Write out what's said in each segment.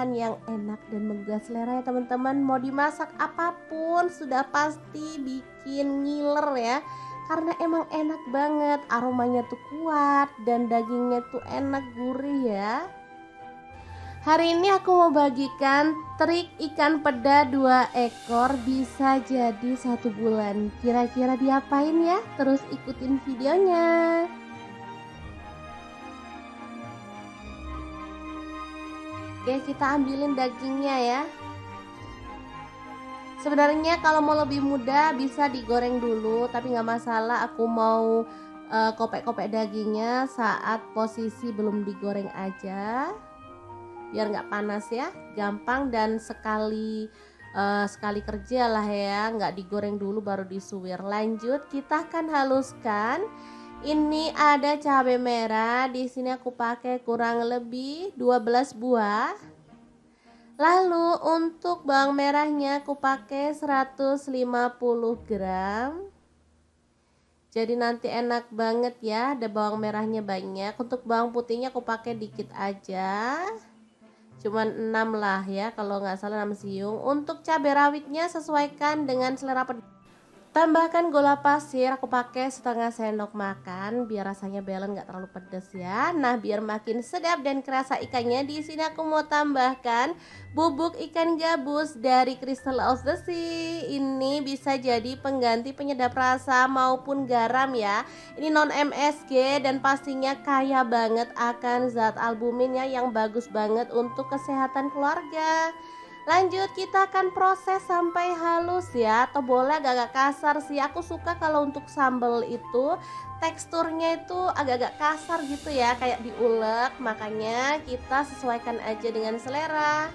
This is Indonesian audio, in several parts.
minuman yang enak dan menggugah selera ya teman-teman. Mau dimasak apapun sudah pasti bikin ngiler ya. Karena emang enak banget, aromanya tuh kuat dan dagingnya tuh enak gurih ya. Hari ini aku mau bagikan trik ikan peda 2 ekor bisa jadi 1 bulan. Kira-kira diapain ya? Terus ikutin videonya. Oke, kita ambilin dagingnya ya. Sebenarnya kalau mau lebih mudah bisa digoreng dulu, tapi nggak masalah. Aku mau kopek-kopek dagingnya saat posisi belum digoreng aja, biar nggak panas ya, gampang dan sekali kerja lah ya, nggak digoreng dulu baru disuwir. Lanjut, kita akan haluskan. Ini ada cabai merah, di sini aku pakai kurang lebih 12 buah. Lalu untuk bawang merahnya aku pakai 150 gram. Jadi nanti enak banget ya, ada bawang merahnya banyak. Untuk bawang putihnya aku pakai dikit aja. Cuman 6 lah ya, kalau nggak salah 6 siung. Untuk cabai rawitnya sesuaikan dengan selera pedas. Tambahkan gula pasir, aku pakai setengah sendok makan biar rasanya balance, nggak terlalu pedas ya. Nah, biar makin sedap dan kerasa ikannya, di sini aku mau tambahkan bubuk ikan gabus dari Crystal of the Sea. Ini bisa jadi pengganti penyedap rasa maupun garam ya. Ini non MSG dan pastinya kaya banget akan zat albuminnya yang bagus banget untuk kesehatan keluarga. Lanjut, kita akan proses sampai halus ya, atau boleh agak-agak kasar sih. Aku suka kalau untuk sambal itu teksturnya itu agak-agak kasar gitu ya, kayak diulek. Makanya kita sesuaikan aja dengan selera.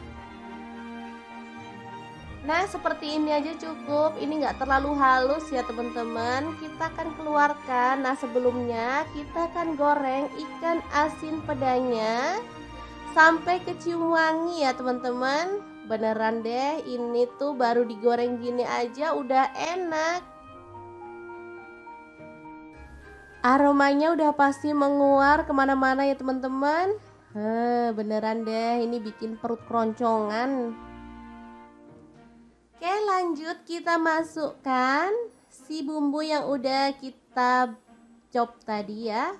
Nah, seperti ini aja cukup. Ini nggak terlalu halus ya teman-teman. Kita akan keluarkan. Nah, sebelumnya kita akan goreng ikan asin pedanya sampai kecium wangi ya teman-teman. Beneran deh, ini tuh baru digoreng gini aja udah enak. Aromanya udah pasti menguar kemana-mana ya teman-teman. Beneran deh, ini bikin perut keroncongan. Oke, lanjut kita masukkan si bumbu yang udah kita chop tadi ya.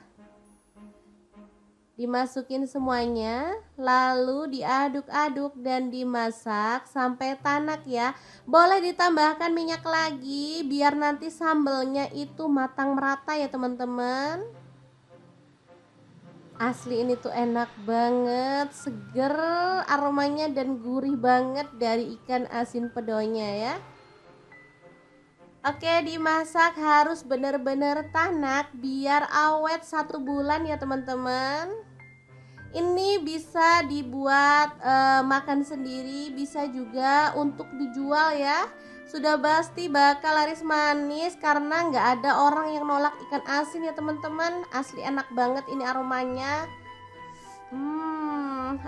Dimasukin semuanya, lalu diaduk-aduk dan dimasak sampai tanak ya. Boleh ditambahkan minyak lagi biar nanti sambelnya itu matang merata ya teman-teman. Asli ini tuh enak banget, seger aromanya dan gurih banget dari ikan asin pedonya ya. Oke, dimasak harus bener-bener tanak biar awet 1 bulan ya teman-teman. Ini bisa dibuat makan sendiri, bisa juga untuk dijual ya. Sudah pasti bakal laris manis karena nggak ada orang yang nolak ikan asin ya teman-teman. Asli enak banget ini aromanya.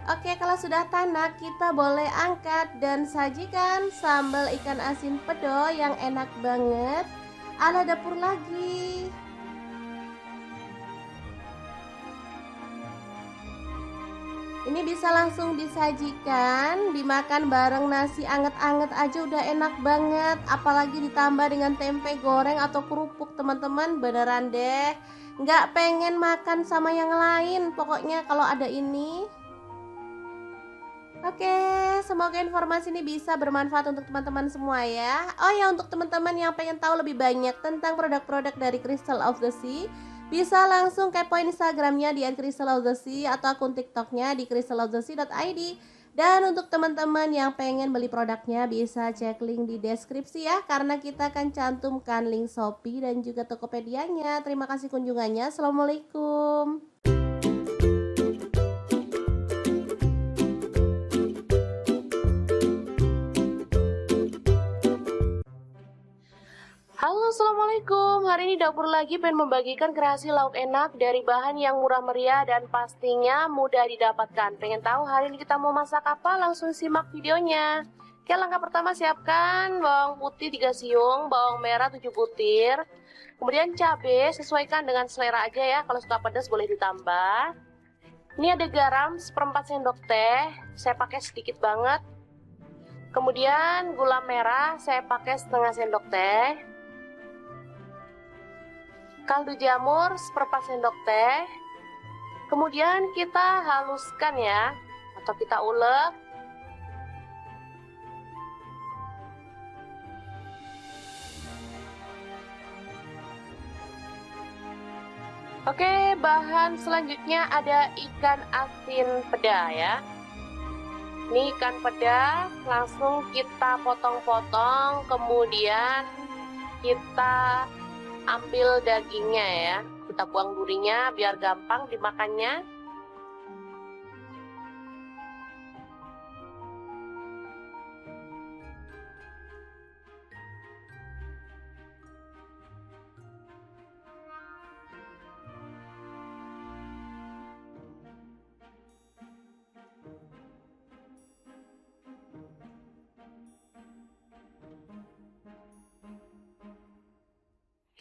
Oke, kalau sudah tanak kita boleh angkat dan sajikan sambal ikan asin pedo yang enak banget ala dapur lagi. Ini bisa langsung disajikan, dimakan bareng nasi anget-anget aja udah enak banget. Apalagi ditambah dengan tempe goreng atau kerupuk teman-teman, beneran deh nggak pengen makan sama yang lain pokoknya kalau ada ini. Oke, semoga informasi ini bisa bermanfaat untuk teman-teman semua ya. Oh ya, untuk teman-teman yang pengen tahu lebih banyak tentang produk-produk dari Crystal of the Sea, bisa langsung kepoin Instagramnya di @crystalofthesea atau akun TikToknya di crystalofthesea.id. Dan untuk teman-teman yang pengen beli produknya bisa cek link di deskripsi ya, karena kita akan cantumkan link Shopee dan juga Tokopedia-nya. Terima kasih kunjungannya. Assalamualaikum. Halo, assalamualaikum. Hari ini dapur lagi pengen membagikan kreasi lauk enak dari bahan yang murah meriah dan pastinya mudah didapatkan. Pengen tahu hari ini kita mau masak apa? Langsung simak videonya. Oke, langkah pertama siapkan bawang putih 3 siung, bawang merah 7 butir. Kemudian cabai sesuaikan dengan selera aja ya. Kalau suka pedas boleh ditambah. Ini ada garam 1/4 sendok teh, saya pakai sedikit banget. Kemudian gula merah saya pakai 1/2 sendok teh. Kaldu jamur 1/4 sendok teh. Kemudian kita haluskan ya, atau kita ulek. Oke, bahan selanjutnya ada ikan asin peda ya. Ini ikan peda langsung kita potong-potong, kemudian kita ambil dagingnya ya. Kita buang durinya biar gampang dimakannya.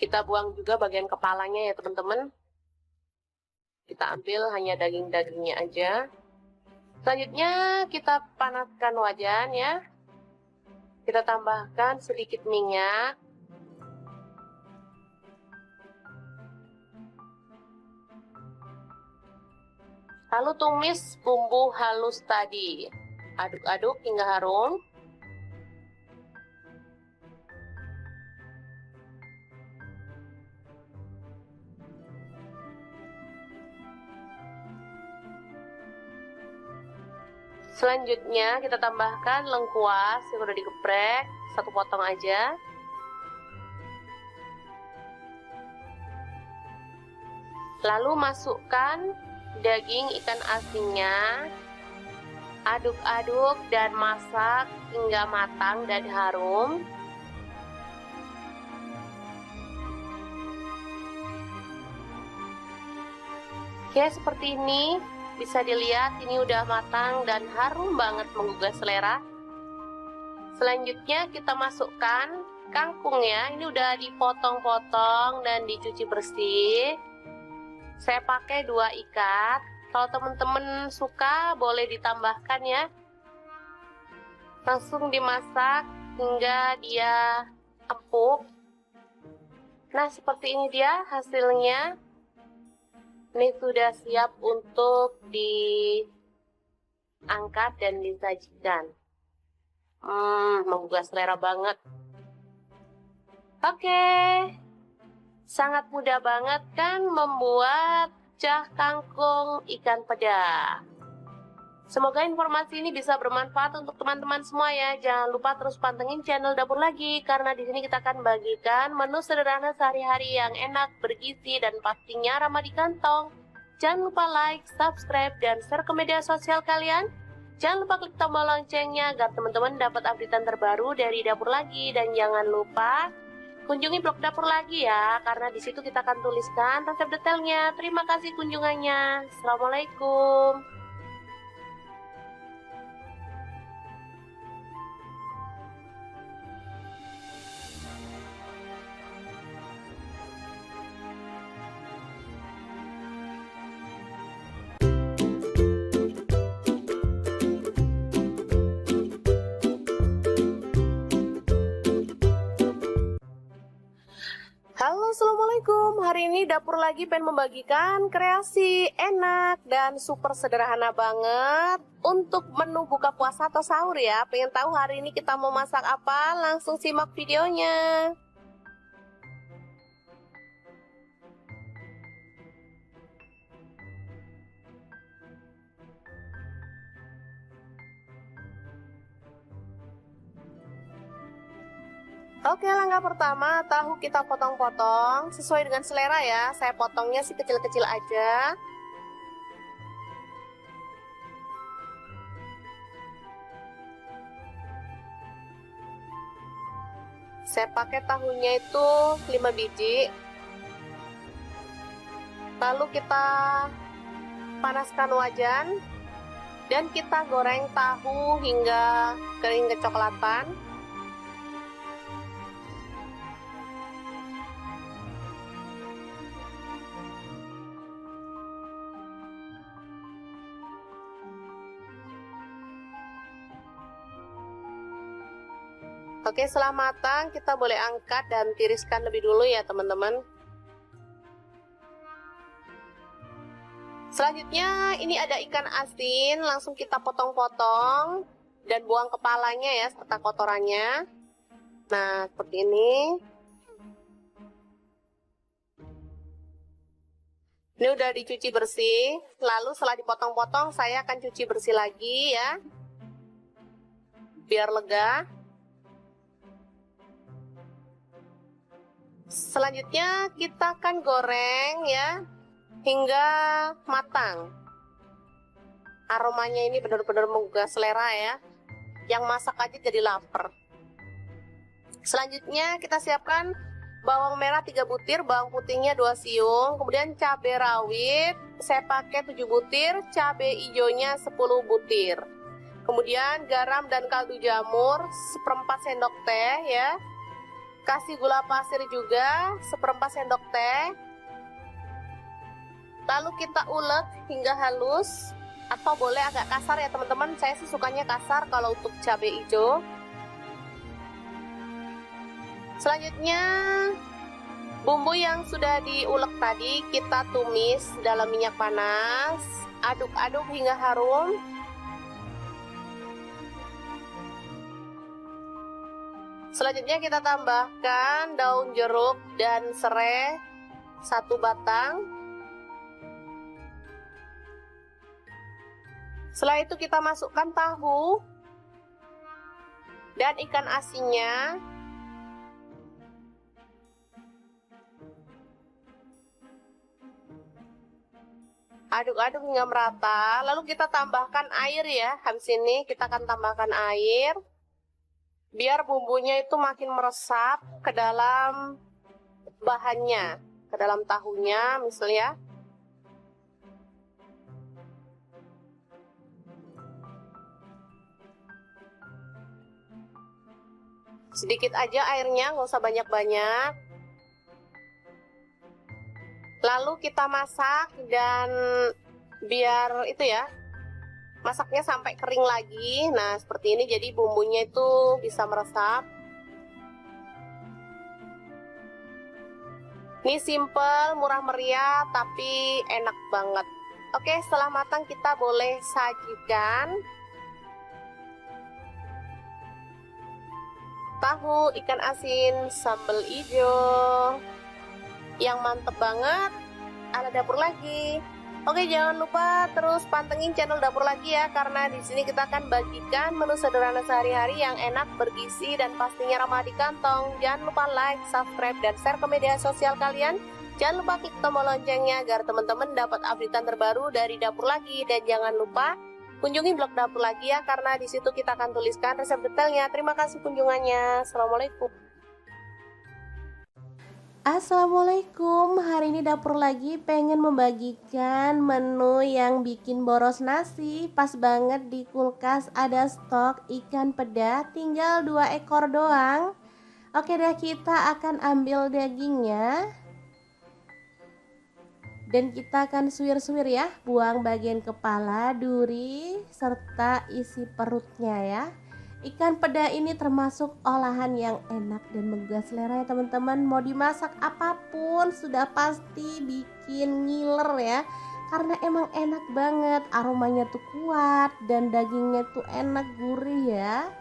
Kita buang juga bagian kepalanya ya teman-teman. Kita ambil hanya daging-dagingnya aja. Selanjutnya kita panaskan wajan ya. Kita tambahkan sedikit minyak. Lalu tumis bumbu halus tadi. Aduk-aduk hingga harum. Selanjutnya kita tambahkan lengkuas yang udah digeprek, 1 potong aja. Lalu masukkan daging ikan asinnya. Aduk-aduk dan masak hingga matang dan harum. Oke, seperti ini. Bisa dilihat ini udah matang dan harum banget menggugah selera. Selanjutnya kita masukkan kangkung ya. Ini udah dipotong-potong dan dicuci bersih. Saya pakai 2 ikat. Kalau teman-teman suka boleh ditambahkan ya. Langsung dimasak hingga dia empuk. Nah, seperti ini dia hasilnya. Ini sudah siap untuk diangkat dan disajikan. Menggugah selera banget. Oke, sangat mudah banget kan membuat cah kangkung ikan peda. Semoga informasi ini bisa bermanfaat untuk teman-teman semua ya. Jangan lupa terus pantengin channel Dapur Lagi, karena di sini kita akan bagikan menu sederhana sehari-hari yang enak, bergizi, dan pastinya ramah di kantong. Jangan lupa like, subscribe, dan share ke media sosial kalian. Jangan lupa klik tombol loncengnya agar teman-teman dapat updatean terbaru dari Dapur Lagi. Dan jangan lupa kunjungi blog Dapur Lagi ya, karena di situ kita akan tuliskan resep detailnya. Terima kasih kunjungannya. Assalamualaikum. Halo, assalamualaikum. Hari ini Dapur Lagi pengen membagikan kreasi enak dan super sederhana banget untuk menu buka puasa atau sahur ya. Pengen tahu hari ini kita mau masak apa? Langsung simak videonya. Oke, langkah pertama, tahu kita potong-potong sesuai dengan selera ya. Saya potongnya sih kecil-kecil aja. Saya pakai tahunya itu 5 biji. Lalu kita panaskan wajan dan kita goreng tahu hingga kering kecoklatan. Oke, setelah matang kita boleh angkat dan tiriskan lebih dulu ya teman-teman. Selanjutnya ini ada ikan asin, langsung kita potong-potong dan buang kepalanya ya serta kotorannya. Nah, seperti ini. Ini udah dicuci bersih, lalu setelah dipotong-potong saya akan cuci bersih lagi ya, biar lega. Selanjutnya kita akan goreng ya, hingga matang. Aromanya ini benar-benar menggugah selera ya, yang masak aja jadi lapar. Selanjutnya kita siapkan bawang merah 3 butir, bawang putihnya 2 siung, kemudian cabai rawit saya pakai 7 butir, cabai hijaunya 10 butir. Kemudian garam dan kaldu jamur 1/4 sendok teh ya. Kasih gula pasir juga 1/4 sendok teh. Lalu kita ulek hingga halus, atau boleh agak kasar ya teman-teman. Saya sih sukanya kasar kalau untuk cabai hijau. Selanjutnya bumbu yang sudah diulek tadi kita tumis dalam minyak panas. Aduk-aduk hingga harum. Selanjutnya kita tambahkan daun jeruk dan serai 1 batang. Setelah itu kita masukkan tahu dan ikan asinnya. Aduk-aduk hingga merata, lalu kita tambahkan air ya. Habis ini kita akan tambahkan air biar bumbunya itu makin meresap ke dalam bahannya, ke dalam tahunya misalnya. Sedikit aja airnya, nggak usah banyak-banyak. Lalu kita masak dan biar itu ya, masaknya sampai kering lagi. Nah seperti ini, jadi bumbunya itu bisa meresap. Ini simple, murah meriah, tapi enak banget. Oke, setelah matang kita boleh sajikan. Tahu ikan asin sambal hijau yang mantep banget ala Dapur Lagi. Oke, jangan lupa terus pantengin channel Dapur Lagi ya, karena di sini kita akan bagikan menu sederhana sehari-hari yang enak, bergizi, dan pastinya ramah di kantong. Jangan lupa like, subscribe, dan share ke media sosial kalian. Jangan lupa klik tombol loncengnya agar teman-teman dapat updatean terbaru dari Dapur Lagi. Dan jangan lupa kunjungi blog Dapur Lagi ya, karena di situ kita akan tuliskan resep detailnya. Terima kasih kunjungannya. Assalamualaikum. Assalamualaikum, hari ini Dapur Lagi pengen membagikan menu yang bikin boros nasi. Pas banget di kulkas ada stok ikan peda, tinggal 2 ekor doang. Oke deh, kita akan ambil dagingnya dan kita akan suwir-suwir ya, buang bagian kepala, duri, serta isi perutnya ya. Ikan peda ini termasuk olahan yang enak dan menggugah selera ya teman-teman. Mau dimasak apapun sudah pasti bikin ngiler ya, karena emang enak banget, aromanya tuh kuat dan dagingnya tuh enak, gurih ya.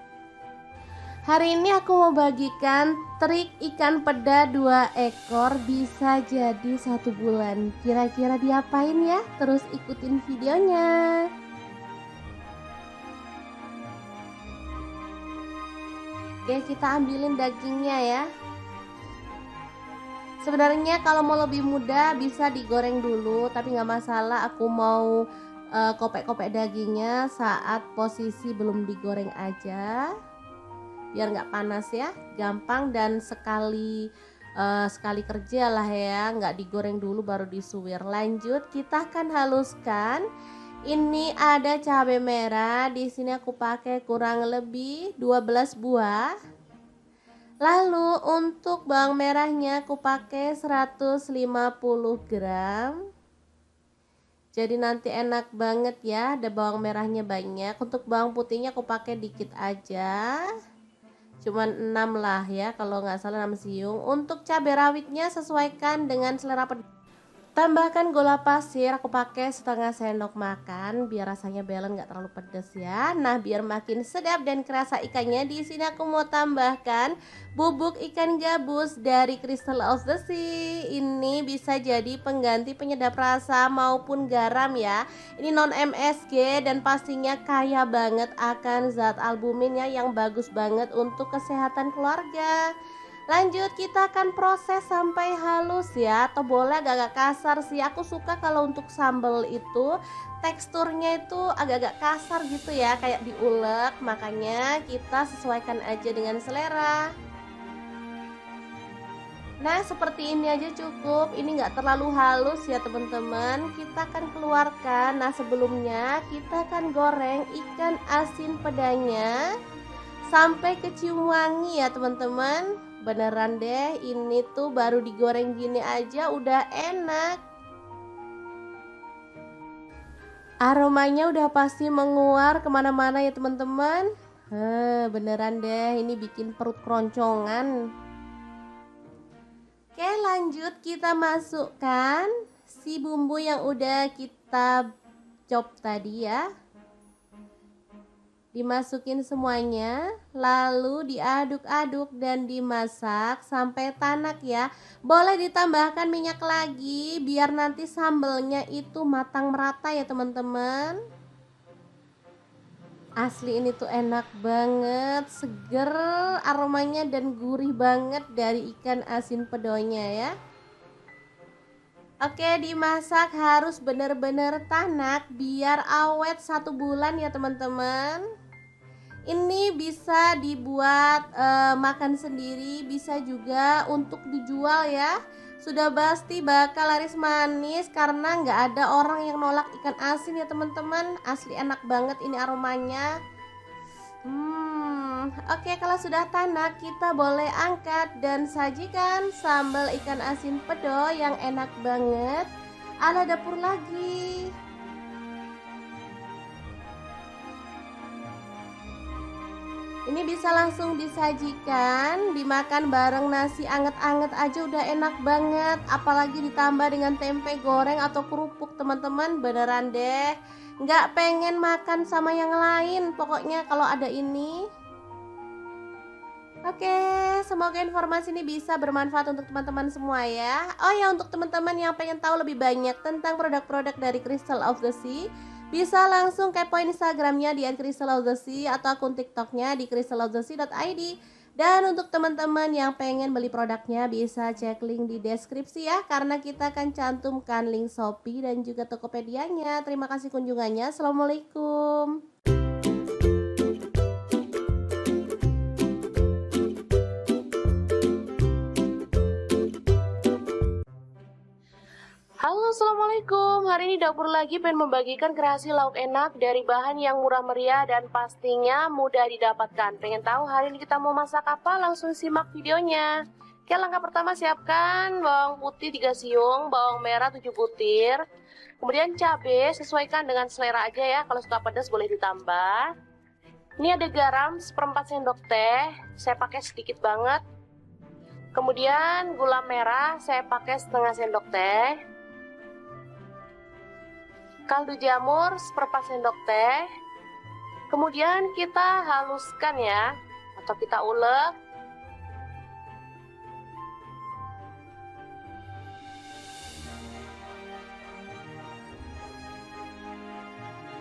Hari ini aku mau bagikan trik ikan peda 2 ekor bisa jadi 1 bulan. Kira-kira diapain ya? Terus ikutin videonya. Oke, kita ambilin dagingnya ya. Sebenarnya kalau mau lebih mudah bisa digoreng dulu, tapi nggak masalah. Aku mau kopek-kopek dagingnya saat posisi belum digoreng aja, biar nggak panas ya, gampang dan sekali kerja lah ya, nggak digoreng dulu baru disuwir. Lanjut, kita akan haluskan. Ini ada cabai merah, di sini aku pakai kurang lebih 12 buah. Lalu untuk bawang merahnya aku pakai 150 gram. Jadi nanti enak banget ya, ada bawang merahnya banyak. Untuk bawang putihnya aku pakai dikit aja. cuman 6 lah ya, kalau nggak salah 6 siung. Untuk cabai rawitnya sesuaikan dengan selera pedas. Tambahkan gula pasir, aku pakai setengah sendok makan biar rasanya balance nggak terlalu pedas ya. Nah, biar makin sedap dan kerasa ikannya, di sini aku mau tambahkan bubuk ikan gabus dari Crystal of the Sea. Ini bisa jadi pengganti penyedap rasa maupun garam ya. Ini non MSG dan pastinya kaya banget akan zat albumin ya, yang bagus banget untuk kesehatan keluarga. Lanjut, kita akan proses sampai halus ya, atau boleh agak-agak kasar sih. Aku suka kalau untuk sambal itu teksturnya itu agak-agak kasar gitu ya, kayak diulek. Makanya kita sesuaikan aja dengan selera. Nah, seperti ini aja cukup. Ini nggak terlalu halus ya teman-teman. Kita akan keluarkan. Nah, sebelumnya kita akan goreng ikan asin pedanya sampai kecium wangi ya teman-teman. Beneran deh, ini tuh baru digoreng gini aja udah enak. Aromanya udah pasti menguar kemana-mana ya teman-teman. Beneran deh, ini bikin perut keroncongan. Oke, lanjut kita masukkan si bumbu yang udah kita chop tadi ya. Dimasukin semuanya, lalu diaduk-aduk dan dimasak sampai tanak ya. Boleh ditambahkan minyak lagi biar nanti sambelnya itu matang merata ya teman-teman. Asli ini tuh enak banget, seger aromanya dan gurih banget dari ikan asin pedonya ya. Oke, dimasak harus bener-bener tanak biar awet 1 bulan ya teman-teman. Ini bisa dibuat makan sendiri, bisa juga untuk dijual ya. Sudah pasti bakal laris manis karena nggak ada orang yang nolak ikan asin ya teman-teman. Asli enak banget ini aromanya. Oke, kalau sudah tanak kita boleh angkat dan sajikan sambal ikan asin pedo yang enak banget ala dapur lagi. Ini bisa langsung disajikan, dimakan bareng nasi anget-anget aja udah enak banget. Apalagi ditambah dengan tempe goreng atau kerupuk teman-teman, beneran deh nggak pengen makan sama yang lain pokoknya kalau ada ini. Oke, semoga informasi ini bisa bermanfaat untuk teman-teman semua ya. Oh ya, untuk teman-teman yang pengen tahu lebih banyak tentang produk-produk dari Crystal of the Sea, bisa langsung kepoin Instagramnya di @crystalofthesea atau akun TikToknya di crystalofthesea.id. Dan untuk teman-teman yang pengen beli produknya bisa cek link di deskripsi ya, karena kita akan cantumkan link Shopee dan juga Tokopedia-nya. Terima kasih kunjungannya. Assalamualaikum. Halo, assalamualaikum. Hari ini dapur lagi pengen membagikan kreasi lauk enak dari bahan yang murah meriah dan pastinya mudah didapatkan. Pengen tahu hari ini kita mau masak apa? Langsung simak videonya. Oke, langkah pertama siapkan bawang putih 3 siung, bawang merah 7 butir. Kemudian cabai sesuaikan dengan selera aja ya. Kalau suka pedas boleh ditambah. Ini ada garam 1/4 sendok teh. Saya pakai sedikit banget. Kemudian gula merah saya pakai setengah sendok teh. Kaldu jamur 1/4 sendok teh. Kemudian kita haluskan ya, atau kita ulek.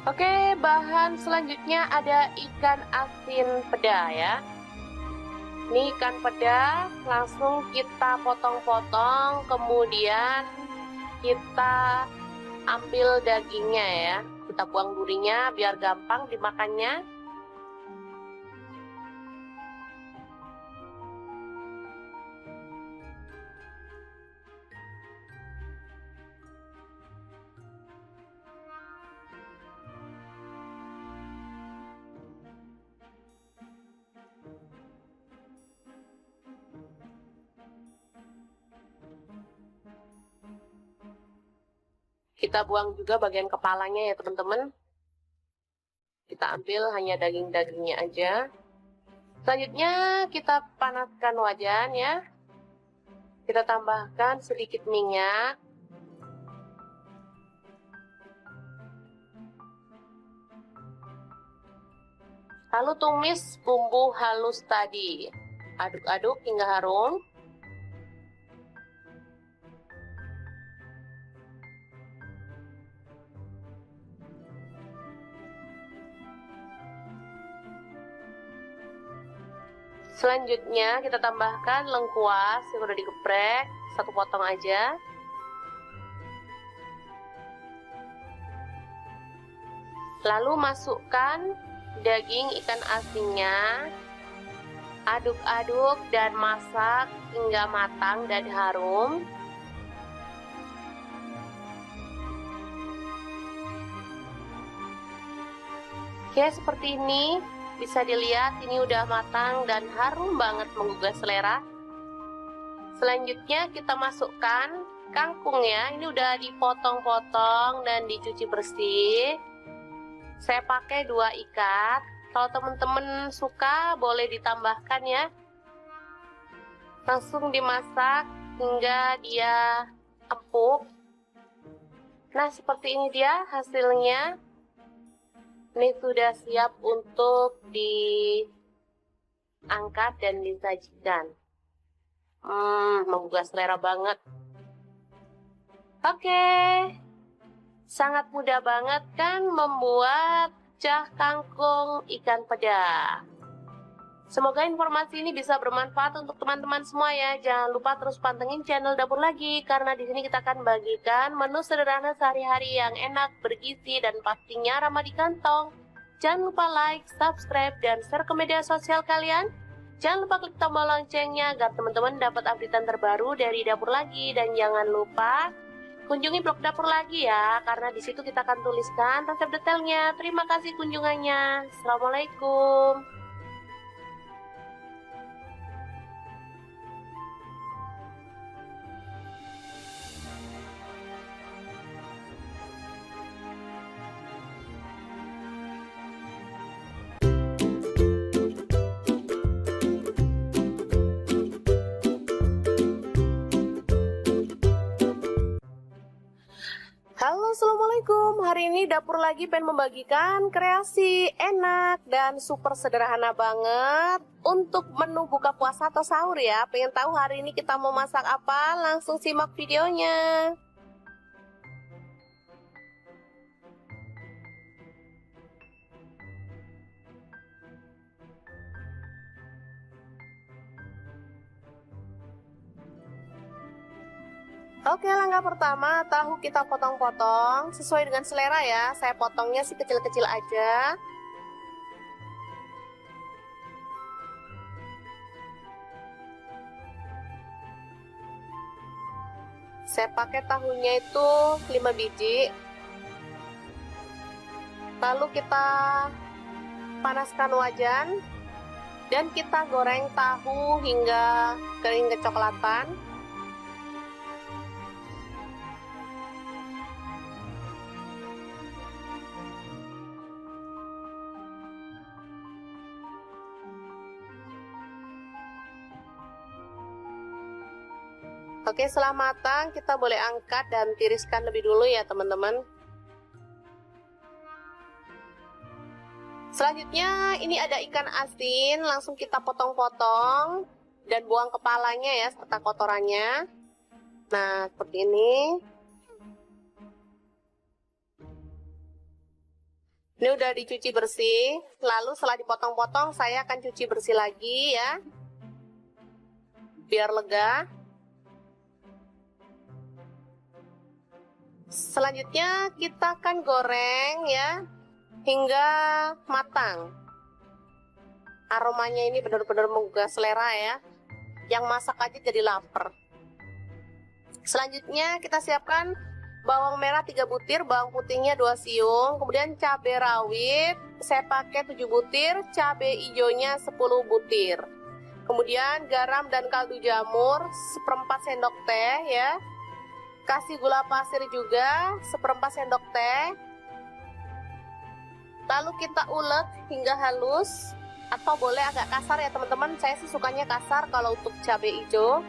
Oke, bahan selanjutnya ada ikan asin peda ya. Ini ikan peda langsung kita potong-potong, kemudian kita ambil dagingnya ya, kita buang durinya biar gampang dimakannya. Kita buang juga bagian kepalanya ya teman-teman. Kita ambil hanya daging-dagingnya aja. Selanjutnya kita panaskan wajan ya. Kita tambahkan sedikit minyak. Lalu tumis bumbu halus tadi. Aduk-aduk hingga harum. Selanjutnya kita tambahkan lengkuas yang udah digeprek, 1 potong aja. Lalu masukkan daging ikan asinnya. Aduk-aduk dan masak hingga matang dan harum. Oke, seperti ini. Bisa dilihat ini udah matang dan harum banget menggugah selera. Selanjutnya kita masukkan kangkung ya. Ini udah dipotong-potong dan dicuci bersih. Saya pakai 2 ikat. Kalau teman-teman suka boleh ditambahkan ya. Langsung dimasak hingga dia empuk. Nah, seperti ini dia hasilnya. Ini sudah siap untuk diangkat dan disajikan. Menggugah selera banget. Oke. Sangat mudah banget kan membuat cah kangkung ikan peda. Semoga informasi ini bisa bermanfaat untuk teman-teman semua ya. Jangan lupa terus pantengin channel Dapur Lagi, karena di sini kita akan bagikan menu sederhana sehari-hari yang enak, bergizi, dan pastinya ramah di kantong. Jangan lupa like, subscribe, dan share ke media sosial kalian. Jangan lupa klik tombol loncengnya agar teman-teman dapat updatean terbaru dari Dapur Lagi. Dan jangan lupa kunjungi blog Dapur Lagi ya, karena di situ kita akan tuliskan resep detailnya. Terima kasih kunjungannya. Assalamualaikum. Halo, assalamualaikum. Hari ini Dapur Lagi pengen membagikan kreasi enak dan super sederhana banget untuk menu buka puasa atau sahur ya. Pengen tahu hari ini kita mau masak apa? Langsung simak videonya. Oke, langkah pertama, tahu kita potong-potong sesuai dengan selera ya. Saya potongnya sih kecil-kecil aja. Saya pakai tahunya itu 5 biji. Lalu kita panaskan wajan dan kita goreng tahu hingga kering kecoklatan. Oke, setelah matang kita boleh angkat dan tiriskan lebih dulu ya teman-teman. Selanjutnya ini ada ikan asin, langsung kita potong-potong dan buang kepalanya ya serta kotorannya. Nah, seperti ini. Ini udah dicuci bersih, lalu setelah dipotong-potong saya akan cuci bersih lagi ya, biar lega. Selanjutnya kita akan goreng ya hingga matang. Aromanya ini benar-benar menggugah selera ya. Yang masak aja jadi lapar. Selanjutnya kita siapkan bawang merah 3 butir, bawang putihnya 2 siung, kemudian cabai rawit saya pakai 7 butir, cabai hijaunya 10 butir. Kemudian garam dan kaldu jamur 1/4 sendok teh ya. Kasih gula pasir juga 1/4 sendok teh. Lalu kita ulek hingga halus. atau boleh agak kasar ya teman-teman. Saya sih sukanya kasar kalau untuk cabai hijau.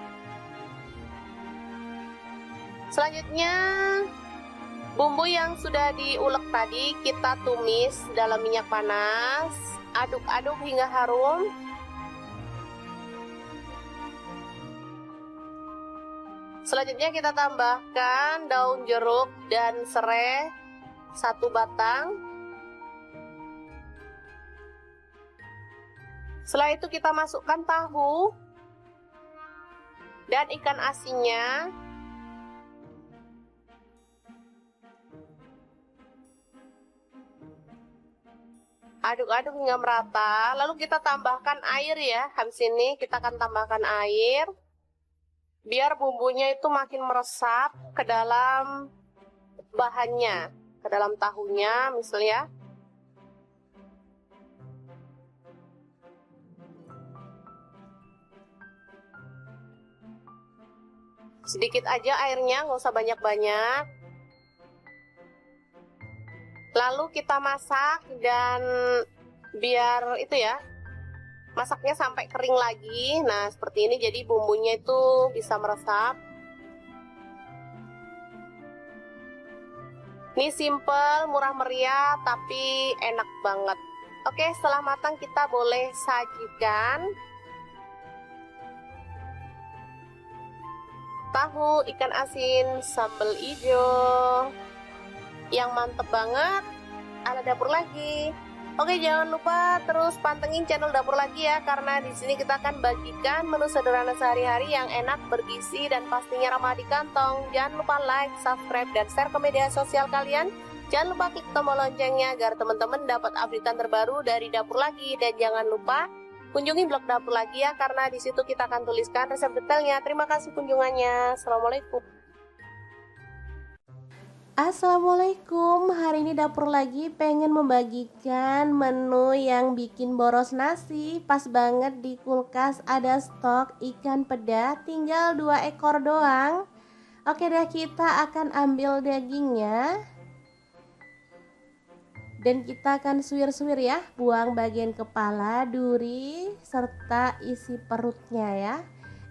Selanjutnya bumbu yang sudah diulek tadi kita tumis dalam minyak panas. Aduk-aduk hingga harum. Selanjutnya kita tambahkan daun jeruk dan serai 1 batang. Setelah itu kita masukkan tahu dan ikan asinnya. Aduk-aduk hingga merata. Lalu kita tambahkan air ya. Habis ini kita akan tambahkan air. Biar bumbunya itu makin meresap ke dalam bahannya, ke dalam tahunya misalnya. Sedikit aja airnya, nggak usah banyak-banyak. Lalu kita masak dan biar itu ya, masaknya sampai kering lagi. Nah seperti ini, jadi bumbunya itu bisa meresap. Ini simple, murah meriah, tapi enak banget. Oke, setelah matang kita boleh sajikan. Tahu, ikan asin, sambal hijau yang mantep banget ala Dapur Lagi. Oke, jangan lupa terus pantengin channel Dapur Lagi ya, karena di sini kita akan bagikan menu sederhana sehari-hari yang enak, bergizi, dan pastinya ramah di kantong. Jangan lupa like, subscribe, dan share ke media sosial kalian. Jangan lupa klik tombol loncengnya agar teman-teman dapat updatean terbaru dari Dapur Lagi. Dan jangan lupa kunjungi blog Dapur Lagi ya, karena di situ kita akan tuliskan resep detailnya. Terima kasih kunjungannya. Assalamualaikum. Assalamualaikum, hari ini Dapur Lagi pengen membagikan menu yang bikin boros nasi. Pas banget di kulkas ada stok ikan peda, tinggal 2 ekor doang. Oke deh, kita akan ambil dagingnya dan kita akan suwir-suwir ya, buang bagian kepala, duri, serta isi perutnya ya.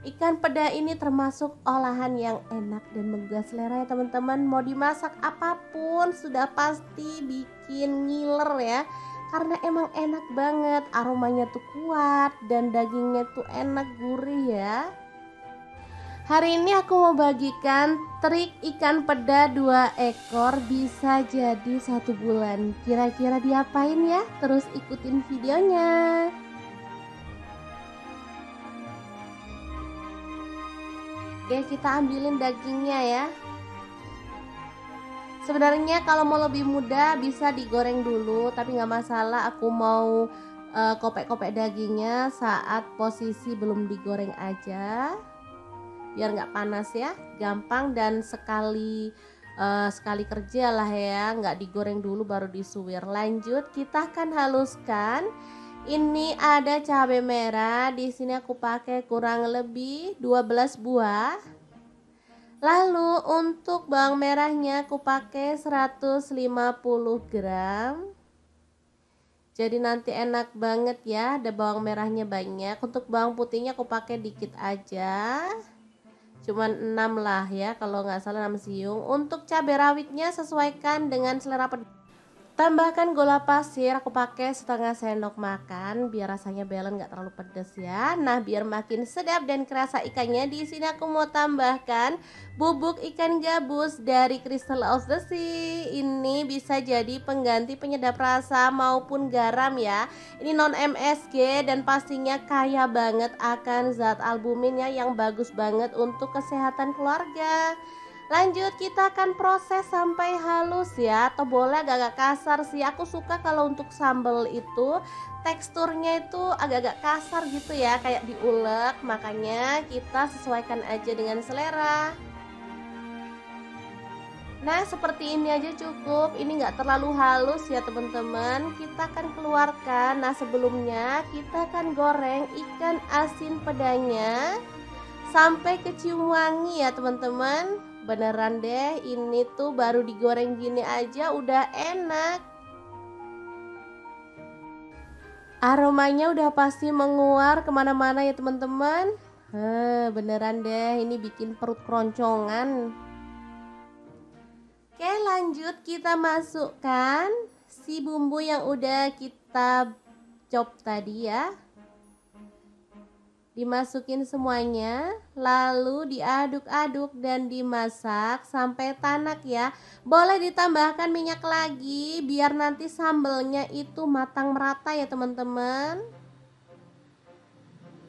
Ikan peda ini termasuk olahan yang enak dan menggugah selera ya teman-teman. Mau dimasak apapun sudah pasti bikin ngiler ya, karena emang enak banget, aromanya tuh kuat dan dagingnya tuh enak, gurih ya. Hari ini aku mau bagikan trik ikan peda 2 ekor bisa jadi 1 bulan. Kira-kira diapain ya? Terus ikutin videonya. Oke, kita ambilin dagingnya ya. Sebenarnya kalau mau lebih mudah bisa digoreng dulu, tapi nggak masalah. Aku mau kopek-kopek dagingnya saat posisi belum digoreng aja, biar nggak panas ya, gampang dan sekali kerja lah ya, nggak digoreng dulu baru disuwir. Lanjut, kita akan haluskan. Ini ada cabai merah, di sini aku pakai kurang lebih 12 buah. Lalu untuk bawang merahnya aku pakai 150 gram. Jadi nanti enak banget ya, ada bawang merahnya banyak. Untuk bawang putihnya aku pakai dikit aja. Cuman 6 lah ya, kalau nggak salah 6 siung. Untuk cabai rawitnya sesuaikan dengan selera pedas. Tambahkan gula pasir, aku pakai setengah sendok makan biar rasanya balance, nggak terlalu pedas ya. Nah, biar makin sedap dan kerasa ikannya, di sini aku mau tambahkan bubuk ikan gabus dari Crystal of the Sea. Ini bisa jadi pengganti penyedap rasa maupun garam ya. Ini non MSG dan pastinya kaya banget akan zat albumin ya, yang bagus banget untuk kesehatan keluarga. Lanjut, kita akan proses sampai halus ya, atau boleh agak-agak kasar sih. Aku suka kalau untuk sambal itu teksturnya itu agak-agak kasar gitu ya, kayak diulek. Makanya kita sesuaikan aja dengan selera. Nah, seperti ini aja cukup. Ini nggak terlalu halus ya teman-teman. Kita akan keluarkan. Nah, sebelumnya kita akan goreng ikan asin pedanya sampai kecium wangi ya teman-teman. Beneran deh, ini tuh baru digoreng gini aja udah enak. Aromanya udah pasti menguar kemana-mana ya teman-teman. Beneran deh, ini bikin perut keroncongan. Oke, lanjut kita masukkan si bumbu yang udah kita chop tadi ya. Dimasukin semuanya, lalu diaduk-aduk dan dimasak sampai tanak ya. Boleh ditambahkan minyak lagi biar nanti sambelnya itu matang merata ya teman-teman.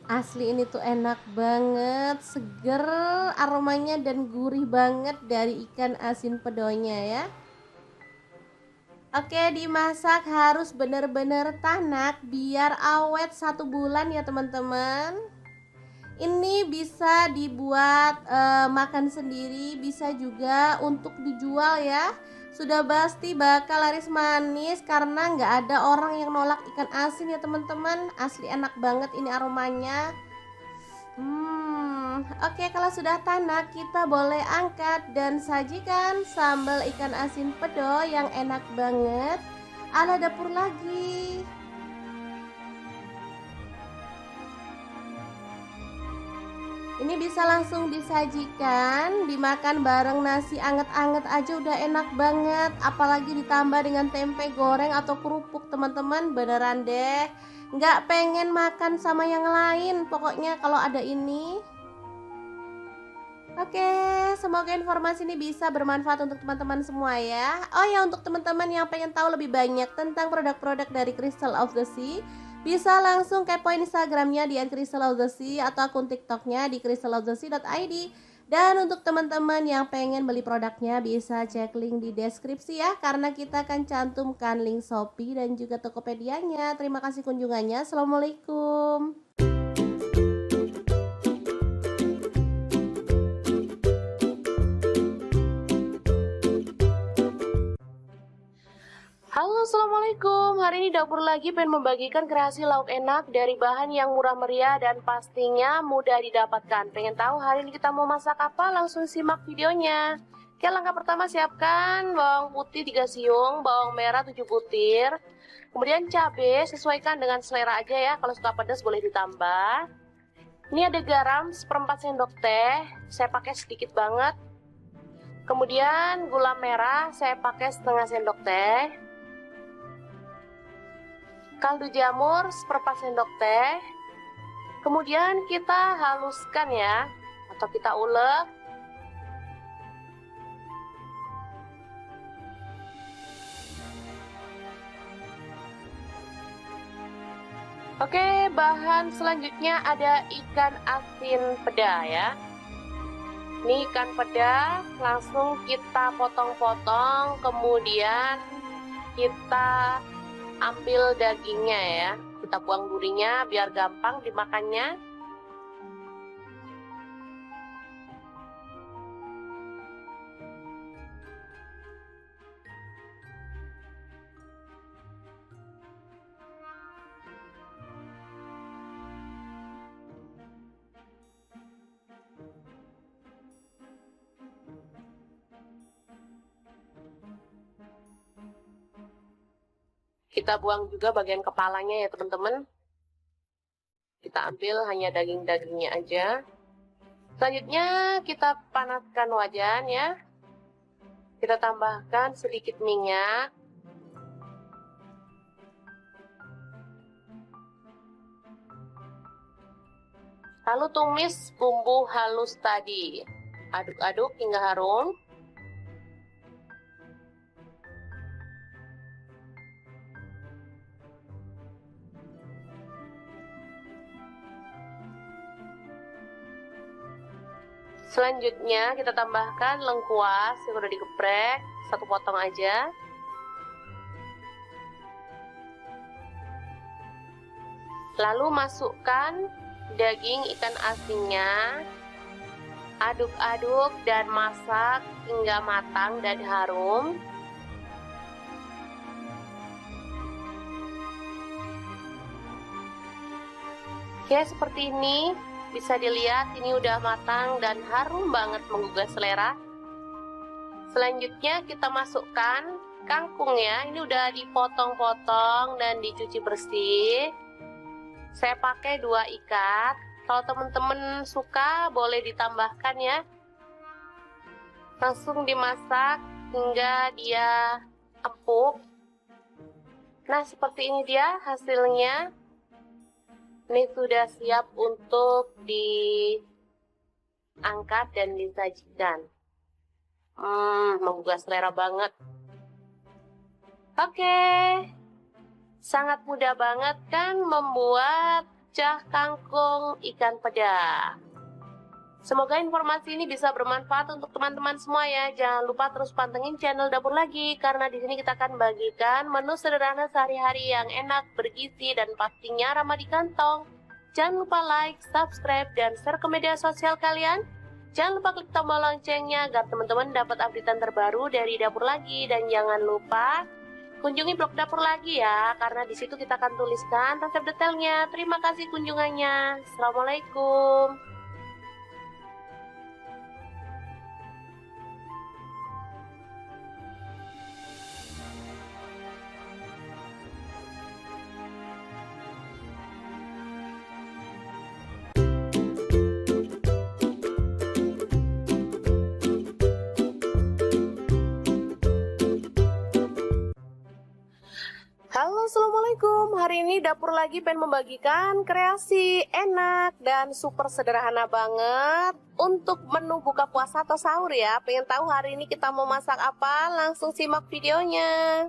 Asli ini tuh enak banget, seger aromanya dan gurih banget dari ikan asin pedonya ya. Oke, dimasak harus bener-bener tanak biar awet 1 bulan ya teman-teman. Ini bisa dibuat makan sendiri, bisa juga untuk dijual ya. Sudah pasti bakal laris manis karena nggak ada orang yang nolak ikan asin ya teman-teman. Asli enak banget ini aromanya. Oke, kalau sudah tanak kita boleh angkat dan sajikan sambal ikan asin pedo yang enak banget ala dapur lagi. Ini bisa langsung disajikan, dimakan bareng nasi anget-anget aja udah enak banget. Apalagi ditambah dengan tempe goreng atau kerupuk teman-teman, beneran deh nggak pengen makan sama yang lain pokoknya kalau ada ini. Oke, semoga informasi ini bisa bermanfaat untuk teman-teman semua ya. Oh ya, untuk teman-teman yang pengen tahu lebih banyak tentang produk-produk dari Crystal of the Sea, bisa langsung kepoin Instagramnya di @crystalofthesea atau akun TikToknya di crystalofthesea.id. Dan untuk teman-teman yang pengen beli produknya bisa cek link di deskripsi ya, karena kita akan cantumkan link Shopee dan juga Tokopedia-nya. Terima kasih kunjungannya. Assalamualaikum. Halo, assalamualaikum. Hari ini dapur lagi pengen membagikan kreasi lauk enak dari bahan yang murah meriah dan pastinya mudah didapatkan. Pengen tahu hari ini kita mau masak apa? Langsung simak videonya. Oke, langkah pertama siapkan bawang putih 3 siung, bawang merah 7 butir. Kemudian cabai sesuaikan dengan selera aja ya. Kalau suka pedas boleh ditambah. Ini ada garam 1/4 sendok teh. Saya pakai sedikit banget. Kemudian gula merah saya pakai setengah sendok teh. Kaldu jamur 1/4 sendok teh. Kemudian kita haluskan ya, atau kita ulek. Oke, bahan selanjutnya ada ikan asin peda ya. Ini ikan peda langsung kita potong-potong, kemudian kita ambil dagingnya ya, kita buang durinya biar gampang dimakannya. Kita buang juga bagian kepalanya ya teman-teman. Kita ambil hanya daging-dagingnya aja. Selanjutnya kita panaskan wajan ya. Kita tambahkan sedikit minyak. Lalu tumis bumbu halus tadi. Aduk-aduk hingga harum. Selanjutnya kita tambahkan lengkuas yang udah digeprek, 1 potong aja. Lalu masukkan daging ikan asinnya. Aduk-aduk dan masak hingga matang dan harum. Oke, seperti ini. Bisa dilihat ini udah matang dan harum banget menggugah selera. Selanjutnya kita masukkan kangkung ya. Ini udah dipotong-potong dan dicuci bersih. Saya pakai 2 ikat. Kalau teman-teman suka boleh ditambahkan ya. Langsung dimasak hingga dia empuk. Nah, seperti ini dia hasilnya. Ini sudah siap untuk diangkat dan disajikan. Menggugah selera banget. Oke. Sangat mudah banget kan membuat pecah kangkung ikan peda. Semoga informasi ini bisa bermanfaat untuk teman-teman semua ya. Jangan lupa terus pantengin channel Dapur Lagi, karena di sini kita akan bagikan menu sederhana sehari-hari yang enak, bergizi, dan pastinya ramah di kantong. Jangan lupa like, subscribe, dan share ke media sosial kalian. Jangan lupa klik tombol loncengnya agar teman-teman dapat updatean terbaru dari Dapur Lagi. Dan jangan lupa kunjungi blog Dapur Lagi ya, karena di situ kita akan tuliskan resep detailnya. Terima kasih kunjungannya. Assalamualaikum. Halo, assalamualaikum. Hari ini Dapur Lagi pengen membagikan kreasi enak dan super sederhana banget untuk menu buka puasa atau sahur ya. Pengen tahu hari ini kita mau masak apa? Langsung simak videonya.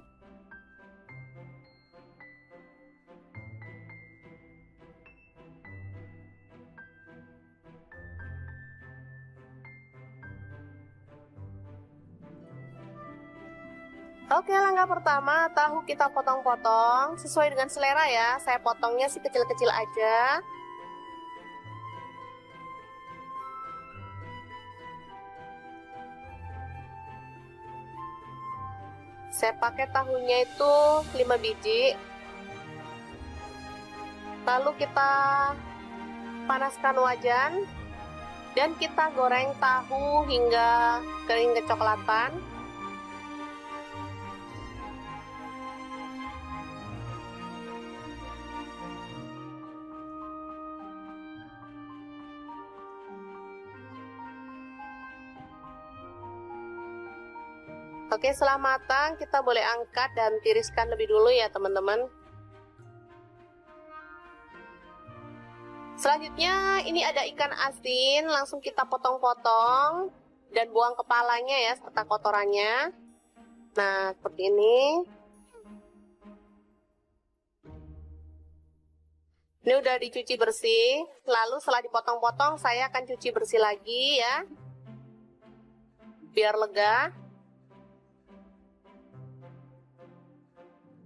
Oke, langkah pertama, tahu kita potong-potong sesuai dengan selera ya. Saya potongnya sih kecil-kecil aja. Saya pakai tahunya itu 5 biji. Lalu kita panaskan wajan dan kita goreng tahu hingga kering kecoklatan. Oke, setelah matang kita boleh angkat dan tiriskan lebih dulu ya teman-teman. Selanjutnya ini ada ikan asin, langsung kita potong-potong dan buang kepalanya ya serta kotorannya. Nah, seperti ini. Ini udah dicuci bersih, lalu setelah dipotong-potong saya akan cuci bersih lagi ya, biar lega.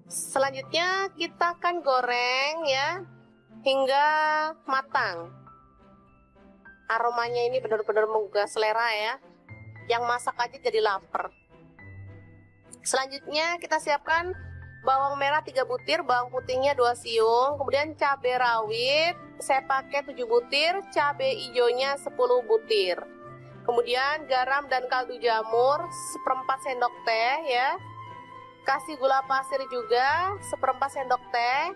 Selanjutnya kita akan goreng ya hingga matang. Aromanya ini benar-benar menggugah selera ya. Yang masak aja jadi lapar. Selanjutnya kita siapkan bawang merah 3 butir, bawang putihnya 2 siung, kemudian cabai rawit saya pakai 7 butir, cabai hijaunya 10 butir. Kemudian garam dan kaldu jamur 1/4 sendok teh ya. Kasih gula pasir juga 1/4 sendok teh.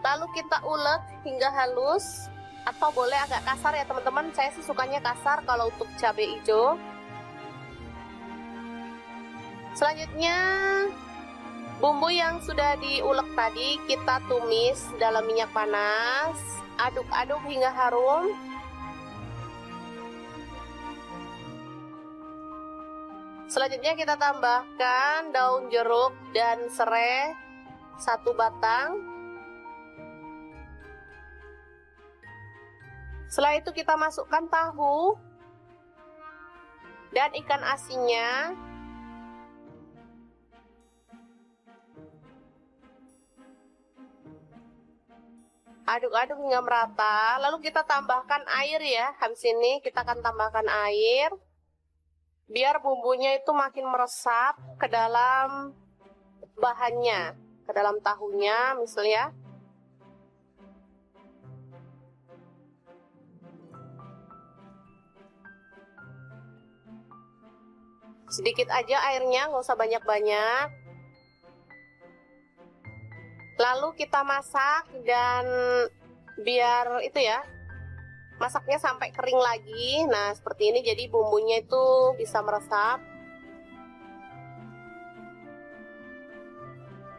Lalu kita ulek hingga halus, atau boleh agak kasar ya teman-teman. Saya sih sukanya kasar kalau untuk cabai hijau. Selanjutnya bumbu yang sudah diulek tadi kita tumis dalam minyak panas. Aduk-aduk hingga harum. Selanjutnya kita tambahkan daun jeruk dan serai 1 batang. Setelah itu kita masukkan tahu dan ikan asinnya. Aduk-aduk hingga merata. Lalu kita tambahkan air ya. Habis ini kita akan tambahkan air. Biar bumbunya itu makin meresap ke dalam bahannya, ke dalam tahunya misalnya. Sedikit aja airnya, nggak usah banyak-banyak. Lalu kita masak dan biar itu ya, masaknya sampai kering lagi. Nah seperti ini, jadi bumbunya itu bisa meresap.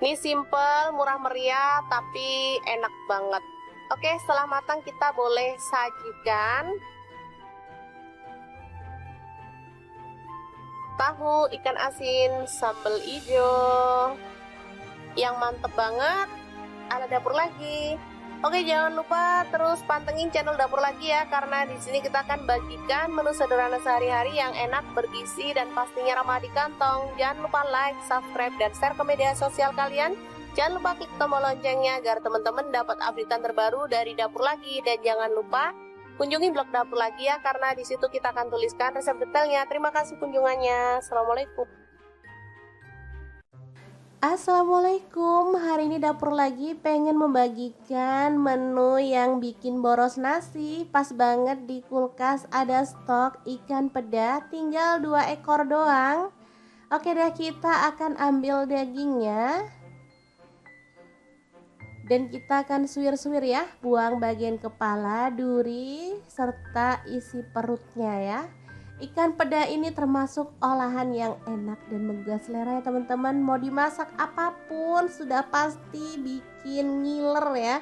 Ini simple, murah meriah, tapi enak banget. Oke, setelah matang kita boleh sajikan. Tahu ikan asin sambal hijau yang mantep banget ala Dapur Lagi. Oke, jangan lupa terus pantengin channel Dapur Lagi ya, karena di sini kita akan bagikan menu sederhana sehari-hari yang enak, bergizi, dan pastinya ramah di kantong. Jangan lupa like, subscribe, dan share ke media sosial kalian. Jangan lupa klik tombol loncengnya agar teman-teman dapat updatean terbaru dari Dapur Lagi. Dan jangan lupa kunjungi blog Dapur Lagi ya, karena di situ kita akan tuliskan resep detailnya. Terima kasih kunjungannya. Assalamualaikum. Assalamualaikum, hari ini Dapur Lagi pengen membagikan menu yang bikin boros nasi. Pas banget di kulkas ada stok ikan peda, tinggal 2 ekor doang. Oke deh, kita akan ambil dagingnya dan kita akan suwir-suwir ya, buang bagian kepala, duri, serta isi perutnya ya. Ikan peda ini termasuk olahan yang enak dan menggugah selera ya teman-teman. Mau dimasak apapun sudah pasti bikin ngiler ya,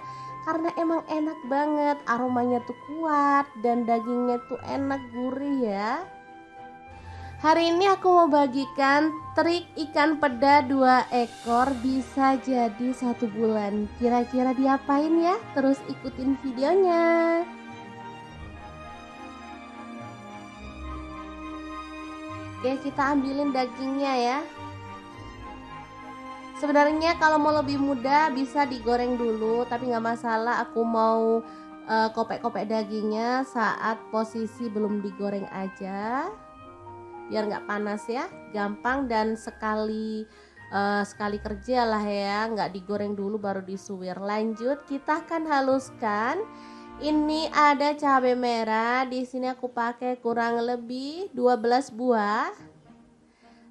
karena emang enak banget, aromanya tuh kuat dan dagingnya tuh enak, gurih ya. Hari ini aku mau bagikan trik ikan peda 2 ekor bisa jadi 1 bulan. Kira-kira diapain ya? Terus ikutin videonya. Oke, kita ambilin dagingnya ya. Sebenarnya kalau mau lebih mudah bisa digoreng dulu, tapi nggak masalah. Aku mau kopek-kopek dagingnya saat posisi belum digoreng aja, biar nggak panas ya, gampang dan sekali kerja lah ya, nggak digoreng dulu baru disuwir. Lanjut, kita akan haluskan. Ini ada cabai merah, di sini aku pakai kurang lebih 12 buah.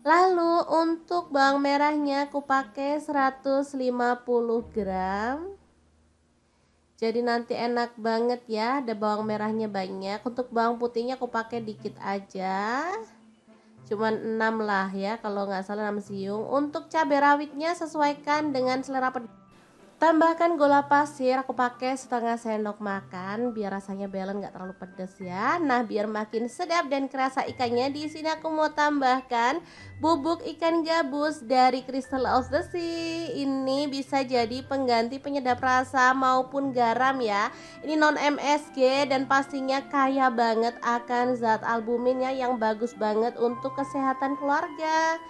Lalu untuk bawang merahnya aku pakai 150 gram. Jadi nanti enak banget ya, ada bawang merahnya banyak. Untuk bawang putihnya aku pakai dikit aja. Cuman 6 lah ya, kalau nggak salah 6 siung. Untuk cabai rawitnya sesuaikan dengan selera pedas. Tambahkan gula pasir, aku pakai setengah sendok makan biar rasanya balance, nggak terlalu pedas ya. Nah, biar makin sedap dan kerasa ikannya, di sini aku mau tambahkan bubuk ikan gabus dari Crystal of the Sea. Ini bisa jadi pengganti penyedap rasa maupun garam ya. Ini non MSG dan pastinya kaya banget akan zat albumin ya, yang bagus banget untuk kesehatan keluarga.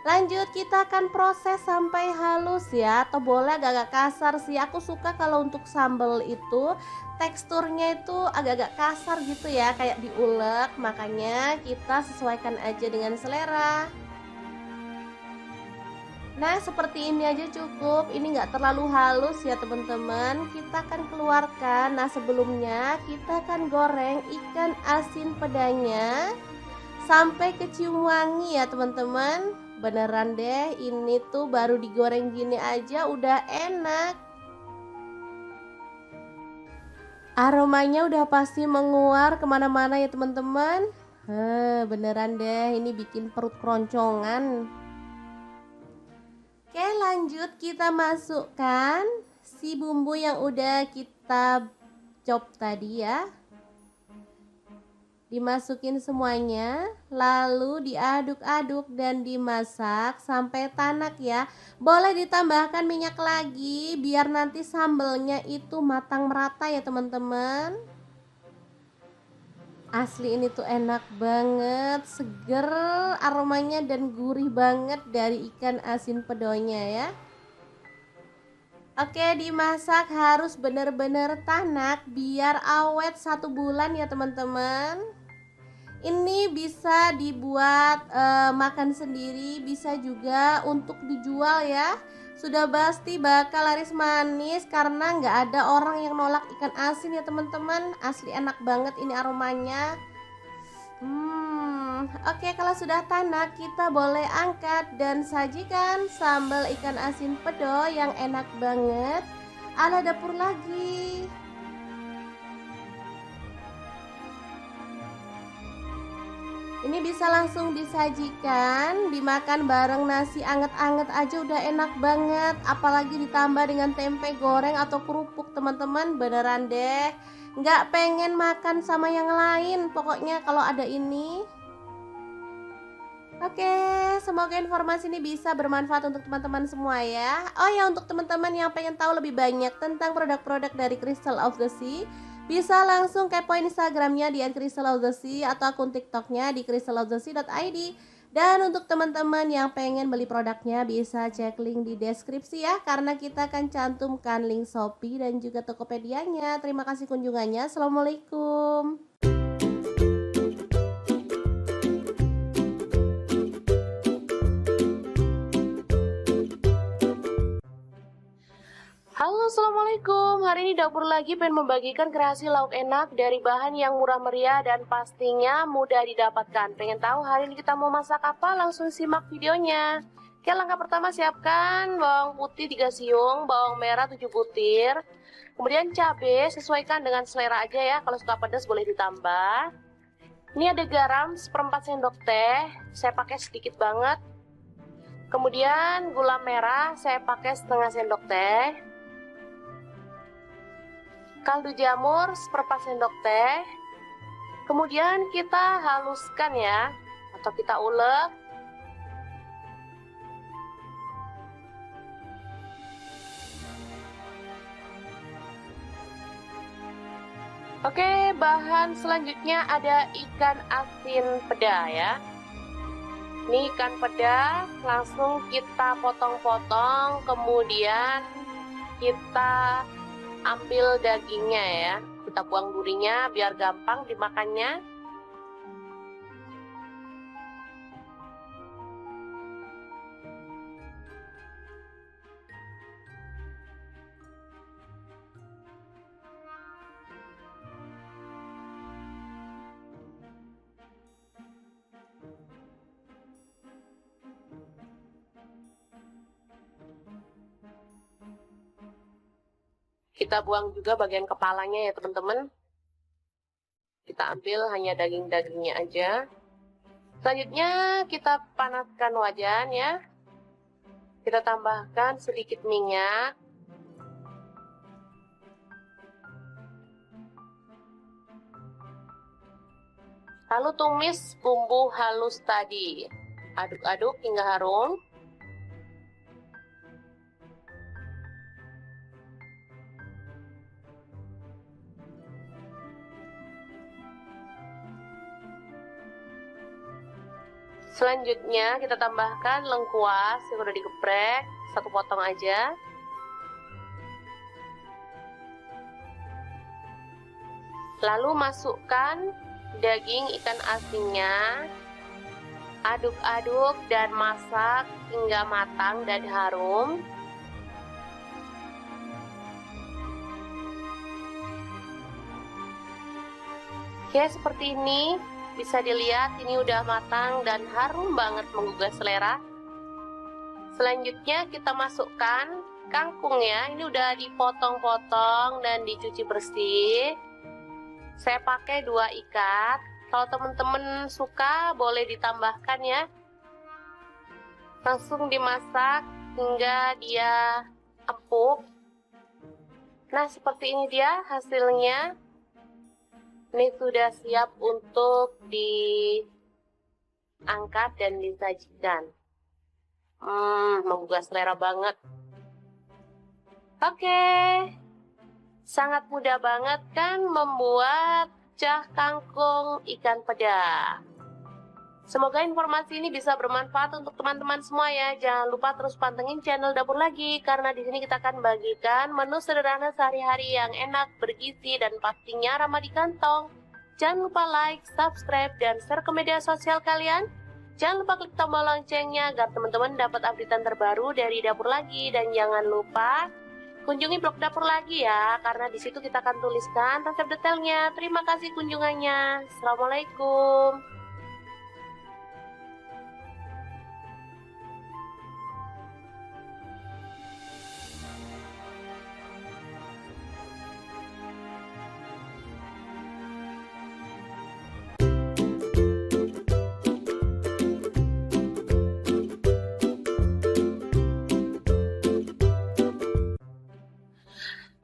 Lanjut, kita akan proses sampai halus ya, atau boleh agak-agak kasar sih. Aku suka kalau untuk sambal itu teksturnya itu agak-agak kasar gitu ya, kayak diulek. Makanya kita sesuaikan aja dengan selera. Nah, seperti ini aja cukup. Ini nggak terlalu halus ya teman-teman. Kita akan keluarkan. Nah, sebelumnya kita akan goreng ikan asin pedanya sampai kecium wangi ya teman-teman. Beneran deh, ini tuh baru digoreng gini aja udah enak. Aromanya udah pasti menguar kemana-mana ya teman-teman. Beneran deh, ini bikin perut keroncongan. Oke, lanjut kita masukkan si bumbu yang udah kita chop tadi ya. Dimasukin semuanya, lalu diaduk-aduk dan dimasak sampai tanak ya. Boleh ditambahkan minyak lagi biar nanti sambelnya itu matang merata ya teman-teman. Asli ini tuh enak banget, seger aromanya dan gurih banget dari ikan asin pedonya ya. Oke, dimasak harus bener-bener tanak biar awet 1 bulan ya teman-teman. Ini bisa dibuat makan sendiri, bisa juga untuk dijual ya. Sudah pasti bakal laris manis karena nggak ada orang yang nolak ikan asin ya teman-teman. Asli enak banget ini aromanya. Oke, kalau sudah tanak kita boleh angkat dan sajikan sambal ikan asin pedo yang enak banget ala dapur lagi. Ini bisa langsung disajikan, dimakan bareng nasi anget-anget aja udah enak banget. Apalagi ditambah dengan tempe goreng atau kerupuk teman-teman, beneran deh nggak pengen makan sama yang lain pokoknya kalau ada ini. Oke, semoga informasi ini bisa bermanfaat untuk teman-teman semua ya. Oh ya, untuk teman-teman yang pengen tahu lebih banyak tentang produk-produk dari Crystal of the Sea, bisa langsung kepoin Instagramnya di @crystalofthesea atau akun TikToknya di crystalofthesea.id. Dan untuk teman-teman yang pengen beli produknya bisa cek link di deskripsi ya, karena kita akan cantumkan link Shopee dan juga Tokopedia-nya. Terima kasih kunjungannya. Assalamualaikum. Halo, assalamualaikum. Hari ini dapur lagi pengen membagikan kreasi lauk enak dari bahan yang murah meriah dan pastinya mudah didapatkan. Pengen tahu hari ini kita mau masak apa? Langsung simak videonya. Oke, langkah pertama siapkan bawang putih 3 siung, bawang merah 7 butir. Kemudian cabai sesuaikan dengan selera aja ya. Kalau suka pedas boleh ditambah. Ini ada garam 1/4 sendok teh. Saya pakai sedikit banget. Kemudian gula merah saya pakai setengah sendok teh. Kaldu jamur 1/4 sendok teh. Kemudian kita haluskan ya, atau kita ulek. Oke, bahan selanjutnya ada ikan asin peda ya. Ini ikan peda langsung kita potong-potong, kemudian kita ambil dagingnya ya, kita buang durinya biar gampang dimakannya. Kita buang juga bagian kepalanya ya teman-teman. Kita ambil hanya daging-dagingnya aja. Selanjutnya kita panaskan wajan ya. Kita tambahkan sedikit minyak. Lalu tumis bumbu halus tadi. Aduk-aduk hingga harum. Selanjutnya kita tambahkan lengkuas yang udah digeprek, 1 potong aja. Lalu masukkan daging ikan asinnya. Aduk-aduk dan masak hingga matang dan harum. Oke, seperti ini. Bisa dilihat ini udah matang dan harum banget menggugah selera. Selanjutnya kita masukkan kangkungnya. Ini udah dipotong-potong dan dicuci bersih. Saya pakai 2 ikat. Kalau teman-teman suka boleh ditambahkan ya. Langsung dimasak hingga dia empuk. Nah, seperti ini dia hasilnya. Ini sudah siap untuk diangkat dan disajikan. Menggugah selera banget. Oke, sangat mudah banget kan membuat cah kangkung ikan peda. Semoga informasi ini bisa bermanfaat untuk teman-teman semua ya. Jangan lupa terus pantengin channel Dapur Lagi, karena di sini kita akan bagikan menu sederhana sehari-hari yang enak, bergizi, dan pastinya ramah di kantong. Jangan lupa like, subscribe, dan share ke media sosial kalian. Jangan lupa klik tombol loncengnya agar teman-teman dapat updatean terbaru dari Dapur Lagi. Dan jangan lupa kunjungi blog Dapur Lagi ya, karena di situ kita akan tuliskan resep detailnya. Terima kasih kunjungannya. Assalamualaikum.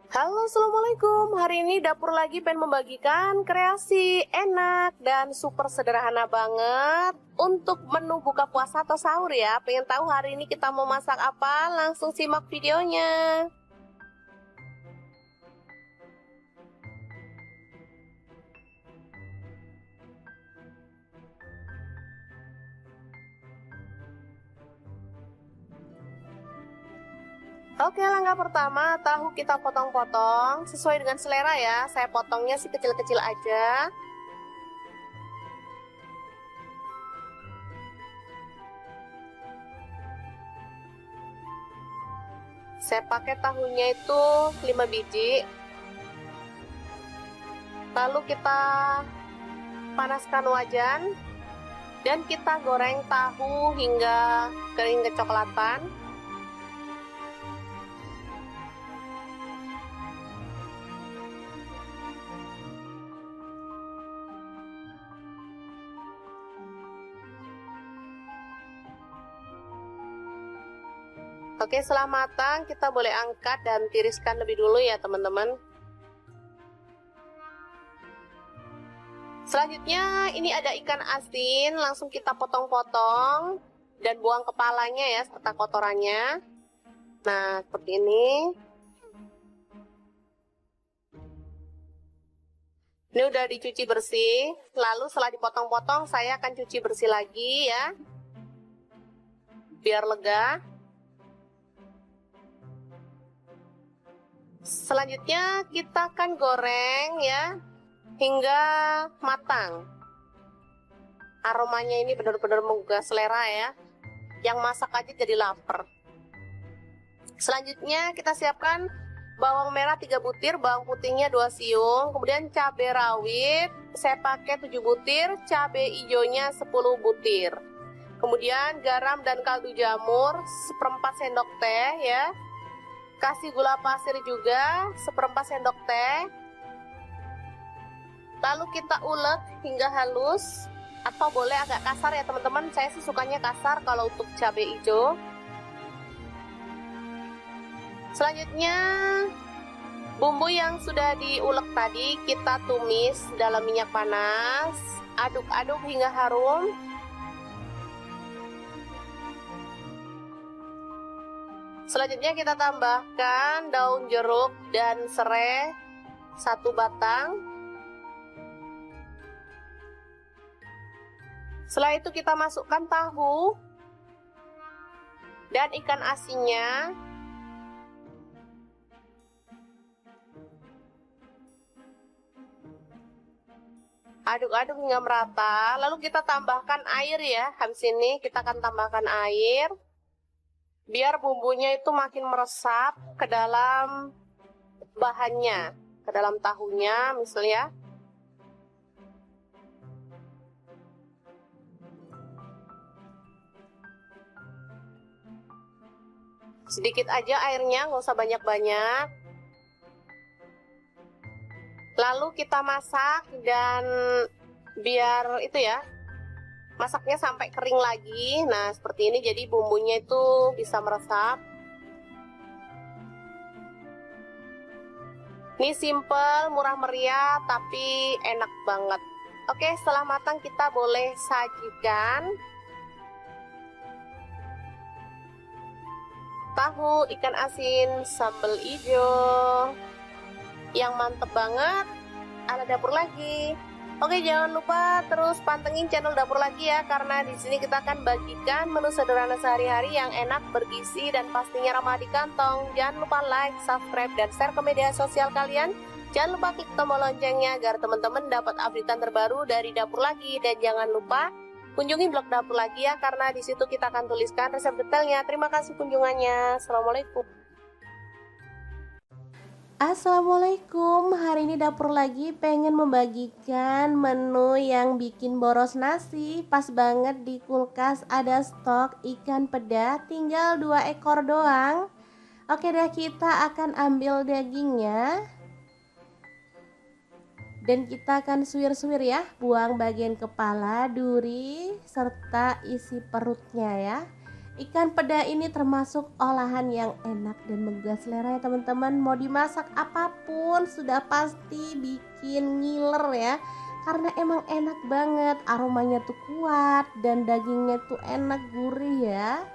Halo, assalamualaikum. Hari ini dapur lagi pengen membagikan kreasi enak dan super sederhana banget untuk menu buka puasa atau sahur ya. Pengen tahu hari ini kita mau masak apa? Langsung simak videonya. Oke, langkah pertama, tahu kita potong-potong sesuai dengan selera ya. Saya potongnya sih kecil-kecil aja. Saya pakai tahunya itu 5 biji. Lalu kita panaskan wajan dan kita goreng tahu hingga kering kecoklatan. Oke, setelah matang kita boleh angkat dan tiriskan lebih dulu ya teman-teman. Selanjutnya ini ada ikan asin, langsung kita potong-potong dan buang kepalanya ya serta kotorannya. Nah, seperti ini. Ini udah dicuci bersih, lalu setelah dipotong-potong saya akan cuci bersih lagi ya, biar lega. Selanjutnya kita akan goreng ya hingga matang. Aromanya ini benar-benar menggugah selera ya. Yang masak aja jadi lapar. Selanjutnya kita siapkan bawang merah 3 butir, bawang putihnya 2 siung, kemudian cabai rawit saya pakai 7 butir, cabai hijaunya 10 butir. Kemudian garam dan kaldu jamur 1/4 sendok teh ya. Kasih gula pasir juga 1/4 sendok teh. Lalu kita ulek hingga halus, atau boleh agak kasar ya teman-teman. Saya sih sukanya kasar kalau untuk cabai hijau. Selanjutnya bumbu yang sudah diulek tadi kita tumis dalam minyak panas. Aduk-aduk hingga harum. Selanjutnya kita tambahkan daun jeruk dan serai 1 batang. Setelah itu kita masukkan tahu dan ikan asinnya. Aduk-aduk hingga merata. Lalu kita tambahkan air ya. Habis ini kita akan tambahkan air. Biar bumbunya itu makin meresap ke dalam bahannya, ke dalam tahunya misalnya. Sedikit aja airnya, nggak usah banyak-banyak. Lalu kita masak dan biar itu ya, masaknya sampai kering lagi. Nah, seperti ini jadi bumbunya itu bisa meresap. Ini simple, murah meriah, tapi enak banget. Oke, setelah matang kita boleh sajikan. Tahu ikan asin sambal hijau yang mantep banget ala dapur lagi. Oke, jangan lupa terus pantengin channel dapur lagi ya, karena di sini kita akan bagikan menu sederhana sehari-hari yang enak, bergizi, dan pastinya ramah di kantong. Jangan lupa like, subscribe, dan share ke media sosial kalian. Jangan lupa klik tombol loncengnya agar teman-teman dapat updatean terbaru dari dapur lagi. Dan jangan lupa kunjungi blog dapur lagi ya, karena di situ kita akan tuliskan resep detailnya. Terima kasih kunjungannya. Assalamualaikum. Assalamualaikum, hari ini dapur lagi pengen membagikan menu yang bikin boros nasi. Pas banget di kulkas ada stok ikan peda, tinggal 2 ekor doang. Oke deh, kita akan ambil dagingnya dan kita akan suwir-suwir ya, buang bagian kepala, duri, serta isi perutnya ya. Ikan peda ini termasuk olahan yang enak dan menggugah selera ya teman-teman. Mau dimasak apapun sudah pasti bikin ngiler ya. Karena emang enak banget, aromanya tuh kuat dan dagingnya tuh enak gurih ya.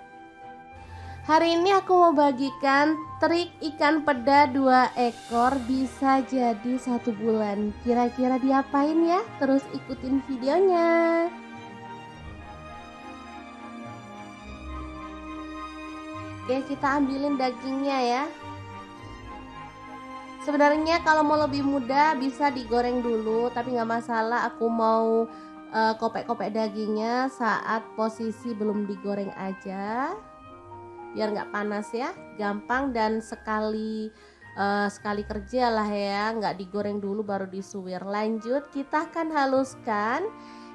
Hari ini aku mau bagikan trik ikan peda 2 ekor bisa jadi 1 bulan. Kira-kira diapain ya? Terus ikutin videonya. Oke, kita ambilin dagingnya ya. Sebenarnya kalau mau lebih mudah bisa digoreng dulu, tapi nggak masalah. Aku mau kopek-kopek dagingnya saat posisi belum digoreng aja, biar nggak panas ya, gampang dan sekali kerja lah ya, nggak digoreng dulu baru disuwir. Lanjut, kita akan haluskan.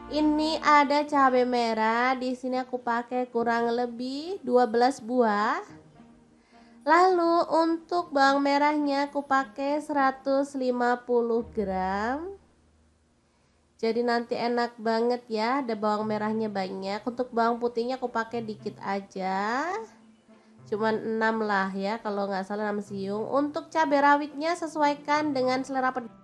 Ini ada cabai merah, di sini aku pakai kurang lebih 12 buah. Lalu untuk bawang merahnya aku pakai 150 gram. Jadi nanti enak banget ya, ada bawang merahnya banyak. Untuk bawang putihnya aku pakai dikit aja. Cuman 6 lah ya, kalau nggak salah 6 siung. Untuk cabai rawitnya sesuaikan dengan selera pedas.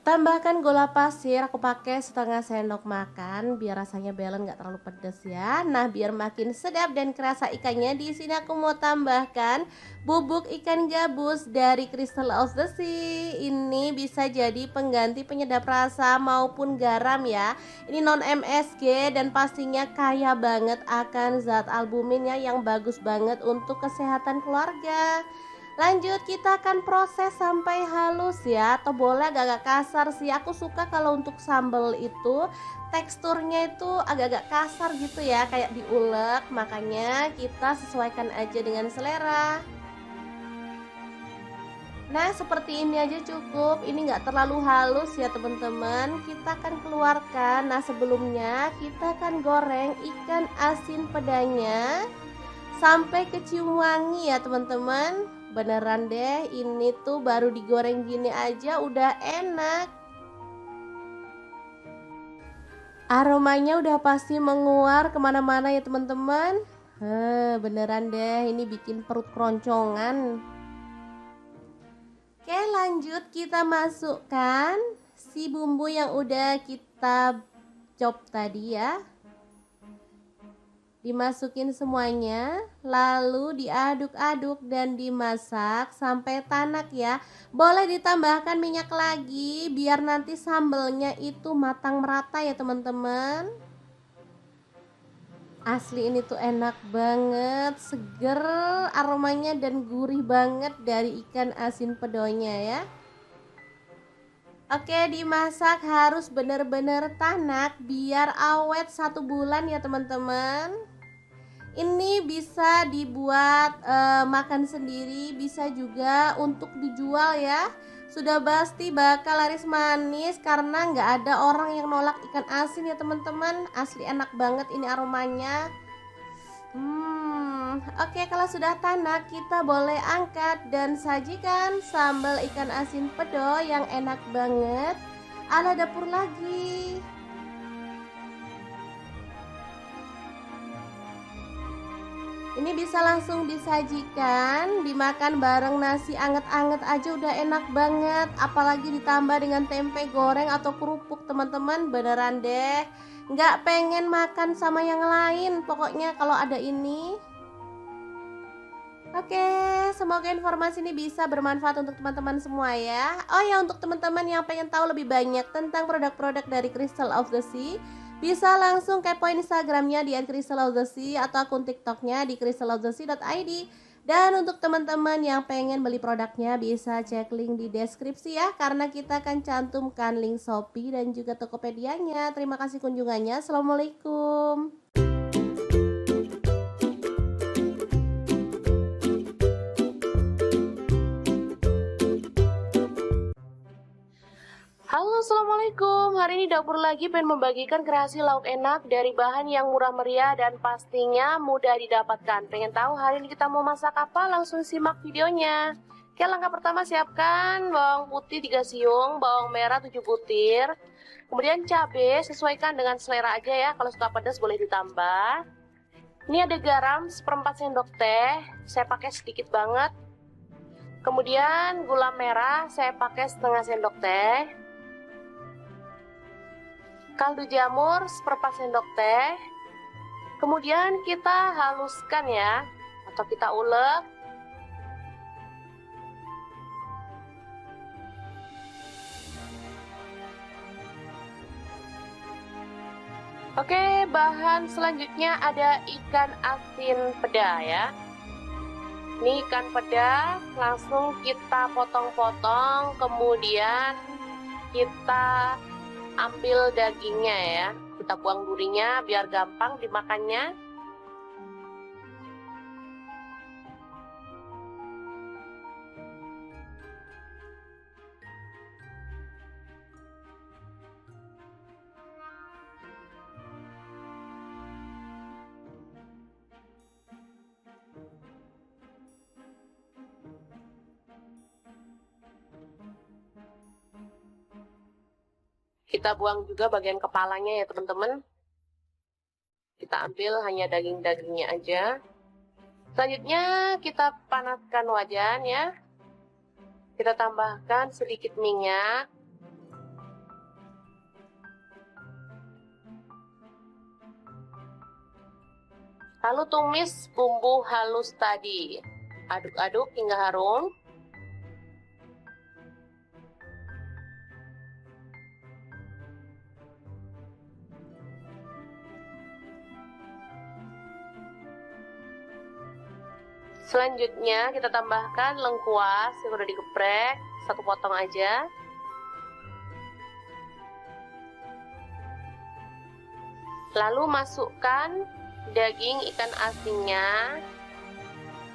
Tambahkan gula pasir, aku pakai setengah sendok makan biar rasanya balance, nggak terlalu pedas ya. Nah, biar makin sedap dan kerasa ikannya, di sini aku mau tambahkan bubuk ikan gabus dari Crystal of the Sea. Ini bisa jadi pengganti penyedap rasa maupun garam ya. Ini non MSG dan pastinya kaya banget akan zat albuminnya yang bagus banget untuk kesehatan keluarga. Lanjut, kita akan proses sampai halus ya, atau boleh agak-agak kasar sih. Aku suka kalau untuk sambal itu teksturnya itu agak-agak kasar gitu ya, kayak diulek. Makanya kita sesuaikan aja dengan selera. Nah, seperti ini aja cukup. Ini nggak terlalu halus ya teman-teman. Kita akan keluarkan. Nah, sebelumnya kita akan goreng ikan asin pedanya sampai kecium wangi ya teman-teman. Beneran deh, ini tuh baru digoreng gini aja udah enak. Aromanya udah pasti menguar kemana-mana ya teman-teman. Beneran deh, ini bikin perut keroncongan. Oke, lanjut kita masukkan si bumbu yang udah kita chop tadi ya. Dimasukin semuanya, lalu diaduk-aduk dan dimasak sampai tanak ya. Boleh ditambahkan minyak lagi biar nanti sambelnya itu matang merata ya teman-teman. Asli ini tuh enak banget, seger aromanya dan gurih banget dari ikan asin pedonya ya. Oke, dimasak harus bener-bener tanak biar awet 1 bulan ya teman-teman. Ini bisa dibuat makan sendiri, bisa juga untuk dijual ya. Sudah pasti bakal laris manis karena nggak ada orang yang nolak ikan asin ya teman-teman. Asli enak banget ini aromanya. Oke, kalau sudah tanak kita boleh angkat dan sajikan sambal ikan asin pedo yang enak banget ala dapur lagi. Ini bisa langsung disajikan, dimakan bareng nasi anget-anget aja udah enak banget. Apalagi ditambah dengan tempe goreng atau kerupuk teman-teman, beneran deh nggak pengen makan sama yang lain pokoknya kalau ada ini. Oke, semoga informasi ini bisa bermanfaat untuk teman-teman semua ya. Oh ya, untuk teman-teman yang pengen tahu lebih banyak tentang produk-produk dari Crystal of the Sea, bisa langsung kepoin Instagramnya di @crystalofthesea atau akun TikToknya di crystalofthesea.id. Dan untuk teman-teman yang pengen beli produknya bisa cek link di deskripsi ya, karena kita akan cantumkan link Shopee dan juga Tokopedia-nya. Terima kasih kunjungannya. Assalamualaikum. Halo, assalamualaikum. Hari ini dapur lagi pengen membagikan kreasi lauk enak dari bahan yang murah meriah dan pastinya mudah didapatkan. Pengen tahu hari ini kita mau masak apa? Langsung simak videonya. Oke, langkah pertama siapkan bawang putih 3 siung, bawang merah 7 butir. Kemudian cabai sesuaikan dengan selera aja ya. Kalau suka pedas boleh ditambah. Ini ada garam seperempat sendok teh, saya pakai sedikit banget. Kemudian gula merah saya pakai setengah sendok teh. Kaldu jamur seperempat sendok teh. Kemudian kita haluskan ya, atau kita ulek. Oke, bahan selanjutnya ada ikan asin peda ya. Ini ikan peda langsung kita potong-potong, kemudian kita ambil dagingnya ya. Kita buang durinya biar gampang dimakannya. Kita buang juga bagian kepalanya ya teman-teman. Kita ambil hanya daging-dagingnya aja. Selanjutnya kita panaskan wajan ya. Kita tambahkan sedikit minyak. Lalu tumis bumbu halus tadi. Aduk-aduk hingga harum. Selanjutnya kita tambahkan lengkuas yang udah digeprek, satu potong aja. Lalu masukkan daging ikan asinnya.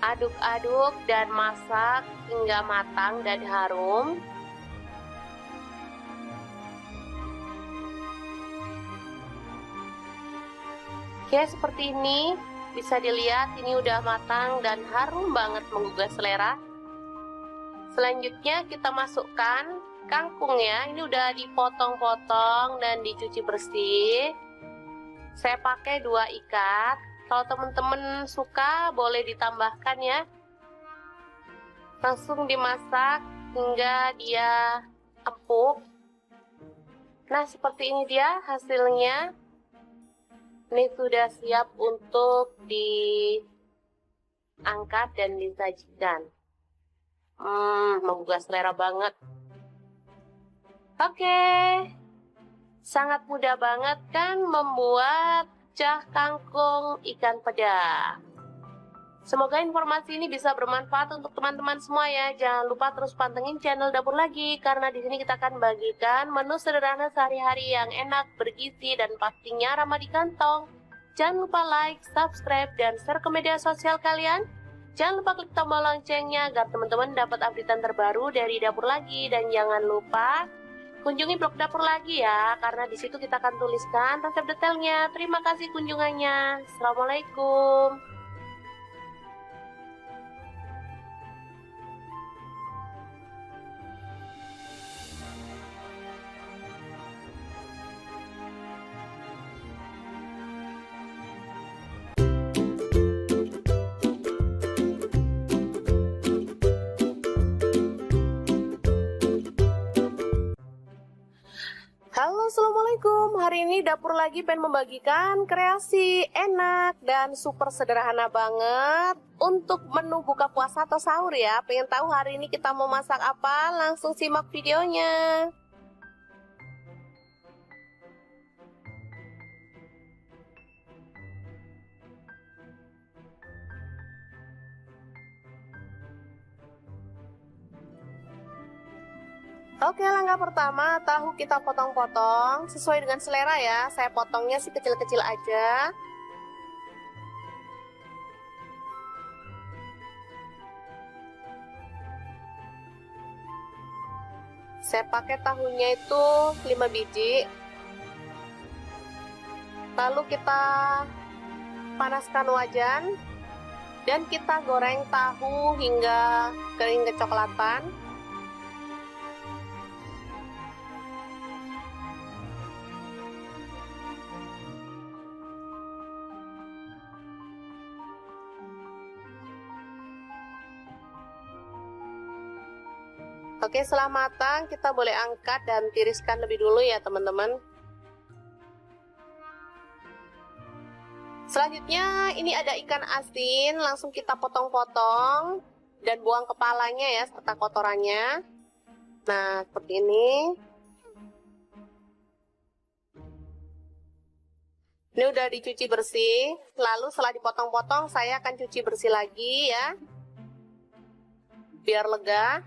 Aduk-aduk dan masak hingga matang dan harum. Oke, seperti ini. Bisa dilihat ini udah matang dan harum banget menggugah selera. Selanjutnya kita masukkan kangkung ya. Ini udah dipotong-potong dan dicuci bersih. Saya pakai 2 ikat. Kalau teman-teman suka boleh ditambahkan ya. Langsung dimasak hingga dia empuk. Nah, seperti ini dia hasilnya. Ini sudah siap untuk diangkat dan disajikan. Menggugah selera banget. Oke, sangat mudah banget kan membuat cah kangkung ikan peda. Semoga informasi ini bisa bermanfaat untuk teman-teman semua ya. Jangan lupa terus pantengin channel Dapur Lagi, karena di sini kita akan bagikan menu sederhana sehari-hari yang enak, bergizi, dan pastinya ramah di kantong. Jangan lupa like, subscribe, dan share ke media sosial kalian. Jangan lupa klik tombol loncengnya agar teman-teman dapat updatean terbaru dari Dapur Lagi. Dan jangan lupa kunjungi blog Dapur Lagi ya, karena di situ kita akan tuliskan resep detailnya. Terima kasih kunjungannya. Assalamualaikum. Halo, assalamualaikum. Hari ini Dapur Lagi pengen membagikan kreasi enak dan super sederhana banget untuk menu buka puasa atau sahur ya. Pengen tahu hari ini kita mau masak apa? Langsung simak videonya. Oke, langkah pertama, tahu kita potong-potong sesuai dengan selera ya. Saya potongnya sih kecil-kecil aja. Saya pakai tahunya itu 5 biji. Lalu kita panaskan wajan dan kita goreng tahu hingga kering kecoklatan. Oke, setelah matang kita boleh angkat dan tiriskan lebih dulu ya teman-teman. Selanjutnya ini ada ikan asin, langsung kita potong-potong dan buang kepalanya ya serta kotorannya. Nah, seperti ini. Ini udah dicuci bersih, lalu setelah dipotong-potong saya akan cuci bersih lagi ya, biar lega.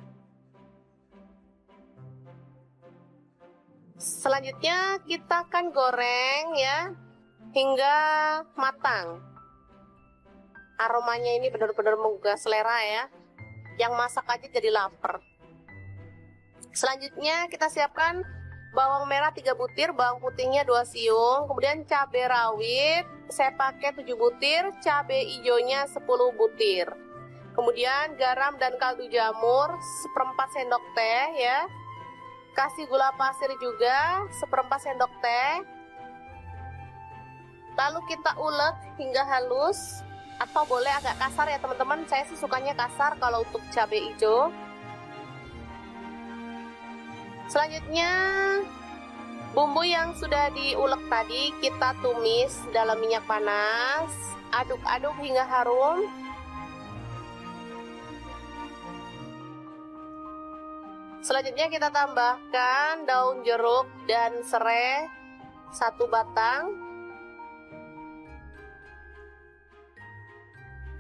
Selanjutnya kita akan goreng ya, hingga matang. Aromanya ini benar-benar menggugah selera ya, yang masak aja jadi lapar. Selanjutnya kita siapkan bawang merah 3 butir, bawang putihnya 2 siung, kemudian cabai rawit saya pakai 7 butir, cabai hijaunya 10 butir. Kemudian garam dan kaldu jamur 1/4 sendok teh ya. Kasih gula pasir juga 1/4 sendok teh. Lalu kita ulek hingga halus, atau boleh agak kasar ya teman-teman. Saya sih sukanya kasar kalau untuk cabai hijau. Selanjutnya bumbu yang sudah diulek tadi kita tumis dalam minyak panas. Aduk-aduk hingga harum. Selanjutnya kita tambahkan daun jeruk dan serai 1 batang.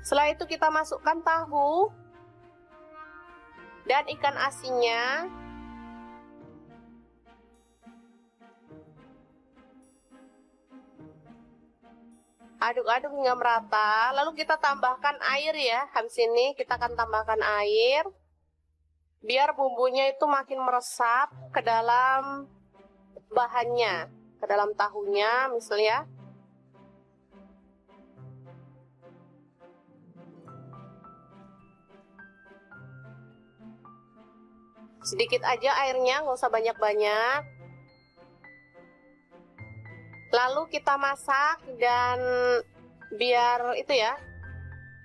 Setelah itu kita masukkan tahu dan ikan asinnya. Aduk-aduk hingga merata, lalu kita tambahkan air ya. Habis ini kita akan tambahkan air biar bumbunya itu makin meresap ke dalam bahannya, ke dalam tahunya misalnya. Sedikit aja airnya, nggak usah banyak-banyak. Lalu kita masak dan biar itu ya,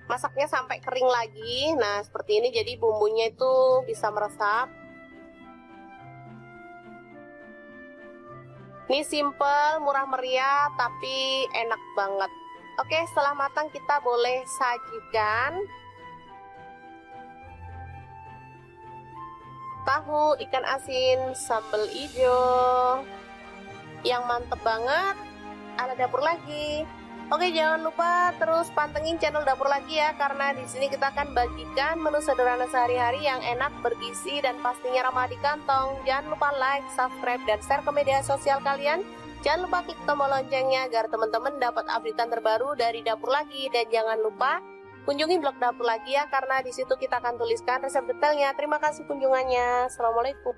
masaknya sampai kering lagi. Nah seperti ini, jadi bumbunya itu bisa meresap. Ini simple, murah meriah, tapi enak banget. Oke, setelah matang kita boleh sajikan. Tahu ikan asin sambal hijau yang mantep banget ala dapur lagi. Oke, jangan lupa terus pantengin channel dapur lagi ya, karena di sini kita akan bagikan menu sederhana sehari-hari yang enak, bergizi, dan pastinya ramah di kantong. Jangan lupa like, subscribe, dan share ke media sosial kalian. Jangan lupa klik tombol loncengnya agar teman-teman dapat updatean terbaru dari dapur lagi. Dan jangan lupa kunjungi blog dapur lagi ya, karena di situ kita akan tuliskan resep detailnya. Terima kasih kunjungannya. Assalamualaikum.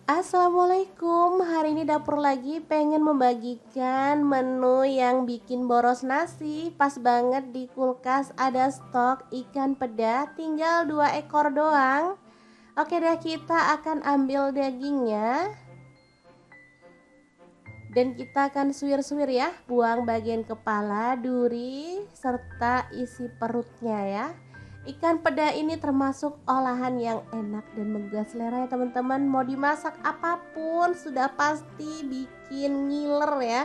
Assalamualaikum, hari ini dapur lagi pengen membagikan menu yang bikin boros nasi. Pas banget di kulkas ada stok ikan peda, tinggal 2 ekor doang. Oke deh, kita akan ambil dagingnya dan kita akan suwir-suwir ya, buang bagian kepala, duri, serta isi perutnya ya. Ikan peda ini termasuk olahan yang enak dan menggugah selera ya teman-teman. Mau dimasak apapun sudah pasti bikin ngiler ya,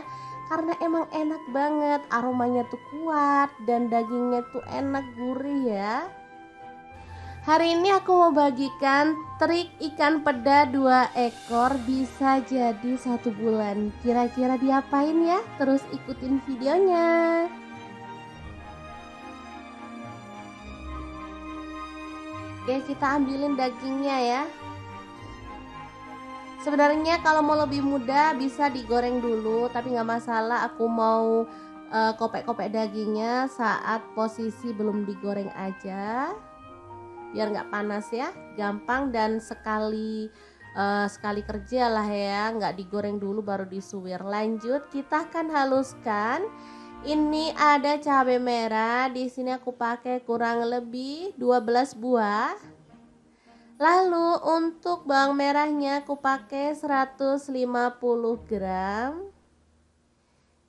karena emang enak banget, aromanya tuh kuat dan dagingnya tuh enak, gurih ya. Hari ini aku mau bagikan trik ikan peda 2 ekor bisa jadi 1 bulan. Kira-kira diapain ya? Terus ikutin videonya. Oke, kita ambilin dagingnya ya. Sebenarnya kalau mau lebih mudah bisa digoreng dulu, tapi nggak masalah. Aku mau kopek-kopek dagingnya saat posisi belum digoreng aja, biar nggak panas ya, gampang dan sekali kerja lah ya, nggak digoreng dulu baru disuwir. Lanjut, kita akan haluskan. Ini ada cabai merah, di sini aku pakai kurang lebih 12 buah. Lalu untuk bawang merahnya aku pakai 150 gram.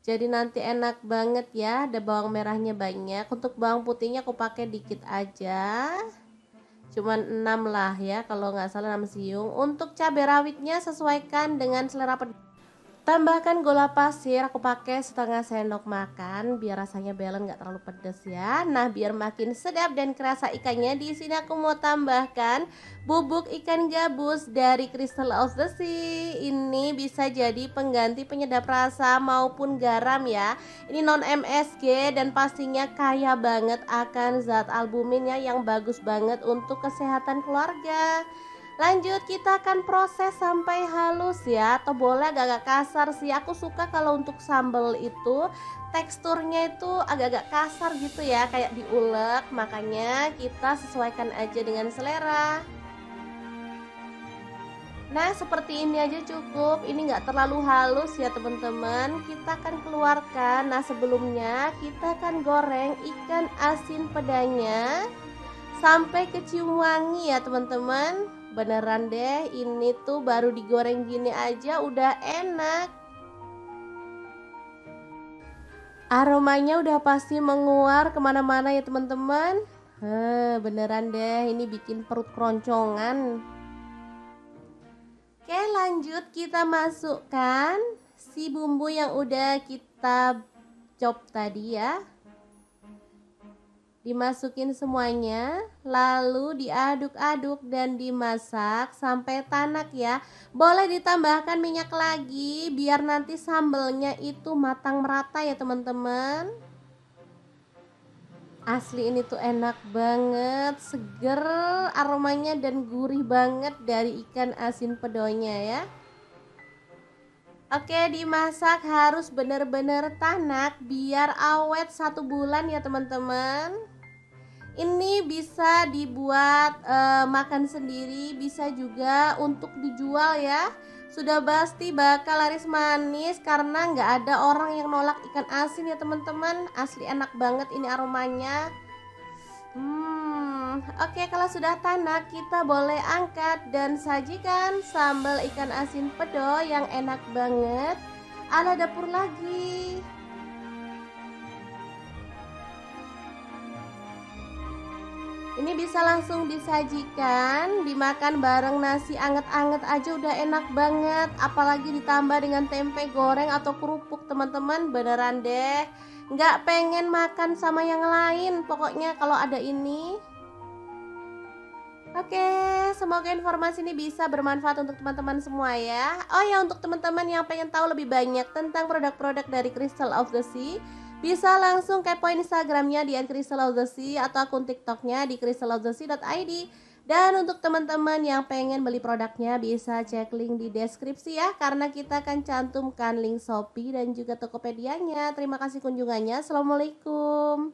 Jadi nanti enak banget ya, ada bawang merahnya banyak. Untuk bawang putihnya aku pakai dikit aja. cuman 6 lah ya, kalau nggak salah 6 siung. Untuk cabai rawitnya sesuaikan dengan selera pedas. Tambahkan gula pasir, aku pakai setengah sendok makan biar rasanya balance, nggak terlalu pedas ya. Nah, biar makin sedap dan kerasa ikannya, di sini aku mau tambahkan bubuk ikan gabus dari Crystal of the Sea. Ini bisa jadi pengganti penyedap rasa maupun garam ya. Ini non MSG dan pastinya kaya banget akan zat albuminnya yang bagus banget untuk kesehatan keluarga. Lanjut, kita akan proses sampai halus ya, atau boleh agak-agak kasar sih. Aku suka kalau untuk sambal itu teksturnya itu agak-agak kasar gitu ya, kayak diulek. Makanya kita sesuaikan aja dengan selera. Nah, seperti ini aja cukup. Ini nggak terlalu halus ya teman-teman. Kita akan keluarkan. Nah, sebelumnya kita akan goreng ikan asin pedanya sampai kecium wangi ya teman-teman. Beneran deh, ini tuh baru digoreng gini aja udah enak. Aromanya udah pasti menguar kemana-mana ya teman-teman. Beneran deh, ini bikin perut keroncongan. Oke, lanjut kita masukkan si bumbu yang udah kita chop tadi ya. Dimasukin semuanya, lalu diaduk-aduk dan dimasak sampai tanak ya. Boleh ditambahkan minyak lagi biar nanti sambelnya itu matang merata ya teman-teman. Asli ini tuh enak banget, seger aromanya dan gurih banget dari ikan asin pedonya ya. Oke, dimasak harus bener-bener tanak biar awet 1 bulan ya teman-teman. Ini bisa dibuat makan sendiri, bisa juga untuk dijual ya. Sudah pasti bakal laris manis karena nggak ada orang yang nolak ikan asin ya teman-teman. Asli enak banget ini aromanya. Oke, kalau sudah tanak kita boleh angkat dan sajikan sambal ikan asin pedo yang enak banget ala dapur lagi. Ini bisa langsung disajikan, dimakan bareng nasi anget-anget aja udah enak banget. Apalagi ditambah dengan tempe goreng atau kerupuk teman-teman, beneran deh nggak pengen makan sama yang lain pokoknya kalau ada ini. Oke, semoga informasi ini bisa bermanfaat untuk teman-teman semua ya. Oh ya, untuk teman-teman yang pengen tahu lebih banyak tentang produk-produk dari Crystal of the Sea, bisa langsung kepoin Instagramnya di @crystalofthesea atau akun TikToknya di crystalofthesea.id. Dan untuk teman-teman yang pengen beli produknya bisa cek link di deskripsi ya, karena kita akan cantumkan link Shopee dan juga Tokopedia-nya. Terima kasih kunjungannya. Assalamualaikum.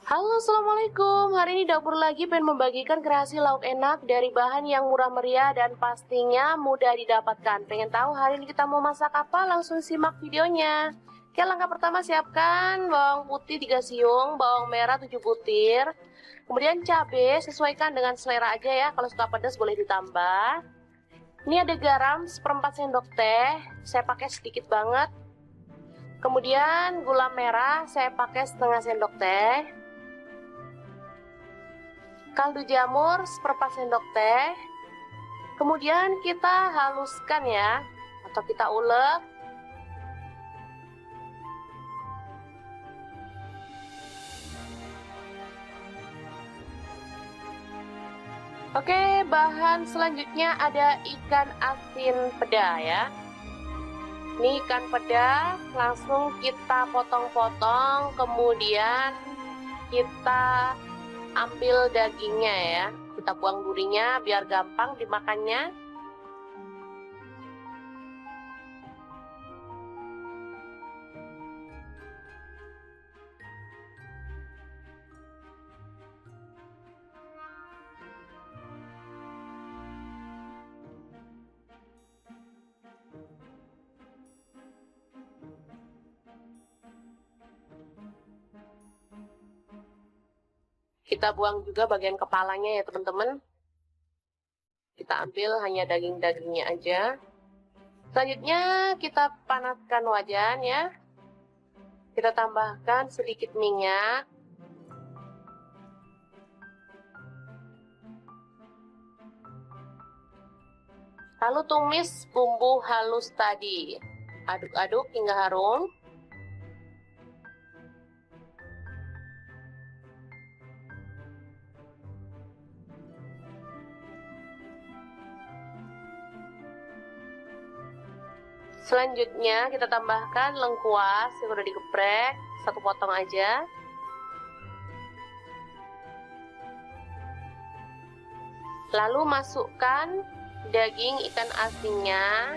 Halo, assalamualaikum. Hari ini dapur lagi pengen membagikan kreasi lauk enak dari bahan yang murah meriah dan pastinya mudah didapatkan. Pengen tahu hari ini kita mau masak apa? Langsung simak videonya. Oke, langkah pertama siapkan bawang putih 3 siung, bawang merah 7 butir. Kemudian cabai sesuaikan dengan selera aja ya. Kalau suka pedas boleh ditambah. Ini ada garam 1/4 sendok teh. Saya pakai sedikit banget. Kemudian gula merah saya pakai setengah sendok teh. Kaldu jamur 1/4 sendok teh. Kemudian kita haluskan ya, atau kita ulek. Oke, bahan selanjutnya ada ikan asin peda ya. Ini ikan peda langsung kita potong-potong, kemudian kita ambil dagingnya ya, kita buang durinya biar gampang dimakannya. Kita buang juga bagian kepalanya ya teman-teman. Kita ambil hanya daging-dagingnya aja. Selanjutnya kita panaskan wajan ya. Kita tambahkan sedikit minyak. Lalu tumis bumbu halus tadi. Aduk-aduk hingga harum. Selanjutnya kita tambahkan lengkuas yang udah digeprek, 1 potong aja. Lalu masukkan daging ikan asinnya.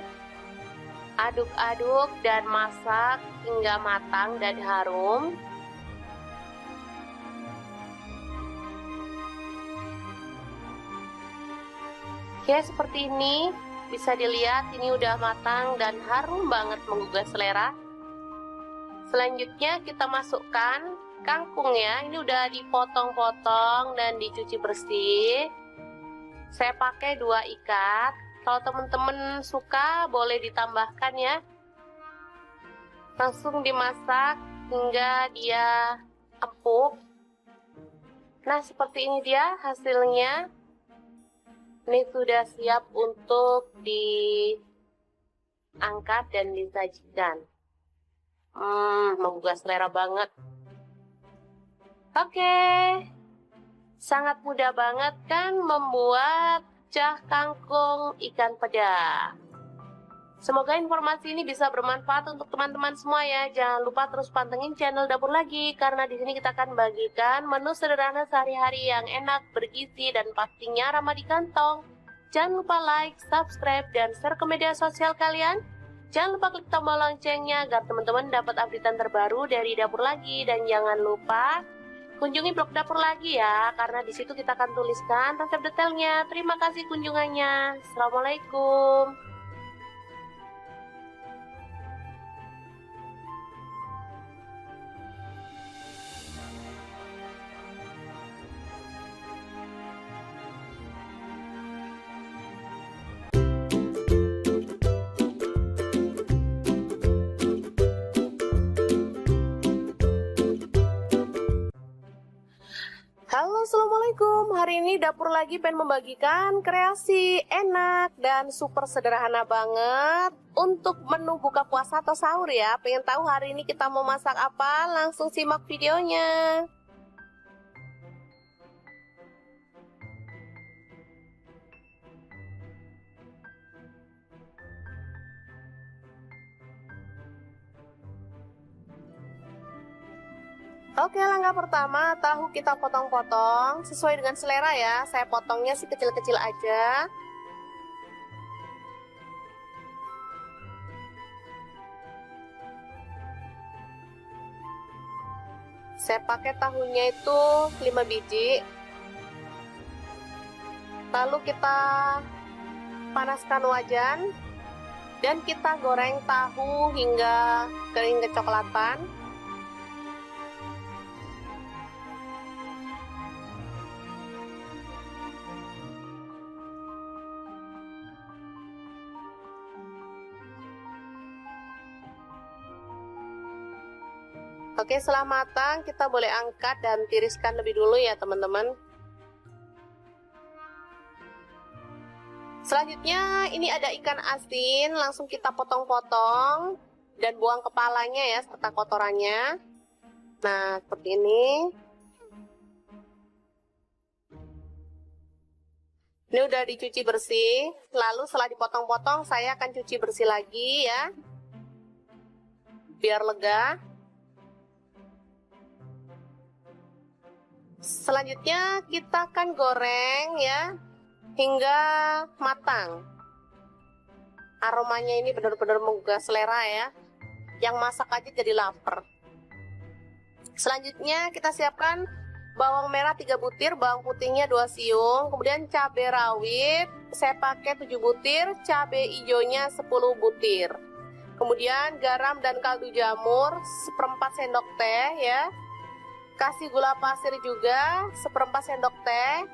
Aduk-aduk dan masak hingga matang dan harum. Oke, seperti ini. Bisa dilihat ini udah matang dan harum banget menggugah selera. Selanjutnya kita masukkan kangkung ya. Ini udah dipotong-potong dan dicuci bersih. Saya pakai 2 ikat. Kalau teman-teman suka boleh ditambahkan ya. Langsung dimasak hingga dia empuk. Nah, seperti ini dia hasilnya. Ini sudah siap untuk diangkat dan disajikan. Menggugah selera banget. Oke. Sangat mudah banget kan membuat pecah kangkung ikan peda. Semoga informasi ini bisa bermanfaat untuk teman-teman semua ya. Jangan lupa terus pantengin channel Dapur Lagi karena di sini kita akan bagikan menu sederhana sehari-hari yang enak, bergizi dan pastinya ramah di kantong. Jangan lupa like, subscribe dan share ke media sosial kalian. Jangan lupa klik tombol loncengnya agar teman-teman dapat updatean terbaru dari Dapur Lagi dan jangan lupa kunjungi blog Dapur Lagi ya karena di situ kita akan tuliskan resep detailnya. Terima kasih kunjungannya. Assalamualaikum. Halo, assalamualaikum. Hari ini Dapur Lagi pengen membagikan kreasi enak dan super sederhana banget untuk menu buka puasa atau sahur ya. Pengen tahu hari ini kita mau masak apa? Langsung simak videonya. Oke, langkah pertama, tahu kita potong-potong sesuai dengan selera ya. Saya potongnya sih kecil-kecil aja. Saya pakai tahunya itu 5 biji. Lalu kita panaskan wajan dan kita goreng tahu hingga kering kecoklatan. Oke, setelah matang kita boleh angkat dan tiriskan lebih dulu ya teman-teman. Selanjutnya ini ada ikan asin, langsung kita potong-potong dan buang kepalanya ya serta kotorannya. Nah, seperti ini. Ini udah dicuci bersih, lalu setelah dipotong-potong saya akan cuci bersih lagi ya. Biar lega. Selanjutnya kita akan goreng ya hingga matang. Aromanya ini benar-benar menggugah selera ya. Yang masak aja jadi lapar. Selanjutnya kita siapkan bawang merah 3 butir, bawang putihnya 2 siung, kemudian cabai rawit saya pakai 7 butir, cabai hijaunya 10 butir. Kemudian garam dan kaldu jamur 1/4 sendok teh ya. Kasih gula pasir juga 1/4 sendok teh.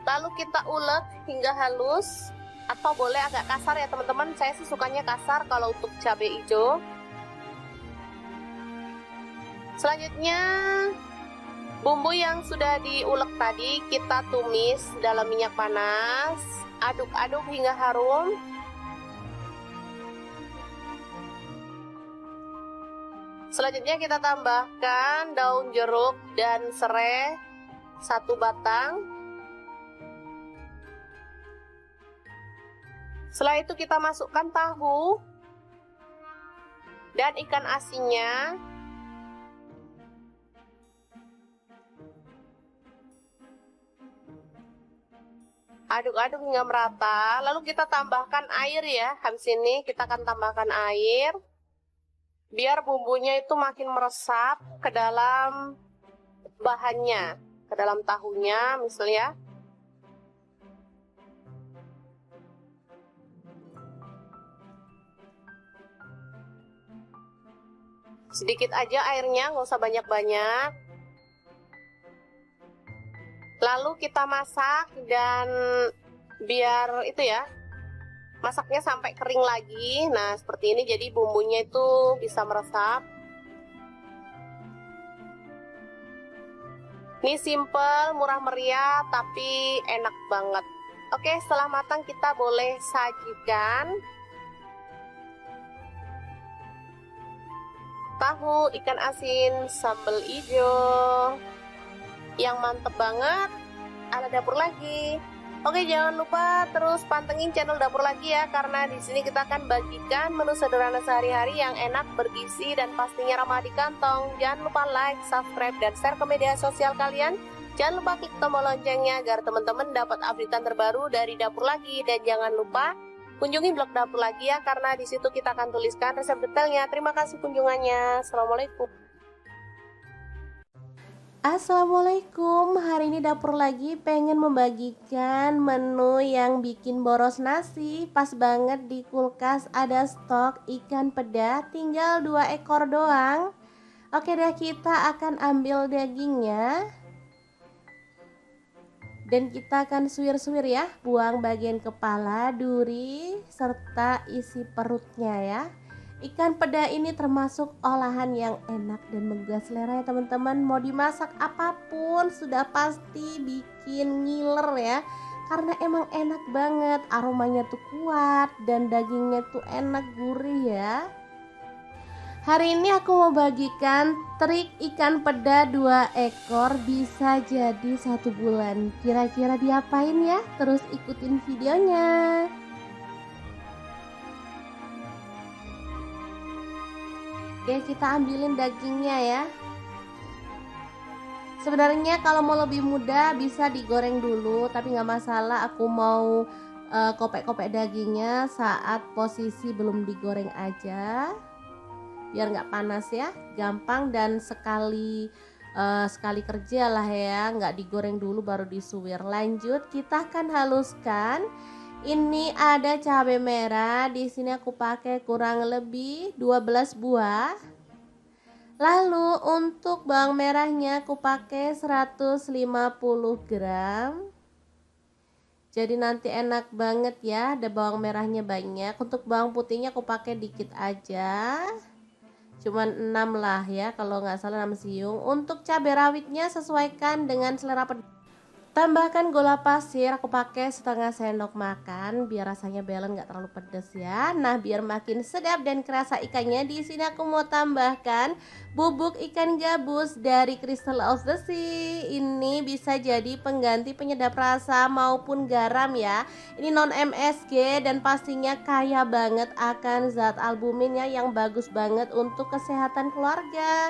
Lalu kita ulek hingga halus. atau boleh agak kasar ya teman-teman. Saya sih sukanya kasar kalau untuk cabai hijau. Selanjutnya bumbu yang sudah diulek tadi kita tumis dalam minyak panas. Aduk-aduk hingga harum. Selanjutnya kita tambahkan daun jeruk dan serai 1 batang. Setelah itu kita masukkan tahu dan ikan asinnya. Aduk-aduk hingga merata. Lalu kita tambahkan air ya. Habis ini kita akan tambahkan air. Biar bumbunya itu makin meresap ke dalam bahannya, ke dalam tahunya misalnya. Sedikit aja airnya, nggak usah banyak-banyak. Lalu kita masak dan biar itu ya, masaknya sampai kering lagi. Nah seperti ini, jadi bumbunya itu bisa meresap. Ini simple, murah meriah, tapi enak banget. Oke, setelah matang kita boleh sajikan. Tahu ikan asin sambal hijau yang mantep banget ala dapur lagi. Oke, jangan lupa terus pantengin channel Dapur Lagi ya, karena di sini kita akan bagikan menu sederhana sehari-hari yang enak, bergizi, dan pastinya ramah di kantong. Jangan lupa like, subscribe, dan share ke media sosial kalian. Jangan lupa klik tombol loncengnya agar teman-teman dapat updatean terbaru dari Dapur Lagi. Dan jangan lupa kunjungi blog Dapur Lagi ya, karena di situ kita akan tuliskan resep detailnya. Terima kasih kunjungannya. Assalamualaikum. Assalamualaikum, hari ini Dapur Lagi pengen membagikan menu yang bikin boros nasi. Pas banget di kulkas ada stok ikan peda, tinggal 2 ekor doang. Oke deh, kita akan ambil dagingnya dan kita akan suwir-suwir ya, buang bagian kepala, duri, serta isi perutnya ya. Ikan peda ini termasuk olahan yang enak dan menggugah selera ya teman-teman. Mau dimasak apapun sudah pasti bikin ngiler ya, karena emang enak banget, aromanya tuh kuat dan dagingnya tuh enak, gurih ya. Hari ini aku mau bagikan trik ikan peda 2 ekor bisa jadi 1 bulan. Kira-kira diapain ya? Terus ikutin videonya. Oke, kita ambilin dagingnya ya. Sebenarnya kalau mau lebih mudah bisa digoreng dulu, tapi nggak masalah. Aku mau kopek-kopek dagingnya saat posisi belum digoreng aja, biar nggak panas ya, gampang dan sekali kerja lah ya, nggak digoreng dulu baru disuwir. Lanjut, kita akan haluskan. Ini ada cabai merah, di sini aku pakai kurang lebih 12 buah. Lalu untuk bawang merahnya aku pakai 150 gram. Jadi nanti enak banget ya, ada bawang merahnya banyak. Untuk bawang putihnya aku pakai dikit aja. Cuman 6 lah ya, kalau nggak salah 6 siung. Untuk cabai rawitnya sesuaikan dengan selera pedas. Tambahkan gula pasir, aku pakai setengah sendok makan biar rasanya balance, nggak terlalu pedas ya. Nah, biar makin sedap dan kerasa ikannya, di sini aku mau tambahkan bubuk ikan gabus dari Crystal of the Sea. Ini bisa jadi pengganti penyedap rasa maupun garam ya. Ini non MSG dan pastinya kaya banget akan zat albumin ya, yang bagus banget untuk kesehatan keluarga.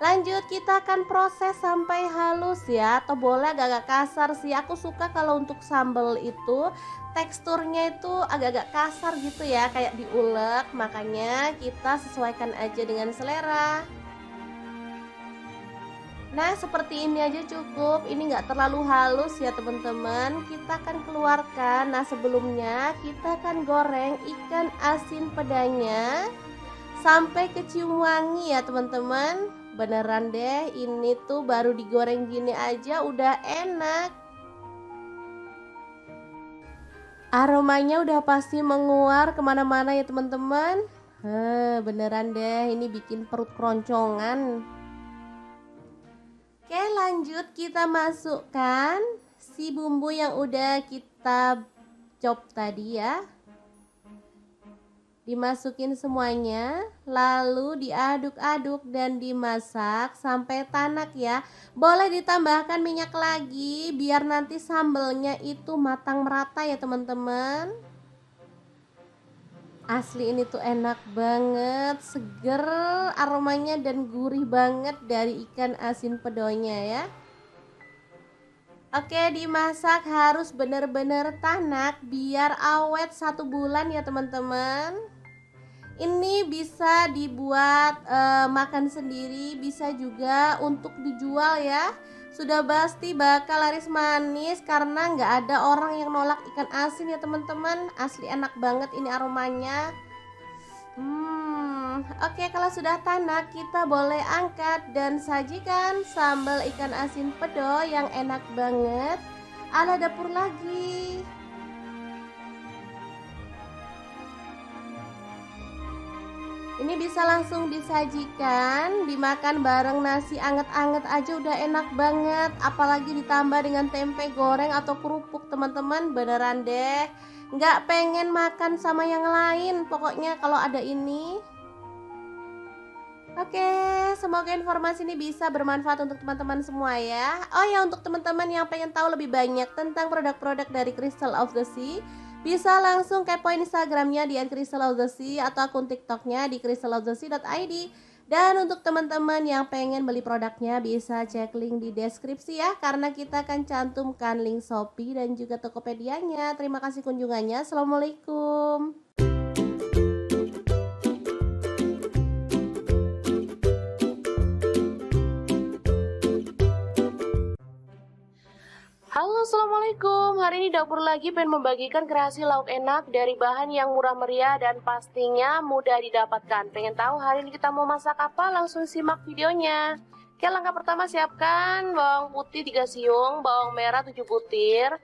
Lanjut, kita akan proses sampai halus ya, atau boleh agak-agak kasar sih. Aku suka kalau untuk sambal itu teksturnya itu agak-agak kasar gitu ya, kayak diulek. Makanya kita sesuaikan aja dengan selera. Nah, seperti ini aja cukup. Ini nggak terlalu halus ya teman-teman. Kita akan keluarkan. Nah, sebelumnya kita akan goreng ikan asin pedanya sampai kecium wangi ya teman-teman. Beneran deh, ini tuh baru digoreng gini aja udah enak. Aromanya udah pasti menguar kemana-mana ya teman-teman. Beneran deh, ini bikin perut keroncongan. Oke, lanjut kita masukkan si bumbu yang udah kita chop tadi ya. Dimasukin semuanya, lalu diaduk-aduk dan dimasak sampai tanak ya. Boleh ditambahkan minyak lagi biar nanti sambelnya itu matang merata ya teman-teman. Asli ini tuh enak banget, seger aromanya dan gurih banget dari ikan asin pedonya ya. Oke, dimasak harus bener-bener tanak biar awet 1 bulan ya teman-teman. Ini bisa dibuat makan sendiri, bisa juga untuk dijual ya. Sudah pasti bakal laris manis karena nggak ada orang yang nolak ikan asin ya teman-teman. Asli enak banget ini aromanya. Oke, kalau sudah tanak kita boleh angkat dan sajikan sambal ikan asin pedo yang enak banget ala dapur lagi. Ini bisa langsung disajikan, dimakan bareng nasi anget-anget aja udah enak banget. Apalagi ditambah dengan tempe goreng atau kerupuk teman-teman, beneran deh nggak pengen makan sama yang lain pokoknya kalau ada ini. Oke, semoga informasi ini bisa bermanfaat untuk teman-teman semua ya. Oh ya, untuk teman-teman yang pengen tahu lebih banyak tentang produk-produk dari Crystal of the Sea, bisa langsung kepoin Instagramnya di @crystalofthesea atau akun TikToknya di crystalofthesea.id. Dan untuk teman-teman yang pengen beli produknya bisa cek link di deskripsi ya, karena kita akan cantumkan link Shopee dan juga Tokopedia-nya. Terima kasih kunjungannya. Assalamualaikum. Halo, assalamualaikum. Hari ini dapur lagi pengen membagikan kreasi lauk enak dari bahan yang murah meriah dan pastinya mudah didapatkan. Pengen tahu hari ini kita mau masak apa? Langsung simak videonya. Oke, langkah pertama siapkan bawang putih 3 siung, bawang merah 7 butir.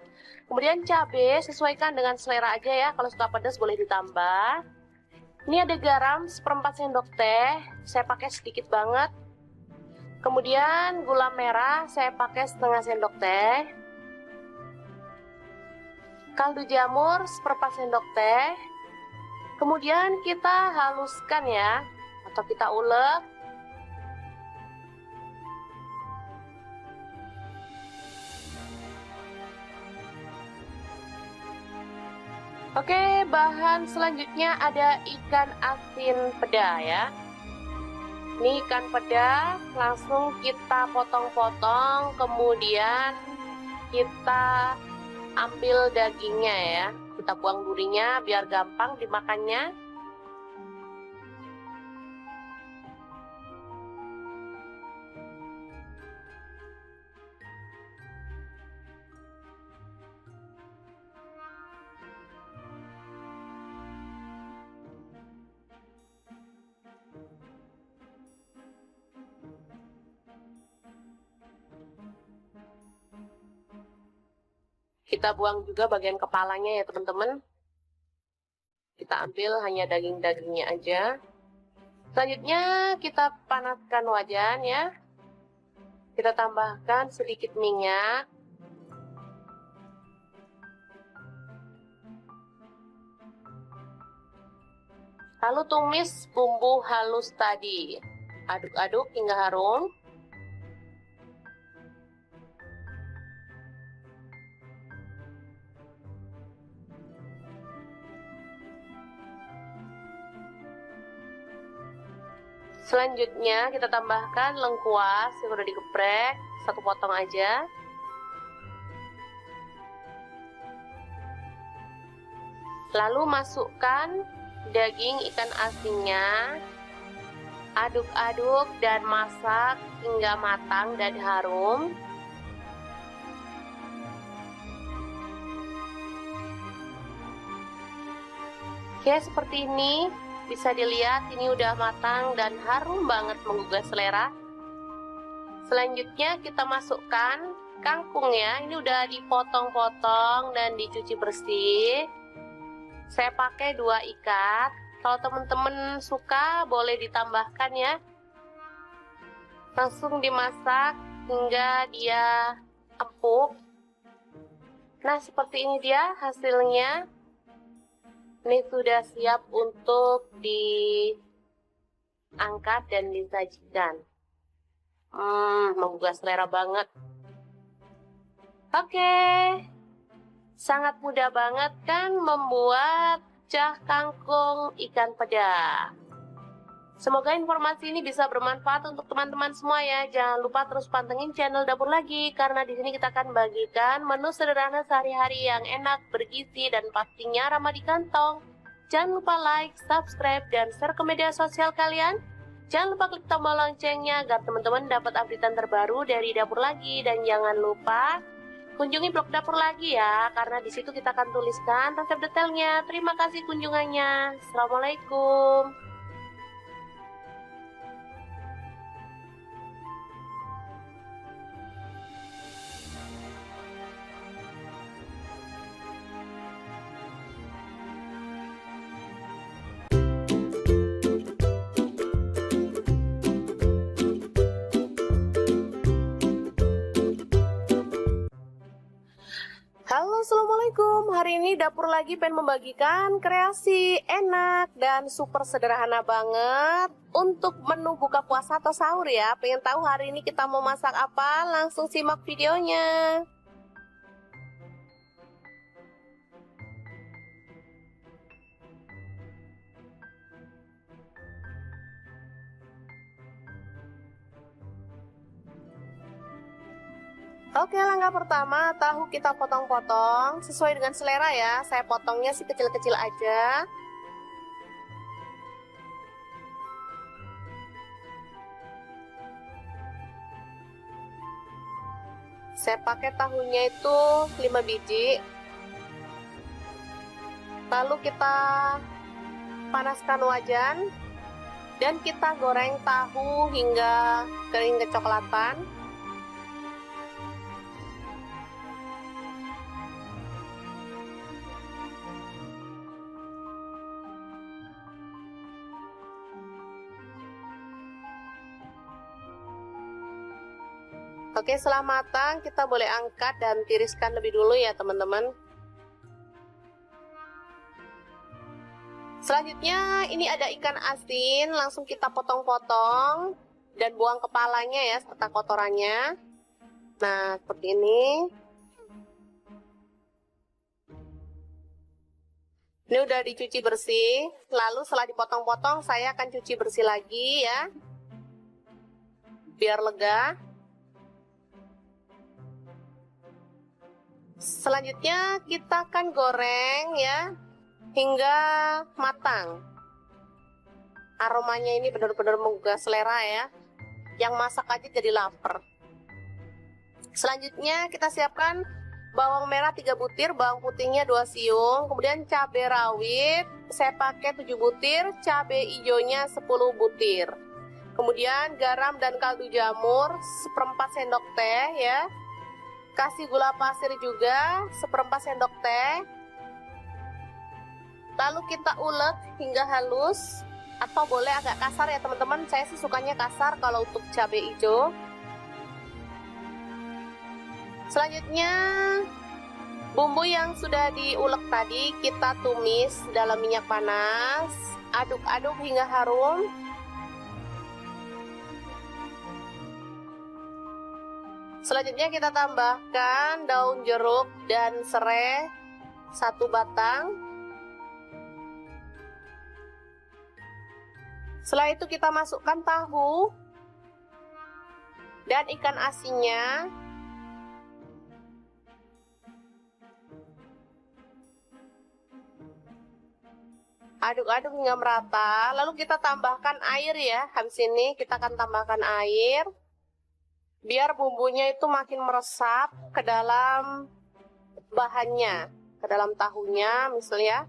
Kemudian cabai sesuaikan dengan selera aja ya. Kalau suka pedas boleh ditambah. Ini ada garam 1/4 sendok teh. Saya pakai sedikit banget. Kemudian gula merah saya pakai setengah sendok teh. Kaldu jamur 1/4 sendok teh. Kemudian kita haluskan ya, atau kita ulek. Oke, bahan selanjutnya ada ikan asin peda ya. Ini ikan peda langsung kita potong-potong, kemudian kita ambil dagingnya ya, kita buang durinya biar gampang dimakannya. Kita buang juga bagian kepalanya ya teman-teman. Kita ambil hanya daging-dagingnya aja. Selanjutnya kita panaskan wajan ya. Kita tambahkan sedikit minyak. Lalu tumis bumbu halus tadi. Aduk-aduk hingga harum. Selanjutnya kita tambahkan lengkuas yang udah digeprek, 1 potong aja. Lalu masukkan daging ikan asinnya. Aduk-aduk dan masak hingga matang dan harum. Oke, seperti ini. Bisa dilihat ini udah matang dan harum banget menggugah selera. Selanjutnya kita masukkan kangkung ya. Ini udah dipotong-potong dan dicuci bersih. Saya pakai 2 ikat. Kalau teman-teman suka boleh ditambahkan ya. Langsung dimasak hingga dia empuk. Nah, seperti ini dia hasilnya. Ini sudah siap untuk diangkat dan disajikan. Menggugah selera banget. Oke. Sangat mudah banget kan membuat cah kangkung ikan peda. Semoga informasi ini bisa bermanfaat untuk teman-teman semua ya. Jangan lupa terus pantengin channel Dapur Lagi, karena di sini kita akan bagikan menu sederhana sehari-hari yang enak, bergizi, dan pastinya ramah di kantong. Jangan lupa like, subscribe, dan share ke media sosial kalian. Jangan lupa klik tombol loncengnya agar teman-teman dapat updatean terbaru dari Dapur Lagi. Dan jangan lupa kunjungi blog Dapur Lagi ya, karena di situ kita akan tuliskan resep detailnya. Terima kasih kunjungannya. Assalamualaikum. Halo, assalamualaikum. Hari ini Dapur Lagi pengen membagikan kreasi enak dan super sederhana banget untuk menu buka puasa atau sahur ya. Pengen tahu hari ini kita mau masak apa? Langsung simak videonya. Oke, langkah pertama, tahu kita potong-potong sesuai dengan selera ya. Saya potongnya sih kecil-kecil aja. Saya pakai tahunya itu 5 biji. Lalu kita panaskan wajan dan kita goreng tahu hingga kering kecoklatan. Oke, setelah matang kita boleh angkat dan tiriskan lebih dulu ya teman-teman. Selanjutnya ini ada ikan asin, langsung kita potong-potong dan buang kepalanya ya serta kotorannya. Nah, seperti ini. Ini udah dicuci bersih, lalu setelah dipotong-potong saya akan cuci bersih lagi ya, biar lega. Selanjutnya kita akan goreng ya hingga matang. Aromanya ini benar-benar menggugah selera ya. Yang masak aja jadi lapar. Selanjutnya kita siapkan bawang merah 3 butir, bawang putihnya 2 siung, kemudian cabai rawit saya pakai 7 butir, cabai hijaunya 10 butir. Kemudian garam dan kaldu jamur 1/4 sendok teh ya. Kasih gula pasir juga 1/4 sendok teh. Lalu kita ulek hingga halus, atau boleh agak kasar ya teman-teman. Saya sih sukanya kasar kalau untuk cabai hijau. Selanjutnya bumbu yang sudah diulek tadi kita tumis dalam minyak panas. Aduk-aduk hingga harum. Selanjutnya kita tambahkan daun jeruk dan serai 1 batang. Setelah itu kita masukkan tahu dan ikan asinnya. Aduk-aduk hingga merata. Lalu kita tambahkan air ya. Habis ini kita akan tambahkan air. Biar bumbunya itu makin meresap ke dalam bahannya, ke dalam tahunya misalnya.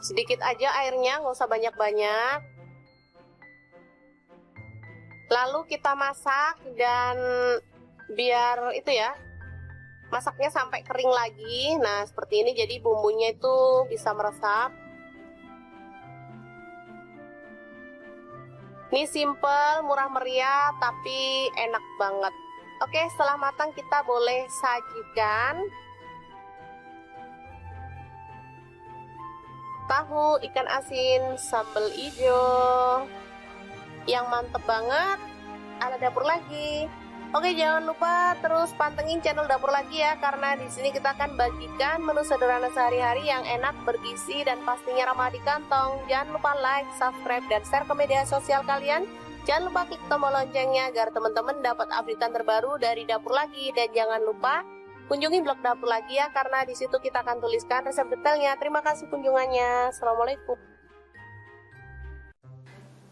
Sedikit aja airnya, nggak usah banyak-banyak. Lalu kita masak dan biar itu ya, masaknya sampai kering lagi. Nah seperti ini, jadi bumbunya itu bisa meresap. Ini simple, murah meriah, tapi enak banget. Oke, setelah matang kita boleh sajikan. Tahu ikan asin sambal hijau yang mantep banget ala dapur lagi. Oke, jangan lupa terus pantengin channel dapur lagi ya, karena di sini kita akan bagikan menu sederhana sehari-hari yang enak, bergizi, dan pastinya ramah di kantong. Jangan lupa like, subscribe, dan share ke media sosial kalian. Jangan lupa klik tombol loncengnya agar teman-teman dapat updatean terbaru dari dapur lagi. Dan jangan lupa kunjungi blog dapur lagi ya, karena di situ kita akan tuliskan resep detailnya. Terima kasih kunjungannya. Assalamualaikum.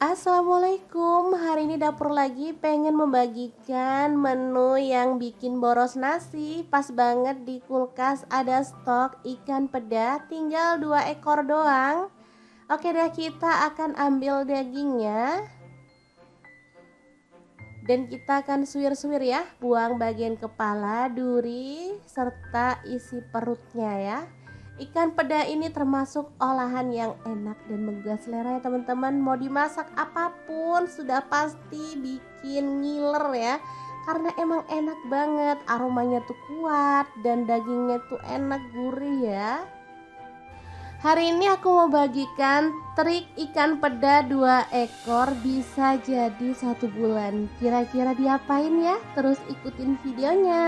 Assalamualaikum, hari ini dapur lagi pengen membagikan menu yang bikin boros nasi. Pas banget di kulkas ada stok ikan peda, tinggal 2 ekor doang. Oke deh, kita akan ambil dagingnya dan kita akan suwir-suwir ya, buang bagian kepala, duri, serta isi perutnya ya. Ikan peda ini termasuk olahan yang enak dan menggugah selera ya teman-teman. Mau dimasak apapun sudah pasti bikin ngiler ya, karena emang enak banget, aromanya tuh kuat dan dagingnya tuh enak, gurih ya. Hari ini aku mau bagikan trik ikan peda 2 ekor bisa jadi 1 bulan. Kira-kira diapain ya? Terus ikutin videonya.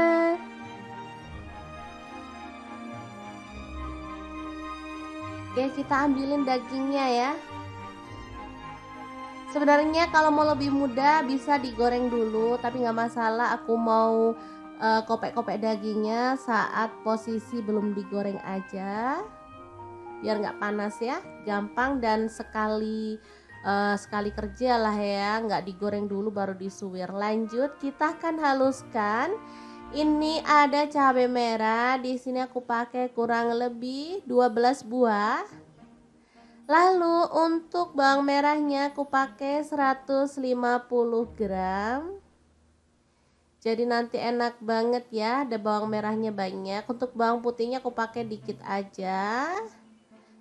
Oke, kita ambilin dagingnya ya. Sebenarnya kalau mau lebih mudah bisa digoreng dulu, tapi nggak masalah. Aku mau kopek-kopek dagingnya saat posisi belum digoreng aja, biar nggak panas ya, gampang dan sekali kerja lah ya, nggak digoreng dulu baru disuwir. Lanjut, kita akan haluskan. Ini ada cabai merah, di sini aku pakai kurang lebih 12 buah. Lalu untuk bawang merahnya aku pakai 150 gram. Jadi nanti enak banget ya, ada bawang merahnya banyak. Untuk bawang putihnya aku pakai dikit aja.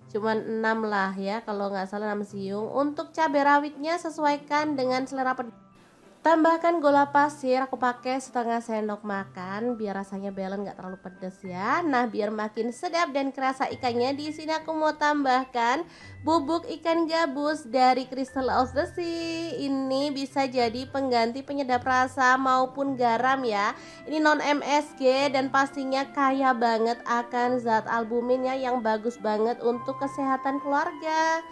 Cuman 6 lah ya, kalau nggak salah 6 siung. Untuk cabai rawitnya sesuaikan dengan selera pedas. Tambahkan gula pasir, aku pakai setengah sendok makan biar rasanya balance, nggak terlalu pedas ya. Nah, biar makin sedap dan kerasa ikannya, di sini aku mau tambahkan bubuk ikan gabus dari Crystal of the Sea. Ini bisa jadi pengganti penyedap rasa maupun garam ya. Ini non MSG dan pastinya kaya banget akan zat albumin ya, yang bagus banget untuk kesehatan keluarga.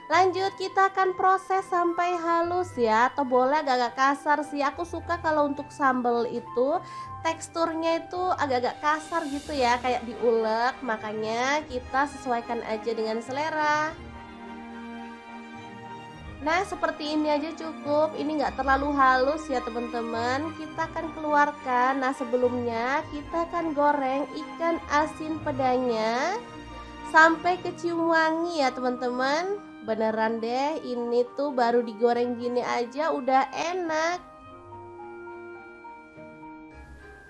Lanjut, kita akan proses sampai halus ya, atau boleh agak-agak kasar sih. Aku suka kalau untuk sambal itu teksturnya itu agak-agak kasar gitu ya, kayak diulek. Makanya kita sesuaikan aja dengan selera. Nah, seperti ini aja cukup. Ini nggak terlalu halus ya teman-teman. Kita akan keluarkan. Nah, sebelumnya kita akan goreng ikan asin pedanya sampai kecium wangi ya teman-teman. Beneran deh, ini tuh baru digoreng gini aja udah enak.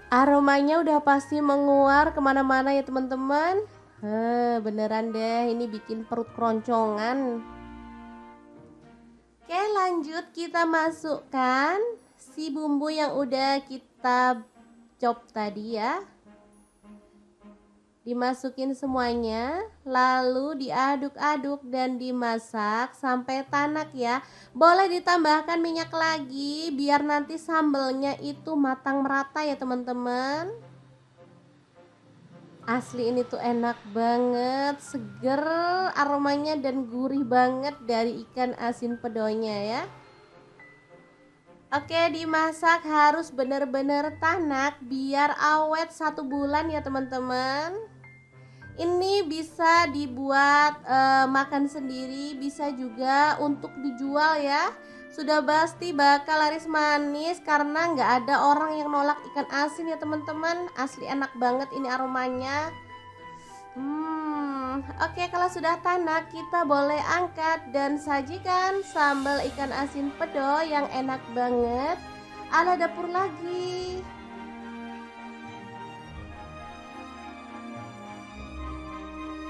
Aromanya udah pasti menguar kemana-mana ya teman-teman. Beneran deh, ini bikin perut keroncongan. Oke, lanjut kita masukkan si bumbu yang udah kita chop tadi ya. Dimasukin semuanya, lalu diaduk-aduk dan dimasak sampai tanak ya. Boleh ditambahkan minyak lagi biar nanti sambelnya itu matang merata ya teman-teman. Asli ini tuh enak banget, seger aromanya dan gurih banget dari ikan asin pedonya ya. Oke, dimasak harus bener-bener tanak biar awet 1 bulan ya teman-teman. Ini bisa dibuat makan sendiri, bisa juga untuk dijual ya. Sudah pasti bakal laris manis karena nggak ada orang yang nolak ikan asin ya teman-teman. Asli enak banget ini aromanya. Oke, kalau sudah tanak kita boleh angkat dan sajikan sambal ikan asin pedo yang enak banget ala dapur lagi.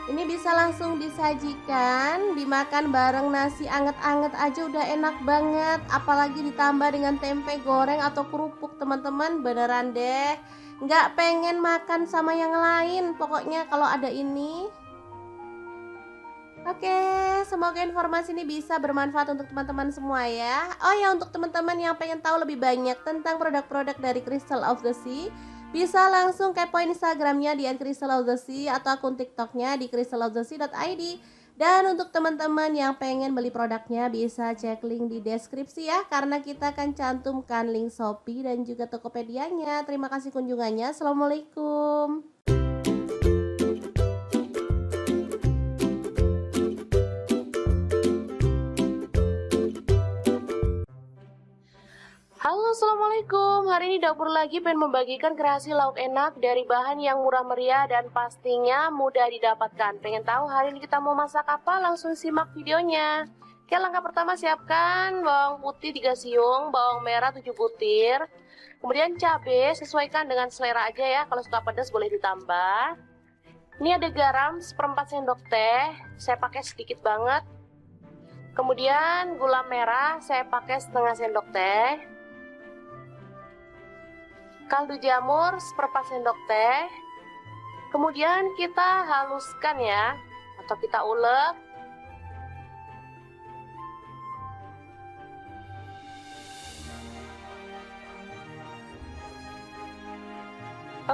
Ini bisa langsung disajikan, dimakan bareng nasi anget-anget aja udah enak banget. Apalagi ditambah dengan tempe goreng atau kerupuk teman-teman, beneran deh nggak pengen makan sama yang lain pokoknya kalau ada ini. Oke, semoga informasi ini bisa bermanfaat untuk teman-teman semua ya. Oh ya, untuk teman-teman yang pengen tahu lebih banyak tentang produk-produk dari Crystal of the Sea, bisa langsung kepoin Instagramnya di @crystalofthesea atau akun TikToknya di crystalofthesea.id. Dan untuk teman-teman yang pengen beli produknya bisa cek link di deskripsi ya, karena kita akan cantumkan link Shopee dan juga Tokopedia-nya. Terima kasih kunjungannya. Assalamualaikum. Halo, assalamualaikum. Hari ini dapur lagi pengen membagikan kreasi lauk enak dari bahan yang murah meriah dan pastinya mudah didapatkan. Pengen tahu hari ini kita mau masak apa? Langsung simak videonya. Oke, langkah pertama siapkan bawang putih 3 siung, bawang merah 7 butir. Kemudian cabai sesuaikan dengan selera aja ya. Kalau suka pedas boleh ditambah. Ini ada garam 1/4 sendok teh. Saya pakai sedikit banget. Kemudian gula merah saya pakai setengah sendok teh. Kaldu jamur 1/4 sendok teh. Kemudian kita haluskan ya, atau kita ulek.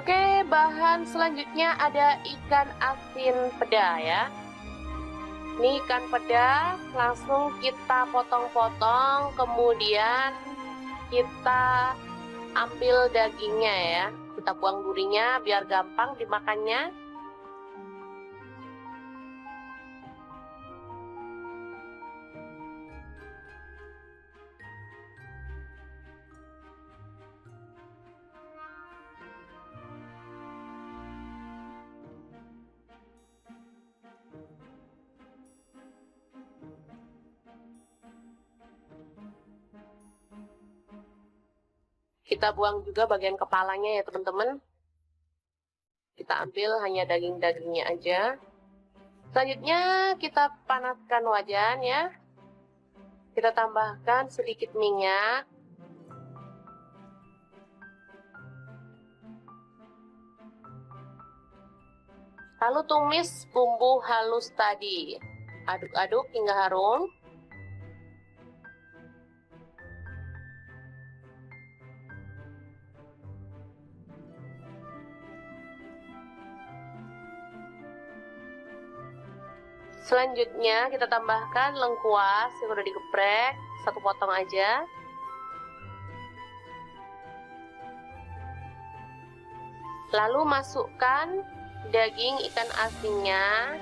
Oke, bahan selanjutnya ada ikan asin peda ya. Ini ikan peda langsung kita potong-potong, kemudian kita ambil dagingnya ya, kita buang durinya biar gampang dimakannya. Kita buang juga bagian kepalanya ya teman-teman. Kita ambil hanya daging-dagingnya aja. Selanjutnya kita panaskan wajan ya. Kita tambahkan sedikit minyak. Lalu tumis bumbu halus tadi. Aduk-aduk hingga harum. Selanjutnya kita tambahkan lengkuas yang udah digeprek, 1 potong aja. Lalu masukkan daging ikan asinnya.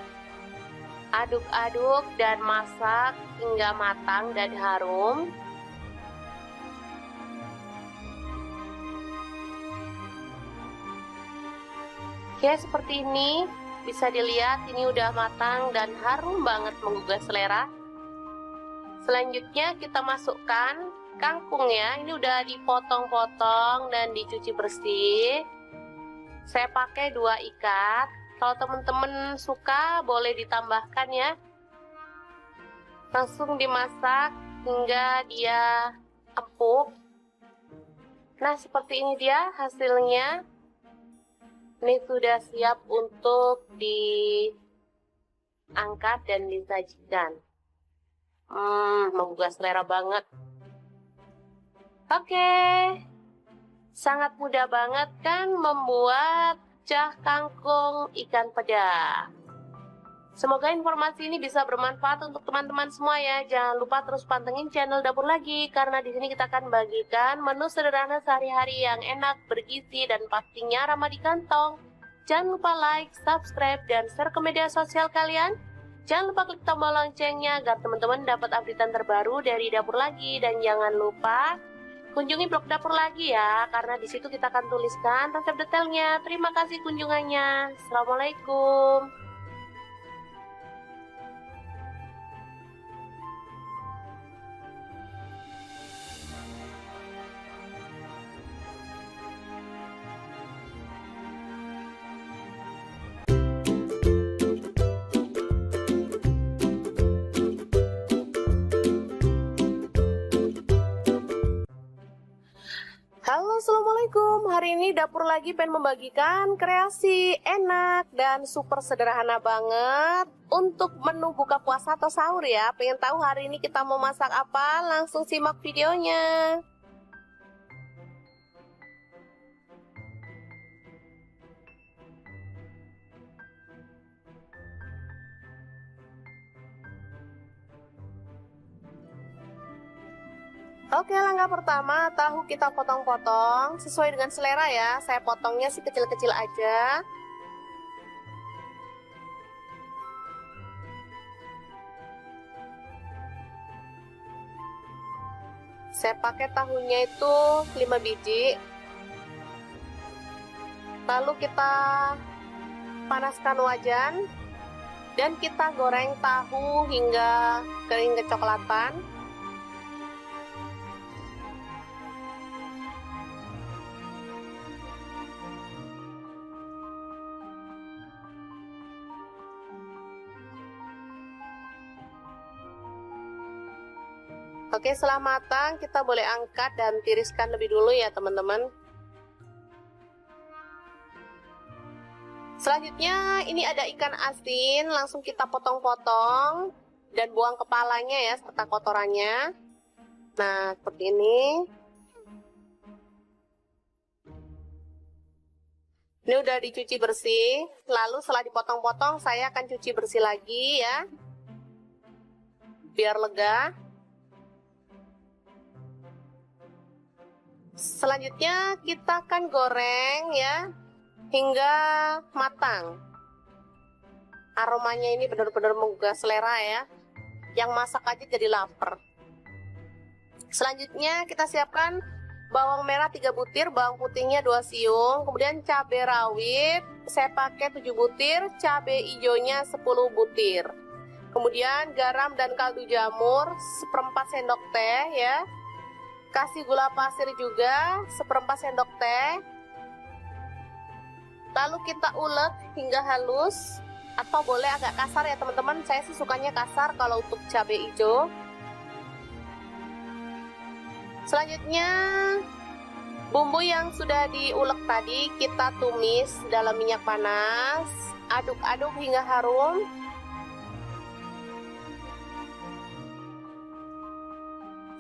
Aduk-aduk dan masak hingga matang dan harum. Oke, seperti ini. Bisa dilihat ini udah matang dan harum banget menggugah selera. Selanjutnya kita masukkan kangkung ya. Ini udah dipotong-potong dan dicuci bersih. Saya pakai 2 ikat. Kalau teman-teman suka boleh ditambahkan ya. Langsung dimasak hingga dia empuk. Nah, seperti ini dia hasilnya. Ini sudah siap untuk diangkat dan disajikan. Menggugah selera banget. Oke, sangat mudah banget kan membuat cah kangkung ikan peda. Semoga informasi ini bisa bermanfaat untuk teman-teman semua ya. Jangan lupa terus pantengin channel Dapur Lagi, karena di sini kita akan bagikan menu sederhana sehari-hari yang enak, bergizi, dan pastinya ramah di kantong. Jangan lupa like, subscribe, dan share ke media sosial kalian. Jangan lupa klik tombol loncengnya agar teman-teman dapat updatean terbaru dari Dapur Lagi. Dan jangan lupa kunjungi blog dapur lagi ya, karena di situ kita akan tuliskan resep detailnya. Terima kasih kunjungannya. Assalamualaikum. Halo, assalamualaikum. Hari ini dapur lagi pengen membagikan kreasi enak dan super sederhana banget untuk menu buka puasa atau sahur ya. Pengen tahu hari ini kita mau masak apa? Langsung simak videonya. Oke, langkah pertama, tahu kita potong-potong sesuai dengan selera ya. Saya potongnya sih kecil-kecil aja. Saya pakai tahunya itu 5 biji. Lalu kita panaskan wajan dan kita goreng tahu hingga kering kecoklatan. Oke, setelah matang kita boleh angkat dan tiriskan lebih dulu ya teman-teman. Selanjutnya ini ada ikan asin, langsung kita potong-potong dan buang kepalanya ya serta kotorannya. Nah, seperti ini. Ini udah dicuci bersih, lalu setelah dipotong-potong saya akan cuci bersih lagi ya, biar lega. Selanjutnya kita akan goreng ya hingga matang. Aromanya ini benar-benar menggugah selera ya. Yang masak aja jadi lapar. Selanjutnya kita siapkan bawang merah 3 butir, bawang putihnya 2 siung, kemudian cabai rawit saya pakai 7 butir, cabai hijaunya 10 butir. Kemudian garam dan kaldu jamur 1/4 sendok teh ya. Kasih gula pasir juga 1/4 sendok teh. Lalu kita ulek hingga halus, atau boleh agak kasar ya teman-teman. Saya sih sukanya kasar kalau untuk cabai hijau. Selanjutnya bumbu yang sudah diulek tadi kita tumis dalam minyak panas. Aduk-aduk hingga harum.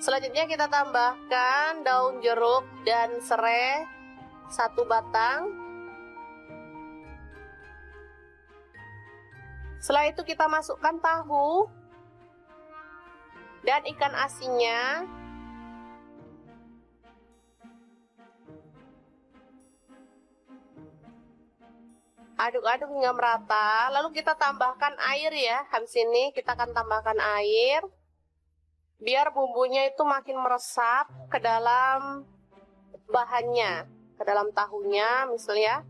Selanjutnya kita tambahkan daun jeruk dan serai 1 batang. Setelah itu kita masukkan tahu dan ikan asinnya. Aduk-aduk hingga merata. Lalu kita tambahkan air ya. Habis ini kita akan tambahkan air. Biar bumbunya itu makin meresap ke dalam bahannya, ke dalam tahunya misalnya.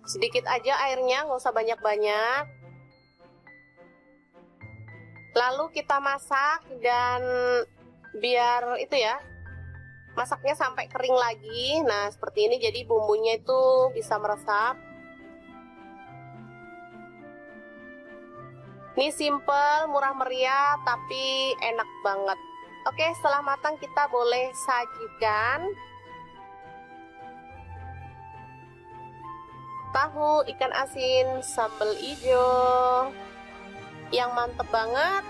Sedikit aja airnya, nggak usah banyak-banyak. Lalu kita masak dan biar itu ya, masaknya sampai kering lagi. Nah, seperti ini jadi bumbunya itu bisa meresap. Ini simple, murah meriah, tapi enak banget. Oke, setelah matang kita boleh sajikan. Tahu ikan asin sambal hijau yang mantep banget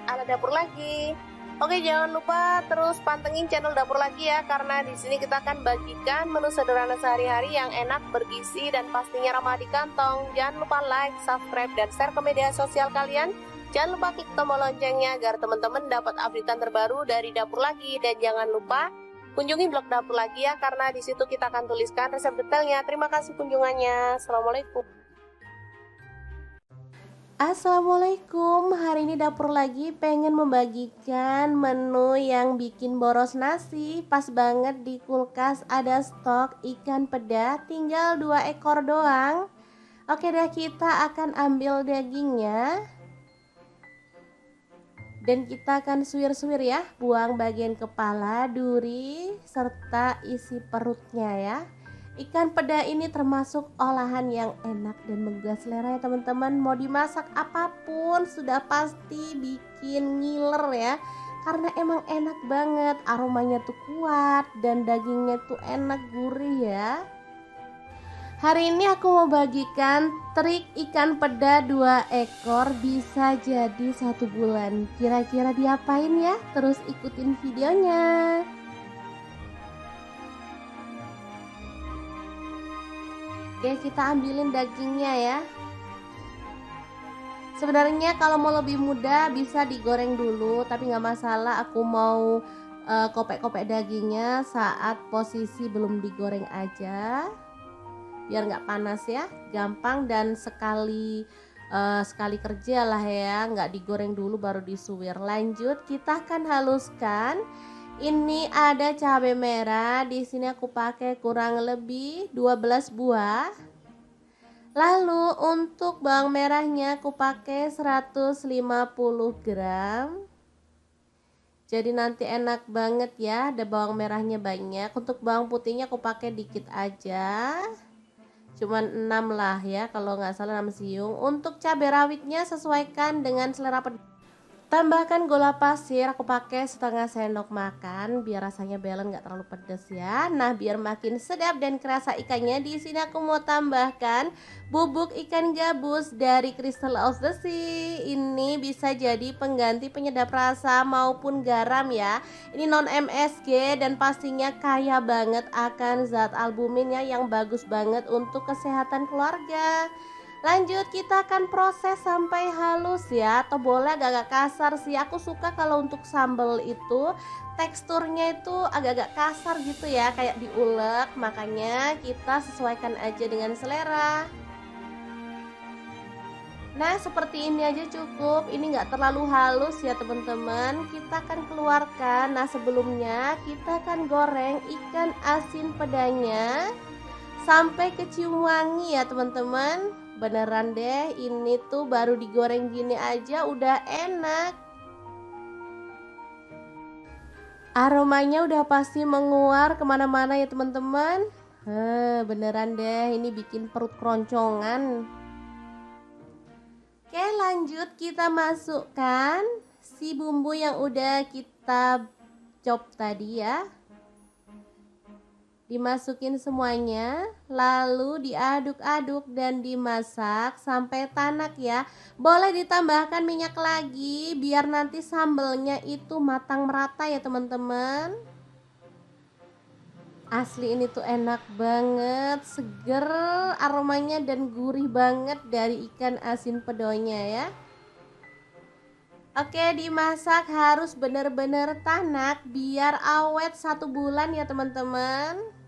ala dapur lagi. Oke, jangan lupa terus pantengin channel dapur lagi ya, karena di sini kita akan bagikan menu sederhana sehari-hari yang enak, bergizi, dan pastinya ramah di kantong. Jangan lupa like, subscribe, dan share ke media sosial kalian. Jangan lupa klik tombol loncengnya agar teman-teman dapat updatean terbaru dari dapur lagi. Dan jangan lupa kunjungi blog dapur lagi ya, karena di situ kita akan tuliskan resep detailnya. Terima kasih kunjungannya. Assalamualaikum. Assalamualaikum, hari ini dapur lagi pengen membagikan menu yang bikin boros nasi. Pas banget di kulkas ada stok ikan peda, tinggal 2 ekor doang. Oke deh, kita akan ambil dagingnya dan kita akan suwir-suwir ya, buang bagian kepala, duri, serta isi perutnya ya. Ikan peda ini termasuk olahan yang enak dan menggugah selera ya teman-teman. Mau dimasak apapun sudah pasti bikin ngiler ya. Karena emang enak banget, aromanya tuh kuat dan dagingnya tuh enak gurih ya. Hari ini aku mau bagikan trik ikan peda 2 ekor bisa jadi 1 bulan. Kira-kira diapain ya? Terus ikutin videonya. Oke, kita ambilin dagingnya ya. Sebenarnya kalau mau lebih mudah bisa digoreng dulu, tapi nggak masalah. Aku mau kopek-kopek dagingnya saat posisi belum digoreng aja, biar nggak panas ya. Gampang dan sekali kerja lah ya, nggak digoreng dulu baru disuwir. Lanjut, kita akan haluskan. Ini ada cabai merah, di sini aku pakai kurang lebih 12 buah. Lalu untuk bawang merahnya aku pakai 150 gram. Jadi nanti enak banget ya, ada bawang merahnya banyak. Untuk bawang putihnya aku pakai dikit aja. Cuman 6 lah ya, kalau nggak salah 6 siung. Untuk cabai rawitnya sesuaikan dengan selera pedas. Tambahkan gula pasir, aku pakai setengah sendok makan biar rasanya balance, nggak terlalu pedas ya. Nah, biar makin sedap dan kerasa ikannya, di sini aku mau tambahkan bubuk ikan gabus dari Crystal of the Sea. Ini bisa jadi pengganti penyedap rasa maupun garam ya. Ini non MSG dan pastinya kaya banget akan zat albumin ya, yang bagus banget untuk kesehatan keluarga. Lanjut, kita akan proses sampai halus ya, atau boleh agak-agak kasar sih. Aku suka kalau untuk sambal itu teksturnya itu agak-agak kasar gitu ya, kayak diulek. Makanya kita sesuaikan aja dengan selera. Nah, seperti ini aja cukup. Ini nggak terlalu halus ya teman-teman. Kita akan keluarkan. Nah, sebelumnya kita akan goreng ikan asin pedanya sampai kecium wangi ya teman-teman. Beneran deh, ini tuh baru digoreng gini aja udah enak. Aromanya udah pasti menguar kemana-mana ya teman-teman. Beneran deh, ini bikin perut keroncongan. Oke, lanjut kita masukkan si bumbu yang udah kita chop tadi ya. Dimasukin semuanya, lalu diaduk-aduk dan dimasak sampai tanak ya. Boleh ditambahkan minyak lagi biar nanti sambelnya itu matang merata ya teman-teman. Asli ini tuh enak banget, seger aromanya dan gurih banget dari ikan asin pedonya ya. Oke, dimasak harus bener-bener tanak biar awet 1 bulan ya teman-teman.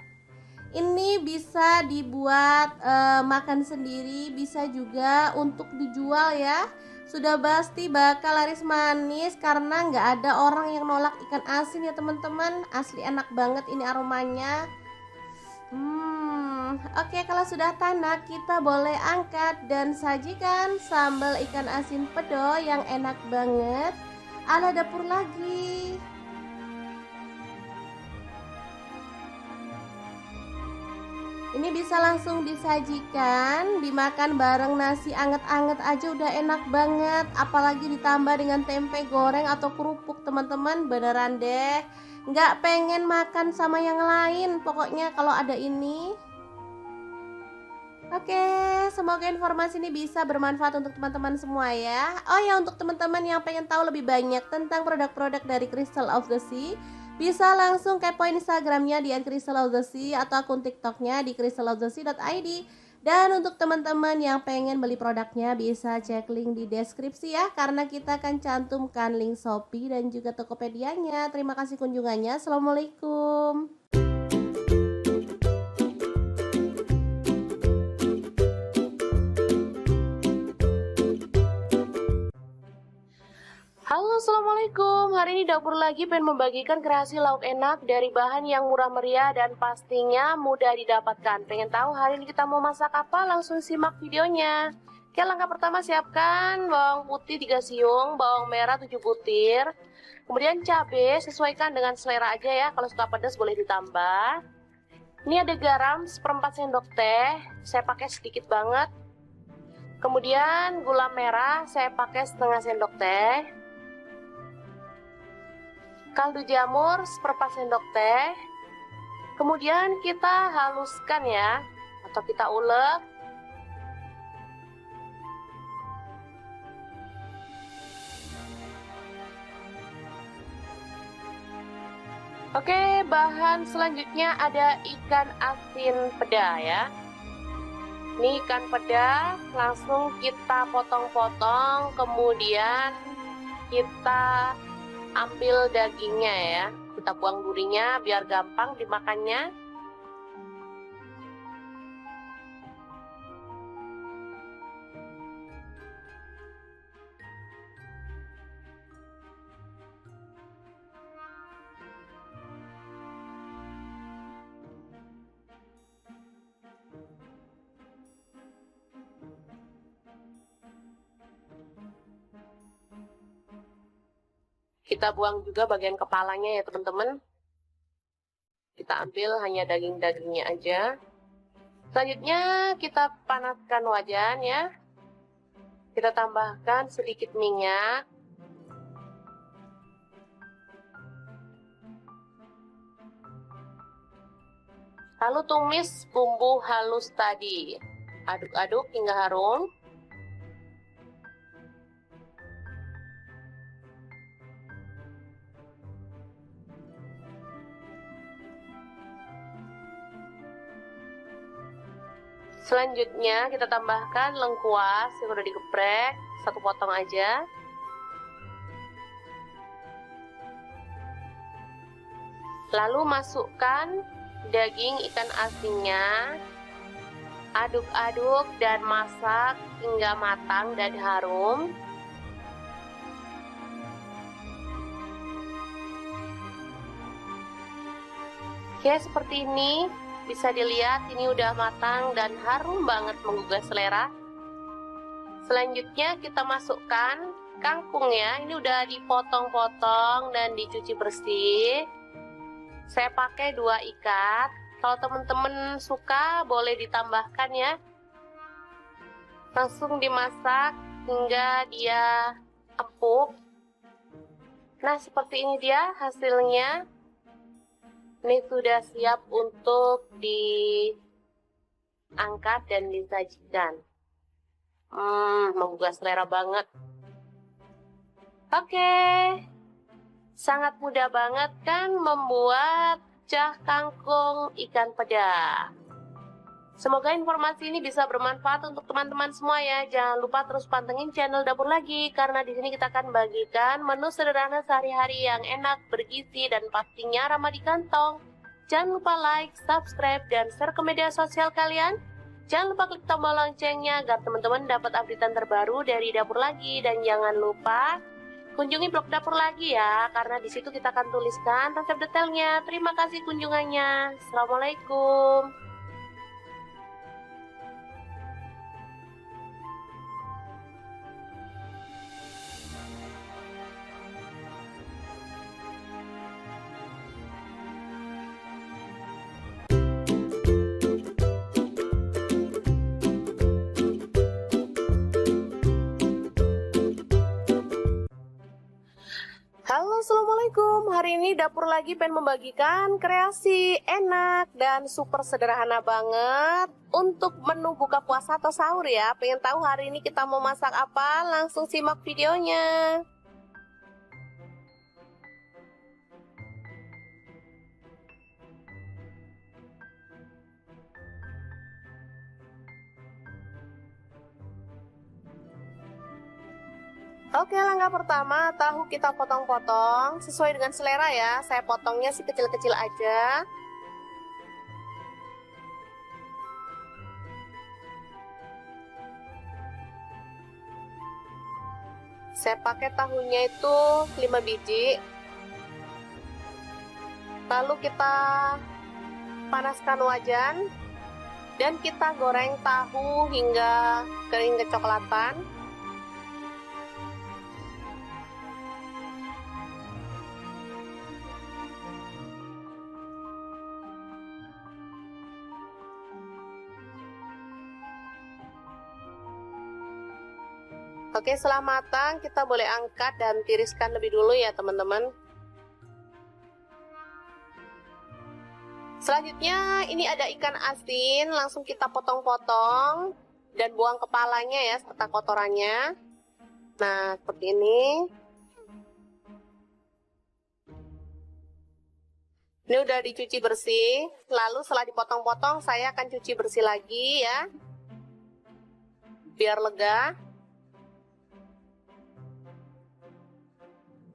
Ini bisa dibuat makan sendiri, bisa juga untuk dijual ya. Sudah pasti bakal laris manis karena nggak ada orang yang nolak ikan asin ya teman-teman. Asli enak banget ini aromanya. Oke, kalau sudah tanak kita boleh angkat dan sajikan sambal ikan asin pedo yang enak banget ala dapur lagi. Ini bisa langsung disajikan, dimakan bareng nasi anget-anget aja udah enak banget. Apalagi ditambah dengan tempe goreng atau kerupuk teman-teman, beneran deh. Nggak pengen makan sama yang lain pokoknya kalau ada ini. Oke, semoga informasi ini bisa bermanfaat untuk teman-teman semua ya. Oh ya, untuk teman-teman yang pengen tahu lebih banyak tentang produk-produk dari Crystal of the Sea, bisa langsung kepoin Instagramnya di @crystalofthesea atau akun TikToknya di crystalofthesea.id. Dan untuk teman-teman yang pengen beli produknya bisa cek link di deskripsi ya, karena kita akan cantumkan link Shopee dan juga Tokopedia-nya. Terima kasih kunjungannya. Assalamualaikum. Assalamualaikum. Hari ini dapur lagi pengen membagikan kreasi lauk enak dari bahan yang murah meriah dan pastinya mudah didapatkan. Pengen tahu hari ini kita mau masak apa? Langsung simak videonya. Oke, langkah pertama siapkan bawang putih 3 siung, bawang merah 7 butir. Kemudian cabai sesuaikan dengan selera aja ya. Kalau suka pedas boleh ditambah. Ini ada garam 1/4 sendok teh. Saya pakai sedikit banget. Kemudian gula merah saya pakai setengah sendok teh. Kaldu jamur 1/4 sendok teh. Kemudian kita haluskan ya, atau kita ulek. Oke, bahan selanjutnya ada ikan asin peda ya. Ini ikan peda langsung kita potong-potong, kemudian kita ambil dagingnya ya, kita buang durinya biar gampang dimakannya. Kita buang juga bagian kepalanya ya teman-teman. Kita ambil hanya daging-dagingnya aja. Selanjutnya kita panaskan wajan ya. Kita tambahkan sedikit minyak. Lalu tumis bumbu halus tadi. Aduk-aduk hingga harum. Selanjutnya kita tambahkan lengkuas yang udah digeprek, 1 potong aja. Lalu masukkan daging ikan asinnya. Aduk-aduk dan masak hingga matang dan harum. Oke, seperti ini. Bisa dilihat ini udah matang dan harum banget menggugah selera. Selanjutnya kita masukkan kangkung ya. Ini udah dipotong-potong dan dicuci bersih. Saya pakai 2 ikat. Kalau teman-teman suka boleh ditambahkan ya. Langsung dimasak hingga dia empuk. Nah, seperti ini dia hasilnya. Ini sudah siap untuk diangkat dan disajikan. Menggugah selera banget. Oke, sangat mudah banget kan membuat cah kangkung ikan peda. Semoga informasi ini bisa bermanfaat untuk teman-teman semua ya. Jangan lupa terus pantengin channel Dapur Lagi, karena di sini kita akan bagikan menu sederhana sehari-hari yang enak, bergizi, dan pastinya ramah di kantong. Jangan lupa like, subscribe, dan share ke media sosial kalian. Jangan lupa klik tombol loncengnya agar teman-teman dapat updatean terbaru dari Dapur Lagi. Dan jangan lupa kunjungi blog Dapur Lagi ya, karena di situ kita akan tuliskan resep detailnya. Terima kasih kunjungannya. Assalamualaikum. Halo, assalamualaikum. Hari ini Dapur Lagi pengen membagikan kreasi enak dan super sederhana banget untuk menu buka puasa atau sahur ya. Pengen tahu hari ini kita mau masak apa? Langsung simak videonya. Oke, langkah pertama, tahu kita potong-potong sesuai dengan selera ya. Saya potongnya sih kecil-kecil aja. Saya pakai tahunya itu 5 biji. Lalu kita panaskan wajan dan kita goreng tahu hingga kering kecoklatan. Oke, setelah matang kita boleh angkat dan tiriskan lebih dulu ya teman-teman. Selanjutnya ini ada ikan asin, langsung kita potong-potong dan buang kepalanya ya serta kotorannya. Nah, seperti ini. Ini udah dicuci bersih, lalu setelah dipotong-potong saya akan cuci bersih lagi ya, biar lega.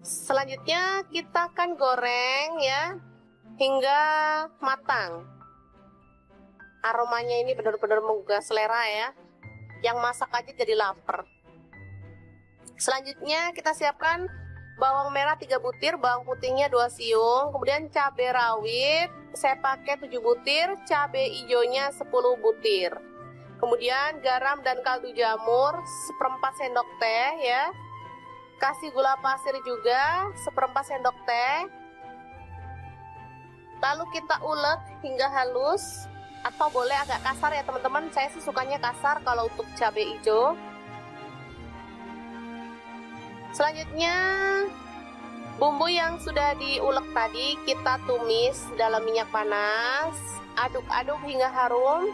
Selanjutnya kita akan goreng ya hingga matang. Aromanya ini benar-benar menggugah selera ya. Yang masak aja jadi lapar. Selanjutnya kita siapkan bawang merah 3 butir, bawang putihnya 2 siung, kemudian cabai rawit saya pakai 7 butir, cabai hijaunya 10 butir. Kemudian garam dan kaldu jamur 1/4 sendok teh ya. Kasih gula pasir juga 1/4 sendok teh. Lalu kita ulek hingga halus, atau boleh agak kasar ya teman-teman. Saya sih sukanya kasar kalau untuk cabai hijau. Selanjutnya bumbu yang sudah diulek tadi kita tumis dalam minyak panas. Aduk-aduk hingga harum.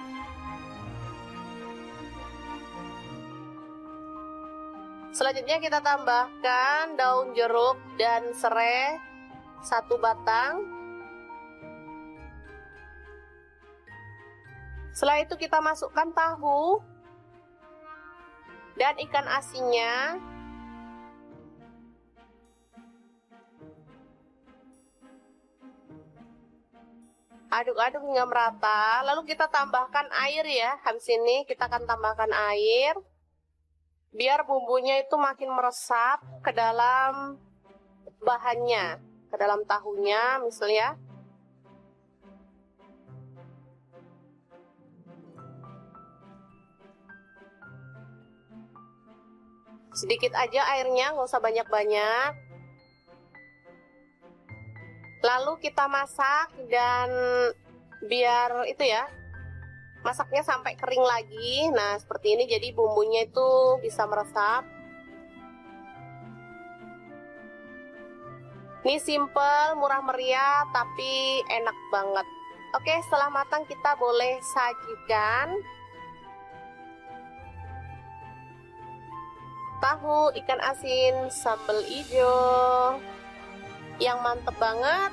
Selanjutnya kita tambahkan daun jeruk dan serai 1 batang. Setelah itu kita masukkan tahu dan ikan asinnya. Aduk-aduk hingga merata. Lalu kita tambahkan air ya. Habis ini kita akan tambahkan air. Biar bumbunya itu makin meresap ke dalam bahannya, ke dalam tahunya misalnya. Sedikit aja airnya, nggak usah banyak-banyak. Lalu kita masak dan biar itu ya, masaknya sampai kering lagi. Nah, seperti ini jadi bumbunya itu bisa meresap. Ini simple, murah meriah, tapi enak banget. Oke, setelah matang kita boleh sajikan. Tahu ikan asin sambal hijau yang mantep banget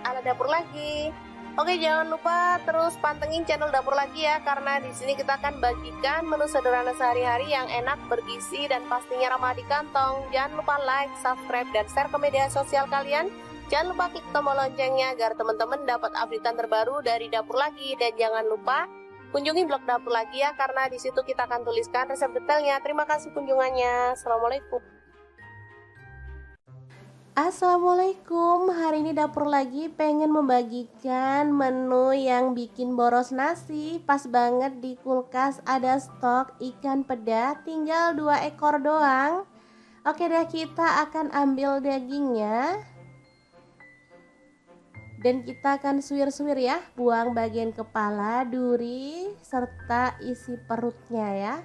ala dapur lagi. Oke, jangan lupa terus pantengin channel Dapur Lagi ya, karena di sini kita akan bagikan menu sederhana sehari-hari yang enak, bergizi, dan pastinya ramah di kantong. Jangan lupa like, subscribe, dan share ke media sosial kalian. Jangan lupa klik tombol loncengnya agar teman-teman dapat updatean terbaru dari Dapur Lagi. Dan jangan lupa kunjungi blog Dapur Lagi ya, karena di situ kita akan tuliskan resep detailnya. Terima kasih kunjungannya. Assalamualaikum. Assalamualaikum, hari ini Dapur Lagi pengen membagikan menu yang bikin boros nasi. Pas banget di kulkas ada stok ikan peda, tinggal 2 ekor doang. Oke deh, kita akan ambil dagingnya dan kita akan suwir-suwir ya, buang bagian kepala, duri, serta isi perutnya ya.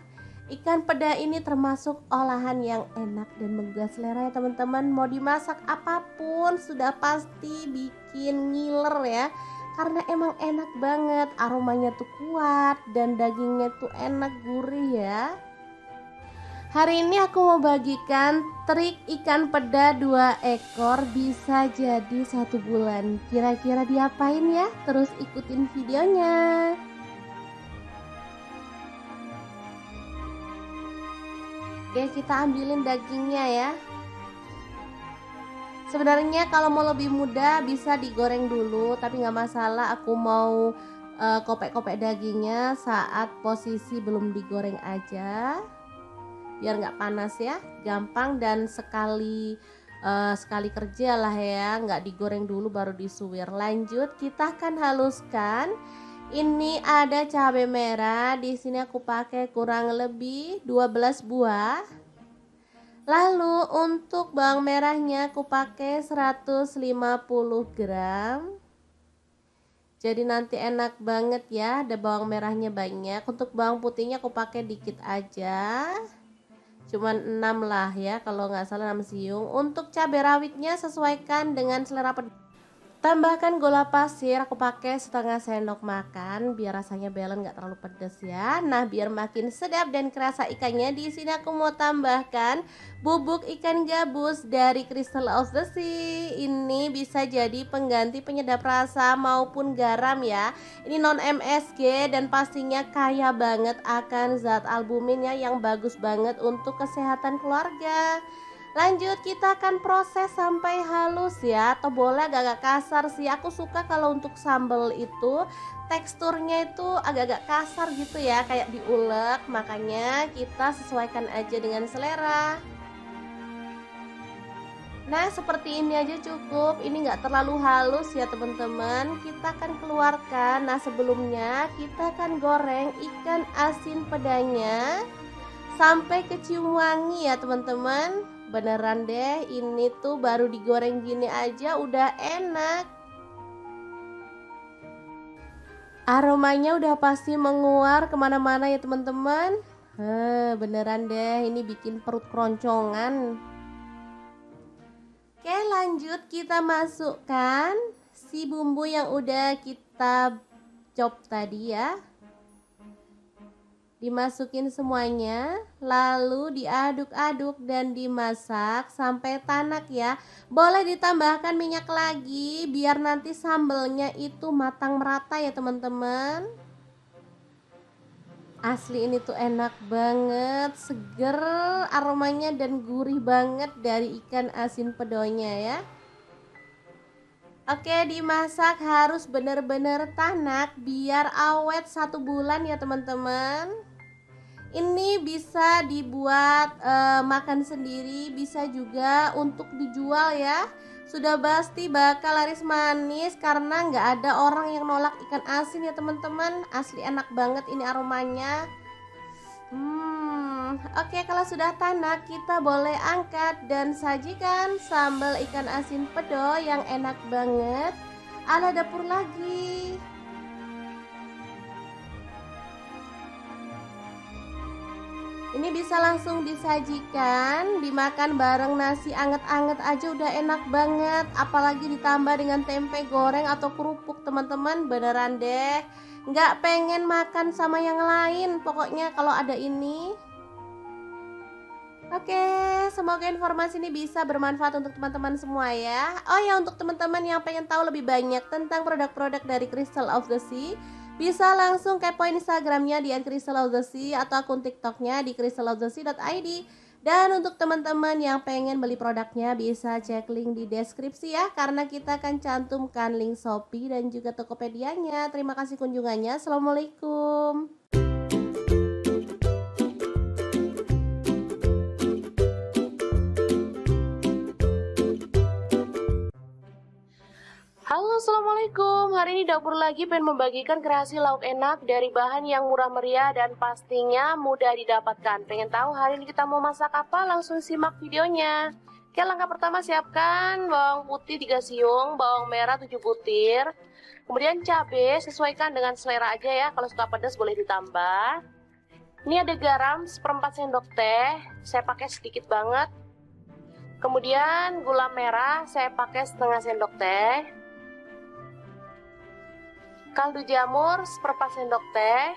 Ikan peda ini termasuk olahan yang enak dan menggugah selera ya teman-teman. Mau dimasak apapun sudah pasti bikin ngiler ya, karena emang enak banget, aromanya tuh kuat dan dagingnya tuh enak, gurih ya. Hari ini aku mau bagikan trik ikan peda 2 ekor bisa jadi 1 bulan. Kira-kira diapain ya? Terus ikutin videonya. Oke, kita ambilin dagingnya ya. Sebenarnya kalau mau lebih mudah bisa digoreng dulu, tapi nggak masalah. Aku mau kopek-kopek dagingnya saat posisi belum digoreng aja, biar nggak panas ya, gampang dan sekali kerja lah ya, nggak digoreng dulu baru disuwir. Lanjut, kita akan haluskan. Ini ada cabai merah, di sini aku pakai kurang lebih 12 buah. Lalu untuk bawang merahnya aku pakai 150 gram. Jadi nanti enak banget ya, ada bawang merahnya banyak. Untuk bawang putihnya aku pakai dikit aja, cuman 6 lah ya, kalau nggak salah 6 siung. Untuk cabai rawitnya sesuaikan dengan selera pedas. Tambahkan gula pasir, aku pakai setengah sendok makan biar rasanya balance, nggak terlalu pedas ya. Nah, biar makin sedap dan kerasa ikannya, di sini aku mau tambahkan bubuk ikan gabus dari Crystal of the Sea. Ini bisa jadi pengganti penyedap rasa maupun garam ya. Ini non MSG dan pastinya kaya banget akan zat albumin ya, yang bagus banget untuk kesehatan keluarga. Lanjut, kita akan proses sampai halus ya, atau boleh agak-agak kasar sih. Aku suka kalau untuk sambal itu teksturnya itu agak-agak kasar gitu ya, kayak diulek. Makanya kita sesuaikan aja dengan selera. Nah, seperti ini aja cukup. Ini nggak terlalu halus ya teman-teman. Kita akan keluarkan. Nah, sebelumnya kita akan goreng ikan asin pedanya sampai kecium wangi ya teman-teman. Beneran deh, ini tuh baru digoreng gini aja udah enak. Aromanya udah pasti menguar kemana-mana ya teman-teman. Beneran deh, ini bikin perut keroncongan. Oke, lanjut kita masukkan si bumbu yang udah kita chop tadi ya. Dimasukin semuanya, lalu diaduk-aduk dan dimasak sampai tanak ya. Boleh ditambahkan minyak lagi biar nanti sambelnya itu matang merata ya teman-teman. Asli ini tuh enak banget, seger aromanya dan gurih banget dari ikan asin pedonya ya. Oke, dimasak harus bener-bener tanak biar awet 1 bulan ya teman-teman. Ini bisa dibuat makan sendiri, bisa juga untuk dijual ya. Sudah pasti bakal laris manis karena nggak ada orang yang nolak ikan asin ya teman-teman. Asli enak banget ini aromanya. Oke, kalau sudah tanak kita boleh angkat dan sajikan sambal ikan asin pedo yang enak banget ala dapur lagi. Ini bisa langsung disajikan, dimakan bareng nasi anget-anget aja udah enak banget. Apalagi ditambah dengan tempe goreng atau kerupuk teman-teman, beneran deh nggak pengen makan sama yang lain pokoknya kalau ada ini. Oke, semoga informasi ini bisa bermanfaat untuk teman-teman semua ya. Oh ya, untuk teman-teman yang pengen tahu lebih banyak tentang produk-produk dari Crystal of the Sea, bisa langsung kepoin Instagramnya di @crystalofthesea atau akun TikToknya di crystalofthesea.id. Dan untuk teman-teman yang pengen beli produknya bisa cek link di deskripsi ya, karena kita akan cantumkan link Shopee dan juga Tokopedia-nya. Terima kasih kunjungannya. Assalamualaikum. Halo, assalamualaikum. Hari ini dapur lagi pengen membagikan kreasi lauk enak dari bahan yang murah meriah dan pastinya mudah didapatkan. Pengen tahu hari ini kita mau masak apa? Langsung simak videonya. Oke, langkah pertama siapkan bawang putih 3 siung, bawang merah 7 butir. Kemudian cabai sesuaikan dengan selera aja ya. Kalau suka pedas boleh ditambah. Ini ada garam 1/4 sendok teh. Saya pakai sedikit banget. Kemudian gula merah saya pakai setengah sendok teh. Kaldu jamur 1/4 sendok teh.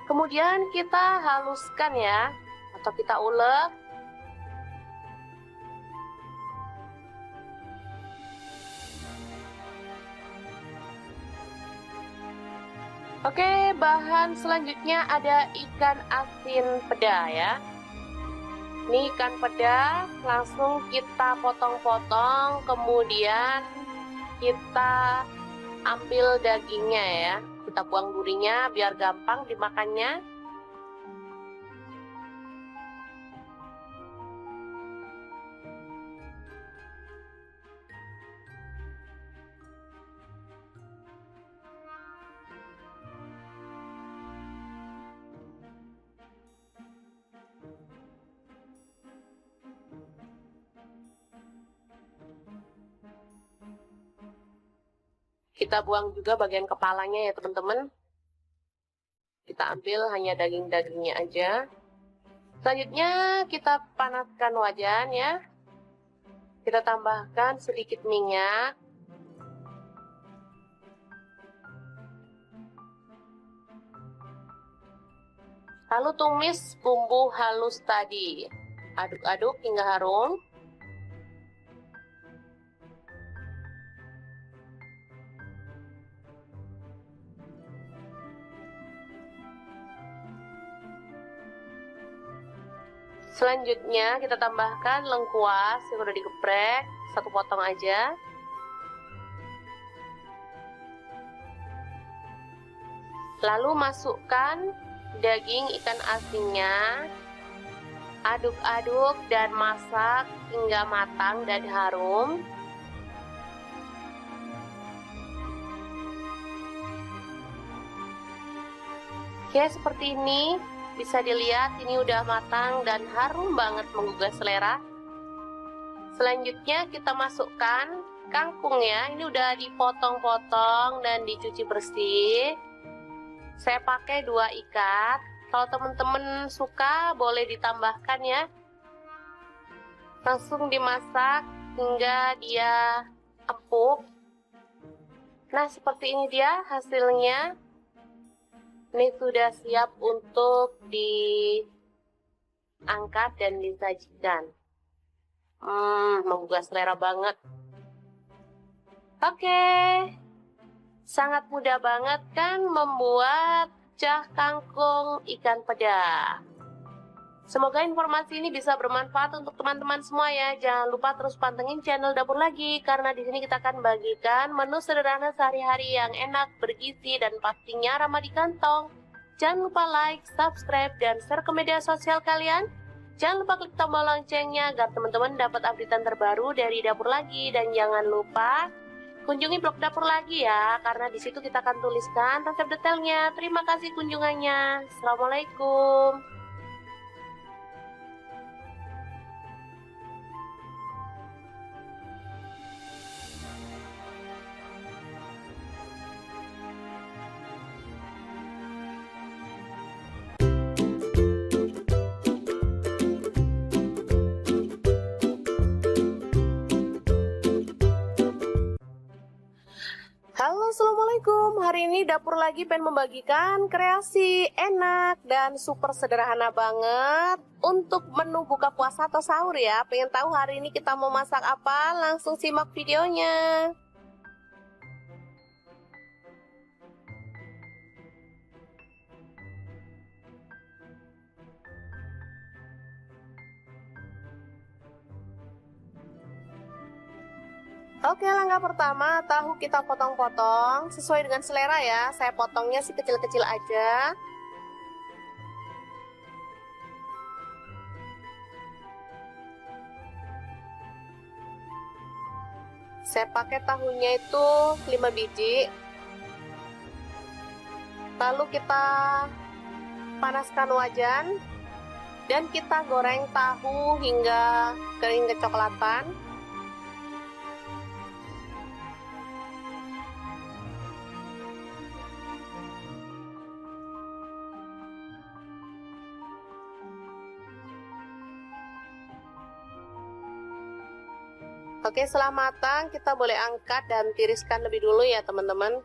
Kemudian kita haluskan ya, atau kita ulek. Oke, bahan selanjutnya ada ikan asin peda ya. Ini ikan peda langsung kita potong-potong, kemudian kita ambil dagingnya ya, kita buang durinya biar gampang dimakannya. Kita buang juga bagian kepalanya ya teman-teman. Kita ambil hanya daging-dagingnya aja. Selanjutnya kita panaskan wajan ya. Kita tambahkan sedikit minyak. Lalu tumis bumbu halus tadi. Aduk-aduk hingga harum. Selanjutnya kita tambahkan lengkuas yang udah digeprek, 1 potong aja. Lalu masukkan daging ikan asinnya. Aduk-aduk dan masak hingga matang dan harum. Oke, seperti ini. Bisa dilihat ini udah matang dan harum banget menggugah selera. Selanjutnya kita masukkan kangkung ya. Ini udah dipotong-potong dan dicuci bersih. Saya pakai 2 ikat. Kalau teman-teman suka boleh ditambahkan ya. Langsung dimasak hingga dia empuk. Nah, seperti ini dia hasilnya. Ini sudah siap untuk diangkat dan disajikan. Menggugah selera banget. Oke. Sangat mudah banget kan membuat cah kangkung ikan peda. Semoga informasi ini bisa bermanfaat untuk teman-teman semua ya. Jangan lupa terus pantengin channel Dapur Lagi, karena di sini kita akan bagikan menu sederhana sehari-hari yang enak, bergizi, dan pastinya ramah di kantong. Jangan lupa like, subscribe, dan share ke media sosial kalian. Jangan lupa klik tombol loncengnya agar teman-teman dapat updatean terbaru dari Dapur Lagi. Dan jangan lupa kunjungi blog Dapur Lagi ya, karena di situ kita akan tuliskan resep detailnya. Terima kasih kunjungannya. Assalamualaikum. Halo, assalamualaikum. Hari ini Dapur Lagi pengen membagikan kreasi enak dan super sederhana banget untuk menu buka puasa atau sahur ya. Pengen tahu hari ini kita mau masak apa? Langsung simak videonya. Oke, langkah pertama, tahu kita potong-potong sesuai dengan selera ya. Saya potongnya sih kecil-kecil aja. Saya pakai tahunya itu 5 biji. Lalu kita panaskan wajan dan kita goreng tahu hingga kering kecoklatan. Oke, setelah matang kita boleh angkat dan tiriskan lebih dulu ya teman-teman.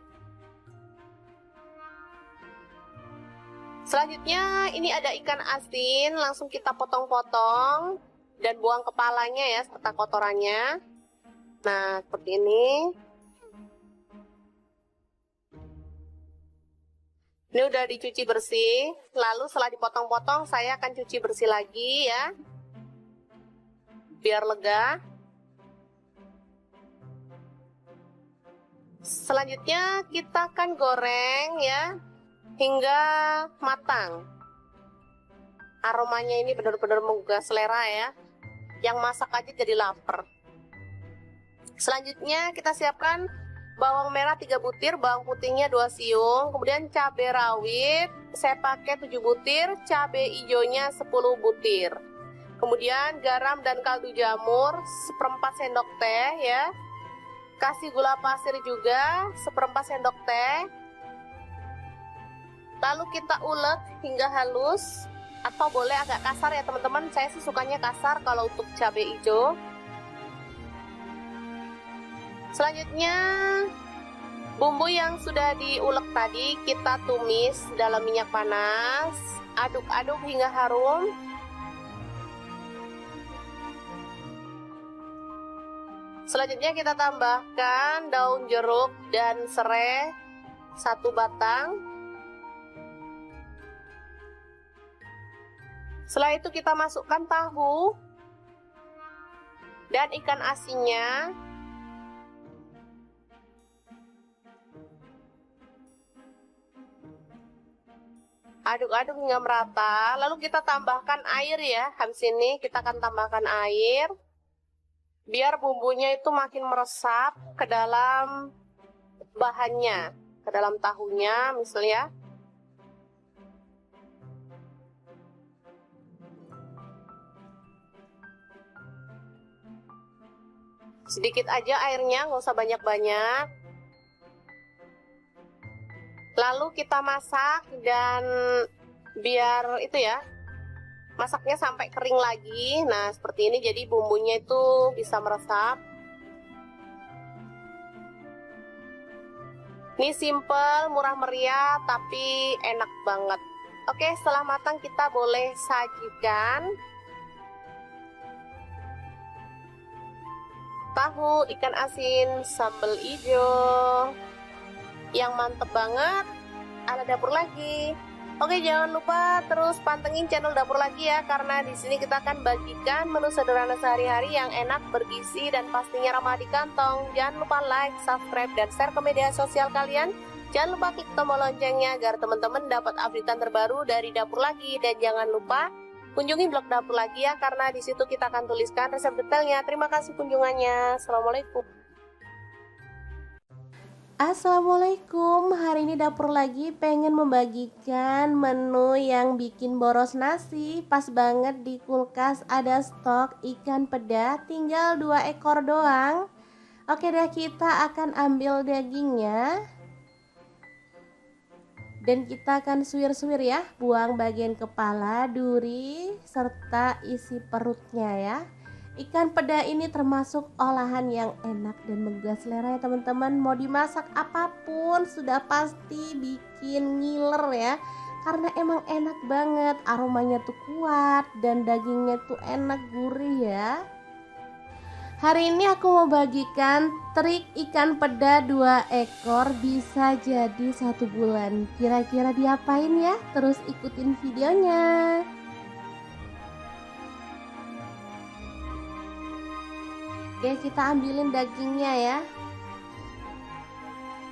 Selanjutnya ini ada ikan asin, langsung kita potong-potong dan buang kepalanya ya serta kotorannya. Nah, seperti ini. Ini udah dicuci bersih, lalu setelah dipotong-potong saya akan cuci bersih lagi ya, biar lega. Selanjutnya kita akan goreng ya hingga matang. Aromanya ini benar-benar menggugah selera ya. Yang masak aja jadi lapar. Selanjutnya kita siapkan bawang merah 3 butir, bawang putihnya 2 siung, kemudian cabai rawit saya pakai 7 butir, cabai hijaunya 10 butir. Kemudian garam dan kaldu jamur 1/4 sendok teh ya. Kasih gula pasir juga, 1/4 sendok teh. Lalu kita ulek hingga halus, atau boleh agak kasar ya teman-teman. Saya sih sukanya kasar kalau untuk cabai hijau. Selanjutnya, bumbu yang sudah diulek tadi kita tumis dalam minyak panas. Aduk-aduk hingga harum. Selanjutnya kita tambahkan daun jeruk dan serai 1 batang. Setelah itu kita masukkan tahu dan ikan asinnya. Aduk-aduk hingga merata. Lalu kita tambahkan air ya. Habis ini kita akan tambahkan air. Biar bumbunya itu makin meresap ke dalam bahannya, ke dalam tahunya misalnya. Sedikit aja airnya, nggak usah banyak-banyak. Lalu kita masak dan biar itu ya, masaknya sampai kering lagi. Nah seperti ini, jadi bumbunya itu bisa meresap. Ini simple, murah meriah, tapi enak banget. Oke, setelah matang kita boleh sajikan. Tahu, ikan asin, sambal hijau yang mantep banget ala dapur lagi. Oke, jangan lupa terus pantengin channel Dapur Lagi ya, karena di sini kita akan bagikan menu sederhana sehari-hari yang enak, bergizi, dan pastinya ramah di kantong. Jangan lupa like, subscribe, dan share ke media sosial kalian. Jangan lupa klik tombol loncengnya agar teman-teman dapat updatean terbaru dari Dapur Lagi. Dan jangan lupa kunjungi blog Dapur Lagi ya, karena di situ kita akan tuliskan resep detailnya. Terima kasih kunjungannya. Assalamualaikum. Assalamualaikum, hari ini Dapur Lagi pengen membagikan menu yang bikin boros nasi. Pas banget di kulkas ada stok ikan peda, tinggal 2 ekor doang. Oke deh, kita akan ambil dagingnya dan kita akan suwir-suwir ya, buang bagian kepala, duri, serta isi perutnya ya. Ikan peda ini termasuk olahan yang enak dan menggugah selera ya teman-teman. Mau dimasak apapun sudah pasti bikin ngiler ya, karena emang enak banget, aromanya tuh kuat dan dagingnya tuh enak, gurih ya. Hari ini aku mau bagikan trik ikan peda 2 ekor bisa jadi 1 bulan. Kira-kira diapain ya? Terus ikutin videonya. Oke, kita ambilin dagingnya ya.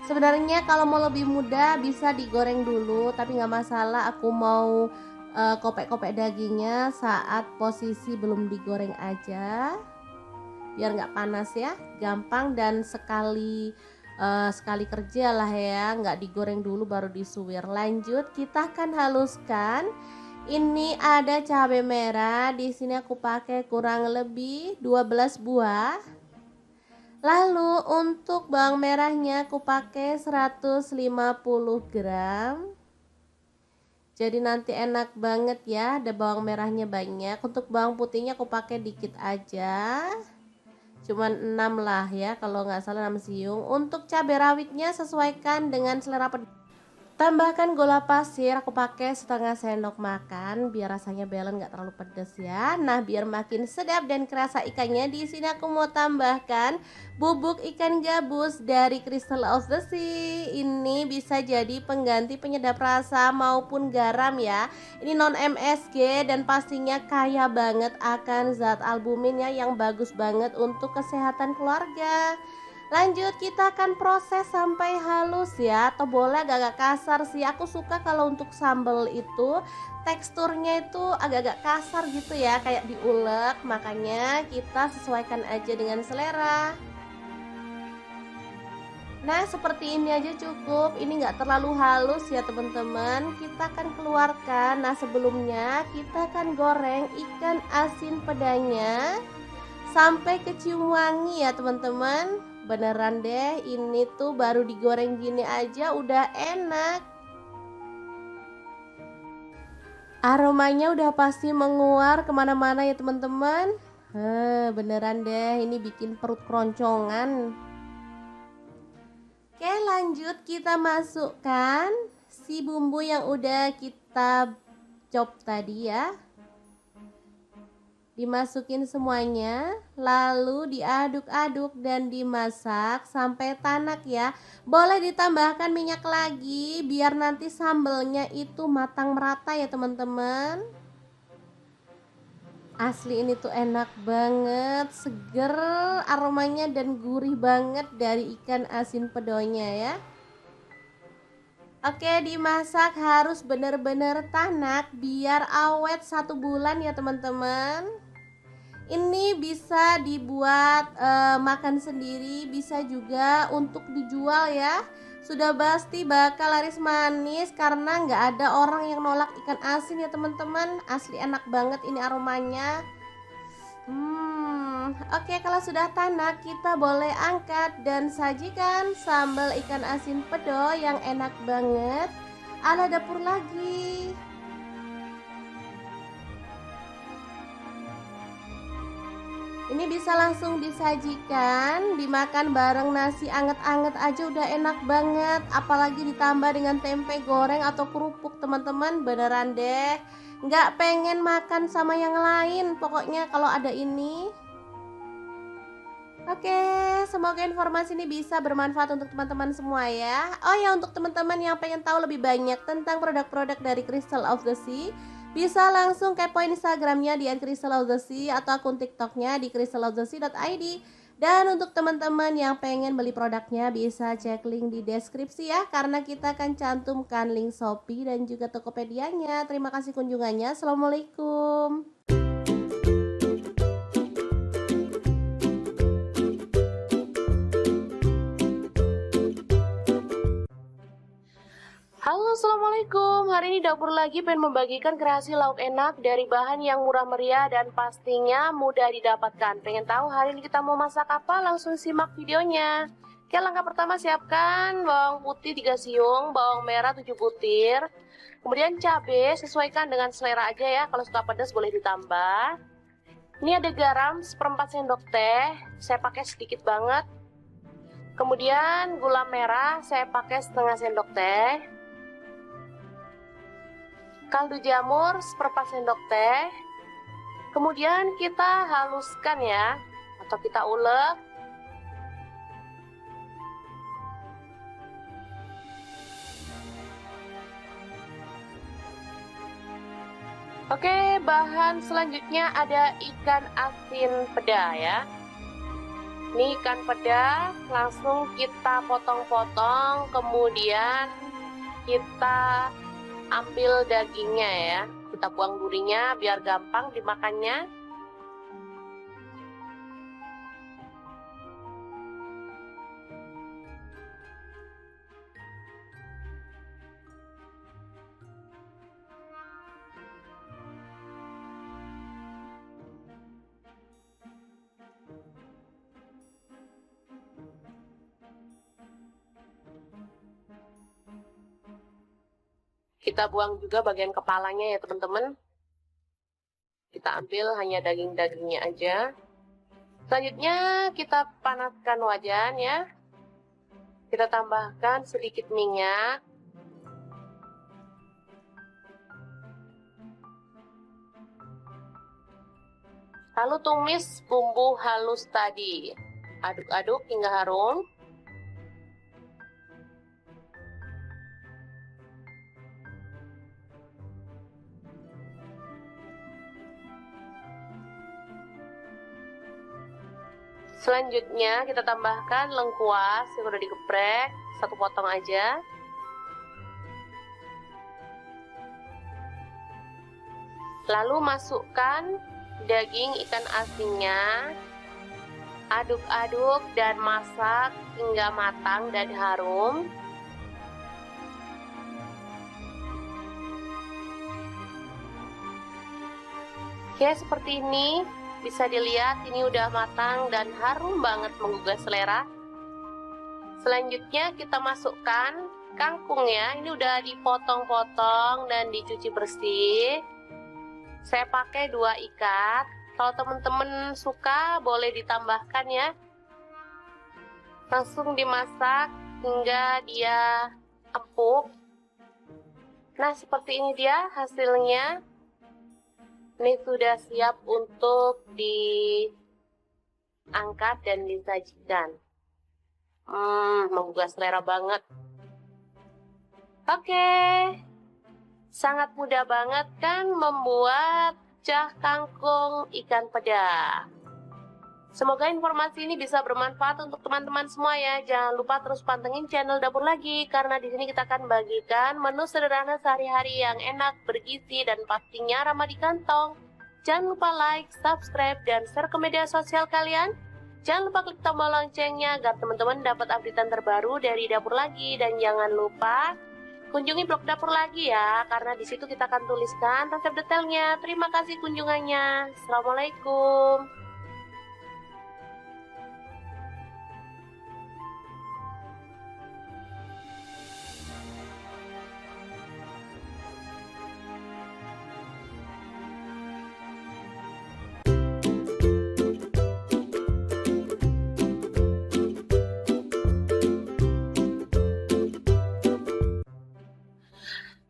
Sebenarnya kalau mau lebih mudah bisa digoreng dulu, tapi nggak masalah. Aku mau kopek-kopek dagingnya saat posisi belum digoreng aja, biar nggak panas ya, gampang dan sekali kerja lah ya, nggak digoreng dulu baru disuwir. Lanjut, kita akan haluskan. Ini ada cabai merah, di sini aku pakai kurang lebih 12 buah. Lalu untuk bawang merahnya aku pakai 150 gram. Jadi nanti enak banget ya, ada bawang merahnya banyak. Untuk bawang putihnya aku pakai dikit aja. Cuman 6 lah ya, kalau nggak salah 6 siung. Untuk cabai rawitnya sesuaikan dengan selera pedas. Tambahkan gula pasir, aku pakai setengah sendok makan biar rasanya balance, nggak terlalu pedas ya. Nah, biar makin sedap dan kerasa ikannya, di sini aku mau tambahkan bubuk ikan gabus dari Crystal of the Sea. Ini bisa jadi pengganti penyedap rasa maupun garam ya. Ini non MSG dan pastinya kaya banget akan zat albumin ya, yang bagus banget untuk kesehatan keluarga. Lanjut, kita akan proses sampai halus ya, atau boleh agak-agak kasar sih. Aku suka kalau untuk sambal itu teksturnya itu agak-agak kasar gitu ya, kayak diulek. Makanya kita sesuaikan aja dengan selera. Nah, seperti ini aja cukup. Ini nggak terlalu halus ya teman-teman. Kita akan keluarkan. Nah, sebelumnya kita akan goreng ikan asin pedanya sampai kecium wangi ya teman-teman. beneran deh, ini tuh baru digoreng gini aja udah enak. Aromanya udah pasti menguar kemana-mana ya teman-teman. Beneran deh, ini bikin perut keroncongan. Oke, lanjut kita masukkan si bumbu yang udah kita chop tadi ya. Dimasukin semuanya, lalu diaduk-aduk dan dimasak sampai tanak ya. Boleh ditambahkan minyak lagi biar nanti sambelnya itu matang merata ya teman-teman. Asli ini tuh enak banget, seger aromanya dan gurih banget dari ikan asin pedonya ya. Oke, dimasak harus bener-bener tanak biar awet 1 bulan ya teman-teman. Ini bisa dibuat makan sendiri, bisa juga untuk dijual ya. Sudah pasti bakal laris manis karena nggak ada orang yang nolak ikan asin ya teman-teman. Asli enak banget ini aromanya. Oke, kalau sudah tanak kita boleh angkat dan sajikan sambal ikan asin pedo yang enak banget ala dapur lagi. Ini bisa langsung disajikan, dimakan bareng nasi anget-anget aja udah enak banget. Apalagi ditambah dengan tempe goreng atau kerupuk teman-teman, beneran deh. Nggak pengen makan sama yang lain, pokoknya kalau ada ini. Oke, semoga informasi ini bisa bermanfaat untuk teman-teman semua ya. Oh ya, untuk teman-teman yang pengen tahu lebih banyak tentang produk-produk dari Crystal of the Sea, bisa langsung kepoin Instagramnya di @crystalofthesea atau akun TikToknya di crystalofthesea.id. Dan untuk teman-teman yang pengen beli produknya bisa cek link di deskripsi ya, karena kita akan cantumkan link Shopee dan juga Tokopedia-nya. Terima kasih kunjungannya. Assalamualaikum. Halo, assalamualaikum. Hari ini dapur lagi pengen membagikan kreasi lauk enak dari bahan yang murah meriah dan pastinya mudah didapatkan. Pengen tahu hari ini kita mau masak apa? Langsung simak videonya. Oke, langkah pertama siapkan bawang putih 3 siung, bawang merah 7 butir. Kemudian cabai sesuaikan dengan selera aja ya. Kalau suka pedas boleh ditambah. Ini ada garam 1/4 sendok teh. Saya pakai sedikit banget. Kemudian gula merah saya pakai setengah sendok teh. Kaldu jamur 1/4 sendok teh. Kemudian kita haluskan ya, atau kita ulek. Oke, bahan selanjutnya ada ikan asin peda ya. Ini ikan peda langsung kita potong-potong, kemudian kita ambil dagingnya ya, kita buang durinya biar gampang dimakannya. Kita buang juga bagian kepalanya ya teman-teman. Kita ambil hanya daging-dagingnya aja. Selanjutnya kita panaskan wajan ya. Kita tambahkan sedikit minyak. Lalu tumis bumbu halus tadi. Aduk-aduk hingga harum. Selanjutnya kita tambahkan lengkuas yang udah digeprek, 1 potong aja. Lalu masukkan daging ikan asinnya. Aduk-aduk dan masak hingga matang dan harum. Oke, seperti ini. Bisa dilihat ini udah matang dan harum banget menggugah selera. Selanjutnya kita masukkan kangkung ya. Ini udah dipotong-potong dan dicuci bersih. Saya pakai 2 ikat. Kalau teman-teman suka boleh ditambahkan ya. Langsung dimasak hingga dia empuk. Nah, seperti ini dia hasilnya. Ini sudah siap untuk diangkat dan disajikan. Menggugah selera banget. Oke, sangat mudah banget kan membuat cah kangkung ikan peda. Semoga informasi ini bisa bermanfaat untuk teman-teman semua ya. Jangan lupa terus pantengin channel Dapur Lagi, karena di sini kita akan bagikan menu sederhana sehari-hari yang enak, bergizi, dan pastinya ramah di kantong. Jangan lupa like, subscribe, dan share ke media sosial kalian. Jangan lupa klik tombol loncengnya agar teman-teman dapat updatean terbaru dari Dapur Lagi. Dan jangan lupa kunjungi blog Dapur Lagi ya, karena di situ kita akan tuliskan resep detailnya. Terima kasih kunjungannya. Assalamualaikum.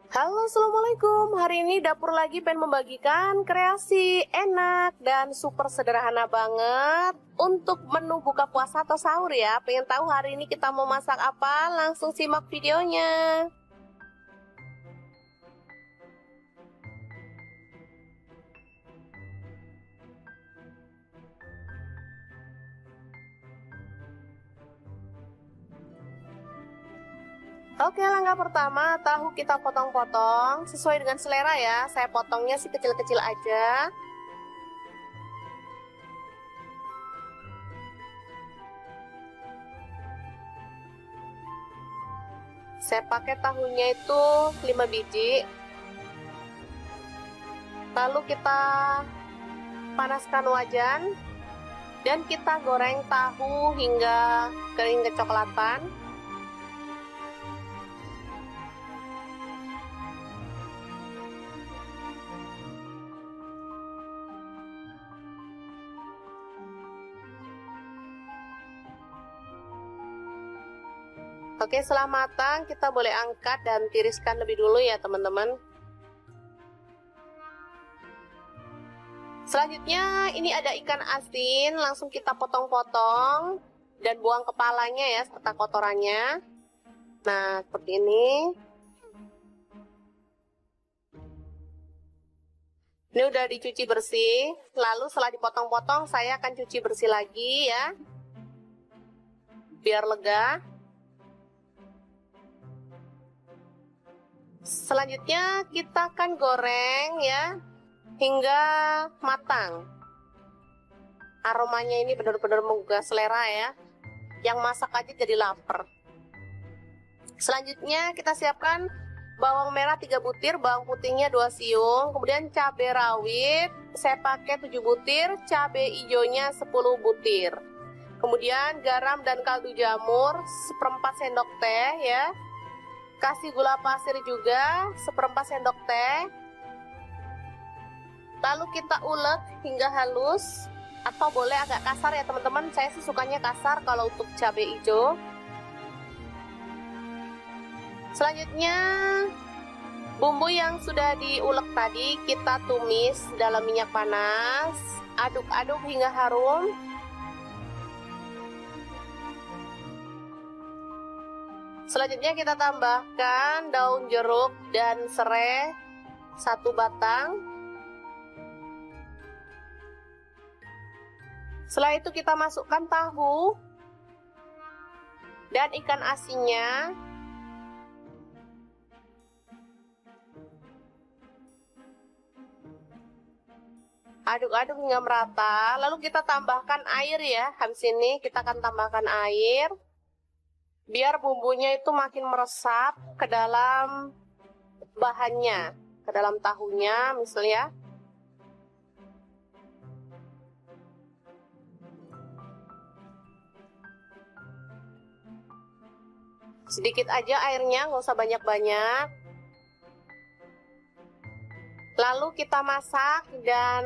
Halo, assalamualaikum. Hari ini Dapur Lagi pengen membagikan kreasi enak dan super sederhana banget untuk menu buka puasa atau sahur ya. Pengen tahu hari ini kita mau masak apa? Langsung simak videonya. Oke, langkah pertama, tahu kita potong-potong sesuai dengan selera ya. Saya potongnya sih kecil-kecil aja. Saya pakai tahunya itu 5 biji. Lalu kita panaskan wajan dan kita goreng tahu hingga kering kecoklatan. Oke, setelah matang kita boleh angkat dan tiriskan lebih dulu ya teman-teman. Selanjutnya ini ada ikan asin, langsung kita potong-potong dan buang kepalanya ya serta kotorannya. Nah, seperti ini. Ini udah dicuci bersih. Lalu setelah dipotong-potong saya akan cuci bersih lagi ya, biar lega. Selanjutnya kita akan goreng ya hingga matang. Aromanya ini benar-benar menggugah selera ya. Yang masak aja jadi lapar. Selanjutnya kita siapkan bawang merah 3 butir, bawang putihnya 2 siung, kemudian cabai rawit saya pakai 7 butir, cabai hijaunya 10 butir. Kemudian garam dan kaldu jamur 1/4 sendok teh ya. Kasih gula pasir juga 1/4 sendok teh. Lalu kita ulek hingga halus, atau boleh agak kasar ya teman-teman. Saya sih sukanya kasar kalau untuk cabai hijau. Selanjutnya bumbu yang sudah diulek tadi kita tumis dalam minyak panas. Aduk-aduk hingga harum. Selanjutnya kita tambahkan daun jeruk dan serai 1 batang. Setelah itu kita masukkan tahu dan ikan asinnya. Aduk-aduk hingga merata. Lalu kita tambahkan air ya. Habis ini kita akan tambahkan air, biar bumbunya itu makin meresap ke dalam bahannya, ke dalam tahunya misalnya. Sedikit aja airnya, nggak usah banyak-banyak. Lalu kita masak dan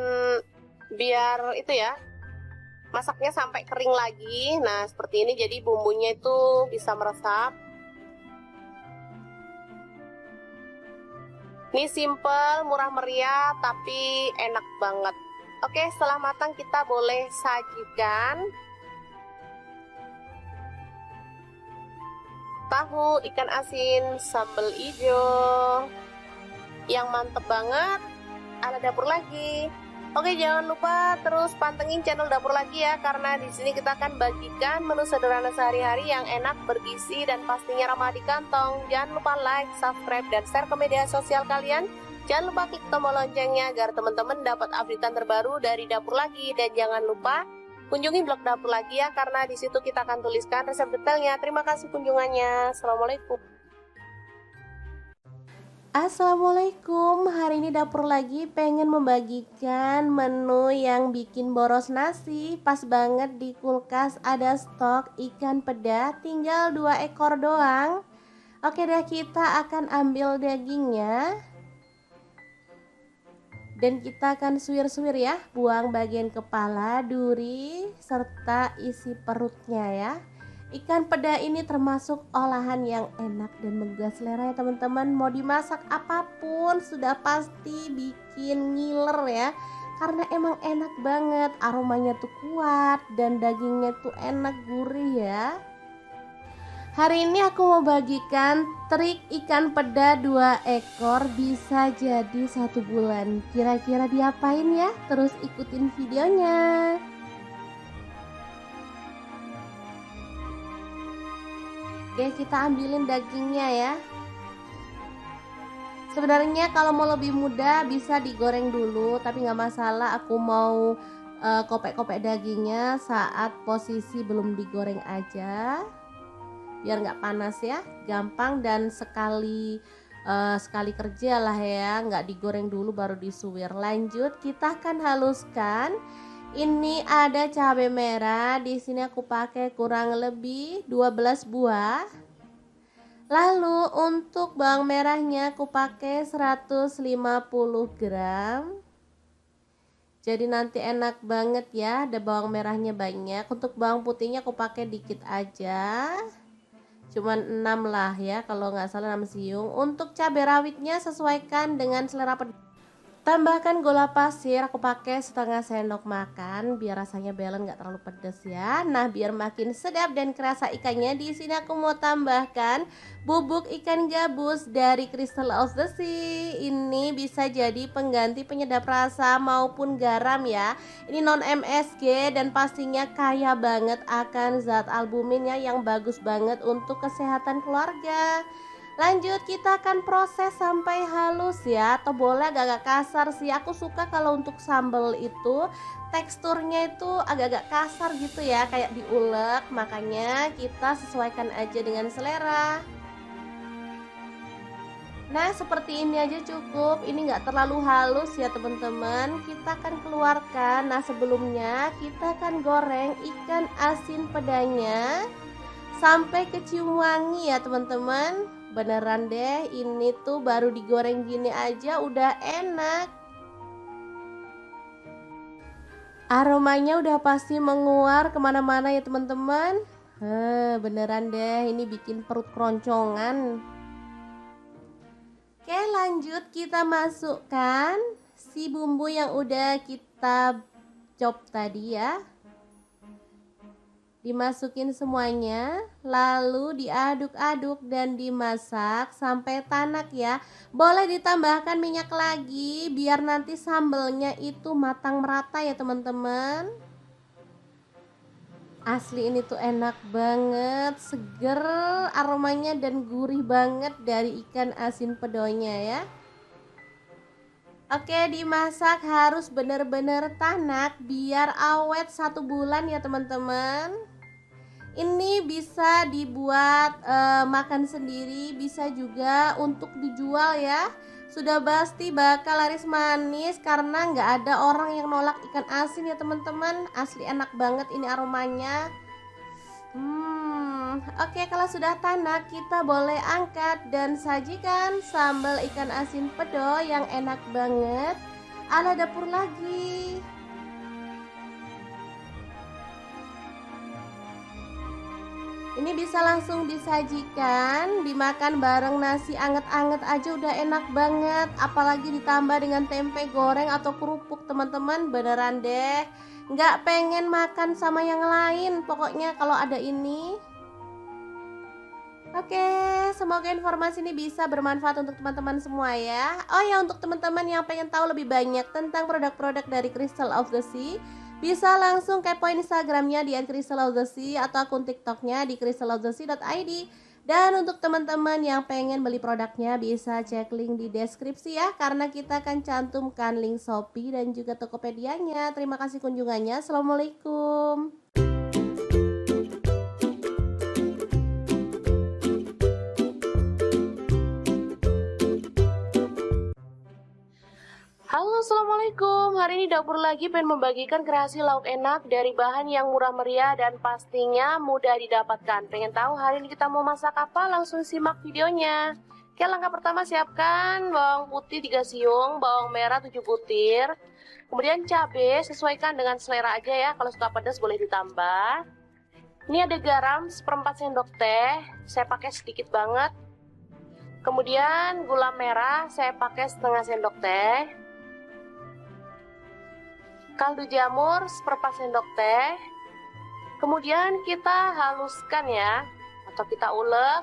biar itu ya, masaknya sampai kering lagi. Nah seperti ini, jadi bumbunya itu bisa meresap. Ini simple, murah meriah, tapi enak banget. Oke, setelah matang kita boleh sajikan. Tahu ikan asin sambal hijau yang mantep banget ala dapur lagi. Oke, jangan lupa terus pantengin channel dapur lagi ya, karena di sini kita akan bagikan menu sederhana sehari-hari yang enak, bergizi, dan pastinya ramah di kantong. Jangan lupa like, subscribe, dan share ke media sosial kalian. Jangan lupa klik tombol loncengnya agar teman-teman dapat updatean terbaru dari dapur lagi. Dan jangan lupa kunjungi blog dapur lagi ya, karena di situ kita akan tuliskan resep detailnya. Terima kasih kunjungannya. Assalamualaikum. Assalamualaikum, hari ini dapur lagi pengen membagikan menu yang bikin boros nasi. Pas banget di kulkas ada stok ikan peda, tinggal 2 ekor doang. Oke deh, kita akan ambil dagingnya dan kita akan suwir-suwir ya, buang bagian kepala, duri, serta isi perutnya ya. Ikan peda ini termasuk olahan yang enak dan menggugah selera ya teman-teman. Mau dimasak apapun sudah pasti bikin ngiler ya, karena emang enak banget, aromanya tuh kuat dan dagingnya tuh enak, gurih ya. Hari ini aku mau bagikan trik ikan peda 2 ekor bisa jadi 1 bulan. Kira-kira diapain ya? Terus ikutin videonya. Oke, kita ambilin dagingnya ya. Sebenarnya kalau mau lebih mudah bisa digoreng dulu, tapi nggak masalah. Aku mau kopek-kopek dagingnya saat posisi belum digoreng aja, biar nggak panas ya, gampang dan sekali kerja lah ya, nggak digoreng dulu baru disuwir. Lanjut, kita akan haluskan. Ini ada cabai merah, di sini aku pakai kurang lebih 12 buah. Lalu untuk bawang merahnya aku pakai 150 gram. Jadi nanti enak banget ya, ada bawang merahnya banyak. Untuk bawang putihnya aku pakai dikit aja, cuman 6 lah ya, kalau nggak salah 6 siung. Untuk cabai rawitnya sesuaikan dengan selera pedas. Tambahkan gula pasir, aku pakai setengah sendok makan biar rasanya balance, nggak terlalu pedas ya. Nah, biar makin sedap dan kerasa ikannya, di sini aku mau tambahkan bubuk ikan gabus dari Crystal of the Sea. Ini bisa jadi pengganti penyedap rasa maupun garam ya. Ini non MSG dan pastinya kaya banget akan zat albumin ya, yang bagus banget untuk kesehatan keluarga. Lanjut, kita akan proses sampai halus ya, atau boleh agak-agak kasar sih. Aku suka kalau untuk sambal itu teksturnya itu agak-agak kasar gitu ya, kayak diulek. Makanya kita sesuaikan aja dengan selera. Nah, seperti ini aja cukup. Ini nggak terlalu halus ya teman-teman. Kita akan keluarkan. Nah, sebelumnya kita akan goreng ikan asin pedanya sampai kecium wangi ya teman-teman. Beneran deh, ini tuh baru digoreng gini aja udah enak. Aromanya udah pasti menguar kemana-mana ya teman-teman. Beneran deh, ini bikin perut keroncongan. Oke, lanjut kita masukkan si bumbu yang udah kita chop tadi ya. Dimasukin semuanya, lalu diaduk-aduk dan dimasak sampai tanak ya. Boleh ditambahkan minyak lagi biar nanti sambelnya itu matang merata ya teman-teman. Asli ini tuh enak banget, seger aromanya dan gurih banget dari ikan asin pedonya ya. Oke, dimasak harus bener-bener tanak biar awet 1 bulan ya teman-teman. Ini bisa dibuat makan sendiri, bisa juga untuk dijual ya. Sudah pasti bakal laris manis karena nggak ada orang yang nolak ikan asin ya teman-teman. Asli enak banget ini aromanya. Oke, kalau sudah tanak, kita boleh angkat dan sajikan sambal ikan asin pedo yang enak banget ala dapur lagi. Ini bisa langsung disajikan, dimakan bareng nasi anget-anget aja udah enak banget. Apalagi ditambah dengan tempe goreng atau kerupuk, teman-teman, beneran deh nggak pengen makan sama yang lain pokoknya kalau ada ini. Oke, semoga informasi ini bisa bermanfaat untuk teman-teman semua ya. Oh ya, untuk teman-teman yang pengen tahu lebih banyak tentang produk-produk dari Crystal of the Sea, bisa langsung kepoin Instagramnya di @crystalofthesea atau akun TikToknya di crystalofthesea.id. Dan untuk teman-teman yang pengen beli produknya bisa cek link di deskripsi ya, karena kita akan cantumkan link Shopee dan juga Tokopedia-nya. Terima kasih kunjungannya. Assalamualaikum. Halo, assalamualaikum. Hari ini dapur lagi pengen membagikan kreasi lauk enak dari bahan yang murah meriah dan pastinya mudah didapatkan. Pengen tahu hari ini kita mau masak apa? Langsung simak videonya. Oke, langkah pertama siapkan bawang putih 3 siung, bawang merah 7 butir. Kemudian cabai sesuaikan dengan selera aja ya. Kalau suka pedas boleh ditambah. Ini ada garam 1/4 sendok teh. Saya pakai sedikit banget. Kemudian gula merah saya pakai setengah sendok teh. Kaldu jamur 1/4 sendok teh. Kemudian kita haluskan ya, atau kita ulek.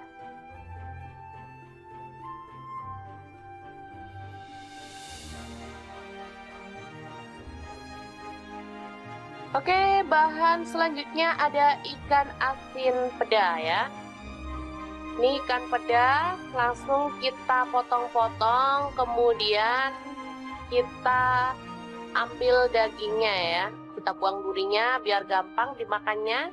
Oke, bahan selanjutnya ada ikan asin peda ya. Ini ikan peda langsung kita potong-potong, kemudian kita ambil dagingnya ya, kita buang durinya biar gampang dimakannya.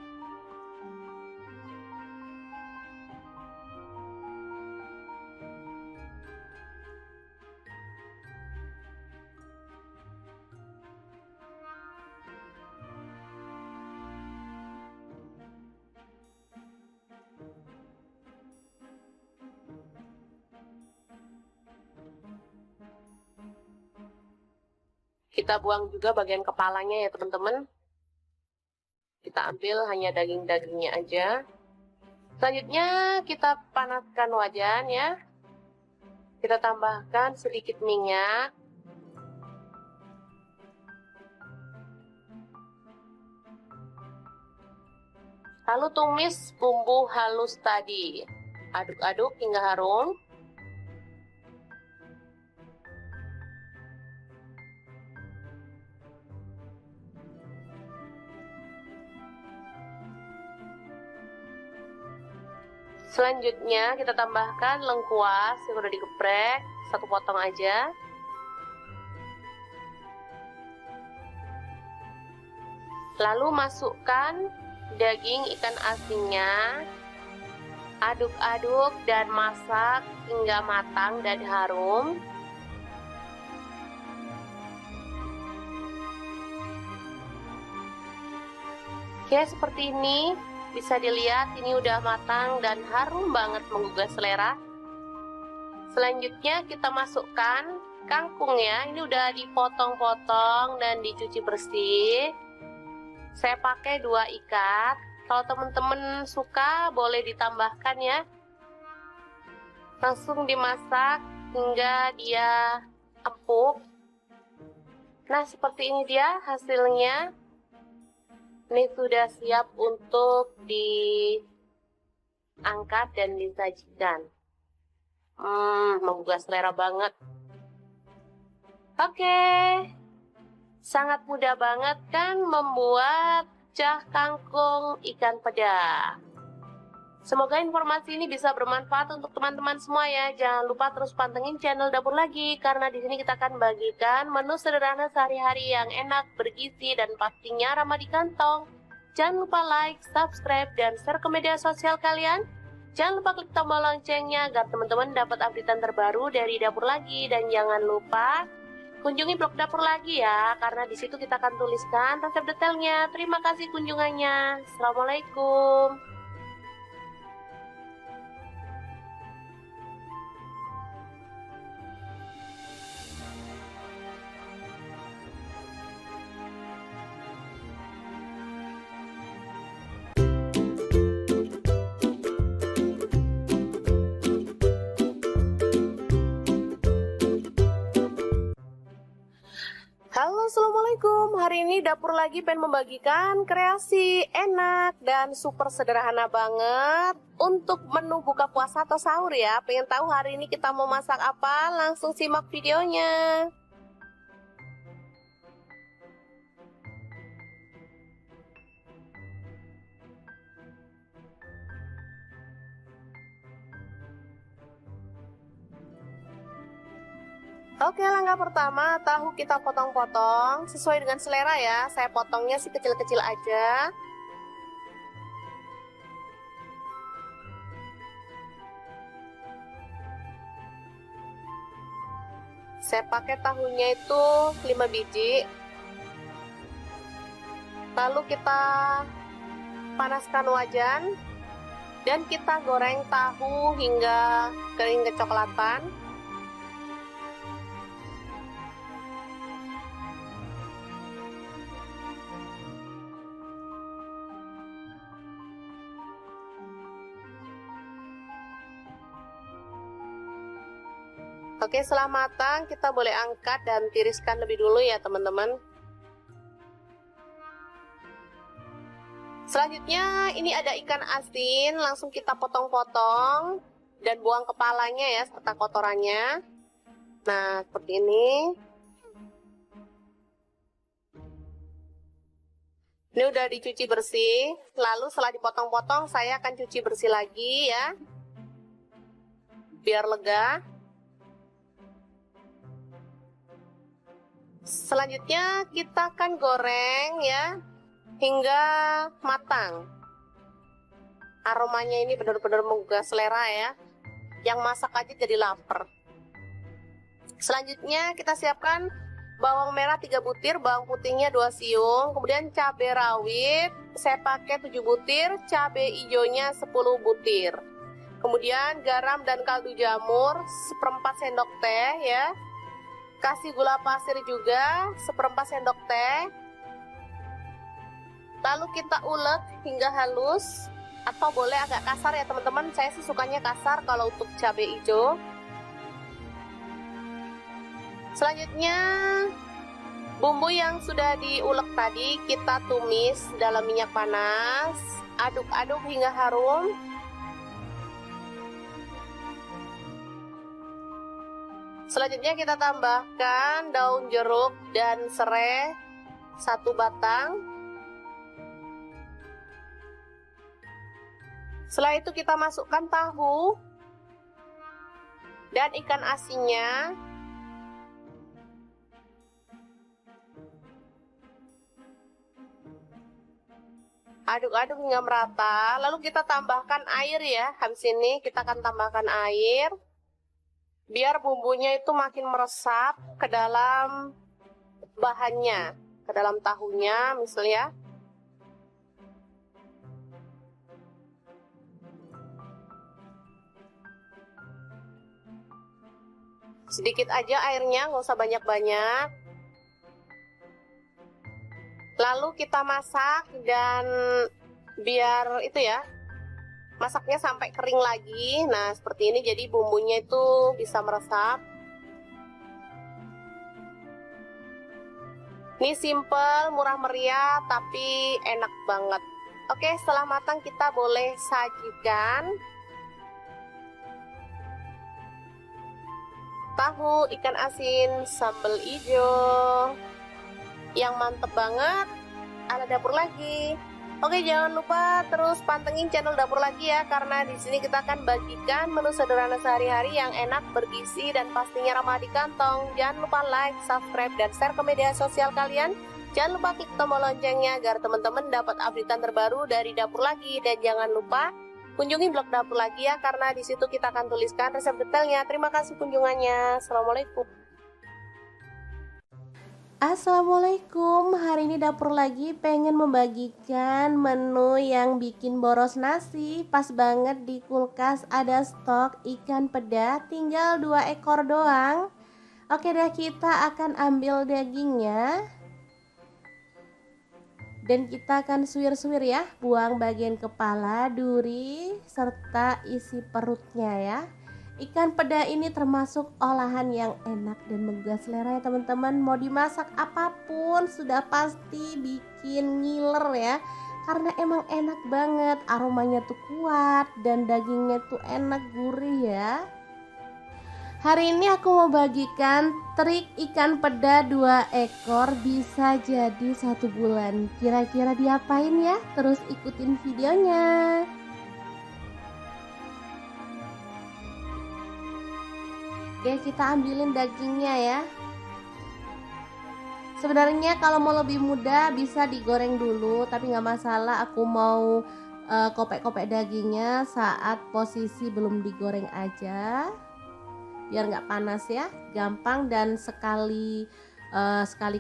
Kita buang juga bagian kepalanya ya teman-teman. Kita ambil hanya daging-dagingnya aja. Selanjutnya kita panaskan wajan ya. Kita tambahkan sedikit minyak. Lalu tumis bumbu halus tadi. Aduk-aduk hingga harum. Selanjutnya kita tambahkan lengkuas yang udah digeprek, 1 potong aja. Lalu masukkan daging ikan asinnya. Aduk-aduk dan masak hingga matang dan harum. Oke, seperti ini. Bisa dilihat ini udah matang dan harum banget menggugah selera. Selanjutnya kita masukkan kangkung ya. Ini udah dipotong-potong dan dicuci bersih. Saya pakai 2 ikat. Kalau teman-teman suka boleh ditambahkan ya. Langsung dimasak hingga dia empuk. Nah, seperti ini dia hasilnya. Ini sudah siap untuk diangkat dan disajikan. Menggugah selera banget. Oke, sangat mudah banget kan membuat cah kangkung ikan peda. Semoga informasi ini bisa bermanfaat untuk teman-teman semua ya. Jangan lupa terus pantengin channel Dapur Lagi, karena di sini kita akan bagikan menu sederhana sehari-hari yang enak, bergizi, dan pastinya ramah di kantong. Jangan lupa like, subscribe, dan share ke media sosial kalian. Jangan lupa klik tombol loncengnya agar teman-teman dapat updatean terbaru dari Dapur Lagi. Dan jangan lupa kunjungi blog Dapur Lagi ya, karena di situ kita akan tuliskan resep detailnya. Terima kasih kunjungannya. Assalamualaikum. Assalamualaikum, hari ini dapur lagi pengen membagikan kreasi enak dan super sederhana banget untuk menu buka puasa atau sahur ya. Pengen tahu hari ini kita mau masak apa? Langsung simak videonya. Oke, langkah pertama, tahu kita potong-potong sesuai dengan selera ya. Saya potongnya sih kecil-kecil aja. Saya pakai tahunya itu 5 biji. Lalu kita panaskan wajan dan kita goreng tahu hingga kering kecoklatan. Oke, setelah matang kita boleh angkat dan tiriskan lebih dulu ya teman-teman. Selanjutnya ini ada ikan asin, langsung kita potong-potong dan buang kepalanya ya serta kotorannya. Nah, seperti ini. Ini udah dicuci bersih, lalu setelah dipotong-potong saya akan cuci bersih lagi ya, biar lega. Selanjutnya kita akan goreng ya hingga matang. Aromanya ini benar-benar menggugah selera ya. Yang masak aja jadi lapar. Selanjutnya kita siapkan bawang merah 3 butir, bawang putihnya 2 siung, kemudian cabai rawit saya pakai 7 butir, cabai hijaunya 10 butir. Kemudian garam dan kaldu jamur 1/4 sendok teh ya. Kasih gula pasir juga 1/4 sendok teh. Lalu kita ulek hingga halus, atau boleh agak kasar ya teman-teman. Saya sih sukanya kasar kalau untuk cabai hijau. Selanjutnya bumbu yang sudah diulek tadi kita tumis dalam minyak panas. Aduk-aduk hingga harum. Selanjutnya kita tambahkan daun jeruk dan serai 1 batang. Setelah itu kita masukkan tahu dan ikan asinnya. Aduk-aduk hingga merata. Lalu kita tambahkan air ya. Habis ini kita akan tambahkan air. Biar bumbunya itu makin meresap ke dalam bahannya, ke dalam tahunya misalnya. Sedikit aja airnya, nggak usah banyak-banyak. Lalu kita masak dan biar itu ya, masaknya sampai kering lagi. Nah, seperti ini jadi bumbunya itu bisa meresap. Ini simple, murah meriah, tapi enak banget. Oke, setelah matang kita boleh sajikan. Tahu ikan asin sambal hijau yang mantep banget ala dapur lagi. Oke, jangan lupa terus pantengin channel dapur lagi ya, karena di sini kita akan bagikan menu sederhana sehari-hari yang enak, bergizi, dan pastinya ramah di kantong. Jangan lupa like, subscribe, dan share ke media sosial kalian. Jangan lupa klik tombol loncengnya agar teman-teman dapat updatean terbaru dari dapur lagi. Dan jangan lupa kunjungi blog dapur lagi ya, karena di situ kita akan tuliskan resep detailnya. Terima kasih kunjungannya. Assalamualaikum. Assalamualaikum, hari ini dapur lagi pengen membagikan menu yang bikin boros nasi. Pas banget di kulkas ada stok ikan peda, tinggal 2 ekor doang. Oke deh, kita akan ambil dagingnya dan kita akan suwir-suwir ya, buang bagian kepala, duri, serta isi perutnya ya. Ikan peda ini termasuk olahan yang enak dan menggugah selera ya teman-teman. Mau dimasak apapun sudah pasti bikin ngiler ya. Karena emang enak banget, aromanya tuh kuat dan dagingnya tuh enak gurih ya. Hari ini aku mau bagikan trik ikan peda 2 ekor bisa jadi 1 bulan. Kira-kira diapain ya? Terus ikutin videonya. Oke, kita ambilin dagingnya ya. Sebenarnya kalau mau lebih mudah bisa digoreng dulu, tapi nggak masalah. Aku mau kopek-kopek dagingnya saat posisi belum digoreng aja, biar nggak panas ya, gampang dan sekali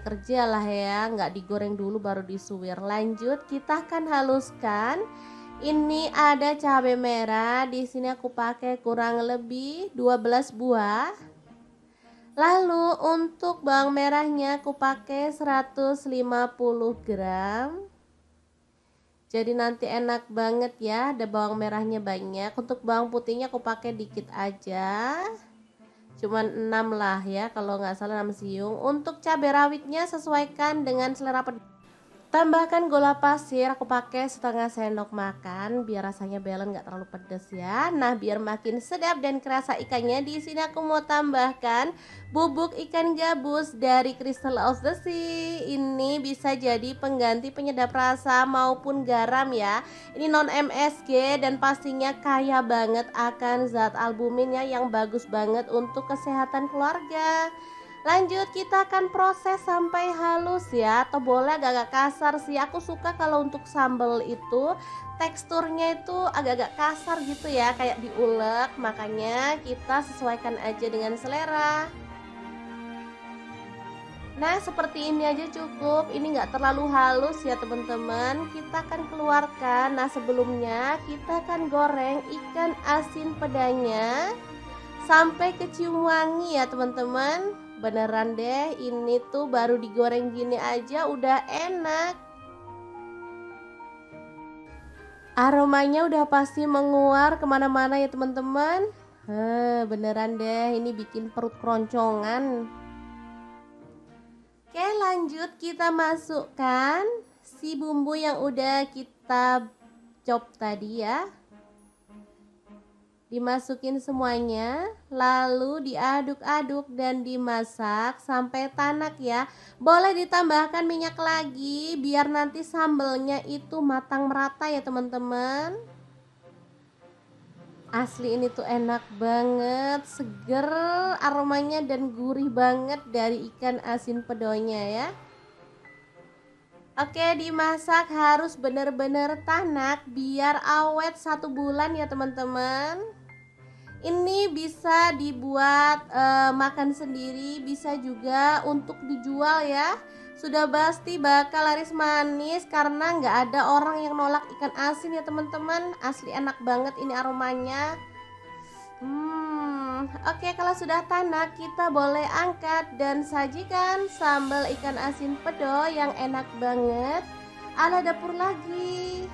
kerja lah ya, nggak digoreng dulu baru disuwir. Lanjut, kita akan haluskan. Ini ada cabai merah, di sini aku pakai kurang lebih 12 buah. Lalu untuk bawang merahnya aku pakai 150 gram. Jadi nanti enak banget ya, ada bawang merahnya banyak. Untuk bawang putihnya aku pakai dikit aja. Cuman 6 lah ya, kalau nggak salah 6 siung. Untuk cabai rawitnya sesuaikan dengan selera pedas. Tambahkan gula pasir, aku pakai setengah sendok makan biar rasanya balance, nggak terlalu pedas ya. Nah, biar makin sedap dan kerasa ikannya, di sini aku mau tambahkan bubuk ikan gabus dari Crystal of the Sea. Ini bisa jadi pengganti penyedap rasa maupun garam ya. Ini non MSG dan pastinya kaya banget akan zat albuminnya yang bagus banget untuk kesehatan keluarga. Lanjut, kita akan proses sampai halus ya, atau boleh agak-agak kasar sih. Aku suka kalau untuk sambal itu teksturnya itu agak-agak kasar gitu ya, kayak diulek. Makanya kita sesuaikan aja dengan selera. Nah, seperti ini aja cukup. Ini nggak terlalu halus ya teman-teman. Kita akan keluarkan. Nah, sebelumnya kita akan goreng ikan asin pedanya sampai kecium wangi ya teman-teman. Beneran deh, ini tuh baru digoreng gini aja udah enak. Aromanya udah pasti menguar kemana-mana ya teman-teman. Beneran deh, ini bikin perut keroncongan. Oke, lanjut kita masukkan si bumbu yang udah kita chop tadi ya. Dimasukin semuanya, lalu diaduk-aduk dan dimasak sampai tanak ya. Boleh ditambahkan minyak lagi biar nanti sambelnya itu matang merata ya teman-teman. Asli ini tuh enak banget, seger aromanya dan gurih banget dari ikan asin pedonya ya. Oke, dimasak harus bener-bener tanak biar awet 1 bulan ya teman-teman. Ini bisa dibuat makan sendiri, bisa juga untuk dijual ya. Sudah pasti bakal laris manis karena nggak ada orang yang nolak ikan asin ya teman-teman. Asli enak banget ini aromanya. Oke, kalau sudah tanak kita boleh angkat dan sajikan sambal ikan asin pedo yang enak banget ala dapur lagi.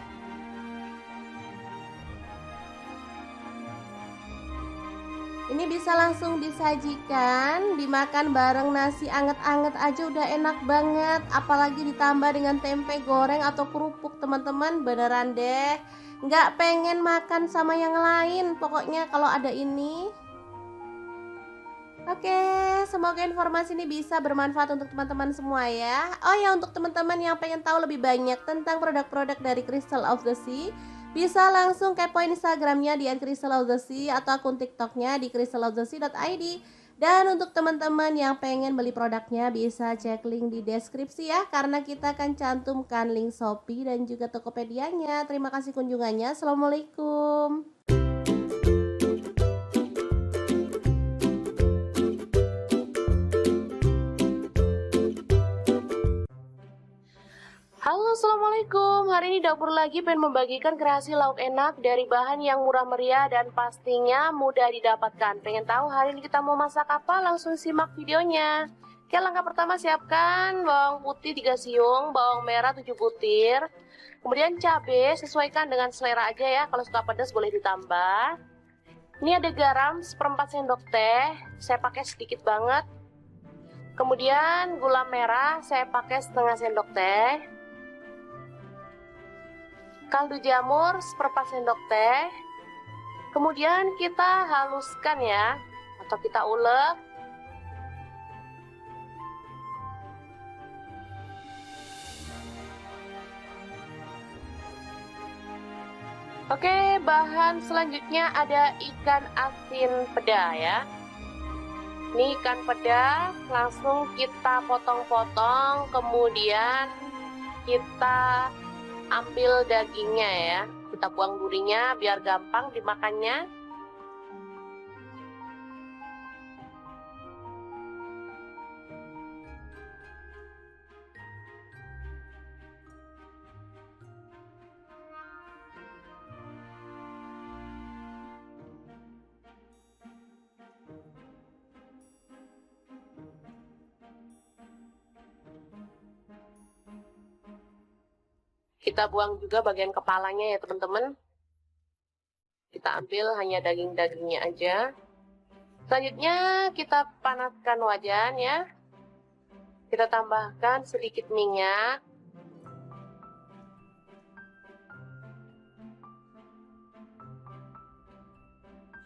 Ini bisa langsung disajikan, dimakan bareng nasi anget-anget aja udah enak banget. Apalagi ditambah dengan tempe goreng atau kerupuk teman-teman, beneran deh nggak pengen makan sama yang lain pokoknya kalau ada ini. Oke, semoga informasi ini bisa bermanfaat untuk teman-teman semua ya. Oh ya, untuk teman-teman yang pengen tahu lebih banyak tentang produk-produk dari Crystal of the Sea, bisa langsung kepoin Instagramnya di @crystalofthesea atau akun TikToknya di crystalofthesea.id. Dan untuk teman-teman yang pengen beli produknya bisa cek link di deskripsi ya, karena kita akan cantumkan link Shopee dan juga Tokopedia-nya. Terima kasih kunjungannya. Assalamualaikum. Halo, assalamualaikum. Hari ini dapur lagi pengen membagikan kreasi lauk enak dari bahan yang murah meriah dan pastinya mudah didapatkan. Pengen tahu hari ini kita mau masak apa? Langsung simak videonya. Oke, langkah pertama siapkan bawang putih 3 siung, bawang merah 7 butir. Kemudian cabai sesuaikan dengan selera aja ya. Kalau suka pedas boleh ditambah. Ini ada garam seperempat sendok teh, saya pakai sedikit banget. Kemudian gula merah saya pakai setengah sendok teh. Kaldu jamur seperempat sendok teh. Kemudian kita haluskan ya, atau kita ulek. Oke, bahan selanjutnya ada ikan asin peda ya. Ini ikan peda langsung kita potong-potong, kemudian kita ambil dagingnya ya. Kita buang durinya biar gampang dimakannya. Kita buang juga bagian kepalanya ya teman-teman. Kita ambil hanya daging-dagingnya aja. Selanjutnya kita panaskan wajan ya. Kita tambahkan sedikit minyak.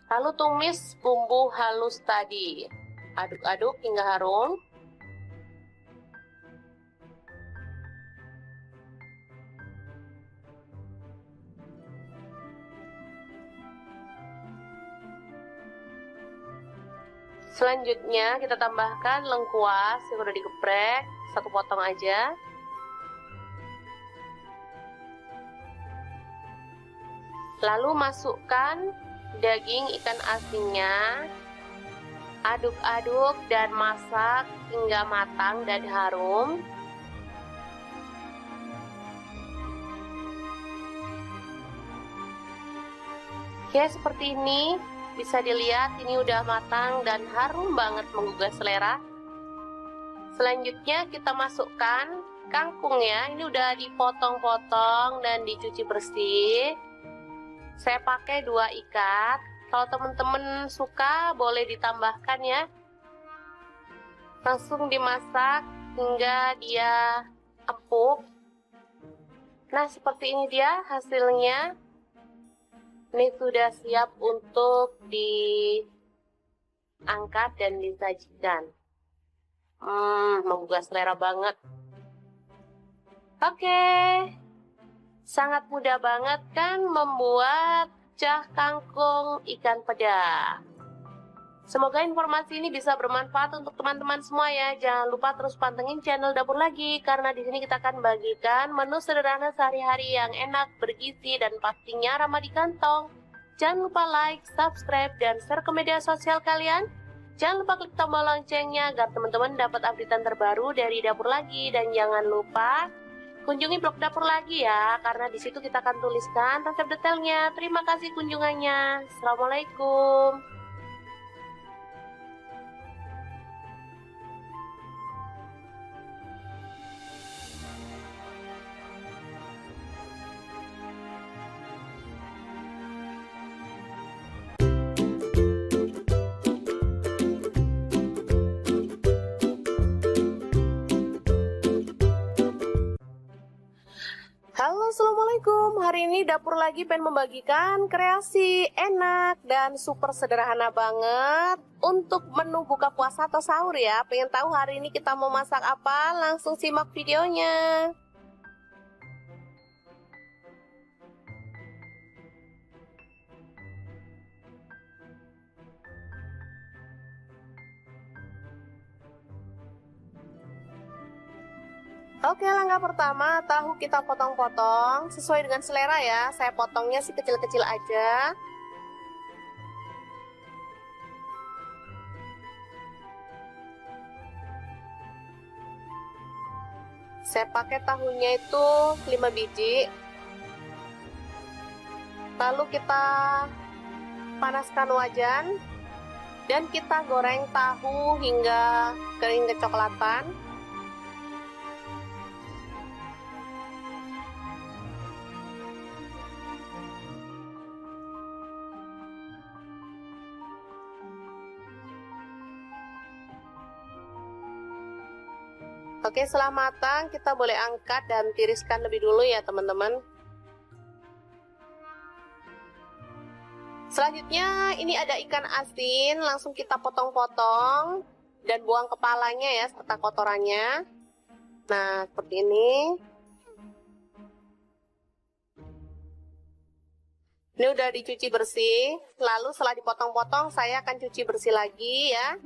Lalu tumis bumbu halus tadi. Aduk-aduk hingga harum. Selanjutnya kita tambahkan lengkuas yang udah digeprek, satu potong aja. Lalu masukkan daging ikan asinnya. Aduk-aduk dan masak hingga matang dan harum. Oke, seperti ini. Bisa dilihat ini udah matang dan harum banget menggugah selera. Selanjutnya kita masukkan kangkung ya. Ini udah dipotong-potong dan dicuci bersih. Saya pakai 2 ikat. Kalau teman-teman suka boleh ditambahkan ya. Langsung dimasak hingga dia empuk. Nah, seperti ini dia hasilnya. Ini sudah siap untuk diangkat dan disajikan. Menggugah selera banget. Oke, sangat mudah banget kan membuat pecah kangkung ikan peda. Semoga informasi ini bisa bermanfaat untuk teman-teman semua ya. Jangan lupa terus pantengin channel Dapur Lagi, karena di sini kita akan bagikan menu sederhana sehari-hari yang enak, bergizi, dan pastinya ramah di kantong. Jangan lupa like, subscribe, dan share ke media sosial kalian. Jangan lupa klik tombol loncengnya agar teman-teman dapat updatean terbaru dari Dapur Lagi. Dan jangan lupa kunjungi blog Dapur Lagi ya, karena di situ kita akan tuliskan resep detailnya. Terima kasih kunjungannya. Assalamualaikum. Halo, assalamualaikum. Hari ini Dapur Lagi pengen membagikan kreasi enak dan super sederhana banget untuk menu buka puasa atau sahur ya. Pengen tahu hari ini kita mau masak apa? Langsung simak videonya. Oke, langkah pertama, tahu kita potong-potong sesuai dengan selera ya. Saya potongnya sih kecil-kecil aja. Saya pakai tahunya itu 5 biji. Lalu kita panaskan wajan dan kita goreng tahu hingga kering kecoklatan. Oke, setelah matang kita boleh angkat dan tiriskan lebih dulu ya teman-teman. Selanjutnya ini ada ikan asin, langsung kita potong-potong dan buang kepalanya ya serta kotorannya. Nah, seperti ini. Ini udah dicuci bersih, lalu setelah dipotong-potong saya akan cuci bersih lagi ya,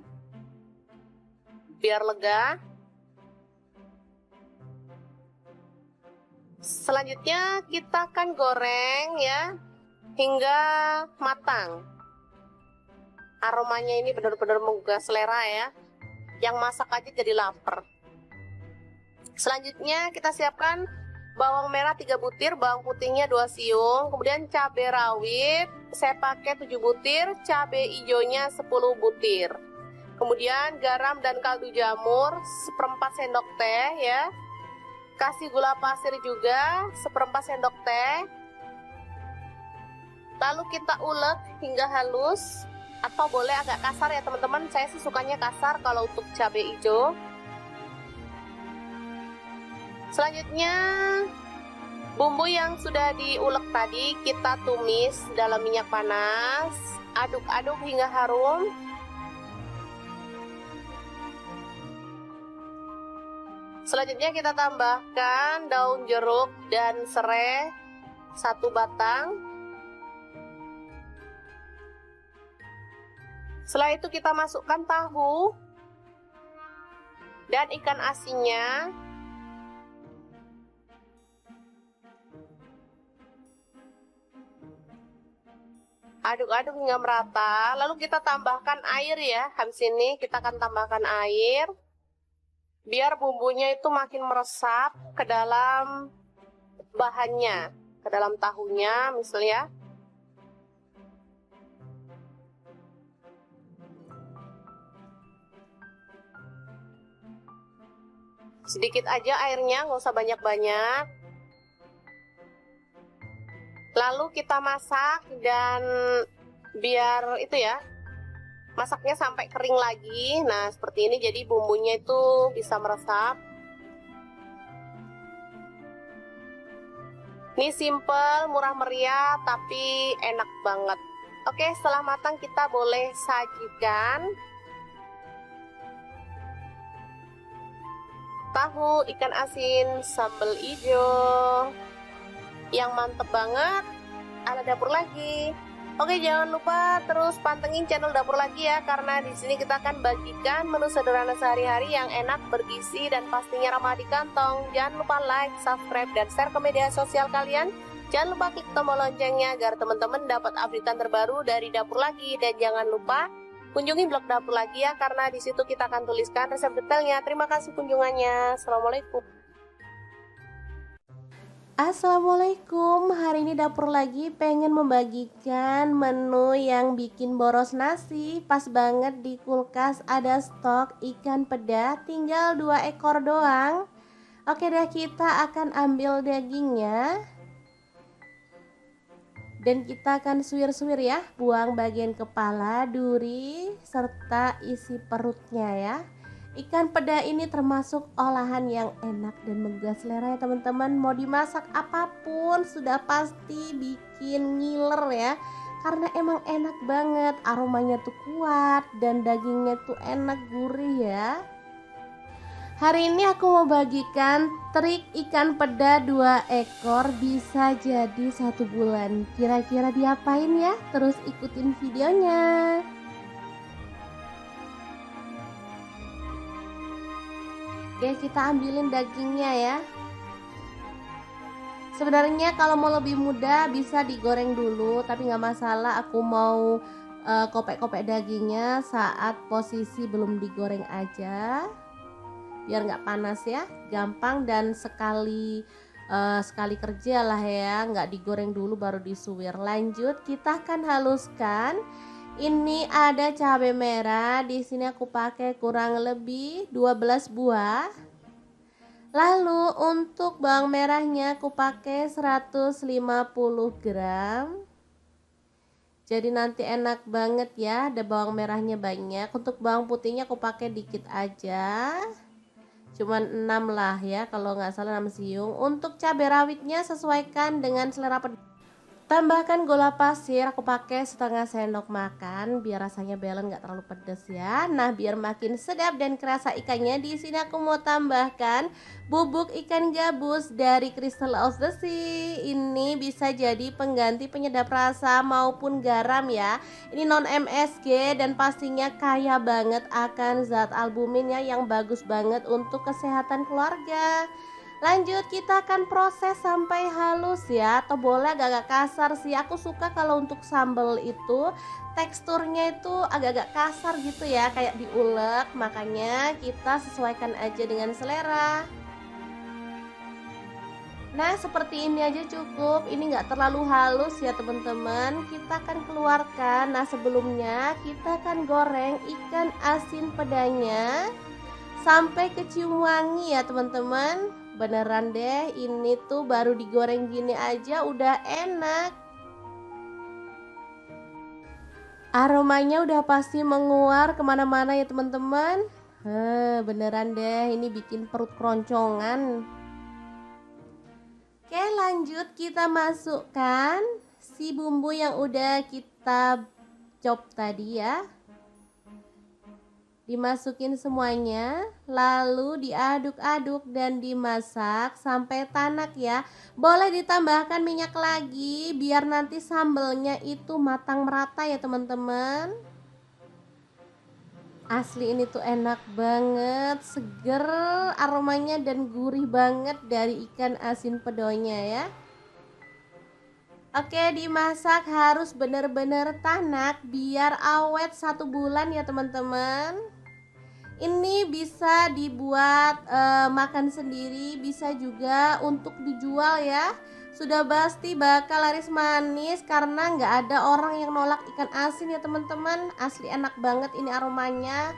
biar lega. Selanjutnya kita akan goreng ya, hingga matang. Aromanya ini benar-benar menggugah selera ya, yang masak aja jadi lapar. Selanjutnya kita siapkan bawang merah 3 butir, bawang putihnya 2 siung, kemudian cabai rawit saya pakai 7 butir, cabai hijaunya 10 butir. Kemudian garam dan kaldu jamur 1/4 sendok teh ya. Kasih gula pasir juga 1/4 sendok teh. Lalu kita ulek hingga halus, atau boleh agak kasar ya teman-teman. Saya sih sukanya kasar kalau untuk cabai hijau. Selanjutnya bumbu yang sudah diulek tadi kita tumis dalam minyak panas, aduk-aduk hingga harum. Selanjutnya kita tambahkan daun jeruk dan serai 1 batang. Setelah itu kita masukkan tahu dan ikan asinnya. Aduk-aduk hingga merata, lalu kita tambahkan air ya. Habis ini kita akan tambahkan air biar bumbunya itu makin meresap ke dalam bahannya, ke dalam tahunya misalnya. Sedikit aja airnya, nggak usah banyak-banyak. Lalu kita masak dan biar itu ya, masaknya sampai kering lagi. Nah seperti ini, jadi bumbunya itu bisa meresap. Ini simple, murah meriah, tapi enak banget. Oke, setelah matang kita boleh sajikan. Tahu ikan asin sambal hijau yang mantep banget ala dapur lagi. Oke, jangan lupa terus pantengin channel dapur lagi ya, karena di sini kita akan bagikan menu sederhana sehari-hari yang enak, bergizi, dan pastinya ramah di kantong. Jangan lupa like, subscribe, dan share ke media sosial kalian. Jangan lupa klik tombol loncengnya agar teman-teman dapat updatean terbaru dari dapur lagi. Dan jangan lupa kunjungi blog dapur lagi ya, karena di situ kita akan tuliskan resep detailnya. Terima kasih kunjungannya. Assalamualaikum. Assalamualaikum, hari ini dapur lagi pengen membagikan menu yang bikin boros nasi. Pas banget di kulkas ada stok ikan peda, tinggal 2 ekor doang. Oke deh, kita akan ambil dagingnya dan kita akan suwir-suwir ya, buang bagian kepala, duri, serta isi perutnya ya. Ikan peda ini termasuk olahan yang enak dan menggugah selera ya teman-teman. Mau dimasak apapun sudah pasti bikin ngiler ya, karena emang enak banget, aromanya tuh kuat dan dagingnya tuh enak, gurih ya. Hari ini aku mau bagikan trik ikan peda 2 ekor bisa jadi 1 bulan. Kira-kira diapain ya? Terus ikutin videonya. Oke, kita ambilin dagingnya ya. Sebenarnya kalau mau lebih mudah bisa digoreng dulu, tapi nggak masalah. Aku mau kopek-kopek dagingnya saat posisi belum digoreng aja, biar nggak panas ya, gampang dan sekali kerja lah ya, nggak digoreng dulu baru disuwir. Lanjut, kita akan haluskan. Ini ada cabai merah, di sini aku pakai kurang lebih 12 buah. Lalu untuk bawang merahnya aku pakai 150 gram. Jadi nanti enak banget ya, ada bawang merahnya banyak. Untuk bawang putihnya aku pakai dikit aja. cuman 6 lah ya, kalau nggak salah 6 siung. Untuk cabai rawitnya sesuaikan dengan selera pedas. Tambahkan gula pasir, aku pakai setengah sendok makan biar rasanya balance, nggak terlalu pedas ya. Nah, biar makin sedap dan kerasa ikannya, di sini aku mau tambahkan bubuk ikan gabus dari Crystal of the Sea. Ini bisa jadi pengganti penyedap rasa maupun garam ya. Ini non MSG dan pastinya kaya banget akan zat albumin ya, yang bagus banget untuk kesehatan keluarga. Lanjut, kita akan proses sampai halus ya, atau boleh agak-agak kasar sih. Aku suka kalau untuk sambal itu teksturnya itu agak-agak kasar gitu ya, kayak diulek. Makanya kita sesuaikan aja dengan selera. Nah, seperti ini aja cukup. Ini nggak terlalu halus ya teman-teman. Kita akan keluarkan. Nah, sebelumnya kita akan goreng ikan asin pedanya sampai kecium wangi ya teman-teman. Beneran deh, ini tuh baru digoreng gini aja udah enak. Aromanya udah pasti menguar kemana-mana ya teman-teman. Beneran deh, ini bikin perut keroncongan. Oke, lanjut kita masukkan si bumbu yang udah kita chop tadi ya. Dimasukin semuanya, lalu diaduk-aduk dan dimasak sampai tanak ya. Boleh ditambahkan minyak lagi biar nanti sambelnya itu matang merata ya teman-teman. Asli ini tuh enak banget, seger aromanya dan gurih banget dari ikan asin pedonya ya. Oke, dimasak harus bener-bener tanak biar awet 1 bulan ya teman-teman. Ini bisa dibuat makan sendiri, bisa juga untuk dijual ya. Sudah pasti bakal laris manis karena nggak ada orang yang nolak ikan asin ya teman-teman. Asli enak banget ini aromanya.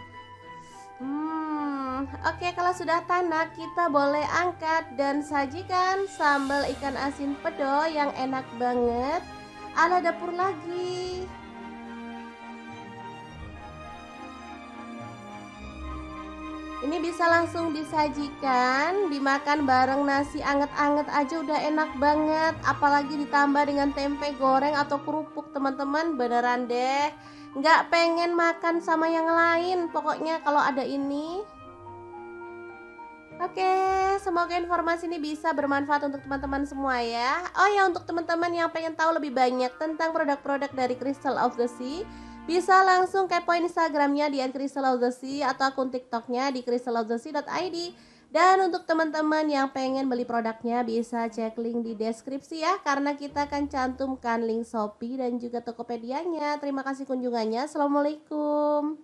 Oke, kalau sudah tanak kita boleh angkat dan sajikan sambal ikan asin pedo yang enak banget ala dapur lagi. Ini bisa langsung disajikan, dimakan bareng nasi anget-anget aja udah enak banget. Apalagi ditambah dengan tempe goreng atau kerupuk teman-teman, beneran deh. Nggak pengen makan sama yang lain pokoknya kalau ada ini. Oke, semoga informasi ini bisa bermanfaat untuk teman-teman semua ya. Oh ya, untuk teman-teman yang pengen tahu lebih banyak tentang produk-produk dari Crystal of the Sea, bisa langsung kepoin Instagramnya di @crystalofthesea atau akun TikToknya di crystalofthesea.id. Dan untuk teman-teman yang pengen beli produknya bisa cek link di deskripsi ya, karena kita akan cantumkan link Shopee dan juga Tokopedia-nya. Terima kasih kunjungannya. Assalamualaikum.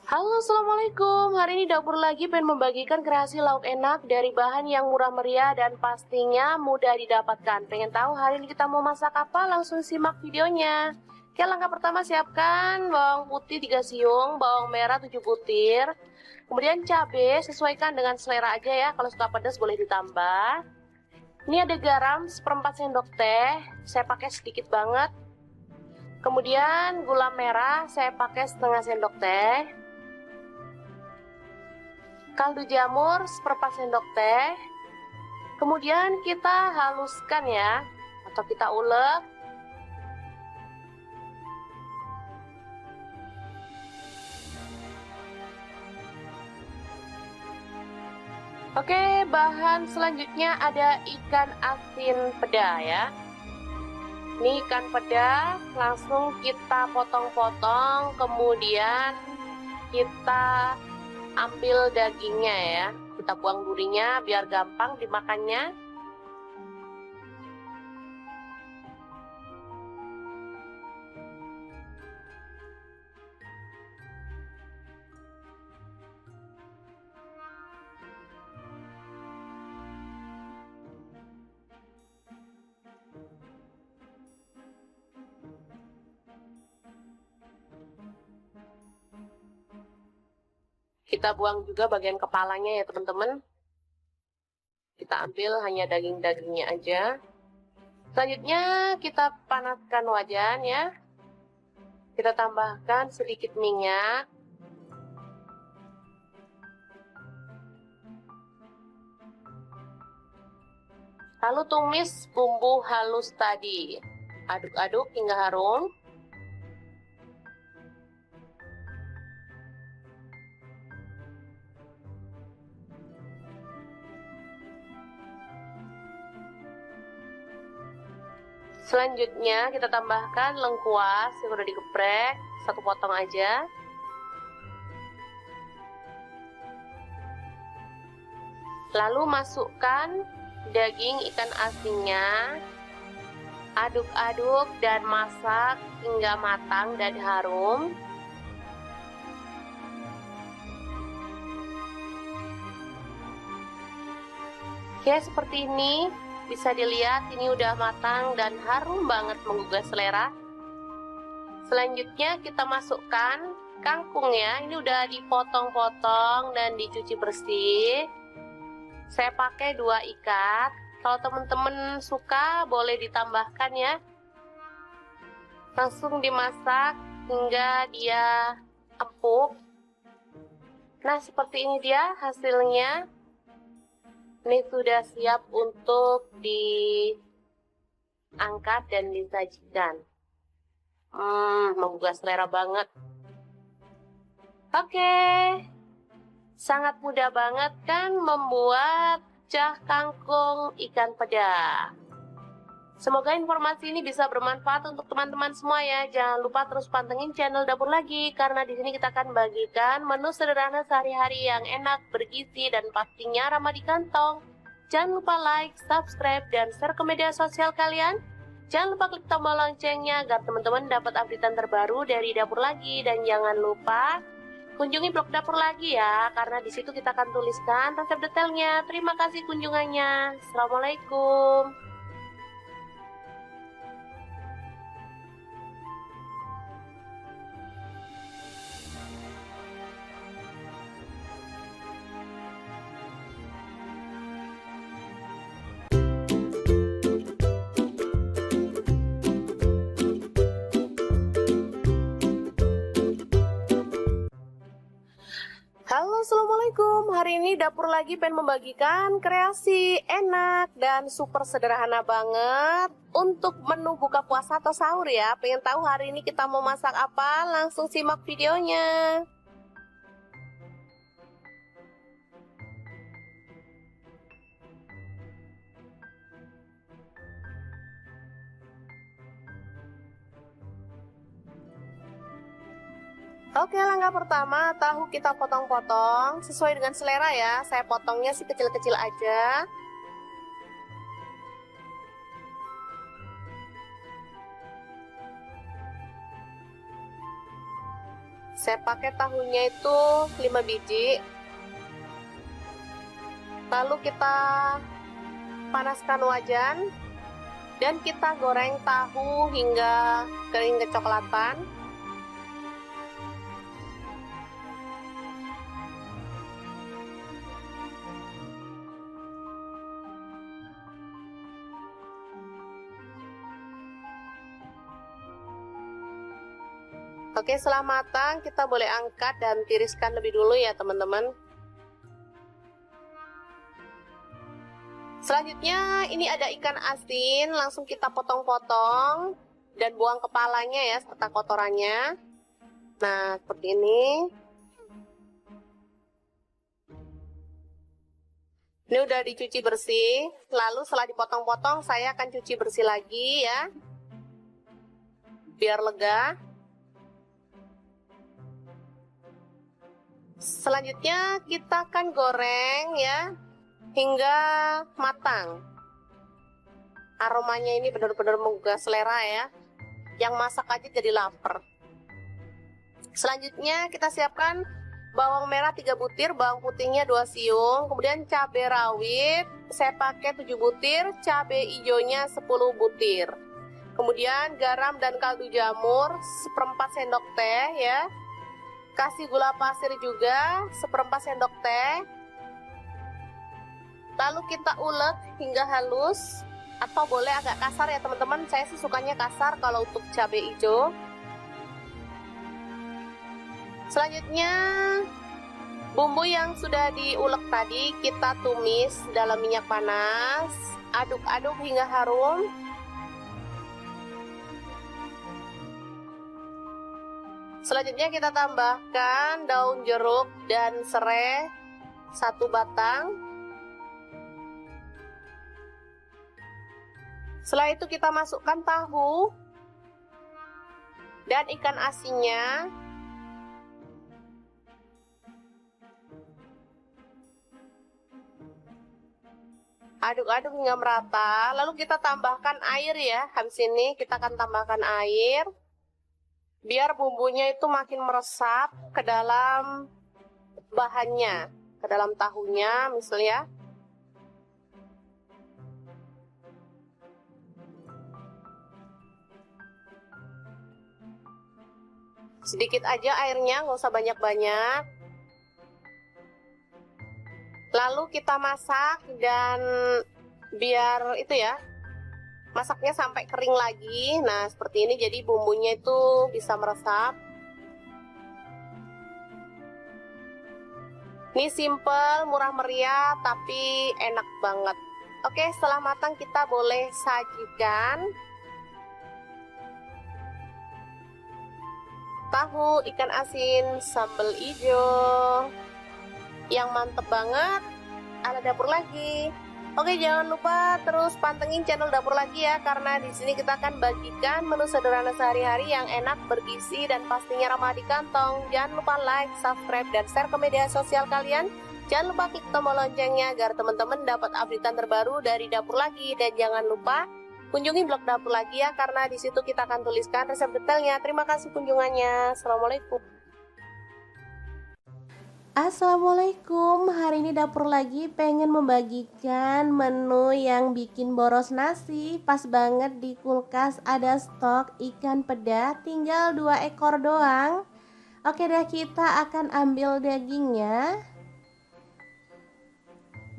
Halo, assalamualaikum. Hari ini dapur lagi pengen membagikan kreasi lauk enak dari bahan yang murah meriah dan pastinya mudah didapatkan. Pengen tahu hari ini kita mau masak apa? Langsung simak videonya. Oke, langkah pertama siapkan bawang putih 3 siung, bawang merah 7 butir. Kemudian cabai sesuaikan dengan selera aja ya. Kalau suka pedas boleh ditambah. Ini ada garam 1/4 sendok teh. Saya pakai sedikit banget. Kemudian gula merah saya pakai setengah sendok teh. Kaldu jamur 1/4 sendok teh. Kemudian kita haluskan ya, atau kita ulek. Oke, bahan selanjutnya ada ikan asin peda ya. Ini ikan peda langsung kita potong-potong, kemudian kita ambil dagingnya ya, kita buang durinya biar gampang dimakannya. Kita buang juga bagian kepalanya ya teman-teman. Kita ambil hanya daging-dagingnya aja. Selanjutnya kita panaskan wajan ya. Kita tambahkan sedikit minyak. Lalu tumis bumbu halus tadi. Aduk-aduk hingga harum. Selanjutnya kita tambahkan lengkuas yang udah digeprek, 1 potong aja. Lalu masukkan daging ikan asinnya. Aduk-aduk dan masak hingga matang dan harum. Oke, seperti ini. Bisa dilihat ini udah matang dan harum banget menggugah selera. Selanjutnya kita masukkan kangkung ya. Ini udah dipotong-potong dan dicuci bersih. Saya pakai 2 ikat. Kalau teman-teman suka boleh ditambahkan ya. Langsung dimasak hingga dia empuk. Nah, seperti ini dia hasilnya. Ini sudah siap untuk diangkat dan disajikan. Menggugah selera banget. Oke. Sangat mudah banget kan membuat cah kangkung ikan peda. Semoga informasi ini bisa bermanfaat untuk teman-teman semua ya. Jangan lupa terus pantengin channel Dapur Lagi, karena di sini kita akan bagikan menu sederhana sehari-hari yang enak, bergizi, dan pastinya ramah di kantong. Jangan lupa like, subscribe, dan share ke media sosial kalian. Jangan lupa klik tombol loncengnya agar teman-teman dapat updatean terbaru dari Dapur Lagi. Dan jangan lupa kunjungi blog Dapur Lagi ya, karena di situ kita akan tuliskan resep detailnya. Terima kasih kunjungannya. Assalamualaikum. Halo, assalamualaikum. Hari ini Dapur Lagi pengen membagikan kreasi enak dan super sederhana banget untuk menu buka puasa atau sahur ya. Pengen tahu hari ini kita mau masak apa? Langsung simak videonya. Oke, langkah pertama, tahu kita potong-potong sesuai dengan selera ya. Saya potongnya sih kecil-kecil aja. Saya pakai tahunya itu 5 biji. Lalu kita panaskan wajan dan kita goreng tahu hingga kering kecoklatan. Oke, setelah matang kita boleh angkat dan tiriskan lebih dulu ya teman-teman. Selanjutnya ini ada ikan asin, langsung kita potong-potong dan buang kepalanya ya serta kotorannya. Nah, seperti ini. Ini udah dicuci bersih, lalu setelah dipotong-potong saya akan cuci bersih lagi ya, biar lega. Selanjutnya kita akan goreng ya hingga matang. Aromanya ini benar-benar menggugah selera ya. Yang masak aja jadi lapar. Selanjutnya kita siapkan bawang merah 3 butir, bawang putihnya 2 siung, kemudian cabai rawit saya pakai 7 butir, cabai hijaunya 10 butir. Kemudian garam dan kaldu jamur 1/4 sendok teh ya. Kasih gula pasir juga 1/4 sendok teh. Lalu kita ulek hingga halus. atau boleh agak kasar ya teman-teman. Saya sih sukanya kasar kalau untuk cabai hijau. Selanjutnya bumbu yang sudah diulek tadi kita tumis dalam minyak panas, aduk-aduk hingga harum. Selanjutnya kita tambahkan daun jeruk dan serai 1 batang. Setelah itu kita masukkan tahu dan ikan asinnya. Aduk-aduk hingga merata, lalu kita tambahkan air ya. Habis ini kita akan tambahkan air biar bumbunya itu makin meresap ke dalam bahannya, ke dalam tahunya misalnya. Sedikit aja airnya, nggak usah banyak-banyak. Lalu kita masak dan biar itu ya, masaknya sampai kering lagi. Nah seperti ini, jadi bumbunya itu bisa meresap. Ini simple, murah meriah, tapi enak banget. Oke, setelah matang kita boleh sajikan. Tahu, ikan asin, sambal hijau yang mantep banget ala dapur lagi. Oke, jangan lupa terus pantengin channel dapur lagi ya, karena di sini kita akan bagikan menu sederhana sehari-hari yang enak, bergizi, dan pastinya ramah di kantong. Jangan lupa like, subscribe, dan share ke media sosial kalian. Jangan lupa klik tombol loncengnya agar teman-teman dapat updatean terbaru dari dapur lagi. Dan jangan lupa kunjungi blog dapur lagi ya, karena di situ kita akan tuliskan resep detailnya. Terima kasih kunjungannya. Assalamualaikum. Assalamualaikum, hari ini dapur lagi pengen membagikan menu yang bikin boros nasi. Pas banget di kulkas ada stok ikan peda, tinggal 2 ekor doang. Oke deh, kita akan ambil dagingnya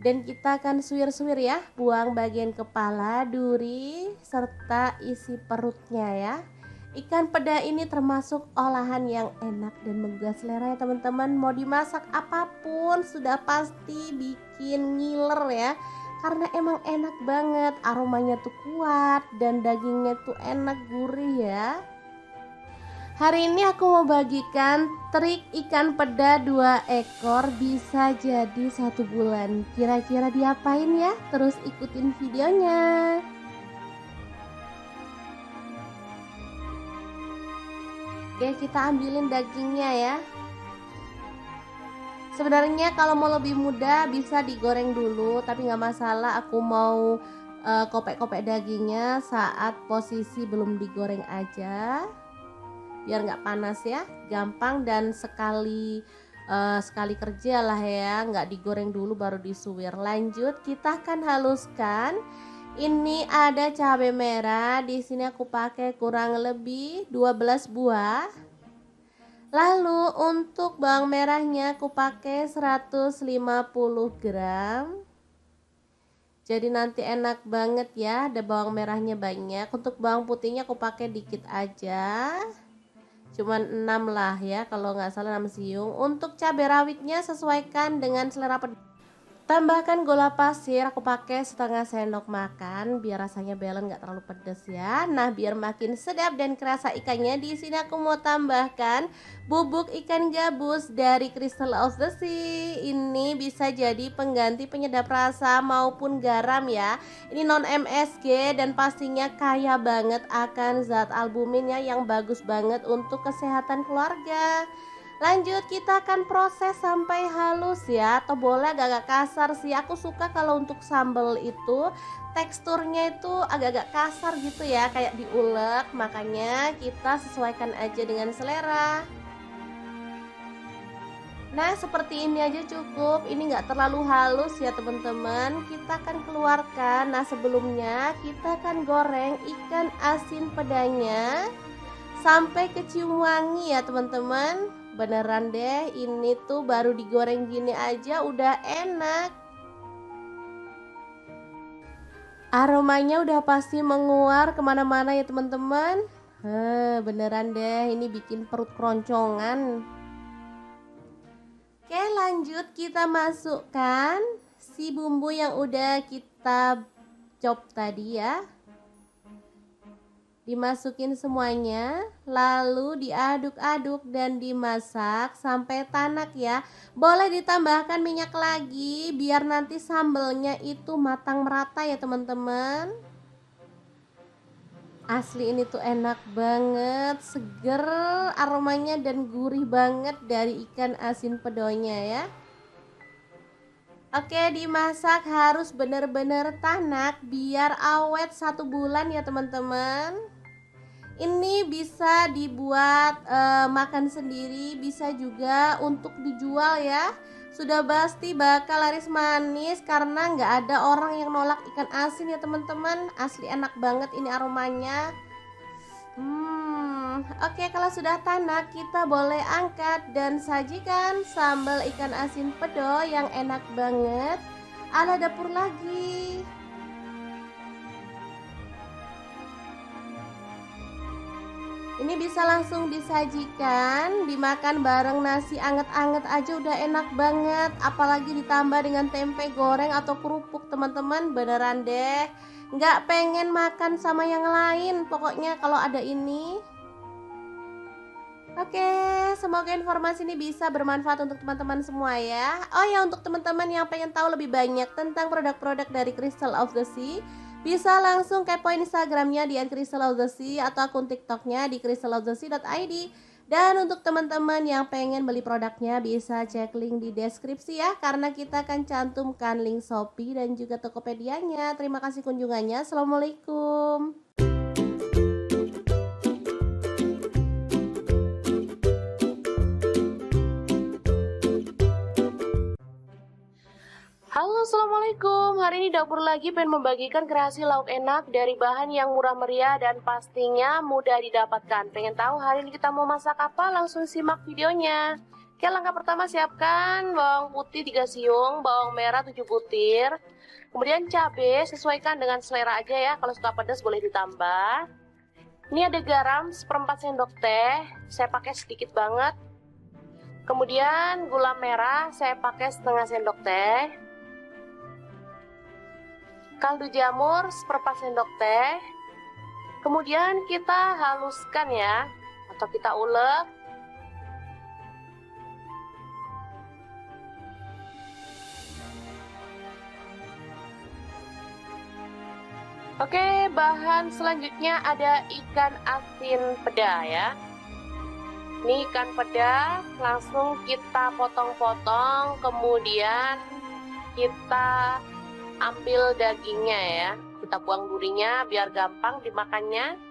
dan kita akan suwir-suwir ya, buang bagian kepala, duri, serta isi perutnya ya. Ikan peda ini termasuk olahan yang enak dan menggugah selera ya teman-teman. Mau dimasak apapun sudah pasti bikin ngiler ya, karena emang enak banget, aromanya tuh kuat dan dagingnya tuh enak, gurih ya. Hari ini aku mau bagikan trik ikan peda 2 ekor bisa jadi 1 bulan. Kira-kira diapain ya? Terus ikutin videonya. Oke, kita ambilin dagingnya ya. Sebenarnya kalau mau lebih mudah bisa digoreng dulu, tapi nggak masalah. Aku mau kopek-kopek dagingnya saat posisi belum digoreng aja, biar nggak panas ya, gampang dan sekali kerja lah ya, nggak digoreng dulu baru disuwir. Lanjut, kita akan haluskan. Ini ada cabai merah, di sini aku pakai kurang lebih 12 buah. Lalu untuk bawang merahnya aku pakai 150 gram. Jadi nanti enak banget ya, ada bawang merahnya banyak. Untuk bawang putihnya aku pakai dikit aja, cuman 6 lah ya, kalau nggak salah 6 siung. Untuk cabai rawitnya sesuaikan dengan selera pedas. Tambahkan gula pasir, aku pakai setengah sendok makan biar rasanya balance, nggak terlalu pedas ya. Nah, biar makin sedap dan kerasa ikannya, di sini aku mau tambahkan bubuk ikan gabus dari Crystal of the Sea. Ini bisa jadi pengganti penyedap rasa maupun garam ya. Ini non MSG dan pastinya kaya banget akan zat albuminnya yang bagus banget untuk kesehatan keluarga. Lanjut, kita akan proses sampai halus ya, atau boleh agak-agak kasar sih. Aku suka kalau untuk sambal itu teksturnya itu agak-agak kasar gitu ya, kayak diulek. Makanya kita sesuaikan aja dengan selera. Nah, seperti ini aja cukup. Ini nggak terlalu halus ya teman-teman. Kita akan keluarkan. Nah, sebelumnya kita akan goreng ikan asin pedanya sampai kecium wangi ya teman-teman. Beneran deh, ini tuh baru digoreng gini aja udah enak. Aromanya udah pasti menguar kemana-mana ya teman-teman. Beneran deh, ini bikin perut keroncongan. Oke, lanjut kita masukkan si bumbu yang udah kita chop tadi ya. Dimasukin semuanya, lalu diaduk-aduk dan dimasak sampai tanak ya. Boleh ditambahkan minyak lagi biar nanti sambelnya itu matang merata ya teman-teman. Asli ini tuh enak banget, seger aromanya dan gurih banget dari ikan asin pedonya ya. Oke, dimasak harus bener-bener tanak biar awet 1 bulan ya teman-teman. Ini bisa dibuat makan sendiri, bisa juga untuk dijual ya. Sudah pasti bakal laris manis karena nggak ada orang yang nolak ikan asin ya teman-teman. Asli enak banget ini aromanya. Oke, kalau sudah tanak kita boleh angkat dan sajikan sambal ikan asin pedo yang enak banget ala dapur lagi. Ini bisa langsung disajikan, dimakan bareng nasi anget-anget aja udah enak banget. Apalagi ditambah dengan tempe goreng atau kerupuk teman-teman, beneran deh nggak pengen makan sama yang lain pokoknya kalau ada ini. Oke, semoga informasi ini bisa bermanfaat untuk teman-teman semua ya. Oh ya, untuk teman-teman yang pengen tahu lebih banyak tentang produk-produk dari Crystal of the Sea, bisa langsung kepoin Instagramnya di @crystalofthesea atau akun TikToknya di crystalofthesea.id. Dan untuk teman-teman yang pengen beli produknya bisa cek link di deskripsi ya, karena kita akan cantumkan link Shopee dan juga Tokopedia-nya. Terima kasih kunjungannya. Assalamualaikum. Halo, assalamualaikum. Hari ini dapur lagi pengen membagikan kreasi lauk enak dari bahan yang murah meriah dan pastinya mudah didapatkan. Pengen tahu hari ini kita mau masak apa? Langsung simak videonya. Oke, langkah pertama siapkan bawang putih 3 siung, bawang merah 7 butir. Kemudian cabai sesuaikan dengan selera aja ya. Kalau suka pedas boleh ditambah. Ini ada garam 1/4 sendok teh. Saya pakai sedikit banget. Kemudian gula merah saya pakai setengah sendok teh. Kaldu jamur 1/4 sendok teh. Kemudian kita haluskan ya, atau kita ulek. Oke, bahan selanjutnya ada ikan asin peda ya. Ini ikan peda langsung kita potong-potong, kemudian kita ambil dagingnya ya, kita buang durinya biar gampang dimakannya.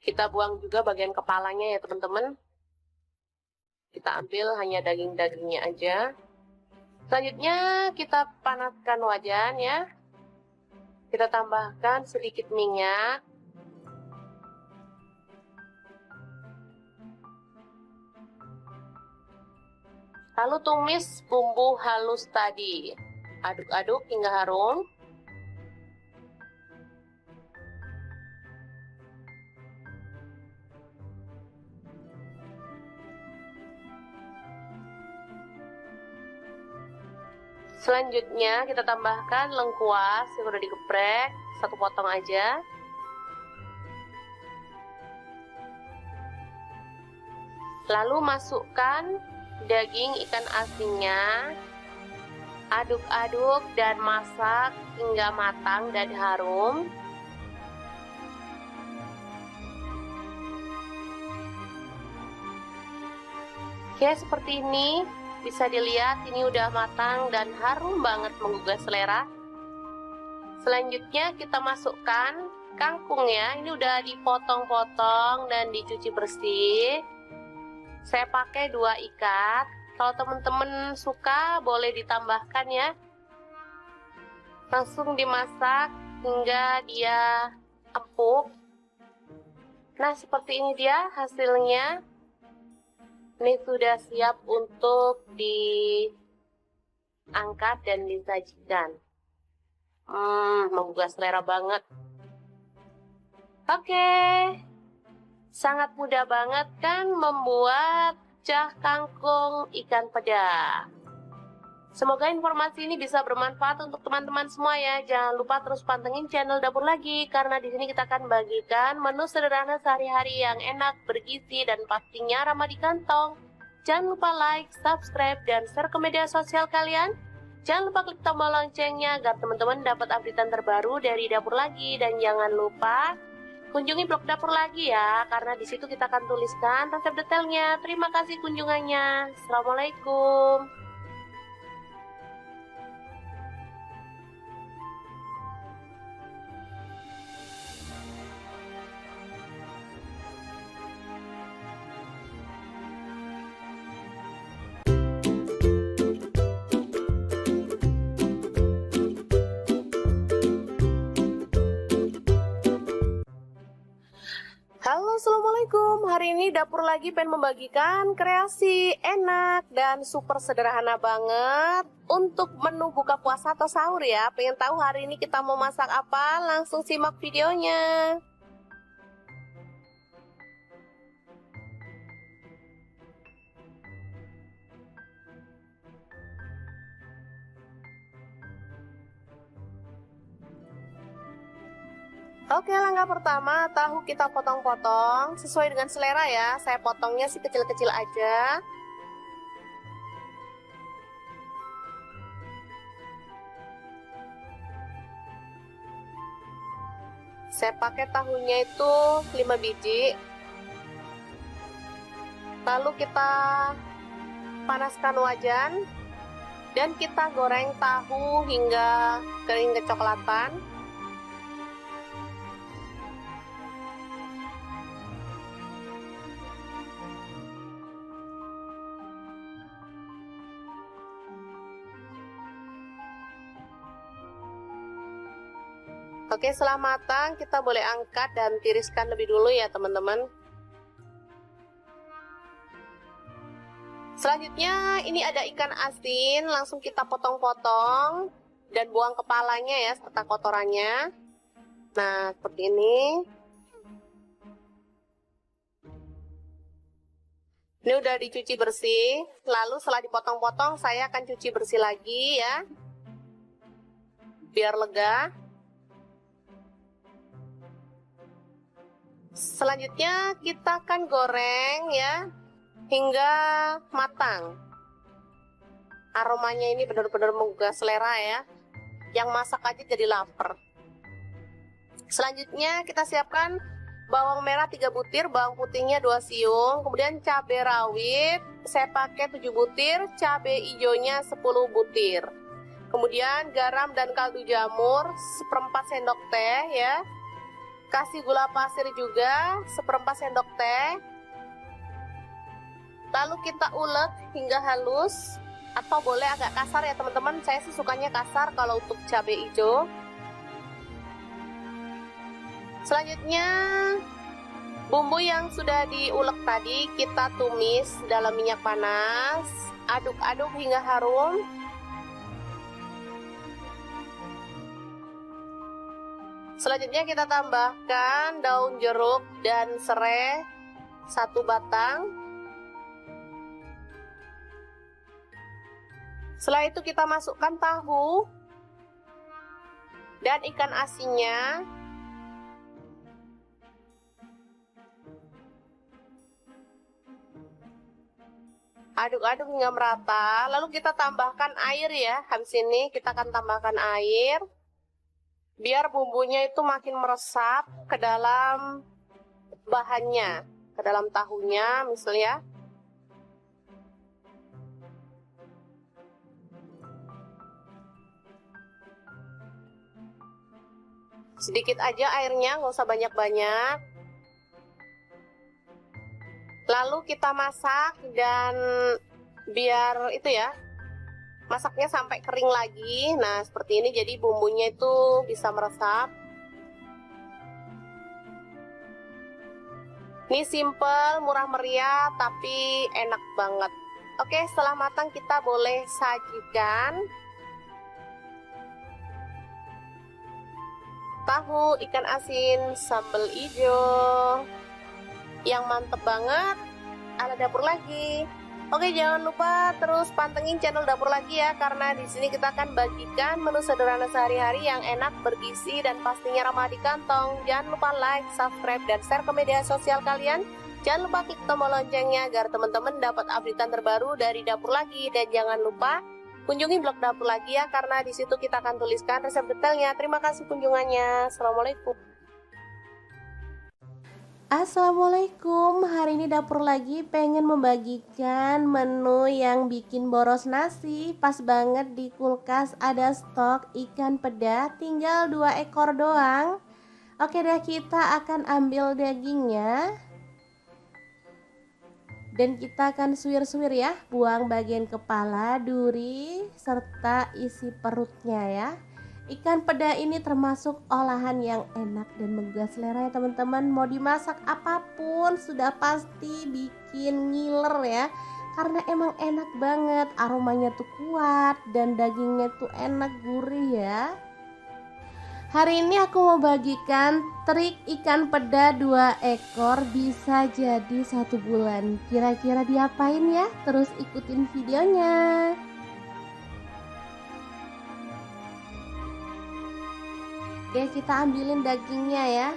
Kita buang juga bagian kepalanya ya teman-teman. Kita ambil hanya daging-dagingnya aja. Selanjutnya kita panaskan wajan ya. Kita tambahkan sedikit minyak. Lalu tumis bumbu halus tadi. Aduk-aduk hingga harum. Selanjutnya kita tambahkan lengkuas yang udah digeprek, 1 potong aja. Lalu masukkan daging ikan asinnya. Aduk-aduk dan masak hingga matang dan harum. Oke, seperti ini. Bisa dilihat ini udah matang dan harum banget menggugah selera. Selanjutnya kita masukkan kangkung ya. Ini udah dipotong-potong dan dicuci bersih. Saya pakai 2 ikat. Kalau teman-teman suka boleh ditambahkan ya. Langsung dimasak hingga dia empuk. Nah, seperti ini dia hasilnya. Ini sudah siap untuk diangkat dan disajikan. Menggugah selera banget. Oke. Sangat mudah banget kan membuat cah kangkung ikan peda. Semoga informasi ini bisa bermanfaat untuk teman-teman semua ya. Jangan lupa terus pantengin channel Dapur Lagi, karena di sini kita akan bagikan menu sederhana sehari-hari yang enak, bergizi, dan pastinya ramah di kantong. Jangan lupa like, subscribe, dan share ke media sosial kalian. Jangan lupa klik tombol loncengnya agar teman-teman dapat updatean terbaru dari Dapur Lagi. Dan jangan lupa kunjungi blog Dapur Lagi ya, karena di situ kita akan tuliskan resep detailnya. Terima kasih kunjungannya. Assalamualaikum. Halo, assalamualaikum. Hari ini Dapur Lagi pengen membagikan kreasi enak dan super sederhana banget untuk menu buka puasa atau sahur ya. Pengen tahu hari ini kita mau masak apa? Langsung simak videonya. Oke, langkah pertama, tahu kita potong-potong sesuai dengan selera ya. Saya potongnya sih kecil-kecil aja. Saya pakai tahunya itu 5 biji. Lalu kita panaskan wajan dan kita goreng tahu hingga kering kecoklatan. Oke, setelah matang kita boleh angkat dan tiriskan lebih dulu ya teman-teman. Selanjutnya ini ada ikan asin, langsung kita potong-potong dan buang kepalanya ya serta kotorannya. Nah, seperti ini. Ini udah dicuci bersih, lalu setelah dipotong-potong saya akan cuci bersih lagi ya, biar lega. Selanjutnya kita akan goreng ya hingga matang. Aromanya ini benar-benar menggugah selera ya. Yang masak aja jadi lapar. Selanjutnya kita siapkan bawang merah 3 butir, bawang putihnya 2 siung, kemudian cabai rawit saya pakai 7 butir, cabai hijaunya 10 butir. Kemudian garam dan kaldu jamur 1/4 sendok teh ya. Kasih gula pasir juga 1/4 sendok teh. Lalu kita ulek hingga halus, atau boleh agak kasar ya teman-teman. Saya sih sukanya kasar kalau untuk cabai hijau. Selanjutnya bumbu yang sudah diulek tadi kita tumis dalam minyak panas. Aduk-aduk hingga harum. Selanjutnya kita tambahkan daun jeruk dan serai 1 batang. Setelah itu kita masukkan tahu dan ikan asinnya. Aduk-aduk hingga merata. Lalu kita tambahkan air ya. Habis ini kita akan tambahkan air, biar bumbunya itu makin meresap ke dalam bahannya, ke dalam tahunya misalnya. Sedikit aja airnya, nggak usah banyak-banyak. Lalu kita masak dan biar itu ya, masaknya sampai kering lagi. Nah, seperti ini, jadi bumbunya itu bisa meresap. Ini simple, murah meriah, tapi enak banget. Oke, setelah matang kita boleh sajikan. Tahu ikan asin sambal hijau yang mantep banget ala dapur lagi. Oke, jangan lupa terus pantengin channel dapur lagi ya, karena di sini kita akan bagikan menu sederhana sehari-hari yang enak, bergizi, dan pastinya ramah di kantong. Jangan lupa like, subscribe, dan share ke media sosial kalian. Jangan lupa klik tombol loncengnya agar teman-teman dapat updatean terbaru dari dapur lagi. Dan jangan lupa kunjungi blog dapur lagi ya, karena di situ kita akan tuliskan resep detailnya. Terima kasih kunjungannya. Assalamualaikum. Assalamualaikum, hari ini dapur lagi pengen membagikan menu yang bikin boros nasi. Pas banget di kulkas ada stok ikan peda, tinggal 2 ekor doang. Oke deh, kita akan ambil dagingnya dan kita akan suwir-suwir ya, buang bagian kepala, duri, serta isi perutnya ya. Ikan peda ini termasuk olahan yang enak dan menggugah selera ya teman-teman. Mau dimasak apapun sudah pasti bikin ngiler ya, karena emang enak banget, aromanya tuh kuat dan dagingnya tuh enak, gurih ya. Hari ini aku mau bagikan trik ikan peda 2 ekor bisa jadi 1 bulan. Kira-kira diapain ya? Terus ikutin videonya. Oke, kita ambilin dagingnya ya.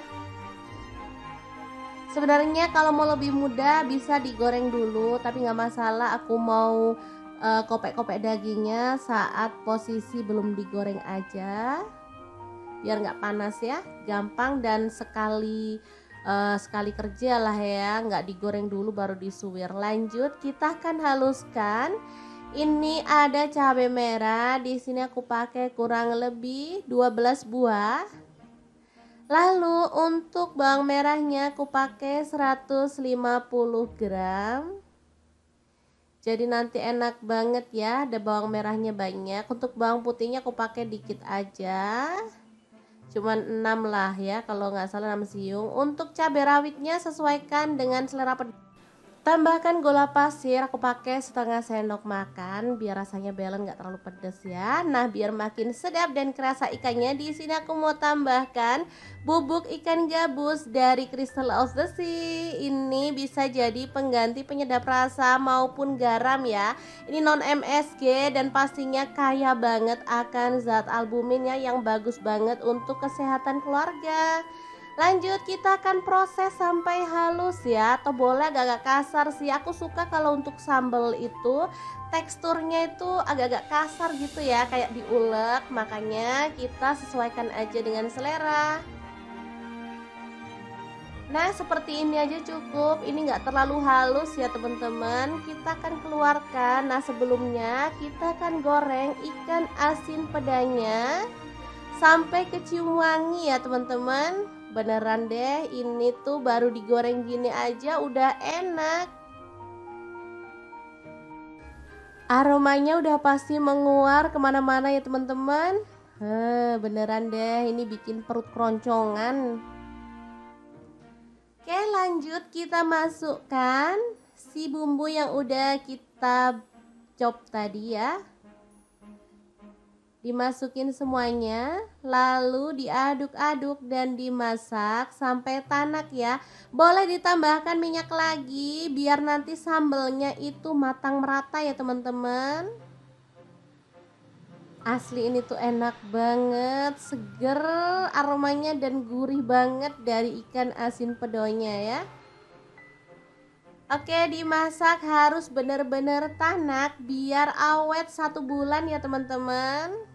Sebenarnya kalau mau lebih mudah bisa digoreng dulu, tapi nggak masalah. Aku mau kopek-kopek dagingnya saat posisi belum digoreng aja, biar nggak panas ya, gampang dan sekali kerja lah ya, nggak digoreng dulu baru disuwir. Lanjut, kita akan haluskan. Ini ada cabai merah, di sini aku pakai kurang lebih 12 buah. Lalu untuk bawang merahnya aku pakai 150 gram. Jadi nanti enak banget ya, ada bawang merahnya banyak. Untuk bawang putihnya aku pakai dikit aja, cuman 6 lah ya, kalau nggak salah 6 siung. Untuk cabai rawitnya sesuaikan dengan selera pedas. Tambahkan gula pasir, aku pakai setengah sendok makan biar rasanya balance, nggak terlalu pedas ya. Nah, biar makin sedap dan kerasa ikannya, di sini aku mau tambahkan bubuk ikan gabus dari Crystal of the Sea. Ini bisa jadi pengganti penyedap rasa maupun garam ya. Ini non MSG dan pastinya kaya banget akan zat albuminnya yang bagus banget untuk kesehatan keluarga. Lanjut, kita akan proses sampai halus ya, atau boleh agak-agak kasar sih. Aku suka kalau untuk sambal itu teksturnya itu agak-agak kasar gitu ya, kayak diulek. Makanya kita sesuaikan aja dengan selera. Nah, seperti ini aja cukup. Ini nggak terlalu halus ya teman-teman. Kita akan keluarkan. Nah, sebelumnya kita akan goreng ikan asin pedanya sampai kecium wangi ya teman-teman. Beneran deh, ini tuh baru digoreng gini aja udah enak. Aromanya udah pasti menguar kemana-mana ya teman-teman. Beneran deh, ini bikin perut keroncongan. Oke, lanjut kita masukkan si bumbu yang udah kita chop tadi ya. Dimasukin semuanya, lalu diaduk-aduk dan dimasak sampai tanak ya. Boleh ditambahkan minyak lagi biar nanti sambelnya itu matang merata ya teman-teman. Asli ini tuh enak banget, seger aromanya dan gurih banget dari ikan asin pedonya ya. Oke, dimasak harus bener-bener tanak biar awet 1 bulan ya teman-teman.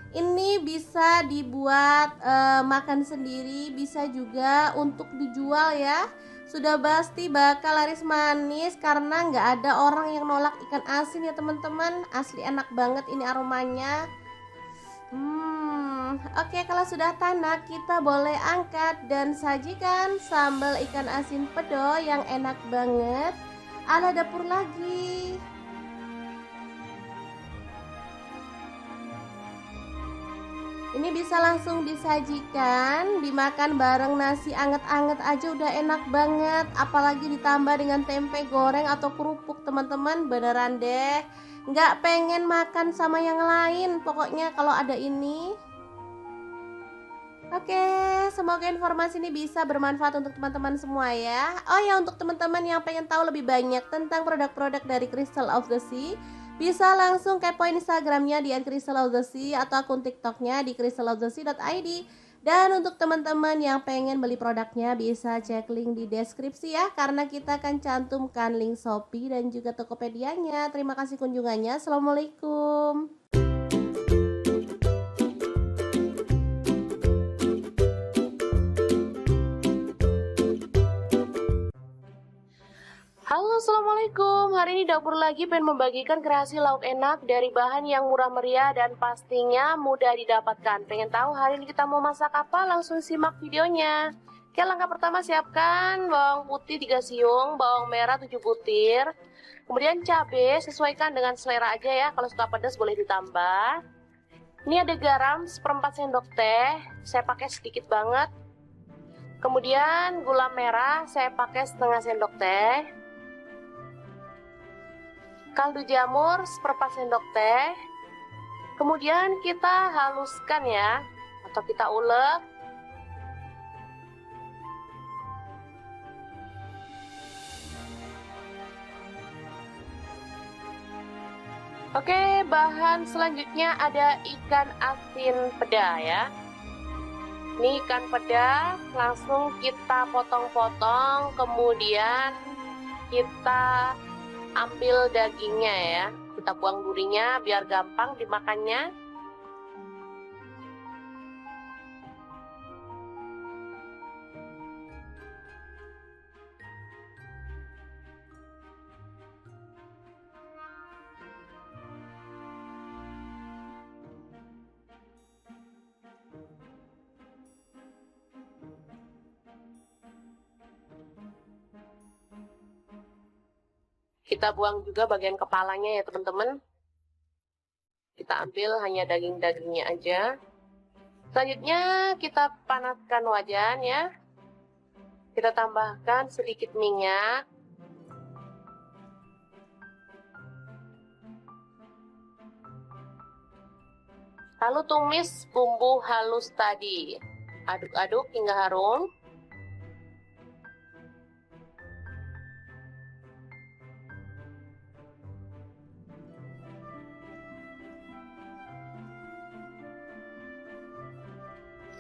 Ini bisa dibuat makan sendiri, bisa juga untuk dijual ya. Sudah pasti bakal laris manis karena nggak ada orang yang nolak ikan asin ya teman-teman. Asli enak banget ini aromanya. Oke, kalau sudah tanak, kita boleh angkat dan sajikan sambal ikan asin pedo yang enak banget ala dapur lagi. Ini bisa langsung disajikan, dimakan bareng nasi anget-anget aja udah enak banget. Apalagi ditambah dengan tempe goreng atau kerupuk, teman-teman, beneran deh nggak pengen makan sama yang lain pokoknya kalau ada ini. Oke, semoga informasi ini bisa bermanfaat untuk teman-teman semua ya. Oh ya, untuk teman-teman yang pengen tahu lebih banyak tentang produk-produk dari Crystal of the Sea, bisa langsung kepoin Instagramnya di @crystalofthesea atau akun TikToknya di crystalofthesea.id. Dan untuk teman-teman yang pengen beli produknya bisa cek link di deskripsi ya, karena kita akan cantumkan link Shopee dan juga Tokopedia-nya. Terima kasih kunjungannya. Assalamualaikum. Halo, assalamualaikum. Hari ini dapur lagi pengen membagikan kreasi lauk enak dari bahan yang murah meriah dan pastinya mudah didapatkan. Pengen tahu hari ini kita mau masak apa? Langsung simak videonya. Oke, langkah pertama siapkan bawang putih 3 siung, bawang merah 7 butir. Kemudian cabai sesuaikan dengan selera aja ya. Kalau suka pedas boleh ditambah. Ini ada garam 1/4 sendok teh. Saya pakai sedikit banget. Kemudian gula merah saya pakai setengah sendok teh. Kaldu jamur 1/4 sendok teh. Kemudian kita haluskan ya, atau kita ulek. Oke, bahan selanjutnya ada ikan asin peda ya. Ini ikan peda langsung kita potong-potong, kemudian kita ambil dagingnya ya, kita buang durinya biar gampang dimakannya. Kita buang juga bagian kepalanya ya teman-teman. Kita ambil hanya daging-dagingnya aja. Selanjutnya kita panaskan wajan ya. Kita tambahkan sedikit minyak. Lalu tumis bumbu halus tadi. Aduk-aduk hingga harum.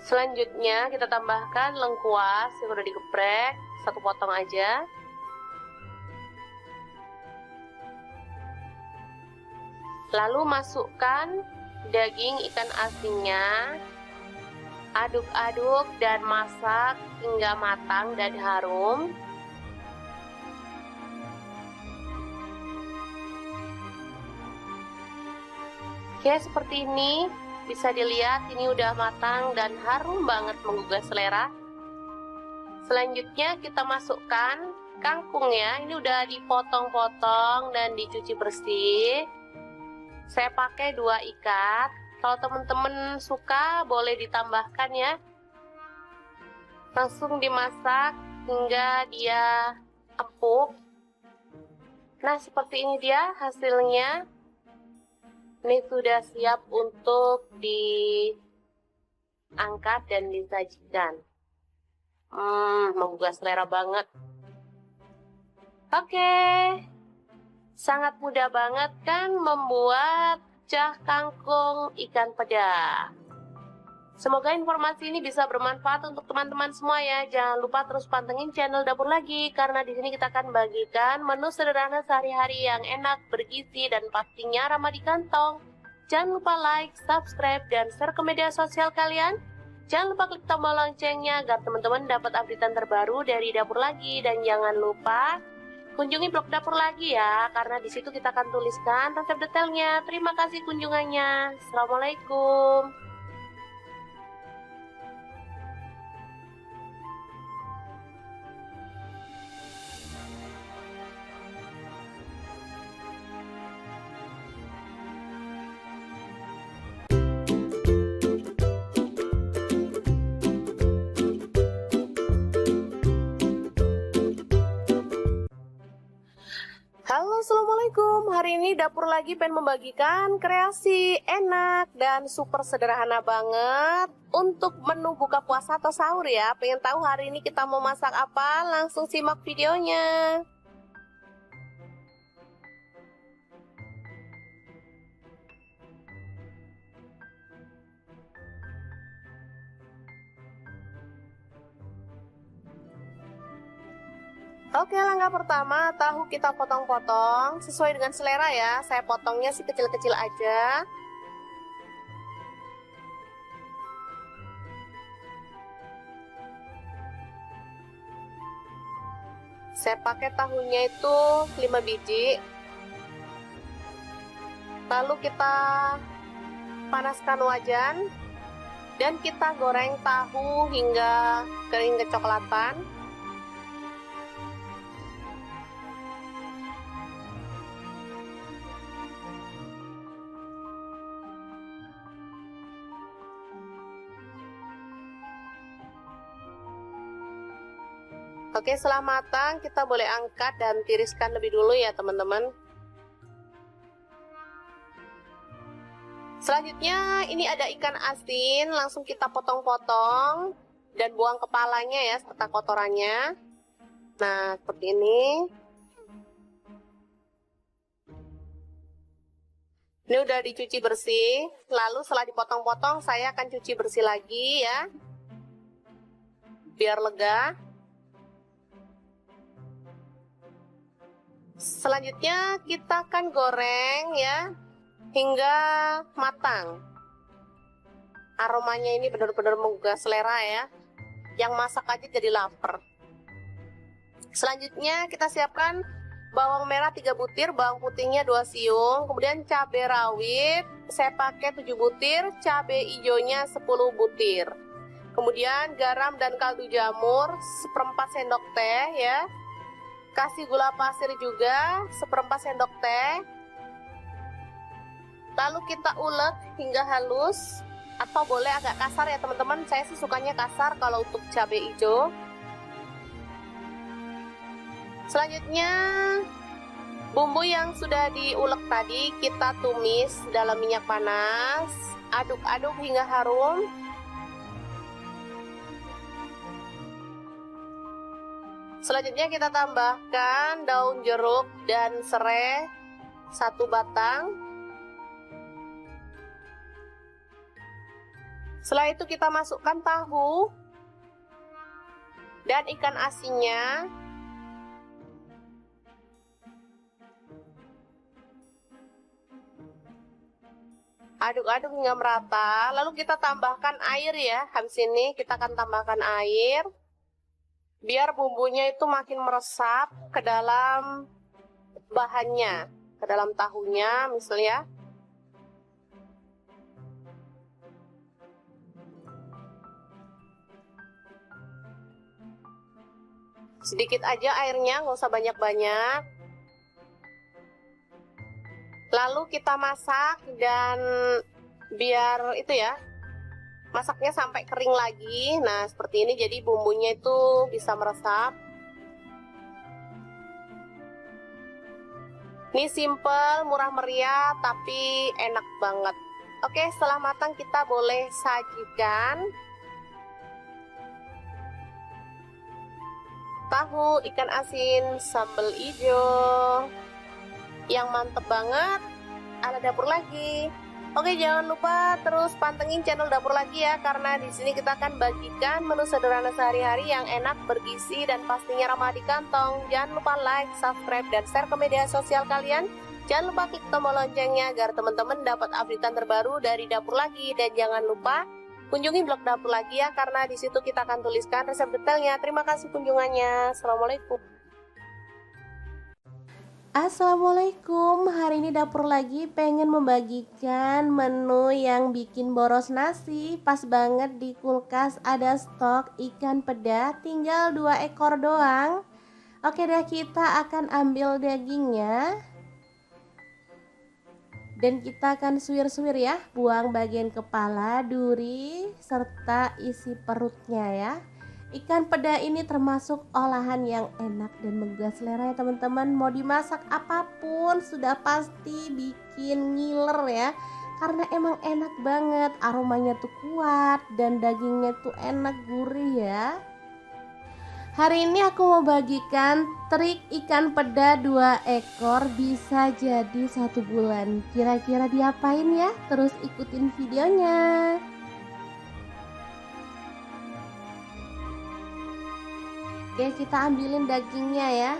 Selanjutnya kita tambahkan lengkuas yang udah digeprek, 1 potong aja. Lalu masukkan daging ikan asinnya. Aduk-aduk dan masak hingga matang dan harum. Oke, seperti ini. Bisa dilihat ini udah matang dan harum banget menggugah selera. Selanjutnya kita masukkan kangkung ya. Ini udah dipotong-potong dan dicuci bersih. Saya pakai 2 ikat. Kalau teman-teman suka boleh ditambahkan ya. Langsung dimasak hingga dia empuk. Nah, seperti ini dia hasilnya. Ini sudah siap untuk diangkat dan disajikan. Menggugah selera banget. Oke, sangat mudah banget kan membuat cah kangkung ikan peda. Semoga informasi ini bisa bermanfaat untuk teman-teman semua ya. Jangan lupa terus pantengin channel Dapur Lagi, karena di sini kita akan bagikan menu sederhana sehari-hari yang enak, bergizi, dan pastinya ramah di kantong. Jangan lupa like, subscribe, dan share ke media sosial kalian. Jangan lupa klik tombol loncengnya agar teman-teman dapat updatean terbaru dari Dapur Lagi. Dan jangan lupa kunjungi blog Dapur Lagi ya, karena di situ kita akan tuliskan resep detailnya. Terima kasih kunjungannya. Assalamualaikum. Halo, assalamualaikum. Hari ini dapur lagi pengen membagikan kreasi enak dan super sederhana banget untuk menu buka puasa atau sahur ya. Pengen tahu hari ini kita mau masak apa? Langsung simak videonya. Oke, langkah pertama, tahu kita potong-potong sesuai dengan selera ya. Saya potongnya sih kecil-kecil aja. Saya pakai tahunya itu 5 biji. Lalu kita panaskan wajan dan kita goreng tahu hingga kering kecoklatan. Oke, setelah matang kita boleh angkat dan tiriskan lebih dulu ya teman-teman. Selanjutnya ini ada ikan asin, langsung kita potong-potong dan buang kepalanya ya serta kotorannya. Nah, seperti ini. Ini udah dicuci bersih, lalu setelah dipotong-potong saya akan cuci bersih lagi ya, biar lega. Selanjutnya kita akan goreng ya hingga matang. Aromanya ini benar-benar menggugah selera ya. Yang masak aja jadi lapar. Selanjutnya kita siapkan bawang merah 3 butir, bawang putihnya 2 siung, kemudian cabai rawit saya pakai 7 butir, cabai hijaunya 10 butir. Kemudian garam dan kaldu jamur 1/4 sendok teh ya. Kasih gula pasir juga 1/4 sendok teh. Lalu kita ulek hingga halus, atau boleh agak kasar ya teman-teman. Saya sih sukanya kasar kalau untuk cabai hijau. Selanjutnya bumbu yang sudah diulek tadi kita tumis dalam minyak panas. Aduk-aduk hingga harum. Selanjutnya kita tambahkan daun jeruk dan serai 1 batang. Setelah itu kita masukkan tahu dan ikan asinnya. Aduk-aduk hingga merata. Lalu kita tambahkan air ya. Habis ini kita akan tambahkan air. Biar bumbunya itu makin meresap ke dalam bahannya, ke dalam tahunya misalnya. Sedikit aja airnya, nggak usah banyak-banyak. Lalu kita masak dan biar itu ya, masaknya sampai kering lagi. Nah, seperti ini jadi bumbunya itu bisa meresap. Ini simple, murah meriah, tapi enak banget. Oke, setelah matang kita boleh sajikan. Tahu ikan asin sambal hijau yang mantep banget ala dapur lagi. Oke, jangan lupa terus pantengin channel dapur lagi ya, karena di sini kita akan bagikan menu sederhana sehari-hari yang enak, bergizi, dan pastinya ramah di kantong. Jangan lupa like, subscribe, dan share ke media sosial kalian. Jangan lupa klik tombol loncengnya agar teman-teman dapat updatean terbaru dari dapur lagi. Dan jangan lupa kunjungi blog dapur lagi ya, karena di situ kita akan tuliskan resep detailnya. Terima kasih kunjungannya. Assalamualaikum. Assalamualaikum, hari ini dapur lagi pengen membagikan menu yang bikin boros nasi. Pas banget di kulkas ada stok ikan peda, tinggal 2 ekor doang. Oke deh, kita akan ambil dagingnya dan kita akan suwir-suwir ya, buang bagian kepala, duri, serta isi perutnya ya. Ikan peda ini termasuk olahan yang enak dan menggugah selera ya teman-teman. Mau dimasak apapun sudah pasti bikin ngiler ya. Karena emang enak banget, aromanya tuh kuat dan dagingnya tuh enak gurih ya. Hari ini aku mau bagikan trik ikan peda 2 ekor bisa jadi 1 bulan. Kira-kira diapain ya? Terus ikutin videonya. Oke, kita ambilin dagingnya ya.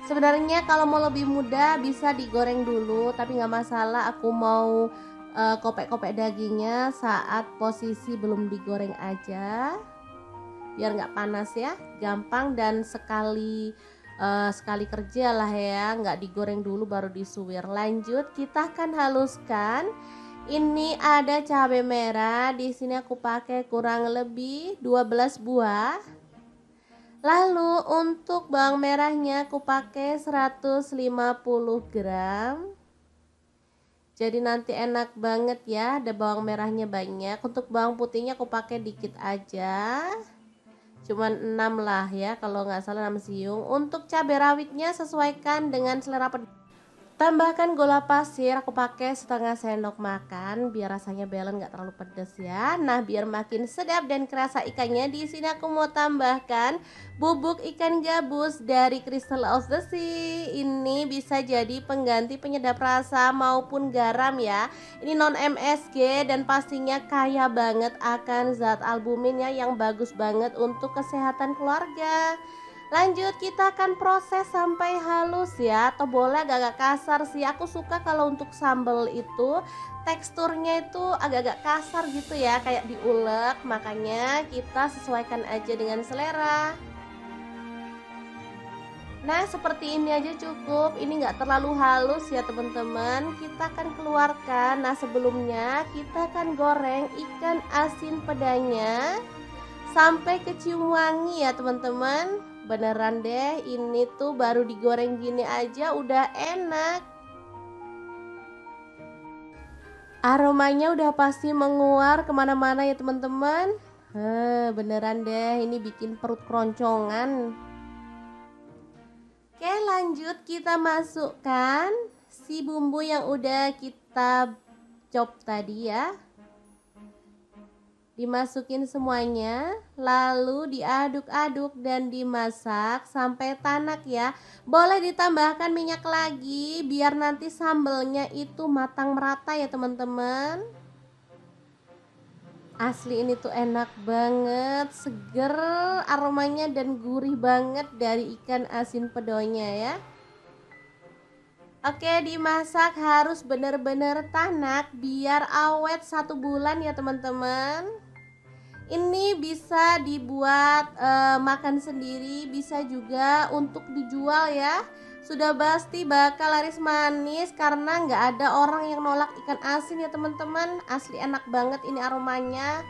Sebenarnya kalau mau lebih mudah bisa digoreng dulu, tapi nggak masalah. Aku mau kopek-kopek dagingnya saat posisi belum digoreng aja, biar nggak panas ya, gampang dan sekali kerja lah ya, nggak digoreng dulu baru disuwir. Lanjut, kita akan haluskan. Ini ada cabai merah, di sini aku pakai kurang lebih 12 buah. Lalu untuk bawang merahnya aku pakai 150 gram. Jadi nanti enak banget ya, ada bawang merahnya banyak. Untuk bawang putihnya aku pakai dikit aja. Cuman 6 lah ya, kalau nggak salah 6 siung. Untuk cabai rawitnya sesuaikan dengan selera pedas. Tambahkan gula pasir, aku pakai setengah sendok makan biar rasanya balance, nggak terlalu pedas ya. Nah, biar makin sedap dan kerasa ikannya, di sini aku mau tambahkan bubuk ikan gabus dari Crystal of the Sea. Ini bisa jadi pengganti penyedap rasa maupun garam ya. Ini non MSG dan pastinya kaya banget akan zat albumin ya, yang bagus banget untuk kesehatan keluarga. Lanjut, kita akan proses sampai halus ya, atau boleh agak-agak kasar sih. Aku suka kalau untuk sambal itu teksturnya itu agak-agak kasar gitu ya, kayak diulek. Makanya kita sesuaikan aja dengan selera. Nah, seperti ini aja cukup. Ini nggak terlalu halus ya teman-teman. Kita akan keluarkan. Nah, sebelumnya kita akan goreng ikan asin pedanya sampai kecium wangi ya teman-teman. Beneran deh, ini tuh baru digoreng gini aja udah enak. Aromanya udah pasti menguar kemana-mana ya teman-teman. Beneran deh, ini bikin perut keroncongan. Oke, lanjut kita masukkan si bumbu yang udah kita chop tadi ya. Dimasukin semuanya, lalu diaduk-aduk dan dimasak sampai tanak ya. Boleh ditambahkan minyak lagi biar nanti sambelnya itu matang merata ya teman-teman. Asli ini tuh enak banget, seger aromanya dan gurih banget dari ikan asin pedonya ya. Oke, dimasak harus bener-bener tanak biar awet 1 bulan ya teman-teman. Ini bisa dibuat makan sendiri, bisa juga untuk dijual ya. Sudah pasti bakal laris manis karena nggak ada orang yang nolak ikan asin ya teman-teman. Asli enak banget ini aromanya.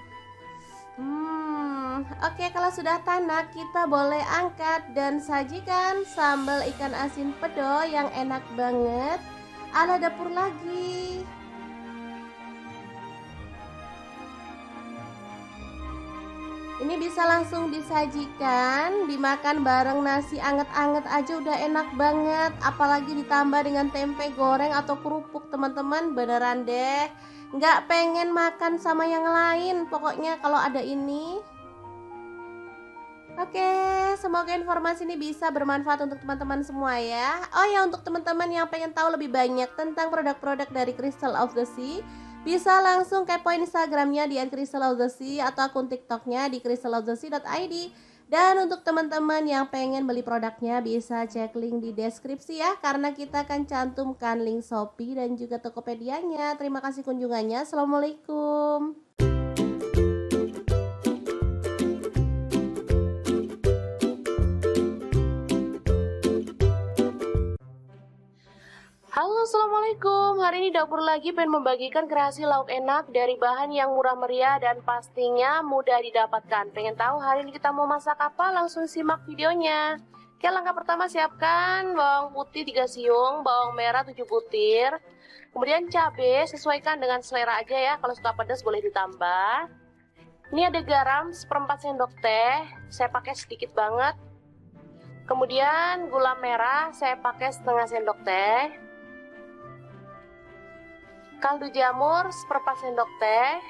Oke, kalau sudah tanak kita boleh angkat dan sajikan sambal ikan asin pedo yang enak banget ala dapur lagi. Ini bisa langsung disajikan, dimakan bareng nasi anget-anget aja udah enak banget. Apalagi ditambah dengan tempe goreng atau kerupuk teman-teman, beneran deh nggak pengen makan sama yang lain pokoknya kalau ada ini. Oke, semoga informasi ini bisa bermanfaat untuk teman-teman semua ya. Oh ya, untuk teman-teman yang pengen tahu lebih banyak tentang produk-produk dari Crystal of the Sea, bisa langsung kepoin Instagramnya di @crystalofthesea atau akun TikToknya di crystalofthesea.id. Dan untuk teman-teman yang pengen beli produknya bisa cek link di deskripsi ya, karena kita akan cantumkan link Shopee dan juga Tokopedia-nya. Terima kasih kunjungannya. Assalamualaikum. Halo, assalamualaikum. Hari ini dapur lagi pengen membagikan kreasi lauk enak dari bahan yang murah meriah dan pastinya mudah didapatkan. Pengen tahu hari ini kita mau masak apa? Langsung simak videonya. Oke, langkah pertama siapkan bawang putih 3 siung, bawang merah 7 butir. Kemudian cabai sesuaikan dengan selera aja ya. Kalau suka pedas boleh ditambah. Ini ada garam seperempat sendok teh, saya pakai sedikit banget. Kemudian gula merah saya pakai setengah sendok teh. Kaldu jamur seperempat sendok teh.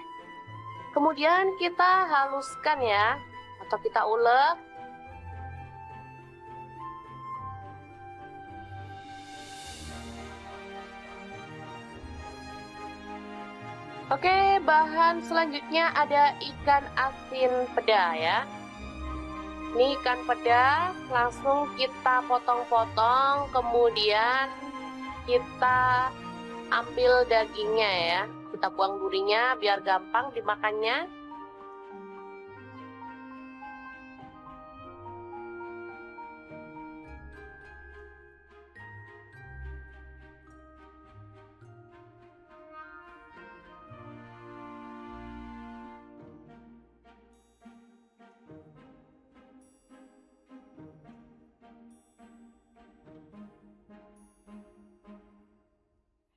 Kemudian kita haluskan ya, atau kita ulek. Oke, bahan selanjutnya ada ikan asin peda ya. Ini ikan peda langsung kita potong-potong, kemudian kita ambil dagingnya ya. Kita buang durinya biar gampang dimakannya.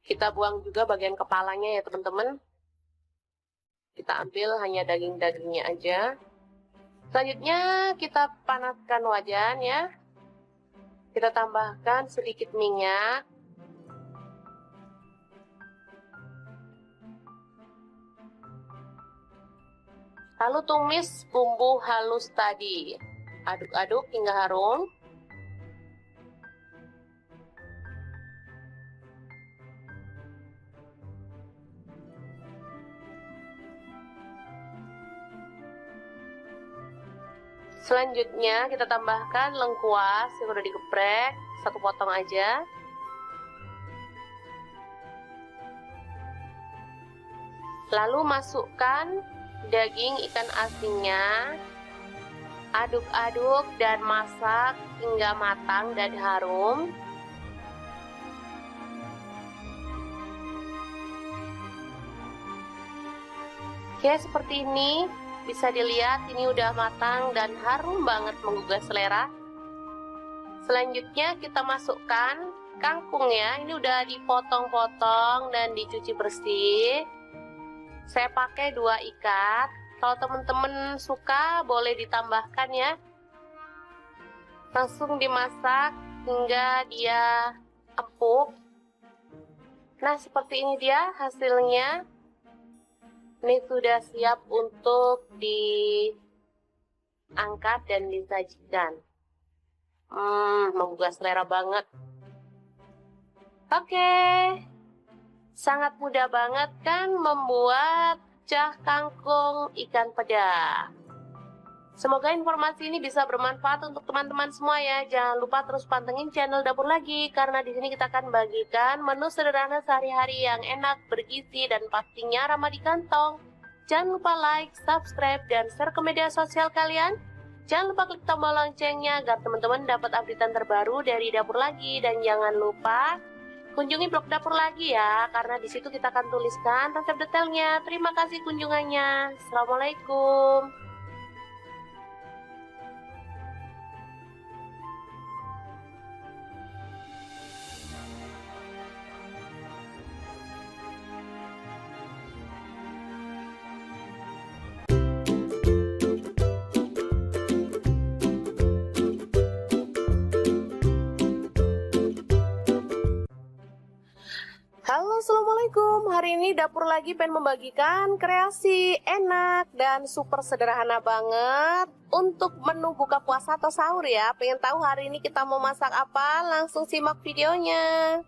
Kita buang juga bagian kepalanya ya teman-teman. Kita ambil hanya daging-dagingnya aja. Selanjutnya kita panaskan wajan ya. Kita tambahkan sedikit minyak. Lalu tumis bumbu halus tadi. Aduk-aduk hingga harum. Selanjutnya kita tambahkan lengkuas yang udah digeprek, satu potong aja. Lalu masukkan daging ikan asinnya. Aduk-aduk dan masak hingga matang dan harum. Oke, seperti ini. Bisa dilihat ini udah matang dan harum banget menggugah selera. Selanjutnya kita masukkan kangkung ya. Ini udah dipotong-potong dan dicuci bersih. Saya pakai 2 ikat. Kalau teman-teman suka boleh ditambahkan ya. Langsung dimasak hingga dia empuk. Nah, seperti ini dia hasilnya. Ini sudah siap untuk diangkat dan disajikan. Menggugah selera banget. Oke, sangat mudah banget kan membuat cah kangkung ikan peda. Semoga informasi ini bisa bermanfaat untuk teman-teman semua ya. Jangan lupa terus pantengin channel Dapur Lagi, karena di sini kita akan bagikan menu sederhana sehari-hari yang enak, bergizi, dan pastinya ramah di kantong. Jangan lupa like, subscribe, dan share ke media sosial kalian. Jangan lupa klik tombol loncengnya agar teman-teman dapat updatean terbaru dari Dapur Lagi. Dan jangan lupa kunjungi blog Dapur Lagi ya, karena di situ kita akan tuliskan resep detailnya. Terima kasih kunjungannya. Assalamualaikum. Halo, assalamualaikum. Hari ini Dapur Lagi pengen membagikan kreasi enak dan super sederhana banget untuk menu buka puasa atau sahur ya. Pengen tahu hari ini kita mau masak apa? Langsung simak videonya.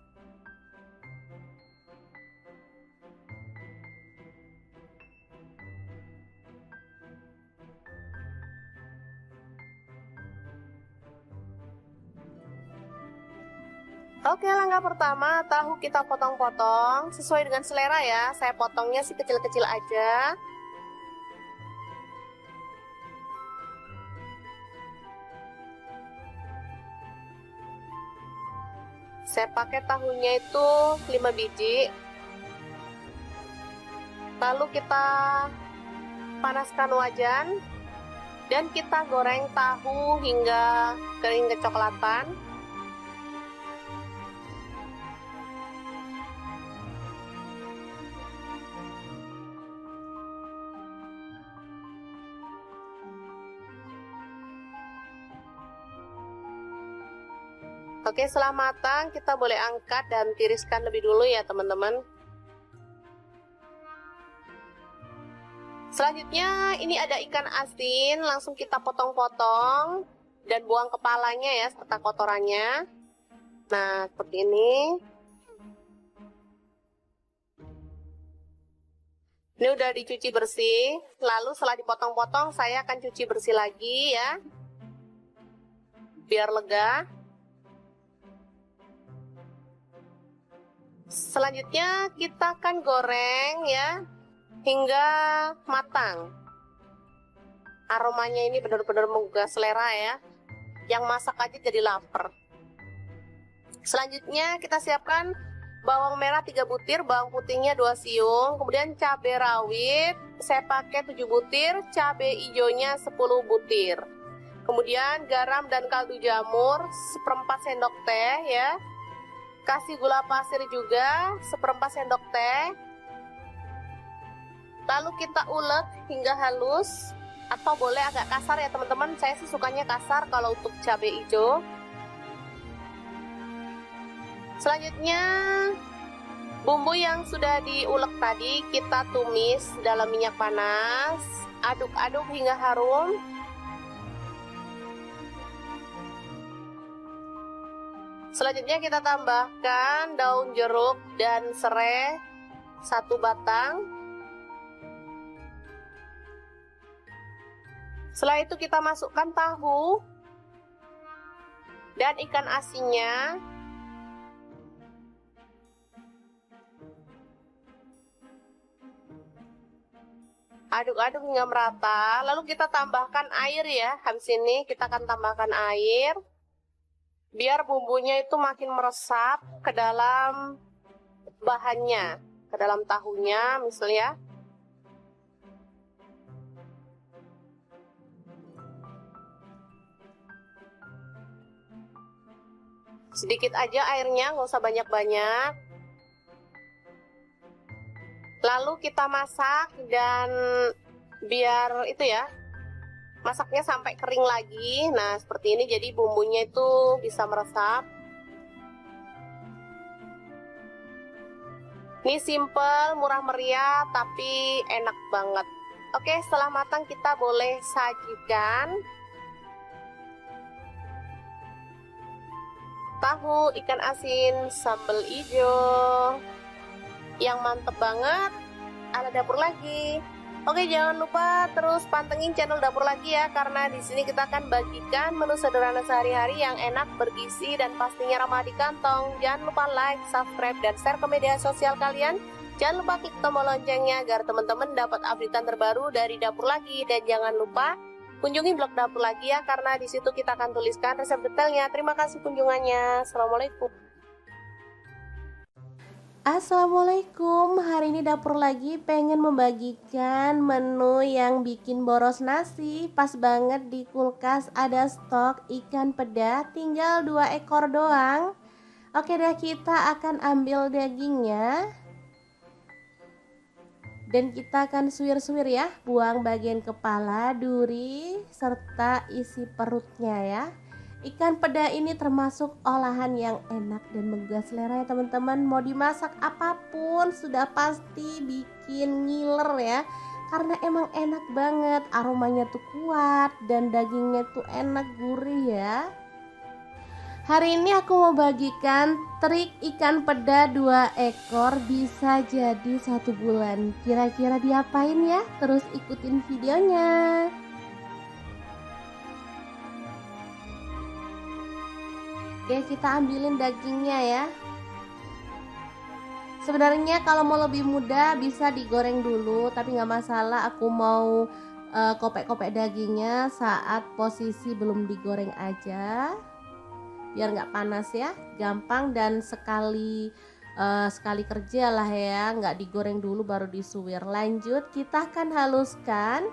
Oke, langkah pertama, tahu kita potong-potong sesuai dengan selera ya. Saya potongnya sih kecil-kecil aja. Saya pakai tahunya itu 5 biji. Lalu kita panaskan wajan dan kita goreng tahu hingga kering kecoklatan. Oke, setelah matang kita boleh angkat dan tiriskan lebih dulu ya teman-teman. Selanjutnya ini ada ikan asin, langsung kita potong-potong dan buang kepalanya ya serta kotorannya. Nah, seperti ini. Ini udah dicuci bersih, lalu setelah dipotong-potong saya akan cuci bersih lagi ya, biar lega. Selanjutnya kita akan goreng ya, hingga matang. Aromanya ini benar-benar menggugah selera ya, yang masak aja jadi lapar. Selanjutnya kita siapkan bawang merah 3 butir, bawang putihnya 2 siung, kemudian cabai rawit saya pakai 7 butir, cabai hijaunya 10 butir. Kemudian garam dan kaldu jamur 1/4 sendok teh ya. Kasih gula pasir juga 1/4 sendok teh. Lalu kita ulek hingga halus, atau boleh agak kasar ya teman-teman. Saya sih sukanya kasar kalau untuk cabai hijau. Selanjutnya bumbu yang sudah diulek tadi kita tumis dalam minyak panas, aduk-aduk hingga harum. Selanjutnya kita tambahkan daun jeruk dan serai 1 batang. Setelah itu kita masukkan tahu dan ikan asinnya. Aduk-aduk hingga merata, lalu kita tambahkan air ya. Habis ini kita akan tambahkan air biar bumbunya itu makin meresap ke dalam bahannya, ke dalam tahunya misalnya. Sedikit aja airnya, nggak usah banyak-banyak. Lalu kita masak dan biar itu ya, masaknya sampai kering lagi. Nah seperti ini, jadi bumbunya itu bisa meresap. Ini simple, murah meriah, tapi enak banget. Oke, setelah matang kita boleh sajikan. Tahu ikan asin sambal hijau yang mantep banget ala dapur lagi. Oke, jangan lupa terus pantengin channel dapur lagi ya, karena di sini kita akan bagikan menu sederhana sehari-hari yang enak, bergizi, dan pastinya ramah di kantong. Jangan lupa like, subscribe, dan share ke media sosial kalian. Jangan lupa klik tombol loncengnya agar teman-teman dapat updatean terbaru dari dapur lagi. Dan jangan lupa kunjungi blog dapur lagi ya, karena di situ kita akan tuliskan resep detailnya. Terima kasih kunjungannya. Assalamualaikum. Assalamualaikum, hari ini dapur lagi pengen membagikan menu yang bikin boros nasi. Pas banget di kulkas ada stok ikan peda, tinggal 2 ekor doang. Oke deh, kita akan ambil dagingnya dan kita akan suwir-suwir ya, buang bagian kepala, duri, serta isi perutnya ya. Ikan peda ini termasuk olahan yang enak dan menggugah selera ya teman-teman. Mau dimasak apapun sudah pasti bikin ngiler ya, karena emang enak banget, aromanya tuh kuat dan dagingnya tuh enak, gurih ya. Hari ini aku mau bagikan trik ikan peda 2 ekor bisa jadi 1 bulan. Kira-kira diapain ya? Terus ikutin videonya. Oke, kita ambilin dagingnya ya. Sebenarnya kalau mau lebih mudah bisa digoreng dulu, tapi nggak masalah. Aku mau kopek-kopek dagingnya saat posisi belum digoreng aja, biar nggak panas ya, gampang dan sekali kerja lah ya, nggak digoreng dulu baru disuwir. Lanjut, kita akan haluskan.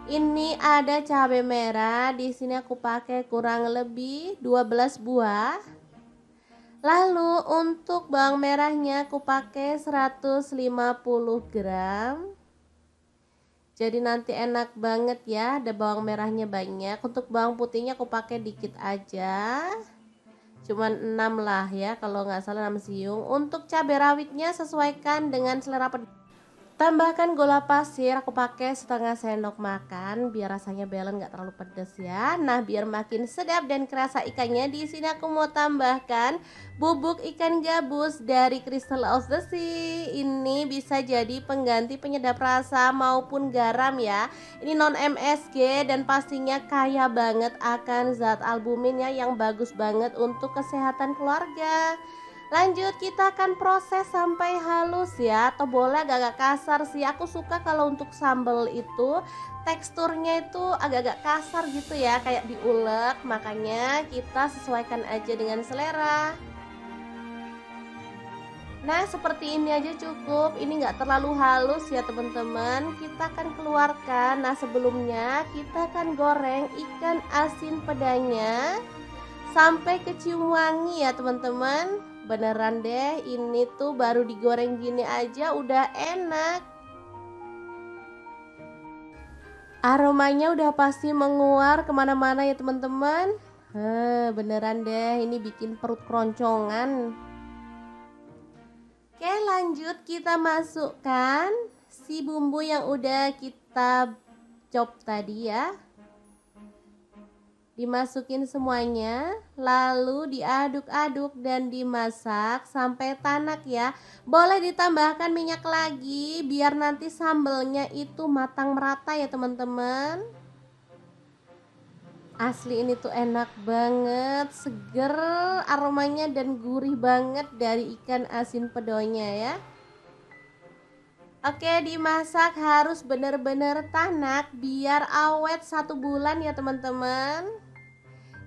Ini ada cabai merah, di sini aku pakai kurang lebih 12 buah. Lalu untuk bawang merahnya aku pakai 150 gram. Jadi nanti enak banget ya, ada bawang merahnya banyak. Untuk bawang putihnya aku pakai dikit aja. cuman 6 lah ya, kalau nggak salah 6 siung. Untuk cabai rawitnya sesuaikan dengan selera pedas. Tambahkan gula pasir, aku pakai setengah sendok makan biar rasanya balance, nggak terlalu pedas ya. Nah, biar makin sedap dan kerasa ikannya, di sini aku mau tambahkan bubuk ikan gabus dari Crystal of the Sea. Ini bisa jadi pengganti penyedap rasa maupun garam ya. Ini non MSG dan pastinya kaya banget akan zat albumin ya, yang bagus banget untuk kesehatan keluarga. Lanjut, kita akan proses sampai halus ya, atau boleh agak-agak kasar sih. Aku suka kalau untuk sambal itu teksturnya itu agak-agak kasar gitu ya, kayak diulek. Makanya kita sesuaikan aja dengan selera. Nah, seperti ini aja cukup. Ini nggak terlalu halus ya teman-teman. Kita akan keluarkan. Nah, sebelumnya kita akan goreng ikan asin pedanya sampai kecium wangi ya teman-teman. Beneran deh, ini tuh baru digoreng gini aja udah enak. Aromanya udah pasti menguar kemana-mana ya teman-teman. Beneran deh, ini bikin perut keroncongan. Oke, lanjut kita masukkan si bumbu yang udah kita chop tadi ya. Dimasukin semuanya, lalu diaduk-aduk dan dimasak sampai tanak ya. Boleh ditambahkan minyak lagi biar nanti sambelnya itu matang merata ya teman-teman. Asli ini tuh enak banget, seger aromanya dan gurih banget dari ikan asin pedonya ya. Oke, dimasak harus bener-bener tanak biar awet 1 bulan ya teman-teman.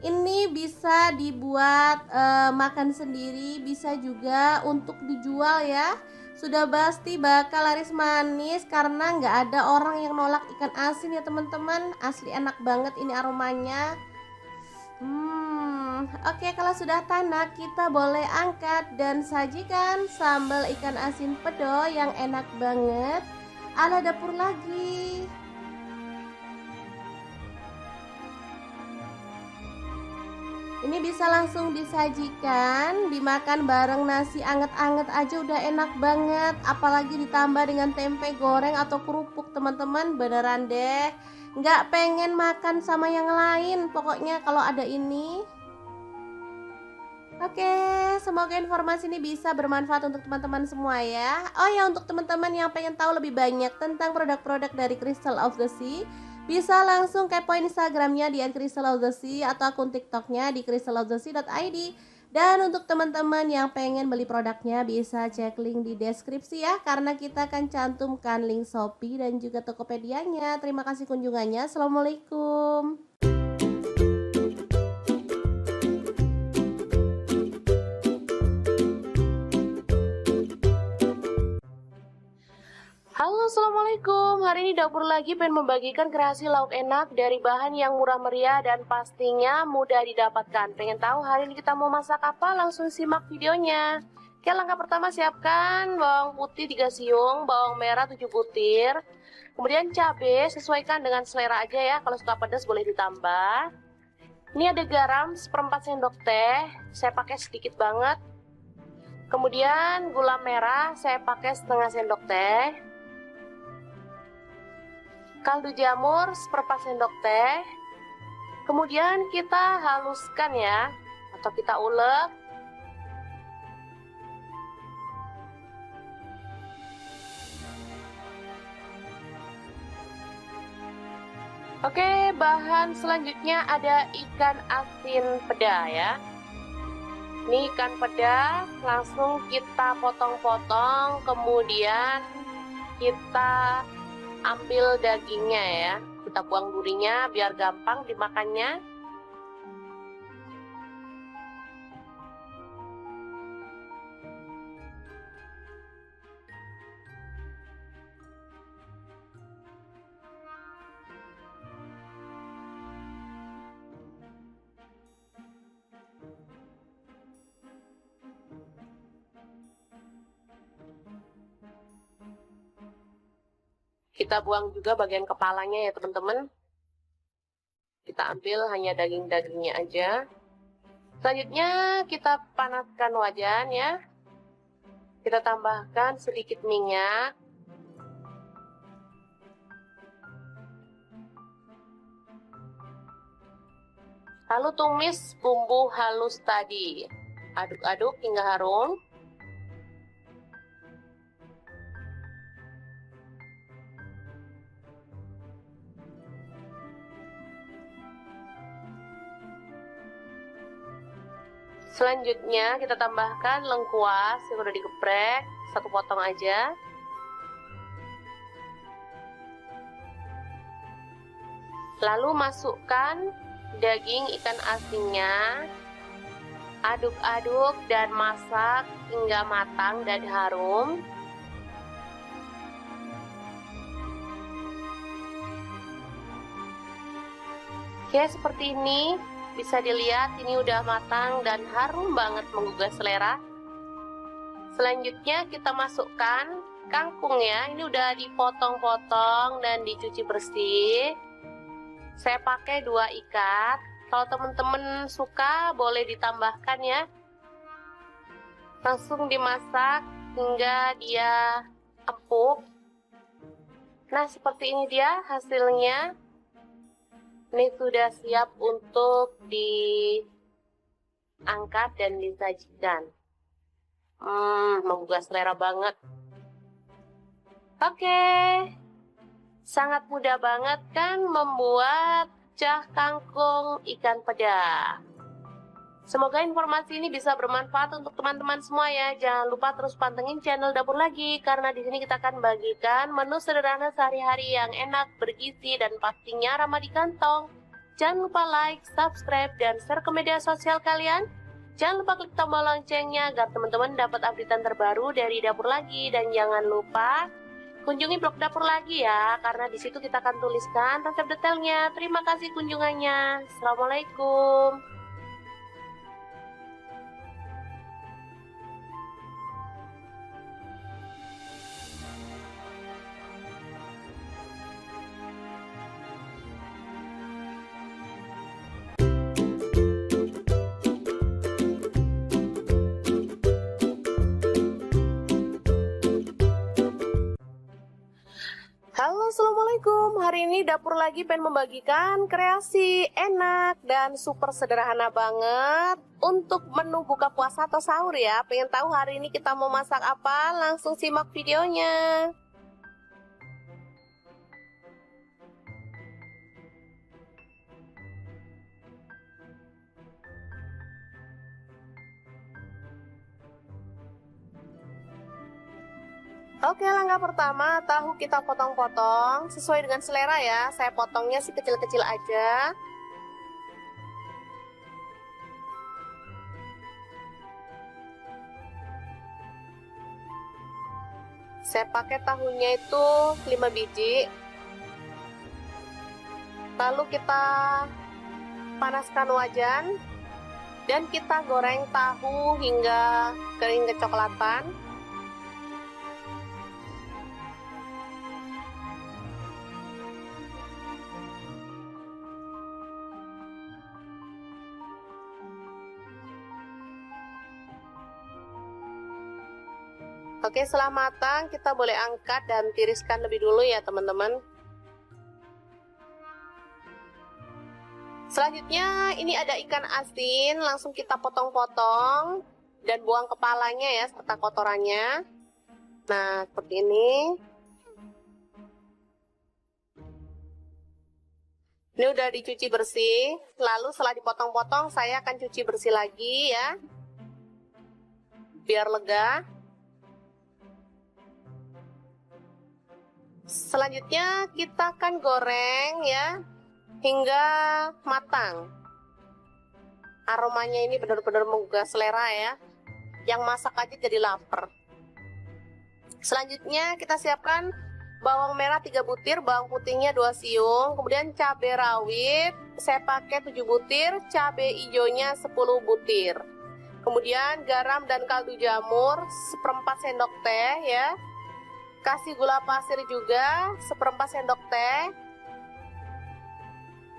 Ini bisa dibuat makan sendiri, bisa juga untuk dijual ya. Sudah pasti bakal laris manis karena nggak ada orang yang nolak ikan asin ya teman-teman. Asli enak banget ini aromanya. Oke, kalau sudah tanak kita boleh angkat dan sajikan sambal ikan asin pedo yang enak banget ala dapur lagi. Ini bisa langsung disajikan, dimakan bareng nasi anget-anget aja udah enak banget. Apalagi ditambah dengan tempe goreng atau kerupuk teman-teman, beneran deh nggak pengen makan sama yang lain pokoknya kalau ada ini. Oke, semoga informasi ini bisa bermanfaat untuk teman-teman semua ya. Oh ya, untuk teman-teman yang pengen tahu lebih banyak tentang produk-produk dari Crystal of the Sea, bisa langsung kepoin Instagramnya di @crystalofthesea atau akun TikToknya di crystalofthesea.id. Dan untuk teman-teman yang pengen beli produknya bisa cek link di deskripsi ya, karena kita akan cantumkan link Shopee dan juga Tokopedia-nya. Terima kasih kunjungannya. Assalamualaikum. Halo, assalamualaikum. Hari ini dapur lagi pengen membagikan kreasi lauk enak dari bahan yang murah meriah dan pastinya mudah didapatkan. Pengen tahu hari ini kita mau masak apa? Langsung simak videonya. Oke, langkah pertama siapkan bawang putih 3 siung, bawang merah 7 butir. Kemudian cabai sesuaikan dengan selera aja ya. Kalau suka pedas boleh ditambah. Ini ada garam 1/4 sendok teh. Saya pakai sedikit banget. Kemudian gula merah saya pakai setengah sendok teh. Kaldu jamur 1/4 sendok teh. Kemudian kita haluskan ya, atau kita ulek. Oke, bahan selanjutnya ada ikan asin peda ya. Ini ikan peda langsung kita potong-potong, kemudian kita ambil dagingnya ya, kita buang durinya biar gampang dimakannya. Kita buang juga bagian kepalanya ya teman-teman. Kita ambil hanya daging-dagingnya aja. Selanjutnya kita panaskan wajan ya. Kita tambahkan sedikit minyak. Lalu tumis bumbu halus tadi. Aduk-aduk hingga harum. Selanjutnya kita tambahkan lengkuas yang udah digeprek, 1 potong aja. Lalu masukkan daging ikan asinnya. Aduk-aduk dan masak hingga matang dan harum. Oke, seperti ini. Bisa dilihat ini udah matang dan harum banget menggugah selera. Selanjutnya kita masukkan kangkungnya. Ini udah dipotong-potong dan dicuci bersih. Saya pakai 2 ikat. Kalau teman-teman suka boleh ditambahkan ya. Langsung dimasak hingga dia empuk. Nah, seperti ini dia hasilnya. Ini sudah siap untuk diangkat dan disajikan. Menggugah selera banget. Oke. Sangat mudah banget kan membuat cah kangkung ikan peda. Semoga informasi ini bisa bermanfaat untuk teman-teman semua ya. Jangan lupa terus pantengin channel Dapur Lagi, karena di sini kita akan bagikan menu sederhana sehari-hari yang enak, bergizi, dan pastinya ramah di kantong. Jangan lupa like, subscribe, dan share ke media sosial kalian. Jangan lupa klik tombol loncengnya agar teman-teman dapat updatean terbaru dari Dapur Lagi. Dan jangan lupa kunjungi blog Dapur Lagi ya, karena di situ kita akan tuliskan resep detailnya. Terima kasih kunjungannya. Assalamualaikum. Halo, assalamualaikum. Hari ini Dapur Lagi pengen membagikan kreasi enak dan super sederhana banget untuk menu buka puasa atau sahur ya. Pengen tahu hari ini kita mau masak apa? Langsung simak videonya. Oke, langkah pertama, tahu kita potong-potong sesuai dengan selera ya. Saya potongnya sih kecil-kecil aja. Saya pakai tahunya itu 5 biji. Lalu kita panaskan wajan dan kita goreng tahu hingga kering kecoklatan. Oke, setelah matang kita boleh angkat dan tiriskan lebih dulu ya teman-teman. Selanjutnya ini ada ikan asin, langsung kita potong-potong dan buang kepalanya ya serta kotorannya. Nah, seperti ini. Ini udah dicuci bersih, lalu setelah dipotong-potong saya akan cuci bersih lagi ya, biar lega. Selanjutnya kita akan goreng ya hingga matang. Aromanya ini benar-benar menggugah selera ya. Yang masak aja jadi lapar. Selanjutnya kita siapkan bawang merah 3 butir, bawang putihnya 2 siung, kemudian cabai rawit saya pakai 7 butir, cabai hijaunya 10 butir. Kemudian garam dan kaldu jamur 1/4 sendok teh ya. Kasih gula pasir juga 1/4 sendok teh.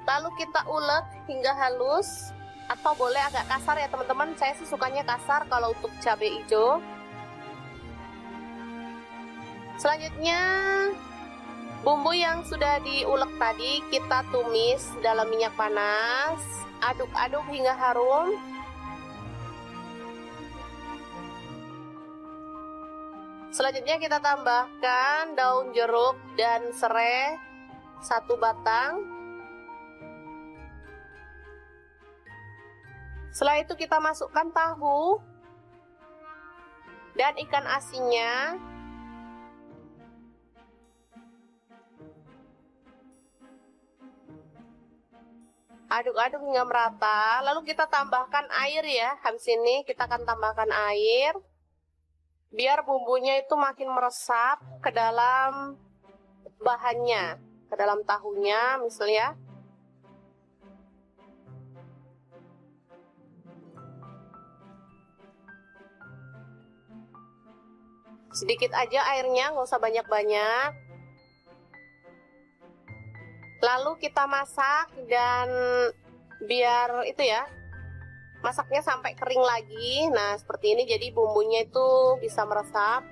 Lalu kita ulek hingga halus. atau boleh agak kasar ya teman-teman. Saya sih sukanya kasar kalau untuk cabai hijau. Selanjutnya bumbu yang sudah diulek tadi kita tumis dalam minyak panas. Aduk-aduk hingga harum. Selanjutnya kita tambahkan daun jeruk dan serai 1 batang. Setelah itu kita masukkan tahu dan ikan asinnya. Aduk-aduk hingga merata. Lalu kita tambahkan air ya. Habis ini kita akan tambahkan air. Biar bumbunya itu makin meresap ke dalam bahannya, ke dalam tahunya misalnya. Sedikit aja airnya, nggak usah banyak-banyak. Lalu kita masak dan biar itu ya, masaknya sampai kering lagi. Nah seperti ini, jadi bumbunya itu bisa meresap.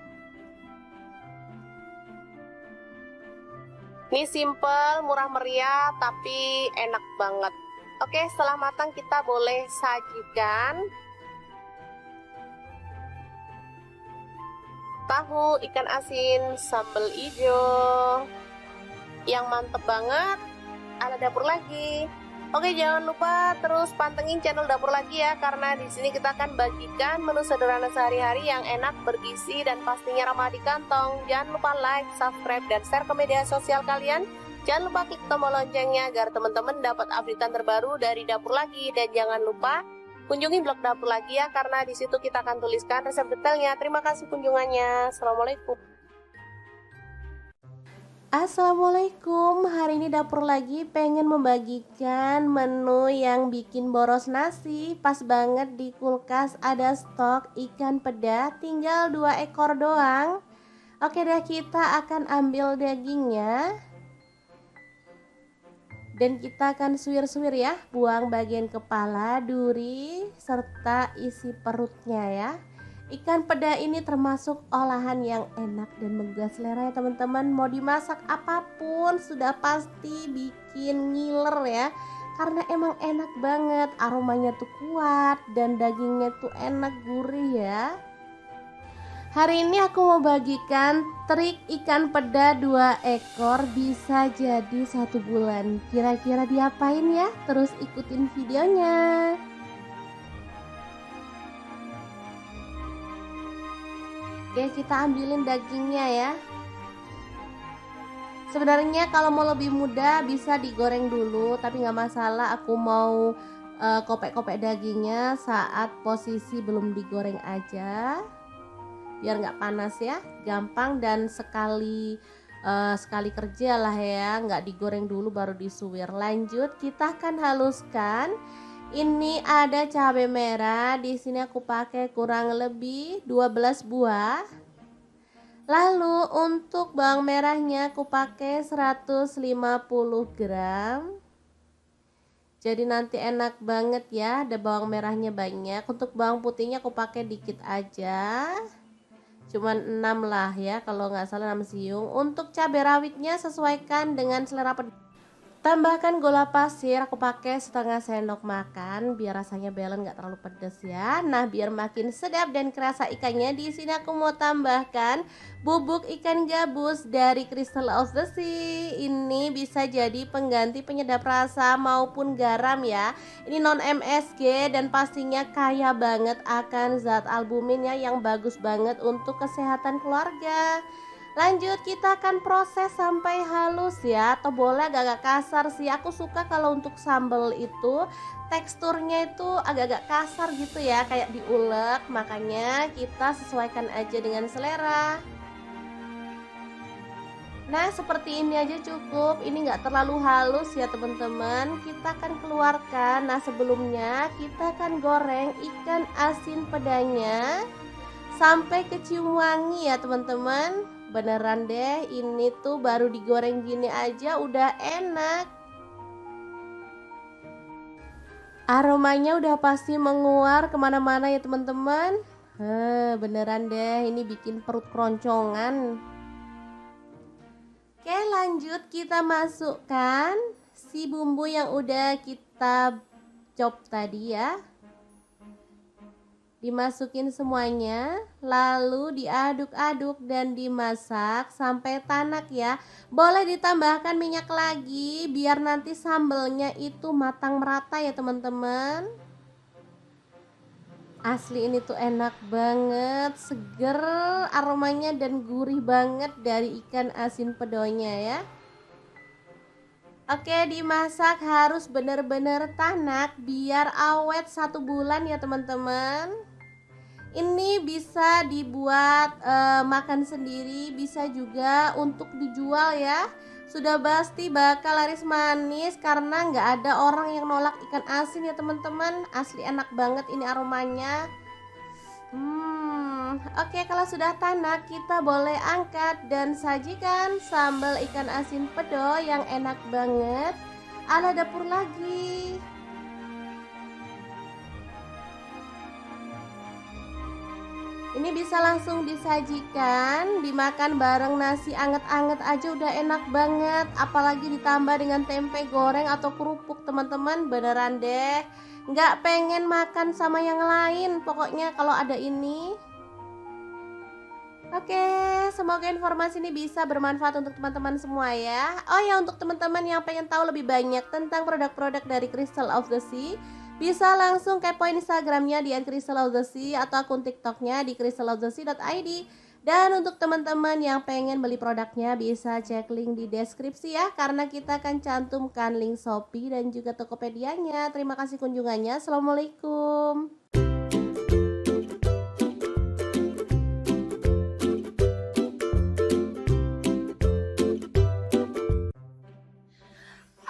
Ini simple, murah meriah, tapi enak banget. Oke, setelah matang kita boleh sajikan. Tahu ikan asin sambal hijau yang mantep banget ala dapur lagi. Oke, jangan lupa terus pantengin channel dapur lagi ya, karena di sini kita akan bagikan menu sederhana sehari-hari yang enak, bergizi, dan pastinya ramah di kantong. Jangan lupa like, subscribe, dan share ke media sosial kalian. Jangan lupa klik tombol loncengnya agar teman-teman dapat updatean terbaru dari dapur lagi. Dan jangan lupa kunjungi blog dapur lagi ya, karena di situ kita akan tuliskan resep detailnya. Terima kasih kunjungannya. Assalamualaikum. Assalamualaikum, hari ini dapur lagi pengen membagikan menu yang bikin boros nasi. Pas banget di kulkas ada stok ikan peda, tinggal 2 ekor doang. Oke deh, kita akan ambil dagingnya dan kita akan suwir-suwir ya, buang bagian kepala, duri, serta isi perutnya ya. Ikan peda ini termasuk olahan yang enak dan menggugah selera ya teman-teman. Mau dimasak apapun sudah pasti bikin ngiler ya, karena emang enak banget, aromanya tuh kuat dan dagingnya tuh enak, gurih ya. Hari ini aku mau bagikan trik ikan peda 2 ekor bisa jadi 1 bulan. Kira-kira diapain ya? Terus ikutin videonya. Oke, kita ambilin dagingnya ya. Sebenarnya kalau mau lebih mudah bisa digoreng dulu, tapi nggak masalah. Aku mau kopek-kopek dagingnya saat posisi belum digoreng aja, biar nggak panas ya, gampang dan sekali kerja lah ya, nggak digoreng dulu baru disuwir. Lanjut, kita akan haluskan. Ini ada cabai merah, di sini aku pakai kurang lebih 12 buah. Lalu untuk bawang merahnya aku pakai 150 gram. Jadi nanti enak banget ya, ada bawang merahnya banyak. Untuk bawang putihnya aku pakai dikit aja, cuman 6 lah ya, kalau nggak salah 6 siung. Untuk cabai rawitnya sesuaikan dengan selera pedas. Tambahkan gula pasir, aku pakai setengah sendok makan biar rasanya balance, nggak terlalu pedas ya. Nah, biar makin sedap dan kerasa ikannya, di sini aku mau tambahkan bubuk ikan gabus dari Crystal of the Sea. Ini bisa jadi pengganti penyedap rasa maupun garam ya. Ini non MSG dan pastinya kaya banget akan zat albuminnya yang bagus banget untuk kesehatan keluarga. Lanjut, kita akan proses sampai halus ya, atau boleh agak-agak kasar sih. Aku suka kalau untuk sambal itu teksturnya itu agak-agak kasar gitu ya, kayak diulek. Makanya kita sesuaikan aja dengan selera. Nah, seperti ini aja cukup. Ini nggak terlalu halus ya teman-teman. Kita akan keluarkan. Nah, sebelumnya kita akan goreng ikan asin pedanya sampai kecium wangi ya teman-teman. Beneran deh, ini tuh baru digoreng gini aja udah enak. Aromanya udah pasti menguar kemana-mana ya teman-teman. Beneran deh, ini bikin perut keroncongan. Oke, lanjut kita masukkan si bumbu yang udah kita chop tadi ya. Dimasukin semuanya, lalu diaduk-aduk dan dimasak sampai tanak ya. Boleh ditambahkan minyak lagi biar nanti sambelnya itu matang merata ya teman-teman. Asli ini tuh enak banget, seger aromanya dan gurih banget dari ikan asin pedonya ya. Oke, dimasak harus bener-bener tanak biar awet 1 bulan ya teman-teman. Ini bisa dibuat makan sendiri, bisa juga untuk dijual ya. Sudah pasti bakal laris manis karena nggak ada orang yang nolak ikan asin ya teman-teman. Asli enak banget ini aromanya. Oke, kalau sudah tanak kita boleh angkat dan sajikan sambal ikan asin pedo yang enak banget ala dapur lagi. Ini bisa langsung disajikan, dimakan bareng nasi anget-anget aja udah enak banget. Apalagi ditambah dengan tempe goreng atau kerupuk teman-teman, beneran deh nggak pengen makan sama yang lain pokoknya kalau ada ini. Oke, semoga informasi ini bisa bermanfaat untuk teman-teman semua ya. Oh ya, untuk teman-teman yang pengen tahu lebih banyak tentang produk-produk dari Crystal of the Sea, bisa langsung kepoin Instagramnya di @crystalofthesea atau akun TikToknya di crystalofthesea.id. Dan untuk teman-teman yang pengen beli produknya bisa cek link di deskripsi ya, karena kita akan cantumkan link Shopee dan juga Tokopedia-nya. Terima kasih kunjungannya. Assalamualaikum.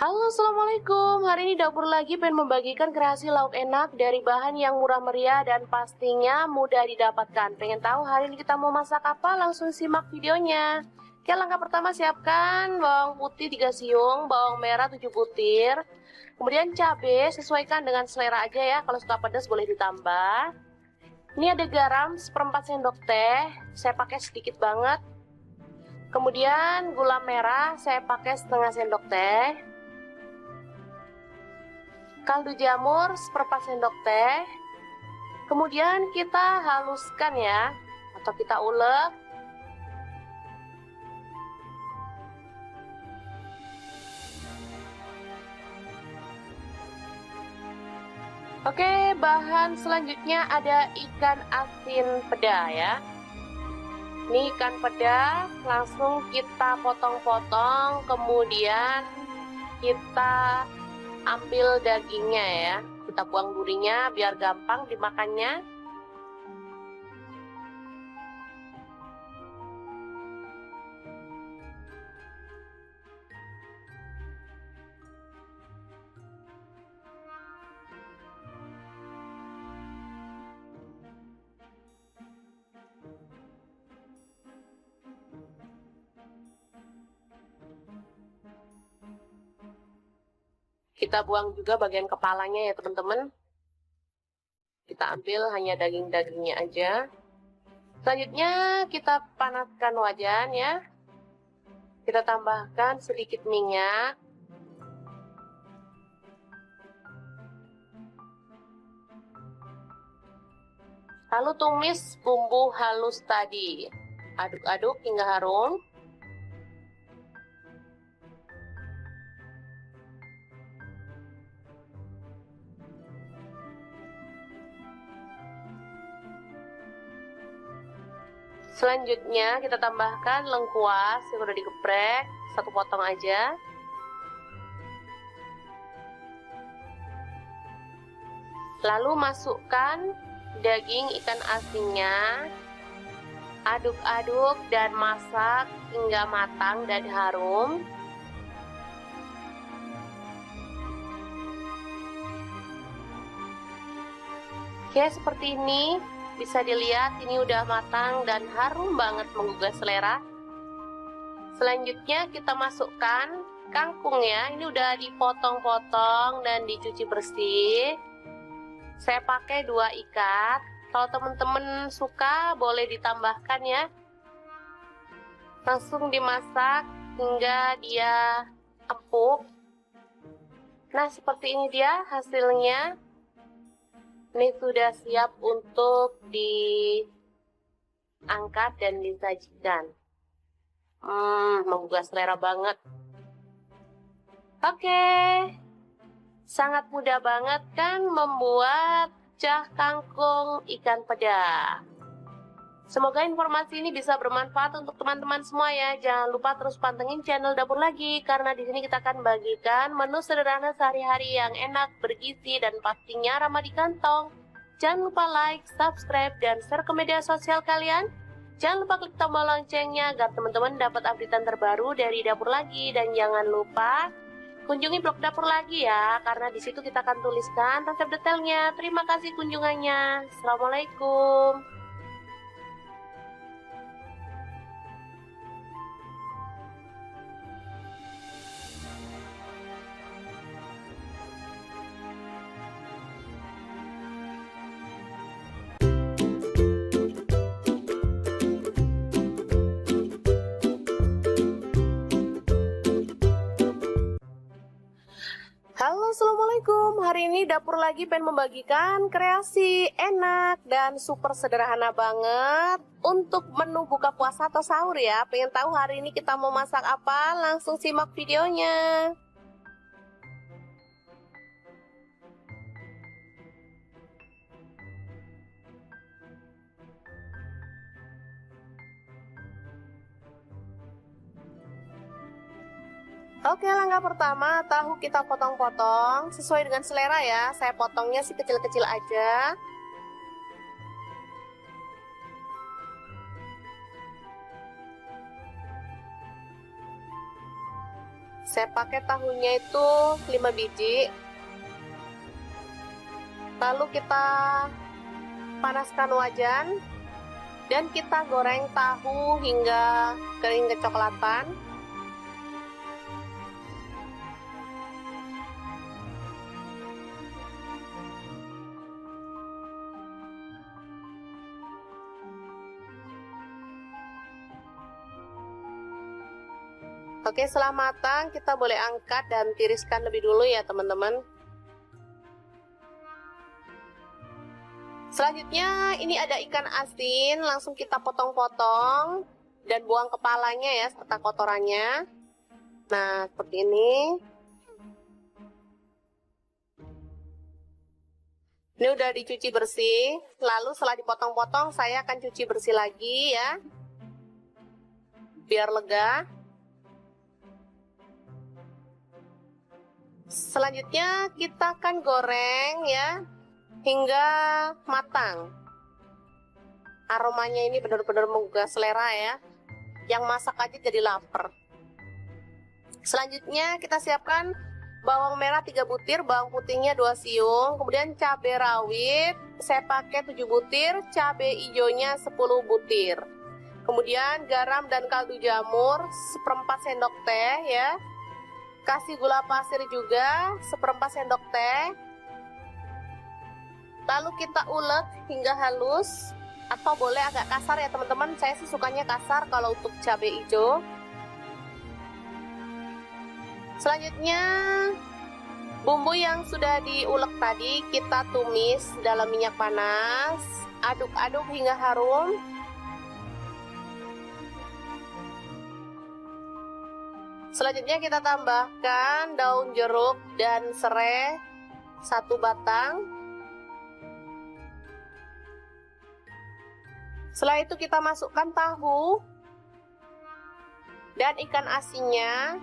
Halo, assalamualaikum. Hari ini dapur lagi pengen membagikan kreasi lauk enak dari bahan yang murah meriah dan pastinya mudah didapatkan. Pengen tahu hari ini kita mau masak apa? Langsung simak videonya. Oke, langkah pertama siapkan bawang putih 3 siung, bawang merah 7 butir. Kemudian cabai sesuaikan dengan selera aja ya. Kalau suka pedas boleh ditambah. Ini ada garam 1/4 sendok teh. Saya pakai sedikit banget. Kemudian gula merah saya pakai setengah sendok teh. Kaldu jamur 1/4 sendok teh. Kemudian kita haluskan ya, atau kita ulek. Oke, bahan selanjutnya ada ikan asin peda ya. Ini ikan peda langsung kita potong-potong, kemudian kita ambil dagingnya ya, kita buang durinya biar gampang dimakannya. Kita buang juga bagian kepalanya ya teman-teman. Kita ambil hanya daging-dagingnya aja. Selanjutnya kita panaskan wajan ya. Kita tambahkan sedikit minyak. Lalu tumis bumbu halus tadi. Aduk-aduk hingga harum. Selanjutnya kita tambahkan lengkuas yang udah digeprek, 1 potong aja. Lalu masukkan daging ikan asinnya. Aduk-aduk dan masak hingga matang dan harum. Oke, seperti ini. Bisa dilihat ini udah matang dan harum banget menggugah selera. Selanjutnya kita masukkan kangkung ya. Ini udah dipotong-potong dan dicuci bersih. Saya pakai 2 ikat. Kalau teman-teman suka boleh ditambahkan ya. Langsung dimasak hingga dia empuk. Nah, seperti ini dia hasilnya. Ini sudah siap untuk diangkat dan disajikan. Menggugah selera banget. Oke. Sangat mudah banget kan membuat cah kangkung ikan peda. Semoga informasi ini bisa bermanfaat untuk teman-teman semua ya. Jangan lupa terus pantengin channel Dapur Lagi, karena di sini kita akan bagikan menu sederhana sehari-hari yang enak, bergizi, dan pastinya ramah di kantong. Jangan lupa like, subscribe, dan share ke media sosial kalian. Jangan lupa klik tombol loncengnya agar teman-teman dapat updatean terbaru dari Dapur Lagi, dan jangan lupa kunjungi blog Dapur Lagi ya, karena di situ kita akan tuliskan resep detailnya. Terima kasih kunjungannya. Assalamualaikum. Halo, assalamualaikum. Hari ini Dapur Lagi pengen membagikan kreasi enak dan super sederhana banget untuk menu buka puasa atau sahur ya. Pengen tahu hari ini kita mau masak apa? Langsung simak videonya. Oke, langkah pertama, tahu kita potong-potong sesuai dengan selera ya. Saya potongnya sih kecil-kecil aja. Saya pakai tahunya itu 5 biji. Lalu kita panaskan wajan dan kita goreng tahu hingga kering kecoklatan. Oke, setelah matang kita boleh angkat dan tiriskan lebih dulu ya teman-teman. Selanjutnya ini ada ikan asin, langsung kita potong-potong dan buang kepalanya ya serta kotorannya. Nah, seperti ini. Ini udah dicuci bersih, lalu setelah dipotong-potong saya akan cuci bersih lagi ya, biar lega. Selanjutnya kita akan goreng ya hingga matang. Aromanya ini benar-benar menggugah selera ya. Yang masak aja jadi lapar. Selanjutnya kita siapkan bawang merah 3 butir, bawang putihnya 2 siung, kemudian cabai rawit saya pakai 7 butir, cabai hijaunya 10 butir. Kemudian garam dan kaldu jamur 1/4 sendok teh ya. Kasih gula pasir juga 1/4 sendok teh. Lalu kita ulek hingga halus, atau boleh agak kasar ya teman-teman. Saya sih sukanya kasar kalau untuk cabai hijau. Selanjutnya bumbu yang sudah diulek tadi kita tumis dalam minyak panas. Aduk-aduk hingga harum. Selanjutnya kita tambahkan daun jeruk dan serai 1 batang. Setelah itu kita masukkan tahu dan ikan asinnya.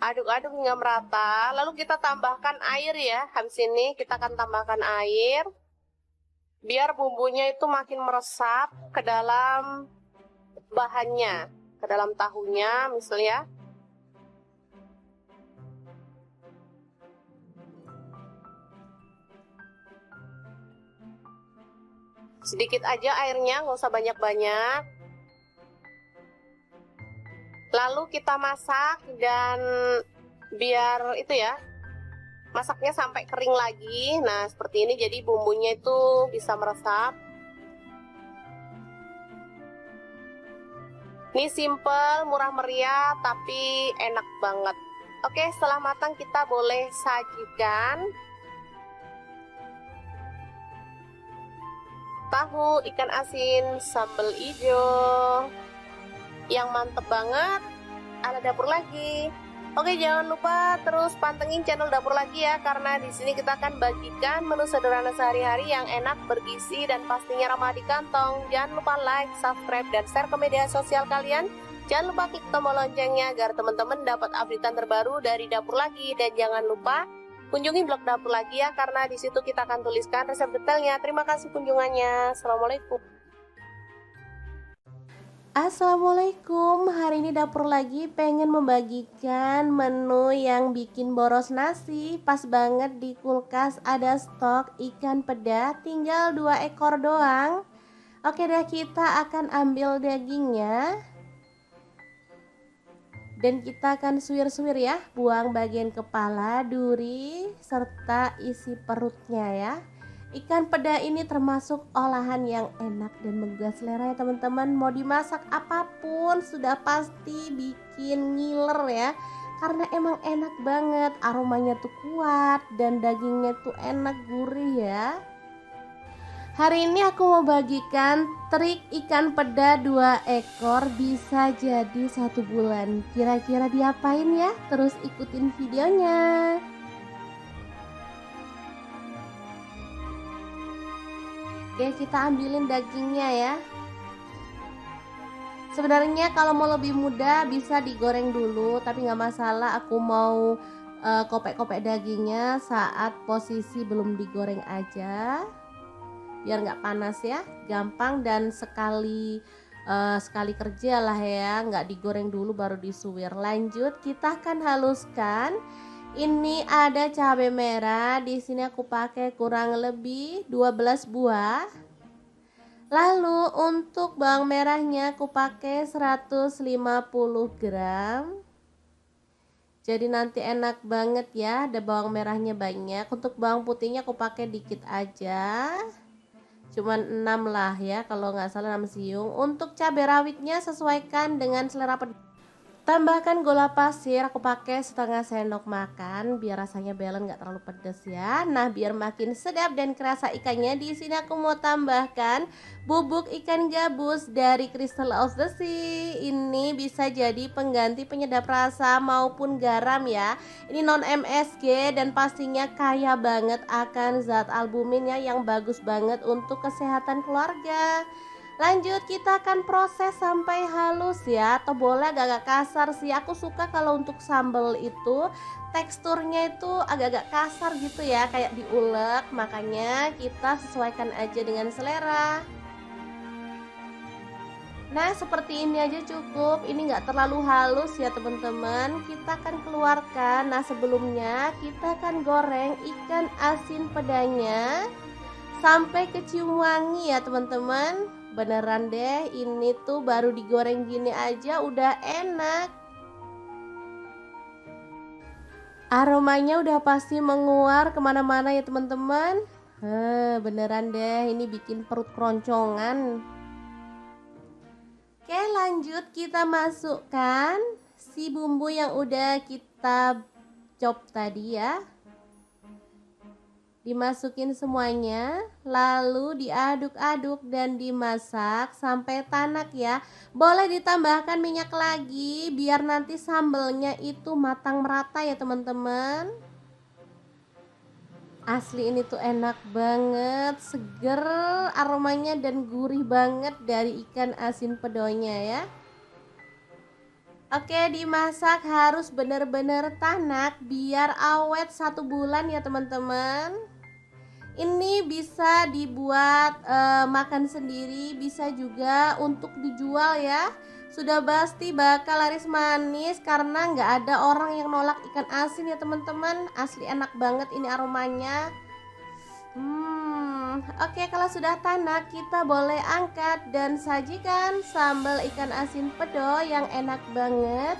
Aduk-aduk hingga merata. Lalu kita tambahkan air ya. Habis ini kita akan tambahkan air. Biar bumbunya itu makin meresap ke dalam bahannya, ke dalam tahunya misalnya. Sedikit aja airnya, nggak usah banyak-banyak. Lalu kita masak dan biar itu ya, masaknya sampai kering lagi. Nah seperti ini, jadi bumbunya itu bisa meresap. Ini simple, murah meriah, tapi enak banget. Oke, setelah matang kita boleh sajikan. Tahu ikan asin sambal hijau yang mantep banget ala dapur lagi. Oke, jangan lupa terus pantengin channel dapur lagi ya, karena di sini kita akan bagikan menu sederhana sehari-hari yang enak, bergizi, dan pastinya ramah di kantong. Jangan lupa like, subscribe, dan share ke media sosial kalian. Jangan lupa klik tombol loncengnya agar teman-teman dapat updatean terbaru dari dapur lagi. Dan jangan lupa kunjungi blog dapur lagi ya, karena di situ kita akan tuliskan resep detailnya. Terima kasih kunjungannya. Assalamualaikum. Assalamualaikum, hari ini dapur lagi pengen membagikan menu yang bikin boros nasi. Pas banget di kulkas ada stok ikan peda, tinggal 2 ekor doang. Oke deh, kita akan ambil dagingnya dan kita akan suwir-suwir ya, buang bagian kepala, duri, serta isi perutnya ya. Ikan peda ini termasuk olahan yang enak dan menggugah selera ya teman-teman. Mau dimasak apapun sudah pasti bikin ngiler ya, karena emang enak banget, aromanya tuh kuat dan dagingnya tuh enak, gurih ya. Hari ini aku mau bagikan trik ikan peda 2 ekor bisa jadi 1 bulan. Kira-kira diapain ya? Terus ikutin videonya. Oke, kita ambilin dagingnya ya. Sebenarnya kalau mau lebih mudah bisa digoreng dulu, tapi nggak masalah. Aku mau kopek-kopek dagingnya saat posisi belum digoreng aja, biar nggak panas ya, gampang dan sekali kerja lah ya, nggak digoreng dulu baru disuwir. Lanjut, kita akan haluskan. Ini ada cabai merah, di sini aku pakai kurang lebih 12 buah. Lalu untuk bawang merahnya aku pakai 150 gram. Jadi nanti enak banget ya, ada bawang merahnya banyak. Untuk bawang putihnya aku pakai dikit aja, cuman 6 lah ya, kalau nggak salah 6 siung. Untuk cabai rawitnya sesuaikan dengan selera pedas. Tambahkan gula pasir, aku pakai setengah sendok makan biar rasanya balance, nggak terlalu pedas ya. Nah, biar makin sedap dan kerasa ikannya, di sini aku mau tambahkan bubuk ikan gabus dari Crystal of the Sea. Ini bisa jadi pengganti penyedap rasa maupun garam ya. Ini non MSG dan pastinya kaya banget akan zat albumin ya, yang bagus banget untuk kesehatan keluarga. Lanjut, kita akan proses sampai halus ya, atau boleh agak-agak kasar sih. Aku suka kalau untuk sambal itu teksturnya itu agak-agak kasar gitu ya, kayak diulek. Makanya kita sesuaikan aja dengan selera. Nah, seperti ini aja cukup. Ini nggak terlalu halus ya teman-teman. Kita akan keluarkan. Nah, sebelumnya kita akan goreng ikan asin pedanya sampai kecium wangi ya teman-teman. Beneran deh, ini tuh baru digoreng gini aja udah enak. Aromanya udah pasti menguar kemana-mana ya teman-teman. Beneran deh, ini bikin perut keroncongan. Oke, lanjut kita masukkan si bumbu yang udah kita chop tadi ya. Dimasukin semuanya, lalu diaduk-aduk dan dimasak sampai tanak ya. Boleh ditambahkan minyak lagi biar nanti sambelnya itu matang merata ya teman-teman. Asli ini tuh enak banget, seger aromanya dan gurih banget dari ikan asin pedonya ya. Oke, dimasak harus bener-bener tanak biar awet 1 bulan ya teman-teman. Ini bisa dibuat makan sendiri, bisa juga untuk dijual ya. Sudah pasti bakal laris manis karena nggak ada orang yang nolak ikan asin ya teman-teman. Asli enak banget ini aromanya. Oke, kalau sudah tanak kita boleh angkat dan sajikan sambal ikan asin pedo yang enak banget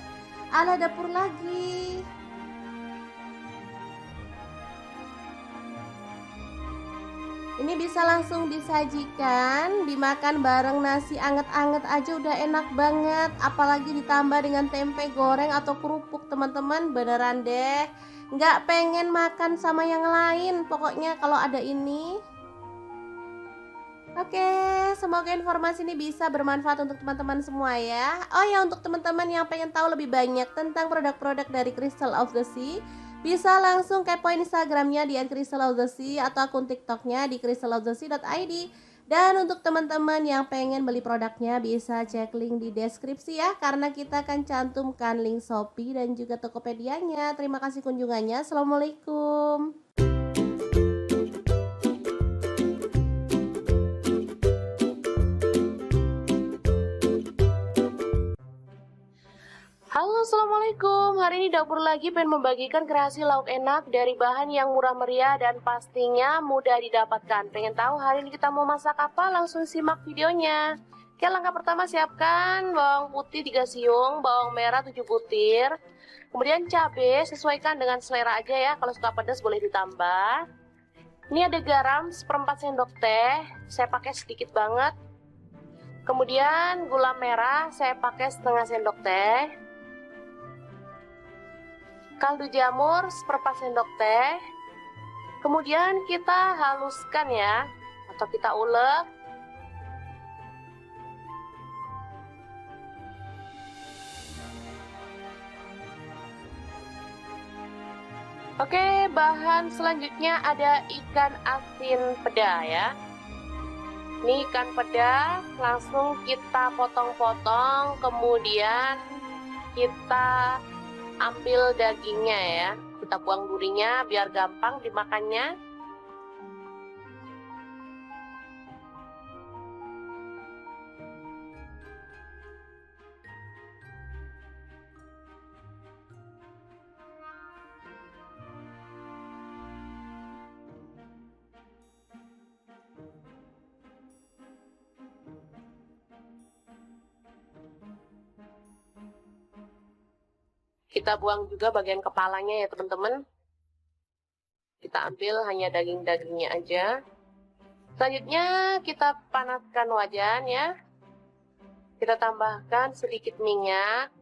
ala dapur lagi. Ini bisa langsung disajikan, dimakan bareng nasi anget-anget aja udah enak banget. Apalagi ditambah dengan tempe goreng atau kerupuk teman-teman, beneran deh. Nggak pengen makan sama yang lain, pokoknya kalau ada ini. Oke, semoga informasi ini bisa bermanfaat untuk teman-teman semua ya. Oh ya, untuk teman-teman yang pengen tahu lebih banyak tentang produk-produk dari Crystal of the Sea, bisa langsung kepoin Instagramnya di @crystalofthesea atau akun TikToknya di crystalofthesea.id. Dan untuk teman-teman yang pengen beli produknya bisa cek link di deskripsi ya, karena kita akan cantumkan link Shopee dan juga Tokopedia-nya. Terima kasih kunjungannya. Assalamualaikum. Halo, assalamualaikum. Hari ini dapur lagi pengen membagikan kreasi lauk enak dari bahan yang murah meriah dan pastinya mudah didapatkan. Pengen tahu hari ini kita mau masak apa? Langsung simak videonya. Oke, langkah pertama siapkan bawang putih 3 siung, bawang merah 7 butir. Kemudian cabai sesuaikan dengan selera aja ya. Kalau suka pedas boleh ditambah. Ini ada garam 1/4 sendok teh. Saya pakai sedikit banget. Kemudian gula merah saya pakai setengah sendok teh. Kaldu jamur 1/4 sendok teh. Kemudian kita haluskan ya, atau kita ulek. Oke, bahan selanjutnya ada ikan asin peda ya. Ini ikan peda langsung kita potong-potong, kemudian kita ambil dagingnya ya, kita buang durinya biar gampang dimakannya. Kita buang juga bagian kepalanya ya teman-teman. Kita ambil hanya daging-dagingnya aja. Selanjutnya kita panaskan wajan ya. Kita tambahkan sedikit minyak.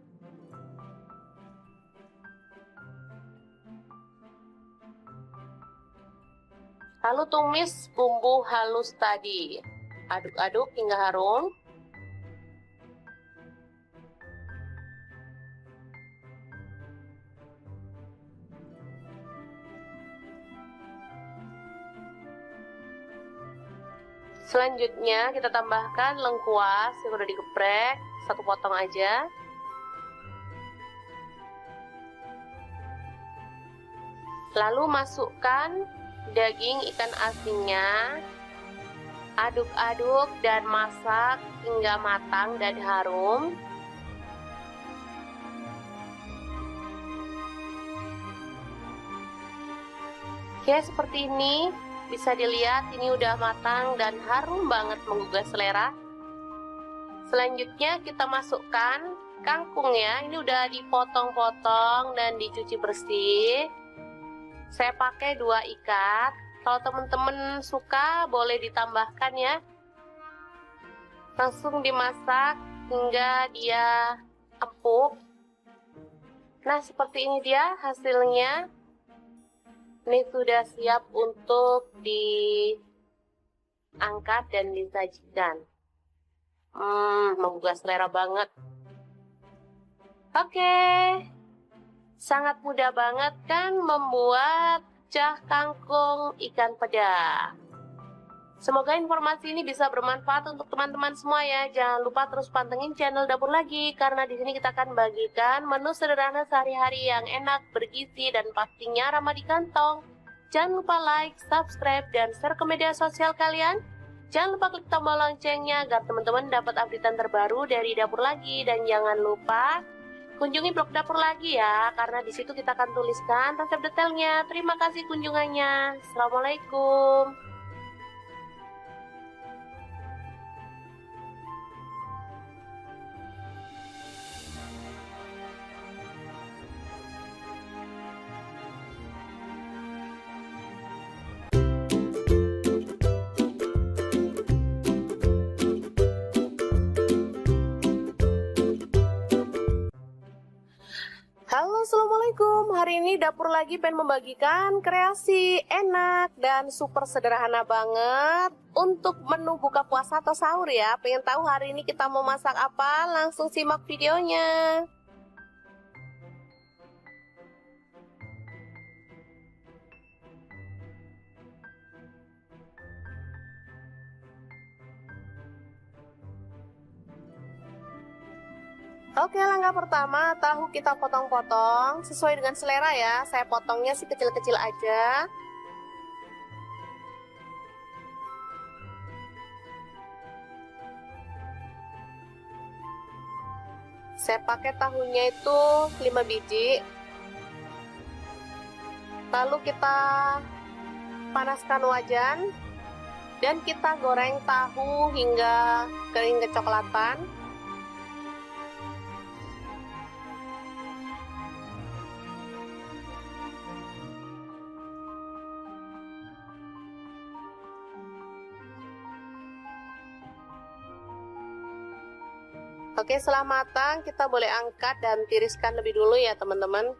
Lalu tumis bumbu halus tadi. Aduk-aduk hingga harum. Selanjutnya kita tambahkan lengkuas yang udah digeprek, 1 potong aja. Lalu masukkan daging ikan asinnya. Aduk-aduk dan masak hingga matang dan harum. Oke, seperti ini. Bisa dilihat ini udah matang dan harum banget menggugah selera. Selanjutnya kita masukkan kangkung ya. Ini udah dipotong-potong dan dicuci bersih. Saya pakai 2 ikat. Kalau teman-teman suka boleh ditambahkan ya. Langsung dimasak hingga dia empuk. Nah, seperti ini dia hasilnya. Ini sudah siap untuk diangkat dan disajikan. Menggugah selera banget. Oke, sangat mudah banget kan membuat pecah kangkung ikan peda. Semoga informasi ini bisa bermanfaat untuk teman-teman semua ya. Jangan lupa terus pantengin channel Dapur Lagi, karena di sini kita akan bagikan menu sederhana sehari-hari yang enak, bergizi, dan pastinya ramah di kantong. Jangan lupa like, subscribe, dan share ke media sosial kalian. Jangan lupa klik tombol loncengnya agar teman-teman dapat updatean terbaru dari Dapur Lagi. Dan jangan lupa kunjungi blog dapur lagi ya, karena di situ kita akan tuliskan resep detailnya. Terima kasih kunjungannya. Assalamualaikum. Halo, assalamualaikum. Hari ini dapur lagi pengen membagikan kreasi enak dan super sederhana banget untuk menu buka puasa atau sahur ya. Pengen tahu hari ini kita mau masak apa? Langsung simak videonya. Oke, langkah pertama, tahu kita potong-potong sesuai dengan selera ya. Saya potongnya sih kecil-kecil aja. Saya pakai tahunya itu 5 biji. Lalu kita panaskan wajan dan kita goreng tahu hingga kering kecoklatan. Oke, setelah matang kita boleh angkat dan tiriskan lebih dulu ya teman-teman.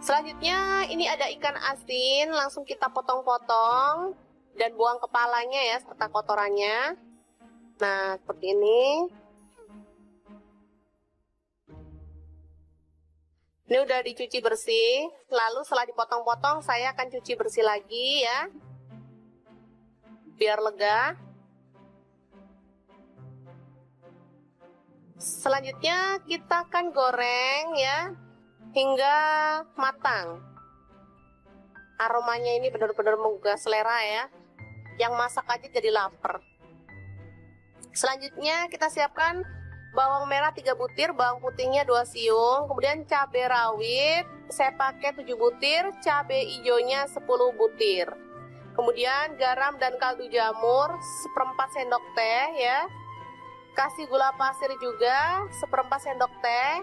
Selanjutnya ini ada ikan asin, langsung kita potong-potong dan buang kepalanya ya serta kotorannya. Nah, seperti ini. Ini udah dicuci bersih, lalu setelah dipotong-potong saya akan cuci bersih lagi ya, biar lega. Selanjutnya kita akan goreng ya hingga matang. Aromanya ini benar-benar menggugah selera ya. Yang masak aja jadi lapar. Selanjutnya kita siapkan bawang merah 3 butir, bawang putihnya 2 siung, kemudian cabai rawit saya pakai 7 butir, cabai hijaunya 10 butir. Kemudian garam dan kaldu jamur 1/4 sendok teh ya. Kasih gula pasir juga 1/4 sendok teh.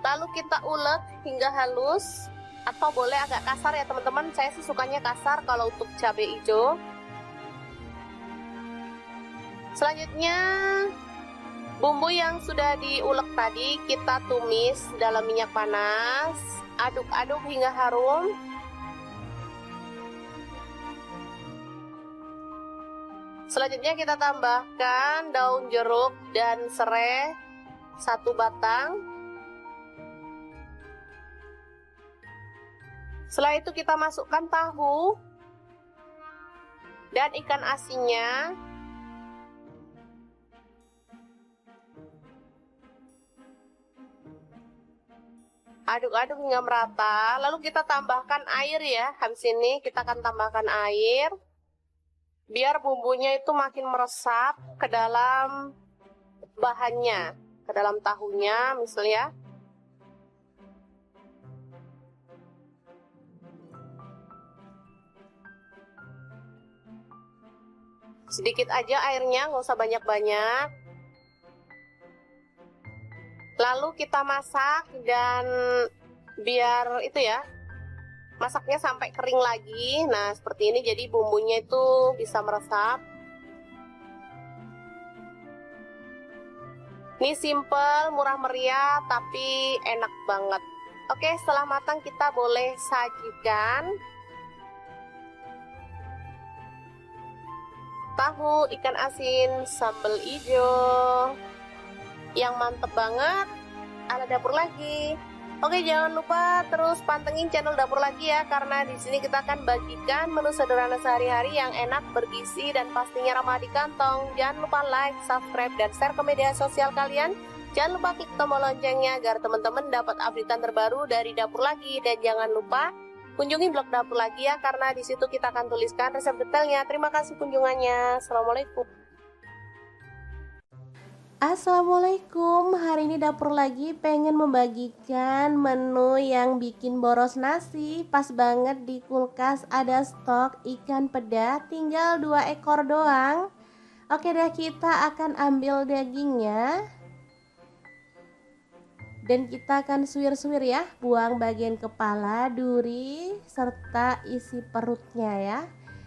Lalu kita ulek hingga halus, atau boleh agak kasar ya teman-teman. Saya sih sukanya kasar kalau untuk cabai hijau. Selanjutnya bumbu yang sudah diulek tadi kita tumis dalam minyak panas. Aduk-aduk hingga harum. Selanjutnya kita tambahkan daun jeruk dan serai 1 batang. Setelah itu kita masukkan tahu dan ikan asinnya. Aduk-aduk hingga merata. Lalu kita tambahkan air ya. Habis ini kita akan tambahkan air. Biar bumbunya itu makin meresap ke dalam bahannya, ke dalam tahunya misalnya. Sedikit aja airnya, nggak usah banyak-banyak. Lalu kita masak dan biar itu ya, masaknya sampai kering lagi. Nah seperti ini, jadi bumbunya itu bisa meresap. Ini simple, murah meriah, tapi enak banget. Oke, setelah matang kita boleh sajikan. Tahu ikan asin sambal hijau yang mantep banget ala dapur lagi. Oke, jangan lupa terus pantengin channel dapur lagi ya, karena di sini kita akan bagikan menu sederhana sehari-hari yang enak, bergizi, dan pastinya ramah di kantong. Jangan lupa like, subscribe, dan share ke media sosial kalian. Jangan lupa klik tombol loncengnya agar teman-teman dapat updatean terbaru dari dapur lagi. Dan jangan lupa kunjungi blog dapur lagi ya, karena di situ kita akan tuliskan resep detailnya. Terima kasih kunjungannya. Assalamualaikum. Assalamualaikum, hari ini dapur lagi pengen membagikan menu yang bikin boros nasi. Pas banget di kulkas ada stok ikan peda, tinggal 2 ekor doang. Oke deh, kita akan ambil dagingnya dan kita akan suwir-suwir ya, buang bagian kepala, duri, serta isi perutnya ya.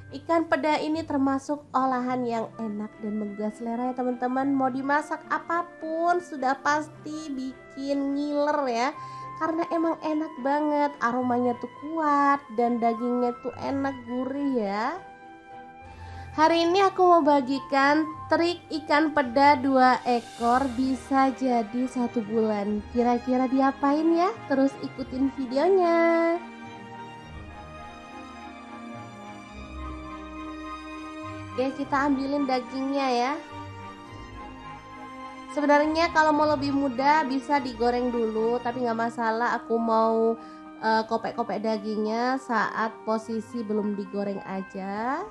Ikan peda ini termasuk olahan yang enak dan menggugah selera ya teman-teman. Mau dimasak apapun sudah pasti bikin ngiler ya. Karena emang enak banget, aromanya tuh kuat dan dagingnya tuh enak gurih ya. Hari ini aku mau bagikan trik ikan peda 2 ekor bisa jadi 1 bulan. Kira-kira diapain ya? Terus ikutin videonya. Oke, kita ambilin dagingnya ya. Sebenarnya kalau mau lebih mudah bisa digoreng dulu, tapi nggak masalah. Aku mau kopek-kopek dagingnya saat posisi belum digoreng aja,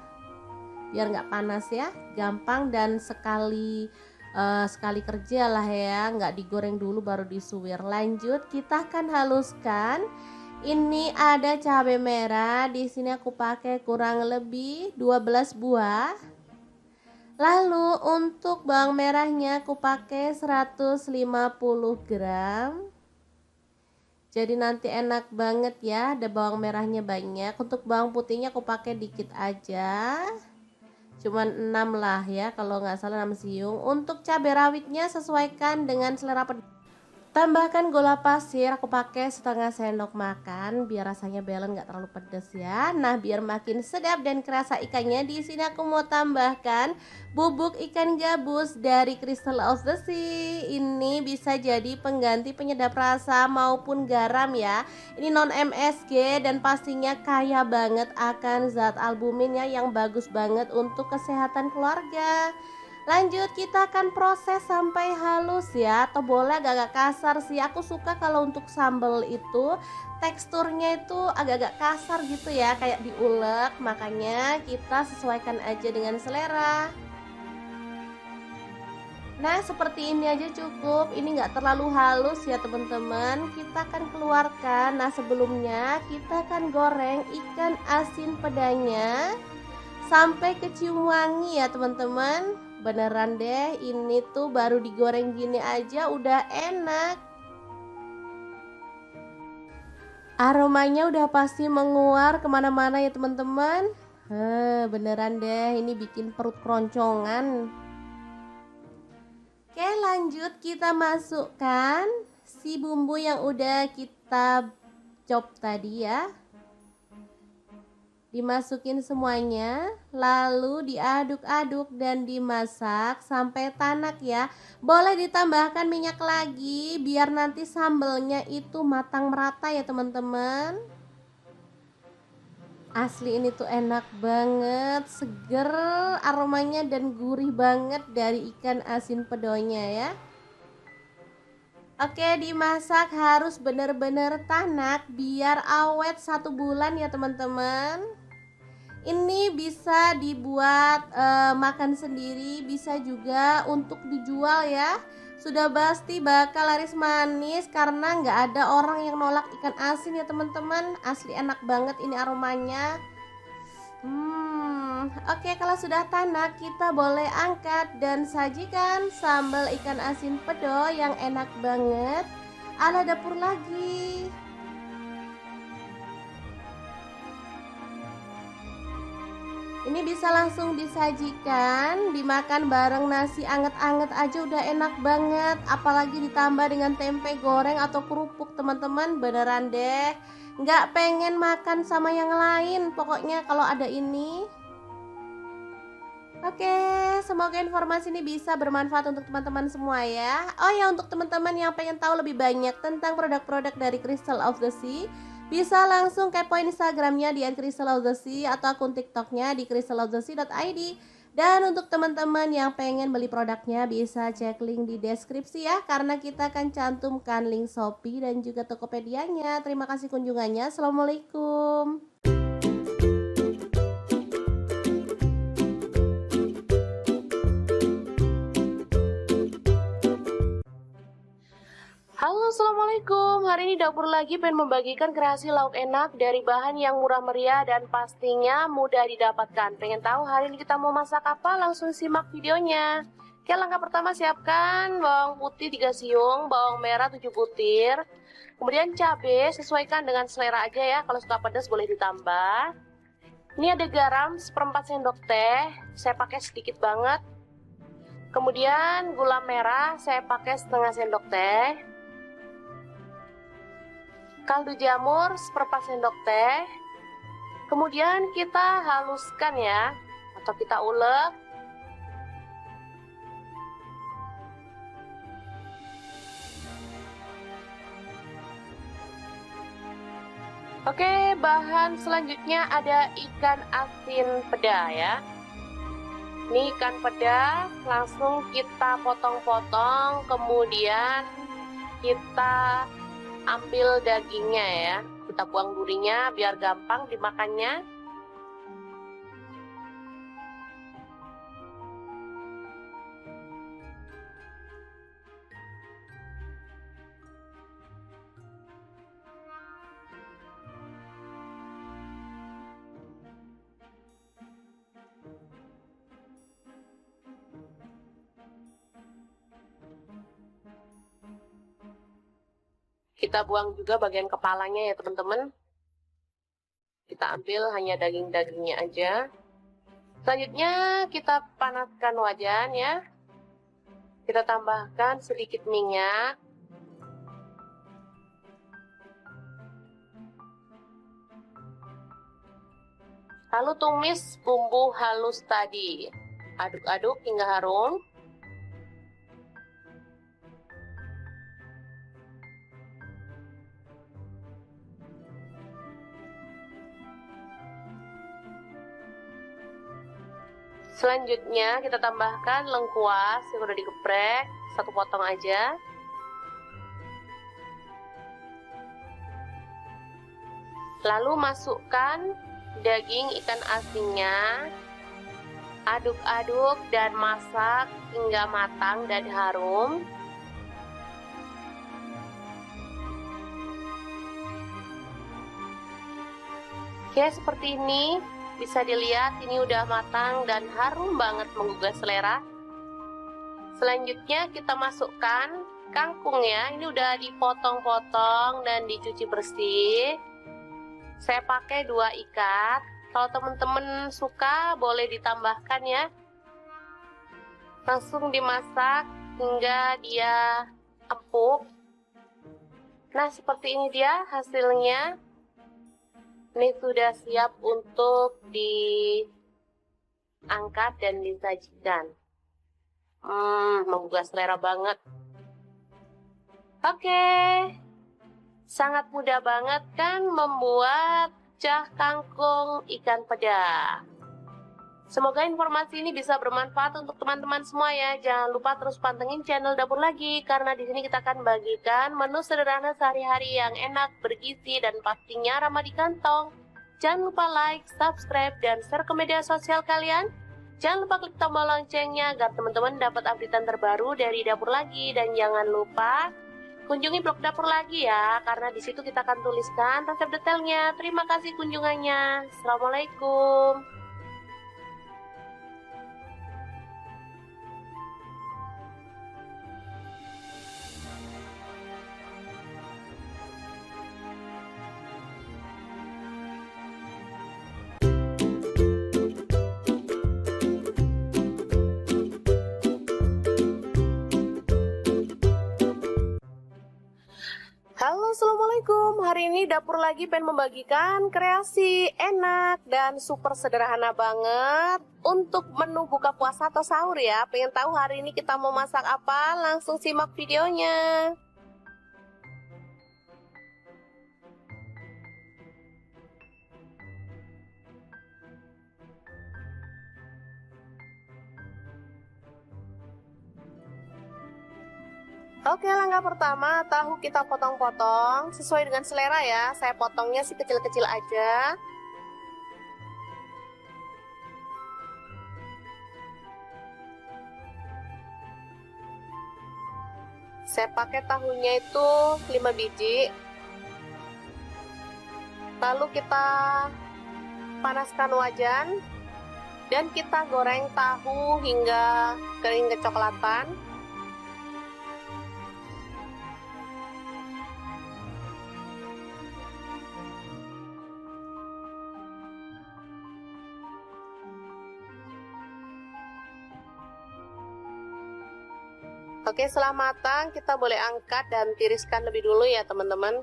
biar nggak panas ya, gampang dan sekali kerja lah ya, nggak digoreng dulu baru disuwir. Lanjut, kita akan haluskan. Ini ada cabai merah, di sini aku pakai kurang lebih 12 buah. Lalu untuk bawang merahnya aku pakai 150 gram. Jadi nanti enak banget ya, ada bawang merahnya banyak. Untuk bawang putihnya aku pakai dikit aja. Cuman 6 lah ya, kalau nggak salah 6 siung. Untuk cabai rawitnya sesuaikan dengan selera pedas. Tambahkan gula pasir, aku pakai setengah sendok makan biar rasanya belen, nggak terlalu pedas ya. Nah, biar makin sedap dan kerasa ikannya, di sini aku mau tambahkan bubuk ikan gabus dari Crystal of the Sea. Ini bisa jadi pengganti penyedap rasa maupun garam ya. Ini non MSG dan pastinya kaya banget akan zat albumin ya, yang bagus banget untuk kesehatan keluarga. Lanjut, kita akan proses sampai halus ya, atau boleh agak-agak kasar sih. Aku suka kalau untuk sambal itu teksturnya itu agak-agak kasar gitu ya, kayak diulek. Makanya kita sesuaikan aja dengan selera. Nah, seperti ini aja cukup. Ini nggak terlalu halus ya teman-teman. Kita akan keluarkan. Nah, sebelumnya kita akan goreng ikan asin pedanya sampai kecium wangi ya teman-teman. Beneran deh, ini tuh baru digoreng gini aja udah enak. Aromanya udah pasti menguar kemana-mana ya teman-teman. Beneran deh, ini bikin perut keroncongan. Oke, lanjut kita masukkan si bumbu yang udah kita chop tadi ya. Dimasukin semuanya, lalu diaduk-aduk dan dimasak sampai tanak ya. Boleh ditambahkan minyak lagi biar nanti sambelnya itu matang merata ya teman-teman. Asli ini tuh enak banget, seger aromanya dan gurih banget dari ikan asin pedonya ya. Oke, dimasak harus bener-bener tanak biar awet 1 bulan ya teman-teman. Ini bisa dibuat makan sendiri, bisa juga untuk dijual ya. Sudah pasti bakal laris manis karena nggak ada orang yang nolak ikan asin ya teman-teman. Asli enak banget ini aromanya. Oke, kalau sudah tanak kita boleh angkat dan sajikan sambal ikan asin pedo yang enak banget ala dapur lagi. Ini bisa langsung disajikan, dimakan bareng nasi anget-anget aja udah enak banget. Apalagi ditambah dengan tempe goreng atau kerupuk teman-teman, beneran deh nggak pengen makan sama yang lain pokoknya kalau ada ini. Oke, semoga informasi ini bisa bermanfaat untuk teman-teman semua ya. Oh ya, untuk teman-teman yang pengen tahu lebih banyak tentang produk-produk dari Crystal of the Sea, bisa langsung kepoin Instagramnya di @crystalofthesea atau akun TikToknya di crystalofthesea.id. Dan untuk teman-teman yang pengen beli produknya bisa cek link di deskripsi ya, karena kita akan cantumkan link Shopee dan juga Tokopedia-nya. Terima kasih kunjungannya. Assalamualaikum. Halo, Assalamualaikum. Hari ini dapur lagi pengen membagikan kreasi lauk enak dari bahan yang murah meriah dan pastinya mudah didapatkan. Pengen tahu hari ini kita mau masak apa? Langsung simak videonya. Oke, langkah pertama siapkan bawang putih 3 siung, bawang merah 7 butir. Kemudian cabai sesuaikan dengan selera aja ya. Kalau suka pedas boleh ditambah. Ini ada garam 1/4 sendok teh. Saya pakai sedikit banget. Kemudian gula merah saya pakai setengah sendok teh. Kaldu jamur 1/4 sendok teh. Kemudian kita haluskan ya, atau kita ulek. Oke, bahan selanjutnya ada ikan asin peda ya. Ini ikan peda langsung kita potong-potong, kemudian kita ambil dagingnya ya, kita buang durinya biar gampang dimakannya. Kita buang juga bagian kepalanya ya teman-teman. Kita ambil hanya daging-dagingnya aja. Selanjutnya kita panaskan wajan ya. Kita tambahkan sedikit minyak. Lalu tumis bumbu halus tadi. Aduk-aduk hingga harum. Selanjutnya kita tambahkan lengkuas yang udah digeprek, 1 potong aja. Lalu masukkan daging ikan asinnya. Aduk-aduk dan masak hingga matang dan harum. Oke, seperti ini. Bisa dilihat ini udah matang dan harum banget menggugah selera. Selanjutnya kita masukkan kangkung ya. Ini udah dipotong-potong dan dicuci bersih. Saya pakai 2 ikat. Kalau teman-teman suka boleh ditambahkan ya. Langsung dimasak hingga dia empuk. Nah, seperti ini dia hasilnya. Ini sudah siap untuk diangkat dan disajikan. Menggugah selera banget. Oke, sangat mudah banget kan membuat cah kangkung ikan peda. Semoga informasi ini bisa bermanfaat untuk teman-teman semua ya. Jangan lupa terus pantengin channel Dapur Lagi, karena di sini kita akan bagikan menu sederhana sehari-hari yang enak, bergizi, dan pastinya ramah di kantong. Jangan lupa like, subscribe, dan share ke media sosial kalian. Jangan lupa klik tombol loncengnya agar teman-teman dapat updatean terbaru dari Dapur Lagi. Dan jangan lupa kunjungi blog Dapur Lagi ya, karena di situ kita akan tuliskan resep detailnya. Terima kasih kunjungannya. Assalamualaikum. Halo, Assalamualaikum. Hari ini Dapur Lagi pengen membagikan kreasi enak dan super sederhana banget untuk menu buka puasa atau sahur ya. Pengen tahu hari ini kita mau masak apa? Langsung simak videonya. Oke, langkah pertama, tahu kita potong-potong sesuai dengan selera ya. Saya potongnya sih kecil-kecil aja. Saya pakai tahunya itu 5 biji. Lalu kita panaskan wajan dan kita goreng tahu hingga kering kecoklatan. Oke, setelah matang kita boleh angkat dan tiriskan lebih dulu ya teman-teman.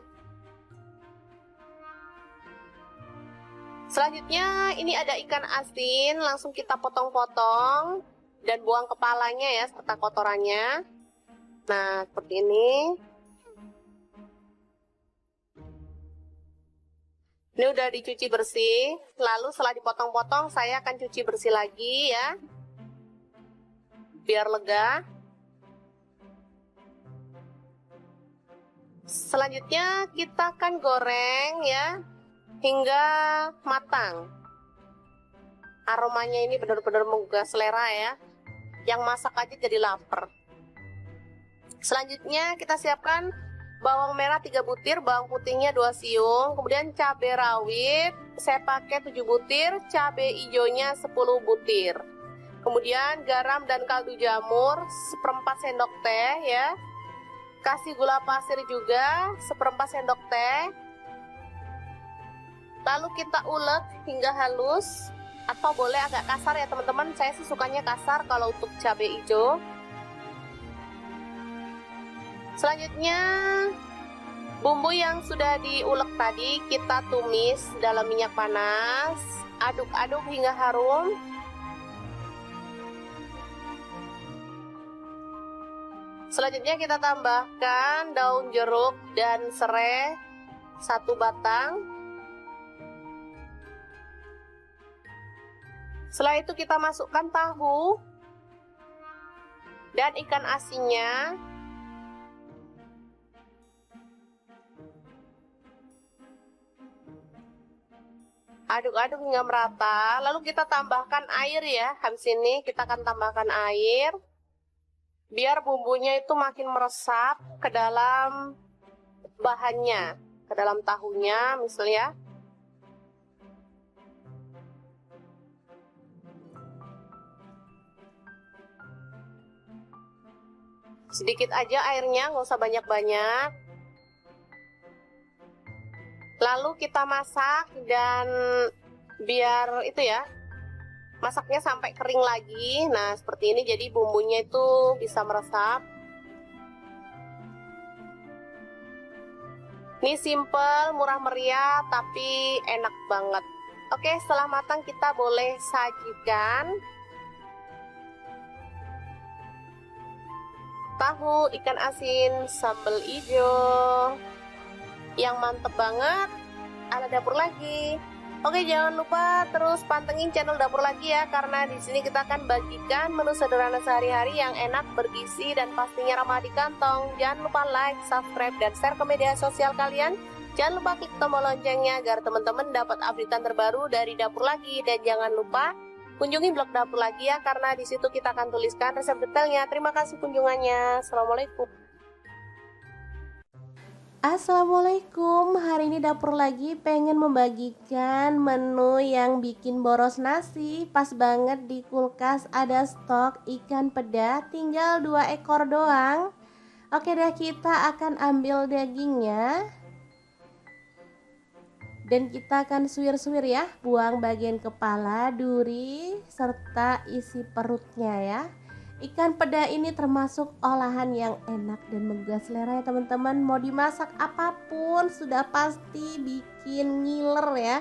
Selanjutnya ini ada ikan asin, langsung kita potong-potong dan buang kepalanya ya serta kotorannya. Nah, seperti ini. Ini udah dicuci bersih, lalu setelah dipotong-potong saya akan cuci bersih lagi ya, biar lega. Selanjutnya kita akan goreng ya hingga matang. Aromanya ini benar-benar menggugah selera ya. Yang masak aja jadi lapar. Selanjutnya kita siapkan bawang merah 3 butir, bawang putihnya 2 siung, kemudian cabai rawit saya pakai 7 butir, cabai hijaunya 10 butir. Kemudian garam dan kaldu jamur 1/4 sendok teh ya. Kasih gula pasir juga 1/4 sendok teh. Lalu kita ulek hingga halus, atau boleh agak kasar ya teman-teman. Saya sih sukanya kasar kalau untuk cabai hijau. Selanjutnya bumbu yang sudah diulek tadi kita tumis dalam minyak panas. Aduk-aduk hingga harum. Selanjutnya kita tambahkan daun jeruk dan serai 1 batang. Setelah itu kita masukkan tahu dan ikan asinnya. Aduk-aduk hingga merata. Lalu kita tambahkan air ya. Habis ini kita akan tambahkan air. Biar bumbunya itu makin meresap ke dalam bahannya, ke dalam tahunya misalnya. Sedikit aja airnya, nggak usah banyak-banyak. Lalu kita masak dan biar itu ya, masaknya sampai kering lagi. Nah seperti ini, jadi bumbunya itu bisa meresap. Ini simple, murah meriah, tapi enak banget. Oke, setelah matang kita boleh sajikan. Tahu ikan asin sambal hijau yang mantep banget ala dapur lagi. Oke, jangan lupa terus pantengin channel Dapur Lagi ya, karena di sini kita akan bagikan menu sederhana sehari-hari yang enak, bergizi, dan pastinya ramah di kantong. Jangan lupa like, subscribe, dan share ke media sosial kalian. Jangan lupa klik tombol loncengnya agar teman-teman dapat updatean terbaru dari Dapur Lagi. Dan jangan lupa kunjungi blog Dapur Lagi ya, karena di situ kita akan tuliskan resep detailnya. Terima kasih kunjungannya. Assalamualaikum. Assalamualaikum, hari ini Dapur Lagi pengen membagikan menu yang bikin boros nasi. Pas banget di kulkas ada stok ikan peda, tinggal 2 ekor doang. Oke deh, kita akan ambil dagingnya dan kita akan suwir-suwir ya, buang bagian kepala, duri, serta isi perutnya ya. Ikan peda ini termasuk olahan yang enak dan menggugah selera ya teman-teman. Mau dimasak apapun sudah pasti bikin ngiler ya,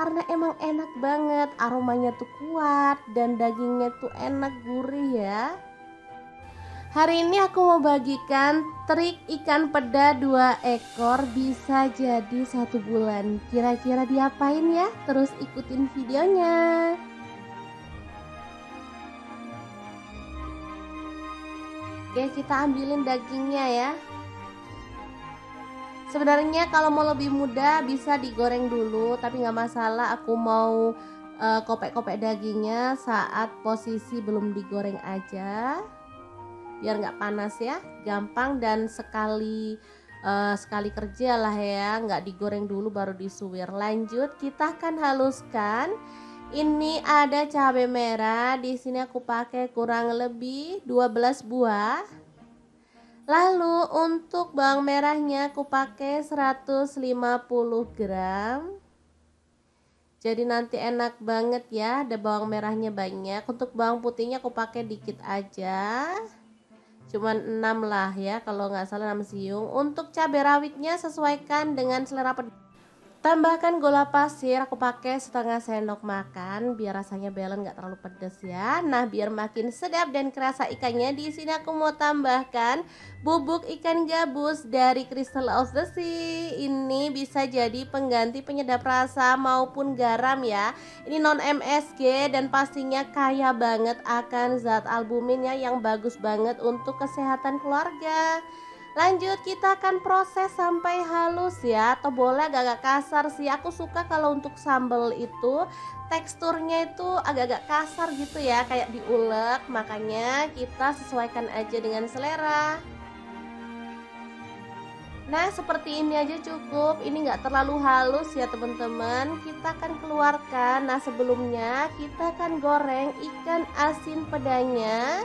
karena emang enak banget, aromanya tuh kuat dan dagingnya tuh enak, gurih ya. Hari ini aku mau bagikan trik ikan peda 2 ekor bisa jadi 1 bulan. Kira-kira diapain ya? Terus ikutin videonya. Oke, kita ambilin dagingnya ya. Sebenarnya kalau mau lebih mudah bisa digoreng dulu, tapi nggak masalah. Aku mau kopek-kopek dagingnya saat posisi belum digoreng aja. biar nggak panas ya, gampang dan sekali kerja lah ya, nggak digoreng dulu baru disuwir. Lanjut, kita akan haluskan. Ini ada cabai merah, di sini aku pakai kurang lebih 12 buah. Lalu untuk bawang merahnya aku pakai 150 gram. Jadi nanti enak banget ya, ada bawang merahnya banyak. Untuk bawang putihnya aku pakai dikit aja. Cuman 6 lah ya, kalau nggak salah 6 siung. Untuk cabai rawitnya sesuaikan dengan selera pedas. Tambahkan gula pasir, aku pakai setengah sendok makan biar rasanya balance, nggak terlalu pedas ya. Nah, biar makin sedap dan kerasa ikannya, di sini aku mau tambahkan bubuk ikan gabus dari Crystal of the Sea. Ini bisa jadi pengganti penyedap rasa maupun garam ya. Ini non MSG dan pastinya kaya banget akan zat albuminnya yang bagus banget untuk kesehatan keluarga. Lanjut, kita akan proses sampai halus ya, atau boleh agak-agak kasar sih. Aku suka kalau untuk sambal itu teksturnya itu agak-agak kasar gitu ya, kayak diulek. Makanya kita sesuaikan aja dengan selera. Nah, seperti ini aja cukup. Ini nggak terlalu halus ya teman-teman. Kita akan keluarkan. Nah, sebelumnya kita akan goreng ikan asin pedanya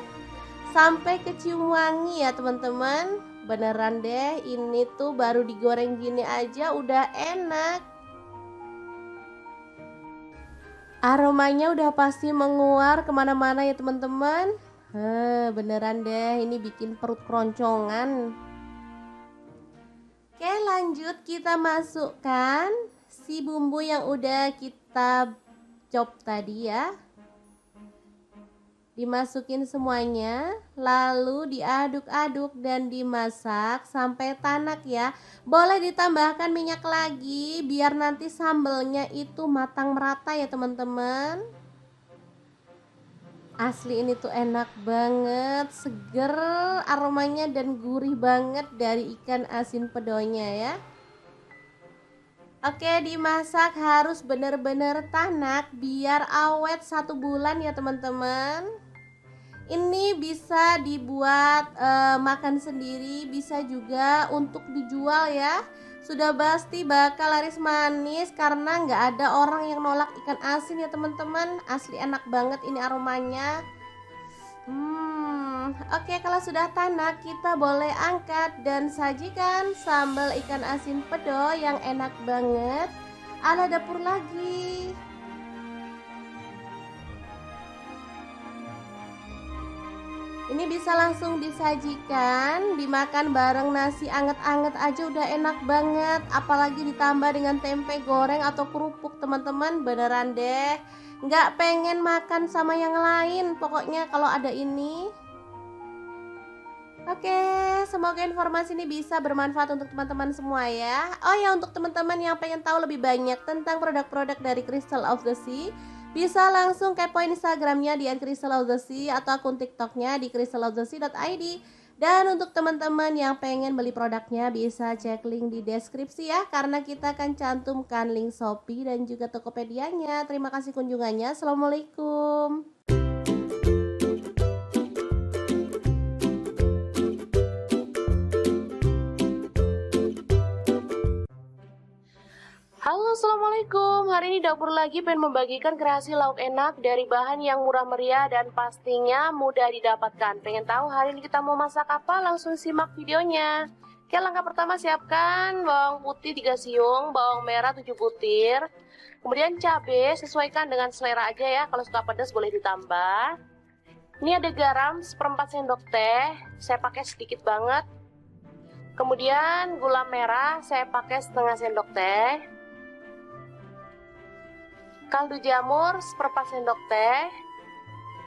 sampai kecium wangi ya teman-teman. Beneran deh, ini tuh baru digoreng gini aja udah enak. Aromanya udah pasti menguar kemana-mana ya teman-teman. Beneran deh, ini bikin perut keroncongan. Oke, lanjut kita masukkan si bumbu yang udah kita chop tadi ya. Dimasukin semuanya, lalu diaduk-aduk dan dimasak sampai tanak ya. Boleh ditambahkan minyak lagi biar nanti sambelnya itu matang merata ya teman-teman. Asli ini tuh enak banget, seger aromanya dan gurih banget dari ikan asin pedonya ya. Oke, dimasak harus bener-bener tanak biar awet 1 bulan ya teman-teman. Ini bisa dibuat makan sendiri, bisa juga untuk dijual ya. Sudah pasti bakal laris manis karena nggak ada orang yang nolak ikan asin ya teman-teman. Asli enak banget ini aromanya. Oke, kalau sudah tanak kita boleh angkat dan sajikan sambal ikan asin pedo yang enak banget ala dapur lagi. Ini bisa langsung disajikan, dimakan bareng nasi anget-anget aja udah enak banget. Apalagi ditambah dengan tempe goreng atau kerupuk teman-teman, beneran deh nggak pengen makan sama yang lain pokoknya kalau ada ini. Oke, semoga informasi ini bisa bermanfaat untuk teman-teman semua ya. Oh ya, untuk teman-teman yang pengen tahu lebih banyak tentang produk-produk dari Crystal of the Sea, bisa langsung kepoin Instagramnya di @crystalofthesea atau akun TikToknya di crystalofthesea.id. Dan untuk teman-teman yang pengen beli produknya bisa cek link di deskripsi ya, karena kita akan cantumkan link Shopee dan juga Tokopedia-nya. Terima kasih kunjungannya. Assalamualaikum. Halo, assalamualaikum. Hari ini dapur lagi pengen membagikan kreasi lauk enak dari bahan yang murah meriah dan pastinya mudah didapatkan. Pengen tahu hari ini kita mau masak apa? Langsung simak videonya. Oke, langkah pertama siapkan bawang putih 3 siung, bawang merah 7 butir. Kemudian cabai sesuaikan dengan selera aja ya. Kalau suka pedas boleh ditambah. Ini ada garam 1/4 sendok teh. Saya pakai sedikit banget. Kemudian gula merah saya pakai setengah sendok teh. Kaldu jamur 1/4 sendok teh.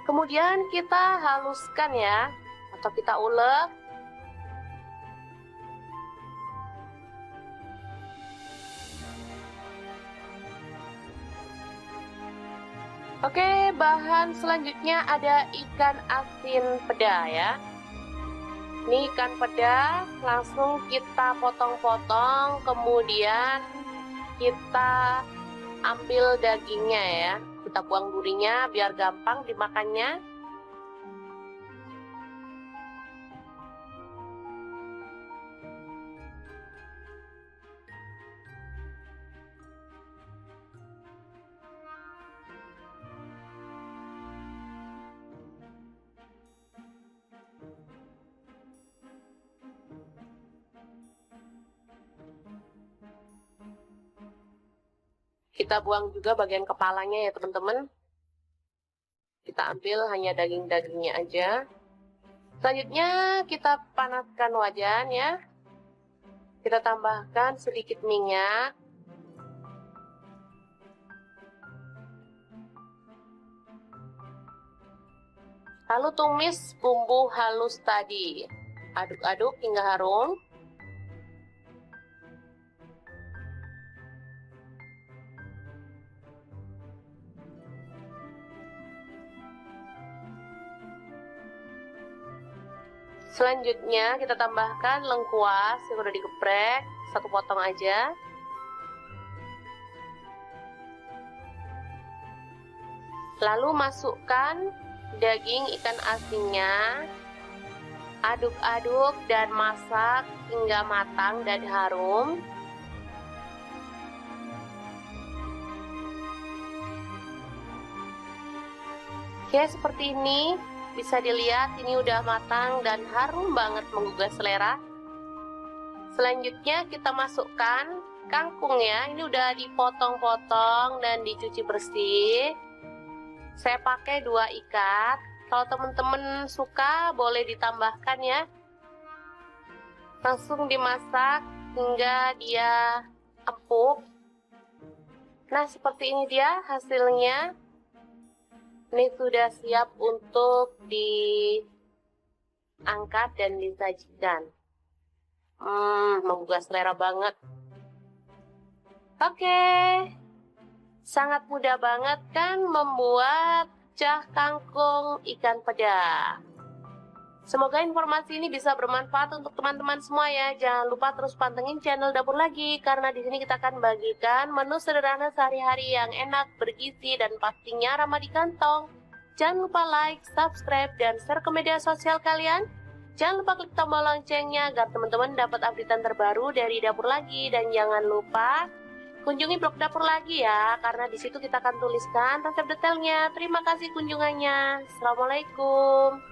Kemudian kita haluskan ya, atau kita ulek. Oke, bahan selanjutnya ada ikan asin peda ya. Ini ikan peda langsung kita potong-potong, kemudian kita ambil dagingnya ya, kita buang durinya biar gampang dimakannya. Kita buang juga bagian kepalanya ya teman-teman. Kita ambil hanya daging-dagingnya aja. Selanjutnya kita panaskan wajan ya. Kita tambahkan sedikit minyak. Lalu tumis bumbu halus tadi. Aduk-aduk hingga harum. Selanjutnya kita tambahkan lengkuas yang udah digeprek, 1 potong aja. Lalu masukkan daging ikan asinnya. Aduk-aduk dan masak hingga matang dan harum. Oke, seperti ini. Bisa dilihat ini udah matang dan harum banget menggugah selera. Selanjutnya kita masukkan kangkung ya. Ini udah dipotong-potong dan dicuci bersih. Saya pakai 2 ikat. Kalau teman-teman suka boleh ditambahkan ya. Langsung dimasak hingga dia empuk. Nah, seperti ini dia hasilnya. Ini sudah siap untuk diangkat dan disajikan. Menggugah selera banget. Oke. Sangat mudah banget kan membuat cah kangkung ikan peda. Semoga informasi ini bisa bermanfaat untuk teman-teman semua ya. Jangan lupa terus pantengin channel Dapur Lagi, karena di sini kita akan bagikan menu sederhana sehari-hari yang enak, bergizi, dan pastinya ramah di kantong. Jangan lupa like, subscribe, dan share ke media sosial kalian. Jangan lupa klik tombol loncengnya agar teman-teman dapat updatean terbaru dari Dapur Lagi. Dan jangan lupa kunjungi blog Dapur Lagi ya, karena di situ kita akan tuliskan resep detailnya. Terima kasih kunjungannya. Assalamualaikum.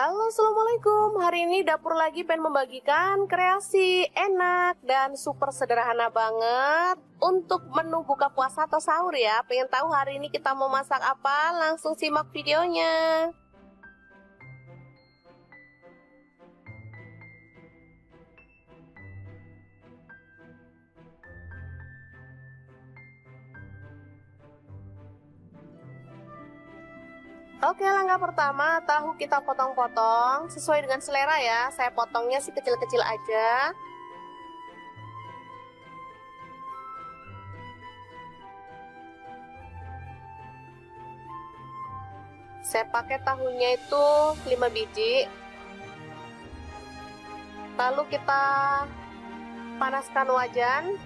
Halo, assalamualaikum. Hari ini Dapur Lagi pengen membagikan kreasi enak dan super sederhana banget untuk menu buka puasa atau sahur ya. Pengen tahu hari ini kita mau masak apa? Langsung simak videonya. Oke, langkah pertama, tahu kita potong-potong sesuai dengan selera ya. Saya potongnya sih kecil-kecil aja. Saya pakai tahunya itu 5 biji. Lalu kita panaskan wajan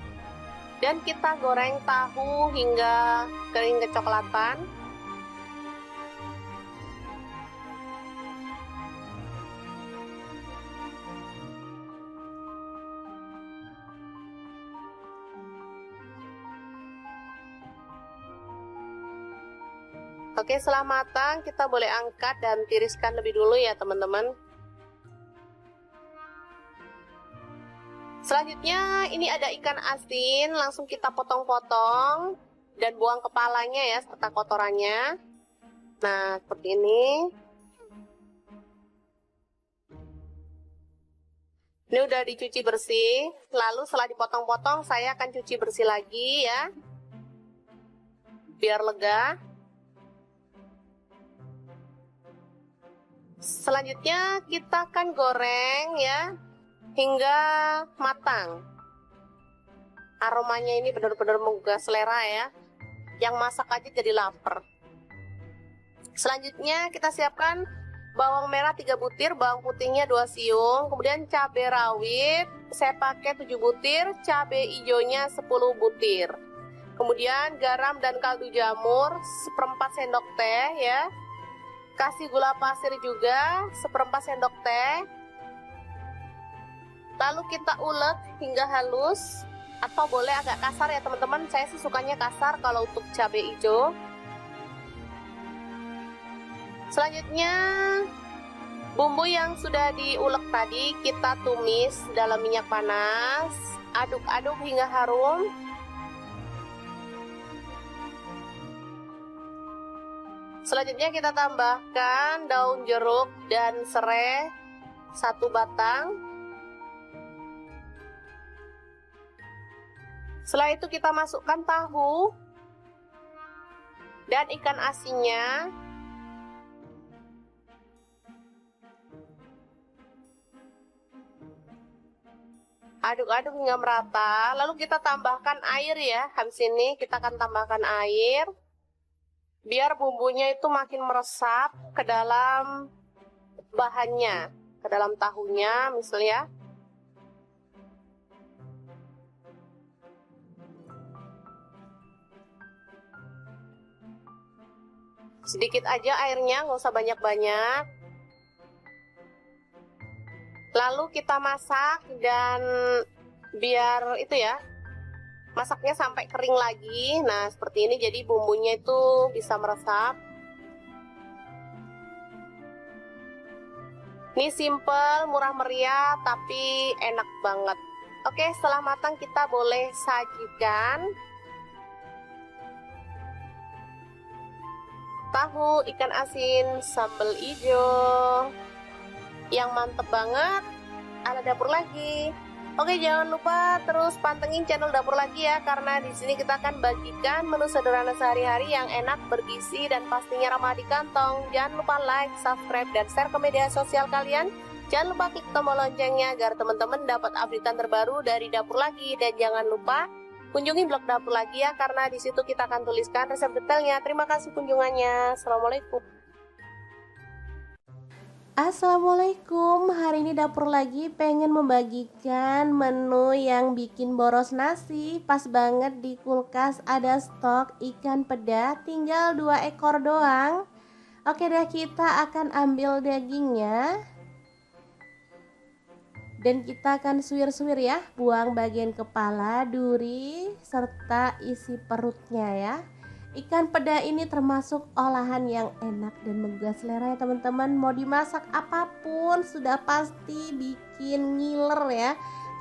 dan kita goreng tahu hingga kering kecoklatan. Oke, setelah matang kita boleh angkat dan tiriskan lebih dulu ya teman-teman. Selanjutnya ini ada ikan asin, langsung kita potong-potong dan buang kepalanya ya serta kotorannya. Nah, seperti ini. Ini udah dicuci bersih. Lalu setelah dipotong-potong saya akan cuci bersih lagi ya, biar lega. Selanjutnya kita akan goreng ya hingga matang. Aromanya ini benar-benar menggugah selera ya. Yang masak aja jadi lapar. Selanjutnya kita siapkan bawang merah 3 butir, bawang putihnya 2 siung, kemudian cabai rawit saya pakai 7 butir, cabai hijaunya 10 butir. Kemudian garam dan kaldu jamur 1/4 sendok teh ya. Kasih gula pasir juga, seperempat sendok teh. Lalu kita ulek hingga halus, atau boleh agak kasar ya teman-teman. Saya sih sukanya kasar kalau untuk cabai hijau. Selanjutnya bumbu yang sudah diulek tadi kita tumis dalam minyak panas. Aduk-aduk hingga harum. Selanjutnya kita tambahkan daun jeruk dan serai 1 batang. Setelah itu kita masukkan tahu dan ikan asinnya. Aduk-aduk hingga merata, lalu kita tambahkan air ya. Habis ini kita akan tambahkan air biar bumbunya itu makin meresap ke dalam bahannya, ke dalam tahunya misalnya. Sedikit aja airnya, nggak usah banyak-banyak. Lalu kita masak dan biar itu ya, masaknya sampai kering lagi. Nah seperti ini, jadi bumbunya itu bisa meresap. Ini simple, murah meriah, tapi enak banget. Oke, setelah matang kita boleh sajikan. Tahu ikan asin sambal hijau yang mantep banget ala dapur lagi. Oke, jangan lupa terus pantengin channel dapur lagi ya, karena di sini kita akan bagikan menu sederhana sehari-hari yang enak, bergizi, dan pastinya ramah di kantong. Jangan lupa like, subscribe, dan share ke media sosial kalian. Jangan lupa klik tombol loncengnya agar teman-teman dapat updatean terbaru dari dapur lagi. Dan jangan lupa kunjungi blog dapur lagi ya, karena di situ kita akan tuliskan resep detailnya. Terima kasih kunjungannya. Assalamualaikum. Assalamualaikum, hari ini dapur lagi pengen membagikan menu yang bikin boros nasi. Pas banget di kulkas ada stok ikan peda, tinggal 2 ekor doang. Oke deh, kita akan ambil dagingnya dan kita akan suwir-suwir ya, buang bagian kepala, duri, serta isi perutnya ya. Ikan peda ini termasuk olahan yang enak dan menggugah selera ya teman-teman. Mau dimasak apapun sudah pasti bikin ngiler ya,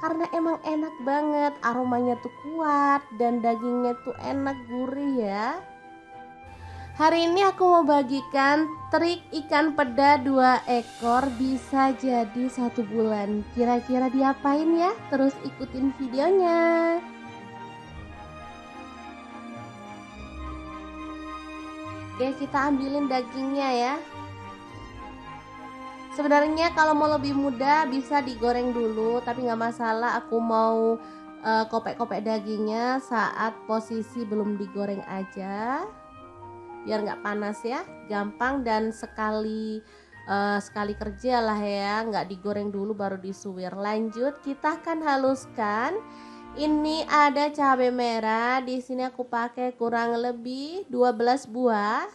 karena emang enak banget, aromanya tuh kuat dan dagingnya tuh enak, gurih ya. Hari ini aku mau bagikan trik ikan peda 2 ekor bisa jadi 1 bulan. Kira-kira diapain ya? Terus ikutin videonya. Oke, kita ambilin dagingnya ya. Sebenarnya kalau mau lebih mudah bisa digoreng dulu, tapi nggak masalah. Aku mau kopek-kopek dagingnya saat posisi belum digoreng aja, biar nggak panas ya, gampang dan sekali kerja lah ya, nggak digoreng dulu baru disuwir. Lanjut, kita akan haluskan. Ini ada cabai merah, di sini aku pakai kurang lebih 12 buah.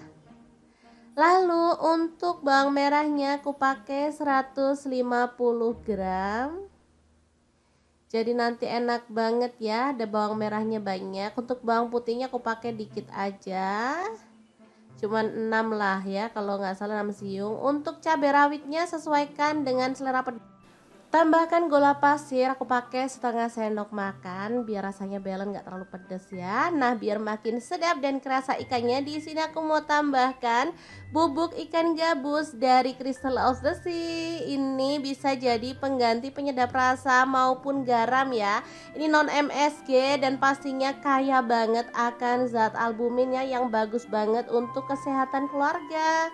Lalu untuk bawang merahnya aku pakai 150 gram. Jadi nanti enak banget ya, ada bawang merahnya banyak. Untuk bawang putihnya aku pakai dikit aja, cuman 6 lah ya, kalau nggak salah 6 siung. Untuk cabai rawitnya sesuaikan dengan selera pedas. Tambahkan gula pasir, aku pakai setengah sendok makan biar rasanya balance, nggak terlalu pedas ya. Nah, biar makin sedap dan kerasa ikannya, di sini aku mau tambahkan bubuk ikan gabus dari Crystal of the Sea. Ini bisa jadi pengganti penyedap rasa maupun garam ya. Ini non MSG dan pastinya kaya banget akan zat albuminnya yang bagus banget untuk kesehatan keluarga.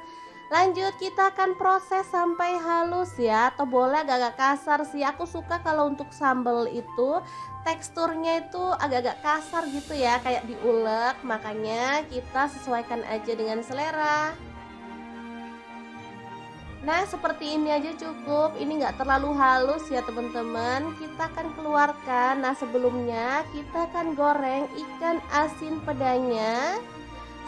Lanjut, kita akan proses sampai halus ya, atau boleh agak-agak kasar sih. Aku suka kalau untuk sambal itu teksturnya itu agak-agak kasar gitu ya, kayak diulek. Makanya kita sesuaikan aja dengan selera. Nah, seperti ini aja cukup. Ini nggak terlalu halus ya teman-teman. Kita akan keluarkan. Nah, sebelumnya kita akan goreng ikan asin pedanya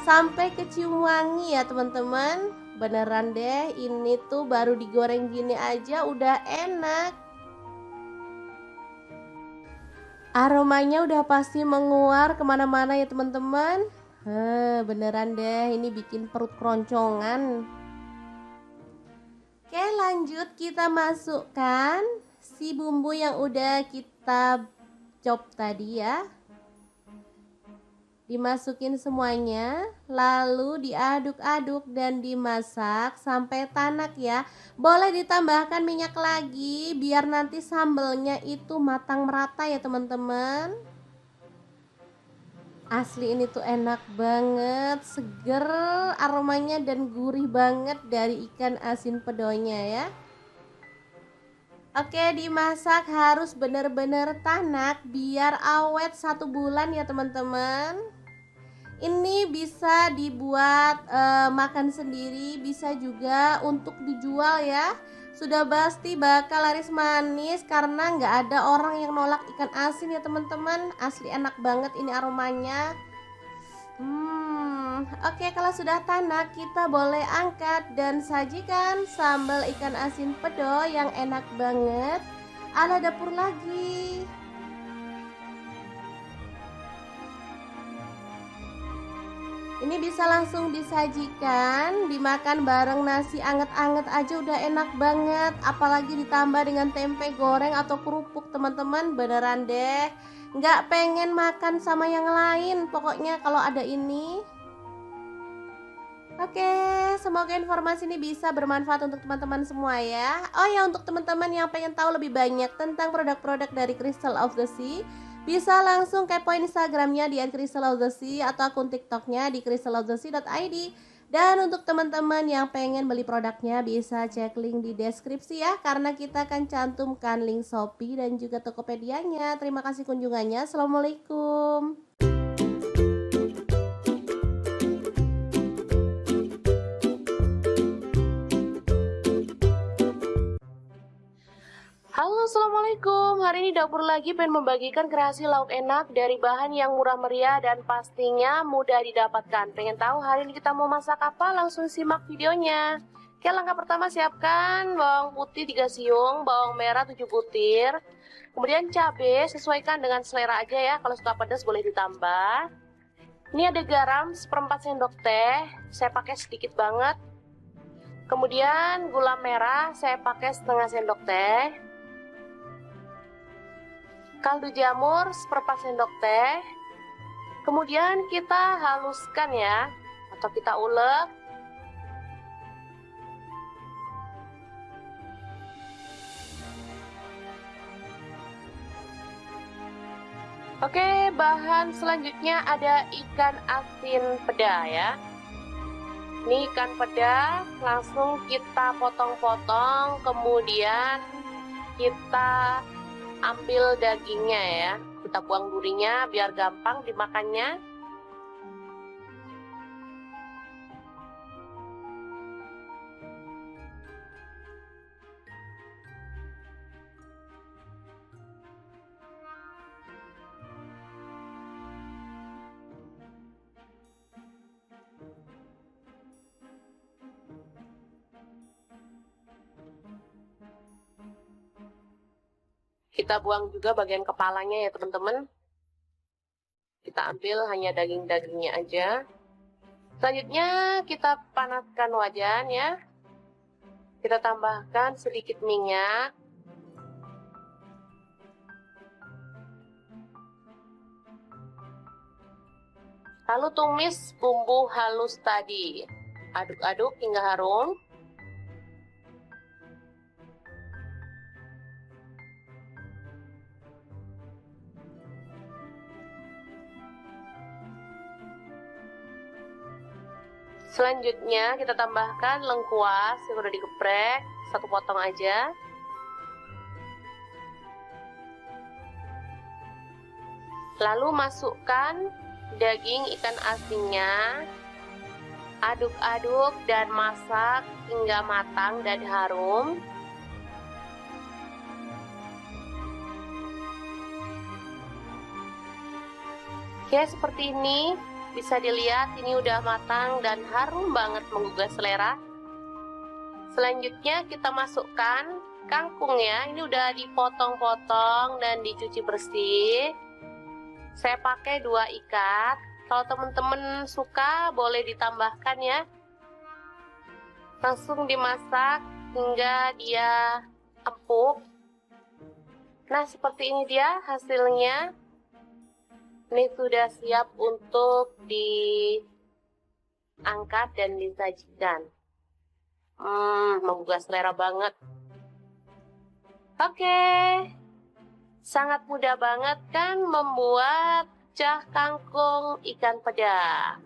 sampai kecium wangi ya teman-teman. Beneran deh, ini tuh baru digoreng gini aja udah enak. Aromanya udah pasti menguar kemana-mana ya teman-teman. Beneran deh, ini bikin perut keroncongan. Oke, lanjut kita masukkan si bumbu yang udah kita chop tadi ya. Dimasukin semuanya, lalu diaduk-aduk dan dimasak sampai tanak ya. Boleh ditambahkan minyak lagi biar nanti sambelnya itu matang merata ya teman-teman. Asli ini tuh enak banget, seger aromanya dan gurih banget dari ikan asin pedonya ya. Oke, dimasak harus bener-bener tanak biar awet 1 bulan ya teman-teman. Ini bisa dibuat makan sendiri, bisa juga untuk dijual ya. Sudah pasti bakal laris manis karena nggak ada orang yang nolak ikan asin ya teman-teman. Asli enak banget ini aromanya. Oke, kalau sudah tanak kita boleh angkat dan sajikan sambal ikan asin pedo yang enak banget ala dapur lagi. Ini bisa langsung disajikan, dimakan bareng nasi anget-anget aja udah enak banget. Apalagi ditambah dengan tempe goreng atau kerupuk teman-teman, beneran deh. Nggak pengen makan sama yang lain pokoknya kalau ada ini. Oke, semoga informasi ini bisa bermanfaat untuk teman-teman semua ya. Oh ya, untuk teman-teman yang pengen tahu lebih banyak tentang produk-produk dari Crystal of the Sea, bisa langsung kepoin Instagramnya di @crystalofthesea atau akun TikToknya di crystalofthesea.id. Dan untuk teman-teman yang pengen beli produknya bisa cek link di deskripsi ya, karena kita akan cantumkan link Shopee dan juga Tokopedia-nya. Terima kasih kunjungannya. Assalamualaikum. Halo, assalamualaikum. Hari ini dapur lagi pengen membagikan kreasi lauk enak dari bahan yang murah meriah dan pastinya mudah didapatkan. Pengen tahu hari ini kita mau masak apa? Langsung simak videonya. Oke, langkah pertama siapkan bawang putih 3 siung, bawang merah 7 butir. Kemudian cabai sesuaikan dengan selera aja ya. Kalau suka pedas boleh ditambah. Ini ada garam 1/4 sendok teh. Saya pakai sedikit banget. Kemudian gula merah saya pakai setengah sendok teh. Kaldu jamur 1/4 sendok teh. Kemudian kita haluskan ya, atau kita ulek. Oke, bahan selanjutnya ada ikan asin peda ya. Ini ikan peda langsung kita potong-potong, kemudian kita ambil dagingnya ya, kita buang durinya biar gampang dimakannya. Kita buang juga bagian kepalanya ya teman-teman. Kita ambil hanya daging-dagingnya aja. Selanjutnya kita panaskan wajan ya. Kita tambahkan sedikit minyak. Lalu tumis bumbu halus tadi. Aduk-aduk hingga harum. Selanjutnya kita tambahkan lengkuas yang udah digeprek, 1 potong aja. Lalu masukkan daging ikan asinnya. Aduk-aduk dan masak hingga matang dan harum. Oke, seperti ini. Bisa dilihat ini udah matang dan harum banget menggugah selera. Selanjutnya kita masukkan kangkung ya. Ini udah dipotong-potong dan dicuci bersih. Saya pakai 2 ikat. Kalau teman-teman suka boleh ditambahkan ya. Langsung dimasak hingga dia empuk. Nah, seperti ini dia hasilnya. Ini sudah siap untuk diangkat dan disajikan. Menggugah selera banget. Oke. Sangat mudah banget kan membuat cah kangkung ikan peda.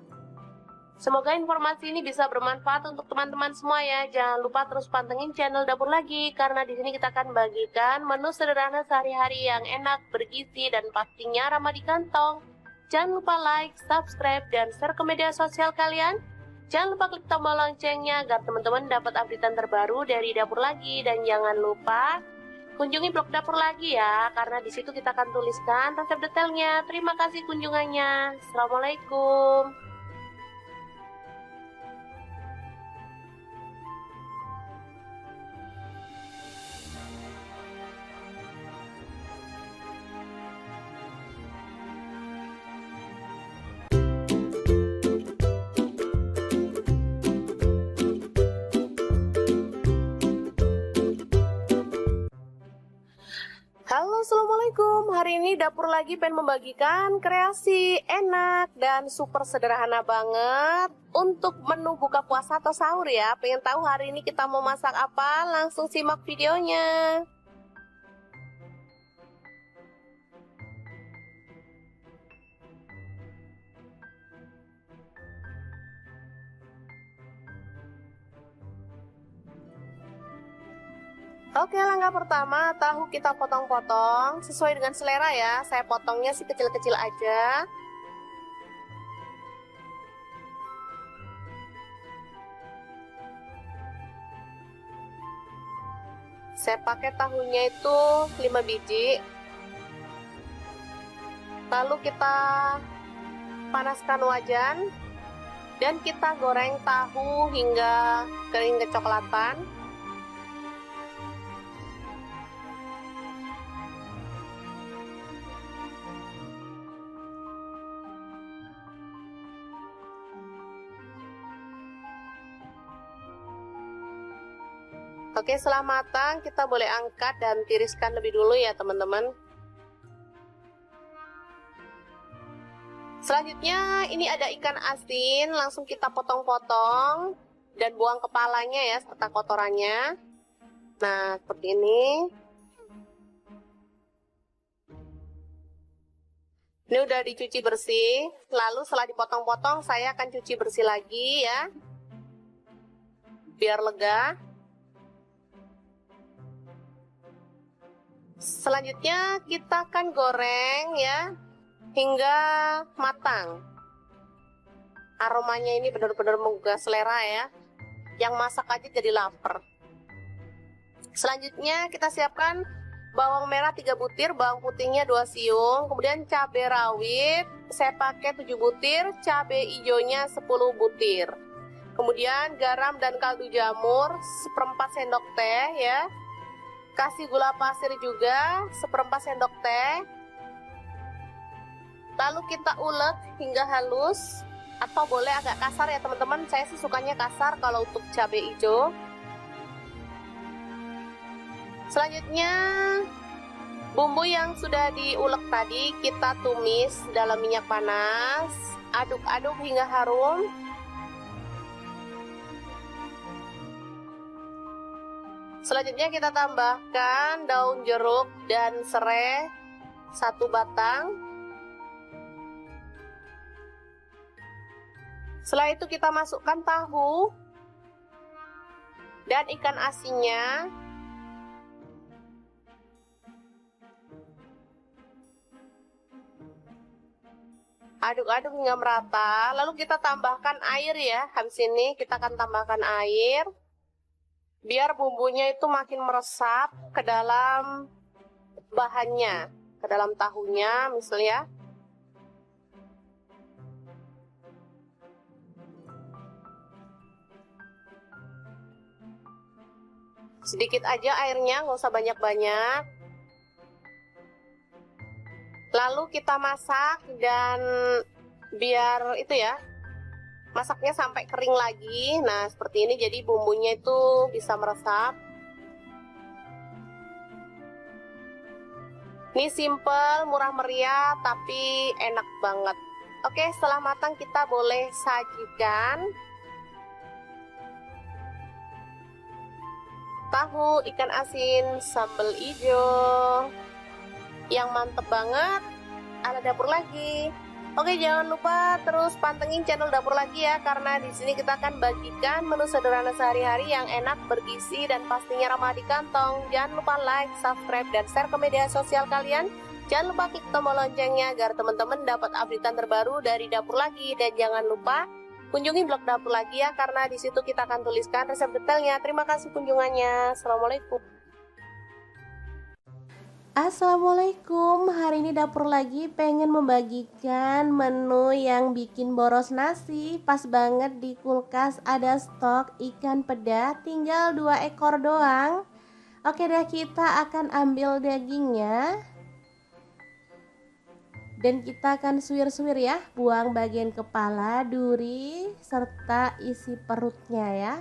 Semoga informasi ini bisa bermanfaat untuk teman-teman semua ya. Jangan lupa terus pantengin channel Dapur Lagi, karena di sini kita akan bagikan menu sederhana sehari-hari yang enak, bergizi, dan pastinya ramah di kantong. Jangan lupa like, subscribe, dan share ke media sosial kalian. Jangan lupa klik tombol loncengnya agar teman-teman dapat updatean terbaru dari Dapur Lagi. Dan jangan lupa kunjungi blog Dapur Lagi ya, karena di situ kita akan tuliskan resep detailnya. Terima kasih kunjungannya. Assalamualaikum. Halo, assalamualaikum. Hari ini Dapur Lagi pengen membagikan kreasi enak dan super sederhana banget untuk menu buka puasa atau sahur ya. Pengen tahu hari ini kita mau masak apa? Langsung simak videonya. Oke, langkah pertama, tahu kita potong-potong sesuai dengan selera ya. Saya potongnya sih kecil-kecil aja. Saya pakai tahunya itu 5 biji. Lalu kita panaskan wajan dan kita goreng tahu hingga kering kecoklatan. Oke, setelah matang kita boleh angkat dan tiriskan lebih dulu ya teman-teman. Selanjutnya ini ada ikan asin, langsung kita potong-potong dan buang kepalanya ya serta kotorannya. Nah, seperti ini. Ini udah dicuci bersih, lalu setelah dipotong-potong saya akan cuci bersih lagi ya, biar lega. Selanjutnya kita akan goreng ya hingga matang. Aromanya ini benar-benar menggugah selera ya. Yang masak aja jadi lapar. Selanjutnya kita siapkan bawang merah 3 butir, bawang putihnya 2 siung, kemudian cabai rawit saya pakai 7 butir, cabai hijaunya 10 butir. Kemudian garam dan kaldu jamur 1/4 sendok teh ya. Kasih gula pasir juga 1/4 sendok teh. Lalu kita ulek hingga halus, atau boleh agak kasar ya teman-teman. Saya sih sukanya kasar kalau untuk cabai hijau. Selanjutnya bumbu yang sudah diulek tadi kita tumis dalam minyak panas. Aduk-aduk hingga harum. Selanjutnya kita tambahkan daun jeruk dan serai 1 batang. Setelah itu kita masukkan tahu dan ikan asinnya. Aduk-aduk hingga merata. Lalu kita tambahkan air ya. Habis ini kita akan tambahkan air. Biar bumbunya itu makin meresap ke dalam bahannya, ke dalam tahunya misalnya. Sedikit aja airnya, nggak usah banyak-banyak. Lalu kita masak dan biar itu ya, masaknya sampai kering lagi. Nah seperti ini, jadi bumbunya itu bisa meresap. Ini simple, murah meriah, tapi enak banget. Oke, setelah matang kita boleh sajikan. Tahu ikan asin sambal hijau yang mantep banget ala dapur lagi. Oke, jangan lupa terus pantengin channel dapur lagi ya, karena di sini kita akan bagikan menu sederhana sehari-hari yang enak, bergizi, dan pastinya ramah di kantong. Jangan lupa like, subscribe, dan share ke media sosial kalian. Jangan lupa klik tombol loncengnya agar teman-teman dapat updatean terbaru dari dapur lagi. Dan jangan lupa kunjungi blog dapur lagi ya, karena di situ kita akan tuliskan resep detailnya. Terima kasih kunjungannya. Assalamualaikum. Assalamualaikum, hari ini dapur lagi pengen membagikan menu yang bikin boros nasi. Pas banget di kulkas ada stok ikan peda, tinggal 2 ekor doang. Oke deh, kita akan ambil dagingnya dan kita akan suwir-suwir ya, buang bagian kepala, duri, serta isi perutnya ya.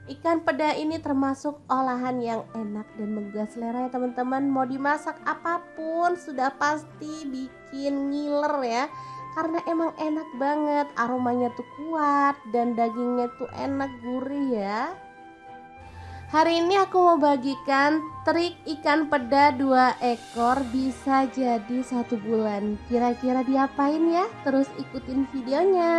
Ikan peda ini termasuk olahan yang enak dan menggugah selera ya teman-teman. Mau dimasak apapun sudah pasti bikin ngiler ya, karena emang enak banget, aromanya tuh kuat dan dagingnya tuh enak, gurih ya. Hari ini aku mau bagikan trik ikan peda 2 ekor bisa jadi 1 bulan. Kira-kira diapain ya? Terus ikutin videonya.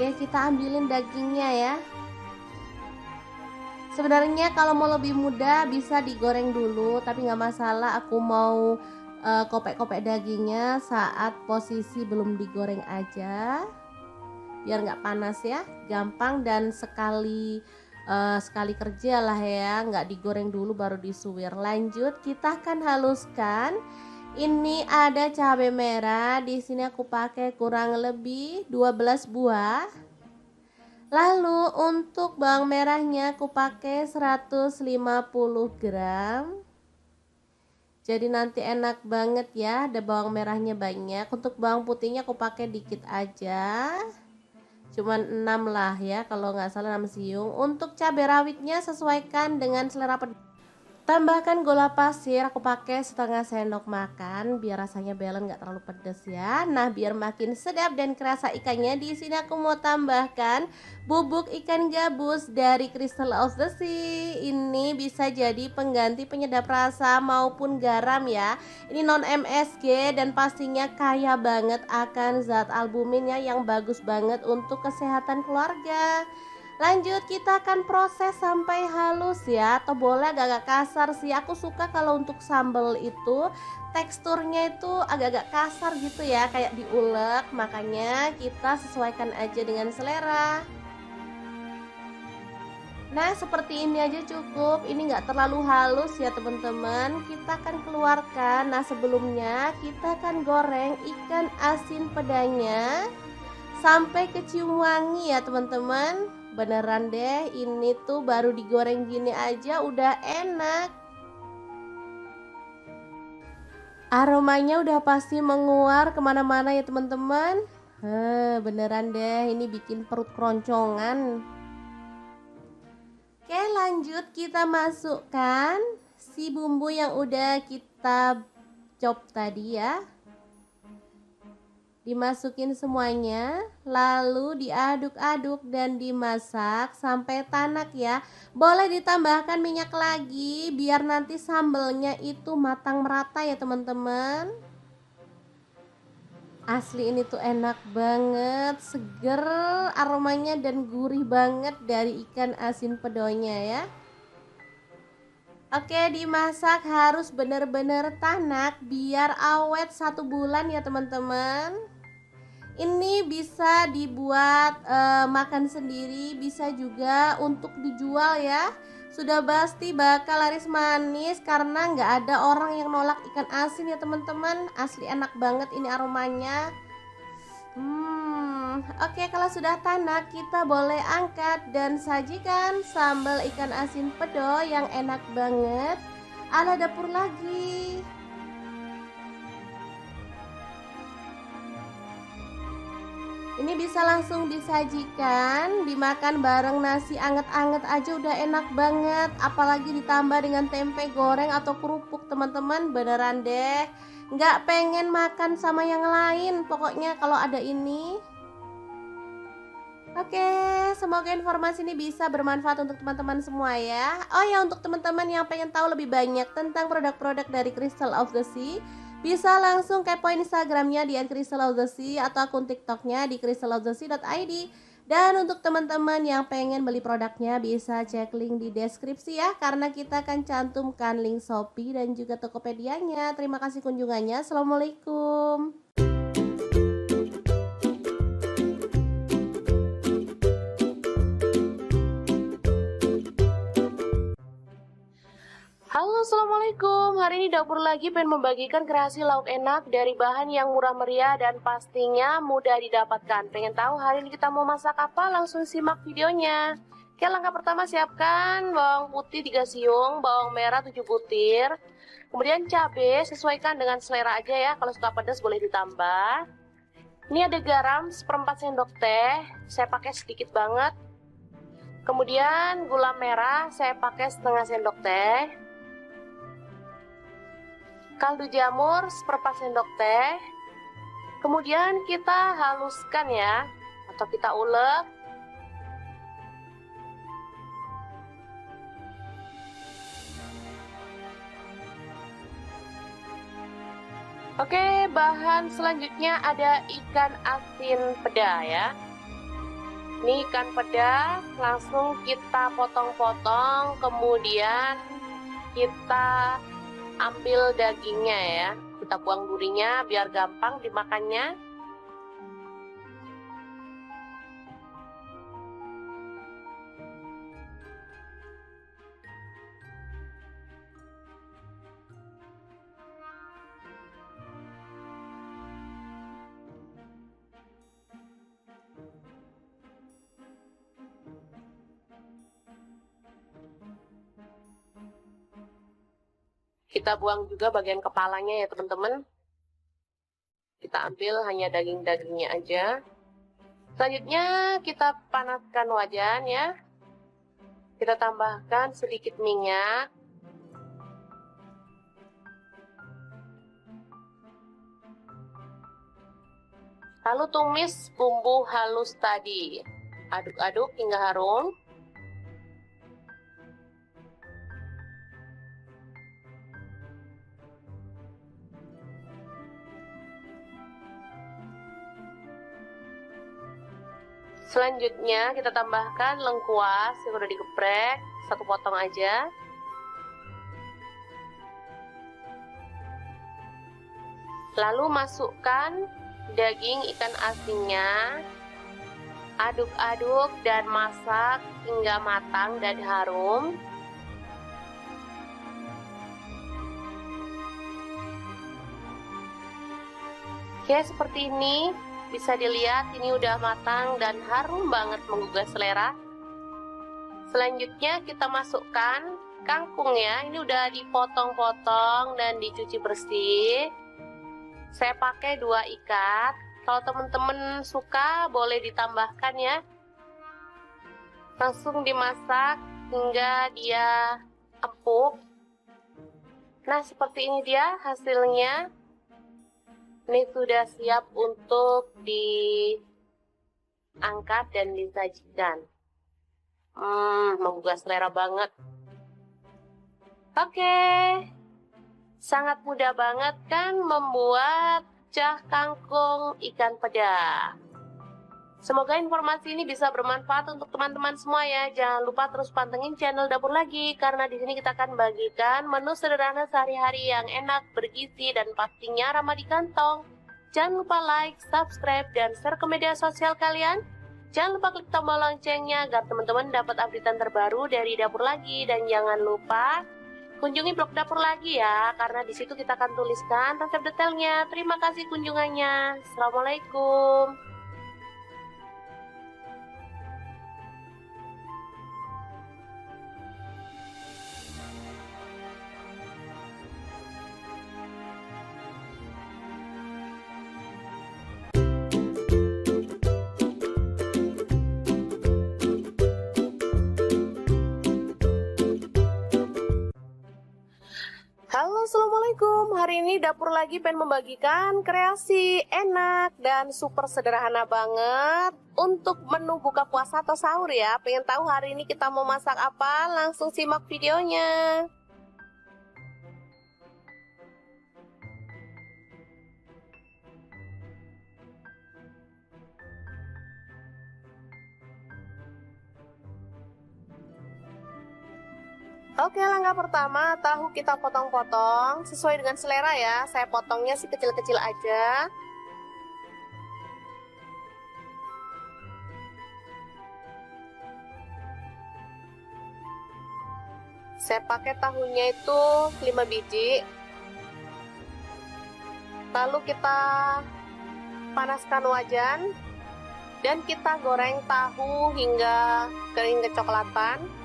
Oke, kita ambilin dagingnya ya. Sebenarnya kalau mau lebih mudah bisa digoreng dulu, tapi nggak masalah. Aku mau kopek-kopek dagingnya saat posisi belum digoreng aja, biar nggak panas ya, gampang dan sekali kerja lah ya, nggak digoreng dulu baru disuwir. Lanjut, kita akan haluskan. Ini ada cabai merah, di sini aku pakai kurang lebih 12 buah. Lalu untuk bawang merahnya aku pakai 150 gram. Jadi nanti enak banget ya, ada bawang merahnya banyak. Untuk bawang putihnya aku pakai dikit aja, cuman 6 lah ya, kalau nggak salah 6 siung. Untuk cabai rawitnya sesuaikan dengan selera pedas. Tambahkan gula pasir, aku pakai setengah sendok makan biar rasanya balance, nggak terlalu pedas ya. Nah, biar makin sedap dan kerasa ikannya, di sini aku mau tambahkan bubuk ikan gabus dari Crystal of the Sea. Ini bisa jadi pengganti penyedap rasa maupun garam ya. Ini non MSG dan pastinya kaya banget akan zat albuminnya yang bagus banget untuk kesehatan keluarga. Lanjut, kita akan proses sampai halus ya, atau boleh agak-agak kasar sih. Aku suka kalau untuk sambal itu teksturnya itu agak-agak kasar gitu ya, kayak diulek. Makanya kita sesuaikan aja dengan selera. Nah, seperti ini aja cukup. Ini nggak terlalu halus ya teman-teman. Kita akan keluarkan. Nah, sebelumnya kita akan goreng ikan asin pedanya sampai kecium wangi ya teman-teman. Beneran deh, ini tuh baru digoreng gini aja udah enak. Aromanya udah pasti menguar kemana-mana ya teman-teman. Beneran deh, ini bikin perut keroncongan. Oke, lanjut kita masukkan si bumbu yang udah kita chop tadi ya. Dimasukin semuanya, lalu diaduk-aduk dan dimasak sampai tanak ya. Boleh ditambahkan minyak lagi biar nanti sambelnya itu matang merata ya teman-teman. Asli ini tuh enak banget, seger aromanya dan gurih banget dari ikan asin pedonya ya. Oke, dimasak harus bener-bener tanak biar awet 1 bulan ya teman-teman. Ini bisa dibuat makan sendiri, bisa juga untuk dijual ya. Sudah pasti bakal laris manis karena nggak ada orang yang nolak ikan asin ya teman-teman. Asli enak banget ini aromanya. Oke, kalau sudah tanak, kita boleh angkat dan sajikan sambal ikan asin pedo yang enak banget ala dapur lagi. Ini bisa langsung disajikan, dimakan bareng nasi anget-anget aja udah enak banget. Apalagi ditambah dengan tempe goreng atau kerupuk, teman-teman, beneran deh nggak pengen makan sama yang lain pokoknya kalau ada ini. Oke, semoga informasi ini bisa bermanfaat untuk teman-teman semua ya. Oh ya, untuk teman-teman yang pengen tahu lebih banyak tentang produk-produk dari Crystal of the Sea, bisa langsung kepoin Instagramnya di @crystalofthesea atau akun TikToknya di crystalofthesea.id. Dan untuk teman-teman yang pengen beli produknya bisa cek link di deskripsi ya, karena kita akan cantumkan link Shopee dan juga Tokopedia-nya. Terima kasih kunjungannya. Assalamualaikum. Halo, assalamualaikum. Hari ini dapur lagi pengen membagikan kreasi lauk enak dari bahan yang murah meriah dan pastinya mudah didapatkan. Pengen tahu hari ini kita mau masak apa? Langsung simak videonya. Oke, langkah pertama siapkan bawang putih 3 siung, bawang merah 7 butir. Kemudian cabai sesuaikan dengan selera aja ya. Kalau suka pedas boleh ditambah. Ini ada garam 1/4 sendok teh. Saya pakai sedikit banget. Kemudian gula merah saya pakai setengah sendok teh. Kaldu jamur 1/4 sendok teh. Kemudian kita haluskan ya, atau kita ulek. Oke, bahan selanjutnya ada ikan asin peda ya. Ini ikan peda langsung kita potong-potong, kemudian kita ambil dagingnya ya, kita buang durinya biar gampang dimakannya. Kita buang juga bagian kepalanya ya teman-teman. Kita ambil hanya daging-dagingnya aja. Selanjutnya kita panaskan wajan ya. Kita tambahkan sedikit minyak. Lalu tumis bumbu halus tadi. Aduk-aduk hingga harum. Selanjutnya kita tambahkan lengkuas yang udah digeprek, 1 potong aja. Lalu masukkan daging ikan asinnya. Aduk-aduk dan masak hingga matang dan harum. Oke, seperti ini. Bisa dilihat ini udah matang dan harum banget menggugah selera. Selanjutnya kita masukkan kangkung ya. Ini udah dipotong-potong dan dicuci bersih. Saya pakai 2 ikat. Kalau teman-teman suka boleh ditambahkan ya. Langsung dimasak hingga dia empuk. Nah, seperti ini dia hasilnya. Ini sudah siap untuk diangkat dan disajikan. Menggugah selera banget. Oke, sangat mudah banget kan membuat cah kangkung ikan peda. Semoga informasi ini bisa bermanfaat untuk teman-teman semua ya. Jangan lupa terus pantengin channel Dapur Lagi, karena di sini kita akan bagikan menu sederhana sehari-hari yang enak, bergizi, dan pastinya ramah di kantong. Jangan lupa like, subscribe, dan share ke media sosial kalian. Jangan lupa klik tombol loncengnya agar teman-teman dapat updatean terbaru dari Dapur Lagi. Dan jangan lupa kunjungi blog Dapur Lagi ya, karena di situ kita akan tuliskan resep detailnya. Terima kasih kunjungannya. Assalamualaikum. Assalamualaikum, hari ini dapur lagi pengen membagikan kreasi enak dan super sederhana banget untuk menu buka puasa atau sahur ya. Pengen tahu hari ini kita mau masak apa? Langsung simak videonya. Oke, langkah pertama, tahu kita potong-potong sesuai dengan selera ya. Saya potongnya sih kecil-kecil aja. Saya pakai tahunya itu 5 biji. Lalu kita panaskan wajan dan kita goreng tahu hingga kering kecoklatan.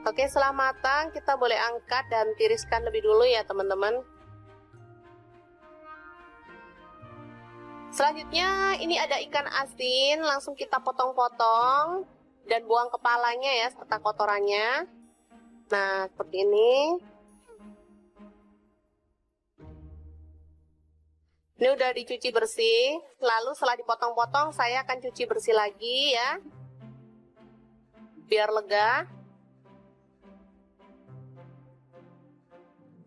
Oke, setelah matang kita boleh angkat dan tiriskan lebih dulu ya teman-teman. Selanjutnya ini ada ikan asin, langsung kita potong-potong dan buang kepalanya ya serta kotorannya. Nah, seperti ini. Ini udah dicuci bersih, lalu setelah dipotong-potong saya akan cuci bersih lagi ya, biar lega.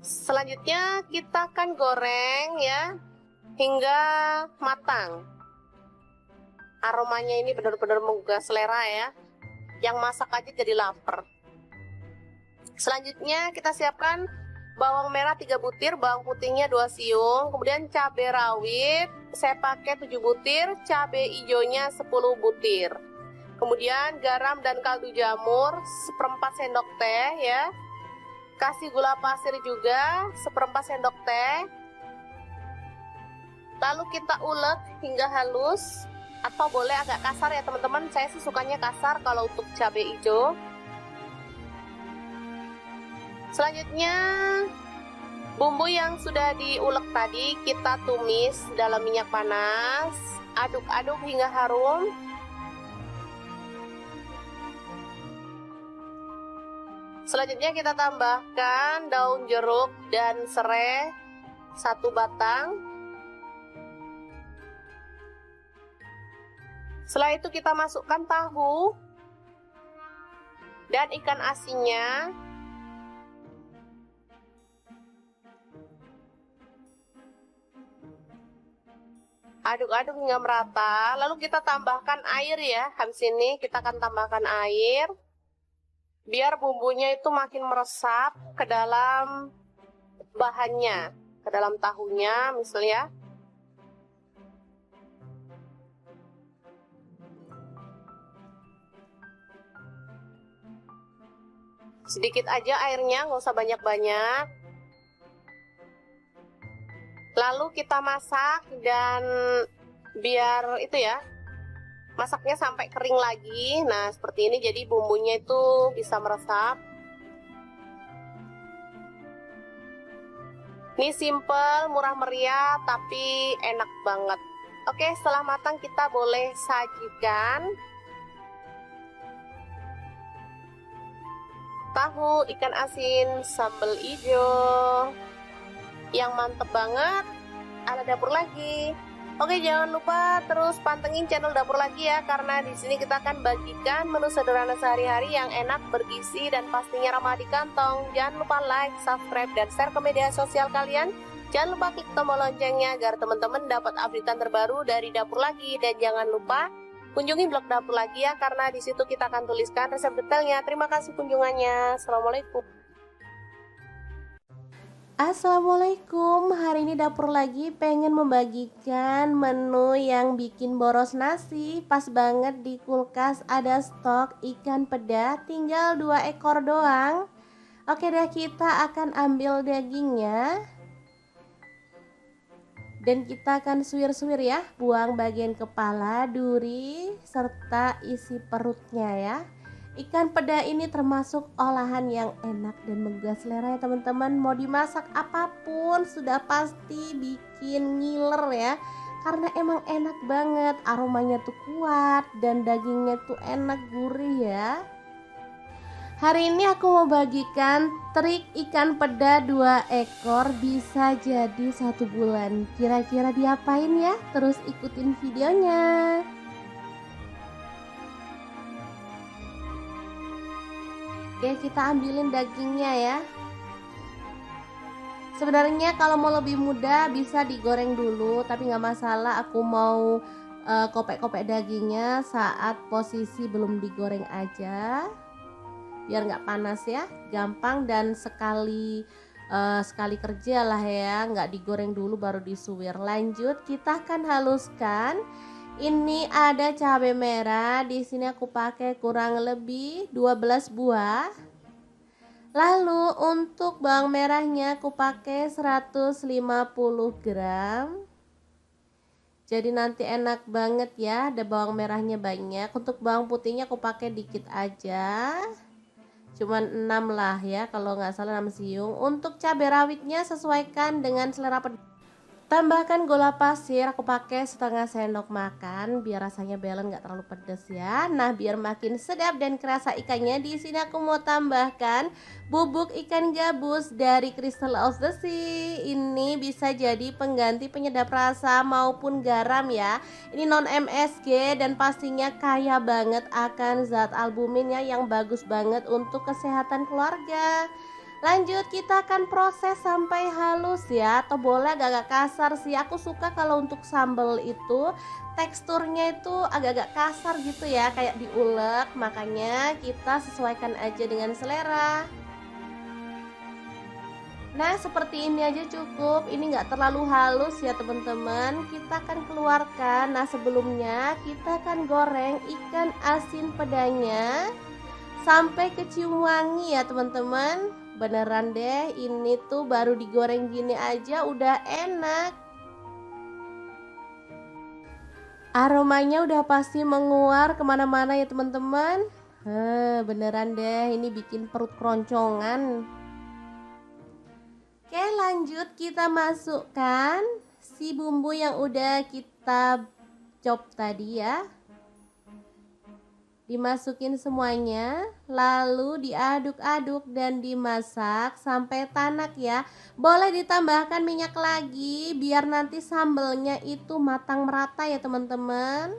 Selanjutnya kita akan goreng ya hingga matang. Aromanya ini benar-benar menggugah selera ya. Yang masak aja jadi lapar. Selanjutnya kita siapkan bawang merah 3 butir, bawang putihnya 2 siung, kemudian cabai rawit saya pakai 7 butir, cabai hijaunya 10 butir. Kemudian garam dan kaldu jamur 1/4 sendok teh ya. Kasih gula pasir juga 1/4 sendok teh. Lalu kita ulek hingga halus, atau boleh agak kasar ya teman-teman. Saya sih sukanya kasar kalau untuk cabai hijau. Selanjutnya bumbu yang sudah diulek tadi kita tumis dalam minyak panas. Aduk-aduk hingga harum. Selanjutnya kita tambahkan daun jeruk dan serai 1 batang. Setelah itu kita masukkan tahu dan ikan asinnya. Aduk-aduk hingga merata. Lalu kita tambahkan air ya. Habis ini kita akan tambahkan air. Biar bumbunya itu makin meresap ke dalam bahannya, ke dalam tahunya misalnya. Sedikit aja airnya, nggak usah banyak-banyak. Lalu kita masak dan biar itu ya, masaknya sampai kering lagi. Nah seperti ini, jadi bumbunya itu bisa meresap. Ini simple, murah meriah, tapi enak banget. Oke, setelah matang kita boleh sajikan. Tahu ikan asin sambal hijau yang mantep banget ala dapur lagi. Oke, jangan lupa terus pantengin channel dapur lagi ya, karena di sini kita akan bagikan menu sederhana sehari-hari yang enak, bergizi, dan pastinya ramah di kantong. Jangan lupa like, subscribe, dan share ke media sosial kalian. Jangan lupa klik tombol loncengnya agar teman-teman dapat updatean terbaru dari dapur lagi. Dan jangan lupa kunjungi blog dapur lagi ya, karena di situ kita akan tuliskan resep detailnya. Terima kasih kunjungannya. Assalamualaikum. Assalamualaikum, hari ini dapur lagi pengen membagikan menu yang bikin boros nasi. Pas banget di kulkas ada stok ikan peda, tinggal 2 ekor doang. Oke deh, kita akan ambil dagingnya dan kita akan suwir-suwir ya, buang bagian kepala, duri, serta isi perutnya ya. Ikan peda ini termasuk olahan yang enak dan menggugah selera ya teman-teman. Mau dimasak apapun sudah pasti bikin ngiler ya. Karena emang enak banget, aromanya tuh kuat dan dagingnya tuh enak gurih ya. Hari ini aku mau bagikan trik ikan peda 2 ekor bisa jadi 1 bulan. Kira-kira diapain ya? Terus ikutin videonya. Oke, kita ambilin dagingnya ya. Sebenarnya kalau mau lebih mudah bisa digoreng dulu, tapi nggak masalah. Aku mau kopek-kopek dagingnya saat posisi belum digoreng aja, biar nggak panas ya, gampang dan sekali kerja lah ya, nggak digoreng dulu baru disuwir. Lanjut, kita akan haluskan. Ini ada cabai merah, di sini aku pakai kurang lebih 12 buah. Lalu untuk bawang merahnya aku pakai 150 gram. Jadi nanti enak banget ya, ada bawang merahnya banyak. Untuk bawang putihnya aku pakai dikit aja. Cuman 6 lah ya, kalau nggak salah 6 siung. Untuk cabai rawitnya sesuaikan dengan selera pedas. Tambahkan gula pasir, aku pakai setengah sendok makan biar rasanya balance, nggak terlalu pedas ya. Nah, biar makin sedap dan kerasa ikannya, di sini aku mau tambahkan bubuk ikan gabus dari Crystal of the Sea. Ini bisa jadi pengganti penyedap rasa maupun garam ya. Ini non MSG dan pastinya kaya banget akan zat albuminnya yang bagus banget untuk kesehatan keluarga. Lanjut, kita akan proses sampai halus ya, atau boleh agak-agak kasar sih. Aku suka kalau untuk sambal itu teksturnya itu agak-agak kasar gitu ya, kayak diulek. Makanya kita sesuaikan aja dengan selera. Nah, seperti ini aja cukup. Ini nggak terlalu halus ya teman-teman. Kita akan keluarkan. Nah, sebelumnya kita akan goreng ikan asin pedanya sampai kecium wangi ya teman-teman. Beneran deh, ini tuh baru digoreng gini aja udah enak. Aromanya udah pasti menguar kemana-mana ya teman-teman. Beneran deh, ini bikin perut keroncongan. Oke, lanjut kita masukkan si bumbu yang udah kita chop tadi ya. Dimasukin semuanya, lalu diaduk-aduk dan dimasak sampai tanak ya. Boleh ditambahkan minyak lagi biar nanti sambelnya itu matang merata ya teman-teman.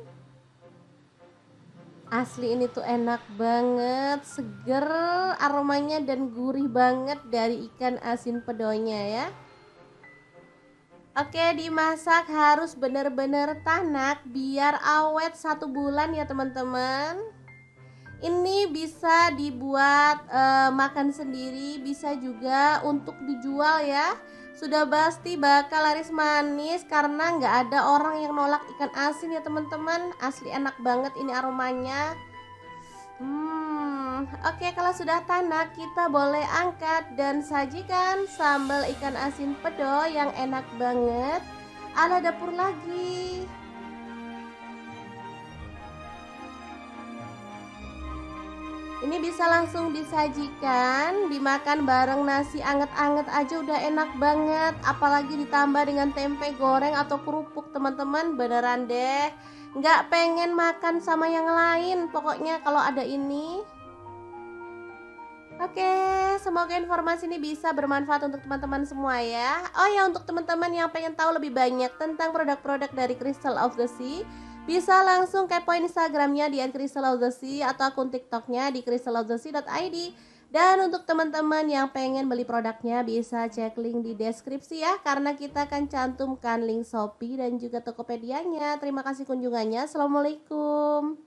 Asli ini tuh enak banget, seger aromanya dan gurih banget dari ikan asin pedonya ya. Oke, dimasak harus bener-bener tanak biar awet 1 bulan ya teman-teman. Ini bisa dibuat makan sendiri, bisa juga untuk dijual ya. Sudah pasti bakal laris manis karena nggak ada orang yang nolak ikan asin ya teman-teman. Asli enak banget ini aromanya. Oke, kalau sudah tanak kita boleh angkat dan sajikan sambal ikan asin pedo yang enak banget ala dapur lagi. Ini bisa langsung disajikan, dimakan bareng nasi anget-anget aja udah enak banget. Apalagi ditambah dengan tempe goreng atau kerupuk teman-teman, beneran deh nggak pengen makan sama yang lain pokoknya kalau ada ini. Oke, semoga informasi ini bisa bermanfaat untuk teman-teman semua ya. Oh ya, untuk teman-teman yang pengen tahu lebih banyak tentang produk-produk dari Crystal of the Sea, bisa langsung kepoin Instagramnya di @crystalofthesea atau akun TikToknya di crystalofthesea.id. Dan untuk teman-teman yang pengen beli produknya bisa cek link di deskripsi ya, karena kita akan cantumkan link Shopee dan juga Tokopedia-nya. Terima kasih kunjungannya. Assalamualaikum.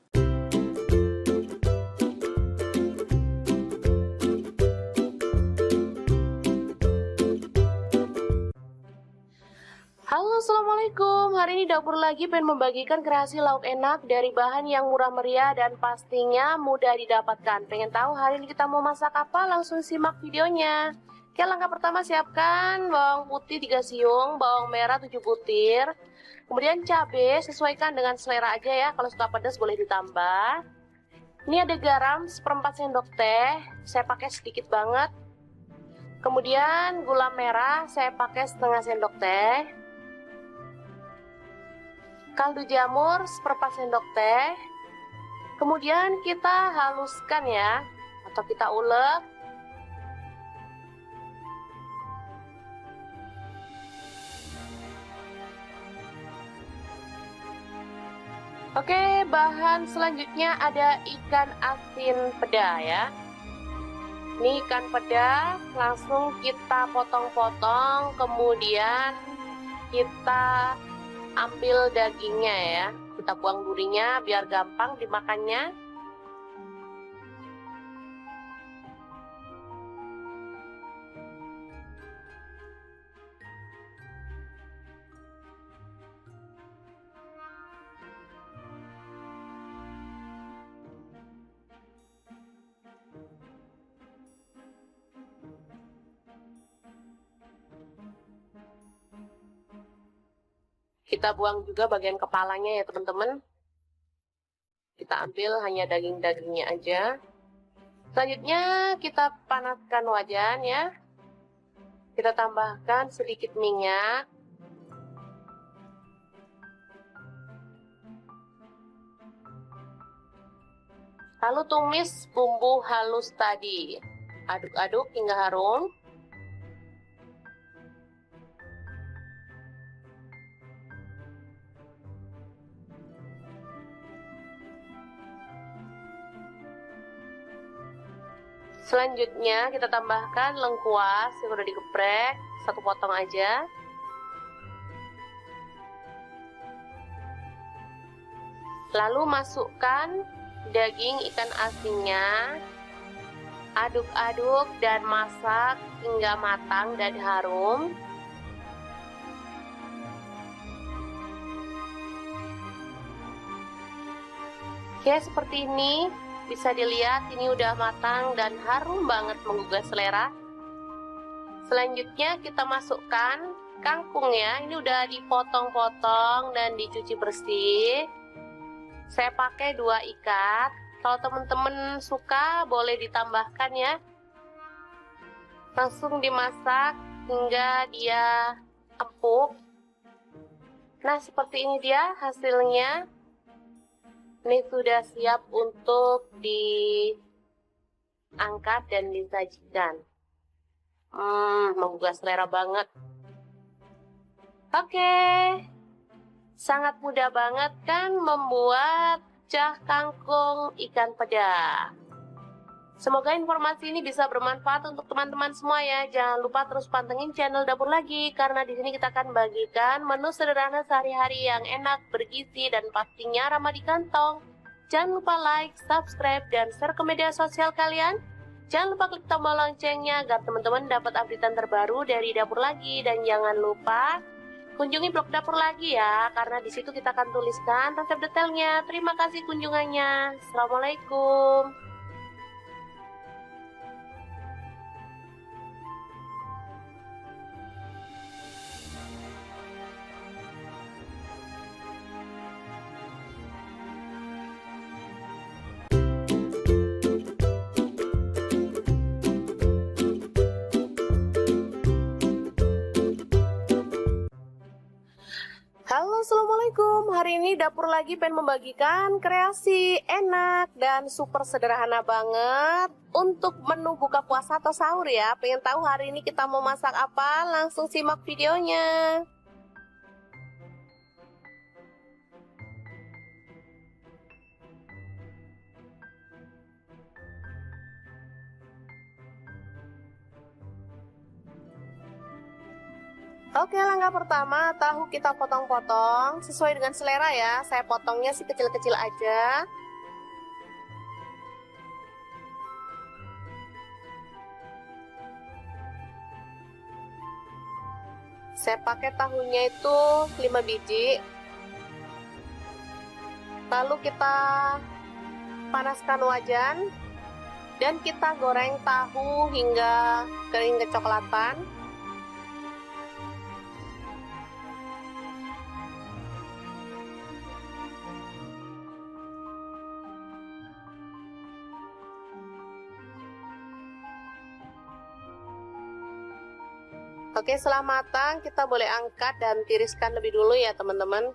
Halo, assalamualaikum. Hari ini dapur lagi pengen membagikan kreasi lauk enak dari bahan yang murah meriah dan pastinya mudah didapatkan. Pengen tahu hari ini kita mau masak apa? Langsung simak videonya. Oke, langkah pertama siapkan bawang putih 3 siung, bawang merah 7 butir. Kemudian cabai sesuaikan dengan selera aja ya. Kalau suka pedas boleh ditambah. Ini ada garam seperempat sendok teh, saya pakai sedikit banget. Kemudian gula merah saya pakai setengah sendok teh. Kaldu jamur seperempat sendok teh. Kemudian kita haluskan ya, atau kita ulek. Oke, bahan selanjutnya ada ikan asin peda ya. Ini ikan peda langsung kita potong-potong, kemudian kita ambil dagingnya ya. Kita buang durinya biar gampang dimakannya. Kita buang juga bagian kepalanya ya teman-teman. Kita ambil hanya daging-dagingnya aja. Selanjutnya kita panaskan wajan ya. Kita tambahkan sedikit minyak. Lalu tumis bumbu halus tadi. Aduk-aduk hingga harum. Selanjutnya kita tambahkan lengkuas yang udah digeprek, satu potong aja. Lalu masukkan daging ikan asinnya. Aduk-aduk dan masak hingga matang dan harum. Oke, seperti ini. Bisa dilihat ini udah matang dan harum banget menggugah selera. Selanjutnya kita masukkan kangkung ya. Ini udah dipotong-potong dan dicuci bersih. Saya pakai 2 ikat. Kalau teman-teman suka boleh ditambahkan ya. Langsung dimasak hingga dia empuk. Nah, seperti ini dia hasilnya. Ini sudah siap untuk diangkat dan disajikan. Menggugah selera banget. Oke, sangat mudah banget kan membuat cah kangkung ikan peda. Semoga informasi ini bisa bermanfaat untuk teman-teman semua ya. Jangan lupa terus pantengin channel Dapur Lagi, karena di sini kita akan bagikan menu sederhana sehari-hari yang enak, bergizi, dan pastinya ramah di kantong. Jangan lupa like, subscribe, dan share ke media sosial kalian. Jangan lupa klik tombol loncengnya agar teman-teman dapat updatean terbaru dari Dapur Lagi. Dan jangan lupa kunjungi blog Dapur Lagi ya, karena di situ kita akan tuliskan resep detailnya. Terima kasih kunjungannya. Assalamualaikum. Halo, assalamualaikum. Hari ini Dapur Lagi pengen membagikan kreasi enak dan super sederhana banget untuk menu buka puasa atau sahur ya. Pengen tahu hari ini kita mau masak apa? Langsung simak videonya. Oke, langkah pertama, tahu kita potong-potong sesuai dengan selera ya. Saya potongnya sih kecil-kecil aja. Saya pakai tahunya itu 5 biji. Lalu kita panaskan wajan dan kita goreng tahu hingga kering kecoklatan. Oke, setelah matang kita boleh angkat dan tiriskan lebih dulu ya teman-teman.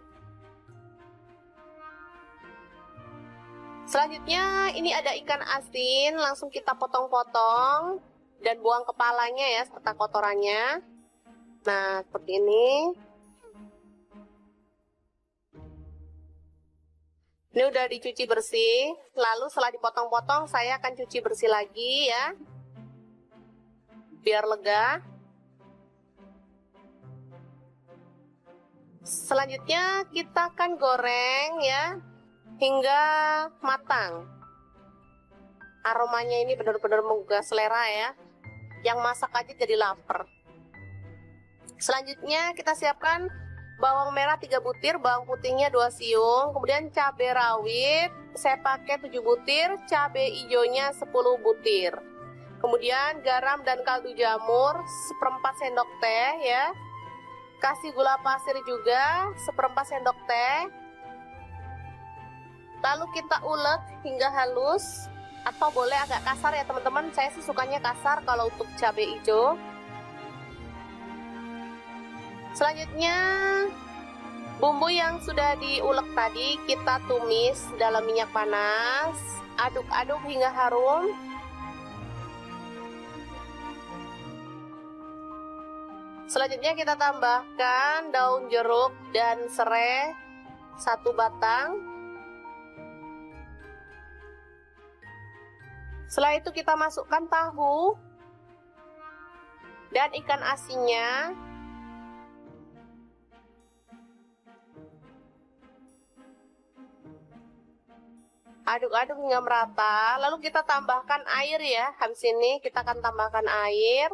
Selanjutnya ini ada ikan asin, langsung kita potong-potong dan buang kepalanya ya serta kotorannya. Nah, seperti ini. Ini udah dicuci bersih, lalu setelah dipotong-potong saya akan cuci bersih lagi ya, biar lega. Selanjutnya kita akan goreng ya, hingga matang. Aromanya ini benar-benar menggugah selera ya, yang masak aja jadi lapar. Selanjutnya kita siapkan bawang merah 3 butir, bawang putihnya 2 siung, kemudian cabai rawit saya pakai 7 butir, cabai hijaunya 10 butir. Kemudian garam dan kaldu jamur 1/4 sendok teh ya. Kasih gula pasir juga 1/4 sendok teh. Lalu kita ulek hingga halus, atau boleh agak kasar ya teman-teman. Saya sih sukanya kasar kalau untuk cabai hijau. Selanjutnya bumbu yang sudah diulek tadi kita tumis dalam minyak panas, aduk-aduk hingga harum. Selanjutnya kita tambahkan daun jeruk dan serai 1 batang. Setelah itu kita masukkan tahu dan ikan asinnya. Aduk-aduk hingga merata, lalu kita tambahkan air ya. Habis ini kita akan tambahkan air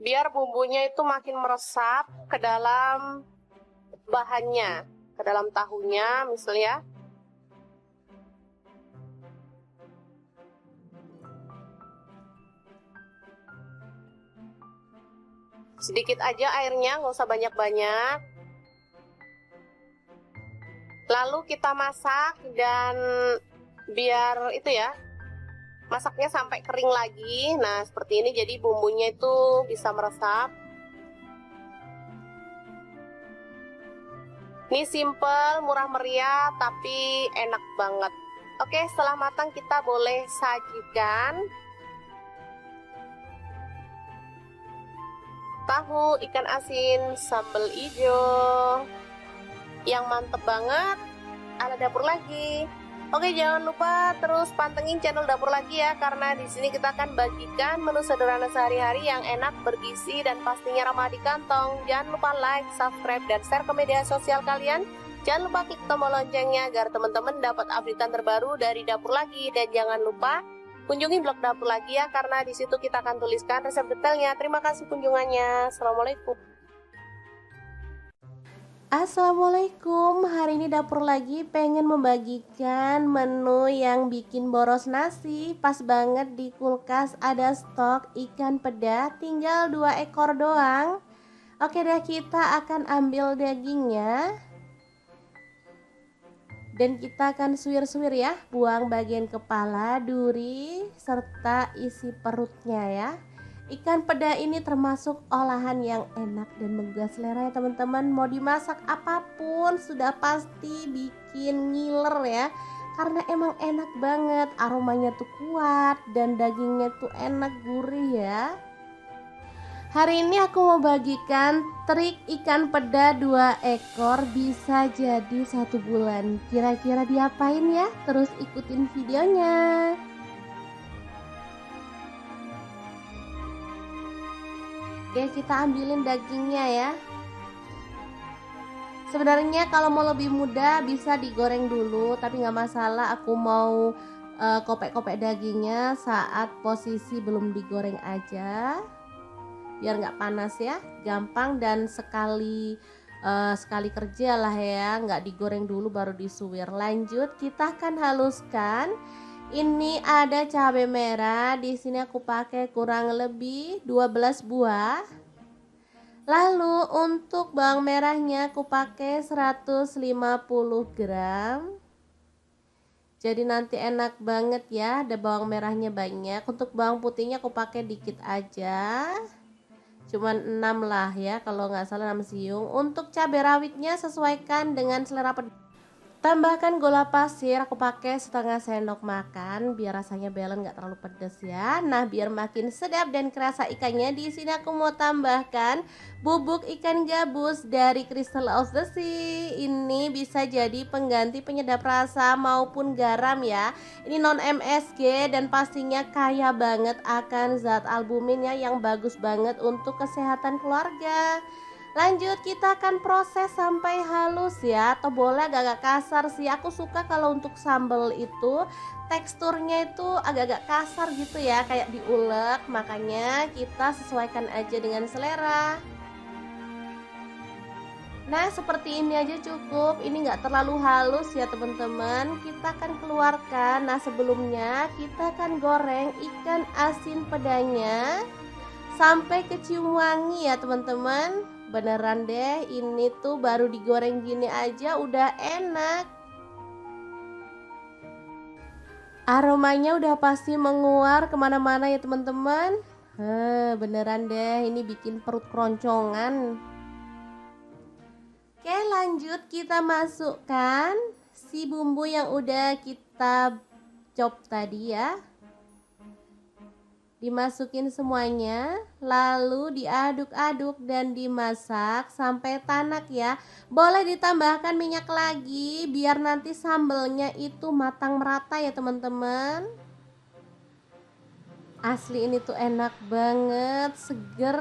biar bumbunya itu makin meresap ke dalam bahannya, ke dalam tahunya misalnya. Sedikit aja airnya, nggak usah banyak-banyak. Lalu kita masak dan biar itu ya, masaknya sampai kering lagi. Nah seperti ini, jadi bumbunya itu bisa meresap. Ini simple, murah meriah, tapi enak banget. Oke, setelah matang kita boleh sajikan. Tahu ikan asin sambal hijau yang mantep banget ala dapur lagi. Oke, jangan lupa terus pantengin channel dapur lagi ya, karena di sini kita akan bagikan menu sederhana sehari-hari yang enak, bergizi, dan pastinya ramah di kantong. Jangan lupa like, subscribe, dan share ke media sosial kalian. Jangan lupa klik tombol loncengnya agar teman-teman dapat updatean terbaru dari dapur lagi. Dan jangan lupa kunjungi blog dapur lagi ya, karena di situ kita akan tuliskan resep detailnya. Terima kasih kunjungannya. Assalamualaikum. Assalamualaikum, hari ini dapur lagi pengen membagikan menu yang bikin boros nasi. Pas banget di kulkas ada stok ikan peda, tinggal 2 ekor doang. Oke deh, kita akan ambil dagingnya dan kita akan suwir-suwir ya, buang bagian kepala, duri, serta isi perutnya ya. Ikan peda ini termasuk olahan yang enak dan menggugah selera ya teman-teman. Mau dimasak apapun sudah pasti bikin ngiler ya, karena emang enak banget, aromanya tuh kuat dan dagingnya tuh enak, gurih ya. Hari ini aku mau bagikan trik ikan peda 2 ekor bisa jadi 1 bulan. Kira-kira diapain ya? Terus ikutin videonya. Oke, kita ambilin dagingnya ya. Sebenarnya kalau mau lebih mudah bisa digoreng dulu, tapi nggak masalah. Aku mau kopek-kopek dagingnya saat posisi belum digoreng aja, biar nggak panas ya, gampang dan sekali kerja lah ya, nggak digoreng dulu baru disuwir. Lanjut, kita akan haluskan. Ini ada cabai merah, di sini aku pakai kurang lebih 12 buah. Lalu untuk bawang merahnya aku pakai 150 gram. Jadi nanti enak banget ya, ada bawang merahnya banyak. Untuk bawang putihnya aku pakai dikit aja. cuman 6 lah ya, kalau nggak salah 6 siung. Untuk cabai rawitnya sesuaikan dengan selera pedas. Tambahkan gula pasir, aku pakai setengah sendok makan biar rasanya balance, nggak terlalu pedas ya. Nah, biar makin sedap dan kerasa ikannya, di sini aku mau tambahkan bubuk ikan gabus dari Crystal of the Sea. Ini bisa jadi pengganti penyedap rasa maupun garam ya. Ini non MSG dan pastinya kaya banget akan zat albumin ya, yang bagus banget untuk kesehatan keluarga. Lanjut, kita akan proses sampai halus ya, atau boleh agak-agak kasar sih. Aku suka kalau untuk sambal itu teksturnya itu agak-agak kasar gitu ya, kayak diulek. Makanya kita sesuaikan aja dengan selera. Nah, seperti ini aja cukup. Ini nggak terlalu halus ya teman-teman. Kita akan keluarkan. Nah, sebelumnya kita akan goreng ikan asin pedanya sampai kecium wangi ya teman-teman. Beneran deh, ini tuh baru digoreng gini aja udah enak. Aromanya udah pasti menguar kemana-mana ya teman-teman. Beneran deh, ini bikin perut keroncongan. Oke, lanjut kita masukkan si bumbu yang udah kita chop tadi ya. Dimasukin semuanya, lalu diaduk-aduk dan dimasak sampai tanak ya. Boleh ditambahkan minyak lagi biar nanti sambelnya itu matang merata ya teman-teman. Asli ini tuh enak banget, seger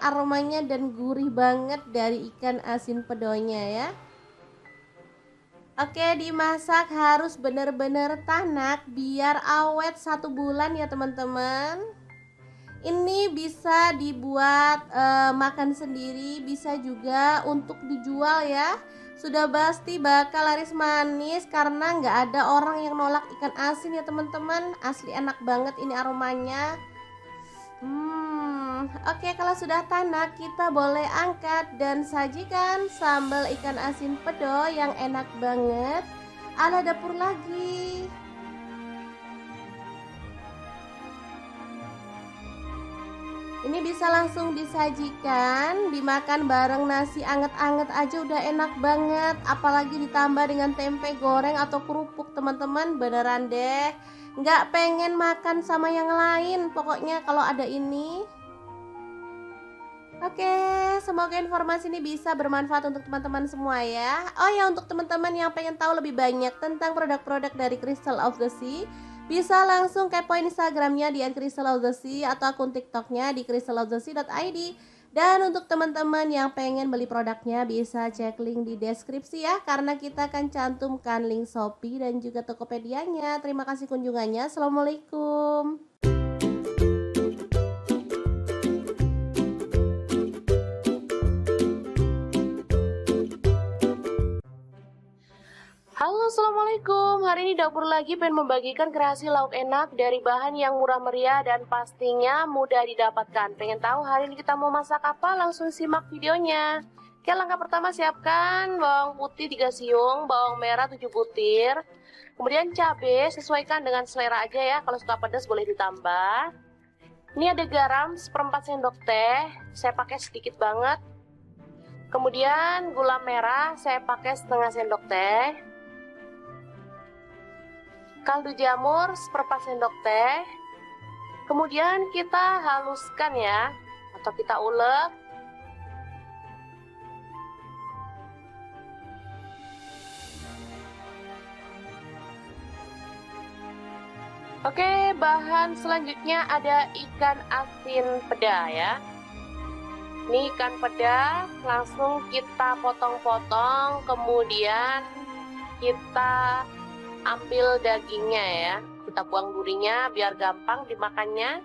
aromanya dan gurih banget dari ikan asin pedonya ya. Oke, dimasak harus bener-bener tanak biar awet 1 bulan ya teman-teman. Ini bisa dibuat makan sendiri, bisa juga untuk dijual ya. Sudah pasti bakal laris manis karena nggak ada orang yang nolak ikan asin ya teman-teman. Asli enak banget ini aromanya. Oke, kalau sudah tanak kita boleh angkat dan sajikan sambal ikan asin pedo yang enak banget ala dapur lagi. Ini bisa langsung disajikan, dimakan bareng nasi anget-anget aja udah enak banget. Apalagi ditambah dengan tempe goreng atau kerupuk teman-teman, beneran deh nggak pengen makan sama yang lain pokoknya kalau ada ini. Oke, semoga informasi ini bisa bermanfaat untuk teman-teman semua ya. Oh ya, untuk teman-teman yang pengen tahu lebih banyak tentang produk-produk dari Crystal of the Sea, bisa langsung kepoin Instagramnya di @crystalofthesea atau akun TikToknya di crystalofthesea.id. Dan untuk teman-teman yang pengen beli produknya bisa cek link di deskripsi ya, karena kita akan cantumkan link Shopee dan juga Tokopedia-nya. Terima kasih kunjungannya. Assalamualaikum. Halo, assalamualaikum. Hari ini dapur lagi pengen membagikan kreasi lauk enak dari bahan yang murah meriah dan pastinya mudah didapatkan. Pengen tahu hari ini kita mau masak apa? Langsung simak videonya. Oke, langkah pertama siapkan bawang putih 3 siung, bawang merah 7 butir. Kemudian cabai sesuaikan dengan selera aja ya. Kalau suka pedas boleh ditambah. Ini ada garam 1/4 sendok teh. Saya pakai sedikit banget. Kemudian gula merah saya pakai setengah sendok teh. Kaldu jamur 1/4 sendok teh. Kemudian kita haluskan ya, atau kita ulek. Oke, bahan selanjutnya ada ikan asin peda ya. Ini ikan peda langsung kita potong-potong, kemudian kita ambil dagingnya ya, kita buang durinya biar gampang dimakannya.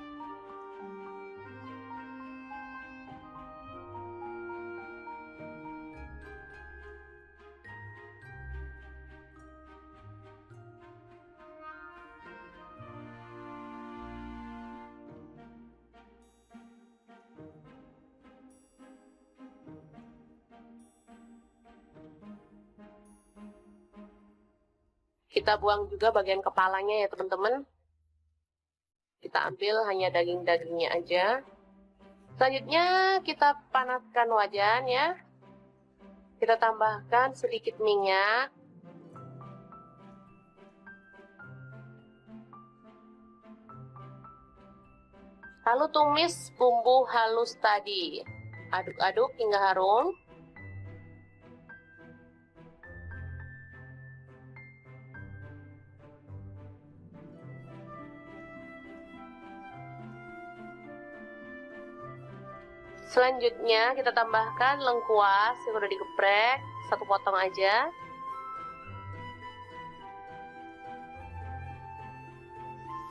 Kita buang juga bagian kepalanya ya teman-teman. Kita ambil hanya daging-dagingnya aja. Selanjutnya kita panaskan wajan ya. Kita tambahkan sedikit minyak. Lalu tumis bumbu halus tadi. Aduk-aduk hingga harum. Selanjutnya kita tambahkan lengkuas yang udah digeprek, 1 potong aja.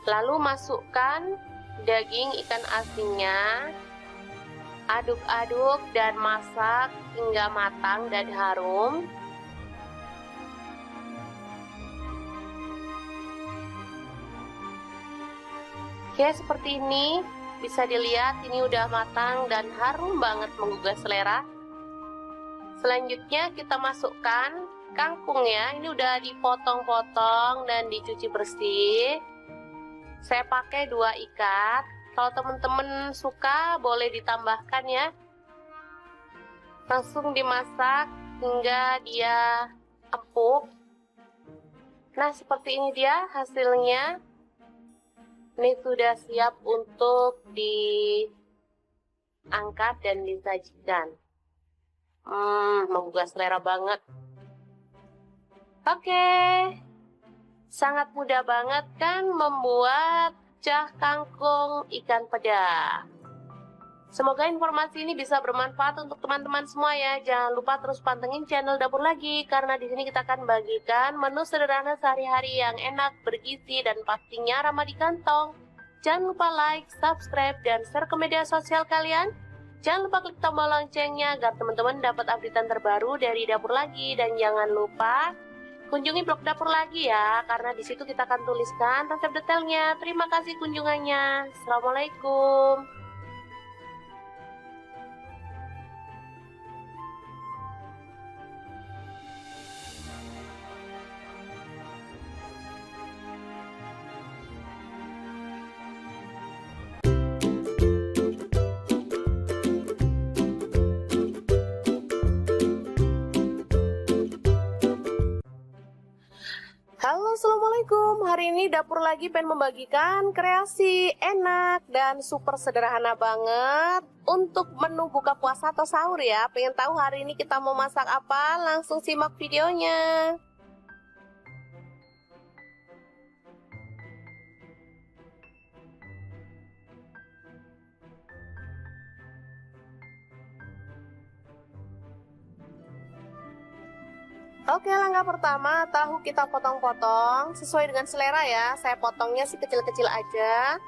Lalu masukkan daging ikan asinnya. Aduk-aduk dan masak hingga matang dan harum. Oke, seperti ini. Bisa dilihat ini udah matang dan harum banget menggugah selera. Selanjutnya kita masukkan kangkungnya. Ini udah dipotong-potong dan dicuci bersih. Saya pakai 2 ikat. Kalau teman-teman suka boleh ditambahkan ya. Langsung dimasak hingga dia empuk. Nah, seperti ini dia hasilnya. Ini sudah siap untuk diangkat dan disajikan. Menggugah selera banget. Oke. Sangat mudah banget kan membuat cah kangkung ikan peda. Semoga informasi ini bisa bermanfaat untuk teman-teman semua ya. Jangan lupa terus pantengin channel Dapur Lagi, karena di sini kita akan bagikan menu sederhana sehari-hari yang enak, bergizi, dan pastinya ramah di kantong. Jangan lupa like, subscribe, dan share ke media sosial kalian. Jangan lupa klik tombol loncengnya agar teman-teman dapat updatean terbaru dari Dapur Lagi. Dan jangan lupa kunjungi blog Dapur Lagi ya, karena di situ kita akan tuliskan resep detailnya. Terima kasih kunjungannya. Assalamualaikum. Halo, assalamualaikum. Hari ini Dapur Lagi pengen membagikan kreasi enak dan super sederhana banget untuk menu buka puasa atau sahur ya. Pengen tahu hari ini kita mau masak apa? Langsung simak videonya. Oke, langkah pertama, tahu kita potong-potong sesuai dengan selera ya. Saya potongnya sih kecil-kecil aja.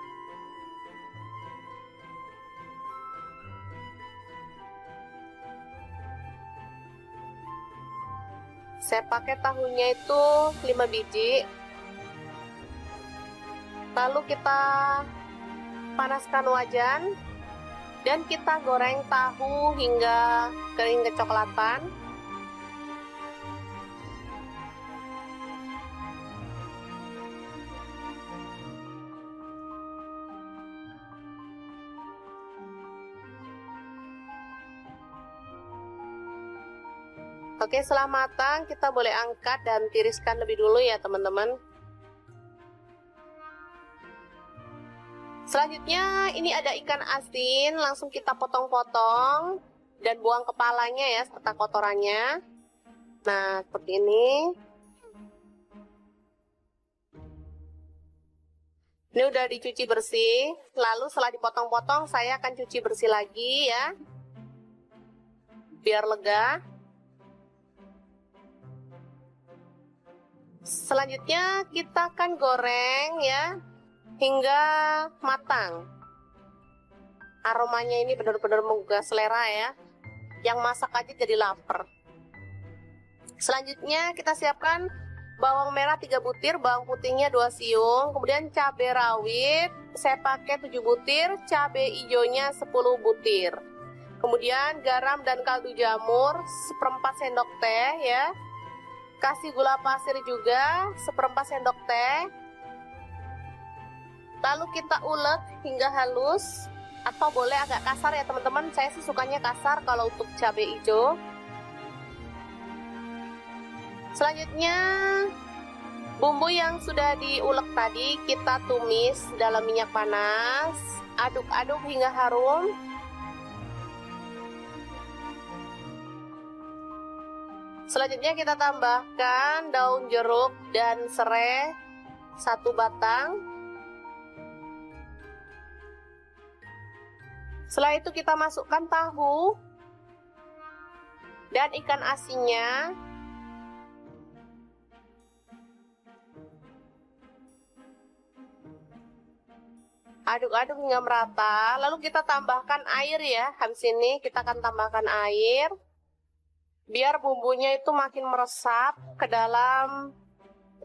Saya pakai tahunya itu 5 biji. Lalu kita panaskan wajan dan kita goreng tahu hingga kering kecoklatan. Oke, setelah matang kita boleh angkat dan tiriskan lebih dulu ya teman-teman. Selanjutnya ini ada ikan asin, langsung kita potong-potong dan buang kepalanya ya serta kotorannya. Nah, seperti ini. Ini udah dicuci bersih, lalu setelah dipotong-potong saya akan cuci bersih lagi ya, biar lega. Selanjutnya kita akan goreng ya hingga matang. Aromanya ini benar-benar menggugah selera ya. Yang masak aja jadi lapar. Selanjutnya kita siapkan bawang merah 3 butir, bawang putihnya 2 siung, kemudian cabai rawit saya pakai 7 butir, cabai hijaunya 10 butir. Kemudian garam dan kaldu jamur 1/4 sendok teh ya. Kasih gula pasir juga 1/4 sendok teh. Lalu kita ulek hingga halus. atau boleh agak kasar ya teman-teman. Saya sih sukanya kasar kalau untuk cabai hijau. Selanjutnya bumbu yang sudah diulek tadi kita tumis dalam minyak panas. Aduk-aduk hingga harum. Selanjutnya kita tambahkan daun jeruk dan serai 1 batang. Setelah itu kita masukkan tahu dan ikan asinnya. Aduk-aduk hingga merata. Lalu kita tambahkan air ya. Habis ini kita akan tambahkan air. Biar bumbunya itu makin meresap ke dalam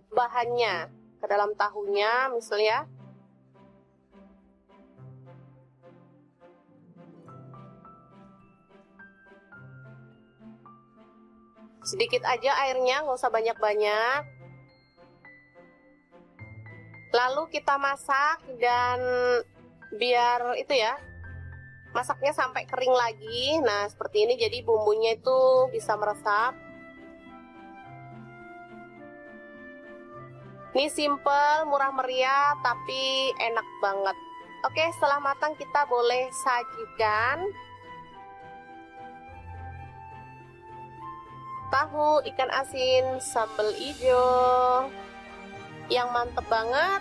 bahannya, ke dalam tahunya misalnya. Sedikit aja airnya, nggak usah banyak-banyak. Lalu kita masak dan biar itu ya, masaknya sampai kering lagi. Nah seperti ini, jadi bumbunya itu bisa meresap. Ini simple, murah meriah, tapi enak banget. Oke, setelah matang kita boleh sajikan. Tahu ikan asin sambal hijau yang mantep banget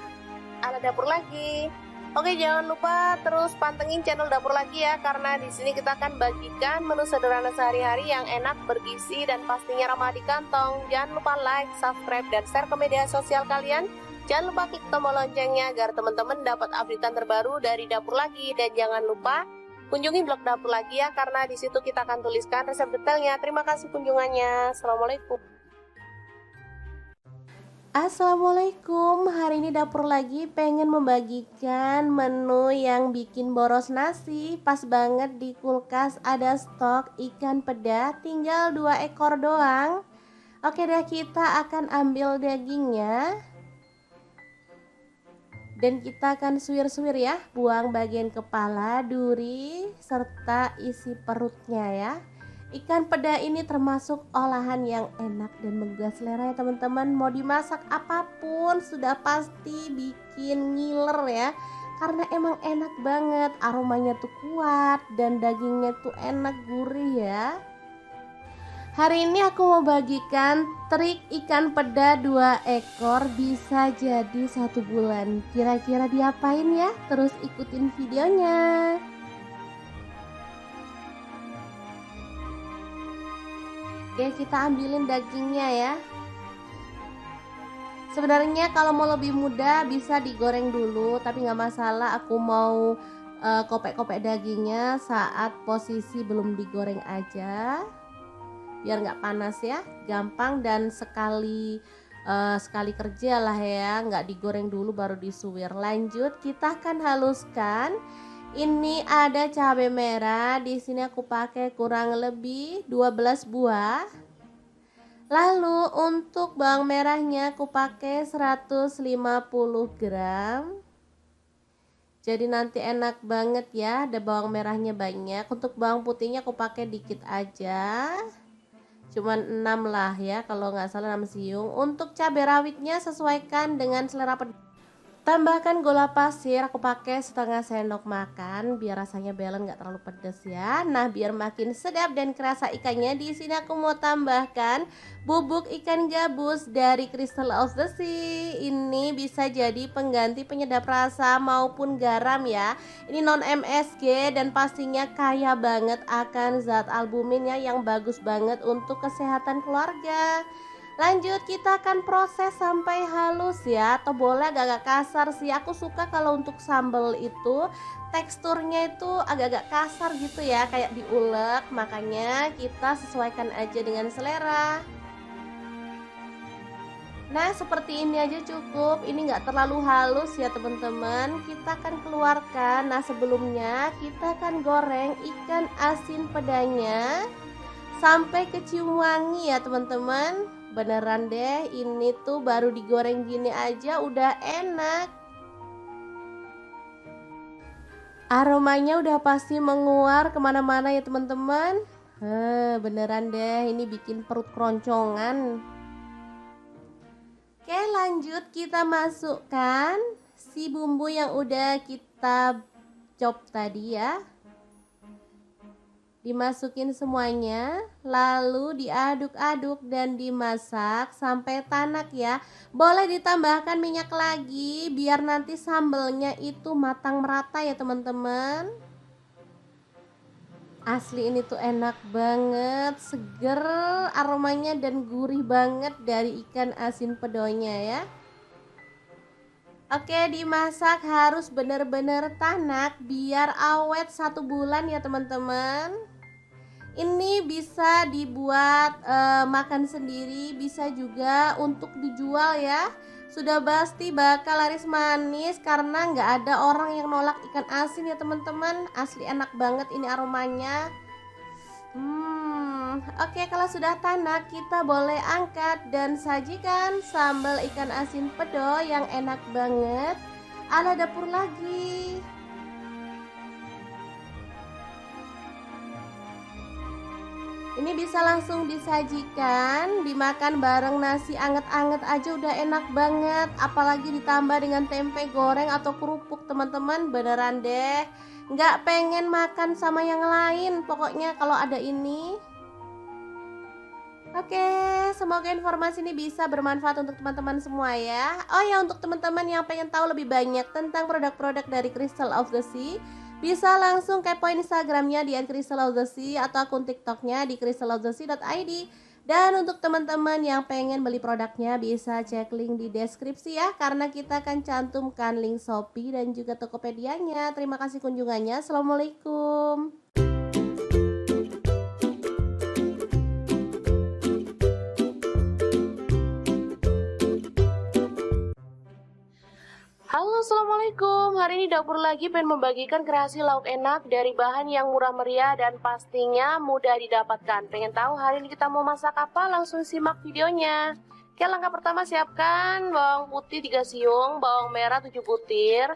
ala dapur lagi. Oke, jangan lupa terus pantengin channel dapur lagi ya, karena di sini kita akan bagikan menu sederhana sehari-hari yang enak, bergizi, dan pastinya ramah di kantong. Jangan lupa like, subscribe, dan share ke media sosial kalian. Jangan lupa klik tombol loncengnya agar teman-teman dapat updatean terbaru dari dapur lagi. Dan jangan lupa kunjungi blog dapur lagi ya, karena di situ kita akan tuliskan resep detailnya. Terima kasih kunjungannya. Assalamualaikum. Assalamualaikum, hari ini dapur lagi pengen membagikan menu yang bikin boros nasi. Pas banget di kulkas ada stok ikan peda, tinggal 2 ekor doang. Oke deh, kita akan ambil dagingnya dan kita akan suwir-suwir ya, buang bagian kepala, duri, serta isi perutnya ya. Ikan peda ini termasuk olahan yang enak dan menggugah selera ya teman-teman. Mau dimasak apapun sudah pasti bikin ngiler ya, karena emang enak banget, aromanya tuh kuat dan dagingnya tuh enak, gurih ya. Hari ini aku mau bagikan trik ikan peda 2 ekor bisa jadi 1 bulan. Kira-kira diapain ya? Terus ikutin videonya. Oke, kita ambilin dagingnya ya. Sebenarnya kalau mau lebih mudah bisa digoreng dulu, tapi nggak masalah. Aku mau kopek-kopek dagingnya saat posisi belum digoreng aja, biar nggak panas ya, gampang dan sekali kerja lah ya, nggak digoreng dulu baru disuwir. Lanjut, kita akan haluskan. Ini ada cabai merah, di sini aku pakai kurang lebih 12 buah. Lalu untuk bawang merahnya aku pakai 150 gram. Jadi nanti enak banget ya, ada bawang merahnya banyak. Untuk bawang putihnya aku pakai dikit aja, cuman 6 lah ya, kalau nggak salah 6 siung. Untuk cabai rawitnya sesuaikan dengan selera pedas. Tambahkan gula pasir, aku pakai setengah sendok makan biar rasanya balance, nggak terlalu pedas ya. Nah, biar makin sedap dan kerasa ikannya, di sini aku mau tambahkan bubuk ikan gabus dari Crystal of the Sea. Ini bisa jadi pengganti penyedap rasa maupun garam ya. Ini non MSG dan pastinya kaya banget akan zat albumin ya, yang bagus banget untuk kesehatan keluarga. Lanjut, kita akan proses sampai halus ya, atau boleh agak-agak kasar sih. Aku suka kalau untuk sambal itu teksturnya itu agak-agak kasar gitu ya, kayak diulek. Makanya kita sesuaikan aja dengan selera. Nah, seperti ini aja cukup. Ini nggak terlalu halus ya teman-teman. Kita akan keluarkan. Nah, sebelumnya kita akan goreng ikan asin pedanya sampai kecium wangi ya teman-teman. Beneran deh, ini tuh baru digoreng gini aja udah enak. Aromanya udah pasti menguar kemana-mana ya teman-teman. Beneran deh, ini bikin perut keroncongan. Oke, lanjut kita masukkan si bumbu yang udah kita chop tadi ya. Dimasukin semuanya, lalu diaduk-aduk dan dimasak sampai tanak ya. Boleh ditambahkan minyak lagi biar nanti sambelnya itu matang merata ya teman-teman. Asli ini tuh enak banget, seger aromanya dan gurih banget dari ikan asin pedonya ya. Oke, dimasak harus bener-bener tanak biar awet 1 bulan ya teman-teman. Ini bisa dibuat makan sendiri, bisa juga untuk dijual ya. Sudah pasti bakal laris manis karena nggak ada orang yang nolak ikan asin ya teman-teman. Asli enak banget ini aromanya. Oke, kalau sudah tanak kita boleh angkat dan sajikan sambal ikan asin pedo yang enak banget ala dapur lagi. Ini bisa langsung disajikan, dimakan bareng nasi anget-anget aja udah enak banget. Apalagi ditambah dengan tempe goreng atau kerupuk teman-teman, beneran deh nggak pengen makan sama yang lain pokoknya kalau ada ini. Oke, semoga informasi ini bisa bermanfaat untuk teman-teman semua ya. Oh ya, untuk teman-teman yang pengen tahu lebih banyak tentang produk-produk dari Crystal of the Sea, bisa langsung kepoin Instagramnya di @crystalofthesea atau akun TikToknya di crystalofthesea.id. Dan untuk teman-teman yang pengen beli produknya bisa cek link di deskripsi ya, karena kita akan cantumkan link Shopee dan juga Tokopedia-nya. Terima kasih kunjungannya. Assalamualaikum. Halo, assalamualaikum. Hari ini dapur lagi pengen membagikan kreasi lauk enak dari bahan yang murah meriah dan pastinya mudah didapatkan. Pengen tahu hari ini kita mau masak apa? Langsung simak videonya. Oke, langkah pertama siapkan bawang putih 3 siung, bawang merah 7 butir.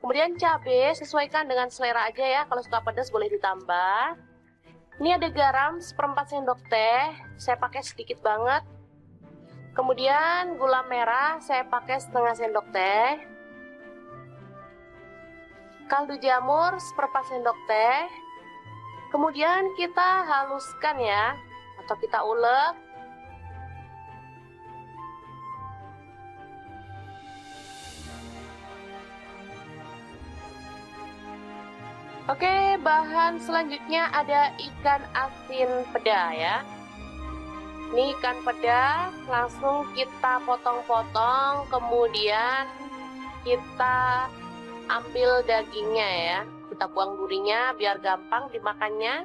Kemudian cabai sesuaikan dengan selera aja ya. Kalau suka pedas boleh ditambah. Ini ada garam 1/4 sendok teh. Saya pakai sedikit banget. Kemudian gula merah saya pakai setengah sendok teh. Kaldu jamur 1/4 sendok teh. Kemudian kita haluskan ya, atau kita ulek. Oke, bahan selanjutnya ada ikan asin peda ya. Ini ikan peda langsung kita potong-potong, kemudian kita ambil dagingnya ya, kita buang durinya biar gampang dimakannya.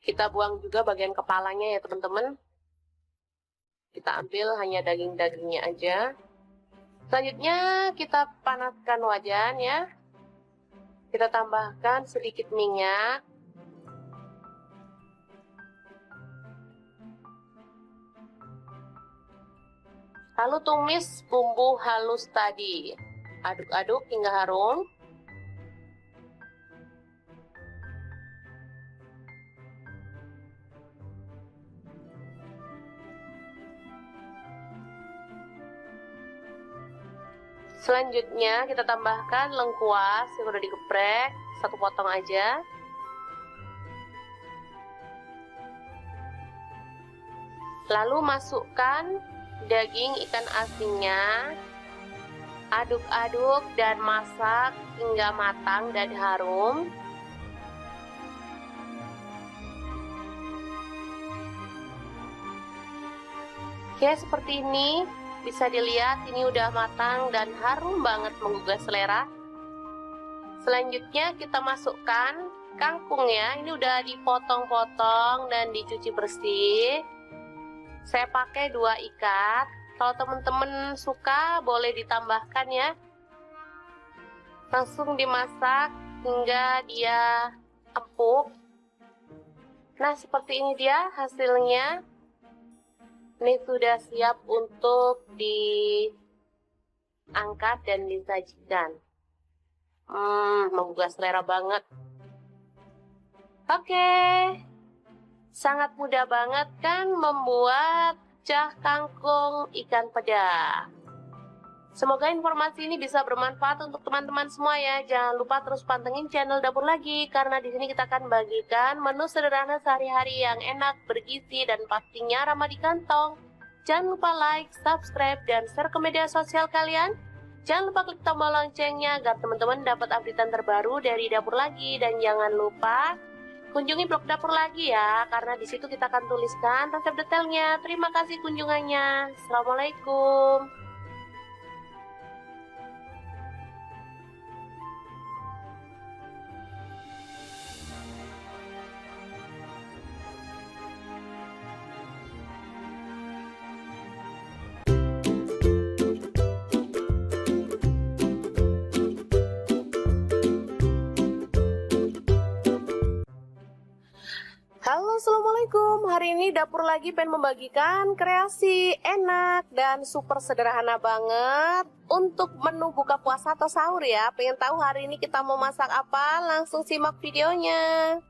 Kita buang juga bagian kepalanya ya teman-teman. Kita ambil hanya daging-dagingnya aja. Selanjutnya kita panaskan wajan ya. Kita tambahkan sedikit minyak. Lalu tumis bumbu halus tadi. Aduk-aduk hingga harum. Selanjutnya kita tambahkan lengkuas yang udah digeprek, 1 potong aja. Lalu masukkan daging ikan asinnya. Aduk-aduk dan masak hingga matang dan harum. Oke, seperti ini. Bisa dilihat ini udah matang dan harum banget menggugah selera. Selanjutnya kita masukkan kangkung ya. Ini udah dipotong-potong dan dicuci bersih. Saya pakai 2 ikat. Kalau teman-teman suka boleh ditambahkan ya. Langsung dimasak hingga dia empuk. Nah, seperti ini dia hasilnya. Ini sudah siap untuk diangkat dan disajikan. Menggugah selera banget. Oke. Sangat mudah banget kan membuat pecah kangkung ikan peda. Semoga informasi ini bisa bermanfaat untuk teman-teman semua ya. Jangan lupa terus pantengin channel Dapur Lagi, karena di sini kita akan bagikan menu sederhana sehari-hari yang enak, bergizi, dan pastinya ramah di kantong. Jangan lupa like, subscribe, dan share ke media sosial kalian. Jangan lupa klik tombol loncengnya agar teman-teman dapat updatean terbaru dari Dapur Lagi, dan jangan lupa kunjungi blog Dapur Lagi ya, karena di situ kita akan tuliskan resep detailnya. Terima kasih kunjungannya. Assalamualaikum. Halo, assalamualaikum. Hari ini Dapur Lagi pengen membagikan kreasi enak dan super sederhana banget untuk menu buka puasa atau sahur ya. Pengen tahu hari ini kita mau masak apa? Langsung simak videonya.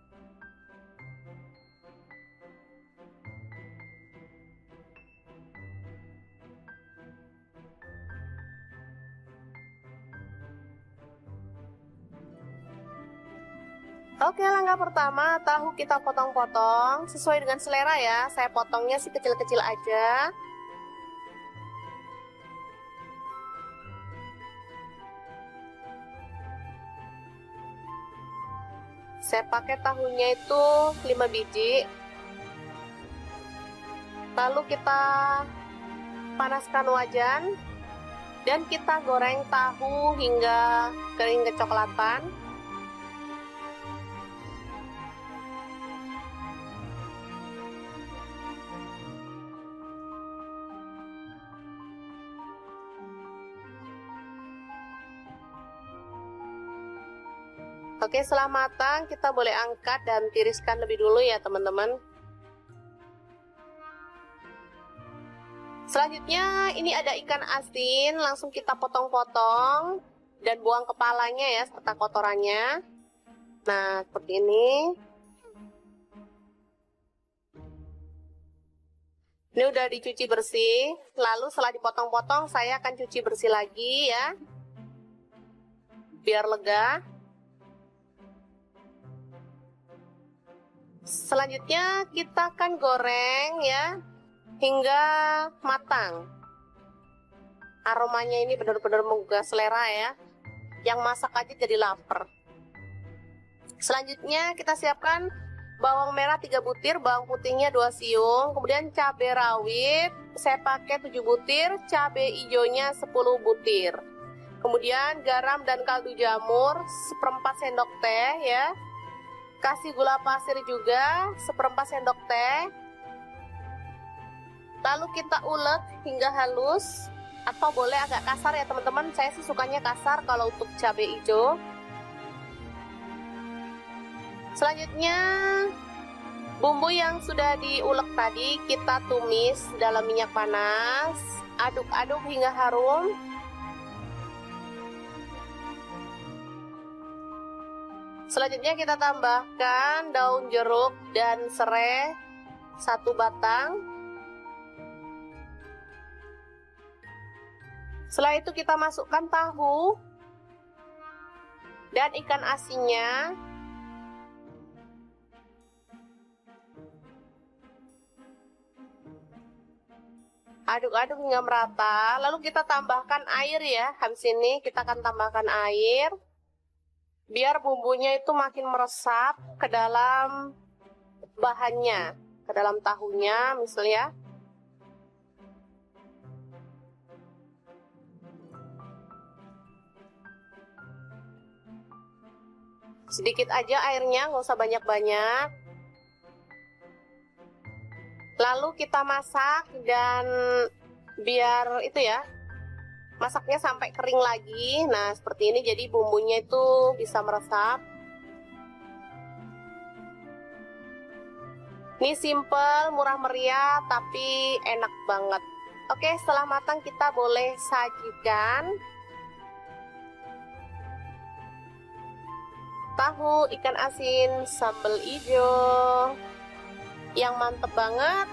Oke, langkah pertama, tahu kita potong-potong sesuai dengan selera ya. Saya potongnya sih kecil-kecil aja. Saya pakai tahunya itu 5 biji. Lalu kita panaskan wajan dan kita goreng tahu hingga kering kecoklatan. Oke, setelah matang kita boleh angkat dan tiriskan lebih dulu ya teman-teman. Selanjutnya ini ada ikan asin, langsung kita potong-potong dan buang kepalanya ya serta kotorannya. Nah, seperti ini. Ini udah dicuci bersih, lalu setelah dipotong-potong saya akan cuci bersih lagi ya, biar lega. Selanjutnya kita akan goreng ya hingga matang. Aromanya ini benar-benar menggugah selera ya. Yang masak aja jadi lapar. Selanjutnya kita siapkan bawang merah 3 butir, bawang putihnya 2 siung, kemudian cabai rawit saya pakai 7 butir, cabai hijaunya 10 butir. Kemudian garam dan kaldu jamur 1/4 sendok teh ya. Kasih gula pasir juga 1/4 sendok teh. Lalu kita ulek hingga halus, atau boleh agak kasar ya teman-teman. Saya sih sukanya kasar kalau untuk cabai hijau. Selanjutnya bumbu yang sudah diulek tadi kita tumis dalam minyak panas. Aduk-aduk hingga harum. Selanjutnya kita tambahkan daun jeruk dan serai 1 batang. Setelah itu kita masukkan tahu dan ikan asinnya. Aduk-aduk hingga merata. Lalu kita tambahkan air ya. Habis ini kita akan tambahkan air. Biar bumbunya itu makin meresap ke dalam bahannya, ke dalam tahunya misalnya. Sedikit aja airnya, nggak usah banyak-banyak. Lalu kita masak dan biar itu ya, masaknya sampai kering lagi. Nah seperti ini, jadi bumbunya itu bisa meresap. Ini simple, murah meriah, tapi enak banget. Oke, setelah matang kita boleh sajikan. Tahu ikan asin sambal hijau yang mantep banget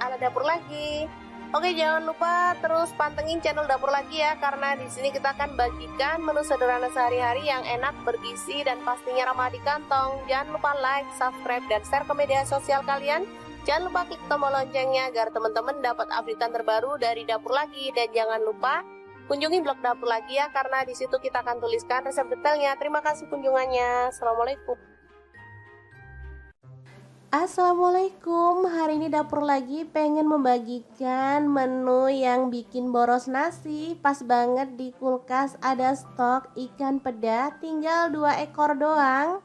ala dapur lagi. Oke, jangan lupa terus pantengin channel dapur lagi ya, karena di sini kita akan bagikan menu sederhana sehari-hari yang enak, bergizi, dan pastinya ramah di kantong. Jangan lupa like, subscribe, dan share ke media sosial kalian. Jangan lupa klik tombol loncengnya agar teman-teman dapat updatean terbaru dari dapur lagi. Dan jangan lupa kunjungi blog dapur lagi ya, karena di situ kita akan tuliskan resep detailnya. Terima kasih kunjungannya. Assalamualaikum. Assalamualaikum, hari ini dapur lagi pengen membagikan menu yang bikin boros nasi. Pas banget di kulkas ada stok ikan peda, tinggal 2 ekor doang.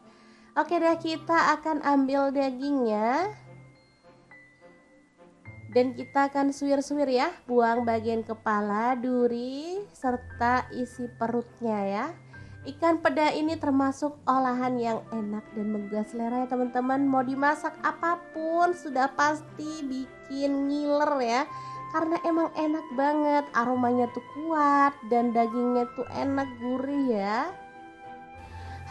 Oke deh, kita akan ambil dagingnya dan kita akan suwir-suwir ya, buang bagian kepala, duri, serta isi perutnya ya. Ikan peda ini termasuk olahan yang enak dan menggugah selera ya teman-teman. Mau dimasak apapun sudah pasti bikin ngiler ya, karena emang enak banget, aromanya tuh kuat dan dagingnya tuh enak, gurih ya.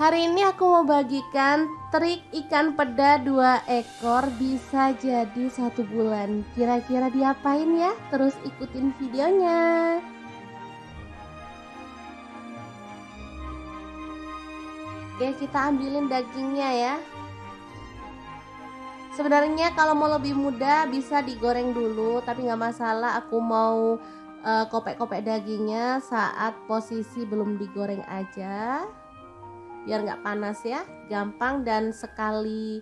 Hari ini aku mau bagikan trik ikan peda 2 ekor bisa jadi 1 bulan. Kira-kira diapain ya? Terus ikutin videonya. Oke, kita ambilin dagingnya ya. Sebenarnya kalau mau lebih mudah bisa digoreng dulu, tapi nggak masalah. Aku mau kopek-kopek dagingnya saat posisi belum digoreng aja, biar nggak panas ya, gampang dan sekali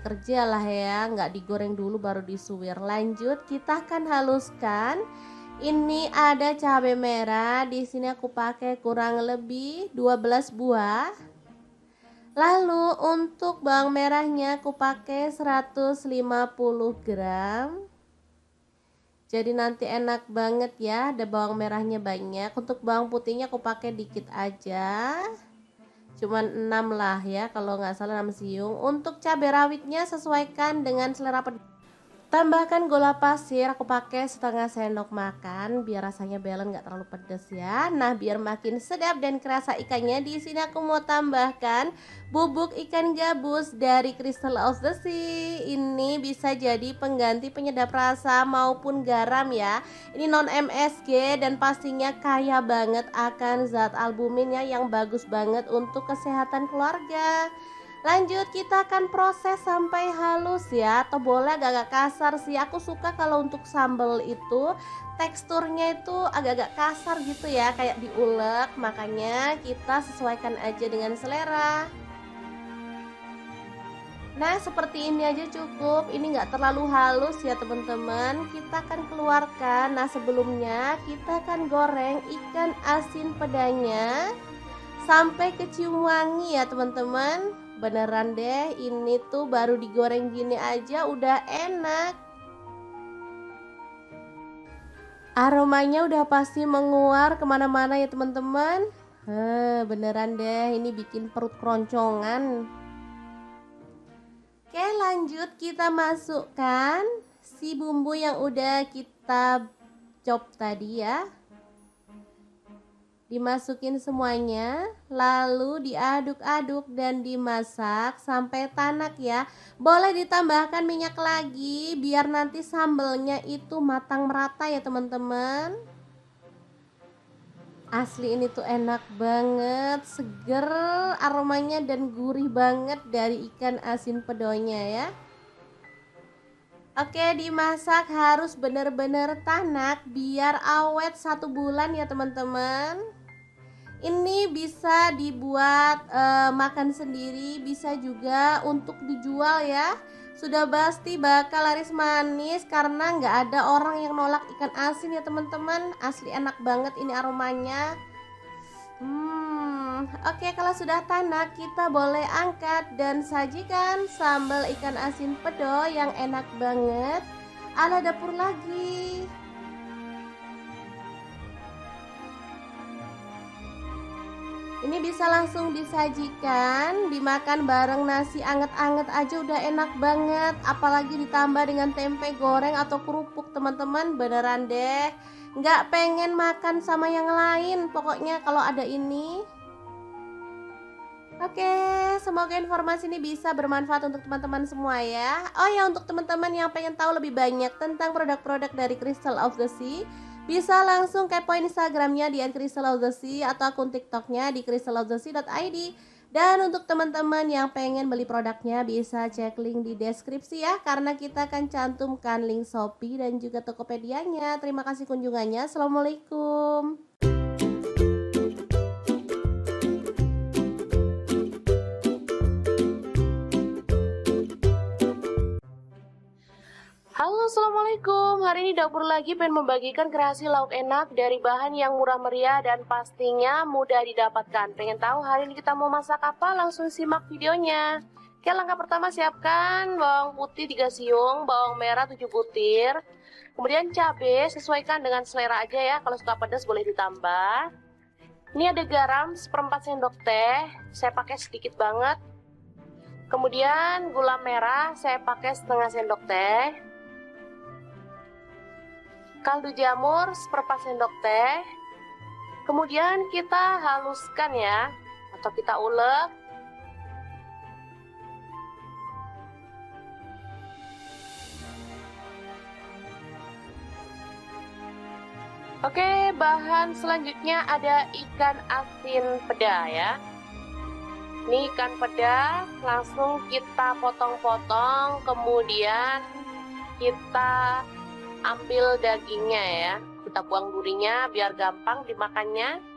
kerja lah ya, nggak digoreng dulu baru disuwir. Lanjut, kita akan haluskan. Ini ada cabai merah, di sini aku pakai kurang lebih 12 buah. Lalu untuk bawang merahnya aku pakai 150 gram. Jadi nanti enak banget ya, ada bawang merahnya banyak. Untuk bawang putihnya aku pakai dikit aja, cuman 6 lah ya, kalau nggak salah 6 siung. Untuk cabai rawitnya sesuaikan dengan selera pedas. Tambahkan gula pasir, aku pakai setengah sendok makan biar rasanya balance, nggak terlalu pedas ya. Nah, biar makin sedap dan kerasa ikannya, di sini aku mau tambahkan bubuk ikan gabus dari Crystal of the Sea. Ini bisa jadi pengganti penyedap rasa maupun garam ya. Ini non MSG dan pastinya kaya banget akan zat albumin ya, yang bagus banget untuk kesehatan keluarga. Lanjut, kita akan proses sampai halus ya, atau boleh agak-agak kasar sih. Aku suka kalau untuk sambal itu teksturnya itu agak-agak kasar gitu ya, kayak diulek. Makanya kita sesuaikan aja dengan selera. Nah, seperti ini aja cukup. Ini nggak terlalu halus ya teman-teman. Kita akan keluarkan. Nah, sebelumnya kita akan goreng ikan asin pedanya sampai kecium wangi ya teman-teman. Beneran deh, ini tuh baru digoreng gini aja udah enak. Aromanya udah pasti menguar kemana-mana ya teman-teman. Beneran deh, ini bikin perut keroncongan. Oke, lanjut kita masukkan si bumbu yang udah kita chop tadi ya. Dimasukin semuanya, lalu diaduk-aduk dan dimasak sampai tanak ya. Boleh ditambahkan minyak lagi biar nanti sambelnya itu matang merata ya teman-teman. Asli ini tuh enak banget, seger aromanya dan gurih banget dari ikan asin pedonya ya. Oke, dimasak harus bener-bener tanak biar awet 1 bulan ya teman-teman. Ini bisa dibuat makan sendiri, bisa juga untuk dijual ya. Sudah pasti bakal laris manis karena nggak ada orang yang nolak ikan asin ya teman-teman. Asli enak banget ini aromanya. Oke, kalau sudah tanak, kita boleh angkat dan sajikan sambal ikan asin pedo yang enak banget ala dapur lagi. Ini bisa langsung disajikan, dimakan bareng nasi anget-anget aja udah enak banget. Apalagi ditambah dengan tempe goreng atau kerupuk, teman-teman, beneran deh nggak pengen makan sama yang lain pokoknya kalau ada ini. Oke, semoga informasi ini bisa bermanfaat untuk teman-teman semua ya. Oh ya, untuk teman-teman yang pengen tahu lebih banyak tentang produk-produk dari Crystal of the Sea, bisa langsung kepoin Instagramnya di @crystalofthesea atau akun TikToknya di crystalofthesea.id. Dan untuk teman-teman yang pengen beli produknya bisa cek link di deskripsi ya, karena kita akan cantumkan link Shopee dan juga Tokopedia-nya. Terima kasih kunjungannya. Assalamualaikum. Halo, assalamualaikum. Hari ini dapur lagi pengen membagikan kreasi lauk enak dari bahan yang murah meriah dan pastinya mudah didapatkan. Pengen tahu hari ini kita mau masak apa? Langsung simak videonya. Oke, langkah pertama siapkan bawang putih 3 siung, bawang merah 7 butir. Kemudian cabai sesuaikan dengan selera aja ya. Kalau suka pedas boleh ditambah. Ini ada garam 1/4 sendok teh. Saya pakai sedikit banget. Kemudian gula merah saya pakai setengah sendok teh. Kaldu jamur 1/4 sendok teh. Kemudian kita haluskan ya, atau kita ulek. Oke, bahan selanjutnya ada ikan asin peda ya. Ini ikan peda langsung kita potong-potong, kemudian kita ambil dagingnya ya, kita buang durinya biar gampang dimakannya.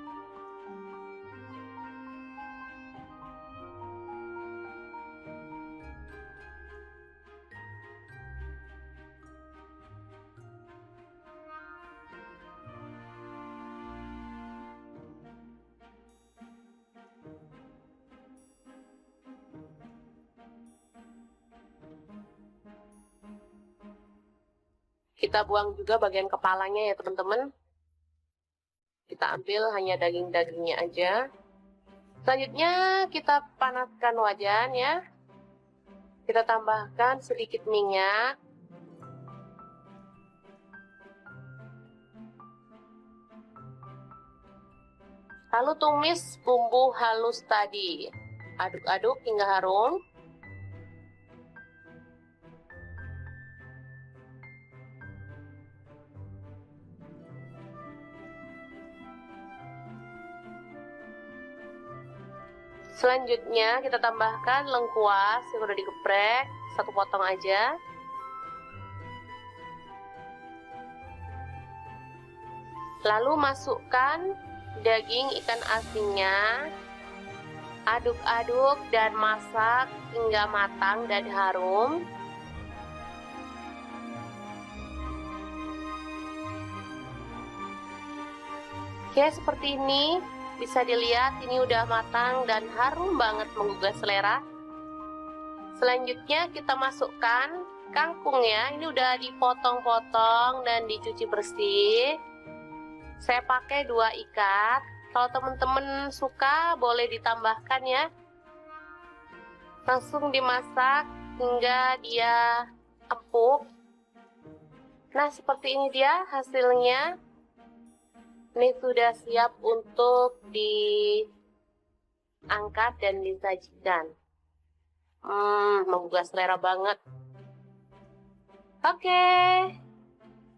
Kita buang juga bagian kepalanya ya teman-teman. Kita ambil hanya daging-dagingnya aja. Selanjutnya kita panaskan wajan ya. Kita tambahkan sedikit minyak. Lalu tumis bumbu halus tadi. Aduk-aduk hingga harum. Selanjutnya kita tambahkan lengkuas yang udah digeprek, 1 potong aja. Lalu masukkan daging ikan asinnya. Aduk-aduk dan masak hingga matang dan harum. Oke, seperti ini. Bisa dilihat ini udah matang dan harum banget menggugah selera. Selanjutnya kita masukkan kangkung ya. Ini udah dipotong-potong dan dicuci bersih. Saya pakai 2 ikat. Kalau teman-teman suka boleh ditambahkan ya. Langsung dimasak hingga dia empuk. Nah, seperti ini dia hasilnya. Ini sudah siap untuk diangkat dan disajikan. Menggugah selera banget. Oke,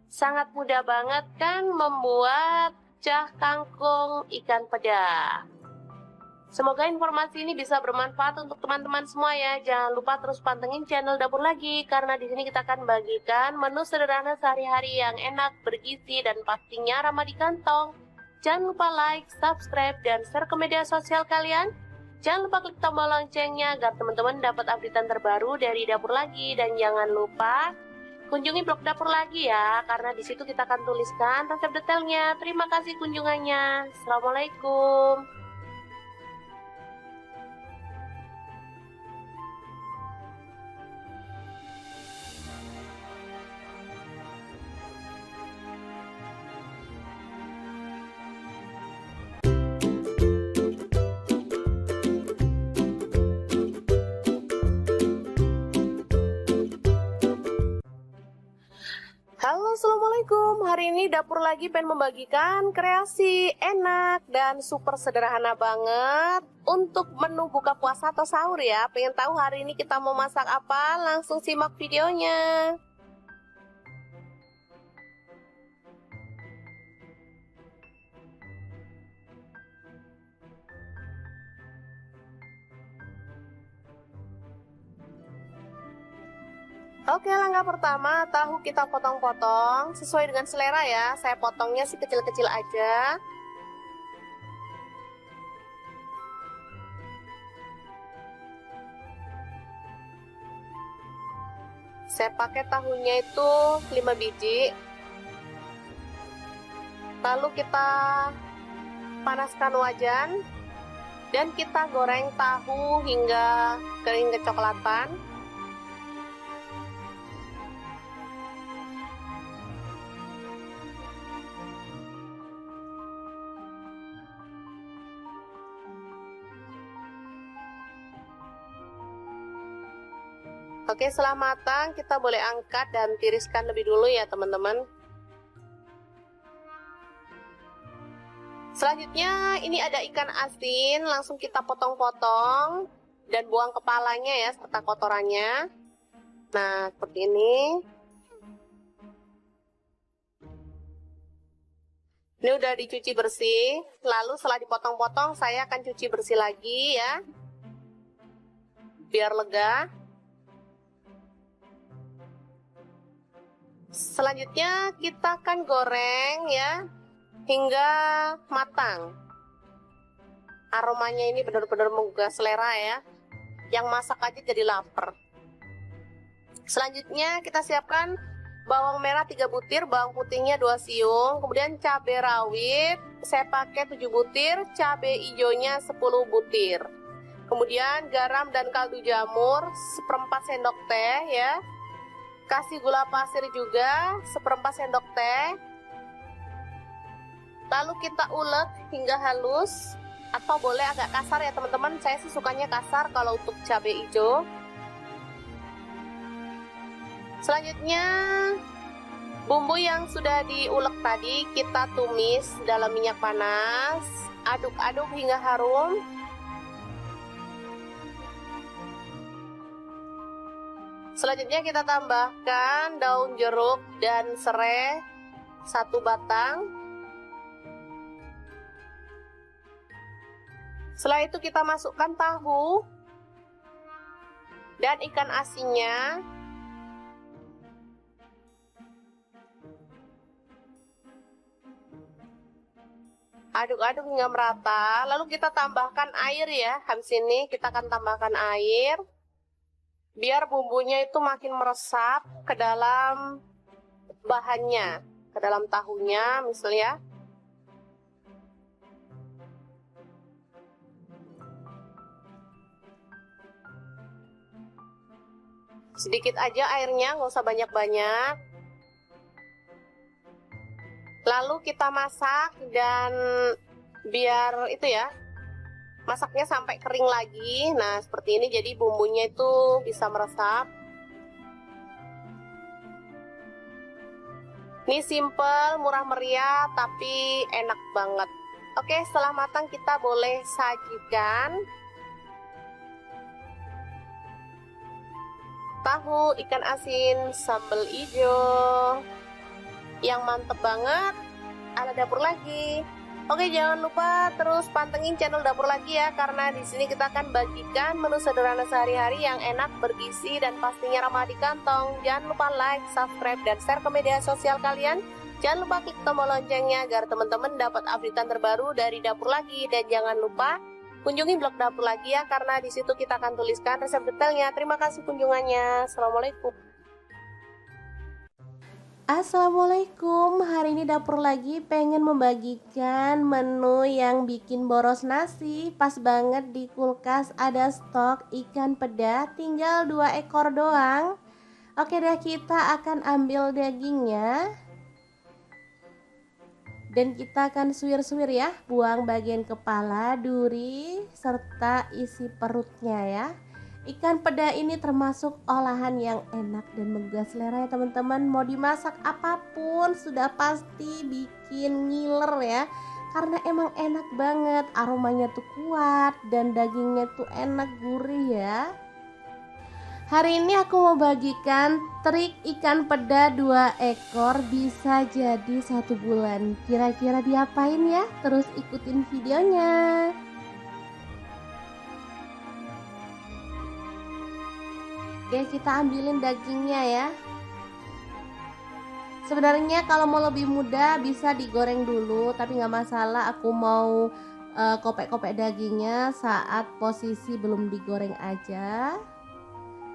sangat mudah banget kan membuat cah kangkung ikan peda. Semoga informasi ini bisa bermanfaat untuk teman-teman semua ya. Jangan lupa terus pantengin channel Dapur Lagi, karena di sini kita akan bagikan menu sederhana sehari-hari yang enak, bergizi, dan pastinya ramah di kantong. Jangan lupa like, subscribe, dan share ke media sosial kalian. Jangan lupa klik tombol loncengnya agar teman-teman dapat updatean terbaru dari Dapur Lagi. Dan jangan lupa kunjungi blog Dapur Lagi ya, karena di situ kita akan tuliskan resep detailnya. Terima kasih kunjungannya. Assalamualaikum. Assalamualaikum, hari ini dapur lagi pengen membagikan kreasi enak dan super sederhana banget untuk menu buka puasa atau sahur ya. Pengen tahu hari ini kita mau masak apa? Langsung simak videonya. Oke, langkah pertama, tahu kita potong-potong sesuai dengan selera ya. Saya potongnya sih kecil-kecil aja. Saya pakai tahunya itu 5 biji. Lalu kita panaskan wajan dan kita goreng tahu hingga kering kecoklatan. Oke, setelah matang kita boleh angkat dan tiriskan lebih dulu ya teman-teman. Selanjutnya ini ada ikan asin, langsung kita potong-potong dan buang kepalanya ya serta kotorannya. Nah, seperti ini. Ini udah dicuci bersih, lalu setelah dipotong-potong saya akan cuci bersih lagi ya, biar lega. Selanjutnya kita akan goreng ya hingga matang. Aromanya ini benar-benar menggugah selera ya. Yang masak aja jadi lapar. Selanjutnya kita siapkan bawang merah 3 butir, bawang putihnya 2 siung, kemudian cabai rawit saya pakai 7 butir, cabai hijaunya 10 butir. Kemudian garam dan kaldu jamur 1/4 sendok teh ya. Kasih gula pasir juga 1/4 sendok teh. Lalu kita ulek hingga halus, atau boleh agak kasar ya teman-teman. Saya sih sukanya kasar kalau untuk cabai hijau. Selanjutnya bumbu yang sudah diulek tadi kita tumis dalam minyak panas. Aduk-aduk hingga harum. Selanjutnya kita tambahkan daun jeruk dan serai 1 batang. Setelah itu kita masukkan tahu dan ikan asinnya. Aduk-aduk hingga merata. Lalu kita tambahkan air ya. Habis ini kita akan tambahkan air. Biar bumbunya itu makin meresap ke dalam bahannya, ke dalam tahunya misalnya. Sedikit aja airnya, nggak usah banyak-banyak. Lalu kita masak dan biar itu ya, masaknya sampai kering lagi. Nah, seperti ini jadi bumbunya itu bisa meresap. Ini simple, murah meriah, tapi enak banget. Oke, setelah matang kita boleh sajikan. Tahu ikan asin sambal hijau yang mantep banget ala dapur lagi. Oke, jangan lupa terus pantengin channel dapur lagi ya, karena di sini kita akan bagikan menu sederhana sehari-hari yang enak, bergizi, dan pastinya ramah di kantong. Jangan lupa like, subscribe, dan share ke media sosial kalian. Jangan lupa klik tombol loncengnya agar teman-teman dapat updatean terbaru dari dapur lagi. Dan jangan lupa kunjungi blog dapur lagi ya, karena di situ kita akan tuliskan resep detailnya. Terima kasih kunjungannya. Assalamualaikum. Assalamualaikum, hari ini dapur lagi pengen membagikan menu yang bikin boros nasi. Pas banget di kulkas ada stok ikan peda, tinggal 2 ekor doang. Oke deh, kita akan ambil dagingnya dan kita akan suwir-suwir ya, buang bagian kepala, duri, serta isi perutnya ya. Ikan peda ini termasuk olahan yang enak dan menggugah selera ya teman-teman. Mau dimasak apapun sudah pasti bikin ngiler ya. Karena emang enak banget, aromanya tuh kuat dan dagingnya tuh enak gurih ya. Hari ini aku mau bagikan trik ikan peda 2 ekor bisa jadi 1 bulan. Kira-kira diapain ya? Terus ikutin videonya. Oke, kita ambilin dagingnya ya. Sebenarnya kalau mau lebih mudah bisa digoreng dulu, tapi nggak masalah. Aku mau kopek-kopek dagingnya saat posisi belum digoreng aja,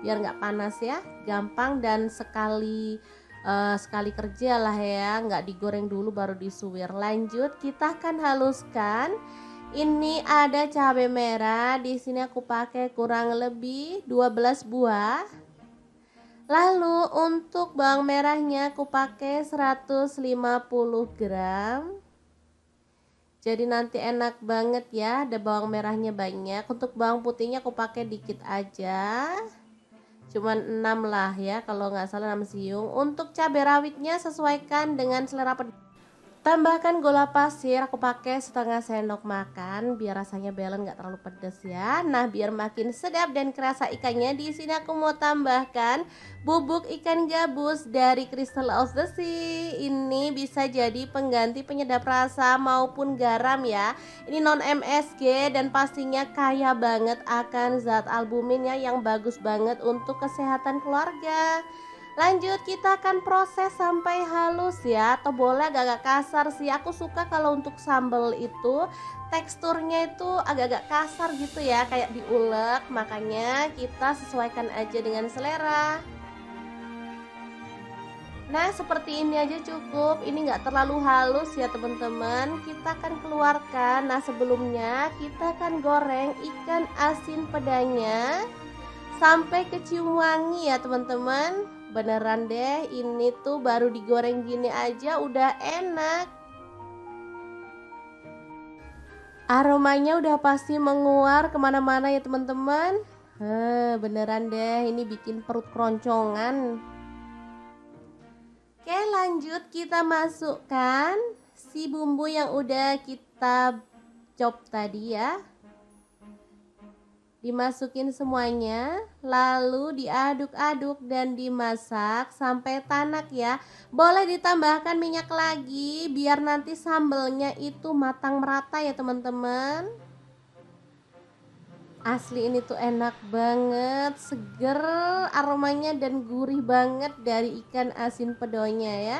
biar nggak panas ya, gampang dan sekali kerja lah ya, nggak digoreng dulu baru disuwir. Lanjut, kita akan haluskan. Ini ada cabai merah, di sini aku pakai kurang lebih 12 buah. Lalu untuk bawang merahnya aku pakai 150 gram. Jadi nanti enak banget ya, ada bawang merahnya banyak. Untuk bawang putihnya aku pakai dikit aja. Cuman 6 lah ya, kalau nggak salah 6 siung. Untuk cabai rawitnya sesuaikan dengan selera pedas. Tambahkan gula pasir, aku pakai setengah sendok makan biar rasanya balance, nggak terlalu pedas ya. Nah, biar makin sedap dan kerasa ikannya, di sini aku mau tambahkan bubuk ikan gabus dari Crystal of the Sea. Ini bisa jadi pengganti penyedap rasa maupun garam ya. Ini non MSG dan pastinya kaya banget akan zat albuminnya yang bagus banget untuk kesehatan keluarga. Lanjut, kita akan proses sampai halus ya, atau boleh agak-agak kasar sih. Aku suka kalau untuk sambal itu teksturnya itu agak-agak kasar gitu ya, kayak diulek. Makanya kita sesuaikan aja dengan selera. Nah, seperti ini aja cukup. Ini nggak terlalu halus ya teman-teman. Kita akan keluarkan. Nah, sebelumnya kita akan goreng ikan asin pedanya sampai kecium wangi ya teman-teman. Beneran deh, ini tuh baru digoreng gini aja udah enak. Aromanya udah pasti menguar kemana-mana ya teman-teman. Beneran deh, ini bikin perut keroncongan. Oke, lanjut kita masukkan si bumbu yang udah kita chop tadi ya. Dimasukin semuanya, lalu diaduk-aduk dan dimasak sampai tanak ya. Boleh ditambahkan minyak lagi biar nanti sambelnya itu matang merata ya teman-teman. Asli ini tuh enak banget, seger aromanya dan gurih banget dari ikan asin pedonya ya.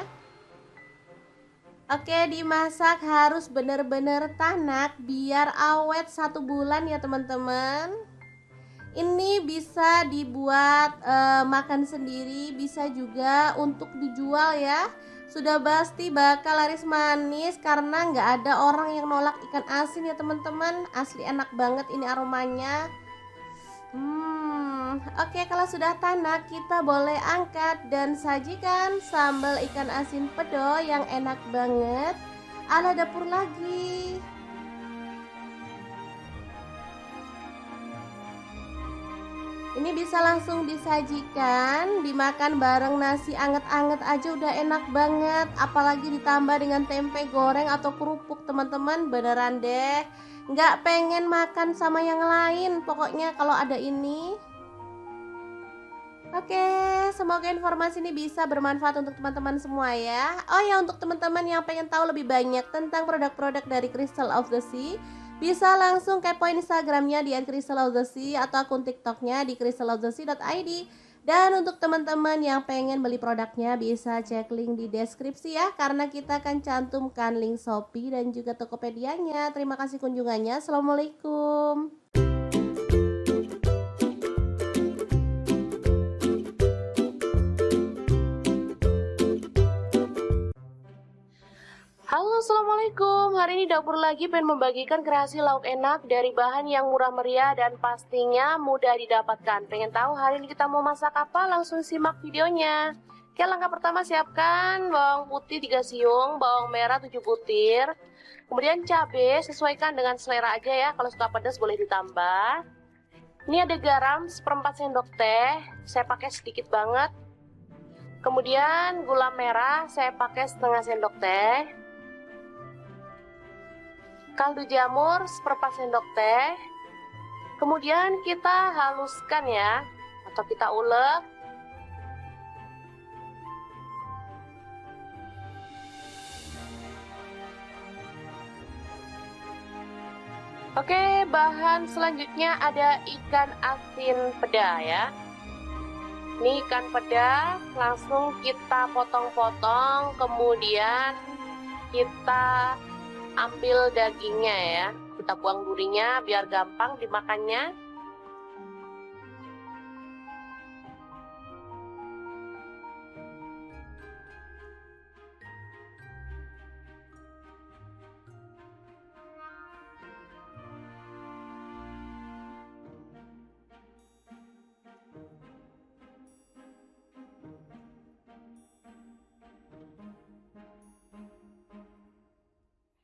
Oke, dimasak harus bener-bener tanak biar awet 1 bulan ya teman-teman. Ini bisa dibuat makan sendiri, bisa juga untuk dijual ya. Sudah pasti bakal laris manis karena nggak ada orang yang nolak ikan asin ya teman-teman. Asli enak banget ini aromanya. Oke, kalau sudah tanak kita boleh angkat dan sajikan sambal ikan asin pedo yang enak banget ala dapur lagi. Ini bisa langsung disajikan, dimakan bareng nasi anget-anget aja udah enak banget. Apalagi ditambah dengan tempe goreng atau kerupuk teman-teman, beneran deh nggak pengen makan sama yang lain pokoknya kalau ada ini. Oke, semoga informasi ini bisa bermanfaat untuk teman-teman semua ya. Oh ya, untuk teman-teman yang pengen tahu lebih banyak tentang produk-produk dari Crystal of the Sea, bisa langsung kepoin Instagramnya di @crystalofthesea atau akun TikToknya di crystalofthesea.id. Dan untuk teman-teman yang pengen beli produknya bisa cek link di deskripsi ya, karena kita akan cantumkan link Shopee dan juga Tokopedia-nya. Terima kasih kunjungannya. Assalamualaikum. Halo, assalamualaikum. Hari ini dapur lagi pengen membagikan kreasi lauk enak dari bahan yang murah meriah dan pastinya mudah didapatkan. Pengen tahu hari ini kita mau masak apa? Langsung simak videonya. Oke, langkah pertama siapkan bawang putih 3 siung, bawang merah 7 butir. Kemudian cabai sesuaikan dengan selera aja ya. Kalau suka pedas boleh ditambah. Ini ada garam seperempat sendok teh, saya pakai sedikit banget. Kemudian gula merah saya pakai setengah sendok teh. Kaldu jamur seperempat sendok teh. Kemudian kita haluskan ya, atau kita ulek. Oke, bahan selanjutnya ada ikan asin peda ya. Ini ikan peda langsung kita potong-potong, kemudian kita ambil dagingnya ya. Kita buang durinya biar gampang dimakannya.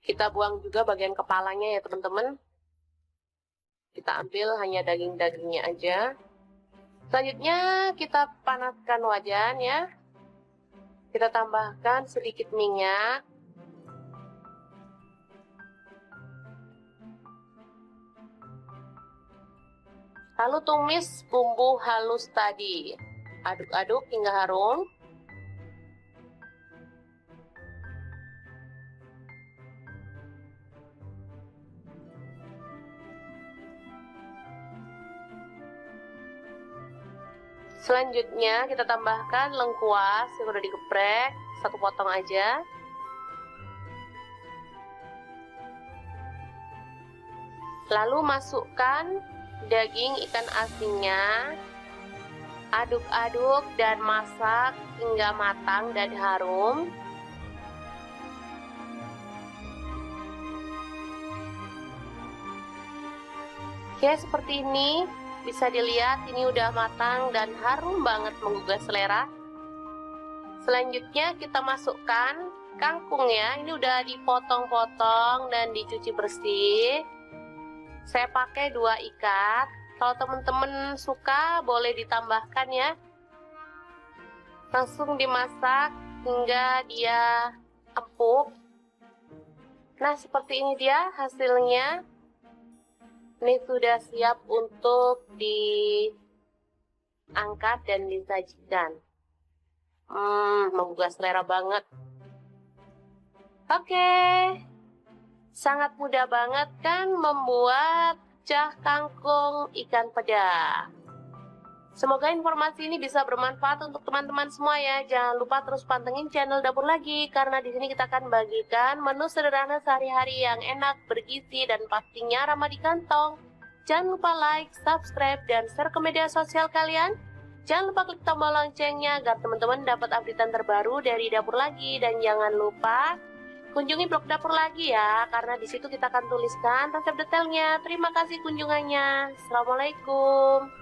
Kita buang juga bagian kepalanya ya teman-teman. Kita ambil hanya daging-dagingnya aja. Selanjutnya kita panaskan wajan ya. Kita tambahkan sedikit minyak. Lalu tumis bumbu halus tadi. Aduk-aduk hingga harum. Selanjutnya kita tambahkan lengkuas yang udah digeprek, satu potong aja. Lalu masukkan daging ikan asinnya. Aduk-aduk dan masak hingga matang dan harum. Oke, seperti ini. Bisa dilihat ini udah matang dan harum banget menggugah selera. Selanjutnya kita masukkan kangkung ya. Ini udah dipotong-potong dan dicuci bersih. Saya pakai 2 ikat. Kalau teman-teman suka boleh ditambahkan ya. Langsung dimasak hingga dia empuk. Nah, seperti ini dia hasilnya. Ini sudah siap untuk diangkat dan disajikan. Menggugah selera banget. Oke, sangat mudah banget kan membuat cah kangkung ikan peda. Semoga informasi ini bisa bermanfaat untuk teman-teman semua ya. Jangan lupa terus pantengin channel Dapur Lagi, karena di sini kita akan bagikan menu sederhana sehari-hari yang enak, bergizi, dan pastinya ramah di kantong. Jangan lupa like, subscribe, dan share ke media sosial kalian. Jangan lupa klik tombol loncengnya agar teman-teman dapat updatean terbaru dari Dapur Lagi. Dan jangan lupa kunjungi blog Dapur Lagi ya, karena di situ kita akan tuliskan resep detailnya. Terima kasih kunjungannya. Assalamualaikum.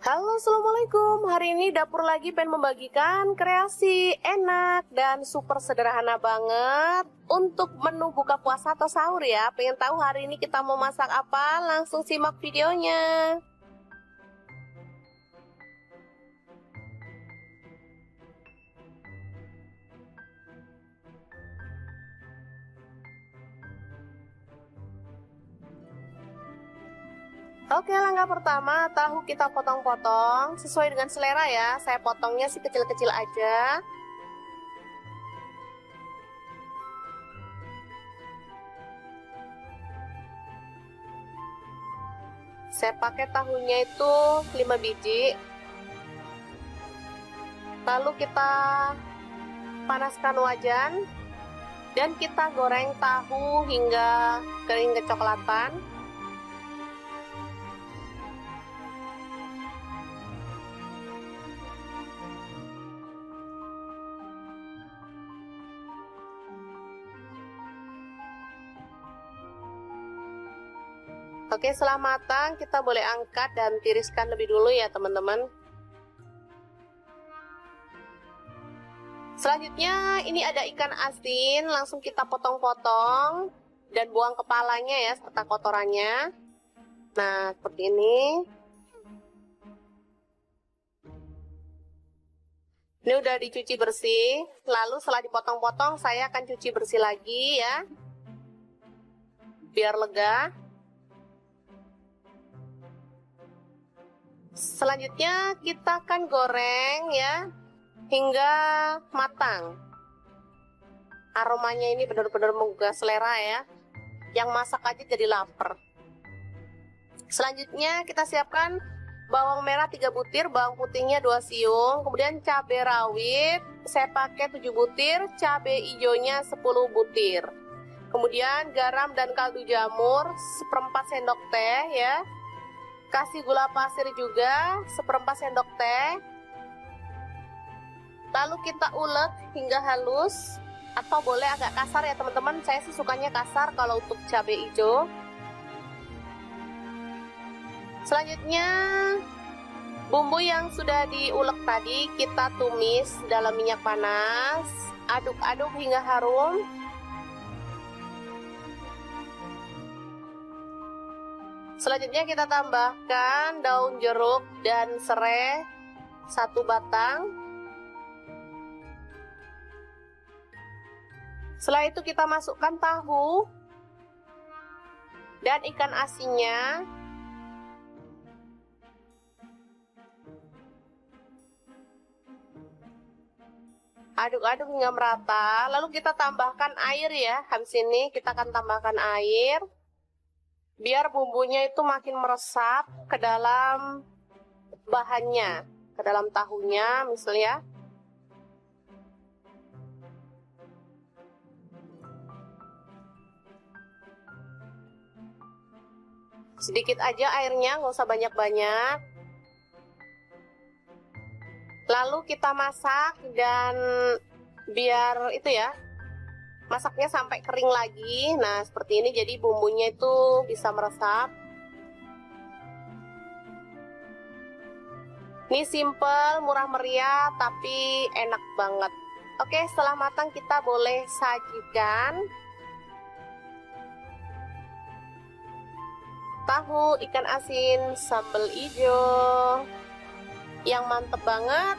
Halo, assalamualaikum. Hari ini Dapur Lagi pengen membagikan kreasi enak dan super sederhana banget untuk menu buka puasa atau sahur ya. Pengen tahu hari ini kita mau masak apa? Langsung simak videonya. Oke, langkah pertama, tahu kita potong-potong sesuai dengan selera ya. Saya potongnya sih kecil-kecil aja. Saya pakai tahunya itu 5 biji. Lalu kita panaskan wajan dan kita goreng tahu hingga kering kecoklatan. Oke, setelah matang kita boleh angkat dan tiriskan lebih dulu ya teman-teman. Selanjutnya ini ada ikan asin, langsung kita potong-potong dan buang kepalanya ya serta kotorannya. Nah, seperti ini. Ini udah dicuci bersih, lalu setelah dipotong-potong saya akan cuci bersih lagi ya, biar lega. Selanjutnya kita akan goreng ya, hingga matang. Aromanya ini benar-benar menggugah selera ya, yang masak aja jadi lapar. Selanjutnya kita siapkan bawang merah 3 butir, bawang putihnya 2 siung, kemudian cabai rawit saya pakai 7 butir, cabai hijaunya 10 butir. Kemudian garam dan kaldu jamur 1/4 sendok teh ya. Kasih gula pasir juga 1/4 sendok teh. Lalu kita ulek hingga halus, atau boleh agak kasar ya teman-teman. Saya sih sukanya kasar kalau untuk cabai hijau. Selanjutnya bumbu yang sudah diulek tadi kita tumis dalam minyak panas. Aduk-aduk hingga harum. Selanjutnya kita tambahkan daun jeruk dan serai 1 batang. Setelah itu kita masukkan tahu dan ikan asinnya. Aduk-aduk hingga merata. Lalu kita tambahkan air ya. Habis ini kita akan tambahkan air, biar bumbunya itu makin meresap ke dalam bahannya, ke dalam tahunya misalnya. Sedikit aja airnya, nggak usah banyak-banyak. Lalu kita masak dan biar itu ya, masaknya sampai kering lagi. Nah, seperti ini, jadi bumbunya itu bisa meresap. Ini simple, murah meriah, tapi enak banget. Oke, setelah matang kita boleh sajikan. Tahu ikan asin sambal hijau yang mantep banget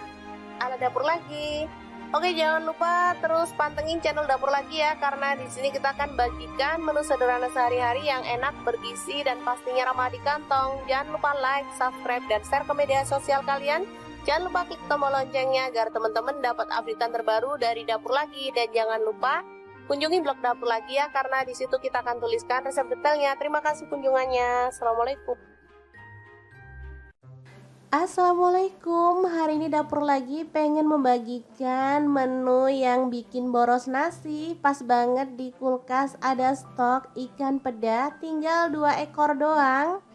ala dapur lagi. Oke, jangan lupa terus pantengin channel dapur lagi ya, karena di sini kita akan bagikan menu sederhana sehari-hari yang enak, bergizi, dan pastinya ramah di kantong. Jangan lupa like, subscribe, dan share ke media sosial kalian. Jangan lupa klik tombol loncengnya agar teman-teman dapat updatean terbaru dari dapur lagi. Dan jangan lupa kunjungi blog dapur lagi ya, karena di situ kita akan tuliskan resep detailnya. Terima kasih kunjungannya. Assalamualaikum. Assalamualaikum, hari ini dapur lagi pengen membagikan menu yang bikin boros nasi. Pas banget di kulkas ada stok ikan peda, tinggal 2 ekor doang.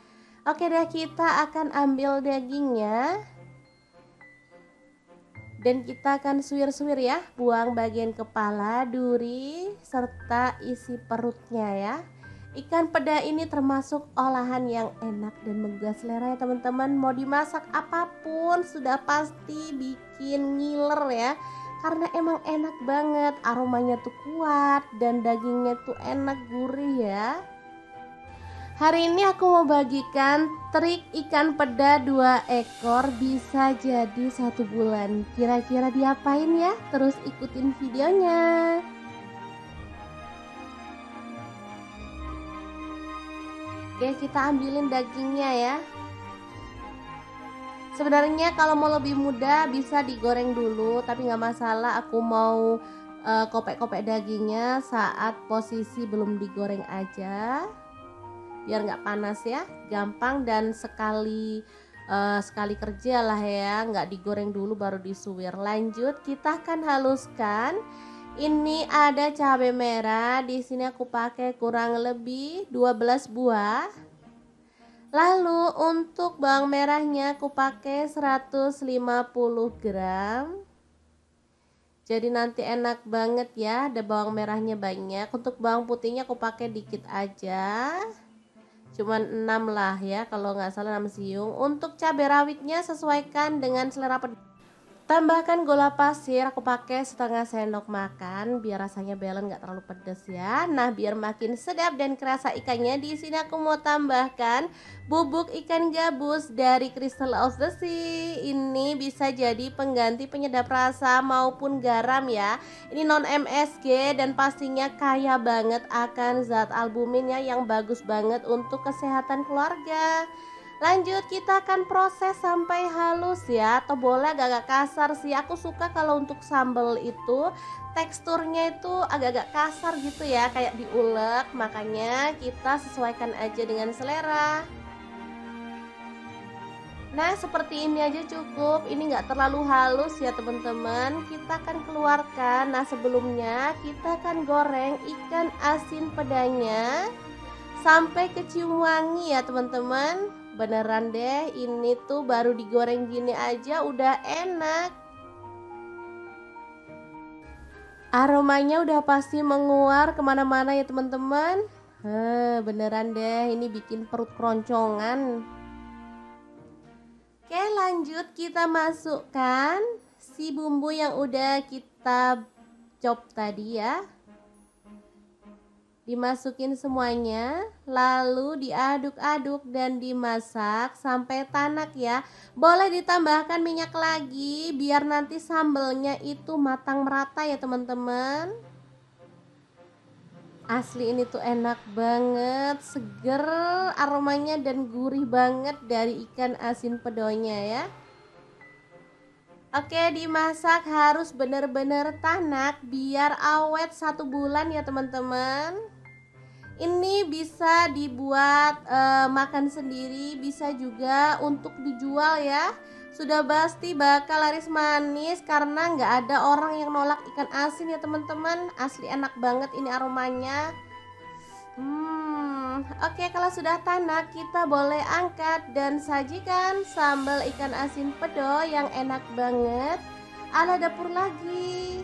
Oke deh, kita akan ambil dagingnya dan kita akan suwir-suwir ya, buang bagian kepala, duri, serta isi perutnya ya. Ikan peda ini termasuk olahan yang enak dan menggugah selera ya teman-teman. Mau dimasak apapun sudah pasti bikin ngiler ya, karena emang enak banget, aromanya tuh kuat dan dagingnya tuh enak, gurih ya. Hari ini aku mau bagikan trik ikan peda 2 ekor bisa jadi 1 bulan. Kira-kira diapain ya? Terus ikutin videonya. Oke, kita ambilin dagingnya ya. Sebenarnya kalau mau lebih mudah bisa digoreng dulu, tapi nggak masalah. Aku mau kopek-kopek dagingnya saat posisi belum digoreng aja, biar nggak panas ya, gampang dan sekali kerja lah ya, nggak digoreng dulu baru disuwir. Lanjut, kita akan haluskan. Ini ada cabai merah, di sini aku pakai kurang lebih 12 buah. Lalu untuk bawang merahnya aku pakai 150 gram. Jadi nanti enak banget ya, ada bawang merahnya banyak. Untuk bawang putihnya aku pakai dikit aja. cuman 6 lah ya, kalau nggak salah 6 siung. Untuk cabai rawitnya sesuaikan dengan selera pedas. Tambahkan gula pasir, aku pakai setengah sendok makan biar rasanya balance, nggak terlalu pedas ya. Nah, biar makin sedap dan kerasa ikannya, di sini aku mau tambahkan bubuk ikan gabus dari Crystal of the Sea. Ini bisa jadi pengganti penyedap rasa maupun garam ya. Ini non MSG dan pastinya kaya banget akan zat albuminnya yang bagus banget untuk kesehatan keluarga. Lanjut, kita akan proses sampai halus ya, atau boleh agak-agak kasar sih. Aku suka kalau untuk sambal itu teksturnya itu agak-agak kasar gitu ya, kayak diulek. Makanya kita sesuaikan aja dengan selera. Nah, seperti ini aja cukup. Ini nggak terlalu halus ya teman-teman. Kita akan keluarkan. Nah, sebelumnya kita akan goreng ikan asin pedanya sampai kecium wangi ya teman-teman. Beneran deh, ini tuh baru digoreng gini aja udah enak. Aromanya udah pasti menguar kemana-mana ya teman-teman. Beneran deh, ini bikin perut keroncongan. Oke, lanjut kita masukkan si bumbu yang udah kita chop tadi ya. Dimasukin semuanya, lalu diaduk-aduk dan dimasak sampai tanak ya. Boleh ditambahkan minyak lagi biar nanti sambelnya itu matang merata ya teman-teman. Asli ini tuh enak banget, seger aromanya dan gurih banget dari ikan asin pedonya ya. Oke, dimasak harus bener-bener tanak biar awet 1 bulan ya teman-teman. Ini bisa dibuat makan sendiri, bisa juga untuk dijual ya. Sudah pasti bakal laris manis karena nggak ada orang yang nolak ikan asin ya teman-teman. Asli enak banget ini aromanya. Oke, kalau sudah tanak kita boleh angkat dan sajikan sambal ikan asin pedo yang enak banget ala dapur lagi.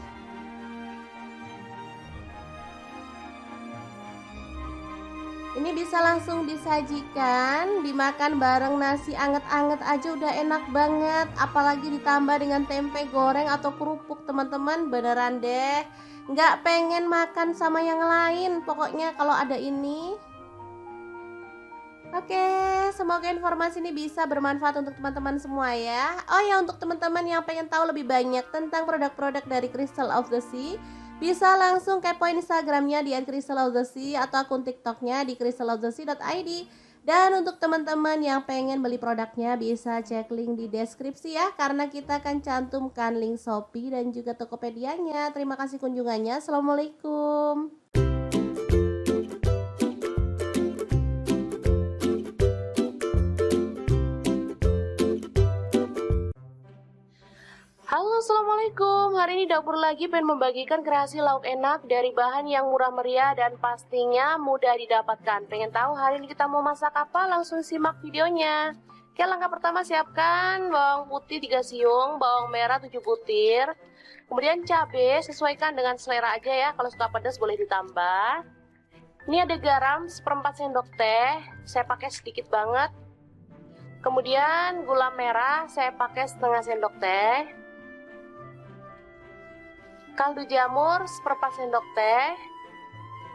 Ini bisa langsung disajikan, dimakan bareng nasi anget-anget aja udah enak banget. Apalagi ditambah dengan tempe goreng atau kerupuk teman-teman, beneran deh nggak pengen makan sama yang lain pokoknya kalau ada ini. Oke, semoga informasi ini bisa bermanfaat untuk teman-teman semua ya. Oh ya, untuk teman-teman yang pengen tahu lebih banyak tentang produk-produk dari Crystal of the Sea, bisa langsung kepoin Instagramnya di @crystalofthesea atau akun TikToknya di crystalofthesea.id. Dan untuk teman-teman yang pengen beli produknya bisa cek link di deskripsi ya, karena kita akan cantumkan link Shopee dan juga Tokopedia-nya. Terima kasih kunjungannya. Assalamualaikum. Halo, assalamualaikum. Hari ini dapur lagi pengen membagikan kreasi lauk enak dari bahan yang murah meriah dan pastinya mudah didapatkan. Pengen tahu hari ini kita mau masak apa? Langsung simak videonya. Oke, langkah pertama siapkan bawang putih 3 siung, bawang merah 7 butir. Kemudian cabai sesuaikan dengan selera aja ya. Kalau suka pedas boleh ditambah. Ini ada garam 1/4 sendok teh. Saya pakai sedikit banget. Kemudian gula merah saya pakai setengah sendok teh. Kaldu jamur 1/4 sendok teh.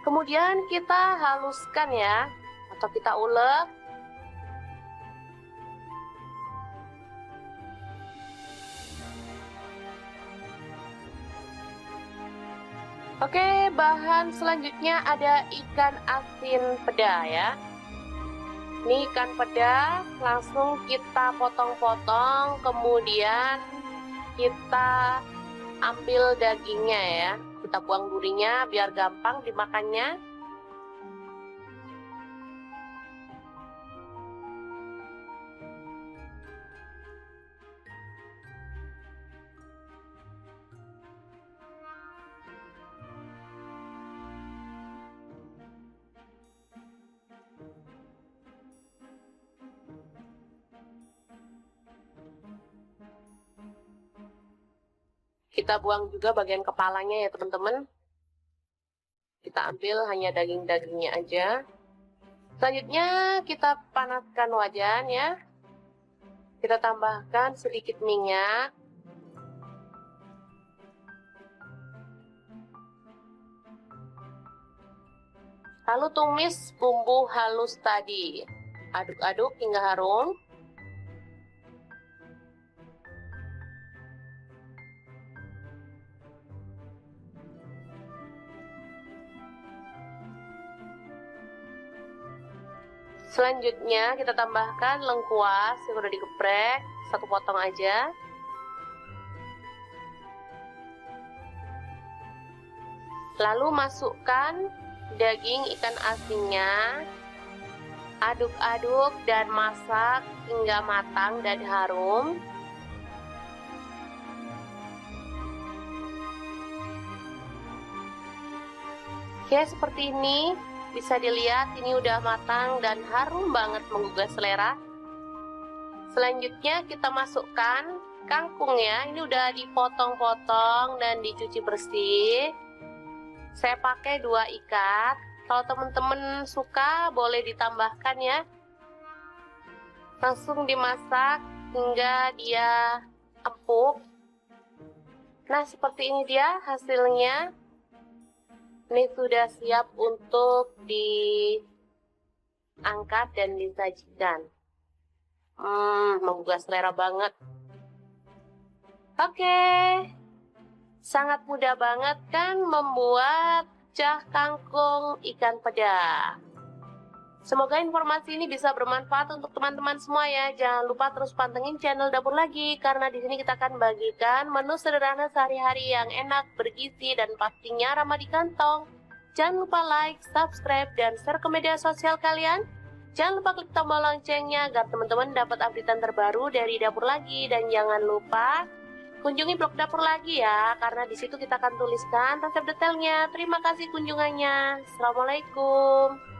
Kemudian kita haluskan ya, atau kita ulek. Oke, bahan selanjutnya ada ikan asin peda ya. Ini ikan peda langsung kita potong-potong, kemudian kita ambil dagingnya ya, kita buang durinya biar gampang dimakannya. Kita buang juga bagian kepalanya ya teman-teman. Kita ambil hanya daging-dagingnya aja. Selanjutnya kita panaskan wajan ya. Kita tambahkan sedikit minyak. Lalu tumis bumbu halus tadi. Aduk-aduk hingga harum. Selanjutnya kita tambahkan lengkuas yang udah digeprek, 1 potong aja. Lalu masukkan daging ikan asinnya. Aduk-aduk dan masak hingga matang dan harum. Oke, seperti ini. Bisa dilihat ini udah matang dan harum banget menggugah selera. Selanjutnya kita masukkan kangkung ya. Ini udah dipotong-potong dan dicuci bersih. Saya pakai 2 ikat. Kalau teman-teman suka boleh ditambahkan ya. Langsung dimasak hingga dia empuk. Nah, seperti ini dia hasilnya. Ini sudah siap untuk diangkat dan disajikan. Menggugah selera banget. Oke. Sangat mudah banget kan membuat cah kangkung ikan peda. Semoga informasi ini bisa bermanfaat untuk teman-teman semua ya. Jangan lupa terus pantengin channel Dapur Lagi, karena di sini kita akan bagikan menu sederhana sehari-hari yang enak, bergizi, dan pastinya ramah di kantong. Jangan lupa like, subscribe, dan share ke media sosial kalian. Jangan lupa klik tombol loncengnya agar teman-teman dapat updatean terbaru dari Dapur Lagi. Dan jangan lupa kunjungi blog Dapur Lagi ya, karena di situ kita akan tuliskan resep detailnya. Terima kasih kunjungannya. Assalamualaikum.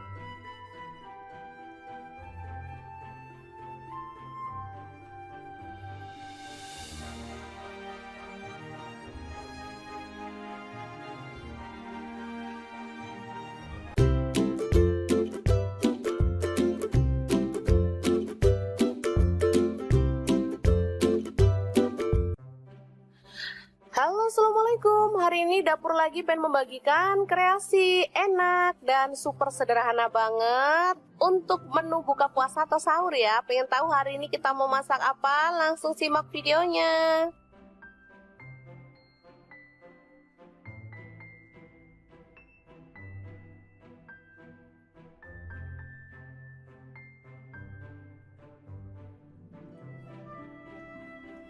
Halo, assalamualaikum. Hari ini Dapur Lagi pengen membagikan kreasi enak dan super sederhana banget untuk menu buka puasa atau sahur ya. Pengen tahu hari ini kita mau masak apa? Langsung simak videonya.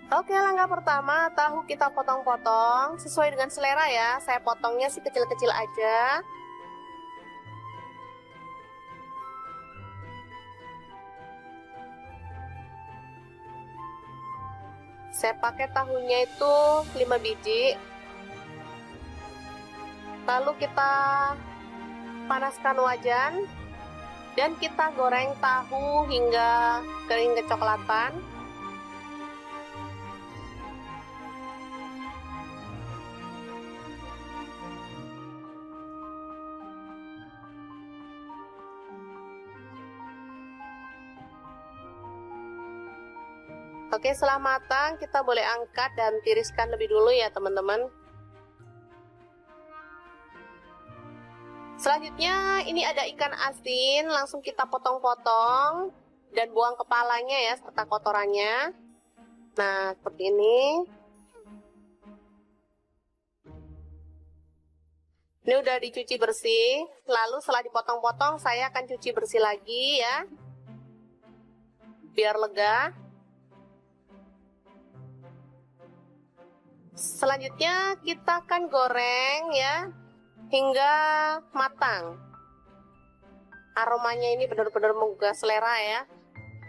Oke, langkah pertama, tahu kita potong-potong sesuai dengan selera ya. Saya potongnya sih kecil-kecil aja. Saya pakai tahunya itu 5 biji. Lalu kita panaskan wajan dan kita goreng tahu hingga kering kecoklatan. Oke, setelah matang kita boleh angkat dan tiriskan lebih dulu ya teman-teman. Selanjutnya ini ada ikan asin, langsung kita potong-potong dan buang kepalanya ya serta kotorannya. Nah, seperti ini. Ini udah dicuci bersih. Lalu setelah dipotong-potong saya akan cuci bersih lagi ya, biar lega. Selanjutnya kita akan goreng ya hingga matang. Aromanya ini benar-benar menggugah selera ya.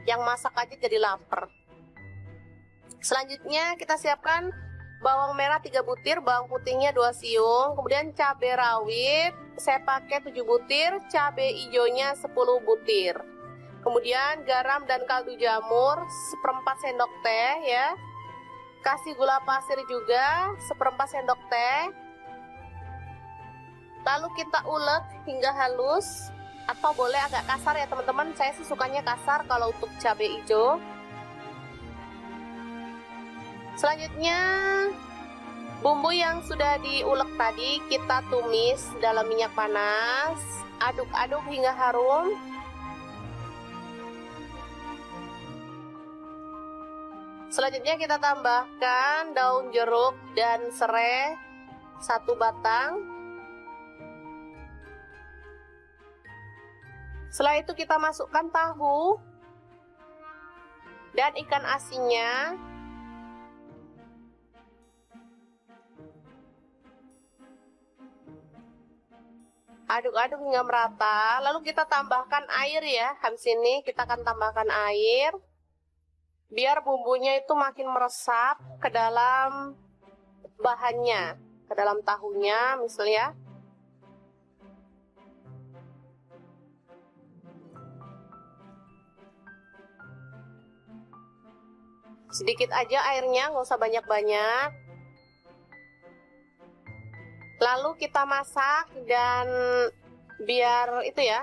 Yang masak aja jadi lapar. Selanjutnya kita siapkan bawang merah 3 butir, bawang putihnya 2 siung, kemudian cabai rawit saya pakai 7 butir, cabai hijaunya 10 butir. Kemudian garam dan kaldu jamur 1/4 sendok teh ya. Kasih gula pasir juga 1/4 sendok teh. Lalu kita ulek hingga halus. atau boleh agak kasar ya teman-teman. Saya sih sukanya kasar kalau untuk cabai hijau. Selanjutnya bumbu yang sudah diulek tadi kita tumis dalam minyak panas. Aduk-aduk hingga harum. Selanjutnya kita tambahkan daun jeruk dan serai 1 batang. Setelah itu kita masukkan tahu dan ikan asinnya. Aduk-aduk hingga merata. Lalu kita tambahkan air ya. Habis ini kita akan tambahkan air. Biar bumbunya itu makin meresap ke dalam bahannya, ke dalam tahunya misalnya. Sedikit aja airnya, nggak usah banyak-banyak. Lalu kita masak dan biar itu ya,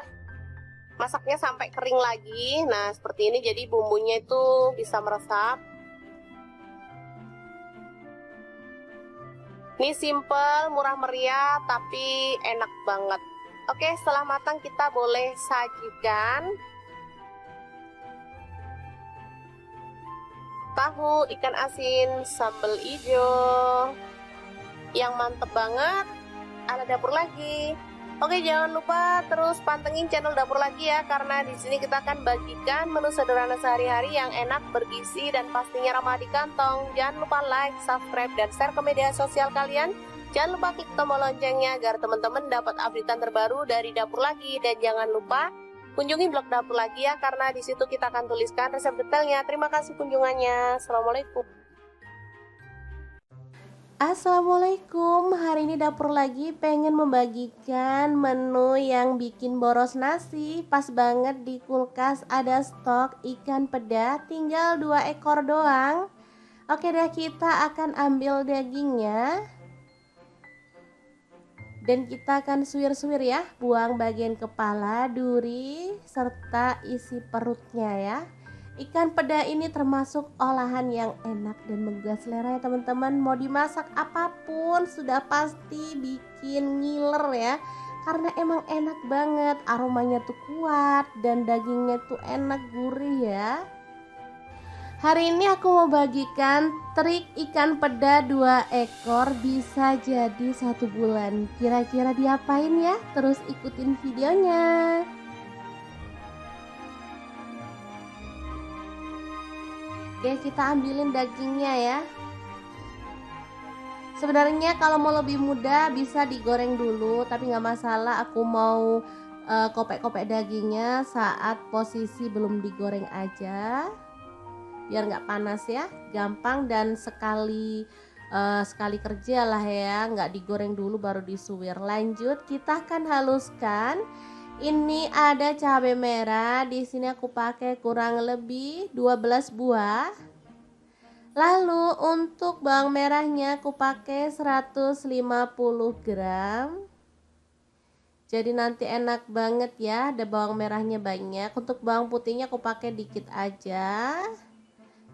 masaknya sampai kering lagi. Nah seperti ini, jadi bumbunya itu bisa meresap. Ini simple, murah meriah, tapi enak banget. Oke, setelah matang kita boleh sajikan. Tahu, ikan asin, sambal hijau yang mantep banget ala dapur lagi. Oke, jangan lupa terus pantengin channel Dapur Lagi ya, karena di sini kita akan bagikan menu sederhana sehari-hari yang enak, bergizi, dan pastinya ramah di kantong. Jangan lupa like, subscribe, dan share ke media sosial kalian. Jangan lupa klik tombol loncengnya agar teman-teman dapat updatean terbaru dari Dapur Lagi. Dan jangan lupa kunjungi blog Dapur Lagi ya, karena di situ kita akan tuliskan resep detailnya. Terima kasih kunjungannya. Assalamualaikum. Assalamualaikum, hari ini Dapur Lagi pengen membagikan menu yang bikin boros nasi. Pas banget di kulkas ada stok ikan peda, tinggal 2 ekor doang. Oke deh, kita akan ambil dagingnya dan kita akan suwir-suwir ya, buang bagian kepala, duri, serta isi perutnya ya. Ikan peda ini termasuk olahan yang enak dan menggugah selera ya teman-teman. Mau dimasak apapun sudah pasti bikin ngiler ya, karena emang enak banget, aromanya tuh kuat dan dagingnya tuh enak, gurih ya. Hari ini aku mau bagikan trik ikan peda 2 ekor bisa jadi 1 bulan. Kira-kira diapain ya? Terus ikutin videonya. Oke, kita ambilin dagingnya ya. Sebenarnya kalau mau lebih mudah bisa digoreng dulu, tapi nggak masalah. Aku mau kopek-kopek dagingnya saat posisi belum digoreng aja, biar nggak panas ya, gampang dan sekali kerja lah ya, nggak digoreng dulu baru disuwir. Lanjut, kita akan haluskan. Ini ada cabai merah, di sini aku pakai kurang lebih 12 buah. Lalu untuk bawang merahnya aku pakai 150 gram. Jadi nanti enak banget ya, ada bawang merahnya banyak. Untuk bawang putihnya aku pakai dikit aja.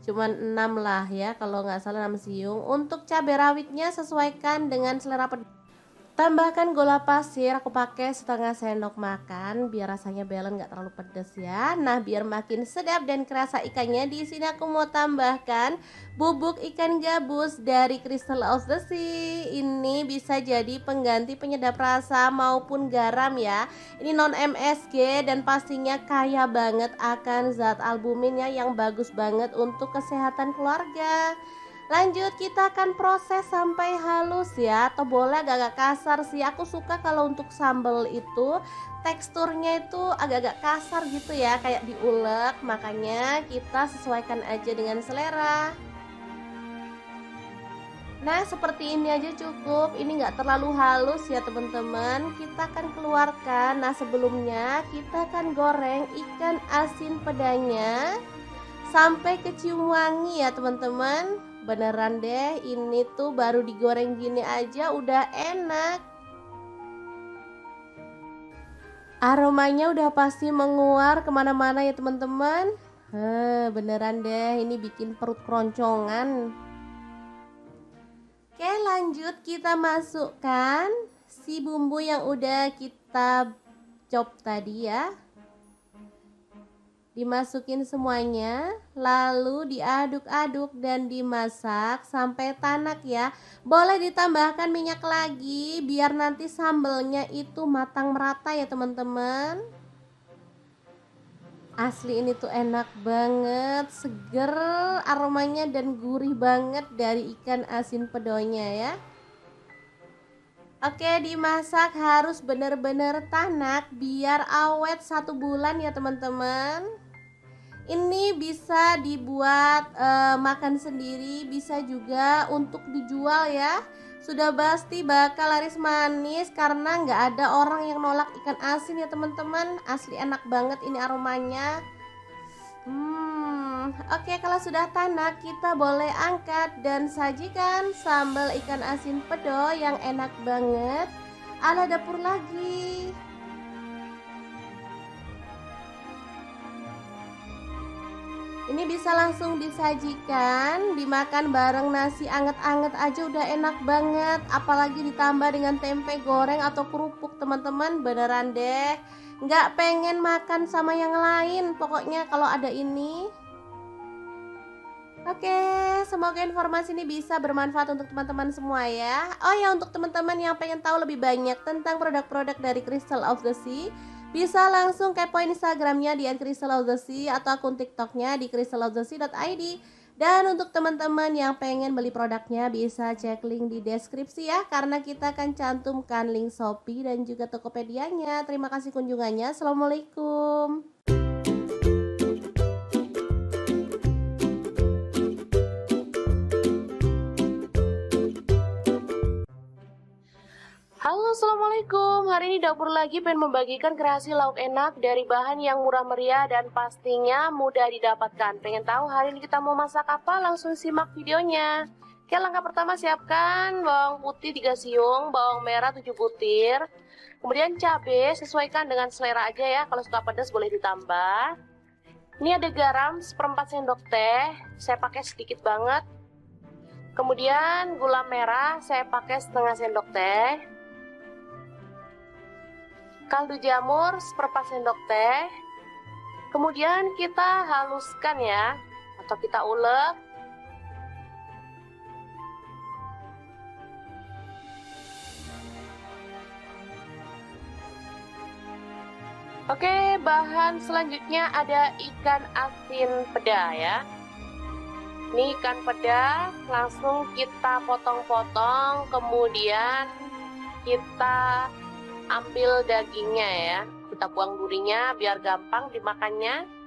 Cuman 6 lah ya, kalau nggak salah 6 siung. Untuk cabai rawitnya sesuaikan dengan selera pedas. Tambahkan gula pasir, aku pakai setengah sendok makan biar rasanya balance, nggak terlalu pedas ya. Nah, biar makin sedap dan kerasa ikannya, di sini aku mau tambahkan bubuk ikan gabus dari Crystal of the Sea. Ini bisa jadi pengganti penyedap rasa maupun garam ya. Ini non MSG dan pastinya kaya banget akan zat albuminnya yang bagus banget untuk kesehatan keluarga. Lanjut, kita akan proses sampai halus ya, atau boleh agak-agak kasar sih. Aku suka kalau untuk sambal itu teksturnya itu agak-agak kasar gitu ya, kayak diulek. Makanya kita sesuaikan aja dengan selera. Nah, seperti ini aja cukup. Ini nggak terlalu halus ya teman-teman. Kita akan keluarkan. Nah, sebelumnya kita akan goreng ikan asin pedanya sampai kecium wangi ya teman-teman. Beneran deh, ini tuh baru digoreng gini aja udah enak. Aromanya udah pasti menguar kemana-mana ya teman-teman. Beneran deh, ini bikin perut keroncongan. Oke, lanjut kita masukkan si bumbu yang udah kita chop tadi ya. Dimasukin semuanya, lalu diaduk-aduk dan dimasak sampai tanak ya. Boleh ditambahkan minyak lagi biar nanti sambelnya itu matang merata ya teman-teman. Asli ini tuh enak banget, seger aromanya dan gurih banget dari ikan asin pedonya ya. Oke, dimasak harus bener-bener tanak biar awet 1 bulan ya teman-teman. Ini bisa dibuat makan sendiri, bisa juga untuk dijual ya. Sudah pasti bakal laris manis karena nggak ada orang yang nolak ikan asin ya teman-teman. Asli enak banget ini aromanya. Oke, kalau sudah tanak kita boleh angkat dan sajikan sambal ikan asin pedo yang enak banget ala dapur lagi. Ini bisa langsung disajikan, dimakan bareng nasi anget-anget aja udah enak banget. Apalagi ditambah dengan tempe goreng atau kerupuk teman-teman, beneran deh nggak pengen makan sama yang lain pokoknya kalau ada ini. Oke, semoga informasi ini bisa bermanfaat untuk teman-teman semua ya. Oh ya, untuk teman-teman yang pengen tahu lebih banyak tentang produk-produk dari Crystal of the Sea, bisa langsung kepoin Instagramnya di @crystalofthesea atau akun TikToknya di crystalofthesea.id. Dan untuk teman-teman yang pengen beli produknya bisa cek link di deskripsi ya, karena kita akan cantumkan link Shopee dan juga Tokopedia-nya. Terima kasih kunjungannya. Assalamualaikum. Halo, assalamualaikum. Hari ini dapur lagi pengen membagikan kreasi lauk enak dari bahan yang murah meriah dan pastinya mudah didapatkan. Pengen tahu hari ini kita mau masak apa? Langsung simak videonya. Oke, langkah pertama siapkan bawang putih 3 siung, bawang merah 7 butir. Kemudian cabai sesuaikan dengan selera aja ya. Kalau suka pedas boleh ditambah. Ini ada garam 1/4 sendok teh. Saya pakai sedikit banget. Kemudian gula merah saya pakai setengah sendok teh. Kaldu jamur 1/4 sendok teh. Kemudian kita haluskan ya, atau kita ulek. Oke, bahan selanjutnya ada ikan asin peda ya. Ini ikan peda langsung kita potong-potong, kemudian kita ambil dagingnya ya, kita buang durinya biar gampang dimakannya.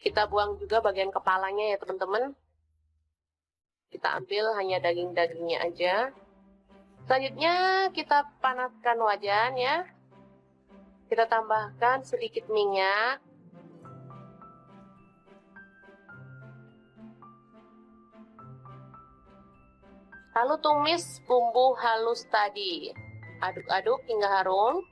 Kita buang juga bagian kepalanya ya teman-teman. Kita ambil hanya daging-dagingnya aja. Selanjutnya kita panaskan wajan ya. Kita tambahkan sedikit minyak. Lalu tumis bumbu halus tadi. Aduk-aduk hingga harum.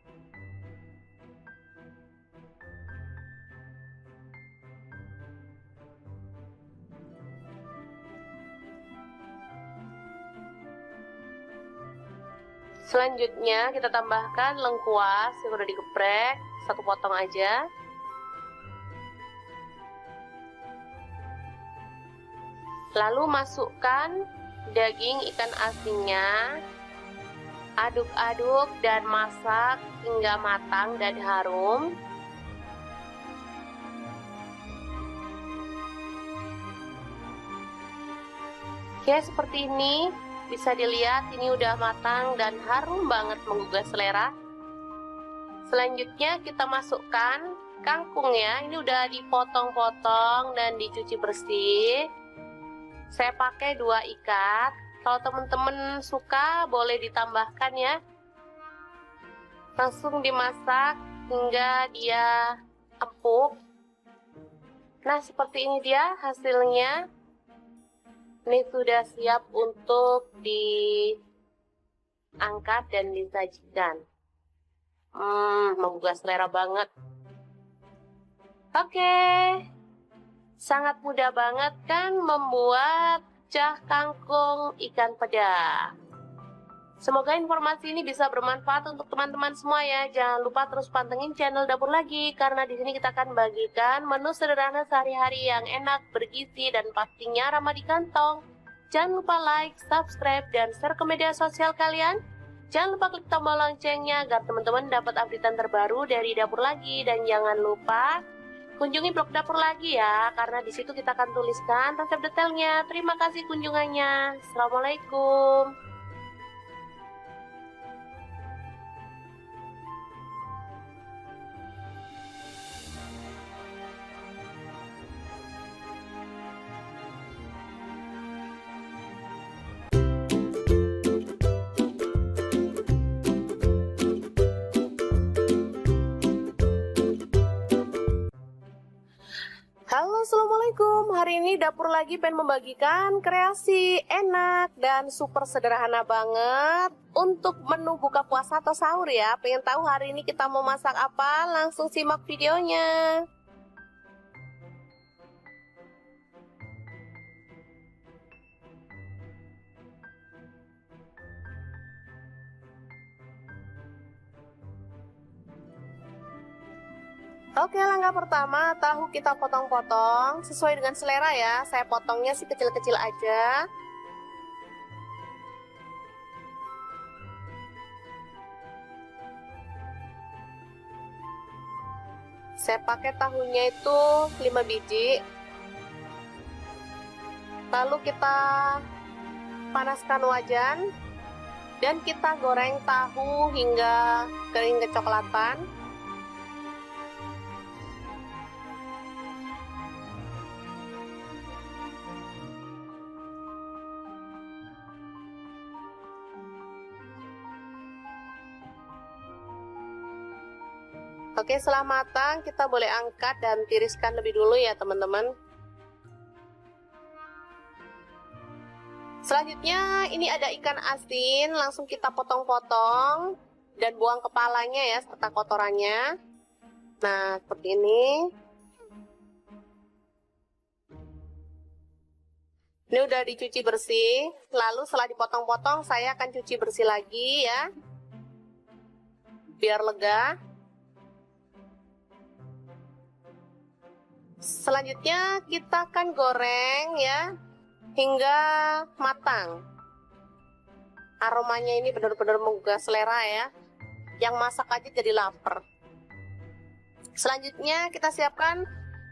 Selanjutnya kita tambahkan lengkuas yang udah digeprek, 1 potong aja. Lalu masukkan daging ikan asinnya. Aduk-aduk dan masak hingga matang dan harum. Oke, seperti ini. Bisa dilihat ini udah matang dan harum banget menggugah selera. Selanjutnya kita masukkan kangkung ya. Ini udah dipotong-potong dan dicuci bersih. Saya pakai 2 ikat. Kalau teman-teman suka boleh ditambahkan ya. Langsung dimasak hingga dia empuk. Nah, seperti ini dia hasilnya. Ini sudah siap untuk diangkat dan disajikan. Menggugah selera banget. Oke. Sangat mudah banget kan membuat cah kangkung ikan peda. Semoga informasi ini bisa bermanfaat untuk teman-teman semua ya. Jangan lupa terus pantengin channel Dapur Lagi, karena di sini kita akan bagikan menu sederhana sehari-hari yang enak, bergizi, dan pastinya ramah di kantong. Jangan lupa like, subscribe, dan share ke media sosial kalian. Jangan lupa klik tombol loncengnya agar teman-teman dapat updatean terbaru dari Dapur Lagi. Dan jangan lupa kunjungi blog Dapur Lagi ya, karena di situ kita akan tuliskan resep detailnya. Terima kasih kunjungannya. Assalamualaikum. Halo, assalamualaikum. Hari ini Dapur Lagi pengen membagikan kreasi enak dan super sederhana banget untuk menu buka puasa atau sahur ya. Pengen tahu hari ini kita mau masak apa? Langsung simak videonya. Oke, langkah pertama, tahu kita potong-potong sesuai dengan selera ya. Saya potongnya sih kecil-kecil aja. Saya pakai tahunya itu 5 biji. Lalu kita panaskan wajan dan kita goreng tahu hingga kering kecoklatan. Oke, setelah matang kita boleh angkat dan tiriskan lebih dulu ya teman-teman. Selanjutnya ini ada ikan asin, langsung kita potong-potong dan buang kepalanya ya serta kotorannya. Nah, seperti ini. Ini udah dicuci bersih, lalu setelah dipotong-potong saya akan cuci bersih lagi ya, biar lega. Selanjutnya kita akan goreng ya hingga matang. Aromanya ini benar-benar menggugah selera ya. Yang masak aja jadi lapar. Selanjutnya kita siapkan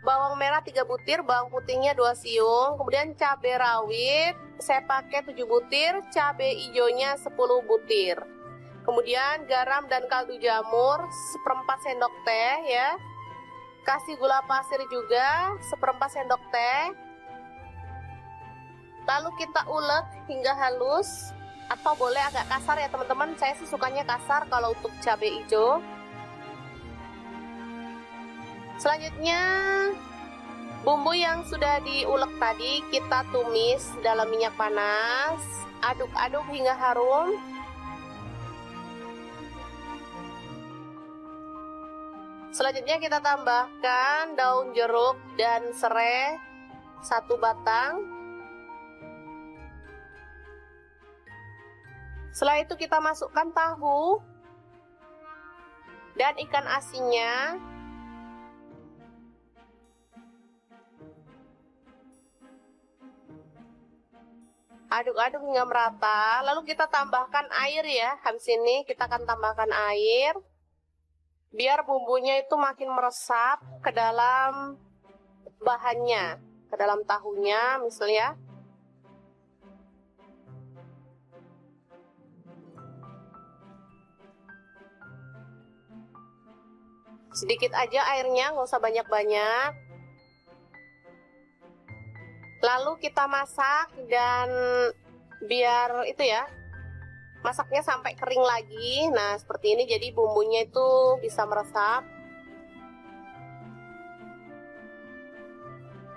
bawang merah 3 butir, bawang putihnya 2 siung, kemudian cabai rawit saya pakai 7 butir, cabai hijaunya 10 butir. Kemudian garam dan kaldu jamur 1/4 sendok teh ya. Kasih gula pasir juga 1/4 sendok teh. Lalu kita ulek hingga halus, atau boleh agak kasar ya teman-teman. Saya sih sukanya kasar kalau untuk cabai hijau. Selanjutnya bumbu yang sudah diulek tadi kita tumis dalam minyak panas. Aduk-aduk hingga harum. Selanjutnya kita tambahkan daun jeruk dan serai 1 batang. Setelah itu kita masukkan tahu dan ikan asinnya. Aduk-aduk hingga merata. Lalu kita tambahkan air ya. Habis ini kita akan tambahkan air. Biar bumbunya itu makin meresap ke dalam bahannya, ke dalam tahunya misalnya. Sedikit aja airnya, nggak usah banyak-banyak. Lalu kita masak dan biar itu ya, masaknya sampai kering lagi. Nah seperti ini, jadi bumbunya itu bisa meresap.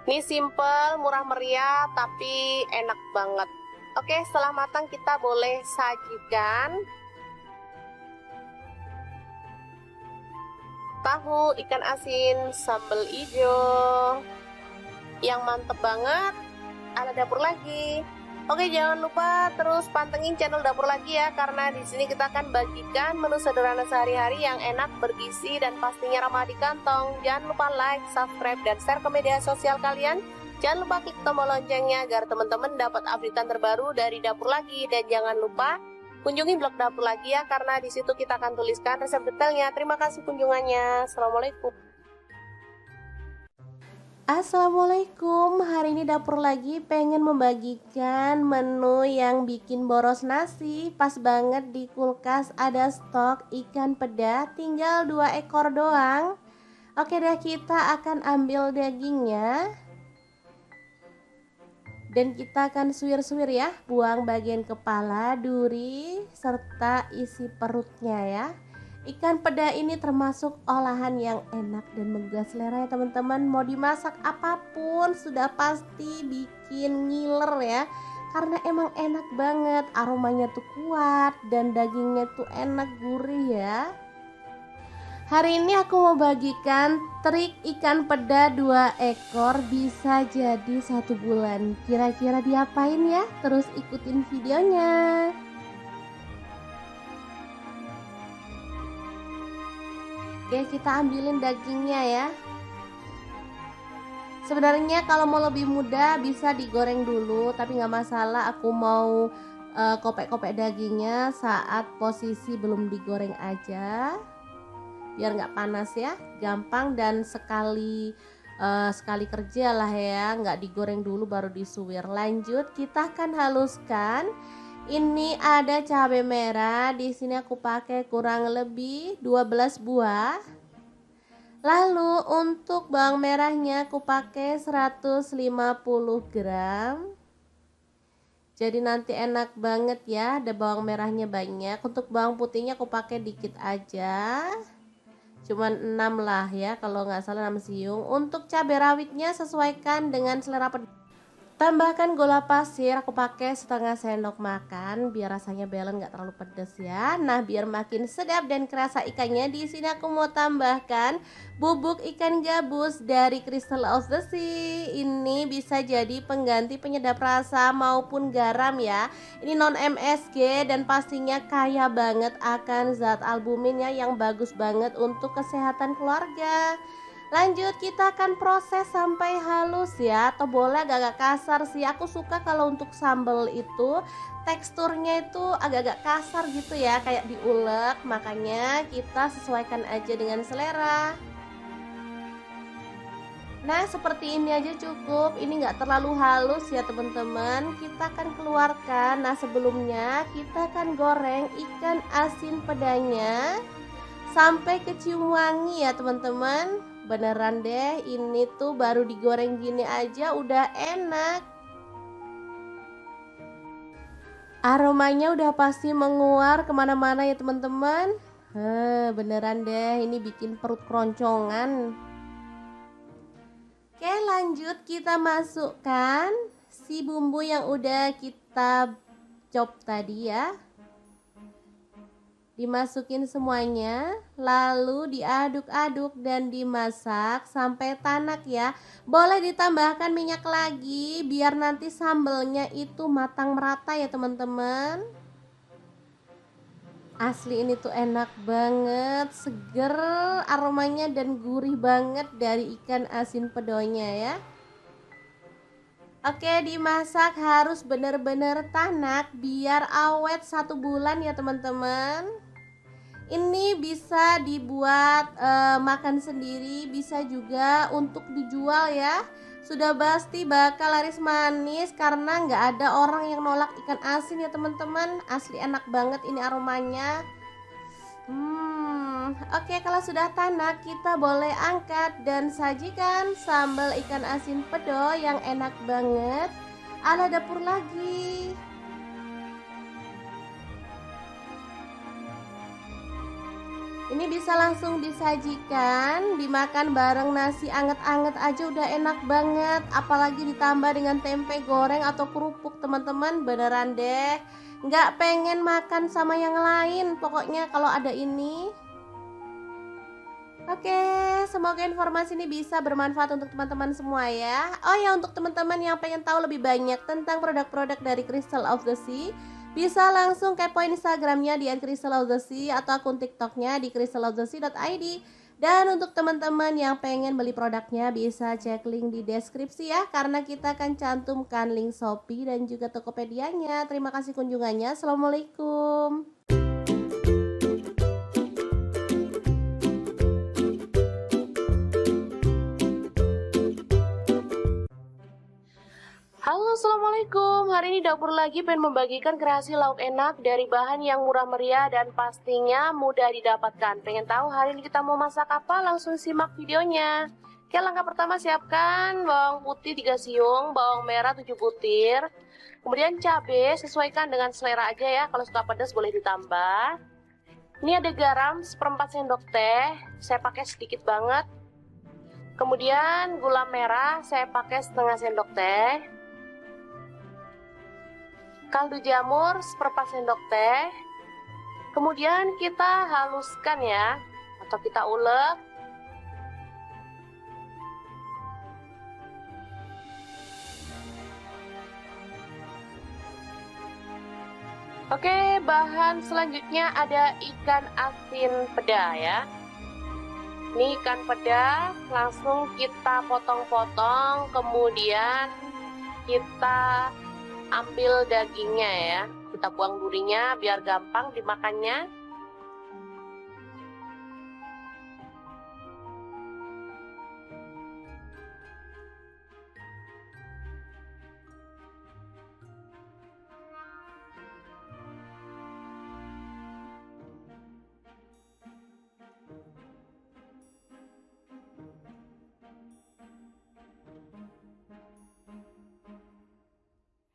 Ini simple, murah meriah, tapi enak banget. Oke, setelah matang kita boleh sajikan. Tahu ikan asin sambal hijau yang mantep banget ala dapur lagi. Oke, jangan lupa terus pantengin channel dapur lagi ya, karena di sini kita akan bagikan menu sederhana sehari-hari yang enak, bergizi, dan pastinya ramah di kantong. Jangan lupa like, subscribe, dan share ke media sosial kalian. Jangan lupa klik tombol loncengnya agar teman-teman dapat updatean terbaru dari dapur lagi. Dan jangan lupa kunjungi blog dapur lagi ya, karena di situ kita akan tuliskan resep detailnya. Terima kasih kunjungannya. Assalamualaikum. Assalamualaikum, hari ini dapur lagi pengen membagikan menu yang bikin boros nasi. Pas banget di kulkas ada stok ikan peda, tinggal 2 ekor doang. Oke deh, kita akan ambil dagingnya dan kita akan suwir-suwir ya, buang bagian kepala, duri, serta isi perutnya ya. Ikan peda ini termasuk olahan yang enak dan menggugah selera ya teman-teman. Mau dimasak apapun sudah pasti bikin ngiler ya, karena emang enak banget, aromanya tuh kuat dan dagingnya tuh enak, gurih ya. Hari ini aku mau bagikan trik ikan peda 2 ekor bisa jadi 1 bulan. Kira-kira diapain ya? Terus ikutin videonya. Oke, kita ambilin dagingnya ya. Sebenarnya kalau mau lebih mudah bisa digoreng dulu, tapi nggak masalah. Aku mau kopek-kopek dagingnya saat posisi belum digoreng aja, biar nggak panas ya, gampang dan sekali kerja lah ya, nggak digoreng dulu baru disuwir. Lanjut, kita akan haluskan. Ini ada cabai merah, di sini aku pakai kurang lebih 12 buah. Lalu untuk bawang merahnya aku pakai 150 gram. Jadi nanti enak banget ya, ada bawang merahnya banyak. Untuk bawang putihnya aku pakai dikit aja. Cuman 6 lah ya, kalau nggak salah 6 siung. Untuk cabai rawitnya sesuaikan dengan selera pedas. Tambahkan gula pasir, aku pakai setengah sendok makan biar rasanya balance, nggak terlalu pedas ya. Nah, biar makin sedap dan kerasa ikannya, di sini aku mau tambahkan bubuk ikan gabus dari Crystal of the Sea. Ini bisa jadi pengganti penyedap rasa maupun garam ya. Ini non MSG dan pastinya kaya banget akan zat albuminnya yang bagus banget untuk kesehatan keluarga. Lanjut, kita akan proses sampai halus ya, atau boleh agak-agak kasar sih. Aku suka kalau untuk sambal itu teksturnya itu agak-agak kasar gitu ya, kayak diulek. Makanya kita sesuaikan aja dengan selera. Nah, seperti ini aja cukup. Ini nggak terlalu halus ya teman-teman. Kita akan keluarkan. Nah, sebelumnya kita akan goreng ikan asin pedanya sampai kecium wangi ya teman-teman. Beneran deh, ini tuh baru digoreng gini aja udah enak. Aromanya udah pasti menguar kemana-mana ya teman-teman. Beneran deh, ini bikin perut keroncongan. Oke, lanjut kita masukkan si bumbu yang udah kita chop tadi ya. Dimasukin semuanya, lalu diaduk-aduk dan dimasak sampai tanak ya. Boleh ditambahkan minyak lagi biar nanti sambelnya itu matang merata ya teman-teman. Asli ini tuh enak banget, seger aromanya dan gurih banget dari ikan asin pedonya ya. Oke, dimasak harus bener-bener tanak biar awet 1 bulan ya teman-teman. Ini bisa dibuat makan sendiri, bisa juga untuk dijual ya. Sudah pasti bakal laris manis karena nggak ada orang yang nolak ikan asin ya teman-teman. Asli enak banget ini aromanya. Oke, kalau sudah tanak kita boleh angkat dan sajikan sambal ikan asin pedo yang enak banget ala dapur lagi. Ini bisa langsung disajikan, dimakan bareng nasi anget-anget aja udah enak banget. Apalagi ditambah dengan tempe goreng atau kerupuk teman-teman, beneran deh nggak pengen makan sama yang lain pokoknya kalau ada ini. Oke, semoga informasi ini bisa bermanfaat untuk teman-teman semua ya. Oh ya, untuk teman-teman yang pengen tahu lebih banyak tentang produk-produk dari Crystal of the Sea, bisa langsung kepoin Instagramnya di @crystalofthesea atau akun TikToknya di crystalofthesea.id. Dan untuk teman-teman yang pengen beli produknya bisa cek link di deskripsi ya, karena kita akan cantumkan link Shopee dan juga Tokopedia-nya. Terima kasih kunjungannya. Assalamualaikum. Halo, assalamualaikum. Hari ini dapur lagi pengen membagikan kreasi lauk enak dari bahan yang murah meriah dan pastinya mudah didapatkan. Pengen tahu hari ini kita mau masak apa? Langsung simak videonya. Oke, langkah pertama siapkan bawang putih 3 siung, bawang merah 7 butir. Kemudian cabai sesuaikan dengan selera aja ya. Kalau suka pedas boleh ditambah. Ini ada garam 1/4 sendok teh. Saya pakai sedikit banget. Kemudian gula merah saya pakai setengah sendok teh. Kaldu jamur 1/4 sendok teh. Kemudian kita haluskan ya, atau kita ulek. Oke, bahan selanjutnya ada ikan asin peda ya. Ini ikan peda langsung kita potong-potong, kemudian kita ambil dagingnya ya, kita buang durinya biar gampang dimakannya.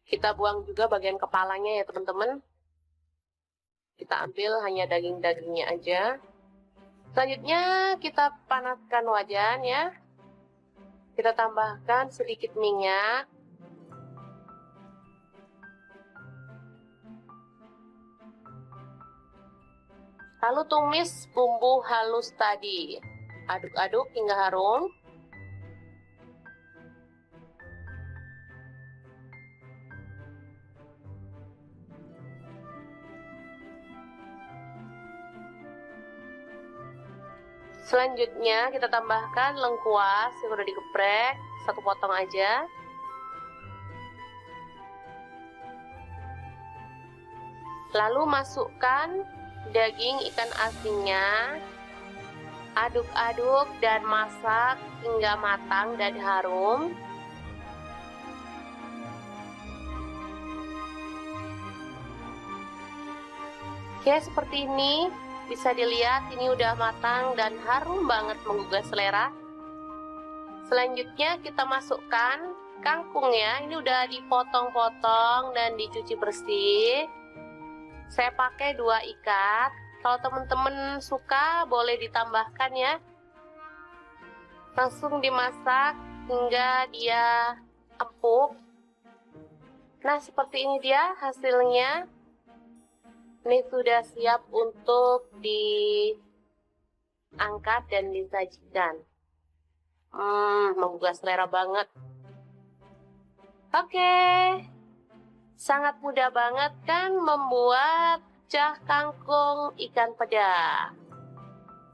Kita buang juga bagian kepalanya ya teman-teman. Kita ambil hanya daging-dagingnya aja. Selanjutnya kita panaskan wajan ya. Kita tambahkan sedikit minyak. Lalu tumis bumbu halus tadi. Aduk-aduk hingga harum. Selanjutnya kita tambahkan lengkuas yang udah digeprek, 1 potong aja. Lalu masukkan daging ikan asinnya. Aduk-aduk dan masak hingga matang dan harum. Oke, seperti ini. Bisa dilihat ini udah matang dan harum banget menggugah selera. Selanjutnya kita masukkan kangkungnya. Ini udah dipotong-potong dan dicuci bersih. Saya pakai 2 ikat. Kalau teman-teman suka boleh ditambahkan ya. Langsung dimasak hingga dia empuk. Nah, seperti ini dia hasilnya. Ini sudah siap untuk diangkat dan disajikan. Menggugah selera banget. Oke, sangat mudah banget kan membuat cah kangkung ikan peda.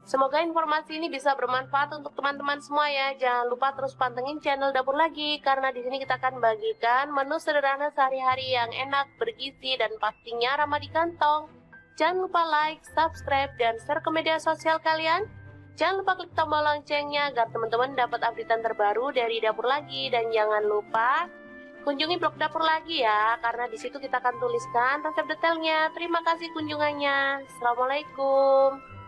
Semoga informasi ini bisa bermanfaat untuk teman-teman semua ya. Jangan lupa terus pantengin channel Dapur Lagi, karena di sini kita akan bagikan menu sederhana sehari-hari yang enak, bergizi, dan pastinya ramah di kantong. Jangan lupa like, subscribe, dan share ke media sosial kalian. Jangan lupa klik tombol loncengnya agar teman-teman dapat updatean terbaru dari Dapur Lagi. Dan jangan lupa kunjungi blog Dapur Lagi ya, karena di situ kita akan tuliskan resep detailnya. Terima kasih kunjungannya. Assalamualaikum.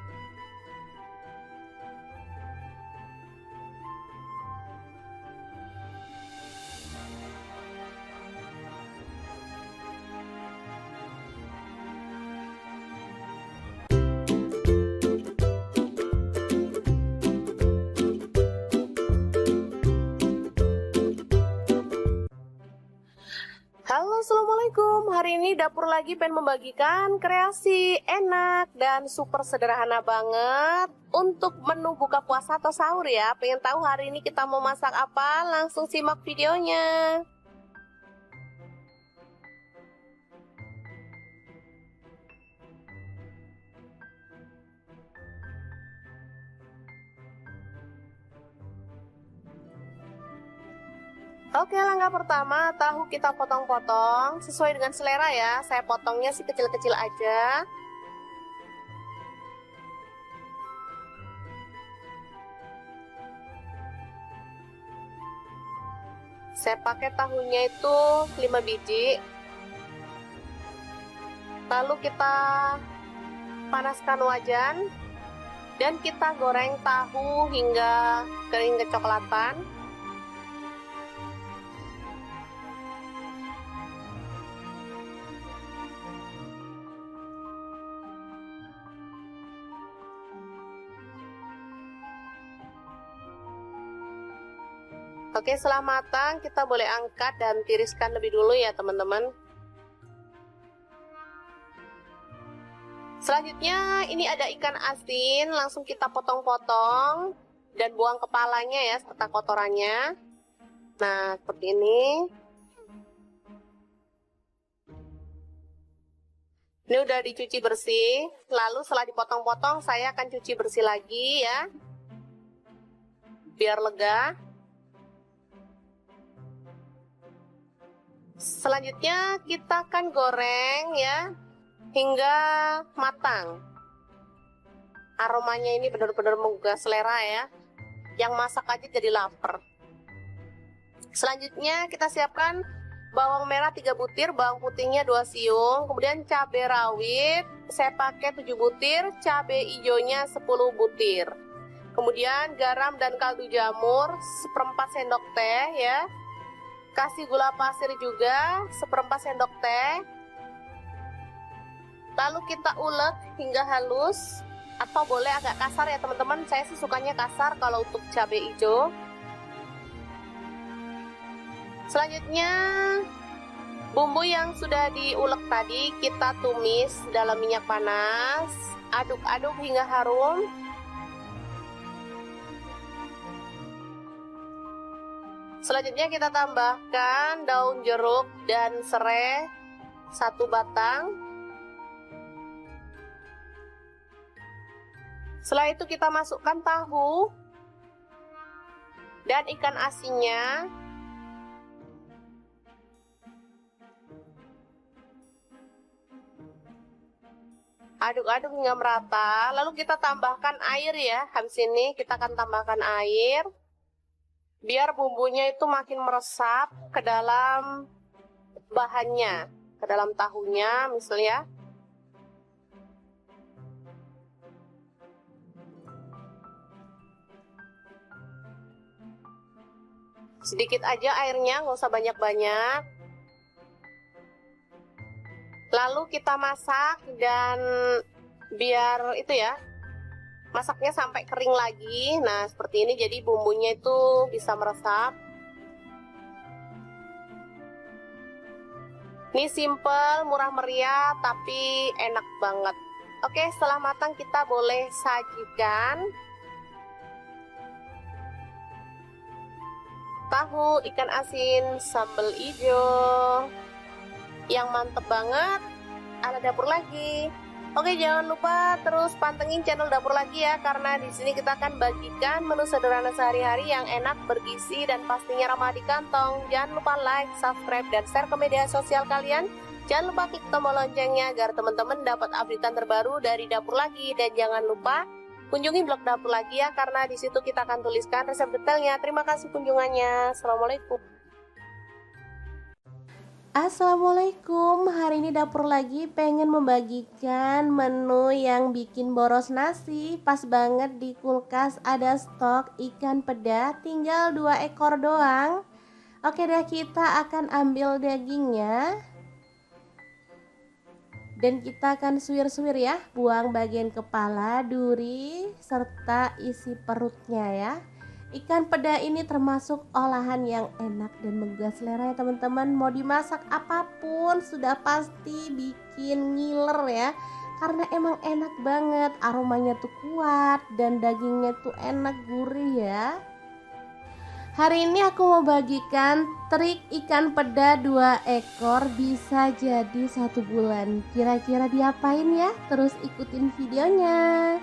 hari ini dapur lagi pengen membagikan kreasi enak dan super sederhana banget untuk menu buka puasa atau sahur ya. Pengen tahu hari ini kita mau masak apa? Langsung simak videonya. Oke, langkah pertama, tahu kita potong-potong sesuai dengan selera ya. Saya potongnya sih kecil-kecil aja. Saya pakai tahunya itu 5 biji. Lalu kita panaskan wajan dan kita goreng tahu hingga kering kecoklatan. Oke, setelah matang kita boleh angkat dan tiriskan lebih dulu ya teman-teman. Selanjutnya ini ada ikan asin, langsung kita potong-potong dan buang kepalanya ya serta kotorannya. Nah, seperti ini. Ini udah dicuci bersih, lalu setelah dipotong-potong saya akan cuci bersih lagi ya, biar lega. Selanjutnya kita akan goreng ya hingga matang. Aromanya ini benar-benar menggugah selera ya. Yang masak aja jadi lapar. Selanjutnya kita siapkan bawang merah 3 butir, bawang putihnya 2 siung, kemudian cabai rawit saya pakai 7 butir, cabai hijaunya 10 butir. Kemudian garam dan kaldu jamur 1/4 sendok teh ya. Kasih gula pasir juga 1/4 sendok teh. Lalu kita ulek hingga halus, atau boleh agak kasar ya teman-teman. Saya sih sukanya kasar kalau untuk cabai hijau. Selanjutnya bumbu yang sudah diulek tadi kita tumis dalam minyak panas. Aduk-aduk hingga harum. Selanjutnya kita tambahkan daun jeruk dan serai 1 batang. Setelah itu kita masukkan tahu dan ikan asinnya. Aduk-aduk hingga merata. Lalu kita tambahkan air ya. Habis ini kita akan tambahkan air. Biar bumbunya itu makin meresap ke dalam bahannya, ke dalam tahunya misalnya. Sedikit aja airnya, nggak usah banyak-banyak. Lalu kita masak dan biar itu ya, masaknya sampai kering lagi. Nah, seperti ini jadi bumbunya itu bisa meresap. Ini simple, murah meriah, tapi enak banget. Oke, setelah matang kita boleh sajikan. Tahu ikan asin sambal hijau yang mantep banget ala dapur lagi. Oke, jangan lupa terus pantengin channel dapur lagi ya, karena di sini kita akan bagikan menu sederhana sehari-hari yang enak, bergizi, dan pastinya ramah di kantong. Jangan lupa like, subscribe, dan share ke media sosial kalian. Jangan lupa klik tombol loncengnya agar teman-teman dapat updatean terbaru dari dapur lagi. Dan jangan lupa kunjungi blog dapur lagi ya, karena di situ kita akan tuliskan resep detailnya. Terima kasih kunjungannya. Assalamualaikum. Assalamualaikum, hari ini dapur lagi pengen membagikan menu yang bikin boros nasi. Pas banget di kulkas ada stok ikan peda, tinggal 2 ekor doang. Oke deh, kita akan ambil dagingnya dan kita akan suwir-suwir ya, buang bagian kepala, duri, serta isi perutnya ya. Ikan peda ini termasuk olahan yang enak dan menggugah selera ya teman-teman. Mau dimasak apapun sudah pasti bikin ngiler ya. Karena emang enak banget, aromanya tuh kuat dan dagingnya tuh enak gurih ya. Hari ini aku mau bagikan trik ikan peda 2 ekor bisa jadi 1 bulan. Kira-kira diapain ya? Terus ikutin videonya.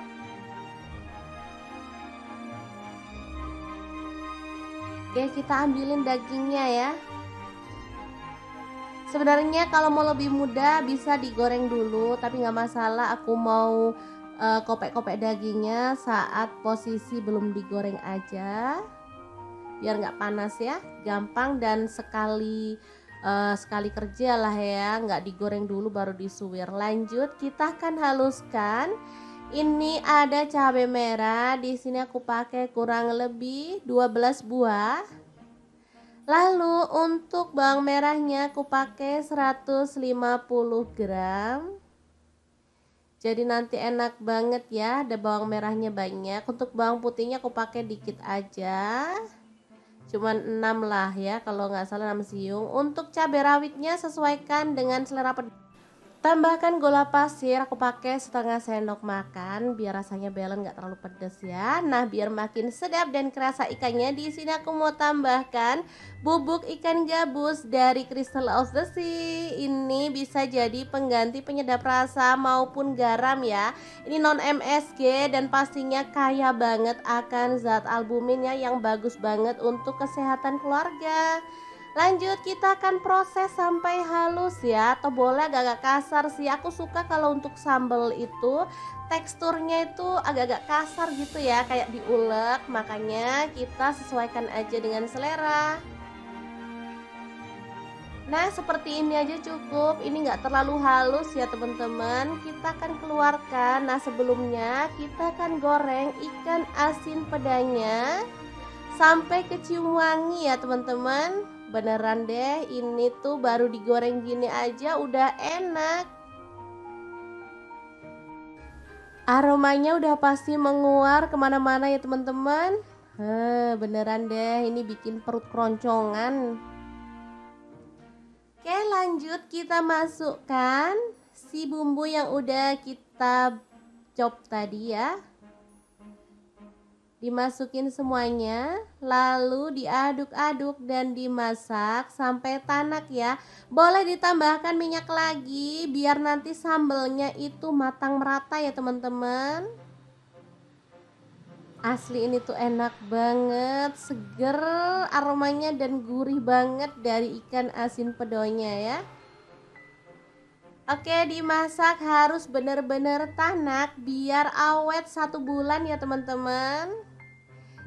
Oke, kita ambilin dagingnya ya. Sebenarnya kalau mau lebih mudah bisa digoreng dulu, tapi nggak masalah. Aku mau kopek-kopek dagingnya saat posisi belum digoreng aja, biar nggak panas ya. Gampang dan sekali kerja lah ya, nggak digoreng dulu baru disuwir. Lanjut, kita akan haluskan. Ini ada cabai merah, di sini aku pakai kurang lebih 12 buah. Lalu untuk bawang merahnya aku pakai 150 gram. Jadi nanti enak banget ya, ada bawang merahnya banyak. Untuk bawang putihnya aku pakai dikit aja. Cuman 6 lah ya, kalau nggak salah 6 siung. Untuk cabai rawitnya sesuaikan dengan selera pedas. Tambahkan gula pasir, aku pakai setengah sendok makan biar rasanya balance, nggak terlalu pedas ya. Nah, biar makin sedap dan kerasa ikannya, di sini aku mau tambahkan bubuk ikan gabus dari Crystal of the Sea. Ini bisa jadi pengganti penyedap rasa maupun garam ya. Ini non MSG dan pastinya kaya banget akan zat albuminnya yang bagus banget untuk kesehatan keluarga. Lanjut, kita akan proses sampai halus ya, atau boleh agak-agak kasar sih. Aku suka kalau untuk sambal itu teksturnya itu agak-agak kasar gitu ya, kayak diulek. Makanya kita sesuaikan aja dengan selera. Nah, seperti ini aja cukup. Ini nggak terlalu halus ya teman-teman. Kita akan keluarkan. Nah, sebelumnya kita akan goreng ikan asin pedanya sampai kecium wangi ya teman-teman. Beneran deh, ini tuh baru digoreng gini aja udah enak. Aromanya udah pasti menguar kemana-mana ya teman-teman. Beneran deh, ini bikin perut keroncongan. Oke, lanjut kita masukkan si bumbu yang udah kita chop tadi ya. Dimasukin semuanya, lalu diaduk-aduk dan dimasak sampai tanak ya. Boleh ditambahkan minyak lagi biar nanti sambelnya itu matang merata ya teman-teman. Asli ini tuh enak banget, seger aromanya dan gurih banget dari ikan asin pedonya ya. Oke, dimasak harus bener-bener tanak biar awet 1 bulan ya teman-teman.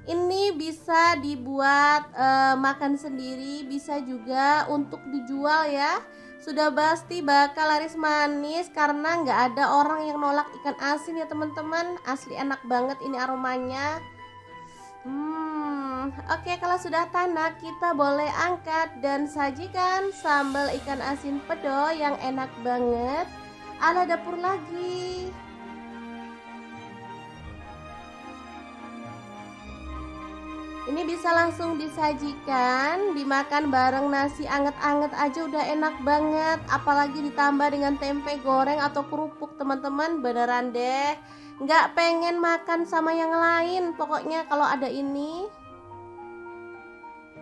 Ini bisa dibuat makan sendiri, bisa juga untuk dijual ya. Sudah pasti bakal laris manis karena nggak ada orang yang nolak ikan asin ya teman-teman. Asli enak banget ini aromanya. Oke, kalau sudah tanak kita boleh angkat dan sajikan sambal ikan asin pedo yang enak banget ala dapur lagi. Ini bisa langsung disajikan, dimakan bareng nasi anget-anget aja udah enak banget. Apalagi ditambah dengan tempe goreng atau kerupuk teman-teman, beneran deh nggak pengen makan sama yang lain pokoknya kalau ada ini.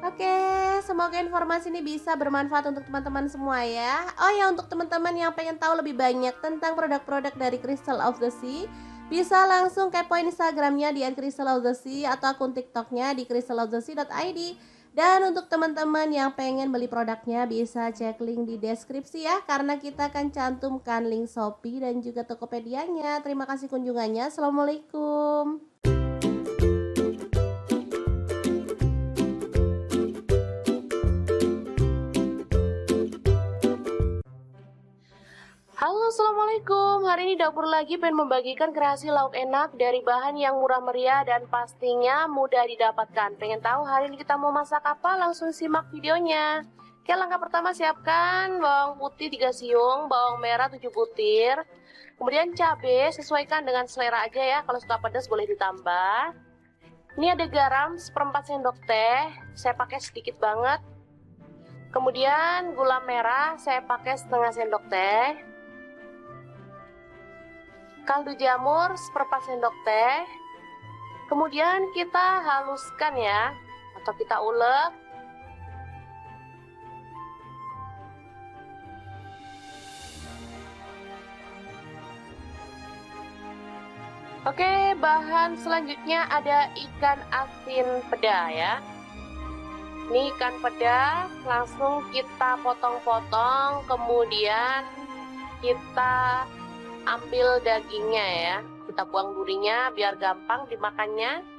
Oke, semoga informasi ini bisa bermanfaat untuk teman-teman semua ya. Oh ya, untuk teman-teman yang pengen tahu lebih banyak tentang produk-produk dari Crystal of the Sea, bisa langsung kepoin Instagramnya di @crystalofthesea atau akun TikToknya di crystalofthesea.id. Dan untuk teman-teman yang pengen beli produknya bisa cek link di deskripsi ya, karena kita akan cantumkan link Shopee dan juga Tokopedia-nya. Terima kasih kunjungannya. Assalamualaikum. Halo, assalamualaikum. Hari ini dapur lagi pengen membagikan kreasi lauk enak dari bahan yang murah meriah dan pastinya mudah didapatkan. Pengen tahu hari ini kita mau masak apa? Langsung simak videonya. Oke, langkah pertama siapkan bawang putih 3 siung, bawang merah 7 butir. Kemudian cabai sesuaikan dengan selera aja ya. Kalau suka pedas boleh ditambah. Ini ada garam seperempat sendok teh, saya pakai sedikit banget. Kemudian gula merah saya pakai setengah sendok teh. Kaldu jamur seperempat sendok teh. Kemudian kita haluskan ya, atau kita ulek. Oke, bahan selanjutnya ada ikan asin peda ya. Ini ikan peda langsung kita potong-potong, kemudian kita ambil dagingnya ya. Kita buang durinya biar gampang dimakannya.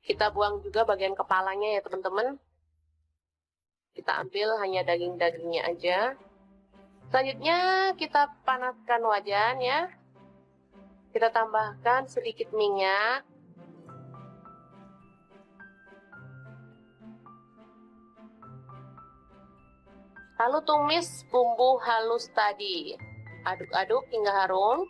Kita buang juga bagian kepalanya ya teman-teman. Kita ambil hanya daging-dagingnya aja. Selanjutnya kita panaskan wajan ya. Kita tambahkan sedikit minyak. Lalu tumis bumbu halus tadi. Aduk-aduk hingga harum.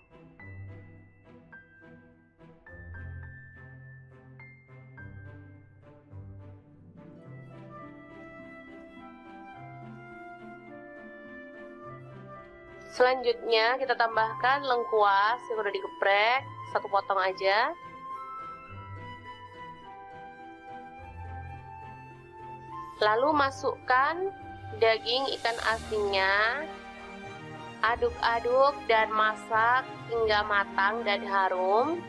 Selanjutnya kita tambahkan lengkuas yang udah digeprek, satu potong aja. Lalu masukkan daging ikan asinnya. Aduk-aduk dan masak hingga matang dan harum.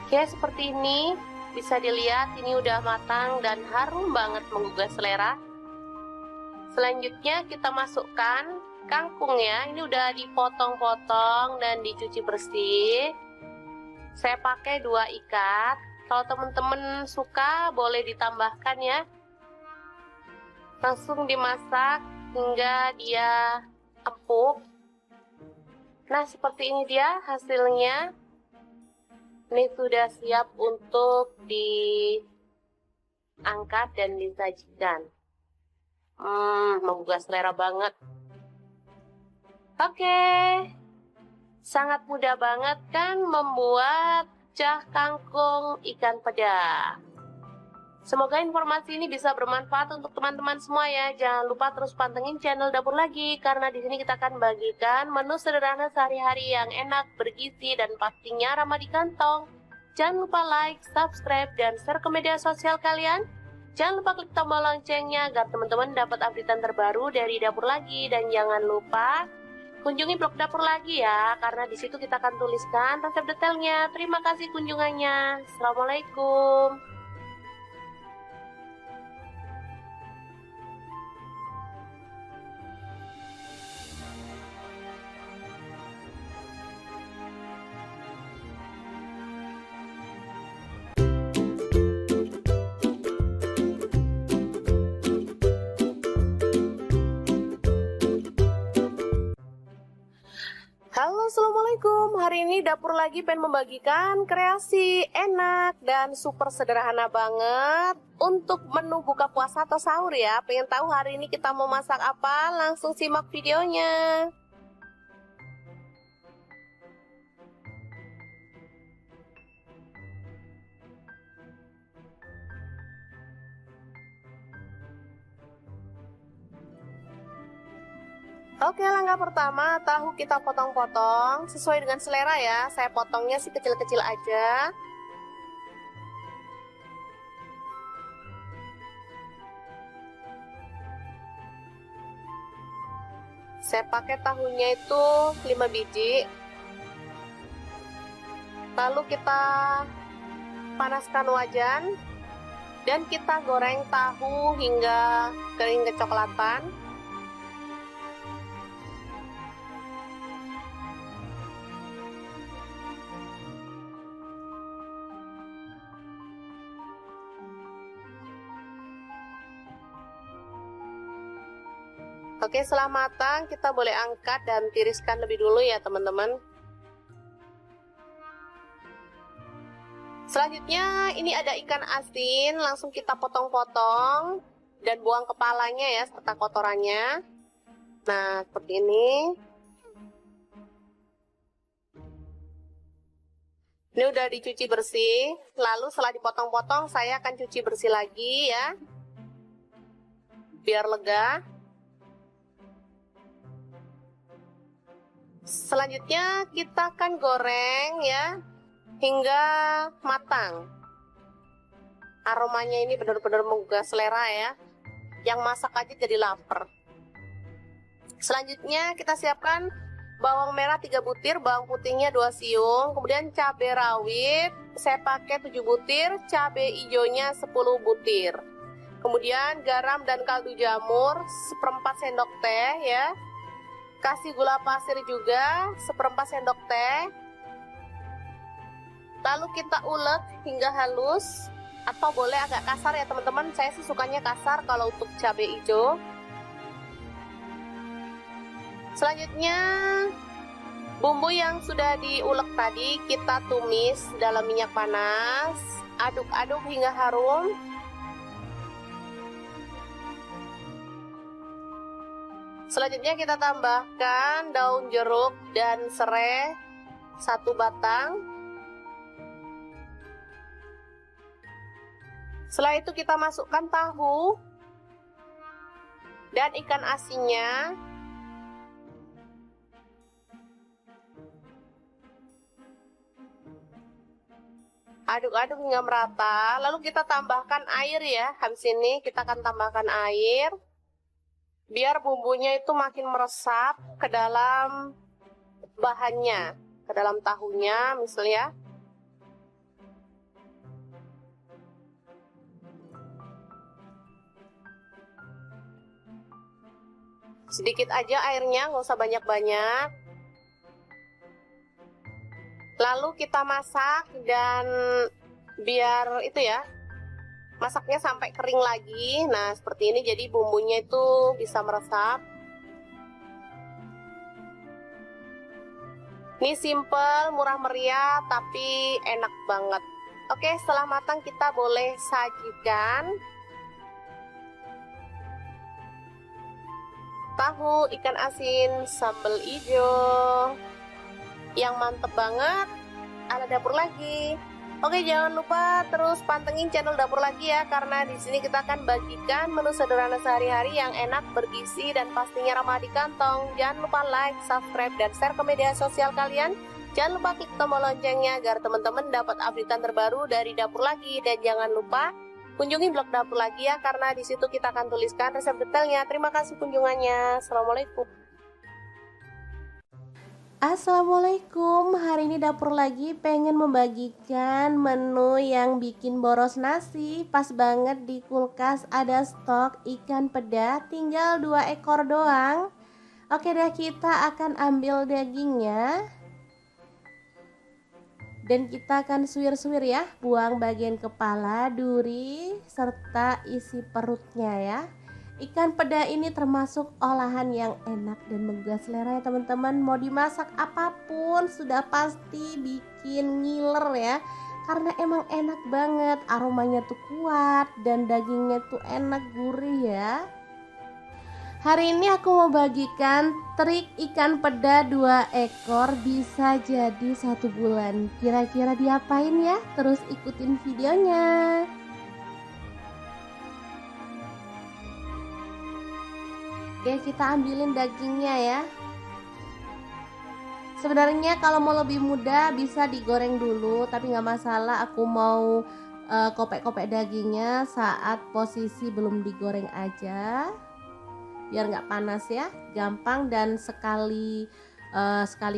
Oke, seperti ini. Bisa dilihat ini udah matang dan harum banget menggugah selera. Selanjutnya kita masukkan kangkung ya. Ini udah dipotong-potong dan dicuci bersih. Saya pakai 2 ikat. Kalau teman-teman suka boleh ditambahkan ya. Langsung dimasak hingga dia empuk. Nah, seperti ini dia hasilnya. Ini sudah siap untuk diangkat dan disajikan. Menggugah selera banget. Oke, sangat mudah banget kan membuat cah kangkung ikan peda. Semoga informasi ini bisa bermanfaat untuk teman-teman semua ya. Jangan lupa terus pantengin channel Dapur Lagi, karena di sini kita akan bagikan menu sederhana sehari-hari yang enak, bergizi, dan pastinya ramah di kantong. Jangan lupa like, subscribe, dan share ke media sosial kalian. Jangan lupa klik tombol loncengnya agar teman-teman dapat updatean terbaru dari Dapur Lagi. Dan jangan lupa kunjungi blog Dapur Lagi ya, karena di situ kita akan tuliskan resep detailnya. Terima kasih kunjungannya. Assalamualaikum. Halo, assalamualaikum. Hari ini Dapur Lagi pengen membagikan kreasi enak dan super sederhana banget untuk menu buka puasa atau sahur ya. Pengen tahu hari ini kita mau masak apa? Langsung simak videonya. Oke, langkah pertama, tahu kita potong-potong sesuai dengan selera ya. Saya potongnya sih kecil-kecil aja. Saya pakai tahunya itu 5 biji. Lalu kita panaskan wajan dan kita goreng tahu hingga kering kecoklatan. Oke, setelah matang kita boleh angkat dan tiriskan lebih dulu ya teman-teman. Selanjutnya ini ada ikan asin, langsung kita potong-potong dan buang kepalanya ya serta kotorannya. Nah, seperti ini. Ini udah dicuci bersih, lalu setelah dipotong-potong saya akan cuci bersih lagi ya, biar lega. Selanjutnya kita akan goreng ya, hingga matang. Aromanya ini benar-benar menggugah selera ya, yang masak aja jadi lapar. Selanjutnya kita siapkan bawang merah 3 butir, bawang putihnya 2 siung, kemudian cabai rawit saya pakai 7 butir, cabai hijaunya 10 butir. Kemudian garam dan kaldu jamur 1/4 sendok teh ya. Kasih gula pasir juga 1/4 sendok teh. Lalu kita ulek hingga halus, atau boleh agak kasar ya teman-teman. Saya sih sukanya kasar kalau untuk cabai hijau. Selanjutnya bumbu yang sudah diulek tadi kita tumis dalam minyak panas, aduk-aduk hingga harum. Selanjutnya kita tambahkan daun jeruk dan serai 1 batang. Setelah itu kita masukkan tahu dan ikan asinnya. Aduk-aduk hingga merata, lalu kita tambahkan air ya. Habis ini kita akan tambahkan air, biar bumbunya itu makin meresap ke dalam bahannya, ke dalam tahunya misalnya. Sedikit aja airnya, nggak usah banyak-banyak. Lalu kita masak dan biar itu ya, masaknya sampai kering lagi. Nah seperti ini, jadi bumbunya itu bisa meresap. Ini simple, murah meriah, tapi enak banget. Oke, setelah matang kita boleh sajikan. Tahu ikan asin sambal hijau yang mantep banget ala dapur lagi. Oke, jangan lupa terus pantengin channel dapur lagi ya, karena di sini kita akan bagikan menu sederhana sehari-hari yang enak, bergizi, dan pastinya ramah di kantong. Jangan lupa like, subscribe, dan share ke media sosial kalian. Jangan lupa klik tombol loncengnya agar teman-teman dapat updatean terbaru dari dapur lagi. Dan jangan lupa kunjungi blog dapur lagi ya, karena di situ kita akan tuliskan resep detailnya. Terima kasih kunjungannya. Assalamualaikum. Assalamualaikum, hari ini dapur lagi pengen membagikan menu yang bikin boros nasi. Pas banget di kulkas ada stok ikan peda, tinggal 2 ekor doang. Oke deh, kita akan ambil dagingnya dan kita akan suwir-suwir ya, buang bagian kepala, duri, serta isi perutnya ya. Ikan peda ini termasuk olahan yang enak dan menggugah selera ya teman-teman. Mau dimasak apapun sudah pasti bikin ngiler ya, karena emang enak banget, aromanya tuh kuat dan dagingnya tuh enak, gurih ya. Hari ini aku mau bagikan trik ikan peda 2 ekor bisa jadi 1 bulan. Kira-kira diapain ya? Terus ikutin videonya. Oke, kita ambilin dagingnya ya. Sebenarnya kalau mau lebih mudah bisa digoreng dulu, tapi nggak masalah. Aku mau kopek-kopek dagingnya saat posisi belum digoreng aja, biar nggak panas ya, gampang dan sekali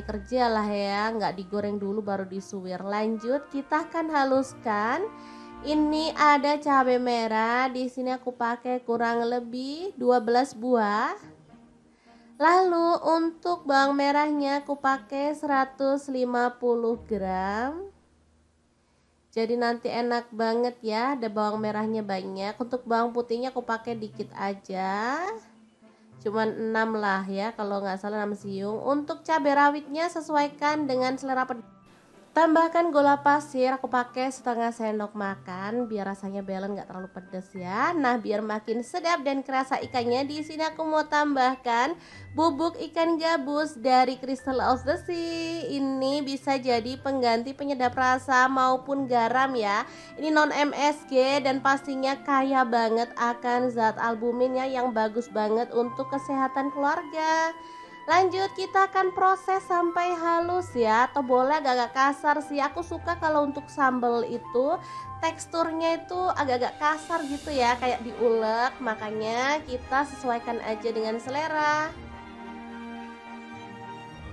kerja lah ya, nggak digoreng dulu baru disuwir. Lanjut, kita akan haluskan. Ini ada cabai merah, di sini aku pakai kurang lebih 12 buah. Lalu untuk bawang merahnya aku pakai 150 gram. Jadi nanti enak banget ya, ada bawang merahnya banyak. Untuk bawang putihnya aku pakai dikit aja. cuman 6 lah ya, kalau nggak salah 6 siung. Untuk cabai rawitnya sesuaikan dengan selera pedas. Tambahkan gula pasir, aku pakai setengah sendok makan biar rasanya balance, nggak terlalu pedas ya. Nah, biar makin sedap dan kerasa ikannya, di sini aku mau tambahkan bubuk ikan gabus dari Crystal of the Sea. Ini bisa jadi pengganti penyedap rasa maupun garam ya. Ini non MSG dan pastinya kaya banget akan zat albumin ya, yang bagus banget untuk kesehatan keluarga. Lanjut, kita akan proses sampai halus ya, atau boleh agak-agak kasar sih. Aku suka kalau untuk sambal itu teksturnya itu agak-agak kasar gitu ya, kayak diulek. Makanya kita sesuaikan aja dengan selera.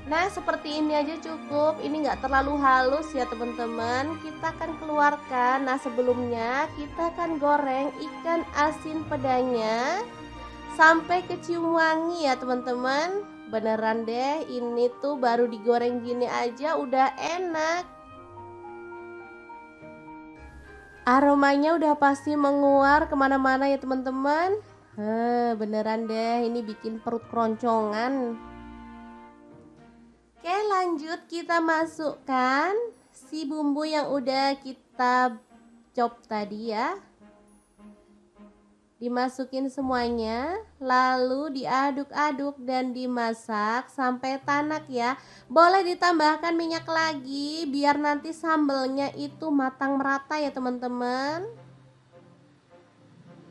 Nah, seperti ini aja cukup. Ini nggak terlalu halus ya teman-teman. Kita akan keluarkan. Nah, sebelumnya kita akan goreng ikan asin pedanya sampai kecium wangi ya teman-teman. Beneran deh, ini tuh baru digoreng gini aja udah enak. Aromanya udah pasti menguar kemana-mana ya teman-teman. Beneran deh, ini bikin perut keroncongan. Oke, lanjut kita masukkan si bumbu yang udah kita chop tadi ya. Dimasukin semuanya, lalu diaduk-aduk dan dimasak sampai tanak ya. Boleh ditambahkan minyak lagi biar nanti sambelnya itu matang merata ya teman-teman.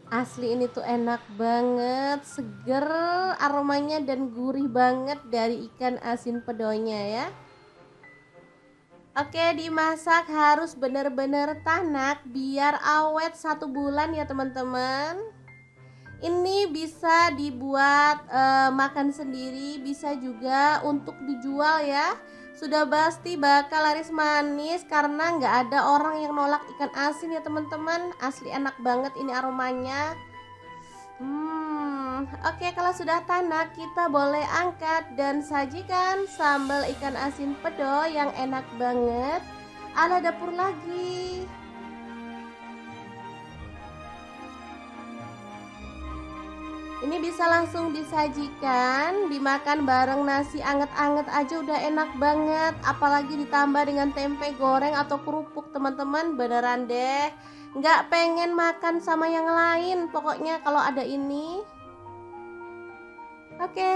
Asli ini tuh enak banget, seger aromanya dan gurih banget dari ikan asin pedonya ya. Oke, dimasak harus bener-bener tanak biar awet 1 bulan ya teman-teman. Ini bisa dibuat makan sendiri, bisa juga untuk dijual ya. Sudah pasti bakal laris manis karena nggak ada orang yang nolak ikan asin ya teman-teman. Asli enak banget ini aromanya. Oke, kalau sudah tanak kita boleh angkat dan sajikan sambal ikan asin pedo yang enak banget ala dapur lagi. Ini bisa langsung disajikan, dimakan bareng nasi anget-anget aja udah enak banget. Apalagi ditambah dengan tempe goreng atau kerupuk teman-teman, beneran deh nggak pengen makan sama yang lain pokoknya kalau ada ini. Oke,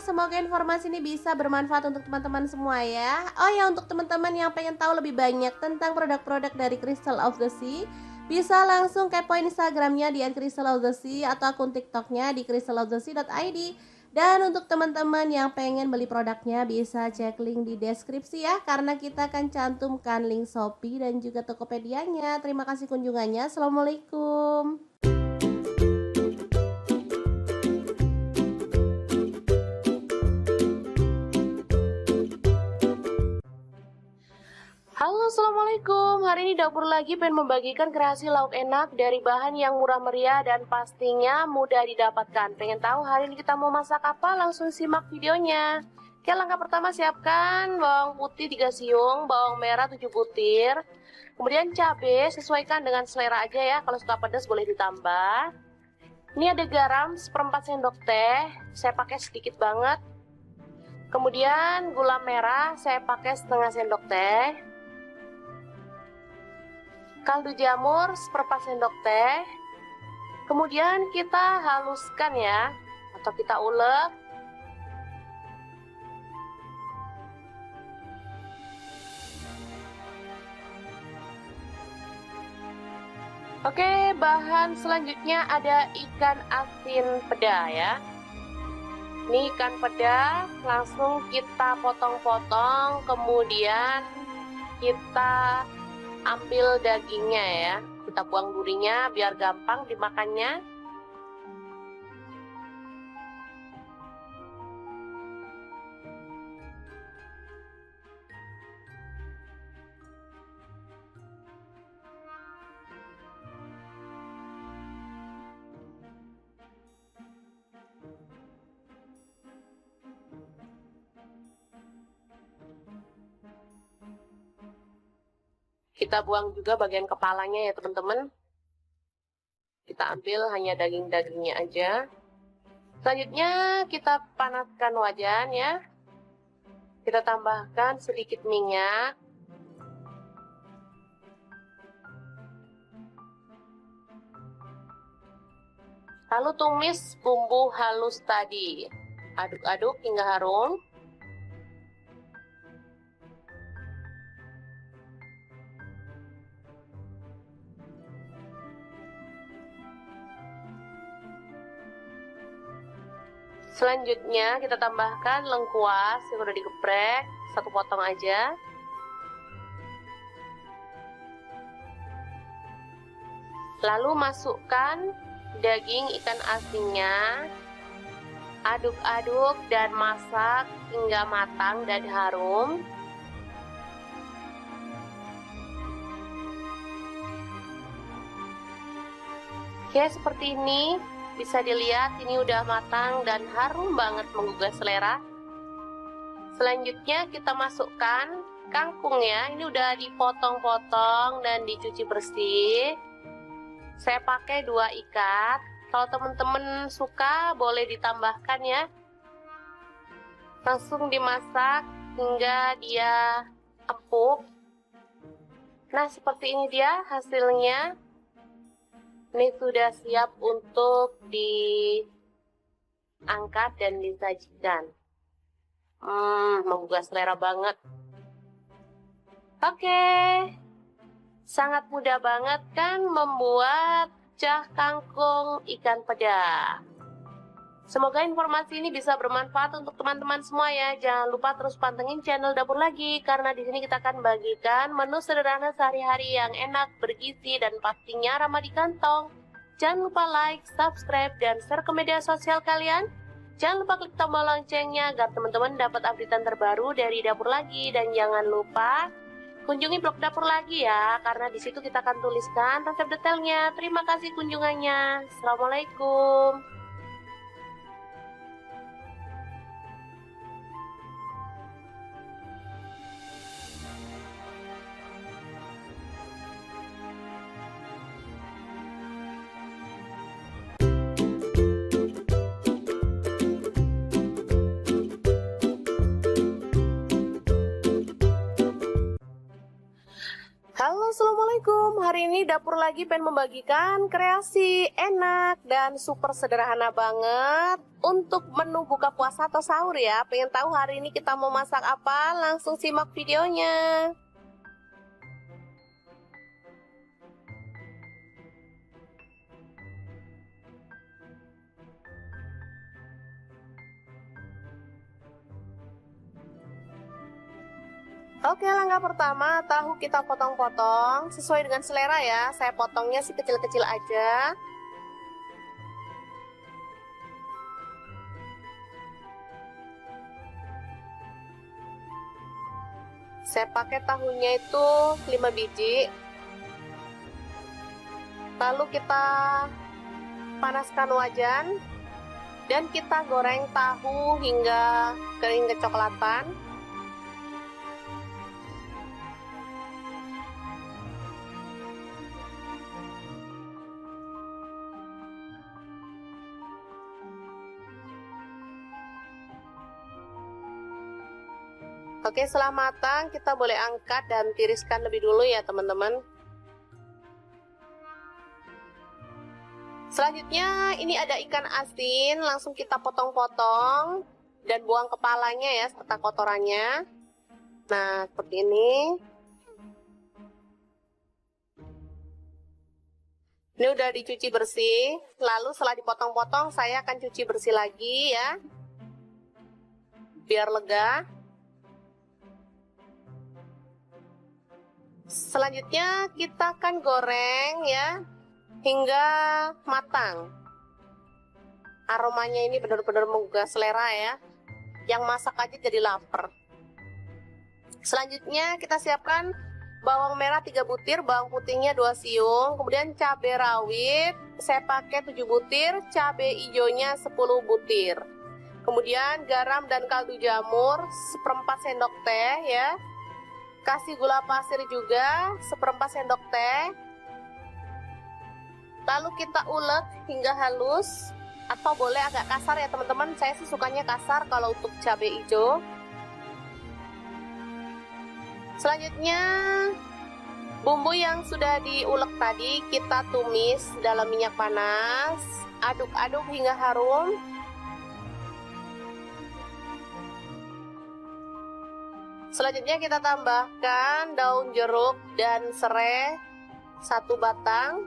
semoga informasi ini bisa bermanfaat untuk teman-teman semua ya. Oh ya, untuk teman-teman yang pengen tahu lebih banyak tentang produk-produk dari Crystal of the Sea, bisa langsung kepoin Instagramnya di @crystalofthesea atau akun TikToknya di crystalofthesea.id. Dan untuk teman-teman yang pengen beli produknya bisa cek link di deskripsi ya, karena kita akan cantumkan link Shopee dan juga Tokopedia-nya. Terima kasih kunjungannya. Assalamualaikum. Halo, assalamualaikum. Hari ini dapur lagi pengen membagikan kreasi lauk enak dari bahan yang murah meriah dan pastinya mudah didapatkan. Pengen tahu hari ini kita mau masak apa? Langsung simak videonya. Oke, langkah pertama siapkan bawang putih 3 siung, bawang merah 7 butir. Kemudian cabai sesuaikan dengan selera aja ya. Kalau suka pedas boleh ditambah. Ini ada garam 1/4 sendok teh. Saya pakai sedikit banget. Kemudian gula merah saya pakai setengah sendok teh. Kaldu jamur 1/4 sendok teh. Kemudian kita haluskan ya, atau kita ulek. Oke, bahan selanjutnya ada ikan asin peda ya. Ini ikan peda langsung kita potong-potong, kemudian kita ambil dagingnya ya, kita buang durinya biar gampang dimakannya. Kita buang juga bagian kepalanya ya teman-teman. Kita ambil hanya daging-dagingnya aja. Selanjutnya kita panaskan wajan ya. Kita tambahkan sedikit minyak. Lalu tumis bumbu halus tadi. Aduk-aduk hingga harum. Selanjutnya kita tambahkan lengkuas yang udah digeprek, 1 potong aja. Lalu masukkan daging ikan asinnya. Aduk-aduk dan masak hingga matang dan harum. Oke, seperti ini. Bisa dilihat ini udah matang dan harum banget menggugah selera. Selanjutnya kita masukkan kangkung ya. Ini udah dipotong-potong dan dicuci bersih. Saya pakai 2 ikat. Kalau teman-teman suka boleh ditambahkan ya. Langsung dimasak hingga dia empuk. Nah, seperti ini dia hasilnya. Ini sudah siap untuk diangkat dan disajikan. Menggugah selera banget. Oke. Sangat mudah banget kan membuat pecah kangkung ikan peda. Semoga informasi ini bisa bermanfaat untuk teman-teman semua ya. Jangan lupa terus pantengin channel Dapur Lagi karena di sini kita akan bagikan menu sederhana sehari-hari yang enak, bergizi dan pastinya ramah di kantong. Jangan lupa like, subscribe dan share ke media sosial kalian. Jangan lupa klik tombol loncengnya agar teman-teman dapat updatean terbaru dari Dapur Lagi dan jangan lupa kunjungi blog Dapur Lagi ya karena di situ kita akan tuliskan resep detailnya. Terima kasih kunjungannya. Assalamualaikum. Halo, assalamualaikum. Hari ini Dapur Lagi pengen membagikan kreasi enak dan super sederhana banget untuk menu buka puasa atau sahur ya. Pengen tahu hari ini kita mau masak apa? Langsung simak videonya. Oke, langkah pertama, tahu kita potong-potong sesuai dengan selera ya. Saya potongnya sih kecil-kecil aja. Saya pakai tahunya itu 5 biji. Lalu kita panaskan wajan dan kita goreng tahu hingga kering kecoklatan. Oke, setelah matang kita boleh angkat dan tiriskan lebih dulu ya teman-teman. Selanjutnya ini ada ikan asin, langsung kita potong-potong dan buang kepalanya ya serta kotorannya. Nah, seperti ini. Ini udah dicuci bersih, lalu setelah dipotong-potong saya akan cuci bersih lagi ya. Biar lega. Selanjutnya kita akan goreng ya hingga matang. Aromanya ini benar-benar menggugah selera ya. Yang masak aja jadi lapar. Selanjutnya kita siapkan bawang merah 3 butir, bawang putihnya 2 siung, kemudian cabai rawit saya pakai 7 butir, cabai hijaunya 10 butir. Kemudian garam dan kaldu jamur 1/4 sendok teh ya. Kasih gula pasir juga 1/4 sendok teh. Lalu kita ulek hingga halus. atau boleh agak kasar ya teman-teman. Saya sih sukanya kasar kalau untuk cabai hijau. Selanjutnya bumbu yang sudah diulek tadi kita tumis dalam minyak panas. Aduk-aduk hingga harum. Selanjutnya kita tambahkan daun jeruk dan serai 1 batang.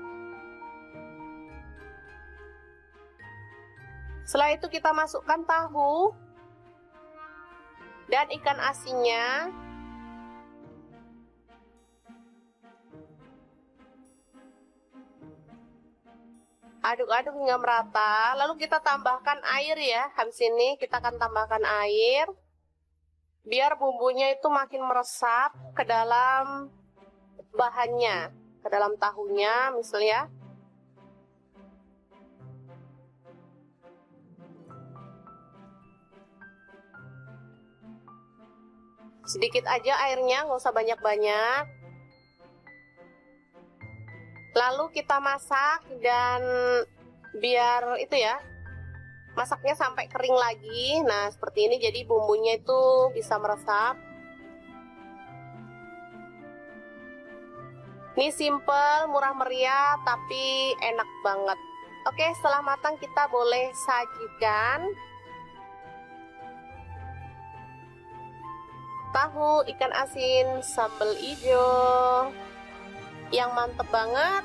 Setelah itu kita masukkan tahu dan ikan asinnya. Aduk-aduk hingga merata. Lalu kita tambahkan air ya. Habis ini kita akan tambahkan air. Biar bumbunya itu makin meresap ke dalam bahannya, ke dalam tahunya misalnya. Sedikit aja airnya, nggak usah banyak-banyak. Lalu kita masak dan biar itu ya, masaknya sampai kering lagi. Nah seperti ini, jadi bumbunya itu bisa meresap. Ini simple, murah meriah, tapi enak banget. Oke, setelah matang kita boleh sajikan. Tahu, ikan asin, sambal hijau yang mantep banget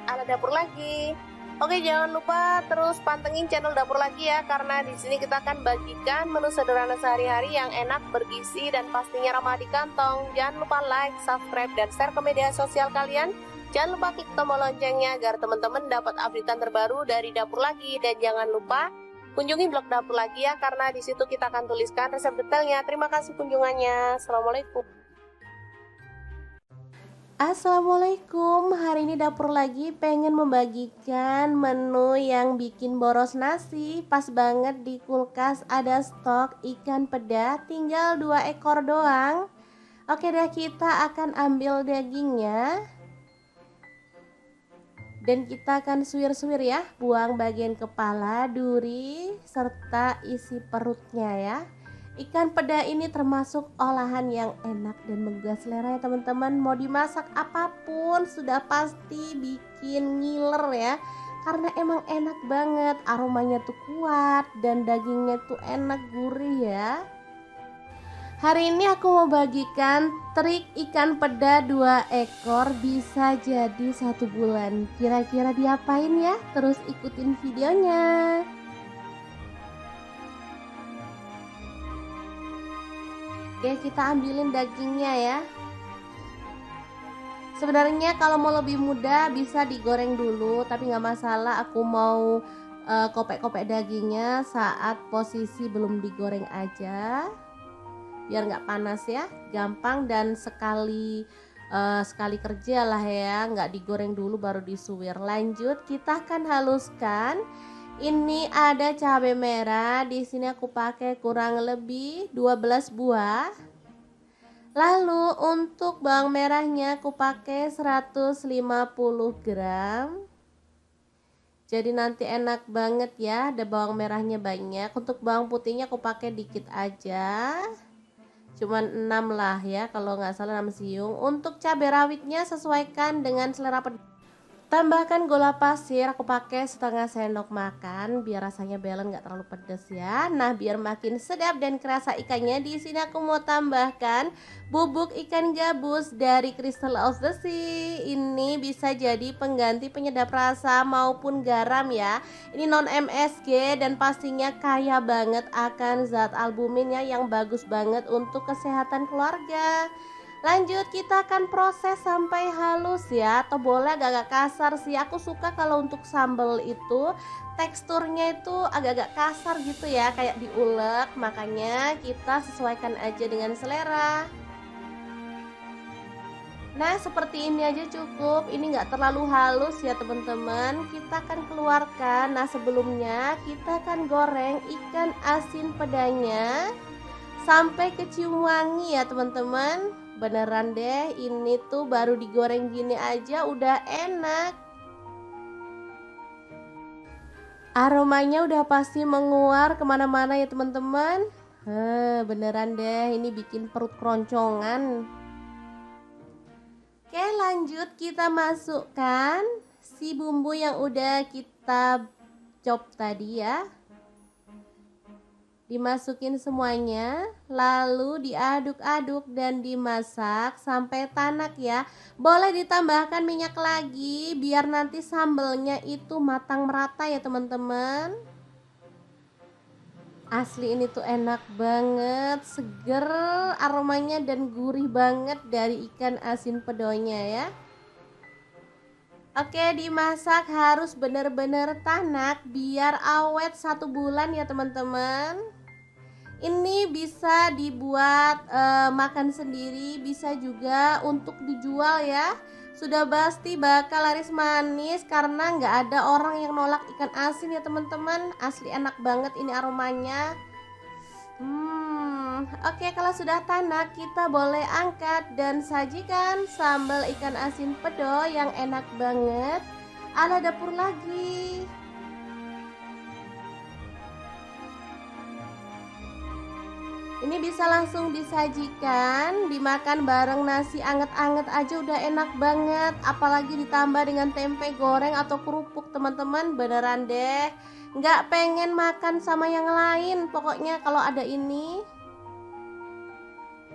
ala dapur lagi. Oke, jangan lupa terus pantengin channel dapur lagi ya, karena di sini kita akan bagikan menu sederhana sehari-hari yang enak, bergizi, dan pastinya ramah di kantong. Jangan lupa like, subscribe, dan share ke media sosial kalian. Jangan lupa klik tombol loncengnya agar teman-teman dapat updatean terbaru dari dapur lagi. Dan jangan lupa kunjungi blog dapur lagi ya, karena di situ kita akan tuliskan resep detailnya. Terima kasih kunjungannya. Assalamualaikum. Assalamualaikum, hari ini dapur lagi pengen membagikan menu yang bikin boros nasi. Pas banget di kulkas ada stok ikan peda, tinggal 2 ekor doang. Oke deh, kita akan ambil dagingnya dan kita akan suwir-suwir ya, buang bagian kepala, duri, serta isi perutnya ya. Ikan peda ini termasuk olahan yang enak dan menggugah selera ya teman-teman. Mau dimasak apapun sudah pasti bikin ngiler ya, karena emang enak banget, aromanya tuh kuat dan dagingnya tuh enak, gurih ya. Hari ini aku mau bagikan trik ikan peda 2 ekor bisa jadi 1 bulan. Kira-kira diapain ya? Terus ikutin videonya. Oke, kita ambilin dagingnya ya. Sebenarnya kalau mau lebih mudah bisa digoreng dulu, tapi nggak masalah. Aku mau kopek-kopek dagingnya saat posisi belum digoreng aja, biar nggak panas ya, gampang dan sekali kerja lah ya, nggak digoreng dulu baru disuwir. Lanjut, kita akan haluskan. Ini ada cabai merah, di sini aku pakai kurang lebih 12 buah. Lalu untuk bawang merahnya aku pakai 150 gram. Jadi nanti enak banget ya, ada bawang merahnya banyak. Untuk bawang putihnya aku pakai dikit aja. Cuman 6 lah ya, kalau nggak salah 6 siung. Untuk cabai rawitnya sesuaikan dengan selera pedas. Tambahkan gula pasir, aku pakai setengah sendok makan biar rasanya balance, nggak terlalu pedas ya. Nah, biar makin sedap dan kerasa ikannya, di sini aku mau tambahkan bubuk ikan gabus dari Crystal of the Sea. Ini bisa jadi pengganti penyedap rasa maupun garam ya. Ini non MSG dan pastinya kaya banget akan zat albumin ya, yang bagus banget untuk kesehatan keluarga. Lanjut, kita akan proses sampai halus ya, atau boleh agak-agak kasar sih. Aku suka kalau untuk sambal itu teksturnya itu agak-agak kasar gitu ya, kayak diulek. Makanya kita sesuaikan aja dengan selera. Nah, seperti ini aja cukup. Ini nggak terlalu halus ya teman-teman. Kita akan keluarkan. Nah, sebelumnya kita akan goreng ikan asin pedanya sampai kecium wangi ya teman-teman. Beneran deh, ini tuh baru digoreng gini aja udah enak. Aromanya udah pasti menguar kemana-mana ya teman-teman. Beneran deh, ini bikin perut keroncongan. Oke, lanjut kita masukkan si bumbu yang udah kita chop tadi ya. Dimasukin semuanya, lalu diaduk-aduk dan dimasak sampai tanak ya. Boleh ditambahkan minyak lagi biar nanti sambelnya itu matang merata ya teman-teman. Asli ini tuh enak banget, seger aromanya dan gurih banget dari ikan asin pedonya ya. Oke, dimasak harus bener-bener tanak biar awet 1 bulan ya teman-teman. Ini bisa dibuat makan sendiri, bisa juga untuk dijual ya. Sudah pasti bakal laris manis karena nggak ada orang yang nolak ikan asin ya teman-teman. Asli enak banget ini aromanya. Oke, kalau sudah tanak kita boleh angkat dan sajikan sambal ikan asin pedo yang enak banget ala dapur lagi. Ini bisa langsung disajikan, dimakan bareng nasi anget-anget aja udah enak banget. Apalagi ditambah dengan tempe goreng atau kerupuk teman-teman, beneran deh nggak pengen makan sama yang lain pokoknya kalau ada ini.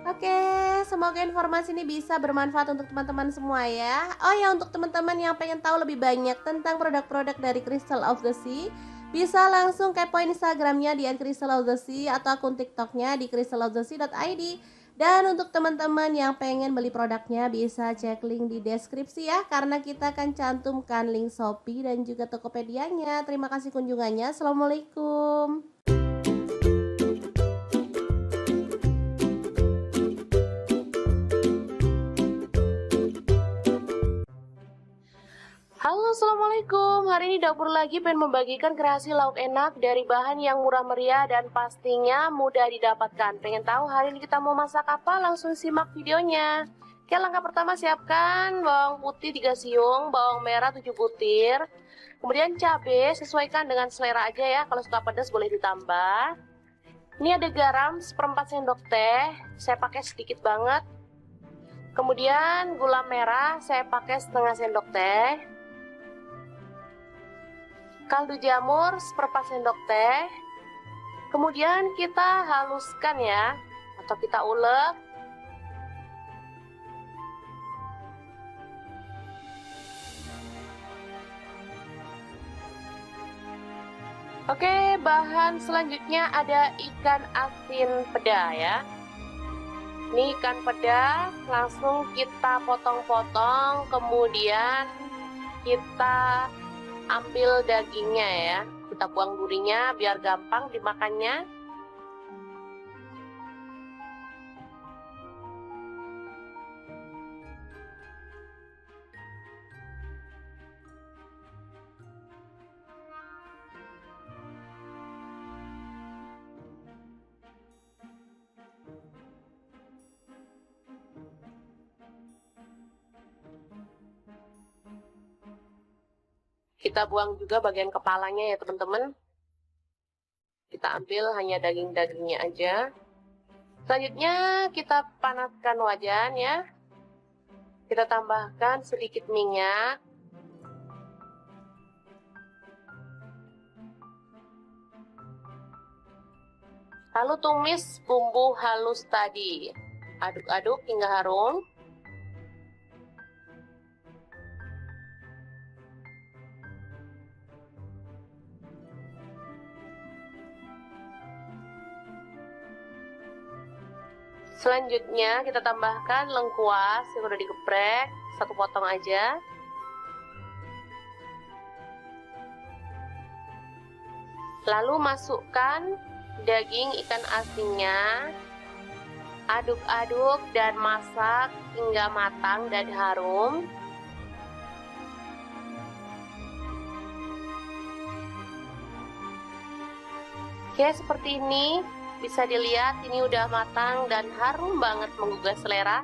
Oke, semoga informasi ini bisa bermanfaat untuk teman-teman semua ya. Oh ya, untuk teman-teman yang pengen tahu lebih banyak tentang produk-produk dari Crystal of the Sea, bisa langsung kepoin Instagramnya di @crystalofthesea atau akun TikToknya di crystalofthesea.id. Dan untuk teman-teman yang pengen beli produknya bisa cek link di deskripsi ya, karena kita akan cantumkan link Shopee dan juga Tokopedia-nya. Terima kasih kunjungannya. Assalamualaikum. Halo, assalamualaikum. Hari ini dapur lagi pengen membagikan kreasi lauk enak dari bahan yang murah meriah dan pastinya mudah didapatkan. Pengen tahu hari ini kita mau masak apa? Langsung simak videonya. Oke, langkah pertama siapkan bawang putih 3 siung, bawang merah 7 butir. Kemudian cabai sesuaikan dengan selera aja ya. Kalau suka pedas boleh ditambah. Ini ada garam 1/4 sendok teh. Saya pakai sedikit banget. Kemudian gula merah saya pakai setengah sendok teh. Kaldu jamur 1/4 sendok teh. Kemudian kita haluskan ya, atau kita ulek. Oke, bahan selanjutnya ada ikan asin peda ya. Ini ikan peda langsung kita potong-potong, kemudian kita ambil dagingnya ya, kita buang durinya biar gampang dimakannya. Kita buang juga bagian kepalanya ya teman-teman. Kita ambil hanya daging-dagingnya aja. Selanjutnya kita panaskan wajan ya. Kita tambahkan sedikit minyak. Lalu tumis bumbu halus tadi. Aduk-aduk hingga harum. Selanjutnya kita tambahkan lengkuas yang udah digeprek, 1 potong aja. Lalu masukkan daging ikan asinnya. Aduk-aduk dan masak hingga matang dan harum. Oke, seperti ini. Bisa dilihat ini udah matang dan harum banget menggugah selera.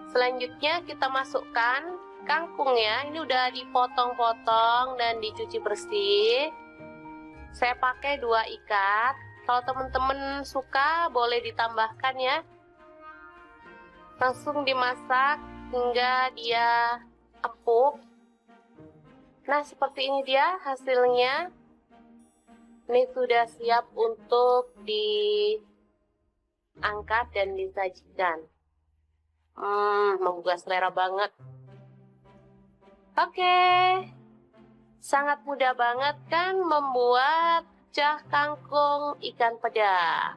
Selanjutnya kita masukkan kangkung ya. Ini udah dipotong-potong dan dicuci bersih. Saya pakai 2 ikat. Kalau teman-teman suka boleh ditambahkan ya. Langsung dimasak hingga dia empuk. Nah, seperti ini dia hasilnya. Ini sudah siap untuk diangkat dan disajikan. Menggugah selera banget. Oke. Sangat mudah banget kan membuat cah kangkung ikan peda.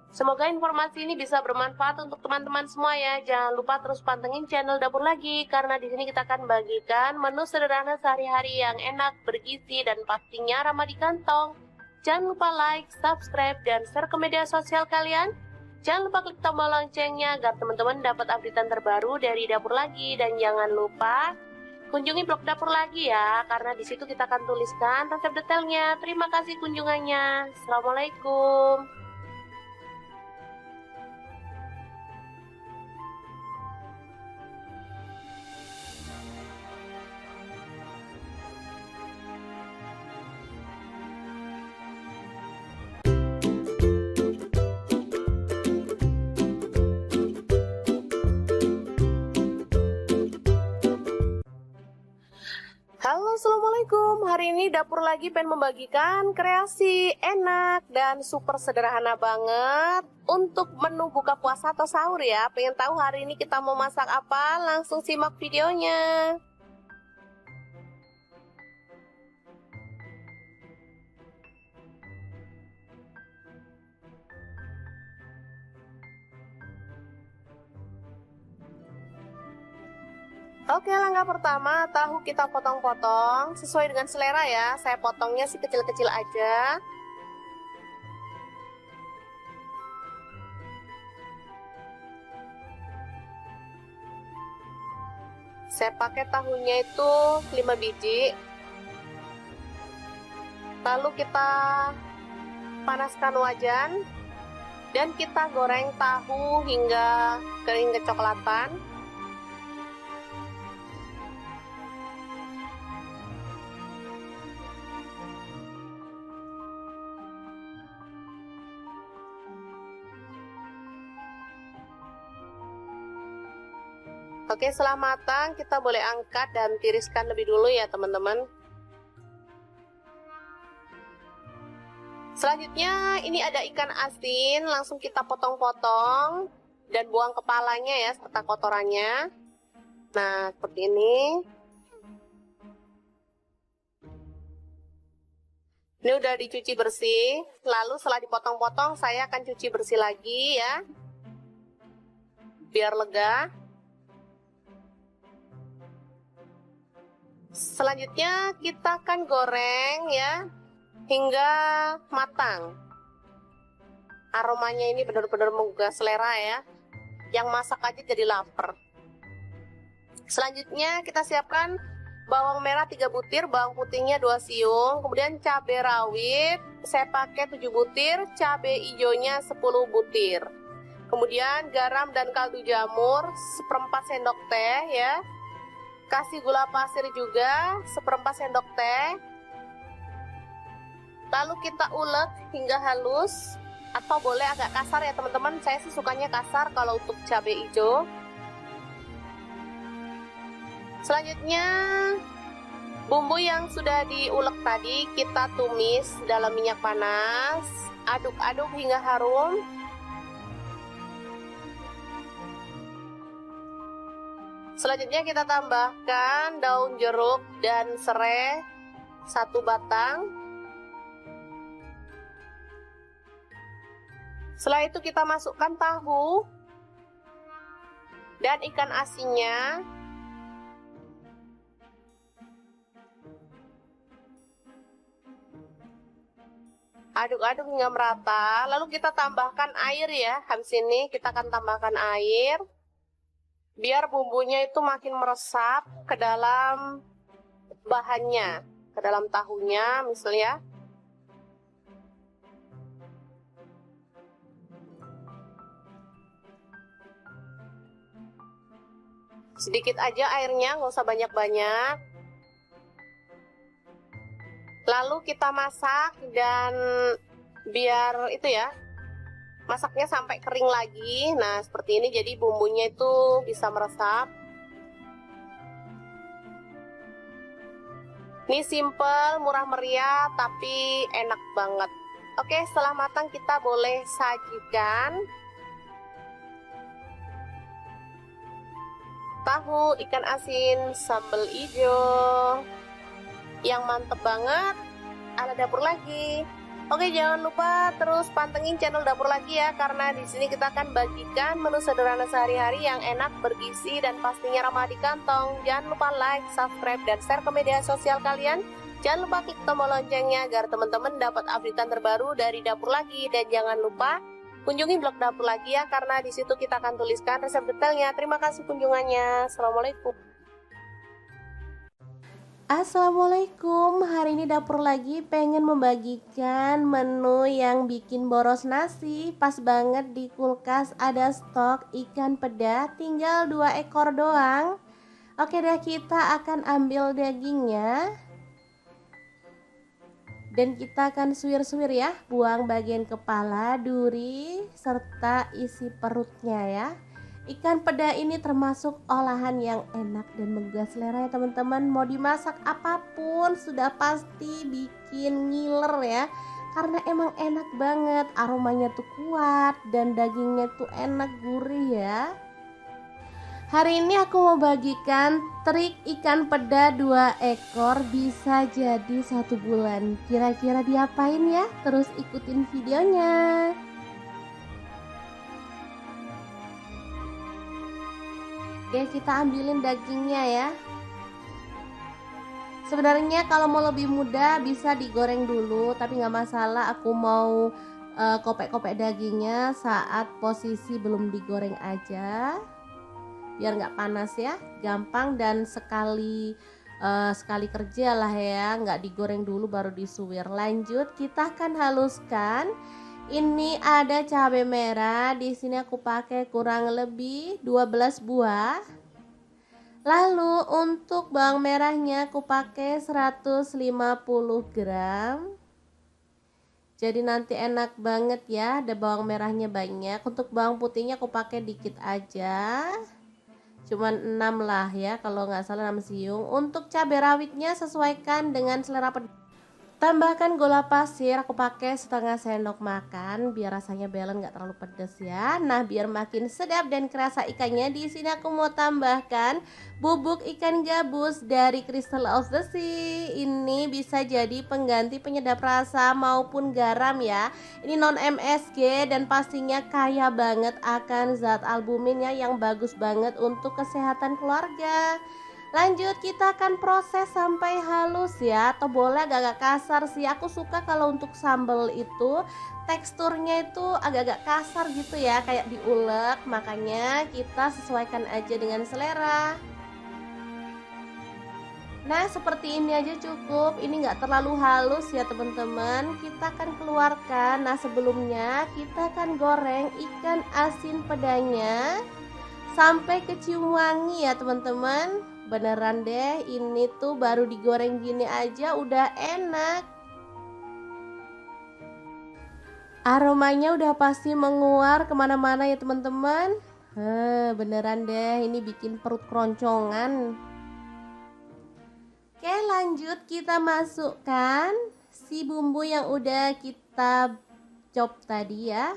Semoga informasi ini bisa bermanfaat untuk teman-teman semua ya. Jangan lupa terus pantengin channel Dapur Lagi, karena di sini kita akan bagikan menu sederhana sehari-hari yang enak, bergizi, dan pastinya ramah di kantong. Jangan lupa like, subscribe, dan share ke media sosial kalian. Jangan lupa klik tombol loncengnya agar teman-teman dapat updatean terbaru dari Dapur Lagi. Dan jangan lupa kunjungi blog Dapur Lagi ya, karena di situ kita akan tuliskan resep detailnya. Terima kasih kunjungannya. Assalamualaikum. Halo, assalamualaikum. Hari ini Dapur Lagi pengen membagikan kreasi enak dan super sederhana banget untuk menu buka puasa atau sahur ya. Pengen tahu hari ini kita mau masak apa? Langsung simak videonya. Oke, langkah pertama, tahu kita potong-potong sesuai dengan selera ya. Saya potongnya sih kecil-kecil aja. Saya pakai tahunya itu 5 biji. Lalu kita panaskan wajan dan kita goreng tahu hingga kering kecoklatan. Oke, setelah matang kita boleh angkat dan tiriskan lebih dulu ya teman-teman. Selanjutnya ini ada ikan asin, langsung kita potong-potong dan buang kepalanya ya serta kotorannya. Nah, seperti ini. Ini udah dicuci bersih, lalu setelah dipotong-potong saya akan cuci bersih lagi ya, biar lega. Selanjutnya kita akan goreng ya hingga matang. Aromanya ini benar-benar menggugah selera ya. Yang masak aja jadi lapar. Selanjutnya kita siapkan bawang merah 3 butir, bawang putihnya 2 siung, kemudian cabai rawit saya pakai 7 butir, cabai hijaunya 10 butir. Kemudian garam dan kaldu jamur 1/4 sendok teh ya. Kasih gula pasir juga 1/4 sendok teh. Lalu kita ulek hingga halus, atau boleh agak kasar ya teman-teman. Saya sih sukanya kasar kalau untuk cabai hijau. Selanjutnya bumbu yang sudah diulek tadi kita tumis dalam minyak panas. Aduk-aduk hingga harum. Selanjutnya kita tambahkan daun jeruk dan serai 1 batang. Setelah itu kita masukkan tahu dan ikan asinnya. Aduk-aduk hingga merata. Lalu kita tambahkan air ya. Habis ini kita akan tambahkan air. Biar bumbunya itu makin meresap ke dalam bahannya, ke dalam tahunya misalnya. Sedikit aja airnya, nggak usah banyak-banyak. Lalu kita masak dan biar itu ya, masaknya sampai kering lagi. Nah seperti ini, jadi bumbunya itu bisa meresap. Ini simple, murah meriah, tapi enak banget. Oke, setelah matang kita boleh sajikan. Tahu ikan asin sambal hijau yang mantep banget ala dapur lagi. Oke, jangan lupa terus pantengin channel dapur lagi ya, karena di sini kita akan bagikan menu sederhana sehari-hari yang enak, bergizi, dan pastinya ramah di kantong. Jangan lupa like, subscribe, dan share ke media sosial kalian. Jangan lupa klik tombol loncengnya agar teman-teman dapat updatean terbaru dari dapur lagi. Dan jangan lupa kunjungi blog dapur lagi ya, karena di situ kita akan tuliskan resep detailnya. Terima kasih kunjungannya. Assalamualaikum. Assalamualaikum, hari ini dapur lagi pengen membagikan menu yang bikin boros nasi. Pas banget di kulkas ada stok ikan peda, tinggal 2 ekor doang. Oke deh, kita akan ambil dagingnya dan kita akan suwir-suwir ya, buang bagian kepala, duri, serta isi perutnya ya. Ikan peda ini termasuk olahan yang enak dan menggugah selera ya teman-teman. Mau dimasak apapun sudah pasti bikin ngiler ya, karena emang enak banget, aromanya tuh kuat dan dagingnya tuh enak, gurih ya. Hari ini aku mau bagikan trik ikan peda 2 ekor bisa jadi 1 bulan. Kira-kira diapain ya? Terus ikutin videonya. Oke, kita ambilin dagingnya ya. Sebenarnya kalau mau lebih mudah bisa digoreng dulu, tapi nggak masalah. Aku mau kopek-kopek dagingnya saat posisi belum digoreng aja, biar nggak panas ya, gampang dan sekali kerja lah ya, nggak digoreng dulu baru disuwir. Lanjut, kita akan haluskan. Ini ada cabai merah, di sini aku pakai kurang lebih 12 buah. Lalu untuk bawang merahnya aku pakai 150 gram. Jadi nanti enak banget ya, ada bawang merahnya banyak. Untuk bawang putihnya aku pakai dikit aja, cuman 6 lah ya, kalau nggak salah 6 siung. Untuk cabai rawitnya sesuaikan dengan selera pedas. Tambahkan gula pasir, aku pakai setengah sendok makan biar rasanya balance, nggak terlalu pedas ya. Nah, biar makin sedap dan kerasa ikannya, di sini aku mau tambahkan bubuk ikan gabus dari Crystal of the Sea. Ini bisa jadi pengganti penyedap rasa maupun garam ya. Ini non MSG dan pastinya kaya banget akan zat albumin ya, yang bagus banget untuk kesehatan keluarga. Lanjut, kita akan proses sampai halus ya, atau boleh agak-agak kasar sih. Aku suka kalau untuk sambal itu teksturnya itu agak-agak kasar gitu ya, kayak diulek. Makanya kita sesuaikan aja dengan selera. Nah, seperti ini aja cukup. Ini nggak terlalu halus ya teman-teman. Kita akan keluarkan. Nah, sebelumnya kita akan goreng ikan asin pedanya sampai kecium wangi ya teman-teman. Beneran deh, ini tuh baru digoreng gini aja udah enak. Aromanya udah pasti menguar kemana-mana ya teman-teman. Beneran deh, ini bikin perut keroncongan. Oke, lanjut kita masukkan si bumbu yang udah kita chop tadi ya.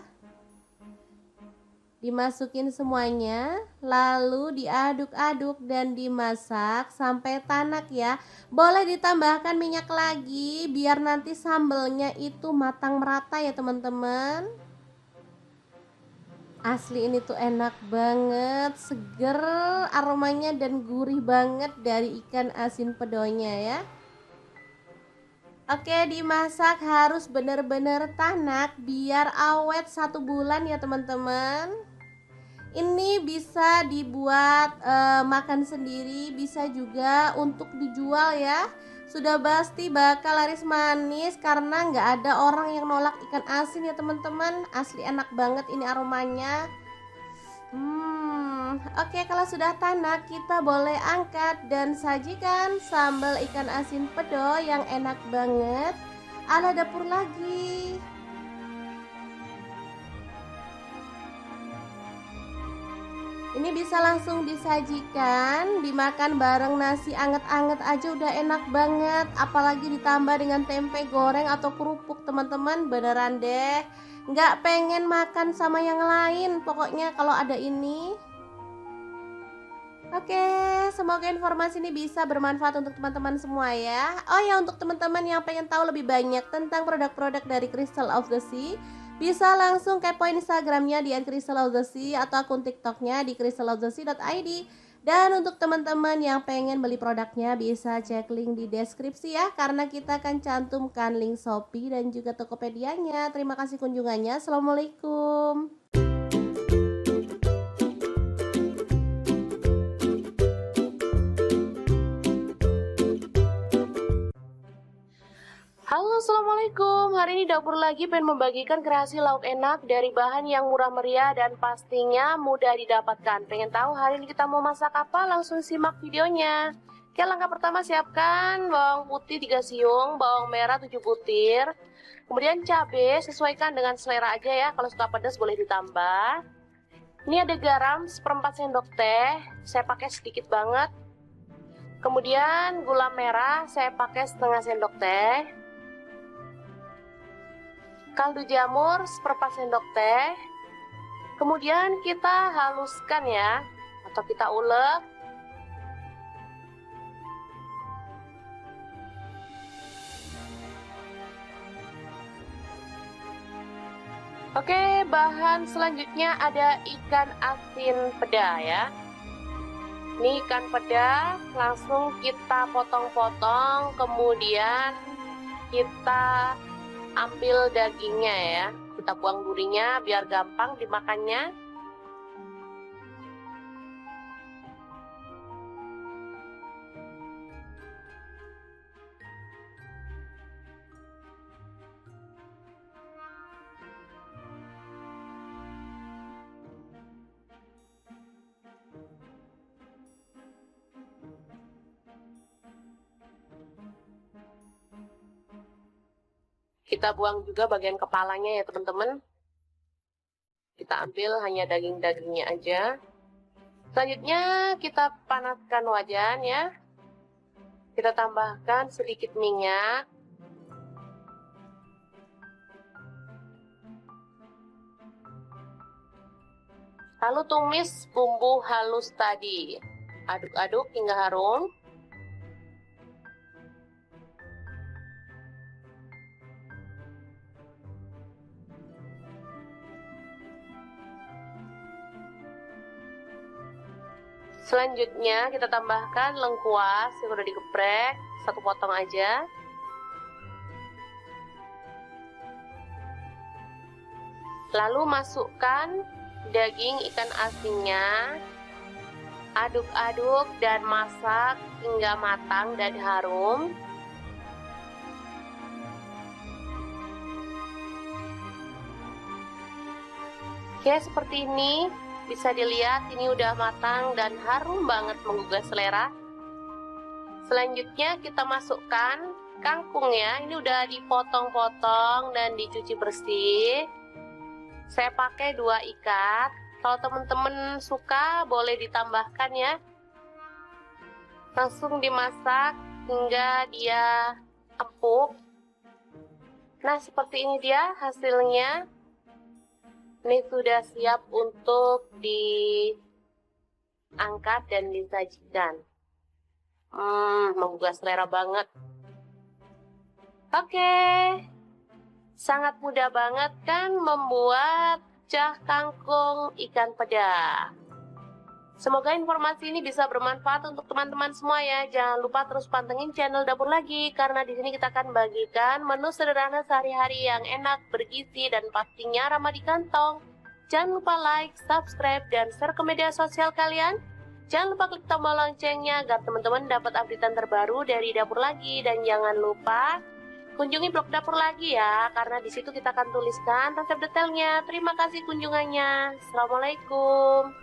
Dimasukin semuanya, lalu diaduk-aduk dan dimasak sampai tanak ya. Boleh ditambahkan minyak lagi biar nanti sambelnya itu matang merata ya teman-teman. Asli ini tuh enak banget, seger aromanya dan gurih banget dari ikan asin pedonya ya. Oke, dimasak harus bener-bener tanak biar awet 1 bulan ya teman-teman. Ini bisa dibuat makan sendiri, bisa juga untuk dijual ya. Sudah pasti bakal laris manis karena nggak ada orang yang nolak ikan asin ya teman-teman. Asli enak banget ini aromanya. Oke, kalau sudah tanak, kita boleh angkat dan sajikan sambal ikan asin pedo yang enak banget ala dapur lagi. Ini bisa langsung disajikan, dimakan bareng nasi anget-anget aja udah enak banget. Apalagi ditambah dengan tempe goreng atau kerupuk, teman-teman, beneran deh nggak pengen makan sama yang lain pokoknya kalau ada ini. Oke, semoga informasi ini bisa bermanfaat untuk teman-teman semua ya. Oh ya, untuk teman-teman yang pengen tahu lebih banyak tentang produk-produk dari Crystal of the Sea, bisa langsung kepoin Instagramnya di @crystalofthesea atau akun TikToknya di crystalofthesea.id. Dan untuk teman-teman yang pengen beli produknya bisa cek link di deskripsi ya, karena kita akan cantumkan link Shopee dan juga Tokopedia-nya. Terima kasih kunjungannya. Assalamualaikum. Halo, assalamualaikum. Hari ini dapur lagi pengen membagikan kreasi lauk enak dari bahan yang murah meriah dan pastinya mudah didapatkan. Pengen tahu hari ini kita mau masak apa? Langsung simak videonya. Oke, langkah pertama siapkan bawang putih 3 siung, bawang merah 7 butir. Kemudian cabai sesuaikan dengan selera aja ya. Kalau suka pedas boleh ditambah. Ini ada garam 1/4 sendok teh. Saya pakai sedikit banget. Kemudian gula merah saya pakai setengah sendok teh. Kaldu jamur 1/4 sendok teh. Kemudian kita haluskan ya, atau kita ulek. Oke, bahan selanjutnya ada ikan asin peda ya. Ini ikan peda langsung kita potong-potong, kemudian kita ambil dagingnya ya, kita buang durinya biar gampang dimakannya. Kita buang juga bagian kepalanya ya teman-teman. Kita ambil hanya daging-dagingnya aja. Selanjutnya kita panaskan wajan ya. Kita tambahkan sedikit minyak. Lalu tumis bumbu halus tadi. Aduk-aduk hingga harum. Selanjutnya kita tambahkan lengkuas yang udah digeprek, 1 potong aja. Lalu masukkan daging ikan asinnya. Aduk-aduk dan masak hingga matang dan harum. Oke, seperti ini. Bisa dilihat ini udah matang dan harum banget menggugah selera. Selanjutnya kita masukkan kangkung ya. Ini udah dipotong-potong dan dicuci bersih. Saya pakai 2 ikat. Kalau teman-teman suka boleh ditambahkan ya. Langsung dimasak hingga dia empuk. Nah, seperti ini dia hasilnya. Ini sudah siap untuk diangkat dan disajikan. Menggugah selera banget. Oke, sangat mudah banget kan membuat cah kangkung ikan peda. Semoga informasi ini bisa bermanfaat untuk teman-teman semua ya. Jangan lupa terus pantengin channel Dapur Lagi, karena di sini kita akan bagikan menu sederhana sehari-hari yang enak, bergizi, dan pastinya ramah di kantong. Jangan lupa like, subscribe, dan share ke media sosial kalian. Jangan lupa klik tombol loncengnya agar teman-teman dapat updatean terbaru dari Dapur Lagi. Dan jangan lupa kunjungi blog Dapur Lagi ya, karena di situ kita akan tuliskan resep detailnya. Terima kasih kunjungannya. Assalamualaikum.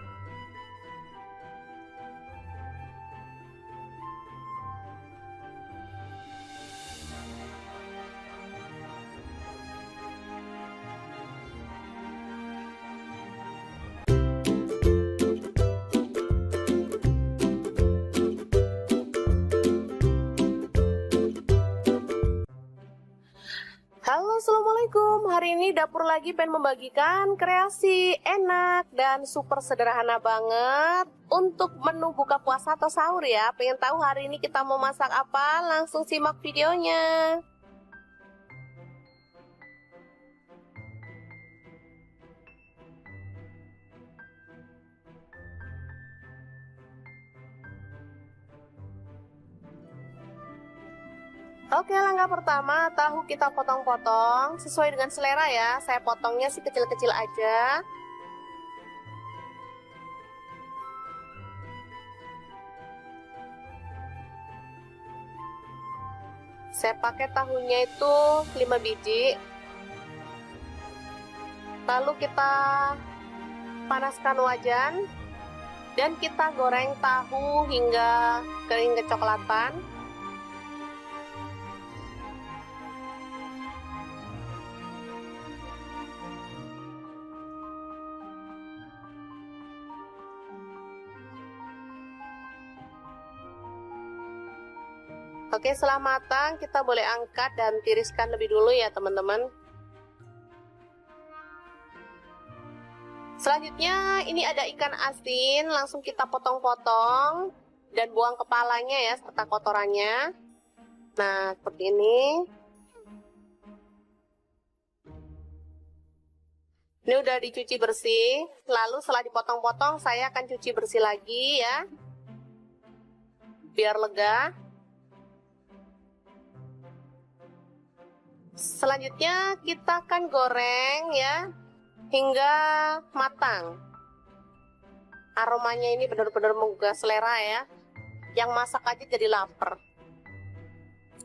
hari ini dapur lagi pengen membagikan kreasi enak dan super sederhana banget untuk menu buka puasa atau sahur ya. Pengen tahu hari ini kita mau masak apa? Langsung simak videonya. Oke, langkah pertama, tahu kita potong-potong sesuai dengan selera ya. Saya potongnya sih kecil-kecil aja. Saya pakai tahunya itu 5 biji. Lalu kita panaskan wajan dan kita goreng tahu hingga kering kecoklatan. Oke, setelah matang kita boleh angkat dan tiriskan lebih dulu ya teman-teman. Selanjutnya ini ada ikan asin, langsung kita potong-potong dan buang kepalanya ya serta kotorannya. Nah, seperti ini. Ini udah dicuci bersih, lalu setelah dipotong-potong saya akan cuci bersih lagi ya, biar lega. Selanjutnya kita akan goreng ya hingga matang. Aromanya ini benar-benar menggugah selera ya. Yang masak aja jadi lapar.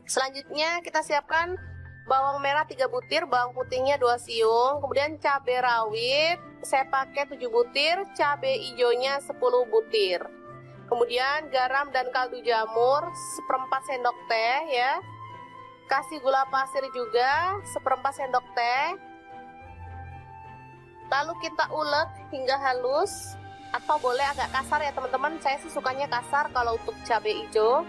Selanjutnya kita siapkan bawang merah 3 butir, bawang putihnya 2 siung, kemudian cabai rawit saya pakai 7 butir, cabai hijaunya 10 butir. Kemudian garam dan kaldu jamur 1/4 sendok teh ya. Kasih gula pasir juga 1/4 sendok teh. Lalu kita ulek hingga halus, atau boleh agak kasar ya teman-teman. Saya sih sukanya kasar kalau untuk cabai hijau.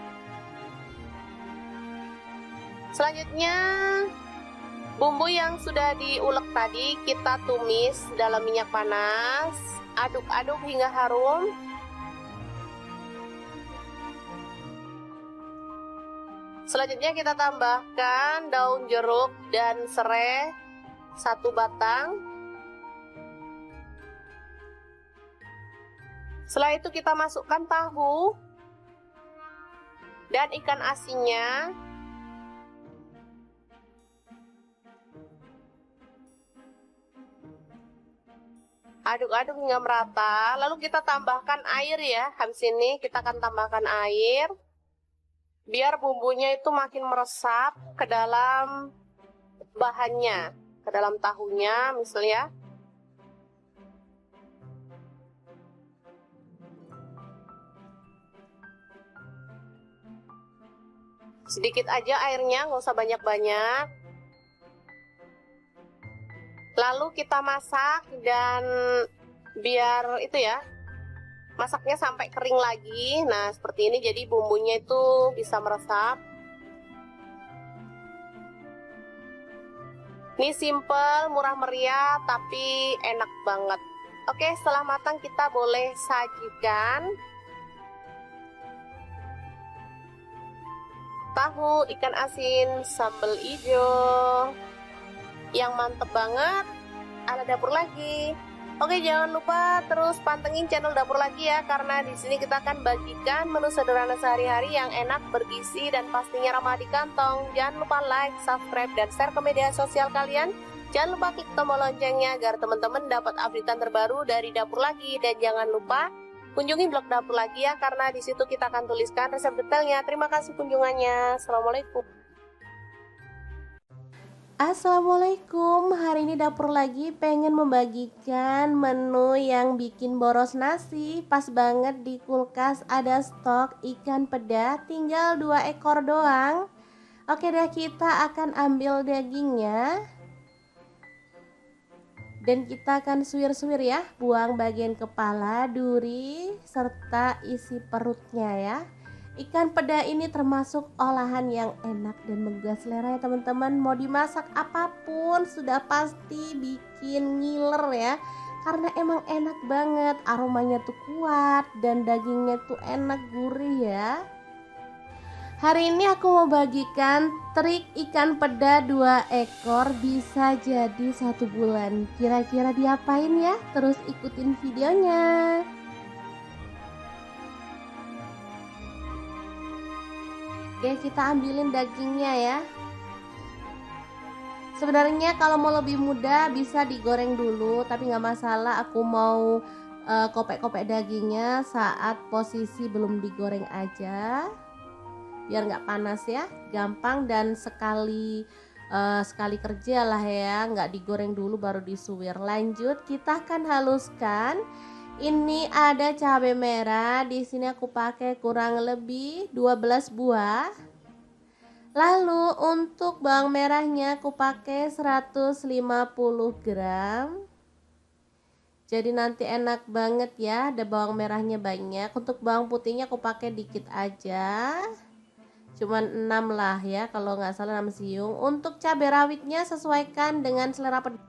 Selanjutnya bumbu yang sudah diulek tadi kita tumis dalam minyak panas. Aduk-aduk hingga harum. Selanjutnya kita tambahkan daun jeruk dan serai 1 batang. Setelah itu kita masukkan tahu dan ikan asinnya. Aduk-aduk hingga merata. Lalu kita tambahkan air ya. Habis ini kita akan tambahkan air. Biar bumbunya itu makin meresap ke dalam bahannya, ke dalam tahunya misalnya. Sedikit aja airnya, nggak usah banyak-banyak. Lalu kita masak dan biar itu ya, masaknya sampai kering lagi. Nah, seperti ini jadi bumbunya itu bisa meresap. Ini simple, murah meriah, tapi enak banget. Oke, setelah matang kita boleh sajikan. Tahu ikan asin sambal hijau yang mantep banget ala dapur lagi. Oke, jangan lupa terus pantengin channel dapur lagi ya, karena di sini kita akan bagikan menu sederhana sehari-hari yang enak, bergizi, dan pastinya ramah di kantong. Jangan lupa like, subscribe, dan share ke media sosial kalian. Jangan lupa klik tombol loncengnya agar teman-teman dapat updatean terbaru dari dapur lagi. Dan jangan lupa kunjungi blog dapur lagi ya, karena di situ kita akan tuliskan resep detailnya. Terima kasih kunjungannya. Assalamualaikum. Assalamualaikum, hari ini dapur lagi pengen membagikan menu yang bikin boros nasi. Pas banget di kulkas ada stok ikan peda, tinggal 2 ekor doang. Oke deh, kita akan ambil dagingnya dan kita akan suwir-suwir ya, buang bagian kepala, duri, serta isi perutnya ya. Ikan peda ini termasuk olahan yang enak dan menggugah selera ya teman-teman. Mau dimasak apapun sudah pasti bikin ngiler ya. Karena emang enak banget, aromanya tuh kuat dan dagingnya tuh enak gurih ya. Hari ini aku mau bagikan trik ikan peda 2 ekor bisa jadi 1 bulan. Kira-kira diapain ya? Terus ikutin videonya. Oke, kita ambilin dagingnya ya. Sebenarnya kalau mau lebih mudah bisa digoreng dulu, tapi nggak masalah. Aku mau kopek-kopek dagingnya saat posisi belum digoreng aja, biar nggak panas ya, gampang dan sekali kerja lah ya, nggak digoreng dulu baru disuwir. Lanjut, kita akan haluskan. Ini ada cabai merah, di sini aku pakai kurang lebih 12 buah. Lalu untuk bawang merahnya aku pakai 150 gram. Jadi nanti enak banget ya, ada bawang merahnya banyak. Untuk bawang putihnya aku pakai dikit aja. Cuman 6 lah ya, kalau nggak salah 6 siung. Untuk cabai rawitnya sesuaikan dengan selera pedas.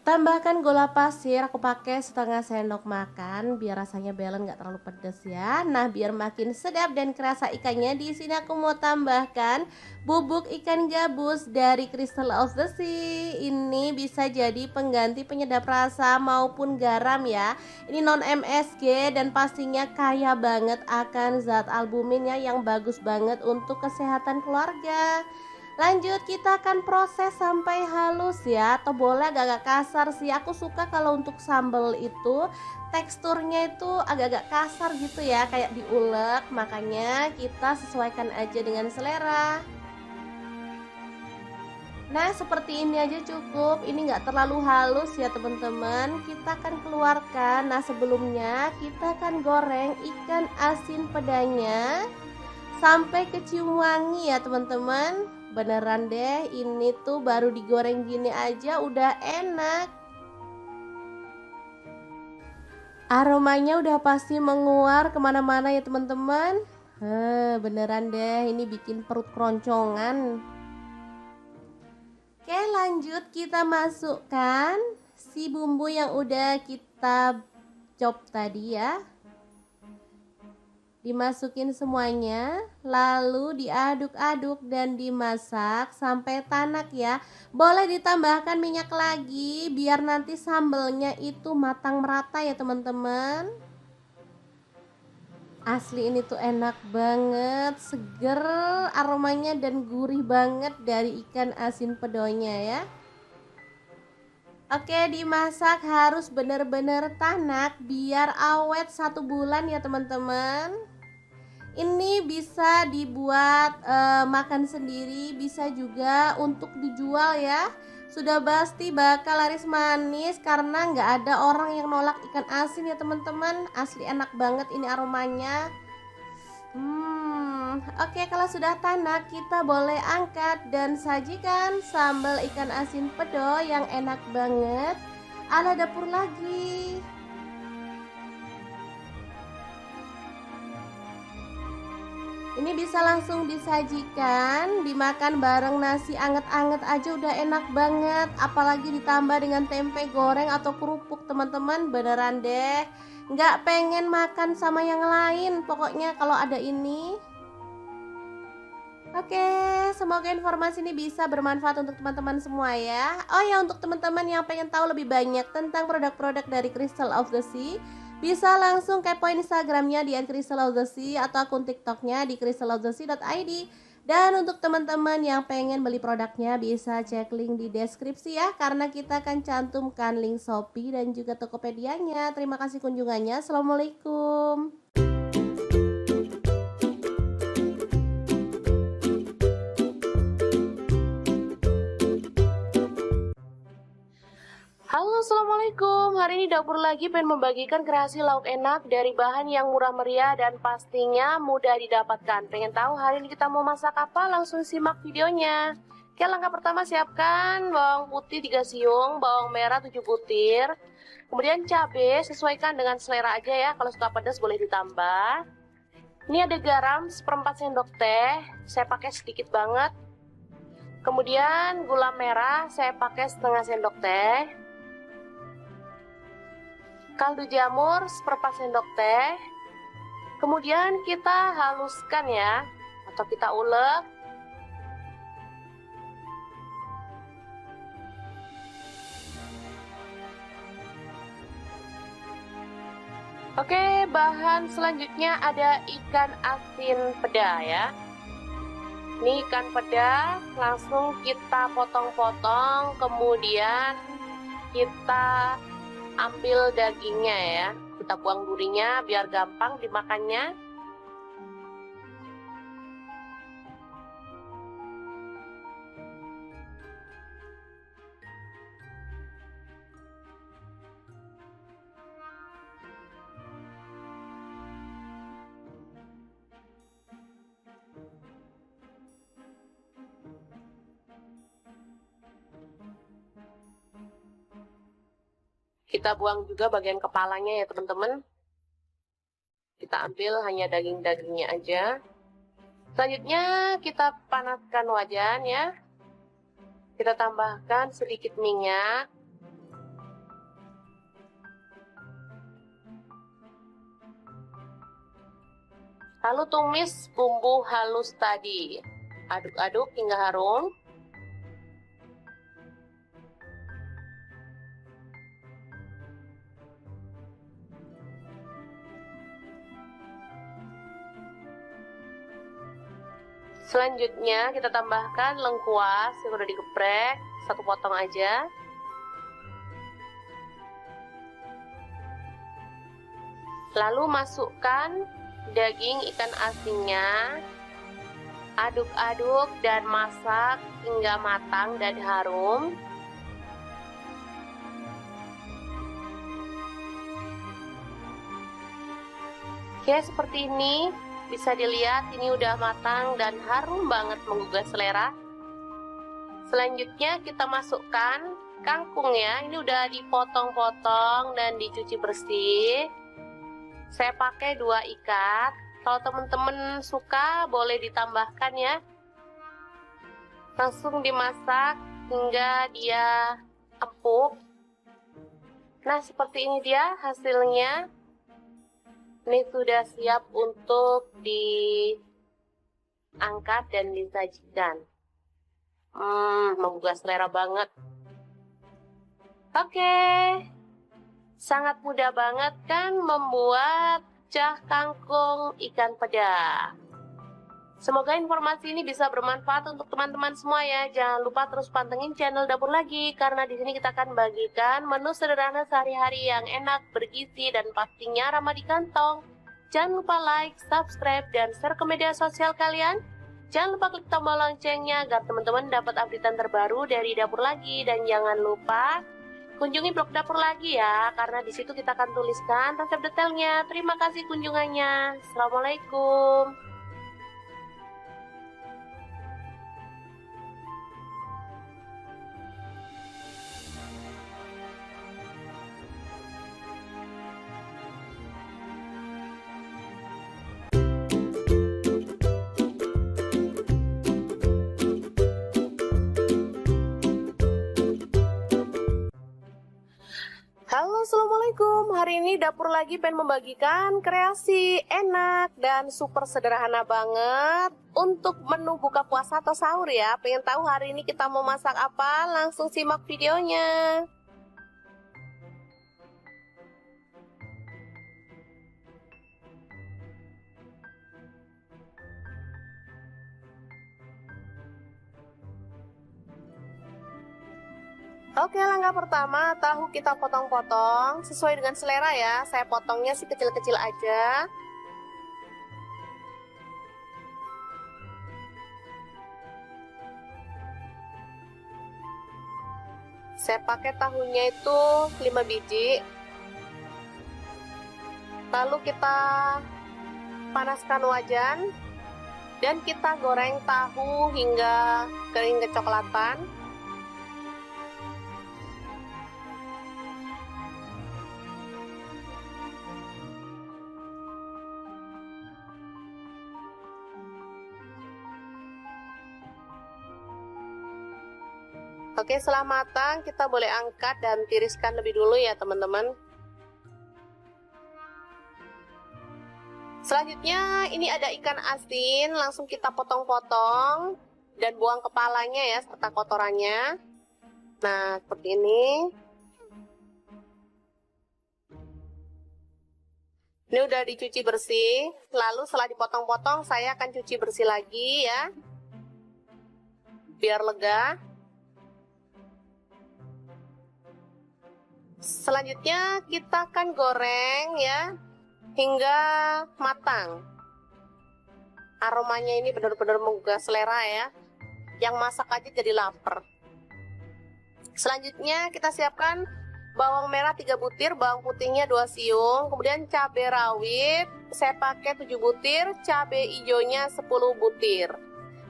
Tambahkan gula pasir, aku pakai setengah sendok makan biar rasanya balance, nggak terlalu pedas ya. Nah, biar makin sedap dan kerasa ikannya, di sini aku mau tambahkan bubuk ikan gabus dari Crystal of the Sea. Ini bisa jadi pengganti penyedap rasa maupun garam ya. Ini non MSG dan pastinya kaya banget akan zat albuminnya yang bagus banget untuk kesehatan keluarga. Lanjut, kita akan proses sampai halus ya, atau boleh agak-agak kasar sih. Aku suka kalau untuk sambal itu teksturnya itu agak-agak kasar gitu ya, kayak diulek. Makanya kita sesuaikan aja dengan selera. Nah, seperti ini aja cukup. Ini nggak terlalu halus ya teman-teman. Kita akan keluarkan. Nah, sebelumnya kita akan goreng ikan asin pedanya sampai kecium wangi ya teman-teman. Beneran deh, ini tuh baru digoreng gini aja udah enak. Aromanya udah pasti menguar kemana-mana ya teman-teman. Beneran deh, ini bikin perut keroncongan. Oke, lanjut kita masukkan si bumbu yang udah kita chop tadi ya. Dimasukin semuanya, lalu diaduk-aduk dan dimasak sampai tanak ya. Boleh ditambahkan minyak lagi biar nanti sambelnya itu matang merata ya teman-teman. Asli ini tuh enak banget, seger aromanya dan gurih banget dari ikan asin pedonya ya. Oke, dimasak harus bener-bener tanak biar awet 1 bulan ya teman-teman. Ini bisa dibuat makan sendiri, bisa juga untuk dijual ya. Sudah pasti bakal laris manis karena nggak ada orang yang nolak ikan asin ya teman-teman. Asli enak banget ini aromanya. Oke, kalau sudah tanak kita boleh angkat dan sajikan sambal ikan asin pedo yang enak banget ala dapur lagi. Ini bisa langsung disajikan, dimakan bareng nasi anget-anget aja udah enak banget. Apalagi ditambah dengan tempe goreng atau kerupuk teman-teman, beneran deh nggak pengen makan sama yang lain pokoknya kalau ada ini. Oke, semoga informasi ini bisa bermanfaat untuk teman-teman semua ya. Oh ya, untuk teman-teman yang pengen tahu lebih banyak tentang produk-produk dari Crystal of the Sea, bisa langsung kepoin Instagramnya di @crystalofthesea atau akun TikToknya di crystalofthesea.id. Dan untuk teman-teman yang pengen beli produknya bisa cek link di deskripsi ya, karena kita akan cantumkan link Shopee dan juga Tokopedia-nya. Terima kasih kunjungannya. Assalamualaikum. Halo, assalamualaikum. Hari ini dapur lagi pengen membagikan kreasi lauk enak dari bahan yang murah meriah dan pastinya mudah didapatkan. Pengen tahu hari ini kita mau masak apa? Langsung simak videonya. Oke, langkah pertama siapkan bawang putih 3 siung, bawang merah 7 butir. Kemudian cabai sesuaikan dengan selera aja ya. Kalau suka pedas boleh ditambah. Ini ada garam seperempat sendok teh, saya pakai sedikit banget. Kemudian gula merah saya pakai setengah sendok teh. Kaldu jamur seperempat sendok teh. Kemudian kita haluskan ya, atau kita ulek. Oke, bahan selanjutnya ada ikan asin peda ya. Ini ikan peda langsung kita potong-potong, kemudian kita ambil dagingnya ya. Kita buang durinya biar gampang dimakannya. Kita buang juga bagian kepalanya ya teman-teman. Kita ambil hanya daging-dagingnya aja. Selanjutnya kita panaskan wajan ya. Kita tambahkan sedikit minyak. Lalu tumis bumbu halus tadi. Aduk-aduk hingga harum. Selanjutnya kita tambahkan lengkuas yang udah digeprek, satu potong aja. Lalu masukkan daging ikan asinnya. Aduk-aduk dan masak hingga matang dan harum. Oke, seperti ini. Bisa dilihat ini udah matang dan harum banget menggugah selera. Selanjutnya kita masukkan kangkung ya. Ini udah dipotong-potong dan dicuci bersih. Saya pakai 2 ikat. Kalau teman-teman suka boleh ditambahkan ya. Langsung dimasak hingga dia empuk. Nah, seperti ini dia hasilnya. Ini sudah siap untuk diangkat dan disajikan. Menggugah selera banget. Oke, sangat mudah banget kan membuat cah kangkung ikan peda. Semoga informasi ini bisa bermanfaat untuk teman-teman semua ya. Jangan lupa terus pantengin channel Dapur Lagi, karena di sini kita akan bagikan menu sederhana sehari-hari yang enak, bergizi, dan pastinya ramah di kantong. Jangan lupa like, subscribe, dan share ke media sosial kalian. Jangan lupa klik tombol loncengnya agar teman-teman dapat updatean terbaru dari Dapur Lagi. Dan jangan lupa kunjungi blog Dapur Lagi ya, karena di situ kita akan tuliskan resep detailnya. Terima kasih kunjungannya. Assalamualaikum. Halo, assalamualaikum. Hari ini Dapur Lagi pengen membagikan kreasi enak dan super sederhana banget untuk menu buka puasa atau sahur ya. Pengen tahu hari ini kita mau masak apa? Langsung simak videonya. Oke, langkah pertama, tahu kita potong-potong sesuai dengan selera ya. Saya potongnya sih kecil-kecil aja. Saya pakai tahunya itu 5 biji. Lalu kita panaskan wajan dan kita goreng tahu hingga kering kecoklatan. Oke, setelah matang kita boleh angkat dan tiriskan lebih dulu ya teman-teman. Selanjutnya ini ada ikan asin, langsung kita potong-potong dan buang kepalanya ya serta kotorannya. Nah, seperti ini. Ini udah dicuci bersih, lalu setelah dipotong-potong saya akan cuci bersih lagi ya, biar lega. Selanjutnya kita akan goreng ya, hingga matang. Aromanya ini benar-benar menggugah selera ya, yang masak aja jadi lapar. Selanjutnya kita siapkan bawang merah 3 butir, bawang putihnya 2 siung, kemudian cabai rawit saya pakai 7 butir, cabai hijaunya 10 butir.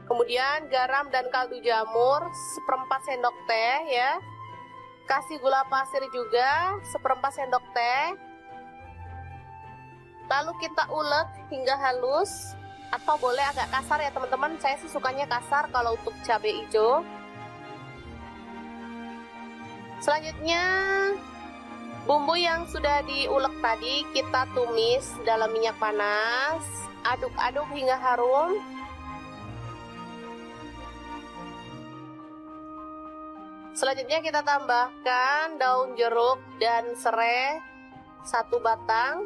Kemudian garam dan kaldu jamur 1/4 sendok teh ya. Kasih gula pasir juga 1/4 sendok teh. Lalu kita ulek hingga halus, atau boleh agak kasar ya teman-teman. Saya sih sukanya kasar kalau untuk cabai hijau. Selanjutnya bumbu yang sudah diulek tadi kita tumis dalam minyak panas, aduk-aduk hingga harum. Selanjutnya kita tambahkan daun jeruk dan serai 1 batang.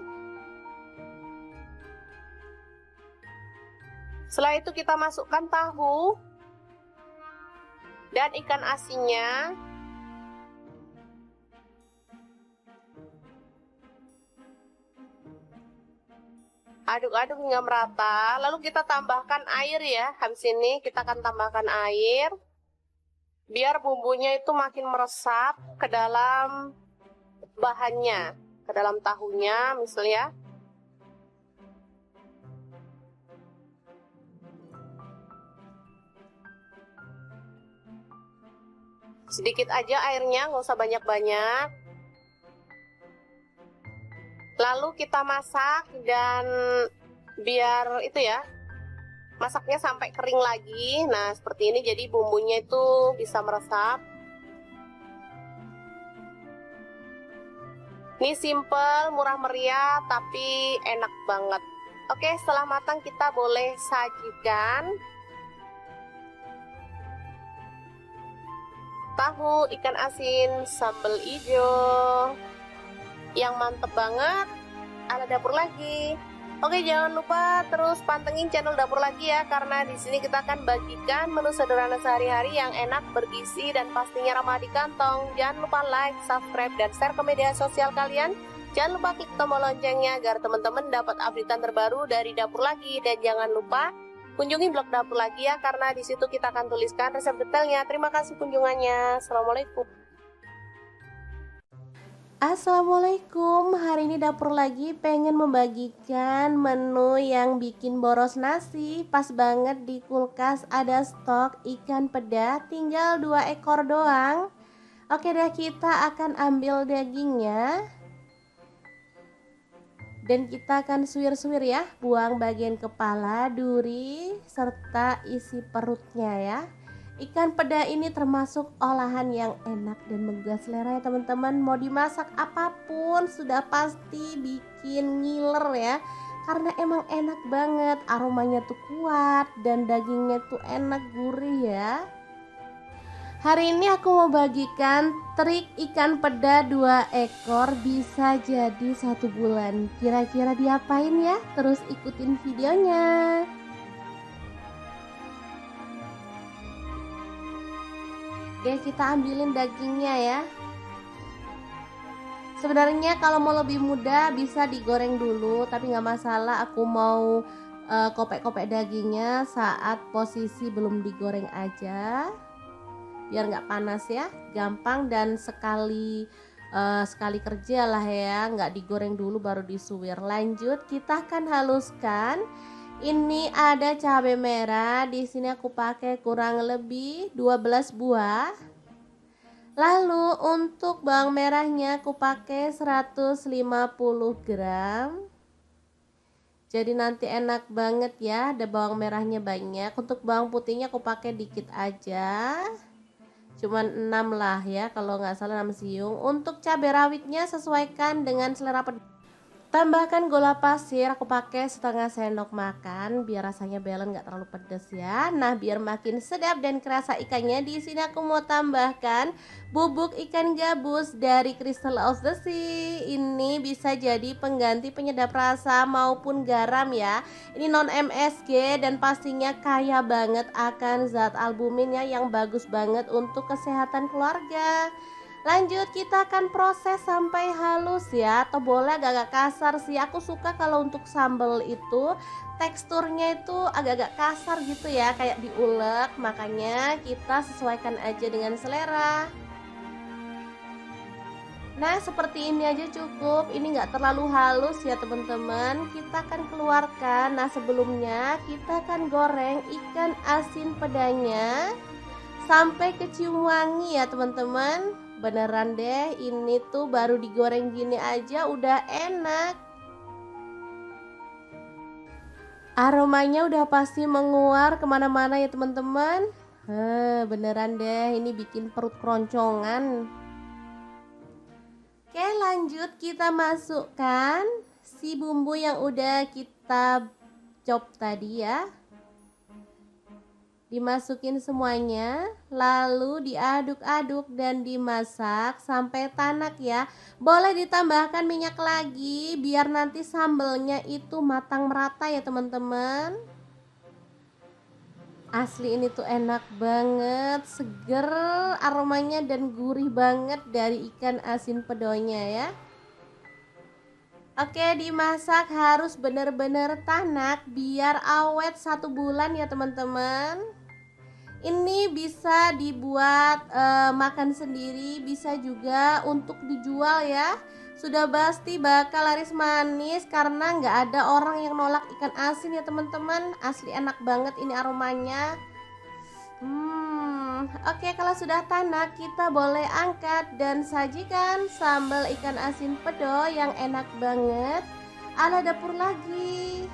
Setelah itu kita masukkan tahu dan ikan asinnya. Aduk-aduk hingga merata, lalu kita tambahkan air ya. Habis ini kita akan tambahkan air biar bumbunya itu makin meresap ke dalam bahannya, ke dalam tahunya misalnya. Sedikit aja airnya, nggak usah banyak-banyak. Lalu kita masak dan biar itu ya, masaknya sampai kering lagi. Nah seperti ini, jadi bumbunya itu bisa meresap. Ini simple, murah meriah, tapi enak banget. Oke, setelah matang kita boleh sajikan. Tahu ikan asin sambal hijau yang mantep banget ala dapur lagi. Oke, jangan lupa terus pantengin channel dapur lagi ya, karena di sini kita akan bagikan menu sederhana sehari-hari yang enak, bergizi, dan pastinya ramah di kantong. Jangan lupa like, subscribe, dan share ke media sosial kalian. Jangan lupa klik tombol loncengnya agar teman-teman dapat updatean terbaru dari dapur lagi. Dan jangan lupa kunjungi blog dapur lagi ya, karena di situ kita akan tuliskan resep detailnya. Terima kasih kunjungannya. Assalamualaikum. Assalamualaikum, hari ini dapur lagi pengen membagikan menu yang bikin boros nasi. Pas banget di kulkas ada stok ikan peda, tinggal 2 ekor doang. Oke deh, kita akan ambil dagingnya dan kita akan suwir-suwir ya, buang bagian kepala, duri, serta isi perutnya ya. Ikan peda ini termasuk olahan yang enak dan menggugah selera ya teman-teman. Mau dimasak apapun sudah pasti bikin ngiler ya, karena emang enak banget, aromanya tuh kuat dan dagingnya tuh enak, gurih ya. Hari ini aku mau bagikan trik ikan peda 2 ekor bisa jadi 1 bulan. Kira-kira diapain ya? Terus ikutin videonya. Oke, kita ambilin dagingnya ya. Sebenarnya kalau mau lebih mudah bisa digoreng dulu, tapi nggak masalah. Aku mau kopek-kopek dagingnya saat posisi belum digoreng aja, biar nggak panas ya, gampang dan sekali kerja lah ya, nggak digoreng dulu baru disuwir. Lanjut, kita akan haluskan. Ini ada cabai merah, di sini aku pakai kurang lebih 12 buah. Lalu untuk bawang merahnya aku pakai 150 gram. Jadi nanti enak banget ya, ada bawang merahnya banyak. Untuk bawang putihnya aku pakai dikit aja, cuman 6 lah ya, kalau nggak salah 6 siung. Untuk cabai rawitnya sesuaikan dengan selera pedas. Tambahkan gula pasir, aku pakai setengah sendok makan biar rasanya belen, nggak terlalu pedas ya. Nah, biar makin sedap dan kerasa ikannya, di sini aku mau tambahkan bubuk ikan gabus dari Crystal of the Sea. Ini bisa jadi pengganti penyedap rasa maupun garam ya. Ini non MSG dan pastinya kaya banget akan zat albumin ya, yang bagus banget untuk kesehatan keluarga. Lanjut, kita akan proses sampai halus ya, atau boleh agak-agak kasar sih. Aku suka kalau untuk sambal itu teksturnya itu agak-agak kasar gitu ya, kayak diulek. Makanya kita sesuaikan aja dengan selera. Nah, seperti ini aja cukup. Ini nggak terlalu halus ya teman-teman. Kita akan keluarkan. Nah, sebelumnya kita akan goreng ikan asin pedanya sampai kecium wangi ya teman-teman. Beneran deh, ini tuh baru digoreng gini aja udah enak. Aromanya udah pasti menguar kemana-mana ya teman-teman. Beneran deh, ini bikin perut keroncongan. Oke, lanjut kita masukkan si bumbu yang udah kita chop tadi ya. Dimasukin semuanya, lalu diaduk-aduk dan dimasak sampai tanak ya. Boleh ditambahkan minyak lagi biar nanti sambelnya itu matang merata ya teman-teman. Asli ini tuh enak banget, seger aromanya dan gurih banget dari ikan asin pedonya ya. Oke, dimasak harus bener-bener tanak biar awet 1 bulan ya teman-teman. Ini bisa dibuat makan sendiri, bisa juga untuk dijual ya. Sudah pasti bakal laris manis karena nggak ada orang yang nolak ikan asin ya teman-teman. Asli enak banget ini aromanya. Oke, kalau sudah tanak kita boleh angkat dan sajikan sambal ikan asin pedo yang enak banget ala dapur lagi.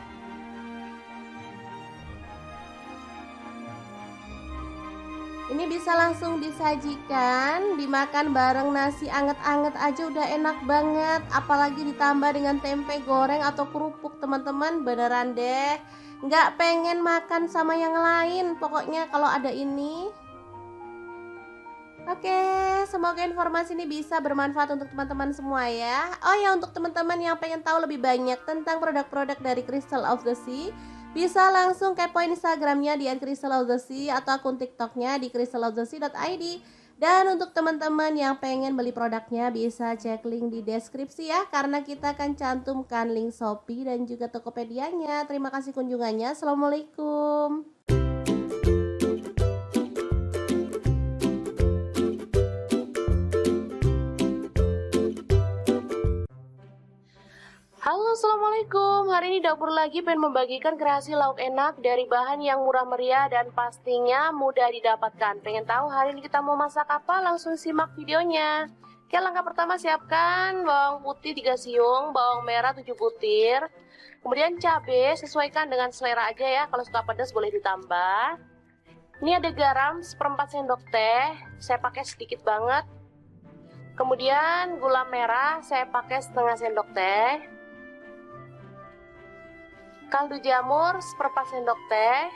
Ini bisa langsung disajikan, dimakan bareng nasi anget-anget aja udah enak banget. Apalagi ditambah dengan tempe goreng atau kerupuk teman-teman, beneran deh nggak pengen makan sama yang lain pokoknya kalau ada ini. Oke, semoga informasi ini bisa bermanfaat untuk teman-teman semua ya. Oh ya, untuk teman-teman yang pengen tahu lebih banyak tentang produk-produk dari Crystal of the Sea, bisa langsung kepoin Instagramnya di @crystalofthesea atau akun TikToknya di crystalofthesea.id. Dan untuk teman-teman yang pengen beli produknya bisa cek link di deskripsi ya, karena kita akan cantumkan link Shopee dan juga Tokopedia-nya. Terima kasih kunjungannya. Assalamualaikum. Halo, assalamualaikum. Hari ini dapur lagi pengen membagikan kreasi lauk enak dari bahan yang murah meriah dan pastinya mudah didapatkan. Pengen tahu hari ini kita mau masak apa? Langsung simak videonya. Oke, langkah pertama siapkan bawang putih 3 siung, bawang merah 7 butir. Kemudian cabai sesuaikan dengan selera aja ya. Kalau suka pedas boleh ditambah. Ini ada garam 1/4 sendok teh. Saya pakai sedikit banget. Kemudian gula merah saya pakai setengah sendok teh. Kaldu jamur 1/4 sendok teh.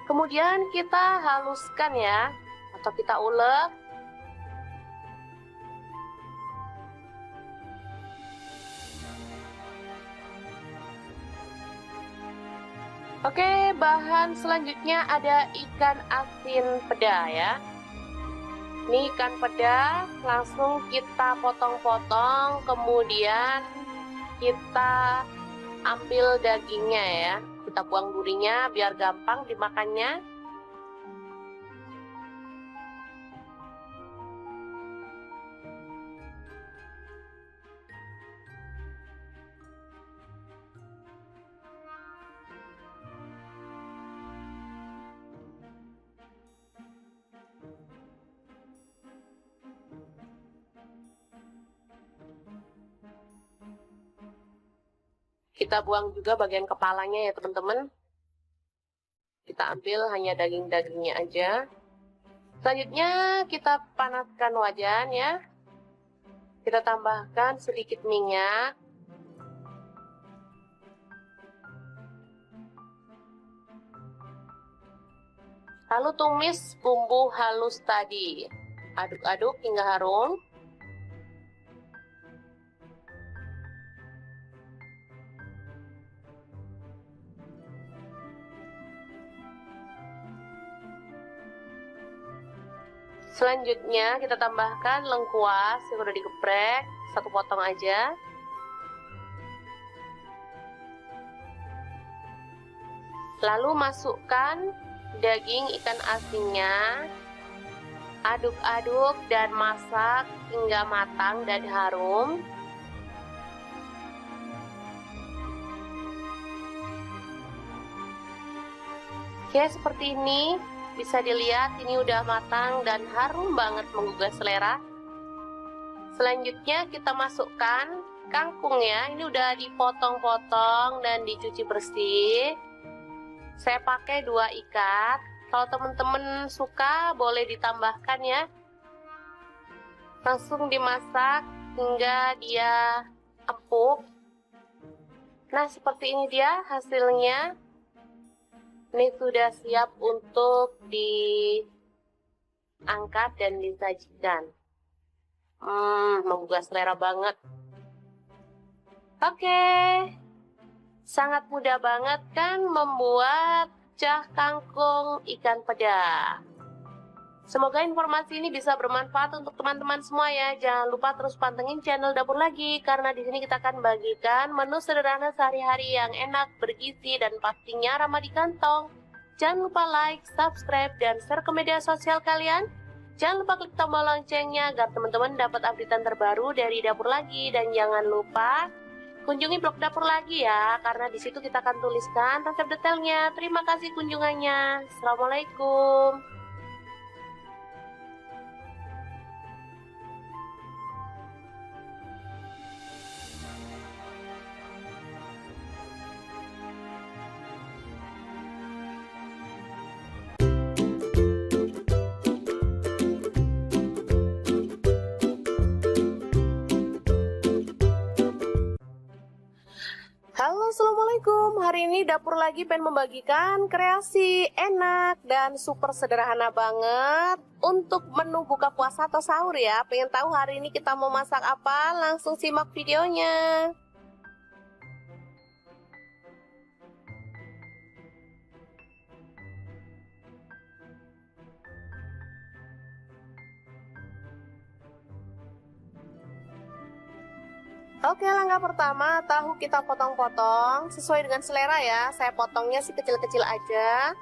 Kemudian kita haluskan ya, atau kita ulek. Oke, bahan selanjutnya ada ikan asin peda ya. Ini ikan peda langsung kita potong-potong, kemudian kita ambil dagingnya ya, kita buang durinya biar gampang dimakannya. Kita buang juga bagian kepalanya ya teman-teman. Kita ambil hanya daging-dagingnya aja. Selanjutnya kita panaskan wajan ya. Kita tambahkan sedikit minyak. Lalu tumis bumbu halus tadi. Aduk-aduk hingga harum. Selanjutnya kita tambahkan lengkuas yang udah digeprek, 1 potong aja. Lalu masukkan daging ikan asinnya. Aduk-aduk dan masak hingga matang dan harum. Oke, seperti ini. Bisa dilihat ini udah matang dan harum banget menggugah selera. Selanjutnya kita masukkan kangkungnya. Ini udah dipotong-potong dan dicuci bersih. Saya pakai 2 ikat. Kalau teman-teman suka boleh ditambahkan ya. Langsung dimasak hingga dia empuk. Nah, seperti ini dia hasilnya. Ini sudah siap untuk diangkat dan disajikan. Menggugah selera banget. Oke. Sangat mudah banget kan membuat cah kangkung ikan peda. Semoga informasi ini bisa bermanfaat untuk teman-teman semua ya. Jangan lupa terus pantengin channel Dapur Lagi, karena di sini kita akan bagikan menu sederhana sehari-hari yang enak, bergizi, dan pastinya ramah di kantong. Jangan lupa like, subscribe, dan share ke media sosial kalian. Jangan lupa klik tombol loncengnya agar teman-teman dapat updatean terbaru dari Dapur Lagi. Dan jangan lupa kunjungi blog Dapur Lagi ya, karena di situ kita akan tuliskan resep detailnya. Terima kasih kunjungannya. Assalamualaikum. Halo, assalamualaikum. Hari ini Dapur Lagi pengen membagikan kreasi enak dan super sederhana banget untuk menu buka puasa atau sahur ya. Pengen tahu hari ini kita mau masak apa? Langsung simak videonya. Oke, langkah pertama, tahu kita potong-potong sesuai dengan selera ya. Saya potongnya sih kecil-kecil aja.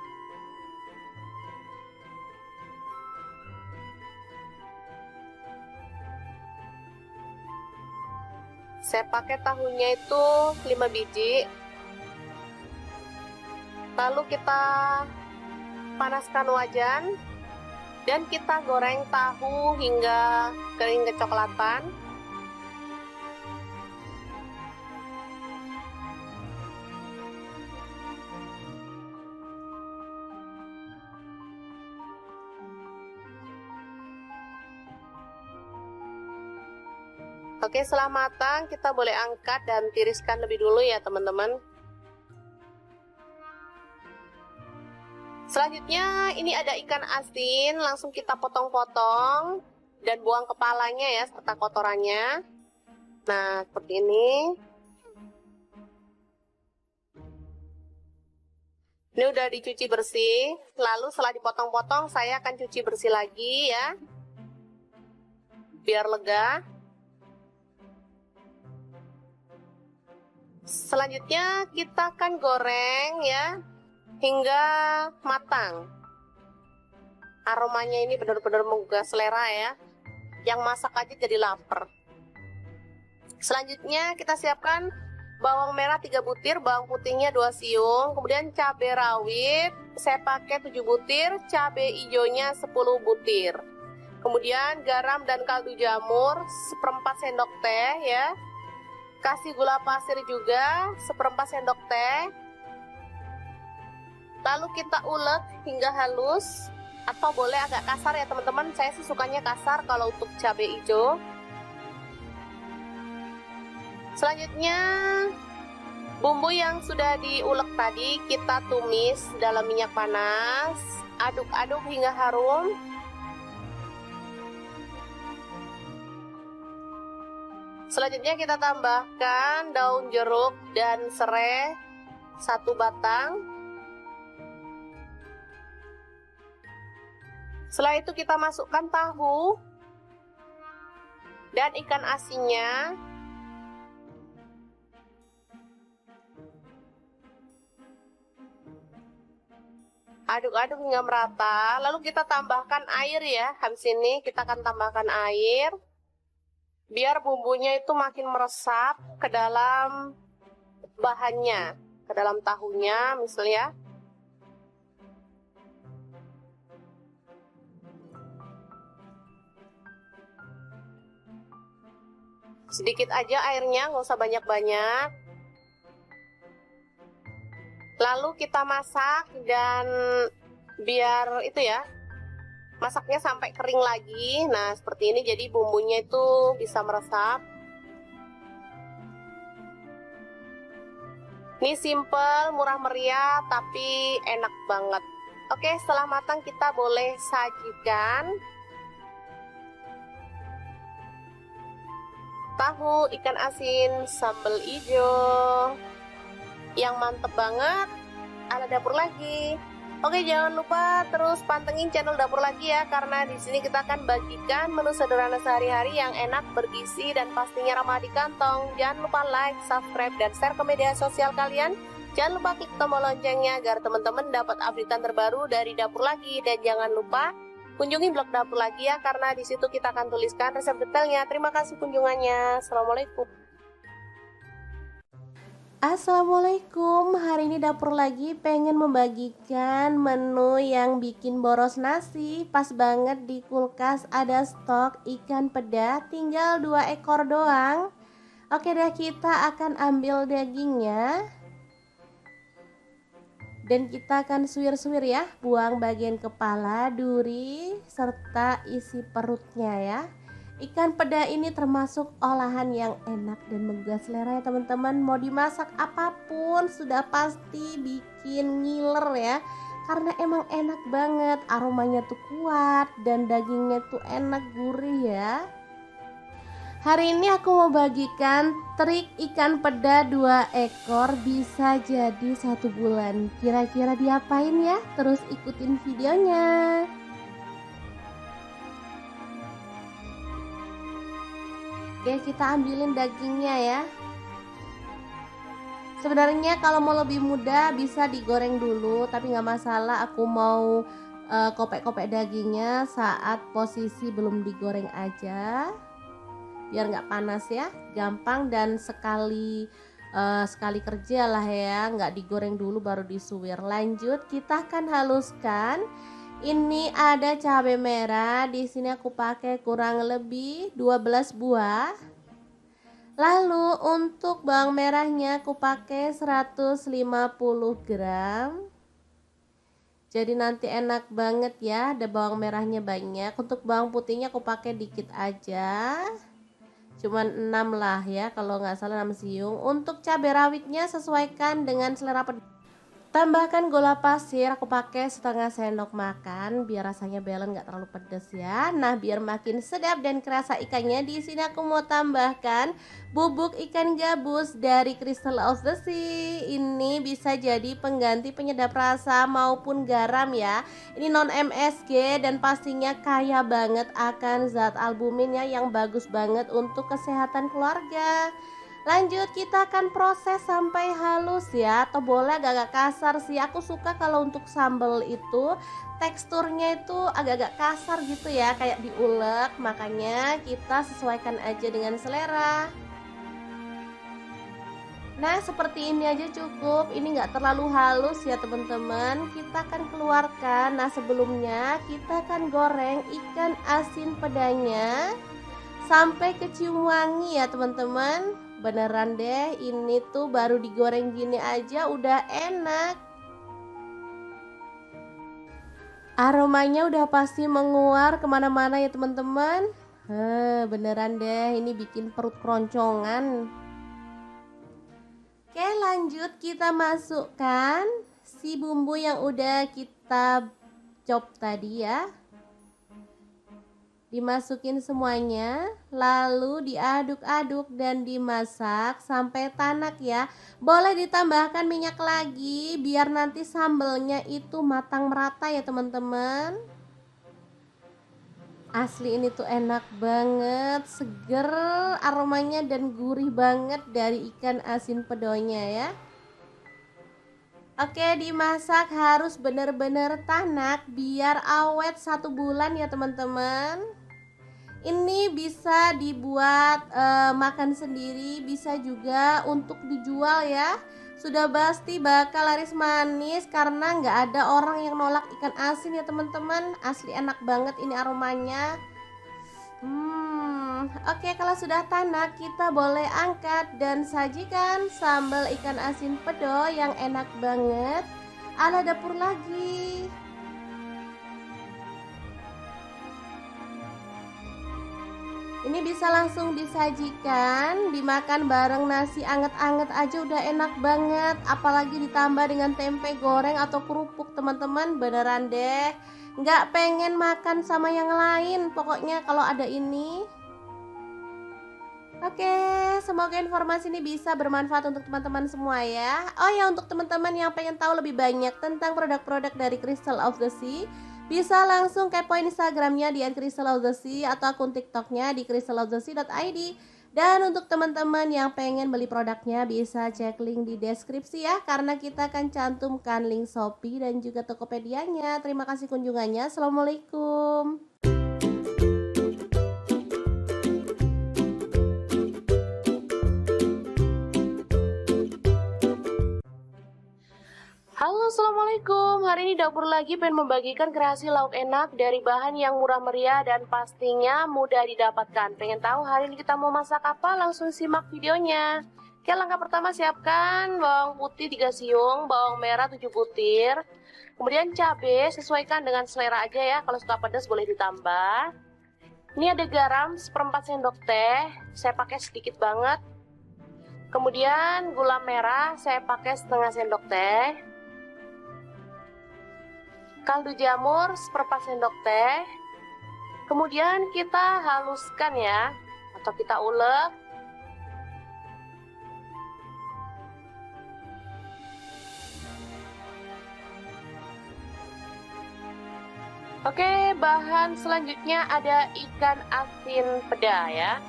Saya pakai tahunya itu 5 biji. Lalu kita panaskan wajan dan kita goreng tahu hingga kering kecoklatan. Oke, setelah matang kita boleh angkat dan tiriskan lebih dulu ya teman-teman. Selanjutnya ini ada ikan asin, langsung kita potong-potong dan buang kepalanya ya serta kotorannya. Nah, seperti ini. Ini udah dicuci bersih, lalu setelah dipotong-potong saya akan cuci bersih lagi ya, biar lega. Selanjutnya kita akan goreng ya hingga matang. Aromanya ini benar-benar menggugah selera ya. Yang masak aja jadi lapar. Selanjutnya kita siapkan bawang merah 3 butir, bawang putihnya 2 siung, kemudian cabai rawit saya pakai 7 butir, cabai hijaunya 10 butir. Kemudian garam dan kaldu jamur 1/4 sendok teh ya. Kasih gula pasir juga 1/4 sendok teh. Lalu kita ulek hingga halus. atau boleh agak kasar ya teman-teman. Saya sih sukanya kasar kalau untuk cabai hijau. Selanjutnya bumbu yang sudah diulek tadi kita tumis dalam minyak panas, aduk-aduk hingga harum. Selanjutnya kita tambahkan daun jeruk dan serai 1 batang. Setelah itu kita masukkan tahu dan ikan asinnya. Aduk-aduk hingga merata, lalu kita tambahkan air ya. Habis ini kita akan tambahkan air biar bumbunya itu makin meresap ke dalam bahannya, ke dalam tahunya misalnya. Sedikit aja airnya, nggak usah banyak-banyak. Lalu kita masak dan biar itu ya, masaknya sampai kering lagi. Nah seperti ini, jadi bumbunya itu bisa meresap. Ini simple, murah meriah, tapi enak banget. Oke, setelah matang kita boleh sajikan. Tahu ikan asin sambal hijau yang mantep banget ala dapur lagi. Oke, jangan lupa terus pantengin channel dapur lagi ya, karena di sini kita akan bagikan menu sederhana sehari-hari yang enak, bergizi, dan pastinya ramah di kantong. Jangan lupa like, subscribe, dan share ke media sosial kalian. Jangan lupa klik tombol loncengnya agar teman-teman dapat updatean terbaru dari dapur lagi. Dan jangan lupa kunjungi blog dapur lagi ya, karena di situ kita akan tuliskan resep detailnya. Terima kasih kunjungannya. Assalamualaikum. Assalamualaikum, hari ini dapur lagi pengen membagikan menu yang bikin boros nasi. Pas banget di kulkas ada stok ikan peda, tinggal 2 ekor doang. Oke deh, kita akan ambil dagingnya dan kita akan suwir-suwir ya, buang bagian kepala, duri, serta isi perutnya ya. Ikan peda ini termasuk olahan yang enak dan menggugah selera ya teman-teman. Mau dimasak apapun sudah pasti bikin ngiler ya, karena emang enak banget, aromanya tuh kuat dan dagingnya tuh enak, gurih ya. Hari ini aku mau bagikan trik ikan peda 2 ekor bisa jadi 1 bulan. Kira-kira diapain ya? Terus ikutin videonya. Oke, kita ambilin dagingnya ya. Sebenarnya kalau mau lebih mudah bisa digoreng dulu, tapi nggak masalah. Aku mau kopek-kopek dagingnya saat posisi belum digoreng aja, biar nggak panas ya, gampang dan sekali kerja lah ya, nggak digoreng dulu baru disuwir. Lanjut, kita akan haluskan. Ini ada cabai merah, di sini aku pakai kurang lebih 12 buah. Lalu untuk bawang merahnya aku pakai 150 gram. Jadi nanti enak banget ya, ada bawang merahnya banyak. Untuk bawang putihnya aku pakai dikit aja. Cuman 6 lah ya, kalau nggak salah 6 siung. Untuk cabai rawitnya sesuaikan dengan selera pedas. Tambahkan gula pasir, aku pakai setengah sendok makan biar rasanya balance, nggak terlalu pedas ya. Nah, biar makin sedap dan kerasa ikannya, di sini aku mau tambahkan bubuk ikan gabus dari Crystal of the Sea. Ini bisa jadi pengganti penyedap rasa maupun garam ya. Ini non MSG dan pastinya kaya banget akan zat albuminnya yang bagus banget untuk kesehatan keluarga. Lanjut, kita akan proses sampai halus ya, atau boleh agak-agak kasar sih. Aku suka kalau untuk sambal itu teksturnya itu agak-agak kasar gitu ya, kayak diulek. Makanya kita sesuaikan aja dengan selera. Nah, seperti ini aja cukup. Ini nggak terlalu halus ya teman-teman. Kita akan keluarkan. Nah, sebelumnya kita akan goreng ikan asin pedanya sampai kecium wangi ya teman-teman. Beneran deh, ini tuh baru digoreng gini aja udah enak. Aromanya udah pasti menguar kemana-mana ya teman-teman. Beneran deh, ini bikin perut keroncongan. Oke, lanjut kita masukkan si bumbu yang udah kita chop tadi ya. Dimasukin semuanya, lalu diaduk-aduk dan dimasak sampai tanak ya. Boleh ditambahkan minyak lagi biar nanti sambelnya itu matang merata ya teman-teman. Asli ini tuh enak banget, seger aromanya dan gurih banget dari ikan asin pedonya ya. Oke, dimasak harus bener-bener tanak biar awet 1 bulan ya teman-teman. Ini bisa dibuat makan sendiri, bisa juga untuk dijual ya. Sudah pasti bakal laris manis karena nggak ada orang yang nolak ikan asin ya teman-teman. Asli enak banget ini aromanya. Oke, kalau sudah tanak kita boleh angkat dan sajikan sambal ikan asin pedo yang enak banget ala dapur lagi. Ini bisa langsung disajikan, dimakan bareng nasi anget-anget aja udah enak banget. Apalagi ditambah dengan tempe goreng atau kerupuk teman-teman, beneran deh nggak pengen makan sama yang lain pokoknya kalau ada ini. Oke, semoga informasi ini bisa bermanfaat untuk teman-teman semua ya. Oh ya, untuk teman-teman yang pengen tahu lebih banyak tentang produk-produk dari Crystal of the Sea, bisa langsung kepoin Instagramnya di @crystalofthesea atau akun TikToknya di crystalofthesea.id. Dan untuk teman-teman yang pengen beli produknya bisa cek link di deskripsi ya, karena kita akan cantumkan link Shopee dan juga Tokopedia-nya. Terima kasih kunjungannya. Assalamualaikum. Halo, assalamualaikum. Hari ini dapur lagi pengen membagikan kreasi lauk enak dari bahan yang murah meriah dan pastinya mudah didapatkan. Pengen tahu hari ini kita mau masak apa? Langsung simak videonya. Oke, langkah pertama siapkan bawang putih 3 siung, bawang merah 7 butir. Kemudian cabai sesuaikan dengan selera aja ya. Kalau suka pedas boleh ditambah. Ini ada garam 1/4 sendok teh. Saya pakai sedikit banget. Kemudian gula merah saya pakai setengah sendok teh. Kaldu jamur 1/4 sendok teh. Kemudian kita haluskan ya, atau kita ulek. Oke, bahan selanjutnya ada ikan asin peda ya.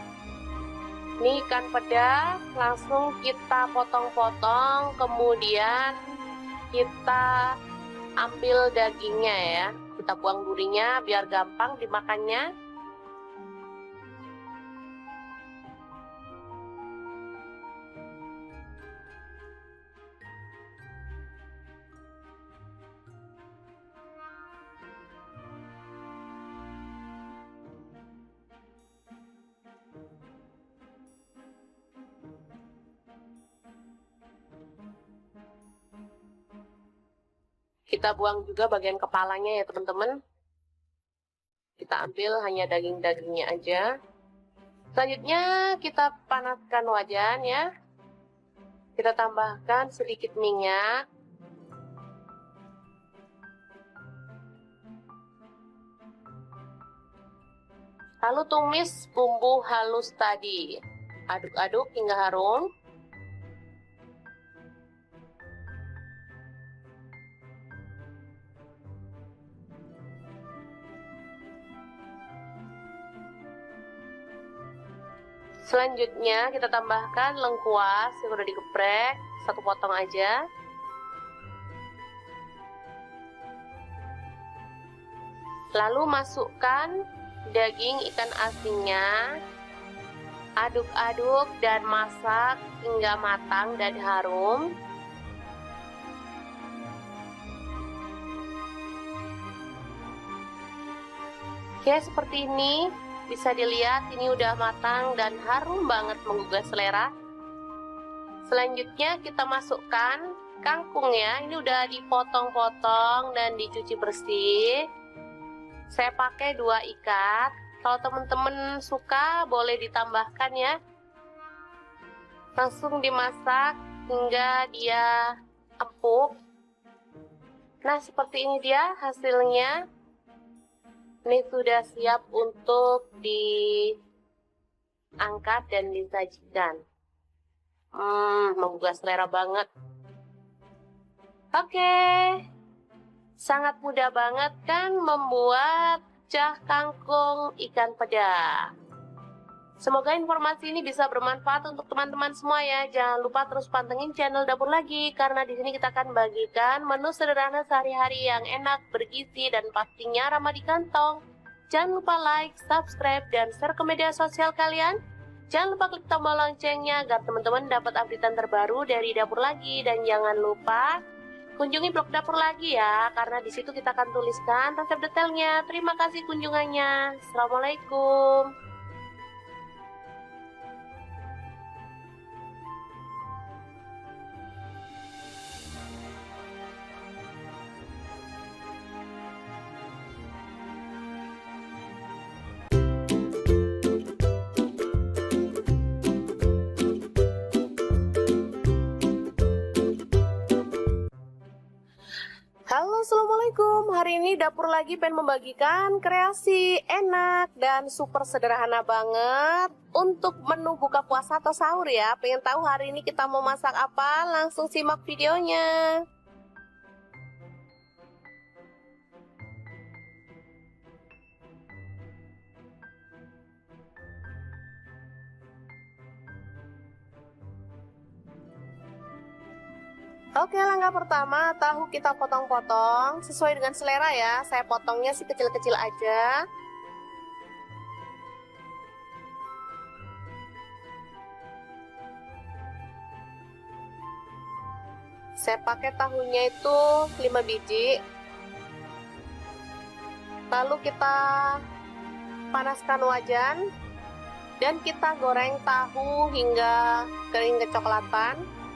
Ini ikan peda langsung kita potong-potong, kemudian kita ambil dagingnya ya, kita buang durinya biar gampang dimakannya. Kita buang juga bagian kepalanya ya teman-teman. Kita ambil hanya daging-dagingnya aja. Selanjutnya kita panaskan wajan ya. Kita tambahkan sedikit minyak. Lalu tumis bumbu halus tadi. Aduk-aduk hingga harum. Selanjutnya kita tambahkan lengkuas yang udah digeprek, 1 potong aja. Lalu masukkan daging ikan asinnya. Aduk-aduk dan masak hingga matang dan harum. Oke, seperti ini. Bisa dilihat ini udah matang dan harum banget menggugah selera. Selanjutnya kita masukkan kangkung ya. Ini udah dipotong-potong dan dicuci bersih. Saya pakai 2 ikat. Kalau teman-teman suka boleh ditambahkan ya. Langsung dimasak hingga dia empuk. Nah, seperti ini dia hasilnya. Ini sudah siap untuk diangkat dan disajikan. Menggugah selera banget. Oke. Sangat mudah banget kan membuat cah kangkung ikan peda. Semoga informasi ini bisa bermanfaat untuk teman-teman semua ya. Jangan lupa terus pantengin channel Dapur Lagi, karena di sini kita akan bagikan menu sederhana sehari-hari yang enak, bergizi, dan pastinya ramah di kantong. Jangan lupa like, subscribe, dan share ke media sosial kalian. Jangan lupa klik tombol loncengnya agar teman-teman dapat updatean terbaru dari Dapur Lagi. Dan jangan lupa kunjungi blog Dapur Lagi ya, karena di situ kita akan tuliskan resep detailnya. Terima kasih kunjungannya. Assalamualaikum. Halo, assalamualaikum. Hari ini Dapur Lagi pengen membagikan kreasi enak dan super sederhana banget untuk menu buka puasa atau sahur ya. Pengen tahu hari ini kita mau masak apa? Langsung simak videonya. Oke, langkah pertama, tahu kita potong-potong sesuai dengan selera ya. Saya potongnya sih kecil-kecil aja. Saya pakai tahunya itu 5 biji. Lalu kita panaskan wajan dan kita goreng tahu hingga kering kecoklatan.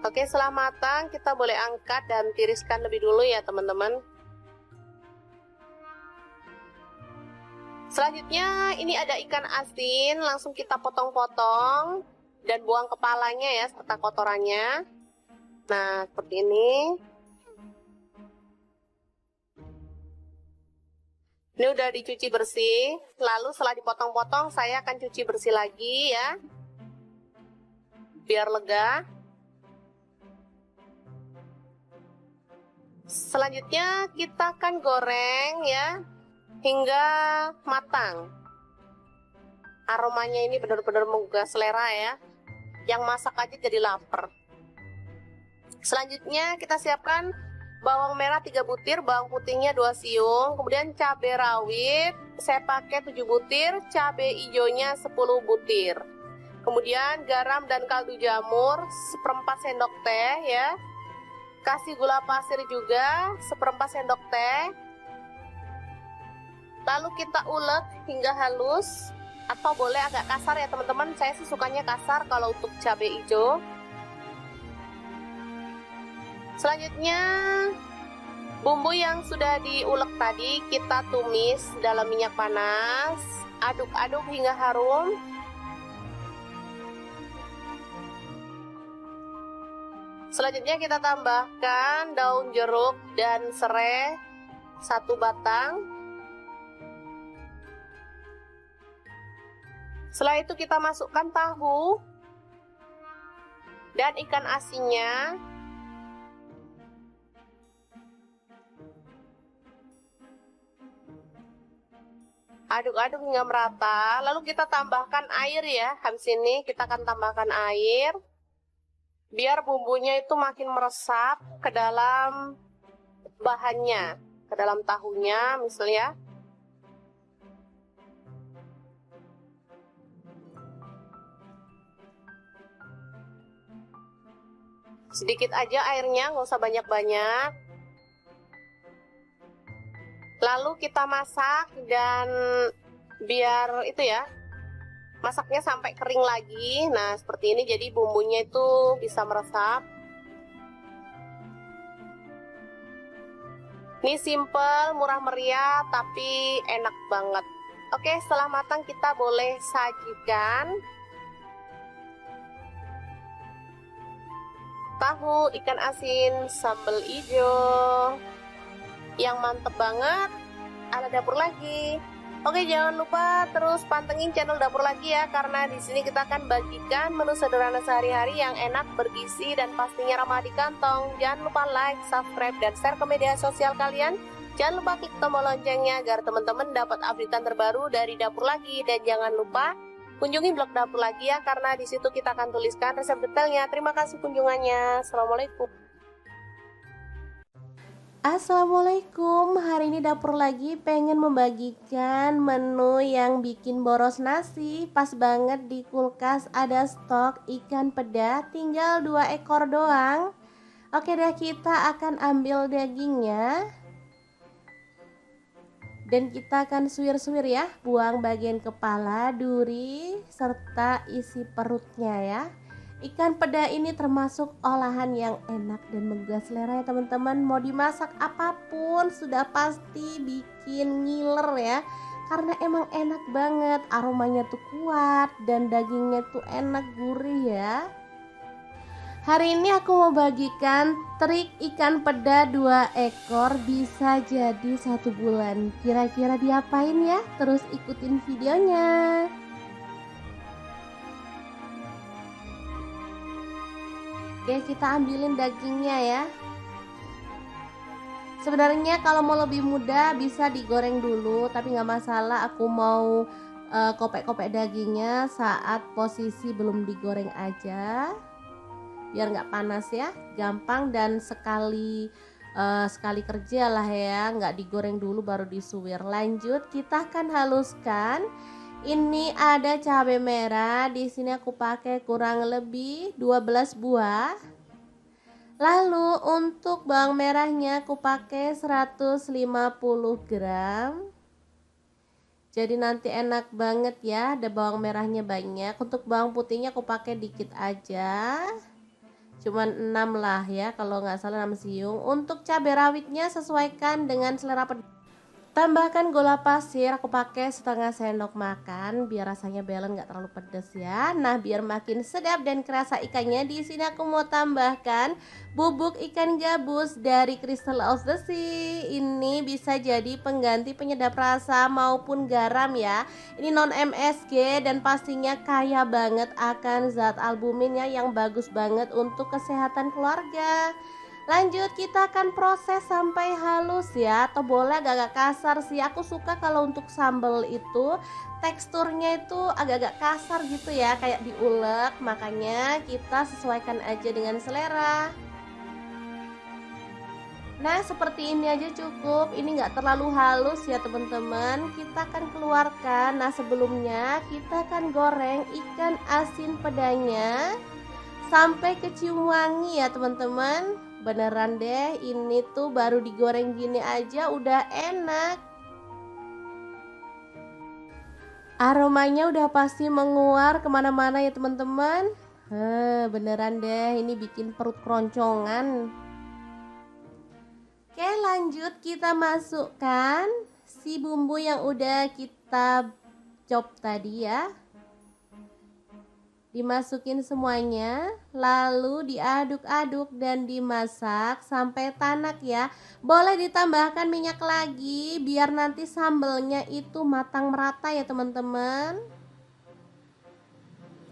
Oke, setelah matang kita boleh angkat dan tiriskan lebih dulu ya teman-teman. Selanjutnya ini ada ikan asin, langsung kita potong-potong dan buang kepalanya ya serta kotorannya. Nah, seperti ini. Ini udah dicuci bersih, lalu setelah dipotong-potong saya akan cuci bersih lagi ya, biar lega. Selanjutnya kita akan goreng ya hingga matang. Aromanya ini benar-benar menggugah selera ya. Yang masak aja jadi lapar. Selanjutnya kita siapkan bawang merah 3 butir, bawang putihnya 2 siung, kemudian cabai rawit saya pakai 7 butir, cabai hijaunya 10 butir. Kemudian garam dan kaldu jamur 1/4 sendok teh ya. Kasih gula pasir juga 1/4 sendok teh. Lalu kita ulek hingga halus, atau boleh agak kasar ya teman-teman. Saya sih sukanya kasar kalau untuk cabai hijau. Selanjutnya bumbu yang sudah diulek tadi kita tumis dalam minyak panas. Aduk-aduk hingga harum. Selanjutnya kita tambahkan daun jeruk dan serai 1 batang. Setelah itu kita masukkan tahu dan ikan asinnya. Aduk-aduk hingga merata. Lalu kita tambahkan air ya. Habis ini kita akan tambahkan air. Biar bumbunya itu makin meresap ke dalam bahannya, ke dalam tahunya misalnya. Sedikit aja airnya, nggak usah banyak-banyak. Lalu kita masak dan biar itu ya, masaknya sampai kering lagi. Nah seperti ini, jadi bumbunya itu bisa meresap. Ini simple, murah meriah, tapi enak banget. Oke, setelah matang kita boleh sajikan. Tahu ikan asin sambal hijau yang mantep banget ala dapur lagi. Oke, jangan lupa terus pantengin channel dapur lagi ya, karena di sini kita akan bagikan menu sederhana sehari-hari yang enak, bergizi, dan pastinya ramah di kantong. Jangan lupa like, subscribe, dan share ke media sosial kalian. Jangan lupa klik tombol loncengnya agar teman-teman dapat updatean terbaru dari dapur lagi. Dan jangan lupa kunjungi blog dapur lagi ya, karena di situ kita akan tuliskan resep detailnya. Terima kasih kunjungannya. Assalamualaikum. Assalamualaikum, hari ini dapur lagi pengen membagikan menu yang bikin boros nasi. Pas banget di kulkas ada stok ikan peda, tinggal 2 ekor doang. Oke deh, kita akan ambil dagingnya dan kita akan suwir-suwir ya, buang bagian kepala, duri, serta isi perutnya ya. Ikan peda ini termasuk olahan yang enak dan menggugah selera ya teman-teman. Mau dimasak apapun sudah pasti bikin ngiler ya, karena emang enak banget, aromanya tuh kuat dan dagingnya tuh enak, gurih ya. Hari ini aku mau bagikan trik ikan peda 2 ekor bisa jadi 1 bulan. Kira-kira diapain ya? Terus ikutin videonya. Oke, kita ambilin dagingnya ya. Sebenarnya kalau mau lebih mudah bisa digoreng dulu, tapi nggak masalah. Aku mau kopek-kopek dagingnya saat posisi belum digoreng aja, biar nggak panas ya, gampang dan sekali kerja lah ya, nggak digoreng dulu baru disuwir. Lanjut, kita akan haluskan. Ini ada cabai merah, di sini aku pakai kurang lebih 12 buah. Lalu untuk bawang merahnya aku pakai 150 gram. Jadi nanti enak banget ya, ada bawang merahnya banyak. Untuk bawang putihnya aku pakai dikit aja, cuman 6 lah ya, kalau nggak salah 6 siung. Untuk cabai rawitnya sesuaikan dengan selera pedas. Tambahkan gula pasir, aku pakai setengah sendok makan biar rasanya balance, nggak terlalu pedas ya. Nah, biar makin sedap dan kerasa ikannya, di sini aku mau tambahkan bubuk ikan gabus dari Crystal of the Sea. Ini bisa jadi pengganti penyedap rasa maupun garam ya. Ini non MSG dan pastinya kaya banget akan zat albuminnya yang bagus banget untuk kesehatan keluarga. Lanjut, kita akan proses sampai halus ya, atau boleh agak-agak kasar sih. Aku suka kalau untuk sambal itu teksturnya itu agak-agak kasar gitu ya, kayak diulek. Makanya kita sesuaikan aja dengan selera. Nah, seperti ini aja cukup. Ini nggak terlalu halus ya teman-teman. Kita akan keluarkan. Nah, sebelumnya kita akan goreng ikan asin pedanya sampai kecium wangi ya teman-teman. Beneran deh, ini tuh baru digoreng gini aja udah enak. Aromanya udah pasti menguar kemana-mana ya teman-teman. Beneran deh, ini bikin perut keroncongan. Oke, lanjut kita masukkan si bumbu yang udah kita chop tadi ya. Dimasukin semuanya, lalu diaduk-aduk dan dimasak sampai tanak ya. Boleh ditambahkan minyak lagi biar nanti sambelnya itu matang merata ya teman-teman.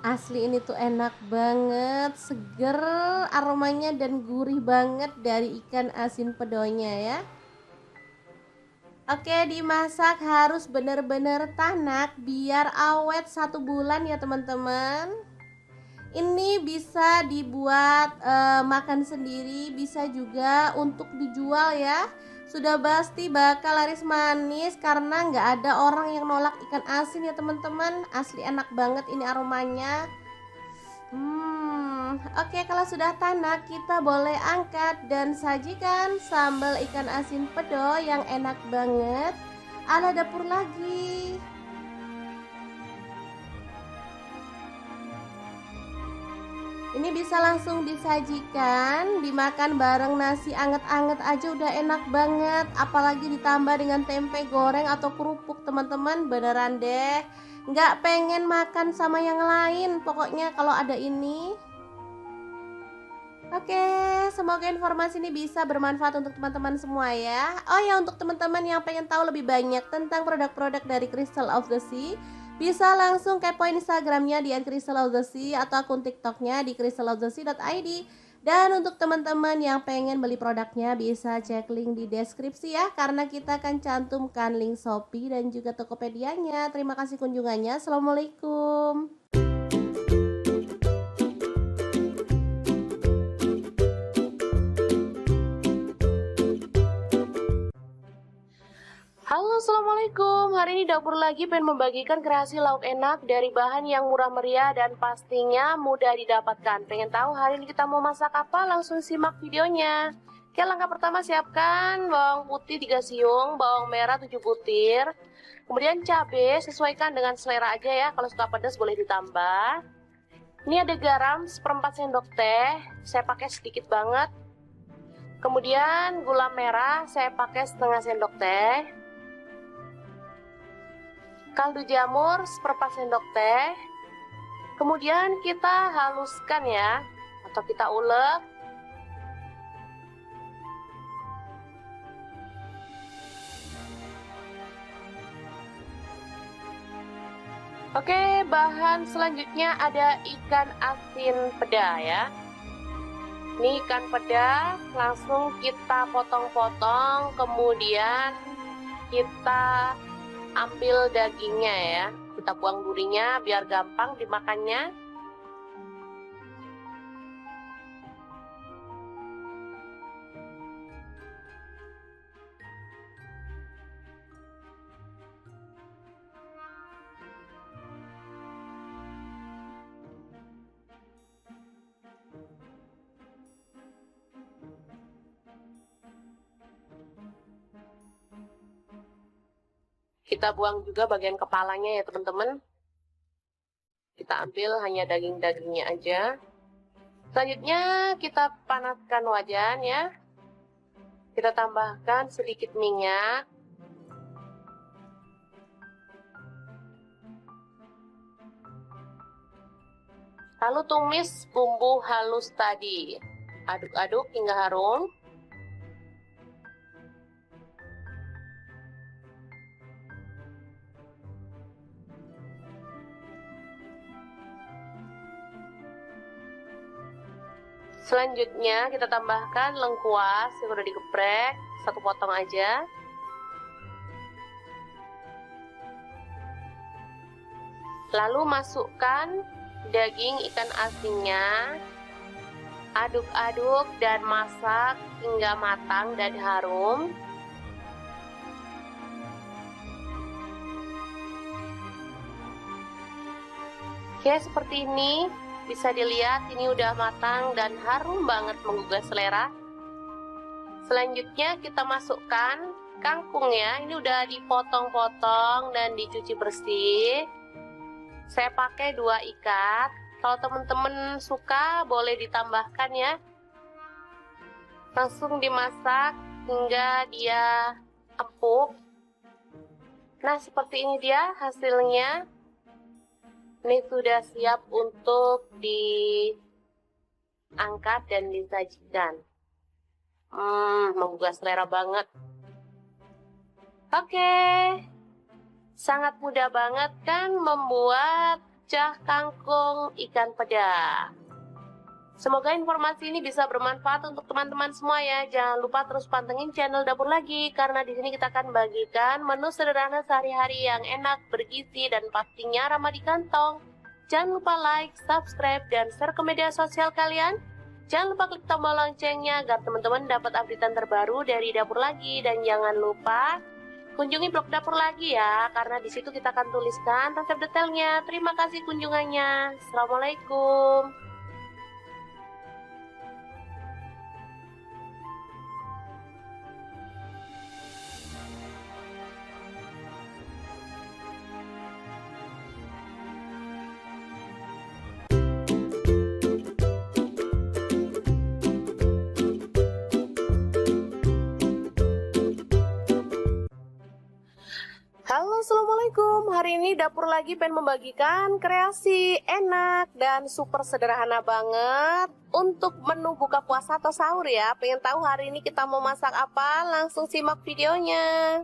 Asli ini tuh enak banget, seger aromanya dan gurih banget dari ikan asin pedonya ya. Oke, dimasak harus bener-bener tanak biar awet 1 bulan ya teman-teman. Ini bisa dibuat makan sendiri, bisa juga untuk dijual ya. Sudah pasti bakal laris manis karena nggak ada orang yang nolak ikan asin ya teman-teman. Asli enak banget ini aromanya. Oke, kalau sudah tanak, kita boleh angkat dan sajikan sambal ikan asin pedo yang enak banget ala dapur lagi. Ini bisa langsung disajikan, dimakan bareng nasi anget-anget aja udah enak banget. Apalagi ditambah dengan tempe goreng atau kerupuk, teman-teman, beneran deh nggak pengen makan sama yang lain pokoknya kalau ada ini. Oke, semoga informasi ini bisa bermanfaat untuk teman-teman semua ya. Oh ya, untuk teman-teman yang pengen tahu lebih banyak tentang produk-produk dari Crystal of the Sea, bisa langsung kepoin Instagramnya di @crystalofthesea atau akun TikToknya di crystalofthesea.id. Dan untuk teman-teman yang pengen beli produknya bisa cek link di deskripsi ya, karena kita akan cantumkan link Shopee dan juga Tokopedia-nya. Terima kasih kunjungannya. Assalamualaikum. Halo, assalamualaikum. Hari ini dapur lagi pengen membagikan kreasi lauk enak dari bahan yang murah meriah dan pastinya mudah didapatkan. Pengen tahu hari ini kita mau masak apa? Langsung simak videonya. Oke, langkah pertama siapkan bawang putih 3 siung, bawang merah 7 butir. Kemudian cabai sesuaikan dengan selera aja ya. Kalau suka pedas boleh ditambah. Ini ada garam 1/4 sendok teh. Saya pakai sedikit banget. Kemudian gula merah saya pakai setengah sendok teh. Kaldu jamur 1/4 sendok teh. Kemudian kita haluskan ya, atau kita ulek. Oke, bahan selanjutnya ada ikan asin peda ya. Ini ikan peda langsung kita potong-potong, kemudian kita ambil dagingnya ya, kita buang durinya biar gampang dimakannya. Kita buang juga bagian kepalanya ya teman-teman. Kita ambil hanya daging-dagingnya aja. Selanjutnya kita panaskan wajan ya. Kita tambahkan sedikit minyak. Lalu tumis bumbu halus tadi. Aduk-aduk hingga harum. Selanjutnya kita tambahkan lengkuas yang udah digeprek, 1 potong aja. Lalu masukkan daging ikan asinnya. Aduk-aduk dan masak hingga matang dan harum. Oke, seperti ini. Bisa dilihat ini udah matang dan harum banget menggugah selera. Selanjutnya kita masukkan kangkung ya. Ini udah dipotong-potong dan dicuci bersih. Saya pakai 2 ikat. Kalau teman-teman suka boleh ditambahkan ya. Langsung dimasak hingga dia empuk. Nah, seperti ini dia hasilnya. Ini sudah siap untuk diangkat dan disajikan. Menggugah selera banget. Oke, sangat mudah banget kan membuat cah kangkung ikan peda. Semoga informasi ini bisa bermanfaat untuk teman-teman semua ya. Jangan lupa terus pantengin channel Dapur Lagi, karena di sini kita akan bagikan menu sederhana sehari-hari yang enak, bergizi, dan pastinya ramah di kantong. Jangan lupa like, subscribe, dan share ke media sosial kalian. Jangan lupa klik tombol loncengnya agar teman-teman dapat updatean terbaru dari Dapur Lagi. Dan jangan lupa kunjungi blog Dapur Lagi ya, karena di situ kita akan tuliskan resep detailnya. Terima kasih kunjungannya. Assalamualaikum. Assalamualaikum, hari ini dapur lagi pengen membagikan kreasi enak dan super sederhana banget untuk menu buka puasa atau sahur ya. Pengen tahu hari ini kita mau masak apa? Langsung simak videonya.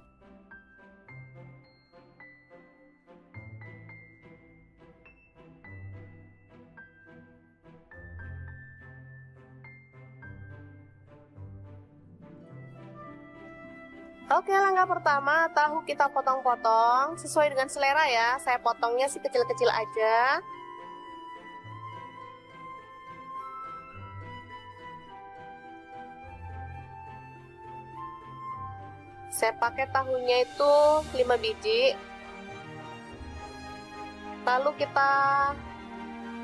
Oke, langkah pertama, tahu kita potong-potong sesuai dengan selera ya. Saya potongnya sih kecil-kecil aja. Saya pakai tahunya itu 5 biji. Lalu kita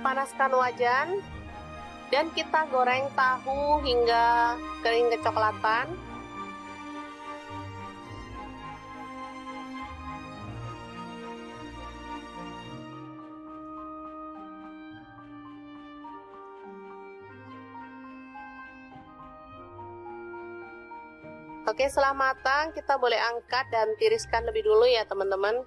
panaskan wajan dan kita goreng tahu hingga kering kecoklatan. Oke, setelah matang kita boleh angkat dan tiriskan lebih dulu ya teman-teman.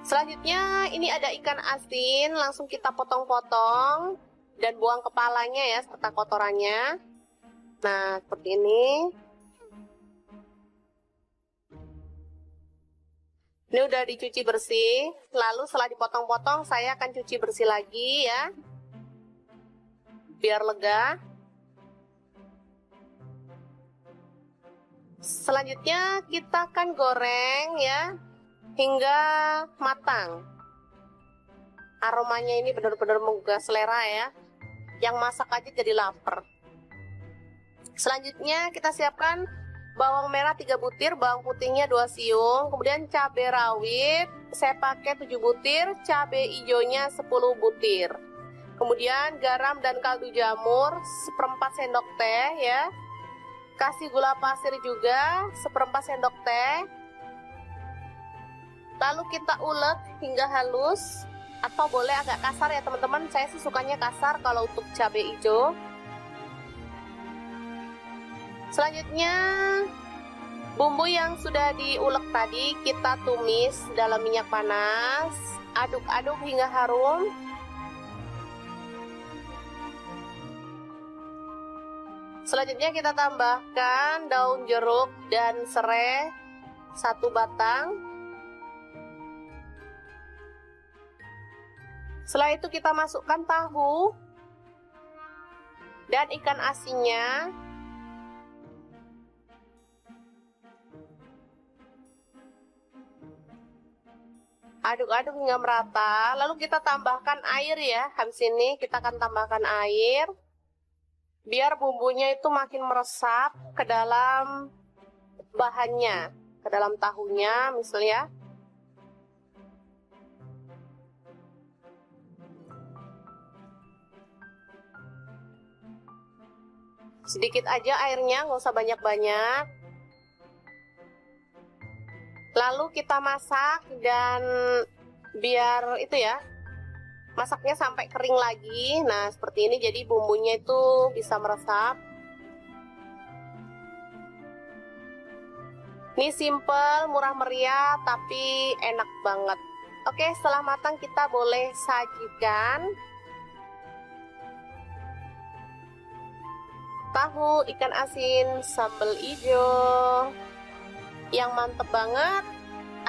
Selanjutnya ini ada ikan asin, langsung kita potong-potong dan buang kepalanya ya serta kotorannya. Nah, seperti ini. Ini udah dicuci bersih, lalu setelah dipotong-potong saya akan cuci bersih lagi ya, biar lega. Selanjutnya kita akan goreng ya hingga matang. Aromanya ini benar-benar menggugah selera ya. Yang masak aja jadi lapar. Selanjutnya kita siapkan bawang merah 3 butir, bawang putihnya 2 siung, kemudian cabai rawit saya pakai 7 butir, cabai hijaunya 10 butir. Kemudian garam dan kaldu jamur 1/4 sendok teh ya. Kasih gula pasir juga 1/4 sendok teh. Lalu kita ulek hingga halus, atau boleh agak kasar ya teman-teman. Saya sih sukanya kasar kalau untuk cabai hijau. Selanjutnya bumbu yang sudah diulek tadi kita tumis dalam minyak panas. Aduk-aduk hingga harum. Selanjutnya kita tambahkan daun jeruk dan serai 1 batang. Setelah itu kita masukkan tahu dan ikan asinnya. Aduk-aduk hingga merata. Lalu kita tambahkan air ya. Habis ini kita akan tambahkan air. Biar bumbunya itu makin meresap ke dalam bahannya, ke dalam tahunya misalnya. Sedikit aja airnya, nggak usah banyak-banyak. Lalu kita masak dan biar itu ya, masaknya sampai kering lagi. Nah seperti ini, jadi bumbunya itu bisa meresap. Ini simple, murah meriah, tapi enak banget. Oke, setelah matang kita boleh sajikan. Tahu ikan asin sambal hijau yang mantep banget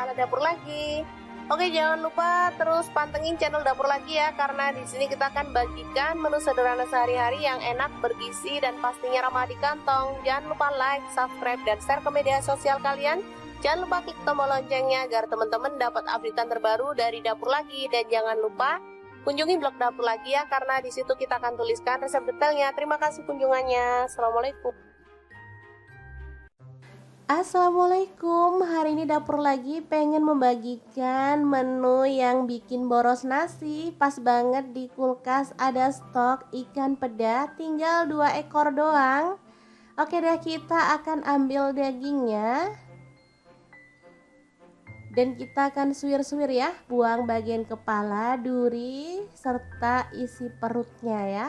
ala dapur lagi. Oke, jangan lupa terus pantengin channel dapur lagi ya, karena di sini kita akan bagikan menu sederhana sehari-hari yang enak, bergizi, dan pastinya ramah di kantong. Jangan lupa like, subscribe, dan share ke media sosial kalian. Jangan lupa klik tombol loncengnya agar teman-teman dapat updatean terbaru dari dapur lagi. Dan jangan lupa kunjungi blog dapur lagi ya, karena di situ kita akan tuliskan resep detailnya. Terima kasih kunjungannya. Assalamualaikum. Assalamualaikum, hari ini dapur lagi pengen membagikan menu yang bikin boros nasi. Pas banget di kulkas ada stok ikan peda, tinggal 2 ekor doang. Oke deh, kita akan ambil dagingnya dan kita akan suwir-suwir ya, buang bagian kepala, duri, serta isi perutnya ya.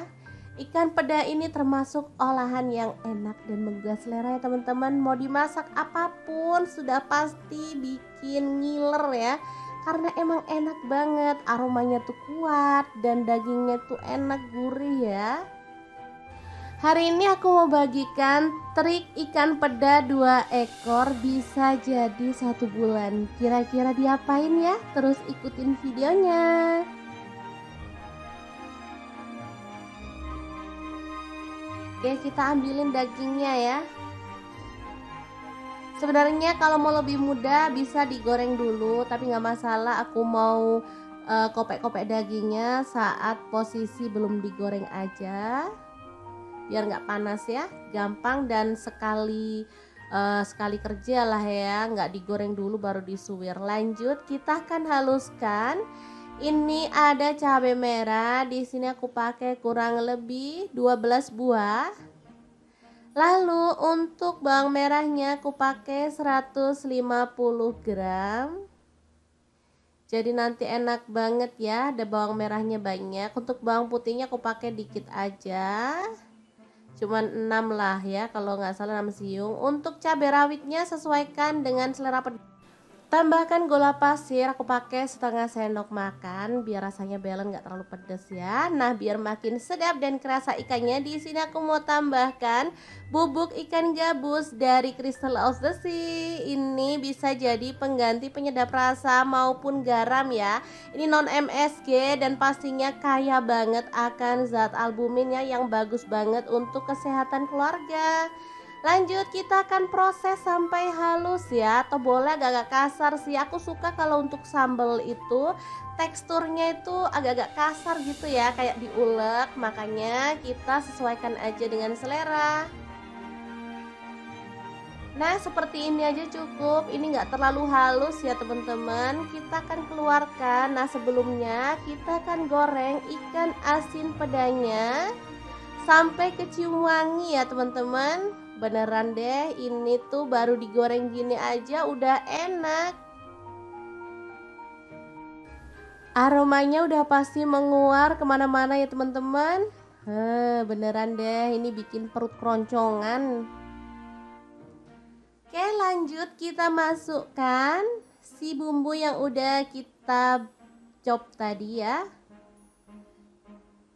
Ikan peda ini termasuk olahan yang enak dan menggugah selera ya teman-teman. Mau dimasak apapun sudah pasti bikin ngiler ya. Karena emang enak banget, aromanya tuh kuat dan dagingnya tuh enak gurih ya. Hari ini aku mau bagikan trik ikan peda 2 ekor bisa jadi 1 bulan. Kira-kira diapain ya? Terus ikutin videonya. Oke, kita ambilin dagingnya ya. Sebenarnya kalau mau lebih mudah bisa digoreng dulu, tapi nggak masalah. Aku mau kopek-kopek dagingnya saat posisi belum digoreng aja, biar nggak panas ya, gampang dan sekali kerja lah ya, nggak digoreng dulu baru disuwir. Lanjut, kita akan haluskan. Ini ada cabai merah, di sini aku pakai kurang lebih 12 buah. Lalu untuk bawang merahnya aku pakai 150 gram. Jadi nanti enak banget ya, ada bawang merahnya banyak. Untuk bawang putihnya aku pakai dikit aja. Cuman 6 lah ya, kalau nggak salah 6 siung. Untuk cabai rawitnya sesuaikan dengan selera pedas. Tambahkan gula pasir, aku pakai setengah sendok makan biar rasanya balance, nggak terlalu pedas ya. Nah, biar makin sedap dan kerasa ikannya, di sini aku mau tambahkan bubuk ikan gabus dari Crystal of the Sea. Ini bisa jadi pengganti penyedap rasa maupun garam ya. Ini non MSG dan pastinya kaya banget akan zat albuminnya yang bagus banget untuk kesehatan keluarga. Lanjut, kita akan proses sampai halus ya, atau boleh agak-agak kasar sih. Aku suka kalau untuk sambal itu teksturnya itu agak-agak kasar gitu ya, kayak diulek. Makanya kita sesuaikan aja dengan selera. Nah, seperti ini aja cukup. Ini nggak terlalu halus ya teman-teman. Kita akan keluarkan. Nah, sebelumnya kita akan goreng ikan asin pedanya sampai kecium wangi ya teman-teman. Beneran deh, ini tuh baru digoreng gini aja udah enak. Aromanya udah pasti menguar kemana-mana ya teman-teman. Beneran deh, ini bikin perut keroncongan. Oke, lanjut kita masukkan si bumbu yang udah kita chop tadi ya.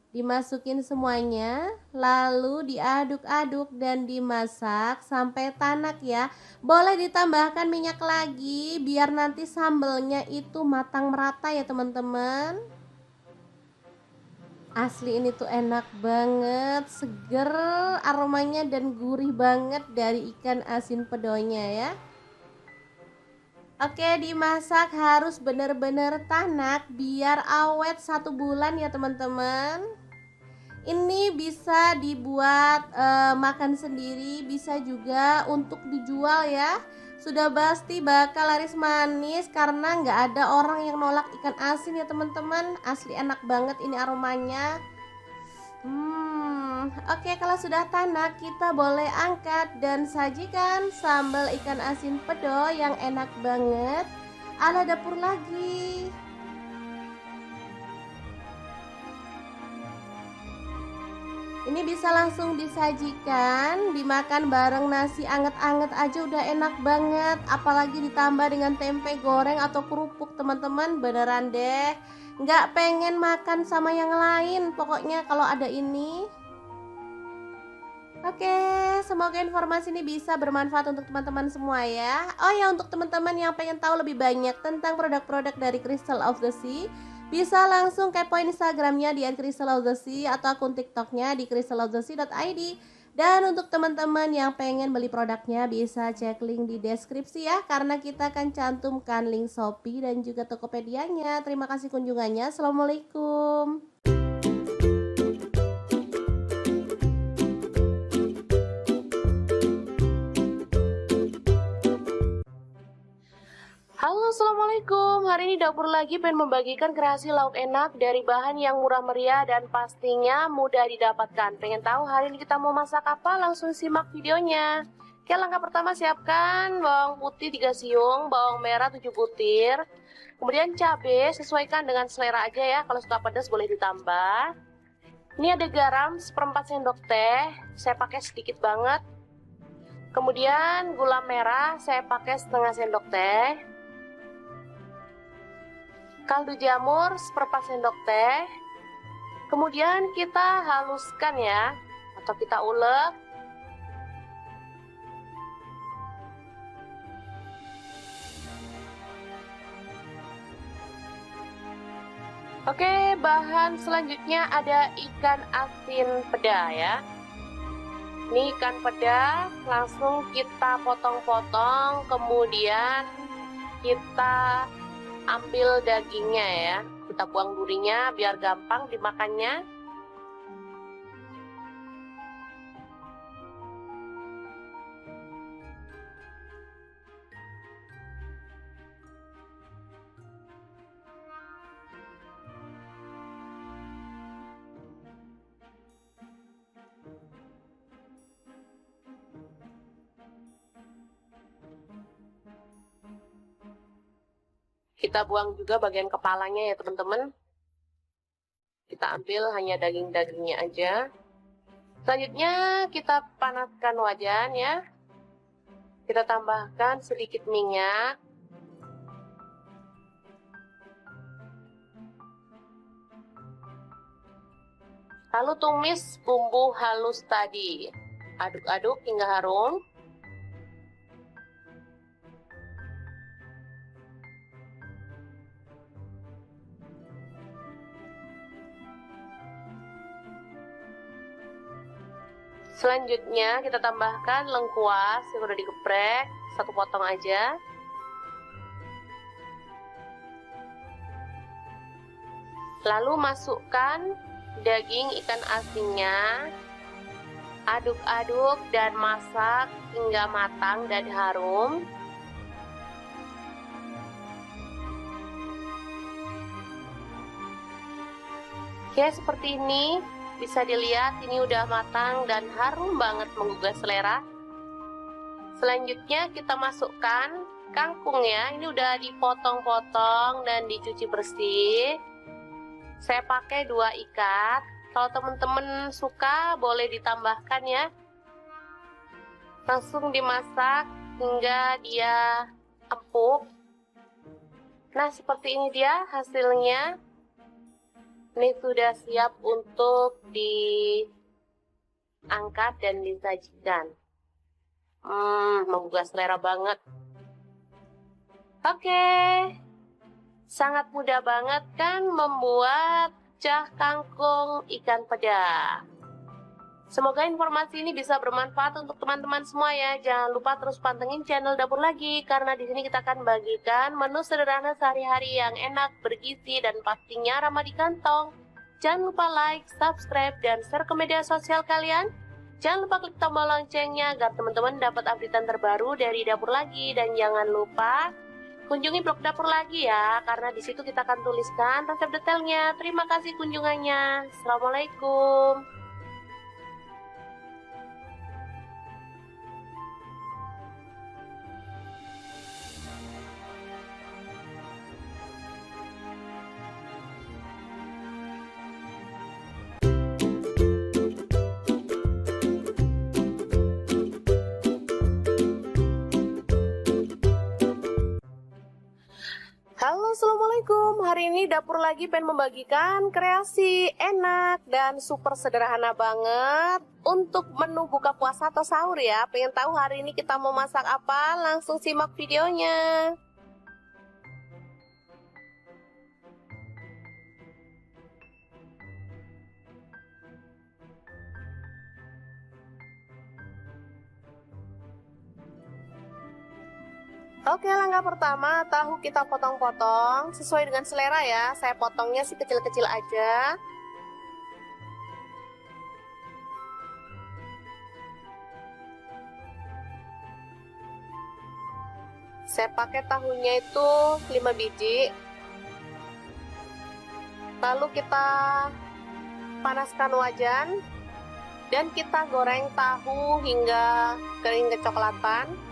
Dimasukin semuanya, lalu diaduk-aduk dan dimasak sampai tanak ya. Boleh ditambahkan minyak lagi biar nanti sambelnya itu matang merata ya teman-teman. Asli ini tuh enak banget, seger aromanya dan gurih banget dari ikan asin pedonya ya. Oke, dimasak harus bener-bener tanak biar awet 1 bulan ya teman-teman. Ini bisa dibuat makan sendiri, bisa juga untuk dijual ya. Sudah pasti bakal laris manis karena nggak ada orang yang nolak ikan asin ya teman-teman. Asli enak banget ini aromanya. Oke, kalau sudah tanak kita boleh angkat dan sajikan sambal ikan asin pedo yang enak banget ala dapur lagi. Ini bisa langsung disajikan, dimakan bareng nasi anget-anget aja udah enak banget. Apalagi ditambah dengan tempe goreng atau kerupuk teman-teman, beneran deh nggak pengen makan sama yang lain pokoknya kalau ada ini. Oke, semoga informasi ini bisa bermanfaat untuk teman-teman semua ya. Oh ya, untuk teman-teman yang pengen tahu lebih banyak tentang produk-produk dari Crystal of the Sea, bisa langsung kepoin Instagramnya di @crystalofthesea atau akun TikToknya di crystalofthesea.id. Dan untuk teman-teman yang pengen beli produknya bisa cek link di deskripsi ya, karena kita akan cantumkan link Shopee dan juga Tokopedia-nya. Terima kasih kunjungannya. Assalamualaikum. Halo, assalamualaikum. Hari ini dapur lagi pengen membagikan kreasi lauk enak dari bahan yang murah meriah dan pastinya mudah didapatkan. Pengen tahu hari ini kita mau masak apa? Langsung simak videonya. Oke, langkah pertama siapkan bawang putih 3 siung, bawang merah 7 butir. Kemudian cabai sesuaikan dengan selera aja ya. Kalau suka pedas boleh ditambah. Ini ada garam seperempat sendok teh, saya pakai sedikit banget. Kemudian gula merah saya pakai setengah sendok teh. Kaldu jamur seperempat sendok teh. Kemudian kita haluskan ya, atau kita ulek. Oke, bahan selanjutnya ada ikan asin peda ya. Ini ikan peda langsung kita potong-potong, kemudian kita ambil dagingnya ya. Kita buang durinya biar gampang dimakannya. Kita buang juga bagian kepalanya ya teman-teman. Kita ambil hanya daging-dagingnya aja. Selanjutnya kita panaskan wajan ya. Kita tambahkan sedikit minyak. Lalu tumis bumbu halus tadi. Aduk-aduk hingga harum. Selanjutnya kita tambahkan lengkuas yang udah digeprek, satu potong aja. Lalu masukkan daging ikan asinnya. Aduk-aduk dan masak hingga matang dan harum. Oke, seperti ini. Bisa dilihat ini udah matang dan harum banget menggugah selera. Selanjutnya kita masukkan kangkung ya. Ini udah dipotong-potong dan dicuci bersih. Saya pakai 2 ikat. Kalau teman-teman suka boleh ditambahkan ya. Langsung dimasak hingga dia empuk. Nah, seperti ini dia hasilnya. Ini sudah siap untuk diangkat dan disajikan. Menggugah selera banget. Oke, sangat mudah banget kan membuat pecah kangkung ikan peda. Semoga informasi ini bisa bermanfaat untuk teman-teman semua ya. Jangan lupa terus pantengin channel Dapur Lagi, karena di sini kita akan bagikan menu sederhana sehari-hari yang enak, bergizi, dan pastinya ramah di kantong. Jangan lupa like, subscribe, dan share ke media sosial kalian. Jangan lupa klik tombol loncengnya agar teman-teman dapat updatean terbaru dari Dapur Lagi. Dan jangan lupa kunjungi blog Dapur Lagi ya, karena di situ kita akan tuliskan resep detailnya. Terima kasih kunjungannya. Assalamualaikum. Halo, assalamualaikum. Hari ini Dapur Lagi pengen membagikan kreasi enak dan super sederhana banget untuk menu buka puasa atau sahur ya. Pengen tahu hari ini kita mau masak apa? Langsung simak videonya. Oke, langkah pertama, tahu kita potong-potong sesuai dengan selera ya. Saya potongnya sih kecil-kecil aja. Saya pakai tahunya itu 5 biji. Lalu kita panaskan wajan dan kita goreng tahu hingga kering kecoklatan.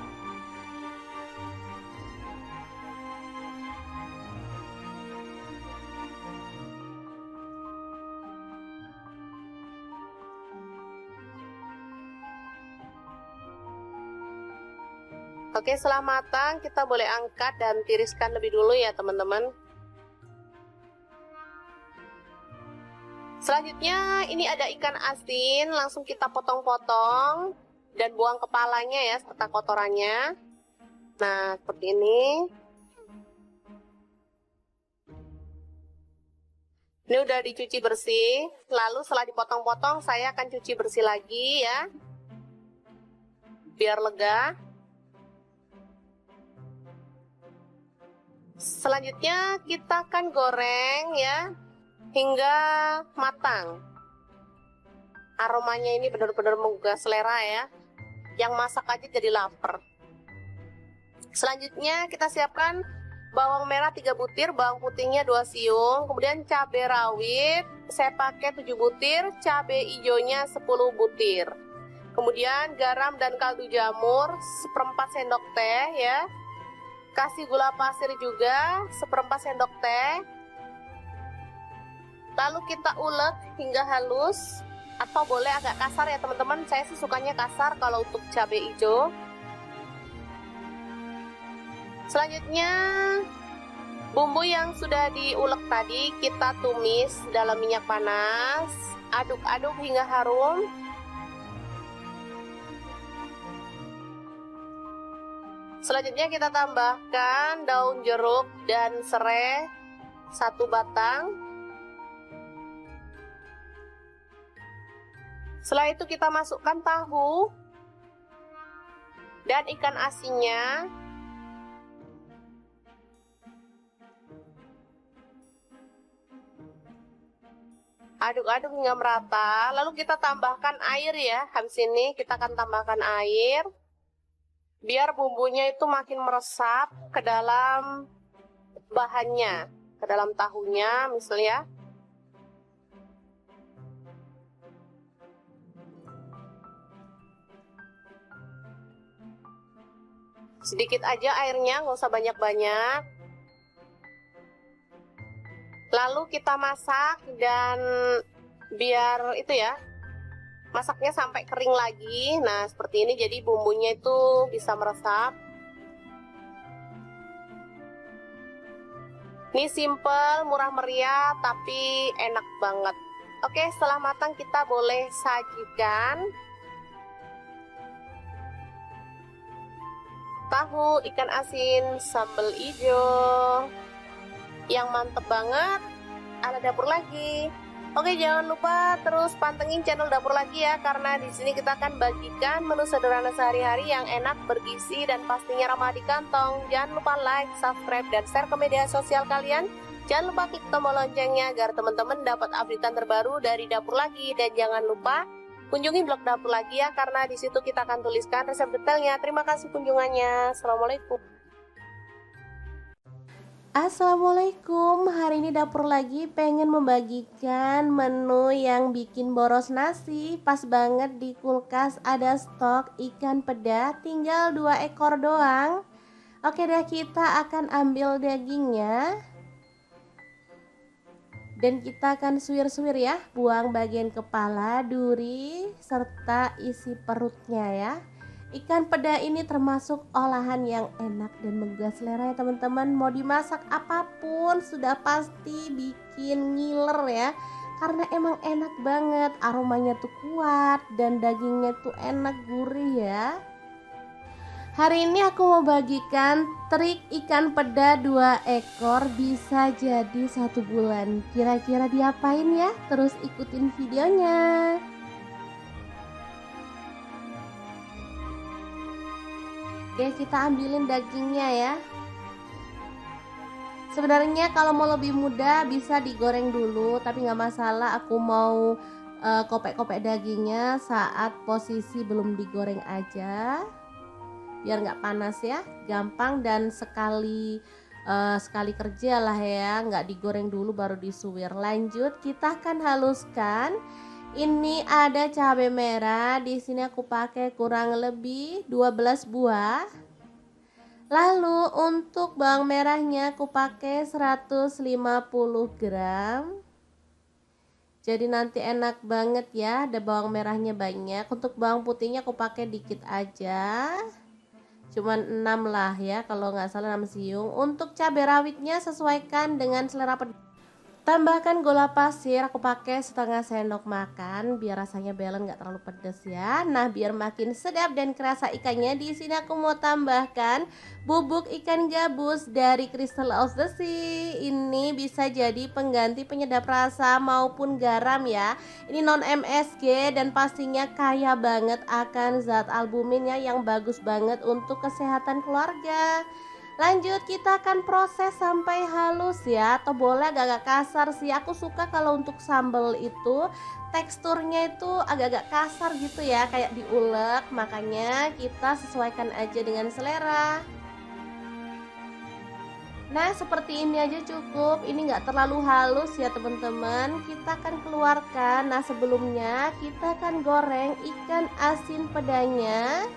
Oke, setelah matang kita boleh angkat dan tiriskan lebih dulu ya teman-teman. Selanjutnya ini ada ikan asin, langsung kita potong-potong dan buang kepalanya ya serta kotorannya. Nah, seperti ini. Ini udah dicuci bersih, lalu setelah dipotong-potong saya akan cuci bersih lagi ya, biar lega. Selanjutnya kita akan goreng ya, hingga matang. Aromanya ini benar-benar menggugah selera ya, yang masak aja jadi lapar. Selanjutnya kita siapkan bawang merah 3 butir, bawang putihnya 2 siung, kemudian cabai rawit saya pakai 7 butir, cabai hijaunya 10 butir. Kemudian garam dan kaldu jamur 1/4 sendok teh ya. Kasih gula pasir juga 1/4 sendok teh. Lalu kita ulek hingga halus, atau boleh agak kasar ya teman-teman. Saya sih sukanya kasar kalau untuk cabai hijau. Selanjutnya bumbu yang sudah diulek tadi kita tumis dalam minyak panas, aduk-aduk hingga harum. Selanjutnya kita tambahkan daun jeruk dan serai 1 batang. Setelah itu kita masukkan tahu dan ikan asinnya. Aduk-aduk hingga merata, lalu kita tambahkan air ya. Habis ini kita akan tambahkan air biar bumbunya itu makin meresap ke dalam bahannya, ke dalam tahunya misalnya. Sedikit aja airnya, nggak usah banyak-banyak. Lalu kita masak dan biar itu ya, masaknya sampai kering lagi. Nah seperti ini, jadi bumbunya itu bisa meresap. Ini simple, murah meriah, tapi enak banget. Oke, setelah matang kita boleh sajikan. Tahu ikan asin sambal hijau yang mantep banget ala dapur lagi. Oke, jangan lupa terus pantengin channel dapur lagi ya, karena di sini kita akan bagikan menu sederhana sehari-hari yang enak, bergizi, dan pastinya ramah di kantong. Jangan lupa like, subscribe, dan share ke media sosial kalian. Jangan lupa klik tombol loncengnya agar teman-teman dapat updatean terbaru dari dapur lagi. Dan jangan lupa kunjungi blog dapur lagi ya, karena di situ kita akan tuliskan resep detailnya. Terima kasih kunjungannya. Assalamualaikum. Assalamualaikum, hari ini dapur lagi pengen membagikan menu yang bikin boros nasi. Pas banget di kulkas ada stok ikan peda, tinggal 2 ekor doang. Oke deh, kita akan ambil dagingnya dan kita akan suwir-suwir ya, buang bagian kepala, duri, serta isi perutnya ya. Ikan peda ini termasuk olahan yang enak dan menggugah selera ya teman-teman. Mau dimasak apapun sudah pasti bikin ngiler ya, karena emang enak banget, aromanya tuh kuat dan dagingnya tuh enak, gurih ya. Hari ini aku mau bagikan trik ikan peda 2 ekor bisa jadi 1 bulan. Kira-kira diapain ya? Terus ikutin videonya. Oke, kita ambilin dagingnya ya. Sebenarnya kalau mau lebih mudah bisa digoreng dulu, tapi nggak masalah. Aku mau kopek-kopek dagingnya saat posisi belum digoreng aja, biar nggak panas ya, gampang dan sekali kerja lah ya, nggak digoreng dulu baru disuwir. Lanjut, kita akan haluskan. Ini ada cabai merah, di sini aku pakai kurang lebih 12 buah. Lalu untuk bawang merahnya aku pakai 150 gram. Jadi nanti enak banget ya, ada bawang merahnya banyak. Untuk bawang putihnya aku pakai dikit aja. cuman 6 lah ya, kalau nggak salah 6 siung. Untuk cabai rawitnya sesuaikan dengan selera pedas. Tambahkan gula pasir, aku pakai setengah sendok makan biar rasanya balance, nggak terlalu pedas ya. Nah, biar makin sedap dan kerasa ikannya, di sini aku mau tambahkan bubuk ikan gabus dari Crystal of the Sea. Ini bisa jadi pengganti penyedap rasa maupun garam ya. Ini non MSG dan pastinya kaya banget akan zat albumin ya, yang bagus banget untuk kesehatan keluarga. Lanjut, kita akan proses sampai halus ya, atau boleh agak-agak kasar sih. Aku suka kalau untuk sambal itu teksturnya itu agak-agak kasar gitu ya, kayak diulek. Makanya kita sesuaikan aja dengan selera. Nah, seperti ini aja cukup. Ini nggak terlalu halus ya teman-teman. Kita akan keluarkan. Nah, sebelumnya kita akan goreng ikan asin pedanya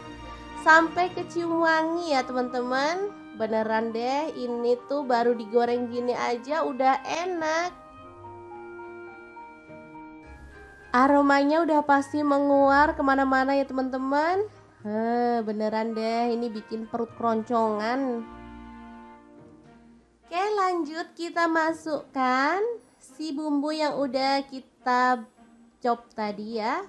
sampai kecium wangi ya teman-teman. Beneran deh, ini tuh baru digoreng gini aja udah enak. Aromanya udah pasti menguar kemana-mana ya teman-teman. Beneran deh, ini bikin perut keroncongan. Oke, lanjut kita masukkan si bumbu yang udah kita chop tadi ya.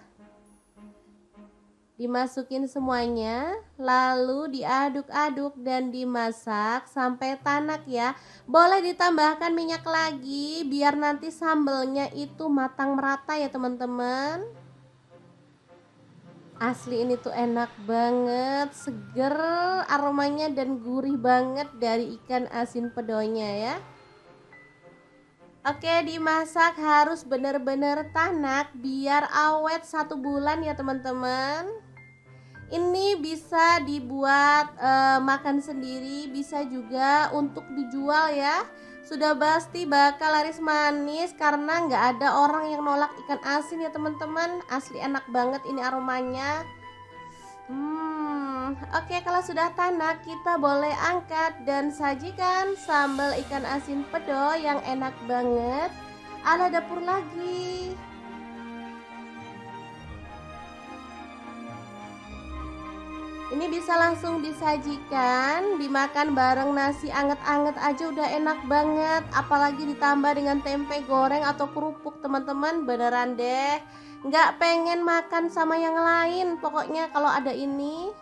Dimasukin semuanya, lalu diaduk-aduk dan dimasak sampai tanak ya. Boleh ditambahkan minyak lagi biar nanti sambelnya itu matang merata ya teman-teman. Asli ini tuh enak banget, seger aromanya dan gurih banget dari ikan asin pedonya ya. Oke, dimasak harus bener-bener tanak biar awet 1 bulan ya teman-teman. Ini bisa dibuat makan sendiri, bisa juga untuk dijual ya. Sudah pasti bakal laris manis karena nggak ada orang yang nolak ikan asin ya teman-teman. Asli enak banget ini aromanya. Oke, kalau sudah tanak kita boleh angkat dan sajikan sambal ikan asin pedo yang enak banget ala dapur lagi. Ini bisa langsung disajikan, dimakan bareng nasi anget-anget aja udah enak banget. Apalagi ditambah dengan tempe goreng atau kerupuk teman-teman, beneran deh nggak pengen makan sama yang lain pokoknya kalau ada ini.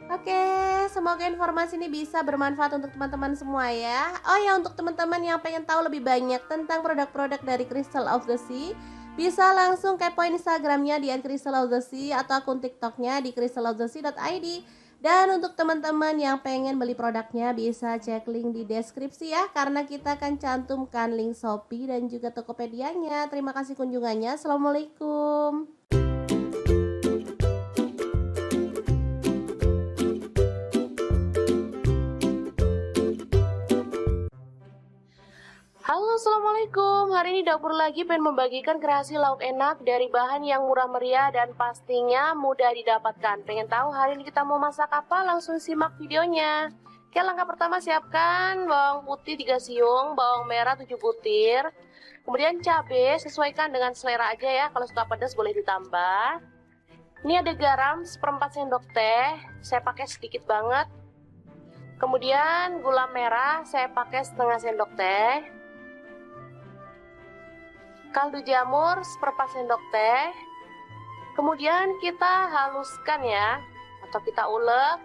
Oke, semoga informasi ini bisa bermanfaat untuk teman-teman semua ya. Oh ya, untuk teman-teman yang pengen tahu lebih banyak tentang produk-produk dari Crystal of the Sea, bisa langsung kepoin Instagramnya di @crystalofthesea atau akun TikToknya di crystalofthesea.id. Dan untuk teman-teman yang pengen beli produknya bisa cek link di deskripsi ya, karena kita akan cantumkan link Shopee dan juga Tokopedia-nya. Terima kasih kunjungannya. Assalamualaikum. Halo, assalamualaikum. Hari ini dapur lagi pengen membagikan kreasi lauk enak dari bahan yang murah meriah dan pastinya mudah didapatkan. Pengen tahu hari ini kita mau masak apa? Langsung simak videonya. Oke, langkah pertama siapkan bawang putih 3 siung, bawang merah 7 butir. Kemudian cabai sesuaikan dengan selera aja ya. Kalau suka pedas boleh ditambah. Ini ada garam 1/4 sendok teh. Saya pakai sedikit banget. Kemudian gula merah saya pakai setengah sendok teh. Kaldu jamur 1/4 sendok teh. Kemudian kita haluskan ya, atau kita ulek.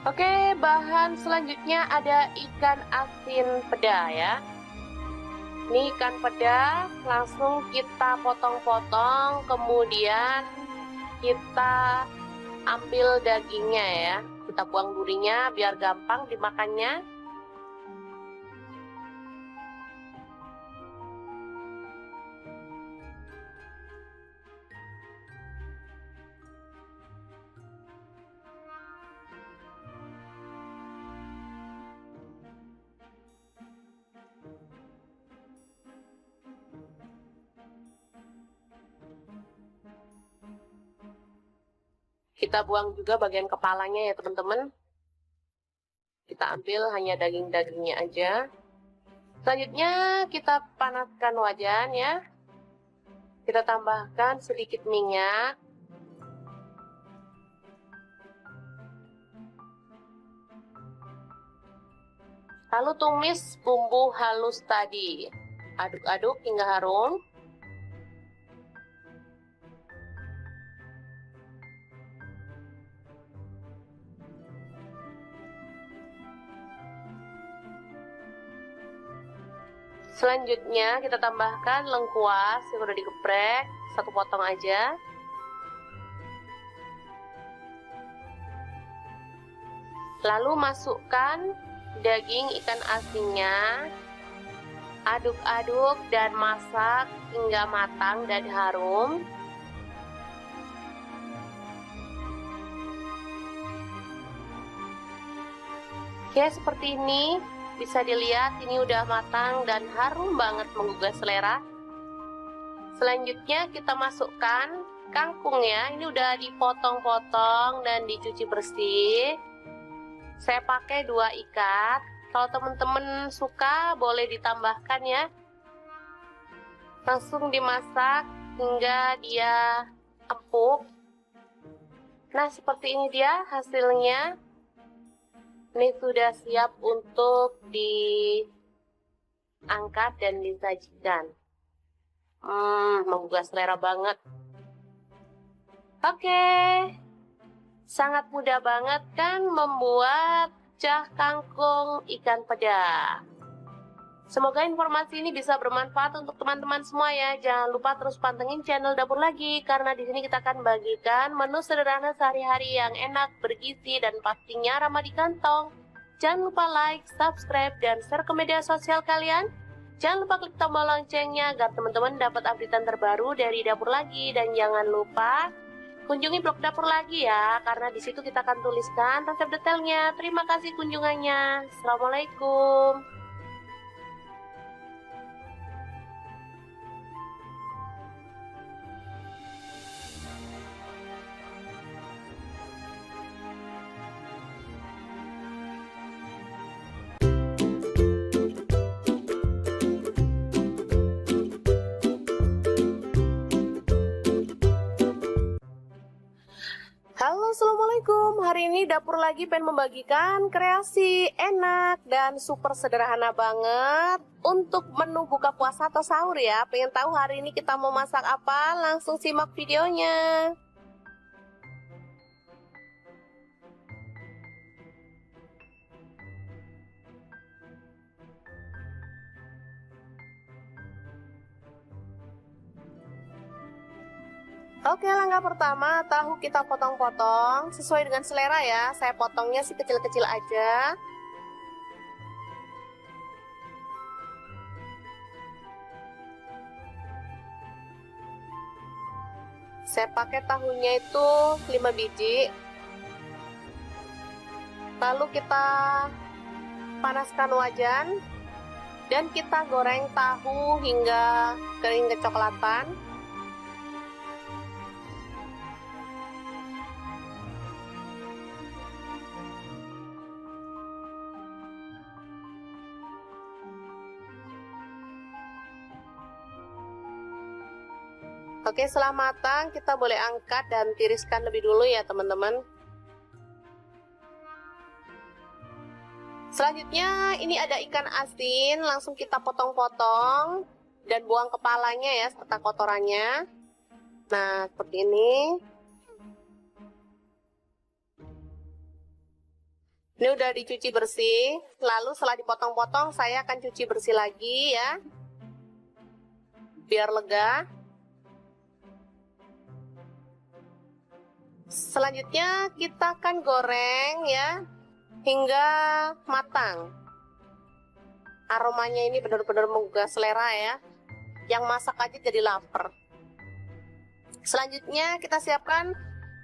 Oke, bahan selanjutnya ada ikan asin peda ya. Ini ikan peda langsung kita potong-potong, kemudian kita ambil dagingnya ya, kita buang durinya biar gampang dimakannya. Kita buang juga bagian kepalanya ya teman-teman. Kita ambil hanya daging-dagingnya aja. Selanjutnya kita panaskan wajan ya. Kita tambahkan sedikit minyak. Lalu tumis bumbu halus tadi. Aduk-aduk hingga harum. Selanjutnya kita tambahkan lengkuas yang udah digeprek, 1 potong aja. Lalu masukkan daging ikan asinnya. Aduk-aduk dan masak hingga matang dan harum. Oke, seperti ini. Bisa dilihat ini udah matang dan harum banget menggugah selera. Selanjutnya kita masukkan kangkung ya. Ini udah dipotong-potong dan dicuci bersih. Saya pakai 2 ikat. Kalau teman-teman suka boleh ditambahkan ya. Langsung dimasak hingga dia empuk. Nah, seperti ini dia hasilnya. Ini sudah siap untuk diangkat dan disajikan. Menggugah selera banget. Oke. Sangat mudah banget kan membuat cah kangkung ikan peda. Semoga informasi ini bisa bermanfaat untuk teman-teman semua ya. Jangan lupa terus pantengin channel Dapur Lagi, karena di sini kita akan bagikan menu sederhana sehari-hari yang enak, bergizi, dan pastinya ramah di kantong. Jangan lupa like, subscribe, dan share ke media sosial kalian. Jangan lupa klik tombol loncengnya agar teman-teman dapat updatean terbaru dari Dapur Lagi. Dan jangan lupa kunjungi blog Dapur Lagi ya, karena di situ kita akan tuliskan resep detailnya. Terima kasih kunjungannya. Assalamualaikum. Halo, assalamualaikum. Hari ini Dapur Lagi pengen membagikan kreasi enak dan super sederhana banget untuk menu buka puasa atau sahur ya. Pengen tahu hari ini kita mau masak apa? Langsung simak videonya. Oke, langkah pertama, tahu kita potong-potong sesuai dengan selera ya. Saya potongnya sih kecil-kecil aja. Saya pakai tahunya itu 5 biji. Lalu kita panaskan wajan dan kita goreng tahu hingga kering kecoklatan. Oke, setelah matang kita boleh angkat dan tiriskan lebih dulu ya teman-teman. Selanjutnya ini ada ikan asin, langsung kita potong-potong dan buang kepalanya ya serta kotorannya. Nah, seperti ini. Ini udah dicuci bersih, lalu setelah dipotong-potong saya akan cuci bersih lagi ya, biar lega. Selanjutnya kita akan goreng ya hingga matang. Aromanya ini benar-benar menggugah selera ya. Yang masak aja jadi lapar. Selanjutnya kita siapkan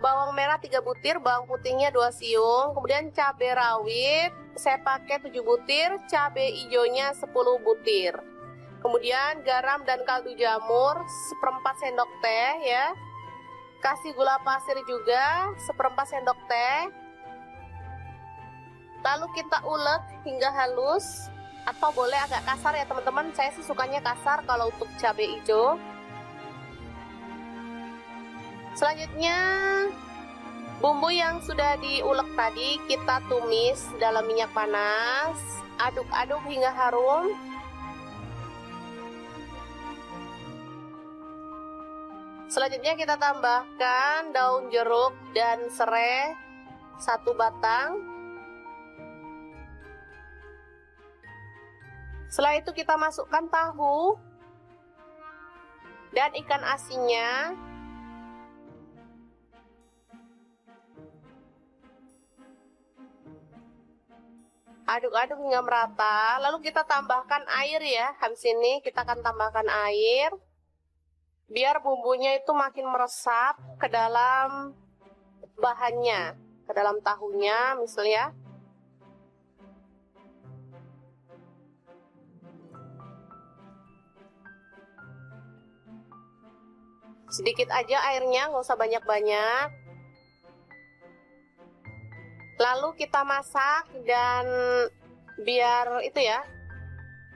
bawang merah 3 butir, bawang putihnya 2 siung, kemudian cabai rawit saya pakai 7 butir, cabai hijaunya 10 butir. Kemudian garam dan kaldu jamur 1/4 sendok teh ya. Kasih gula pasir juga 1/4 sendok teh. Lalu kita ulek hingga halus. atau boleh agak kasar ya teman-teman. Saya sih sukanya kasar kalau untuk cabai hijau. Selanjutnya bumbu yang sudah diulek tadi kita tumis dalam minyak panas. Aduk-aduk hingga harum. Selanjutnya kita tambahkan daun jeruk dan serai 1 batang. Setelah itu kita masukkan tahu dan ikan asinnya. Aduk-aduk hingga merata. Lalu kita tambahkan air ya. Habis ini kita akan tambahkan air. Biar bumbunya itu makin meresap ke dalam bahannya, ke dalam tahunya misalnya. Sedikit aja airnya, nggak usah banyak-banyak. Lalu kita masak dan biar itu ya,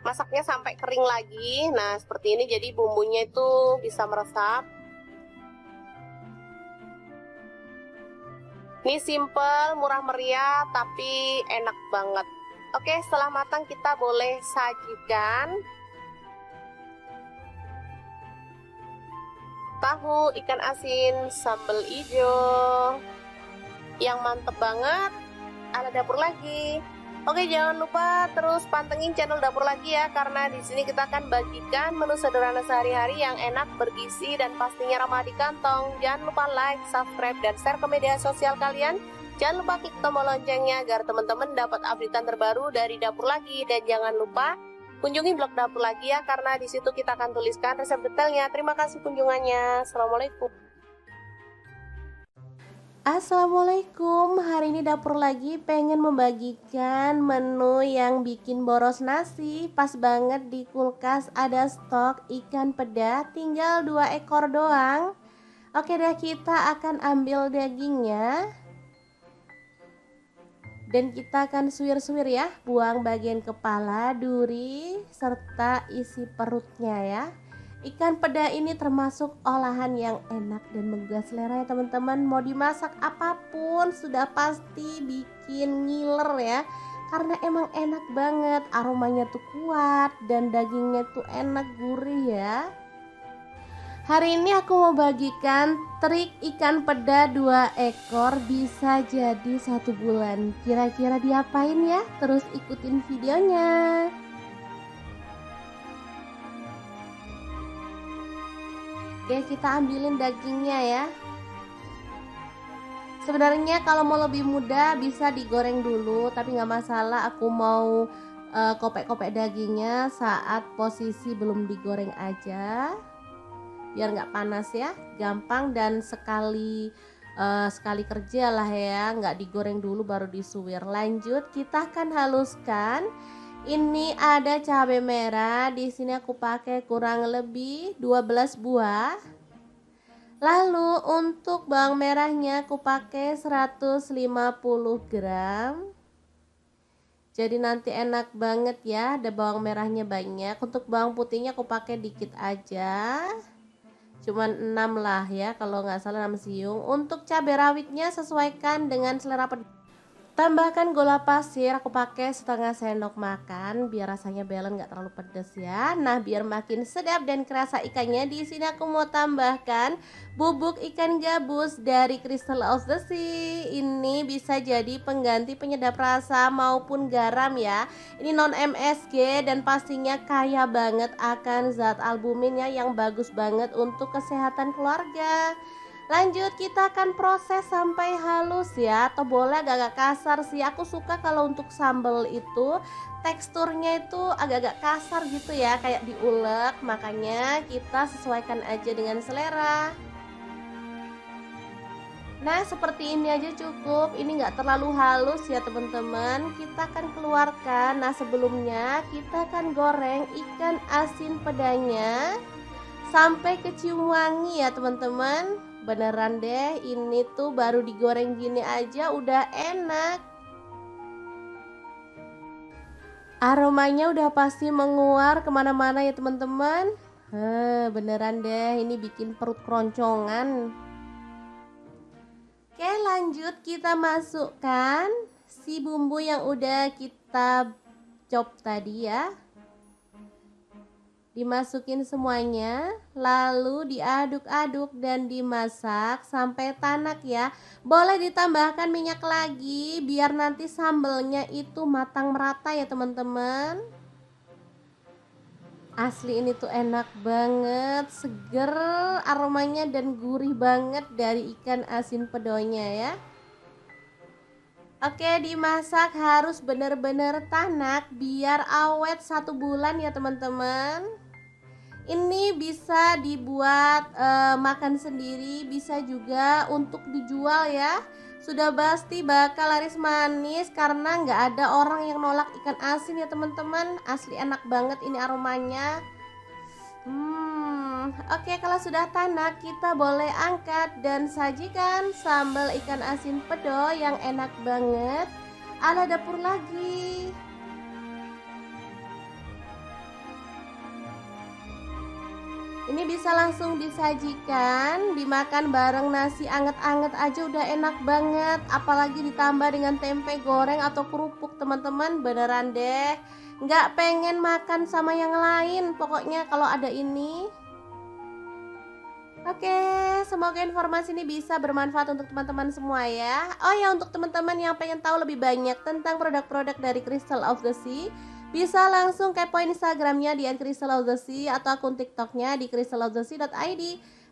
masaknya sampai kering lagi. Nah seperti ini, jadi bumbunya itu bisa meresap. Ini simple, murah meriah, tapi enak banget. Oke, setelah matang kita boleh sajikan. Tahu, ikan asin, sambal hijau yang mantep banget ala dapur lagi. Oke, jangan lupa terus pantengin channel dapur lagi ya, karena di sini kita akan bagikan menu sederhana sehari-hari yang enak, bergizi, dan pastinya ramah di kantong. Jangan lupa like, subscribe, dan share ke media sosial kalian. Jangan lupa klik tombol loncengnya agar teman-teman dapat updatean terbaru dari dapur lagi. Dan jangan lupa kunjungi blog dapur lagi ya, karena di situ kita akan tuliskan resep detailnya. Terima kasih kunjungannya. Assalamualaikum. Assalamualaikum, hari ini dapur lagi pengen membagikan menu yang bikin boros nasi. Pas banget di kulkas ada stok ikan peda, tinggal 2 ekor doang. Oke deh, kita akan ambil dagingnya dan kita akan suwir-suwir ya, buang bagian kepala, duri, serta isi perutnya ya. Ikan peda ini termasuk olahan yang enak dan menggugah selera ya teman-teman. Mau dimasak apapun sudah pasti bikin ngiler ya, karena emang enak banget, aromanya tuh kuat dan dagingnya tuh enak, gurih ya. Hari ini aku mau bagikan trik ikan peda 2 ekor bisa jadi 1 bulan. Kira-kira diapain ya? Terus ikutin videonya. Oke, kita ambilin dagingnya ya. Sebenarnya kalau mau lebih mudah bisa digoreng dulu, tapi nggak masalah. Aku mau kopek-kopek dagingnya saat posisi belum digoreng aja, biar nggak panas ya, gampang dan sekali kerja lah ya, nggak digoreng dulu baru disuwir. Lanjut, kita akan haluskan. Ini ada cabai merah, di sini aku pakai kurang lebih 12 buah. Lalu untuk bawang merahnya aku pakai 150 gram. Jadi nanti enak banget ya, ada bawang merahnya banyak. Untuk bawang putihnya aku pakai dikit aja, cuman 6 lah ya, kalau nggak salah 6 siung. Untuk cabai rawitnya sesuaikan dengan selera pedas. Tambahkan gula pasir, aku pakai setengah sendok makan biar rasanya balance, nggak terlalu pedas ya. Nah, biar makin sedap dan kerasa ikannya, di sini aku mau tambahkan bubuk ikan gabus dari Crystal of the Sea. Ini bisa jadi pengganti penyedap rasa maupun garam ya. Ini non MSG dan pastinya kaya banget akan zat albuminnya yang bagus banget untuk kesehatan keluarga. Lanjut, kita akan proses sampai halus ya, atau boleh agak-agak kasar sih. Aku suka kalau untuk sambal itu teksturnya itu agak-agak kasar gitu ya, kayak diulek. Makanya kita sesuaikan aja dengan selera. Nah, seperti ini aja cukup. Ini nggak terlalu halus ya teman-teman. Kita akan keluarkan. Nah, sebelumnya kita akan goreng ikan asin pedanya sampai kecium wangi ya teman-teman. Beneran deh, ini tuh baru digoreng gini aja udah enak. Aromanya udah pasti menguar kemana-mana ya teman-teman. Beneran deh, ini bikin perut keroncongan. Oke, lanjut kita masukkan si bumbu yang udah kita chop tadi ya. Dimasukin semuanya, lalu diaduk-aduk dan dimasak sampai tanak ya. Boleh ditambahkan minyak lagi biar nanti sambelnya itu matang merata ya teman-teman. Asli ini tuh enak banget, seger aromanya dan gurih banget dari ikan asin pedonya ya. Oke, dimasak harus bener-bener tanak biar awet 1 bulan ya teman-teman. Ini bisa dibuat makan sendiri, bisa juga untuk dijual ya. Sudah pasti bakal laris manis karena nggak ada orang yang nolak ikan asin ya teman-teman. Asli enak banget ini aromanya. Oke, kalau sudah tanak kita boleh angkat dan sajikan sambal ikan asin pedo yang enak banget ala dapur lagi. Ini bisa langsung disajikan, dimakan bareng nasi anget-anget aja udah enak banget. Apalagi ditambah dengan tempe goreng atau kerupuk teman-teman, beneran deh nggak pengen makan sama yang lain pokoknya kalau ada ini. Oke, semoga informasi ini bisa bermanfaat untuk teman-teman semua ya. Oh ya, untuk teman-teman yang pengen tahu lebih banyak tentang produk-produk dari Crystal of the Sea, bisa langsung kepoin Instagramnya di @crystalofthesea atau akun TikToknya di crystalofthesea.id.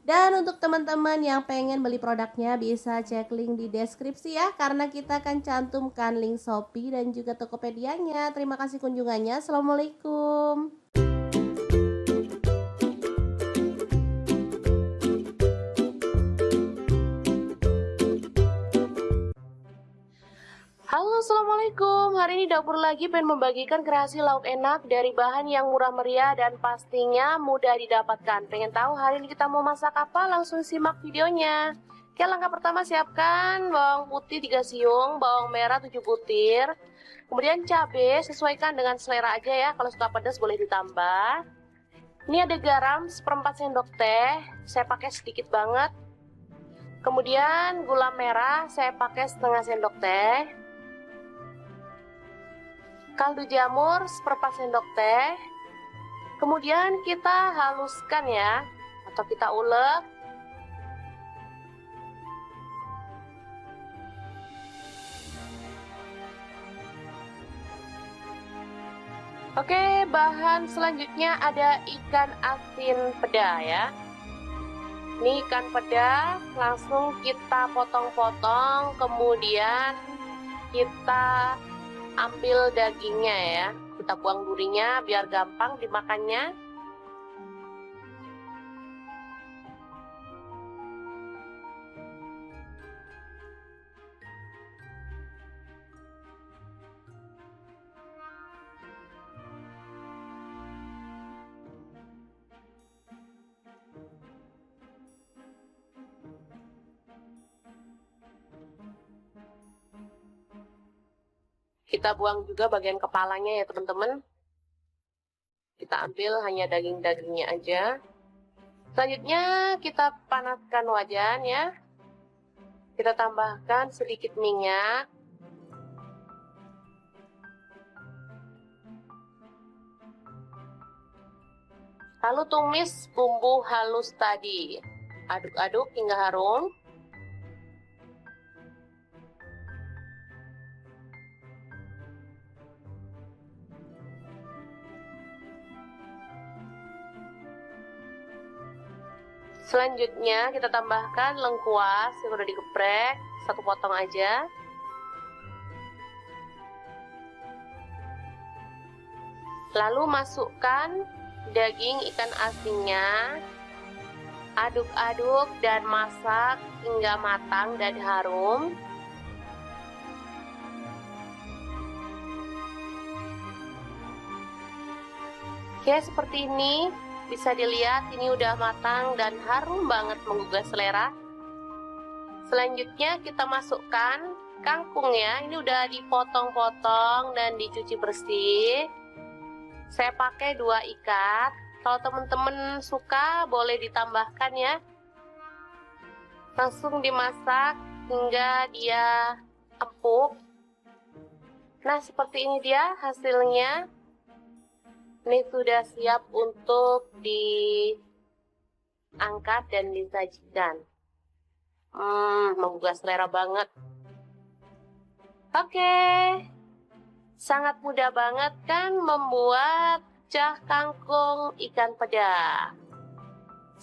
Dan untuk teman-teman yang pengen beli produknya bisa cek link di deskripsi ya, karena kita akan cantumkan link Shopee dan juga Tokopedia-nya. Terima kasih kunjungannya. Assalamualaikum. Halo, assalamualaikum. Hari ini dapur lagi pengen membagikan kreasi lauk enak dari bahan yang murah meriah dan pastinya mudah didapatkan. Pengen tahu hari ini kita mau masak apa? Langsung simak videonya. Oke, langkah pertama siapkan bawang putih 3 siung, bawang merah 7 butir. Kemudian cabai sesuaikan dengan selera aja ya. Kalau suka pedas boleh ditambah. Ini ada garam 1/4 sendok teh. Saya pakai sedikit banget. Kemudian gula merah saya pakai setengah sendok teh. Kaldu jamur 1/4 sendok teh. Kemudian kita haluskan ya, atau kita ulek. Oke, bahan selanjutnya ada ikan asin peda ya. Ini ikan peda langsung kita potong-potong, kemudian kita ambil dagingnya ya, kita buang durinya biar gampang dimakannya. Kita buang juga bagian kepalanya ya teman-teman. Kita ambil hanya daging-dagingnya aja. Selanjutnya kita panaskan wajan ya. Kita tambahkan sedikit minyak. Lalu tumis bumbu halus tadi. Aduk-aduk hingga harum. Selanjutnya kita tambahkan lengkuas yang udah digeprek, 1 potong aja. Lalu masukkan daging ikan asinnya. Aduk-aduk dan masak hingga matang dan harum. Oke, seperti ini. Bisa dilihat ini udah matang dan harum banget menggugah selera. Selanjutnya kita masukkan kangkung ya. Ini udah dipotong-potong dan dicuci bersih. Saya pakai 2 ikat. Kalau teman-teman suka boleh ditambahkan ya. Langsung dimasak hingga dia empuk. Nah, seperti ini dia hasilnya. Ini sudah siap untuk diangkat dan disajikan. Menggugah selera banget. Oke. Sangat mudah banget kan membuat cah kangkung ikan peda.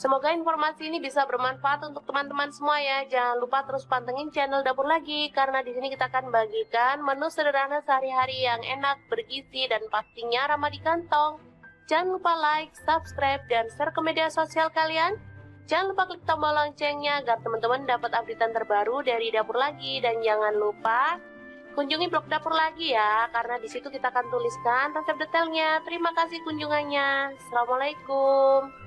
Semoga informasi ini bisa bermanfaat untuk teman-teman semua ya. Jangan lupa terus pantengin channel Dapur Lagi, karena di sini kita akan bagikan menu sederhana sehari-hari yang enak, bergizi, dan pastinya ramah di kantong. Jangan lupa like, subscribe, dan share ke media sosial kalian. Jangan lupa klik tombol loncengnya agar teman-teman dapat updatean terbaru dari Dapur Lagi. Dan jangan lupa kunjungi blog Dapur Lagi ya, karena di situ kita akan tuliskan resep detailnya. Terima kasih kunjungannya. Assalamualaikum.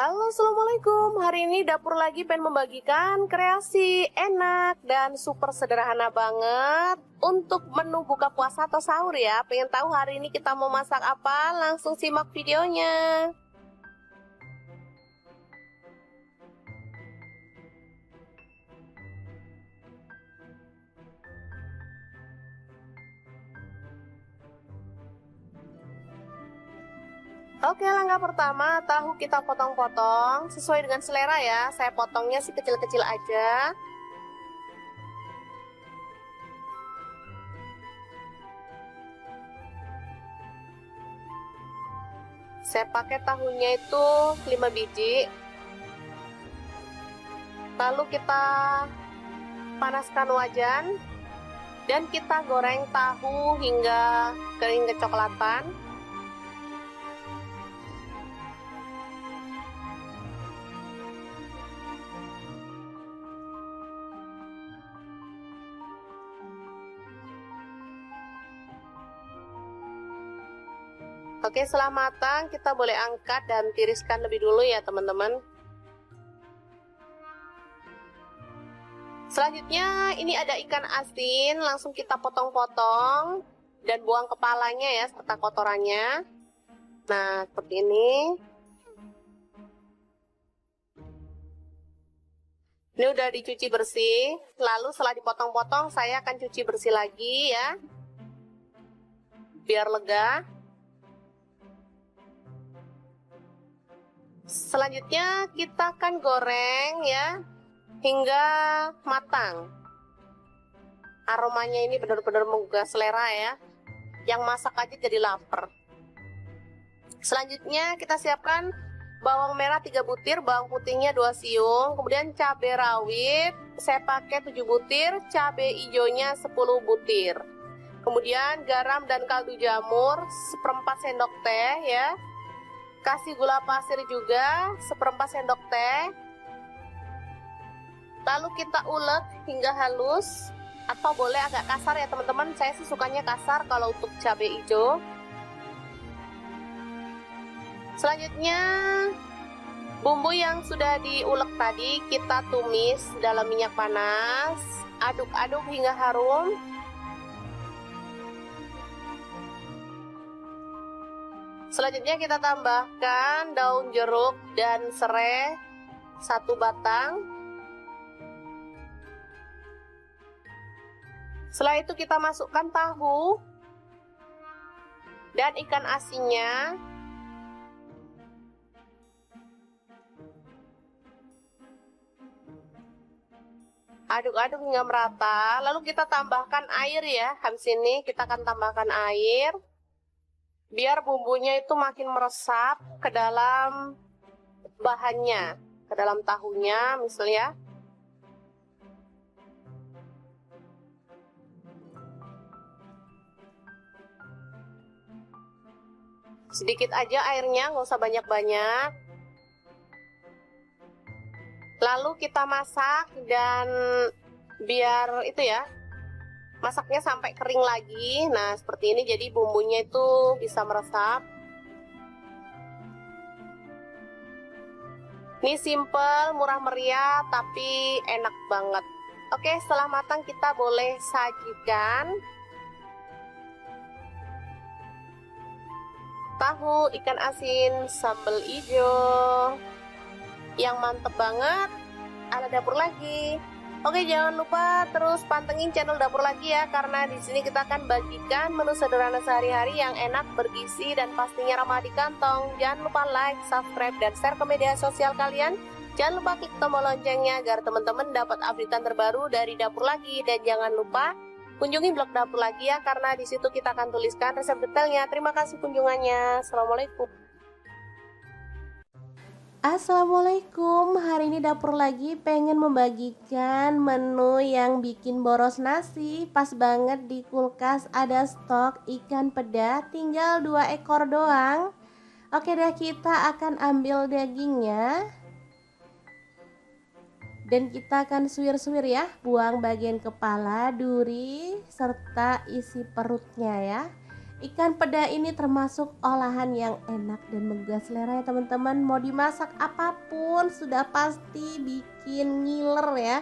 Halo, assalamualaikum. Hari ini Dapur Lagi pengen membagikan kreasi enak dan super sederhana banget untuk menu buka puasa atau sahur ya. Pengen tahu hari ini kita mau masak apa? Langsung simak videonya. Oke, langkah pertama, tahu kita potong-potong sesuai dengan selera ya. Saya potongnya sih kecil-kecil aja. Saya pakai tahunya itu 5 biji. Lalu kita panaskan wajan dan kita goreng tahu hingga kering kecoklatan. Oke, setelah matang kita boleh angkat dan tiriskan lebih dulu ya teman-teman. Selanjutnya ini ada ikan asin, langsung kita potong-potong dan buang kepalanya ya serta kotorannya. Nah, seperti ini. Ini udah dicuci bersih, lalu setelah dipotong-potong saya akan cuci bersih lagi ya, biar lega. Selanjutnya kita akan goreng ya hingga matang. Aromanya ini benar-benar menggugah selera ya. Yang masak aja jadi lapar. Selanjutnya kita siapkan bawang merah 3 butir, bawang putihnya 2 siung, kemudian cabai rawit saya pakai 7 butir, cabai hijaunya 10 butir. Kemudian garam dan kaldu jamur 1/4 sendok teh ya. Kasih gula pasir juga 1/4 sendok teh. Lalu kita ulek hingga halus, atau boleh agak kasar ya teman-teman. Saya sih sukanya kasar kalau untuk cabai hijau. Selanjutnya bumbu yang sudah diulek tadi kita tumis dalam minyak panas. Aduk-aduk hingga harum. Selanjutnya kita tambahkan daun jeruk dan serai 1 batang. Setelah itu kita masukkan tahu dan ikan asinnya. Aduk-aduk hingga merata. Lalu kita tambahkan air ya. Habis ini kita akan tambahkan air. Biar bumbunya itu makin meresap ke dalam bahannya, ke dalam tahunya misalnya. Sedikit aja airnya, nggak usah banyak-banyak. Lalu kita masak dan biar itu ya, masaknya sampai kering lagi. Nah, seperti ini, jadi bumbunya itu bisa meresap. Ini simple, murah meriah, tapi enak banget. Oke, setelah matang kita boleh sajikan. Tahu ikan asin sambal hijau yang mantep banget ala dapur lagi. Oke, jangan lupa terus pantengin channel dapur lagi ya, karena di sini kita akan bagikan menu sederhana sehari-hari yang enak, bergizi, dan pastinya ramah di kantong. Jangan lupa like, subscribe, dan share ke media sosial kalian. Jangan lupa klik tombol loncengnya agar teman-teman dapat updatean terbaru dari dapur lagi. Dan jangan lupa kunjungi blog dapur lagi ya, karena di situ kita akan tuliskan resep detailnya. Terima kasih kunjungannya. Assalamualaikum. Assalamualaikum, hari ini dapur lagi pengen membagikan menu yang bikin boros nasi. Pas banget di kulkas ada stok ikan peda, tinggal 2 ekor doang. Oke deh, kita akan ambil dagingnya dan kita akan suwir-suwir ya, buang bagian kepala, duri, serta isi perutnya ya. Ikan peda ini termasuk olahan yang enak dan menggugah selera ya teman-teman. Mau dimasak apapun sudah pasti bikin ngiler ya,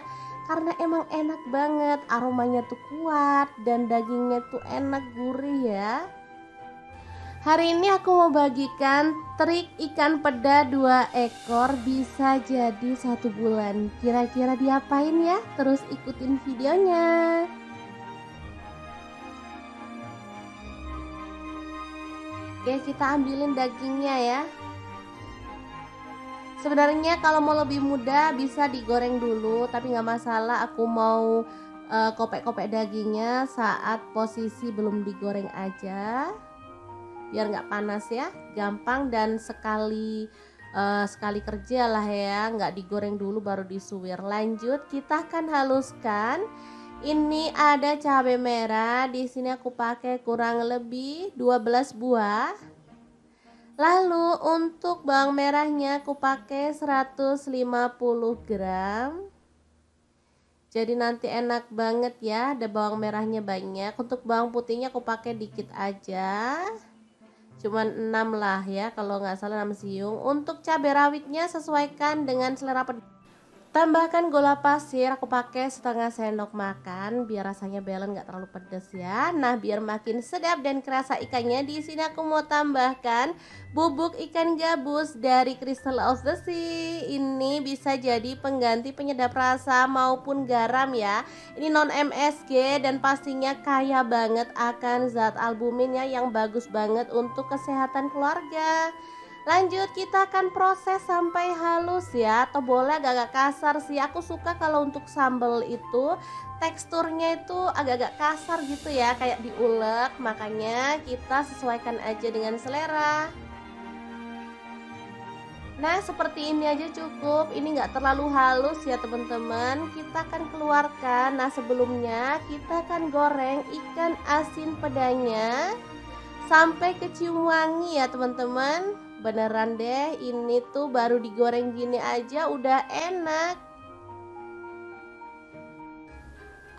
karena emang enak banget, aromanya tuh kuat dan dagingnya tuh enak, gurih ya. Hari ini aku mau bagikan trik ikan peda 2 ekor bisa jadi 1 bulan. Kira-kira diapain ya? Terus ikutin videonya. Oke, kita ambilin dagingnya ya. Sebenarnya kalau mau lebih mudah bisa digoreng dulu, tapi nggak masalah. Aku mau kopek-kopek dagingnya saat posisi belum digoreng aja, biar nggak panas ya, gampang dan sekali kerja lah ya, nggak digoreng dulu baru disuwir. Lanjut, kita akan haluskan. Ini ada cabai merah, di sini aku pakai kurang lebih 12 buah. Lalu untuk bawang merahnya aku pakai 150 gram. Jadi nanti enak banget ya, ada bawang merahnya banyak. Untuk bawang putihnya aku pakai dikit aja, cuman 6 lah ya, kalau nggak salah 6 siung. Untuk cabai rawitnya sesuaikan dengan selera pedas. Tambahkan gula pasir, aku pakai setengah sendok makan biar rasanya balance, nggak terlalu pedas ya. Nah, biar makin sedap dan kerasa ikannya, di sini aku mau tambahkan bubuk ikan gabus dari Crystal of the Sea. Ini bisa jadi pengganti penyedap rasa maupun garam ya. Ini non MSG dan pastinya kaya banget akan zat albumin ya, yang bagus banget untuk kesehatan keluarga. Lanjut, kita akan proses sampai halus ya, atau boleh agak-agak kasar sih. Aku suka kalau untuk sambal itu teksturnya itu agak-agak kasar gitu ya, kayak diulek. Makanya kita sesuaikan aja dengan selera. Nah, seperti ini aja cukup. Ini nggak terlalu halus ya teman-teman. Kita akan keluarkan. Nah, sebelumnya kita akan goreng ikan asin pedanya sampai kecium wangi ya teman-teman. Beneran deh, ini tuh baru digoreng gini aja udah enak.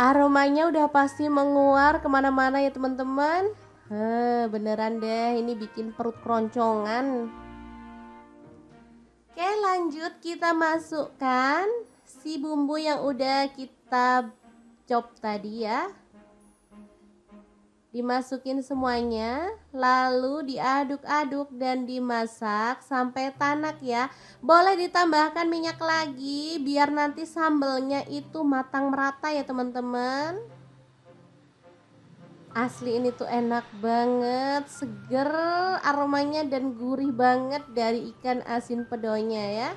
Aromanya udah pasti menguar kemana-mana ya teman-teman. Beneran deh, ini bikin perut keroncongan. Oke, lanjut kita masukkan si bumbu yang udah kita chop tadi ya. Dimasukin semuanya, lalu diaduk-aduk dan dimasak sampai tanak ya. Boleh ditambahkan minyak lagi biar nanti sambelnya itu matang merata ya teman-teman. Asli ini tuh enak banget, seger aromanya dan gurih banget dari ikan asin pedonya ya.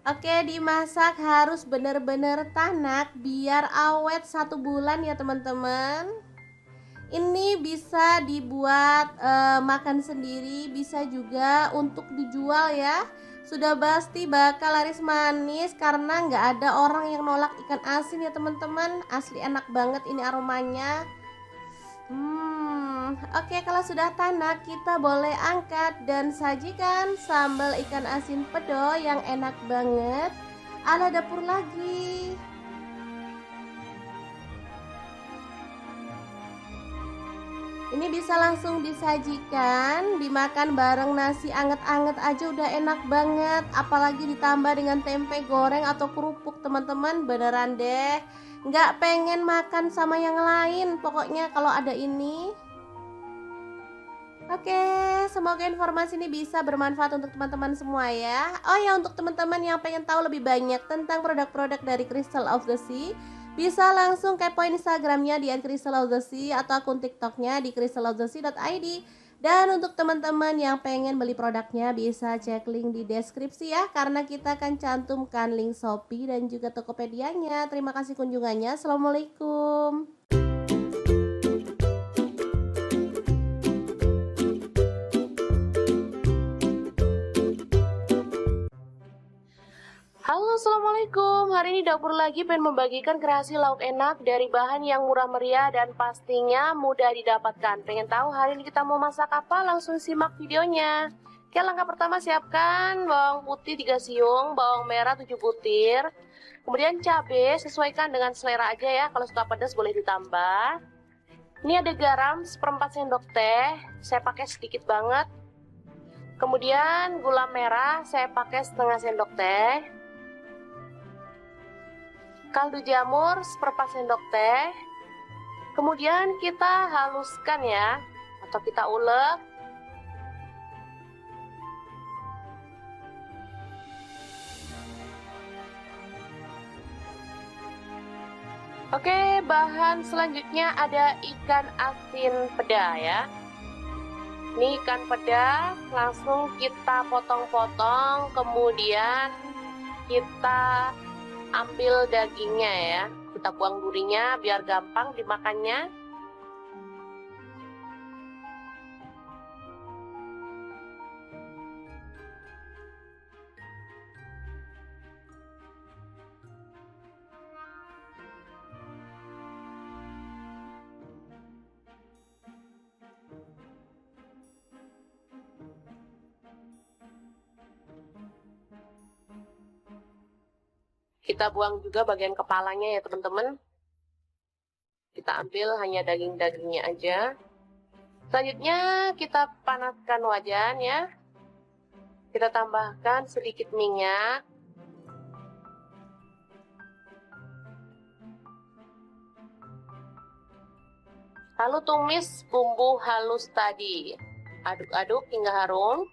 Oke, dimasak harus bener-bener tanak biar awet 1 bulan ya teman-teman. Ini bisa dibuat makan sendiri, bisa juga untuk dijual ya. Sudah pasti bakal laris manis karena nggak ada orang yang nolak ikan asin ya teman-teman. Asli enak banget ini aromanya. Oke, kalau sudah tanak, kita boleh angkat dan sajikan sambal ikan asin pedo yang enak banget ala dapur lagi. Ini bisa langsung disajikan, dimakan bareng nasi anget-anget aja udah enak banget. Apalagi ditambah dengan tempe goreng atau kerupuk, teman-teman, beneran deh nggak pengen makan sama yang lain pokoknya kalau ada ini. Oke, semoga informasi ini bisa bermanfaat untuk teman-teman semua ya. Oh ya, untuk teman-teman yang pengen tahu lebih banyak tentang produk-produk dari Crystal of the Sea, bisa langsung kepoin Instagramnya di @crystalofthesea atau akun TikToknya di crystalofthesea.id. Dan untuk teman-teman yang pengen beli produknya bisa cek link di deskripsi ya, karena kita akan cantumkan link Shopee dan juga Tokopedia-nya. Terima kasih kunjungannya. Assalamualaikum. Halo, assalamualaikum. Hari ini dapur lagi pengen membagikan kreasi lauk enak dari bahan yang murah meriah dan pastinya mudah didapatkan. Pengen tahu hari ini kita mau masak apa? Langsung simak videonya. Oke, langkah pertama siapkan bawang putih 3 siung, bawang merah 7 butir. Kemudian cabai sesuaikan dengan selera aja ya. Kalau suka pedas boleh ditambah. Ini ada garam 1/4 sendok teh. Saya pakai sedikit banget. Kemudian gula merah saya pakai setengah sendok teh. Kaldu jamur 1/4 sendok teh. Kemudian kita haluskan ya, atau kita ulek. Oke, bahan selanjutnya ada ikan asin peda ya. Ini ikan peda langsung kita potong-potong, kemudian kita ambil dagingnya ya, kita buang durinya biar gampang dimakannya. Kita buang juga bagian kepalanya ya teman-teman. Kita ambil hanya daging-dagingnya aja. Selanjutnya kita panaskan wajan ya. Kita tambahkan sedikit minyak. Lalu tumis bumbu halus tadi. Aduk-aduk hingga harum.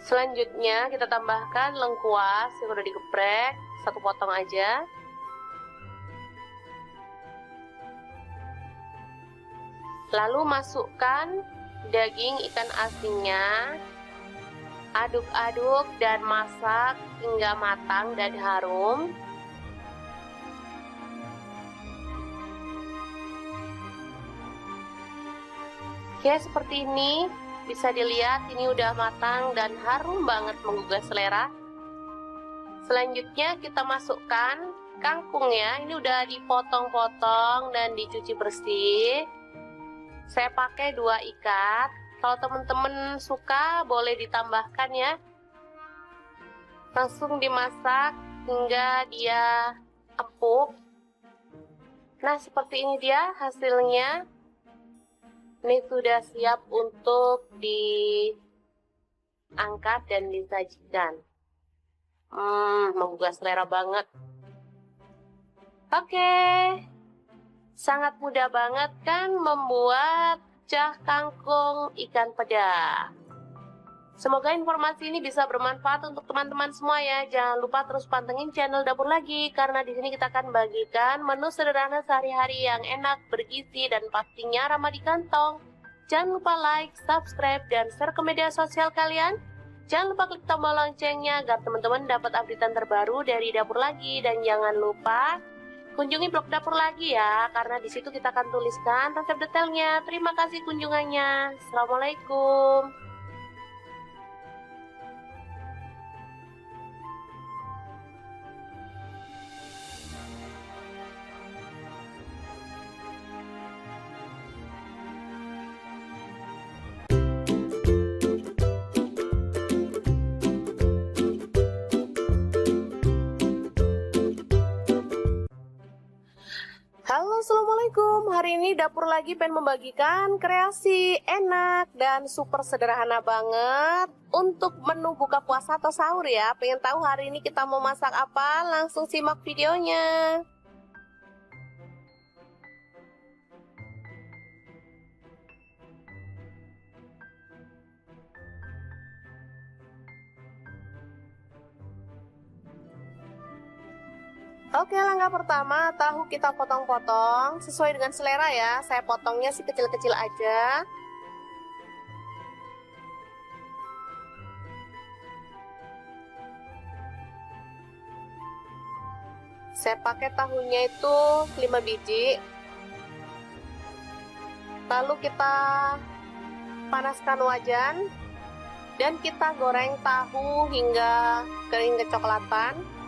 Selanjutnya kita tambahkan lengkuas yang udah digeprek, 1 potong aja. Lalu masukkan daging ikan asinnya. Aduk-aduk dan masak hingga matang dan harum. Oke, seperti ini. Bisa dilihat ini udah matang dan harum banget menggugah selera. Selanjutnya kita masukkan kangkung ya. Ini udah dipotong-potong dan dicuci bersih. Saya pakai 2 ikat. Kalau teman-teman suka boleh ditambahkan ya. Langsung dimasak hingga dia empuk. Nah, seperti ini dia hasilnya. Ini sudah siap untuk diangkat dan disajikan. Menggugah selera banget. Oke, sangat mudah banget kan membuat cah kangkung ikan peda. Semoga informasi ini bisa bermanfaat untuk teman-teman semua ya. Jangan lupa terus pantengin channel Dapur Lagi, karena di sini kita akan bagikan menu sederhana sehari-hari yang enak, bergizi, dan pastinya ramah di kantong. Jangan lupa like, subscribe, dan share ke media sosial kalian. Jangan lupa klik tombol loncengnya agar teman-teman dapat updatean terbaru dari Dapur Lagi. Dan jangan lupa kunjungi blog Dapur Lagi ya, karena di situ kita akan tuliskan resep detailnya. Terima kasih kunjungannya. Assalamualaikum. Assalamualaikum, hari ini dapur lagi pengen membagikan kreasi enak dan super sederhana banget untuk menu buka puasa atau sahur ya. Pengen tahu hari ini kita mau masak apa? Langsung simak videonya. Oke, langkah pertama, tahu kita potong-potong sesuai dengan selera ya. Saya potongnya sih kecil-kecil aja. Saya pakai tahunya itu 5 biji. Lalu kita panaskan wajan dan kita goreng tahu hingga kering kecoklatan.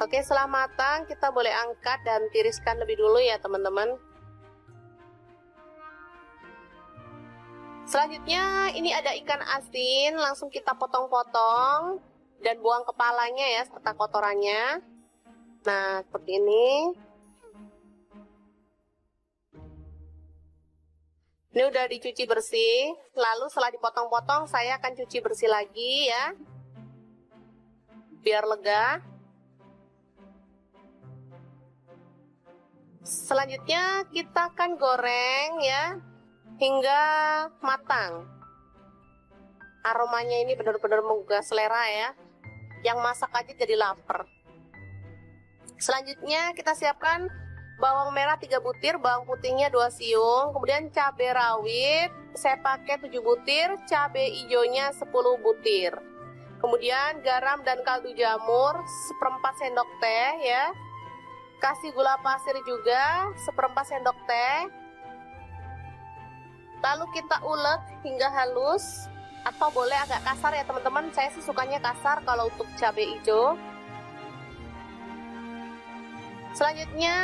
Oke, setelah matang kita boleh angkat dan tiriskan lebih dulu ya teman-teman. Selanjutnya ini ada ikan asin, langsung kita potong-potong dan buang kepalanya ya serta kotorannya. Nah, seperti ini. Ini udah dicuci bersih, lalu setelah dipotong-potong saya akan cuci bersih lagi ya, biar lega. Selanjutnya kita akan goreng ya hingga matang. Aromanya ini benar-benar menggugah selera ya. Yang masak aja jadi lapar. Selanjutnya kita siapkan bawang merah 3 butir, bawang putihnya 2 siung, kemudian cabai rawit saya pakai 7 butir, cabai hijaunya 10 butir. Kemudian garam dan kaldu jamur 1/4 sendok teh ya. Kasih gula pasir juga 1/4 sendok teh. Lalu kita ulek hingga halus, atau boleh agak kasar ya teman-teman. Saya sih sukanya kasar kalau untuk cabai hijau. Selanjutnya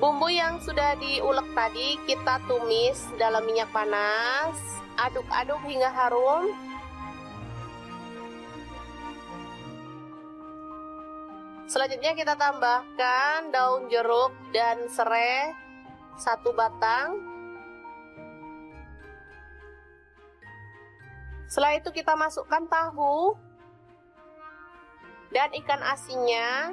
bumbu yang sudah diulek tadi kita tumis dalam minyak panas. Aduk-aduk hingga harum. Selanjutnya kita tambahkan daun jeruk dan serai 1 batang. Setelah itu kita masukkan tahu dan ikan asinnya.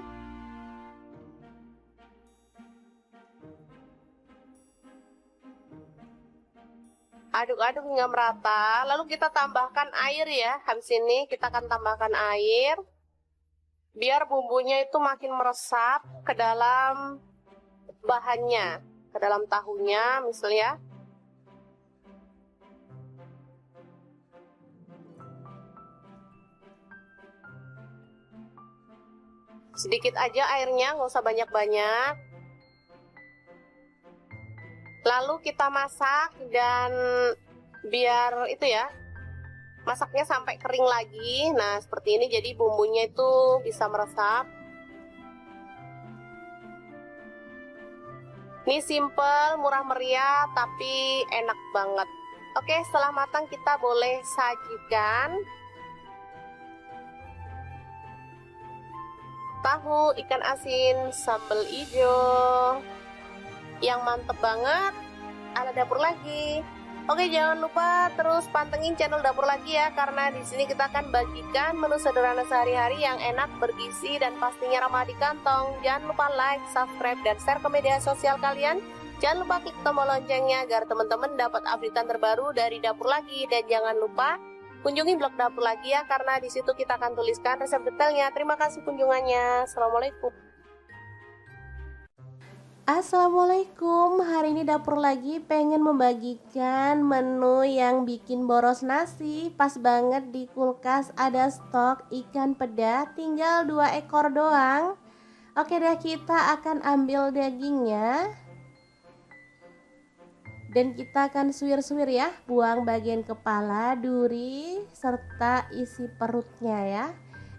Aduk-aduk hingga merata. Lalu kita tambahkan air ya. Habis ini kita akan tambahkan air. Biar bumbunya itu makin meresap ke dalam bahannya, ke dalam tahunya misalnya. Sedikit aja airnya, nggak usah banyak-banyak. Lalu kita masak dan biar itu ya, masaknya sampai kering lagi. Nah, seperti ini jadi bumbunya itu bisa meresap. Ini simple, murah meriah, tapi enak banget. Oke, setelah matang kita boleh sajikan. Tahu ikan asin sambal hijau yang mantep banget ala dapur lagi. Oke, jangan lupa terus pantengin channel dapur lagi ya, karena di sini kita akan bagikan menu sederhana sehari-hari yang enak, bergizi, dan pastinya ramah di kantong. Jangan lupa like, subscribe, dan share ke media sosial kalian. Jangan lupa klik tombol loncengnya agar teman-teman dapat updatean terbaru dari dapur lagi. Dan jangan lupa kunjungi blog dapur lagi ya, karena di situ kita akan tuliskan resep detailnya. Terima kasih kunjungannya. Assalamualaikum. Assalamualaikum, hari ini dapur lagi pengen membagikan menu yang bikin boros nasi. Pas banget di kulkas ada stok ikan peda, tinggal 2 ekor doang. Oke deh, kita akan ambil dagingnya dan kita akan suwir-suwir ya, buang bagian kepala, duri, serta isi perutnya ya.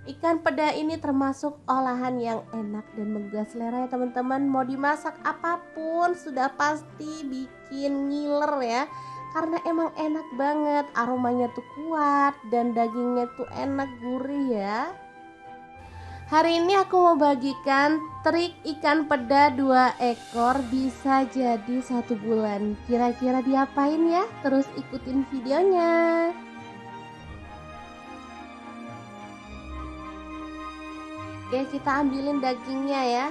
Ikan peda ini termasuk olahan yang enak dan menggugah selera ya teman-teman. Mau dimasak apapun sudah pasti bikin ngiler ya. Karena emang enak banget, aromanya tuh kuat dan dagingnya tuh enak gurih ya. Hari ini aku mau bagikan trik ikan peda 2 ekor bisa jadi 1 bulan. Kira-kira diapain ya? Terus ikutin videonya. Oke, kita ambilin dagingnya ya.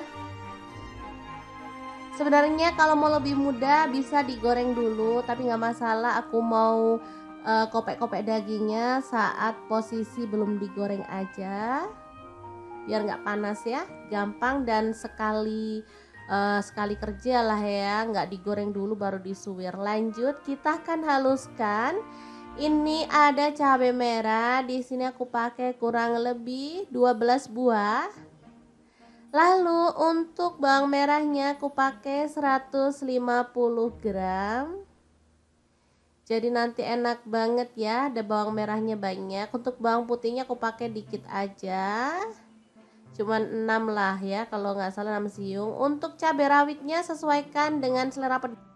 Sebenarnya kalau mau lebih mudah bisa digoreng dulu, tapi nggak masalah. Aku mau kopek-kopek dagingnya saat posisi belum digoreng aja, biar nggak panas ya, gampang dan sekali kerja lah ya, nggak digoreng dulu baru disuwir. Lanjut, kita akan haluskan. Ini ada cabai merah, di sini aku pakai kurang lebih 12 buah. Lalu untuk bawang merahnya aku pakai 150 gram. Jadi nanti enak banget ya, ada bawang merahnya banyak. Untuk bawang putihnya aku pakai dikit aja. Cuman 6 lah ya, kalau nggak salah 6 siung. Untuk cabai rawitnya sesuaikan dengan selera pedas.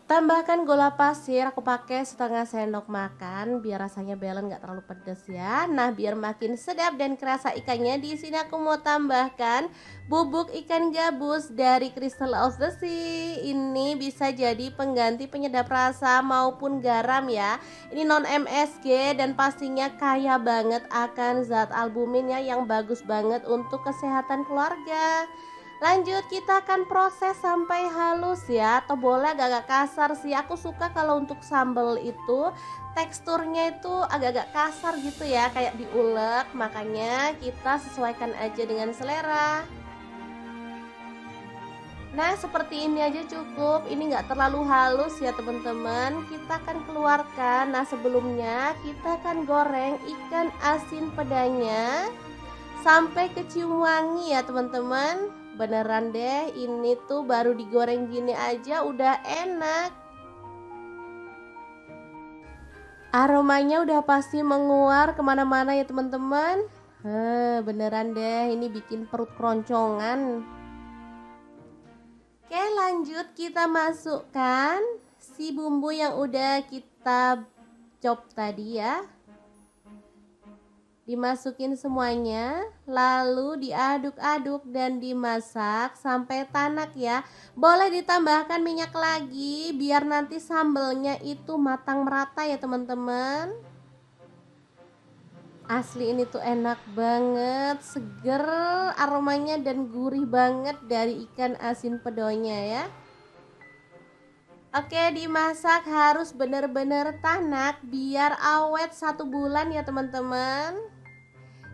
Tambahkan gula pasir, aku pakai setengah sendok makan biar rasanya belen, nggak terlalu pedas ya. Nah, biar makin sedap dan kerasa ikannya, di sini aku mau tambahkan bubuk ikan gabus dari Crystal of the Sea. Ini bisa jadi pengganti penyedap rasa maupun garam ya. Ini non MSG dan pastinya kaya banget akan zat albumin ya, yang bagus banget untuk kesehatan keluarga. Lanjut, kita akan proses sampai halus ya, atau boleh agak-agak kasar sih. Aku suka kalau untuk sambal itu teksturnya itu agak-agak kasar gitu ya, kayak diulek. Makanya kita sesuaikan aja dengan selera. Nah, seperti ini aja cukup. Ini nggak terlalu halus ya teman-teman. Kita akan keluarkan. Nah, sebelumnya kita akan goreng ikan asin pedanya sampai kecium wangi ya teman-teman. Beneran deh, ini tuh baru digoreng gini aja udah enak. Aromanya udah pasti menguar kemana-mana ya teman-teman. Beneran deh, ini bikin perut keroncongan. Oke, lanjut kita masukkan si bumbu yang udah kita chop tadi ya. Dimasukin semuanya, lalu diaduk-aduk dan dimasak sampai tanak ya. Boleh ditambahkan minyak lagi biar nanti sambelnya itu matang merata ya teman-teman. Asli ini tuh enak banget, seger aromanya dan gurih banget dari ikan asin pedonya ya. Oke, dimasak harus bener-bener tanak biar awet 1 bulan ya teman-teman.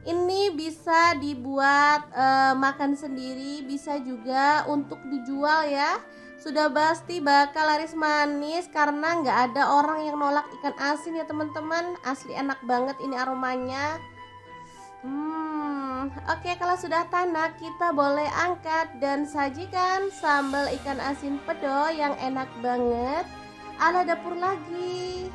Ini bisa dibuat makan sendiri, bisa juga untuk dijual ya. Sudah pasti bakal laris manis karena nggak ada orang yang nolak ikan asin ya teman-teman. Asli enak banget ini aromanya. Oke, kalau sudah tanak kita boleh angkat dan sajikan sambal ikan asin pedo yang enak banget ala dapur lagi.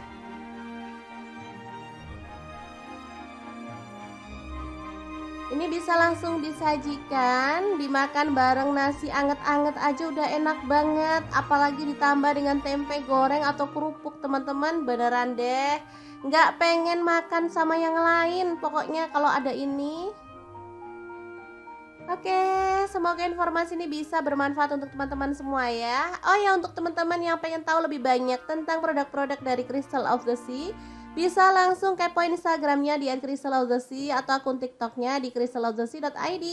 Ini bisa langsung disajikan, dimakan bareng nasi anget-anget aja udah enak banget. Apalagi ditambah dengan tempe goreng atau kerupuk teman-teman, beneran deh nggak pengen makan sama yang lain pokoknya kalau ada ini. Oke, semoga informasi ini bisa bermanfaat untuk teman-teman semua ya. Oh ya, untuk teman-teman yang pengen tahu lebih banyak tentang produk-produk dari Crystal of the Sea, bisa langsung kepoin Instagramnya di @crystalofthesea atau akun TikToknya di crystalofthesea.id.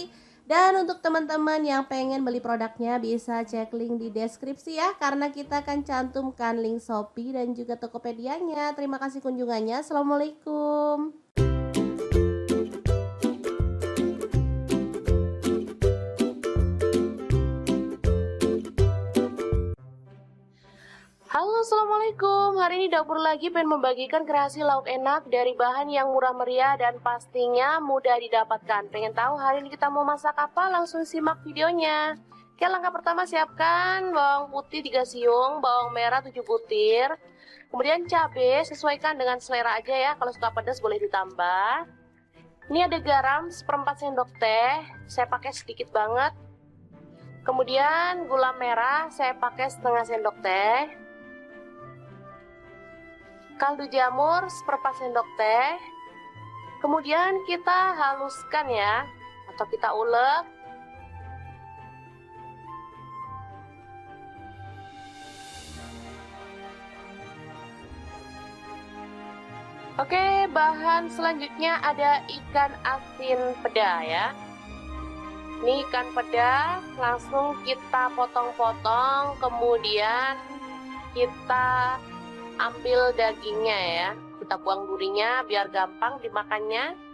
Dan untuk teman-teman yang pengen beli produknya bisa cek link di deskripsi ya, karena kita akan cantumkan link Shopee dan juga Tokopedia-nya. Terima kasih kunjungannya. Assalamualaikum. Halo, assalamualaikum. Hari ini dapur lagi pengen membagikan kreasi lauk enak dari bahan yang murah meriah dan pastinya mudah didapatkan. Pengen tahu hari ini kita mau masak apa? Langsung simak videonya. Oke, langkah pertama siapkan bawang putih 3 siung, bawang merah 7 butir. Kemudian cabai sesuaikan dengan selera aja ya. Kalau suka pedas boleh ditambah. Ini ada garam seperempat sendok teh, saya pakai sedikit banget. Kemudian gula merah saya pakai setengah sendok teh. Kaldu jamur seperempat sendok teh. Kemudian kita haluskan ya, atau kita ulek. Oke, bahan selanjutnya ada ikan asin peda ya. Ini ikan peda langsung kita potong-potong, kemudian kita ambil dagingnya ya. Kita buang durinya biar gampang dimakannya.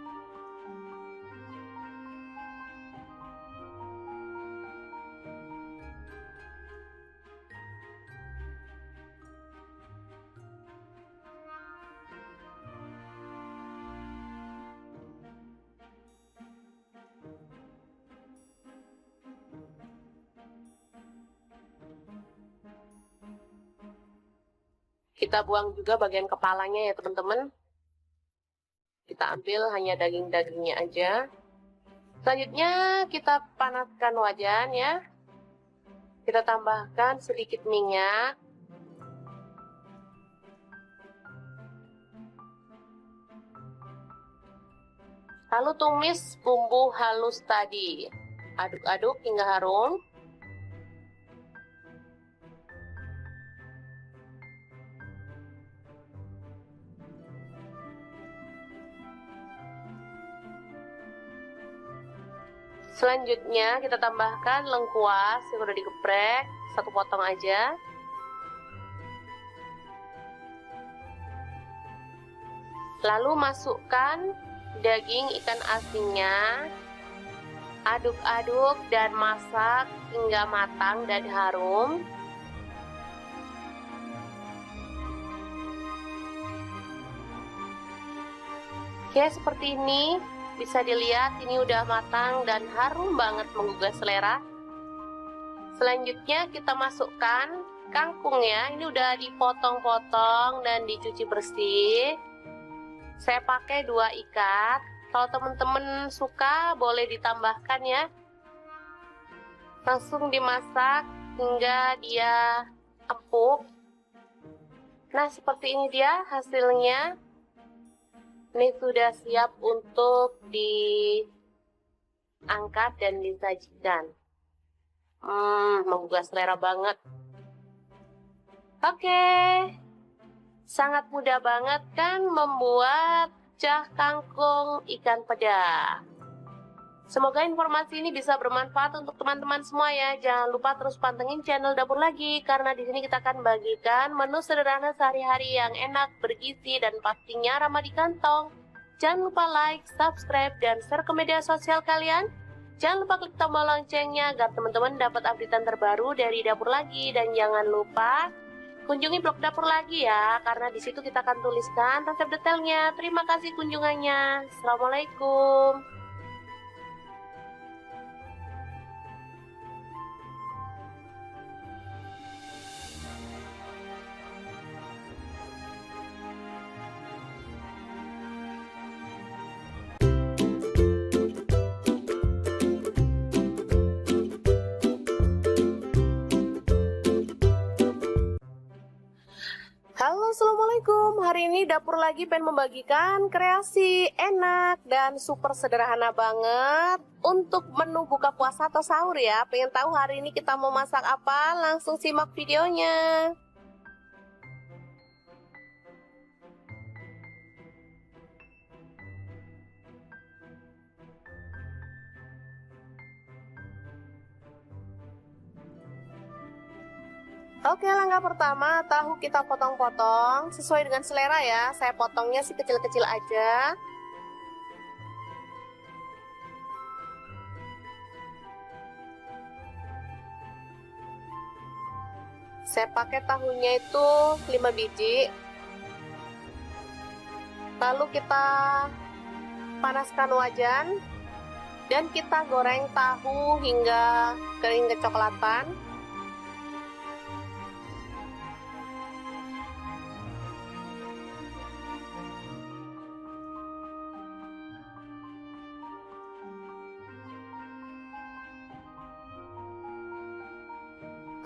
Kita buang juga bagian kepalanya ya teman-teman. Kita ambil hanya daging-dagingnya aja. Selanjutnya kita panaskan wajan ya. Kita tambahkan sedikit minyak. Lalu tumis bumbu halus tadi. Aduk-aduk hingga harum. Selanjutnya kita tambahkan lengkuas yang udah digeprek, satu potong aja. Lalu masukkan daging ikan asinnya. Aduk-aduk dan masak hingga matang dan harum. Oke, seperti ini. Bisa dilihat ini udah matang dan harum banget menggugah selera. Selanjutnya kita masukkan kangkung ya. Ini udah dipotong-potong dan dicuci bersih. Saya pakai 2 ikat. Kalau teman-teman suka boleh ditambahkan ya. Langsung dimasak hingga dia empuk. Nah, seperti ini dia hasilnya. Ini sudah siap untuk diangkat dan disajikan. Menggugah selera banget. Oke, sangat mudah banget kan membuat pecah kangkung ikan peda. Semoga informasi ini bisa bermanfaat untuk teman-teman semua ya. Jangan lupa terus pantengin channel Dapur Lagi, karena di sini kita akan bagikan menu sederhana sehari-hari yang enak, bergizi, dan pastinya ramah di kantong. Jangan lupa like, subscribe, dan share ke media sosial kalian. Jangan lupa klik tombol loncengnya agar teman-teman dapat updatean terbaru dari Dapur Lagi. Dan jangan lupa kunjungi blog Dapur Lagi ya, karena di situ kita akan tuliskan resep detailnya. Terima kasih kunjungannya. Assalamualaikum. Halo, assalamualaikum. Hari ini Dapur Lagi pengen membagikan kreasi enak dan super sederhana banget untuk menu buka puasa atau sahur ya. Pengen tahu hari ini kita mau masak apa? Langsung simak videonya. Oke, langkah pertama, tahu kita potong-potong sesuai dengan selera ya. Saya potongnya sih kecil-kecil aja. Saya pakai tahunya itu 5 biji. Lalu kita panaskan wajan dan kita goreng tahu hingga kering kecoklatan.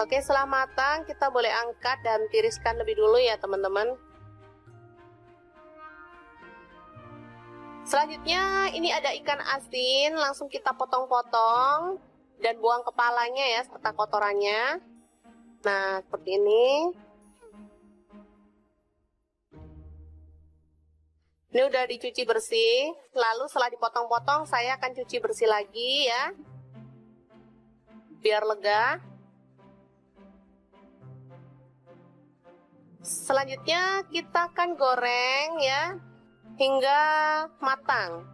Oke, setelah matang kita boleh angkat dan tiriskan lebih dulu ya teman-teman. Selanjutnya ini ada ikan asin, langsung kita potong-potong dan buang kepalanya ya serta kotorannya. Nah, seperti ini. Ini udah dicuci bersih, lalu setelah dipotong-potong saya akan cuci bersih lagi ya, biar lega. Selanjutnya kita akan goreng ya, hingga matang.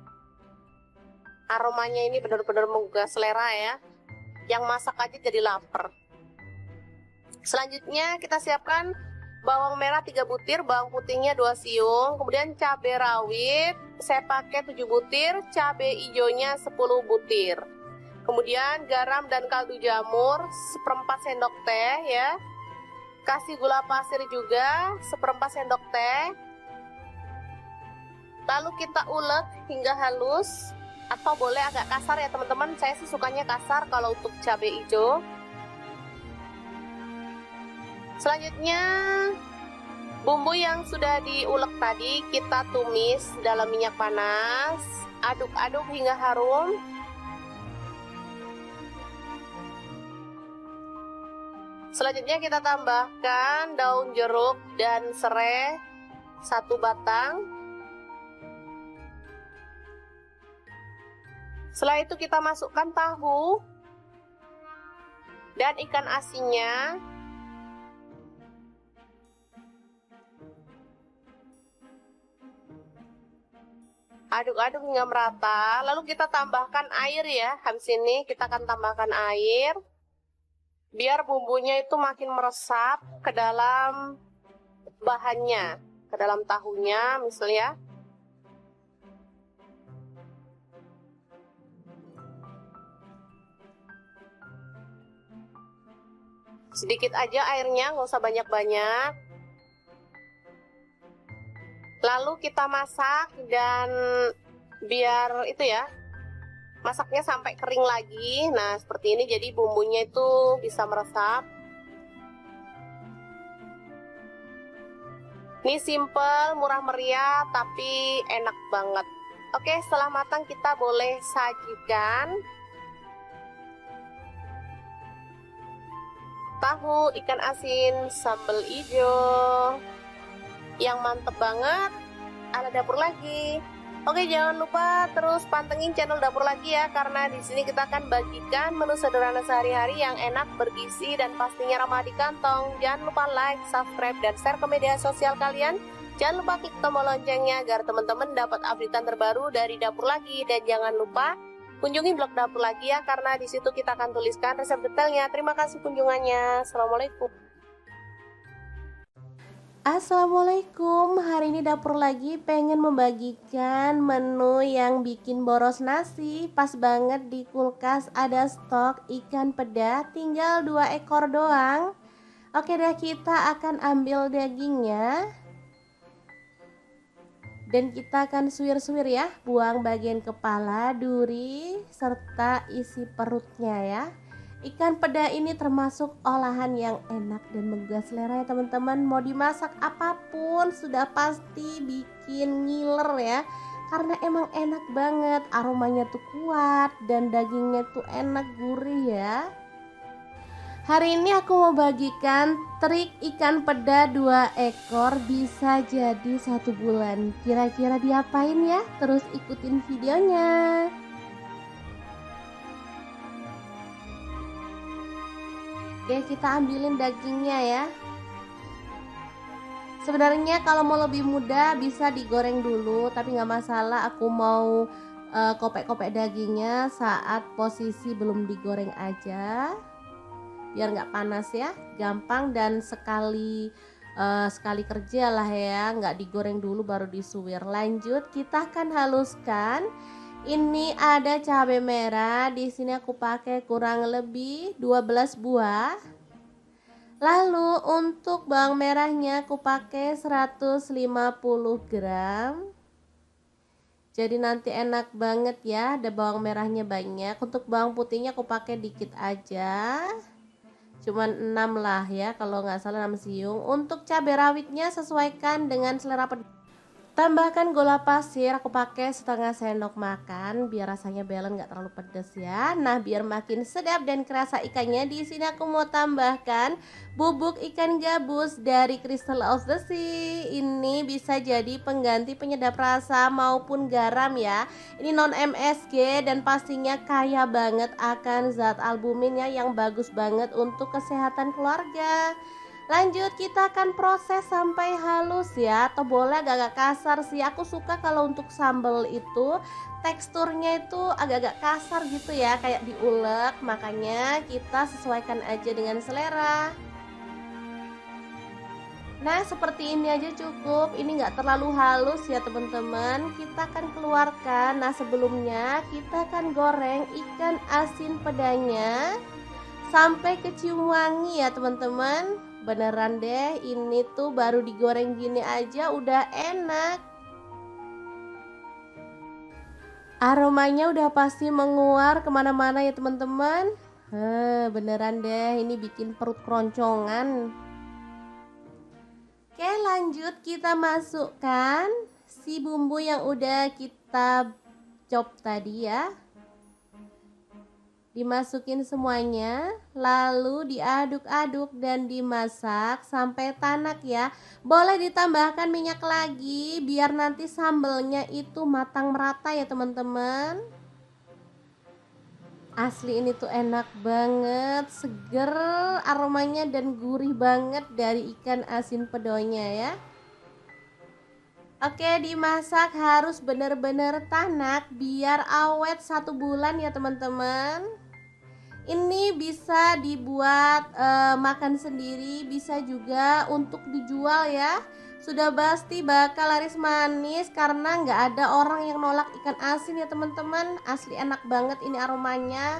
Aromanya ini benar-benar menggugah selera ya, yang masak aja jadi lapar. Selanjutnya kita siapkan bawang merah 3 butir, bawang putihnya 2 siung, kemudian cabai rawit saya pakai 7 butir, cabai hijaunya 10 butir. Kemudian garam dan kaldu jamur 1/4 sendok teh ya. Kasih gula pasir juga 1/4 sendok teh. Lalu kita ulek hingga halus, atau boleh agak kasar ya teman-teman. Saya sih sukanya kasar kalau untuk cabai hijau. Selanjutnya bumbu yang sudah diulek tadi kita tumis dalam minyak panas. Aduk-aduk hingga harum. Selanjutnya kita tambahkan daun jeruk dan serai 1 batang. Setelah itu kita masukkan tahu dan ikan asinnya. Aduk-aduk hingga merata. Lalu kita tambahkan air ya. Habis ini kita akan tambahkan air, biar bumbunya itu makin meresap ke dalam bahannya, ke dalam tahunya misalnya. Sedikit aja airnya, nggak usah banyak-banyak. Lalu kita masak dan biar itu ya, masaknya sampai kering lagi. Nah seperti ini, jadi bumbunya itu bisa meresap. Ini simple, murah meriah, tapi enak banget. Oke, setelah matang kita boleh sajikan. Tahu ikan asin sambal hijau yang mantep banget ala dapur lagi. Oke, jangan lupa terus pantengin channel dapur lagi ya, karena di sini kita akan bagikan menu sederhana sehari-hari yang enak, bergizi, dan pastinya ramah di kantong. Jangan lupa like, subscribe, dan share ke media sosial kalian. Jangan lupa klik tombol loncengnya agar teman-teman dapat updatean terbaru dari dapur lagi. Dan jangan lupa kunjungi blog dapur lagi ya, karena di situ kita akan tuliskan resep detailnya. Terima kasih kunjungannya. Assalamualaikum. Assalamualaikum, hari ini dapur lagi pengen membagikan menu yang bikin boros nasi. Pas banget di kulkas ada stok ikan peda, tinggal 2 ekor doang. Oke deh, kita akan ambil dagingnya dan kita akan suwir-suwir ya, buang bagian kepala, duri, serta isi perutnya ya. Ikan peda ini termasuk olahan yang enak dan menggugah selera ya teman-teman. Mau dimasak apapun sudah pasti bikin ngiler ya, karena emang enak banget, aromanya tuh kuat dan dagingnya tuh enak, gurih ya. Hari ini aku mau bagikan trik ikan peda 2 ekor bisa jadi 1 bulan. Kira-kira diapain ya? Terus ikutin videonya. Oke, kita ambilin dagingnya ya. Sebenarnya kalau mau lebih mudah bisa digoreng dulu, tapi nggak masalah. Aku mau kopek-kopek dagingnya saat posisi belum digoreng aja, biar nggak panas ya, gampang dan sekali kerja lah ya, nggak digoreng dulu baru disuwir. Lanjut, kita akan haluskan. Ini ada cabai merah, di sini aku pakai kurang lebih 12 buah. Lalu untuk bawang merahnya aku pakai 150 gram. Jadi nanti enak banget ya, ada bawang merahnya banyak. Untuk bawang putihnya aku pakai dikit aja. cuman 6 lah ya, kalau nggak salah 6 siung. Untuk cabai rawitnya sesuaikan dengan selera pedas. Tambahkan gula pasir, aku pakai setengah sendok makan biar rasanya balance, nggak terlalu pedas ya. Nah, biar makin sedap dan kerasa ikannya, di sini aku mau tambahkan bubuk ikan gabus dari Crystal of the Sea. Ini bisa jadi pengganti penyedap rasa maupun garam ya. Ini non MSG dan pastinya kaya banget akan zat albuminnya yang bagus banget untuk kesehatan keluarga. Lanjut, kita akan proses sampai halus ya, atau boleh agak-agak kasar sih. Aku suka kalau untuk sambal itu teksturnya itu agak-agak kasar gitu ya, kayak diulek. Makanya kita sesuaikan aja dengan selera. Nah, seperti ini aja cukup. Ini nggak terlalu halus ya teman-teman. Kita akan keluarkan. Nah, sebelumnya kita akan goreng ikan asin pedanya sampai kecium wangi ya teman-teman. Beneran deh, ini tuh baru digoreng gini aja udah enak. Aromanya udah pasti menguar kemana-mana ya teman-teman. Beneran deh, ini bikin perut keroncongan. Oke, lanjut kita masukkan si bumbu yang udah kita chop tadi ya. Dimasukin semuanya, lalu diaduk-aduk dan dimasak sampai tanak ya. Boleh ditambahkan minyak lagi biar nanti sambelnya itu matang merata ya teman-teman. Asli ini tuh enak banget, seger aromanya dan gurih banget dari ikan asin pedonya ya. Oke, dimasak harus bener-bener tanak biar awet 1 bulan ya teman-teman. Ini bisa dibuat makan sendiri, bisa juga untuk dijual ya. Sudah pasti bakal laris manis karena nggak ada orang yang nolak ikan asin ya teman-teman. Asli enak banget ini aromanya.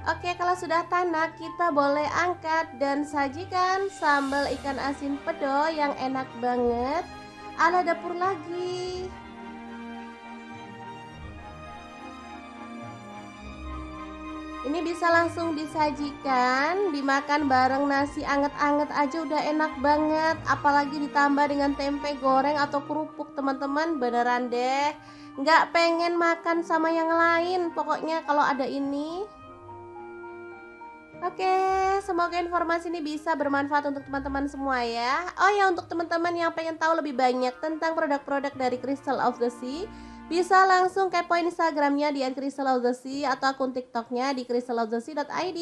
Oke, kalau sudah tanak kita boleh angkat dan sajikan sambal ikan asin pedo yang enak banget ala dapur lagi. Ini bisa langsung disajikan, dimakan bareng nasi anget-anget aja udah enak banget. Apalagi ditambah dengan tempe goreng atau kerupuk teman-teman, beneran deh nggak pengen makan sama yang lain pokoknya kalau ada ini. Oke, semoga informasi ini bisa bermanfaat untuk teman-teman semua ya. Oh ya, untuk teman-teman yang pengen tahu lebih banyak tentang produk-produk dari Crystal of the Sea, bisa langsung kepoin Instagramnya di @crystalofthesea atau akun TikToknya di crystalofthesea.id.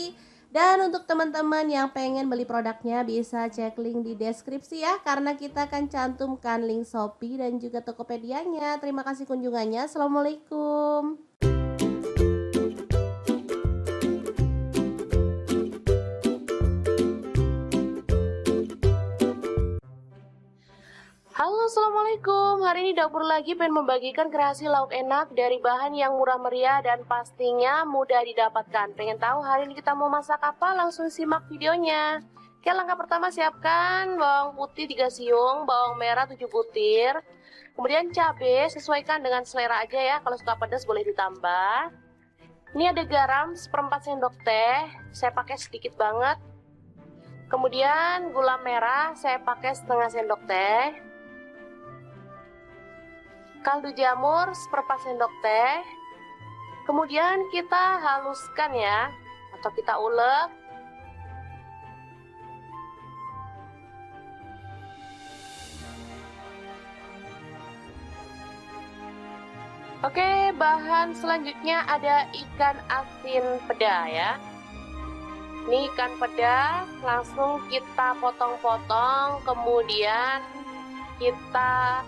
Dan untuk teman-teman yang pengen beli produknya bisa cek link di deskripsi ya, karena kita akan cantumkan link Shopee dan juga Tokopedia-nya. Terima kasih kunjungannya. Assalamualaikum. Halo, assalamualaikum. Hari ini dapur lagi pengen membagikan kreasi lauk enak dari bahan yang murah meriah dan pastinya mudah didapatkan. Pengen tahu hari ini kita mau masak apa? Langsung simak videonya. Oke, langkah pertama siapkan bawang putih 3 siung, bawang merah 7 butir. Kemudian cabai sesuaikan dengan selera aja ya. Kalau suka pedas boleh ditambah. Ini ada garam 1/4 sendok teh. Saya pakai sedikit banget. Kemudian gula merah saya pakai setengah sendok teh. Kaldu jamur 1/4 sendok teh. Kemudian kita haluskan ya, atau kita ulek. Oke, bahan selanjutnya ada ikan asin peda ya. Ini ikan peda langsung kita potong-potong, kemudian kita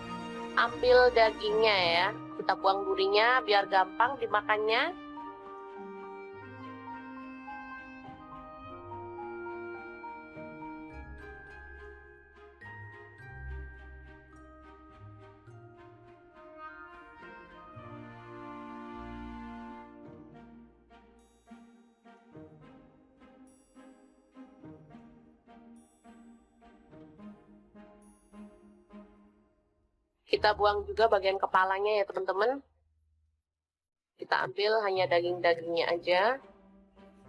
ambil dagingnya ya, kita buang durinya biar gampang dimakannya. Kita buang juga bagian kepalanya ya teman-teman. Kita ambil hanya daging-dagingnya aja.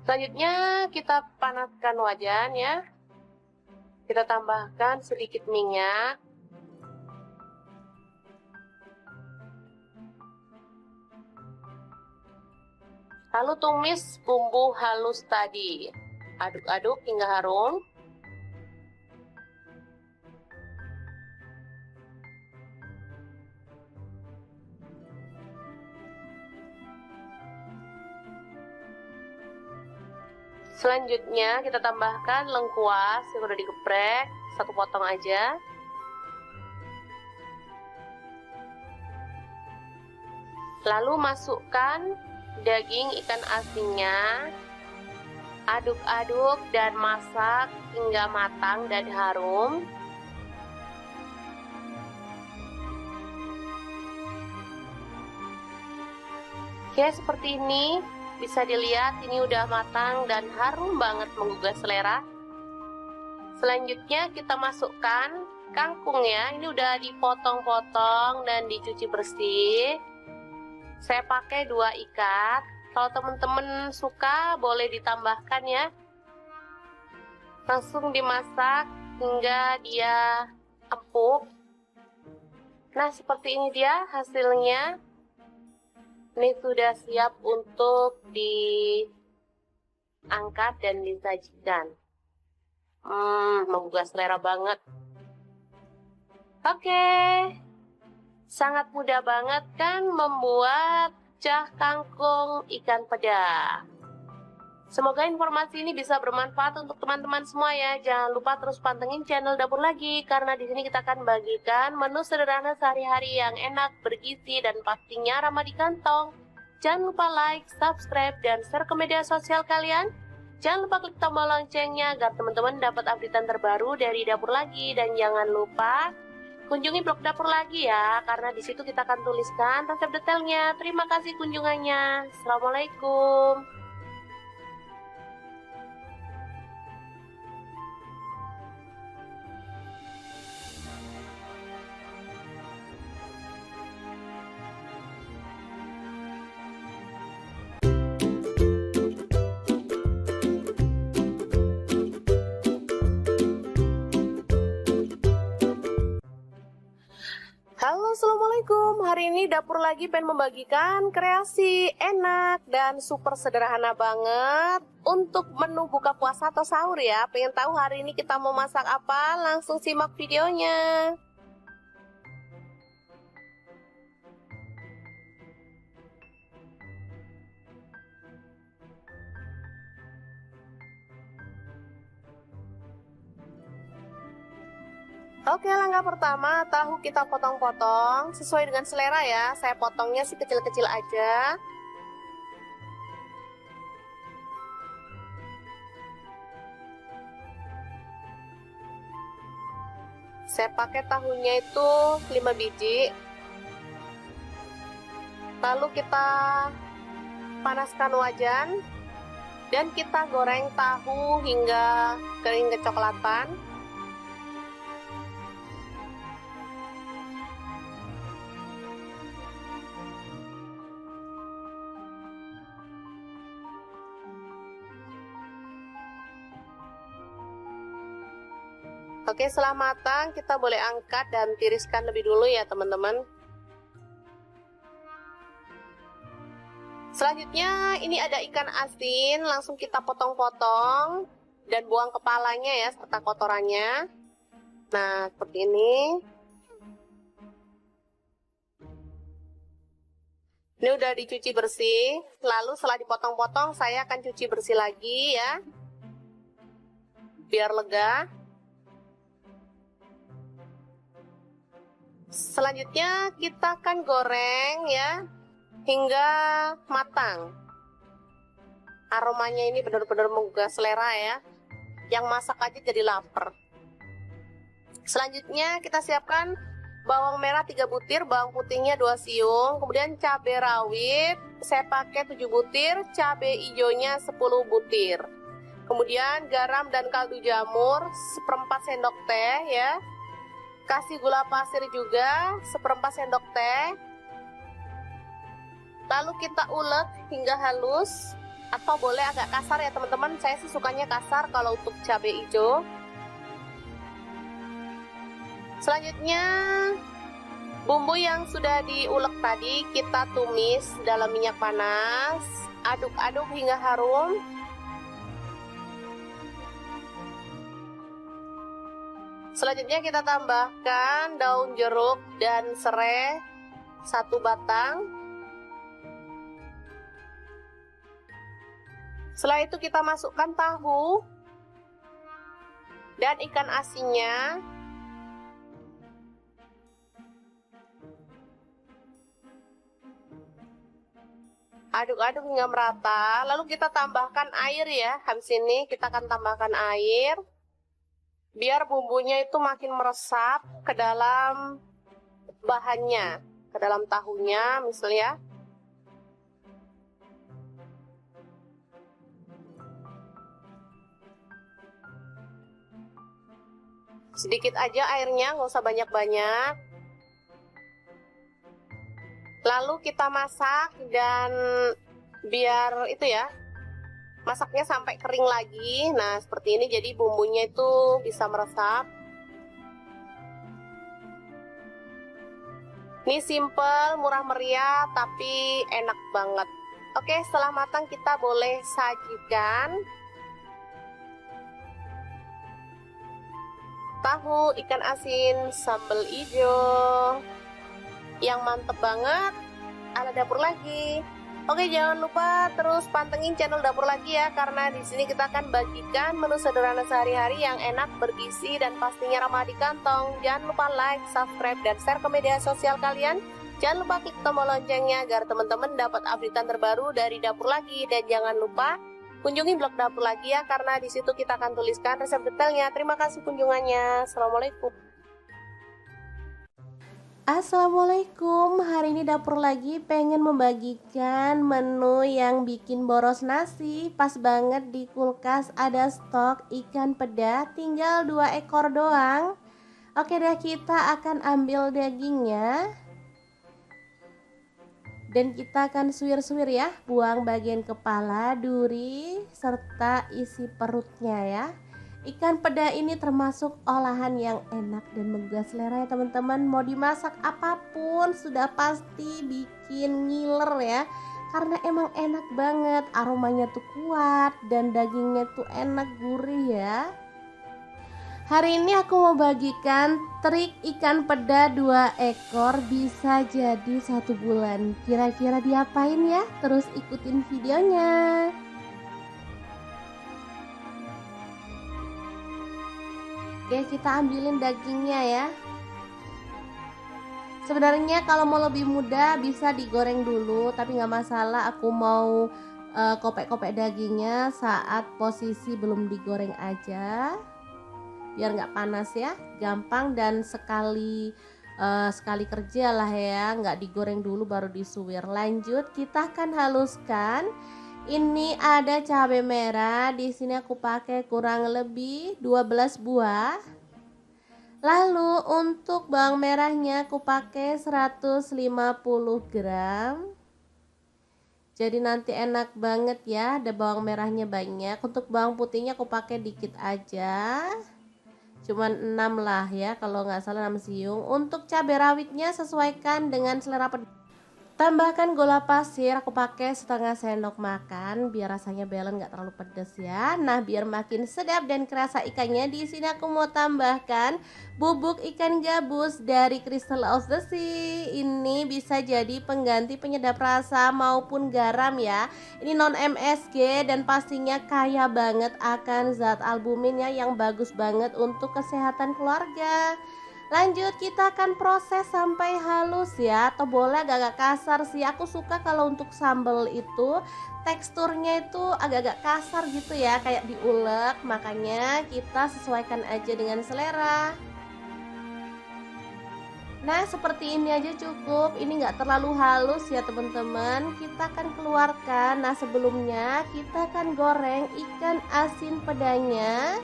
Selanjutnya kita panaskan wajan ya. Kita tambahkan sedikit minyak. Lalu tumis bumbu halus tadi. Aduk-aduk hingga harum. Selanjutnya kita tambahkan lengkuas yang udah digeprek, 1 potong aja. Lalu masukkan daging ikan asinnya. Aduk-aduk dan masak hingga matang dan harum. Oke, seperti ini. Bisa dilihat ini udah matang dan harum banget menggugah selera. Selanjutnya kita masukkan kangkung ya. Ini udah dipotong-potong dan dicuci bersih. Saya pakai 2 ikat. Kalau teman-teman suka boleh ditambahkan ya. Langsung dimasak hingga dia empuk. Nah, seperti ini dia hasilnya. Ini sudah siap untuk diangkat dan disajikan. Menggugah selera banget. Oke. Sangat mudah banget kan membuat cah kangkung ikan peda. Semoga informasi ini bisa bermanfaat untuk teman-teman semua ya. Jangan lupa terus pantengin channel Dapur Lagi, karena di sini kita akan bagikan menu sederhana sehari-hari yang enak, bergizi, dan pastinya ramah di kantong. Jangan lupa like, subscribe, dan share ke media sosial kalian. Jangan lupa klik tombol loncengnya agar teman-teman dapat updatean terbaru dari Dapur Lagi. Dan jangan lupa kunjungi blog Dapur Lagi ya, karena di situ kita akan tuliskan resep detailnya. Terima kasih kunjungannya. Assalamualaikum. Halo, assalamualaikum. Hari ini Dapur Lagi pengen membagikan kreasi enak dan super sederhana banget untuk menu buka puasa atau sahur ya. Pengen tahu hari ini kita mau masak apa? Langsung simak videonya. Oke, langkah pertama, tahu kita potong-potong sesuai dengan selera ya. Saya potongnya sih kecil-kecil aja. Saya pakai tahunya itu 5 biji. Lalu kita panaskan wajan dan kita goreng tahu hingga kering kecoklatan. Oke, setelah matang kita boleh angkat dan tiriskan lebih dulu ya teman-teman. Selanjutnya ini ada ikan asin, langsung kita potong-potong dan buang kepalanya ya serta kotorannya. Nah, seperti ini. Ini udah dicuci bersih, lalu setelah dipotong-potong saya akan cuci bersih lagi ya, biar lega. Selanjutnya kita akan goreng ya hingga matang. Aromanya ini benar-benar menggugah selera ya. Yang masak aja jadi lapar. Selanjutnya kita siapkan bawang merah 3 butir, bawang putihnya 2 siung, kemudian cabai rawit saya pakai 7 butir, cabai hijaunya 10 butir. Kemudian garam dan kaldu jamur 1/4 sendok teh ya. Kasih gula pasir juga 1/4 sendok teh. Lalu kita ulek hingga halus. atau boleh agak kasar ya teman-teman. Saya sih sukanya kasar kalau untuk cabai hijau. Selanjutnya bumbu yang sudah diulek tadi kita tumis dalam minyak panas. Aduk-aduk hingga harum. Selanjutnya kita tambahkan daun jeruk dan serai 1 batang. Setelah itu kita masukkan tahu dan ikan asinnya. Aduk-aduk hingga merata. Lalu kita tambahkan air ya. Habis ini kita akan tambahkan air. Biar bumbunya itu makin meresap ke dalam bahannya, ke dalam tahunya misalnya. Sedikit aja airnya, nggak usah banyak-banyak. Lalu kita masak dan biar itu ya, masaknya sampai kering lagi. Nah seperti ini, jadi bumbunya itu bisa meresap. Ini simple, murah meriah, tapi enak banget. Oke, setelah matang kita boleh sajikan. Tahu ikan asin sambal hijau yang mantep banget ala dapur lagi. Oke, jangan lupa terus pantengin channel Dapur Lagi ya, karena di sini kita akan bagikan menu sederhana sehari-hari yang enak, bergizi, dan pastinya ramah di kantong. Jangan lupa like, subscribe, dan share ke media sosial kalian. Jangan lupa klik tombol loncengnya agar teman-teman dapat updatean terbaru dari Dapur Lagi. Dan jangan lupa kunjungi blog Dapur Lagi ya, karena di situ kita akan tuliskan resep detailnya. Terima kasih kunjungannya. Assalamualaikum. Assalamualaikum, hari ini Dapur Lagi pengen membagikan menu yang bikin boros nasi. Pas banget di kulkas ada stok ikan peda, tinggal 2 ekor doang. Oke deh, kita akan ambil dagingnya dan kita akan suwir-suwir ya, buang bagian kepala, duri, serta isi perutnya ya. Ikan peda ini termasuk olahan yang enak dan menggugah selera ya teman-teman. Mau dimasak apapun sudah pasti bikin ngiler ya, karena emang enak banget, aromanya tuh kuat dan dagingnya tuh enak, gurih ya. Hari ini aku mau bagikan trik ikan peda 2 ekor bisa jadi 1 bulan. Kira-kira diapain ya? Terus ikutin videonya. Oke, kita ambilin dagingnya ya. Sebenarnya kalau mau lebih mudah bisa digoreng dulu, tapi nggak masalah. Aku mau kopek-kopek dagingnya saat posisi belum digoreng aja, biar nggak panas ya, gampang dan sekali kerja lah ya, nggak digoreng dulu baru disuwir. Lanjut, kita akan haluskan. Ini ada cabai merah, di sini aku pakai kurang lebih 12 buah. Lalu untuk bawang merahnya aku pakai 150 gram. Jadi nanti enak banget ya, ada bawang merahnya banyak. Untuk bawang putihnya aku pakai dikit aja. Cuman 6 lah ya, kalau nggak salah 6 siung. Untuk cabai rawitnya sesuaikan dengan selera pedas. Tambahkan gula pasir, aku pakai setengah sendok makan biar rasanya balance, nggak terlalu pedas ya. Nah, biar makin sedap dan kerasa ikannya, di sini aku mau tambahkan bubuk ikan gabus dari Crystal of the Sea. Ini bisa jadi pengganti penyedap rasa maupun garam ya. Ini non MSG dan pastinya kaya banget akan zat albuminnya yang bagus banget untuk kesehatan keluarga. Lanjut, kita akan proses sampai halus ya, atau boleh agak-agak kasar sih. Aku suka kalau untuk sambal itu teksturnya itu agak-agak kasar gitu ya, kayak diulek. Makanya kita sesuaikan aja dengan selera. Nah, seperti ini aja cukup. Ini nggak terlalu halus ya teman-teman. Kita akan keluarkan. Nah, sebelumnya kita akan goreng ikan asin pedanya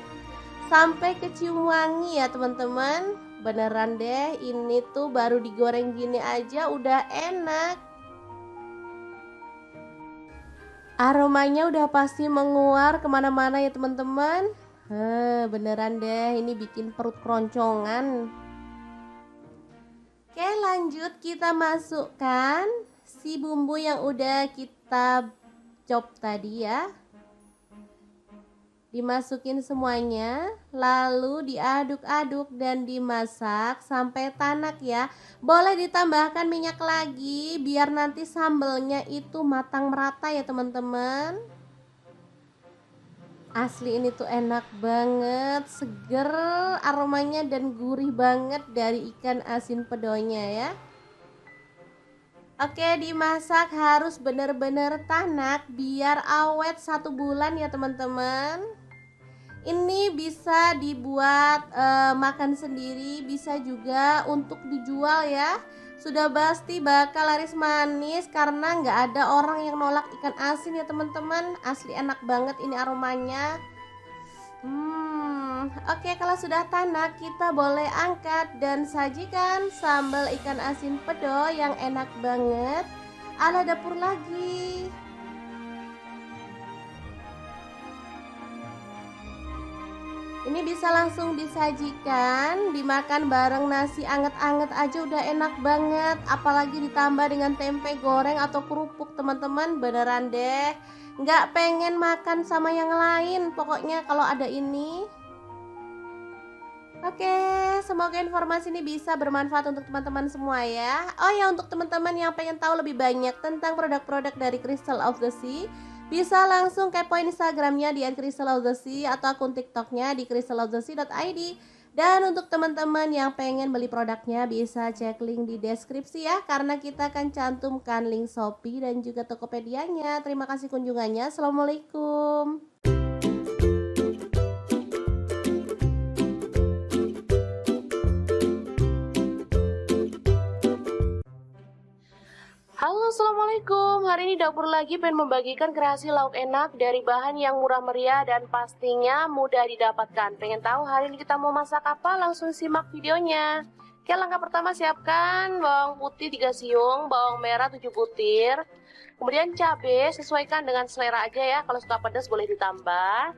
sampai kecium wangi ya teman-teman. Beneran deh, ini tuh baru digoreng gini aja udah enak. Aromanya udah pasti menguar kemana-mana ya teman-teman. Beneran deh, ini bikin perut keroncongan. Oke, lanjut kita masukkan si bumbu yang udah kita chop tadi ya. Dimasukin semuanya, lalu diaduk-aduk dan dimasak sampai tanak ya. Boleh ditambahkan minyak lagi biar nanti sambelnya itu matang merata ya teman-teman. Asli ini tuh enak banget, seger aromanya dan gurih banget dari ikan asin pedonya ya. Oke, dimasak harus bener-bener tanak biar awet 1 bulan ya teman-teman. Ini bisa dibuat makan sendiri, bisa juga untuk dijual ya. Sudah pasti bakal laris manis karena nggak ada orang yang nolak ikan asin ya teman-teman. Asli enak banget ini aromanya. Oke, kalau sudah tanak kita boleh angkat dan sajikan sambal ikan asin pedo yang enak banget ala dapur lagi. Ini bisa langsung disajikan, dimakan bareng nasi anget-anget aja udah enak banget. Apalagi ditambah dengan tempe goreng atau kerupuk teman-teman, beneran deh nggak pengen makan sama yang lain pokoknya kalau ada ini. Oke, semoga informasi ini bisa bermanfaat untuk teman-teman semua ya. Oh ya, untuk teman-teman yang pengen tahu lebih banyak tentang produk-produk dari Crystal of the Sea, bisa langsung kepoin Instagramnya di @crystalofthesea atau akun TikToknya di crystalofthesea.id. Dan untuk teman-teman yang pengen beli produknya bisa cek link di deskripsi ya, karena kita akan cantumkan link Shopee dan juga Tokopedia-nya. Terima kasih kunjungannya. Assalamualaikum. Halo, assalamualaikum. Hari ini dapur lagi pengen membagikan kreasi lauk enak dari bahan yang murah meriah dan pastinya mudah didapatkan. Pengen tahu hari ini kita mau masak apa? Langsung simak videonya. Oke, langkah pertama siapkan bawang putih 3 siung, bawang merah 7 butir. Kemudian cabai sesuaikan dengan selera aja ya. Kalau suka pedas boleh ditambah.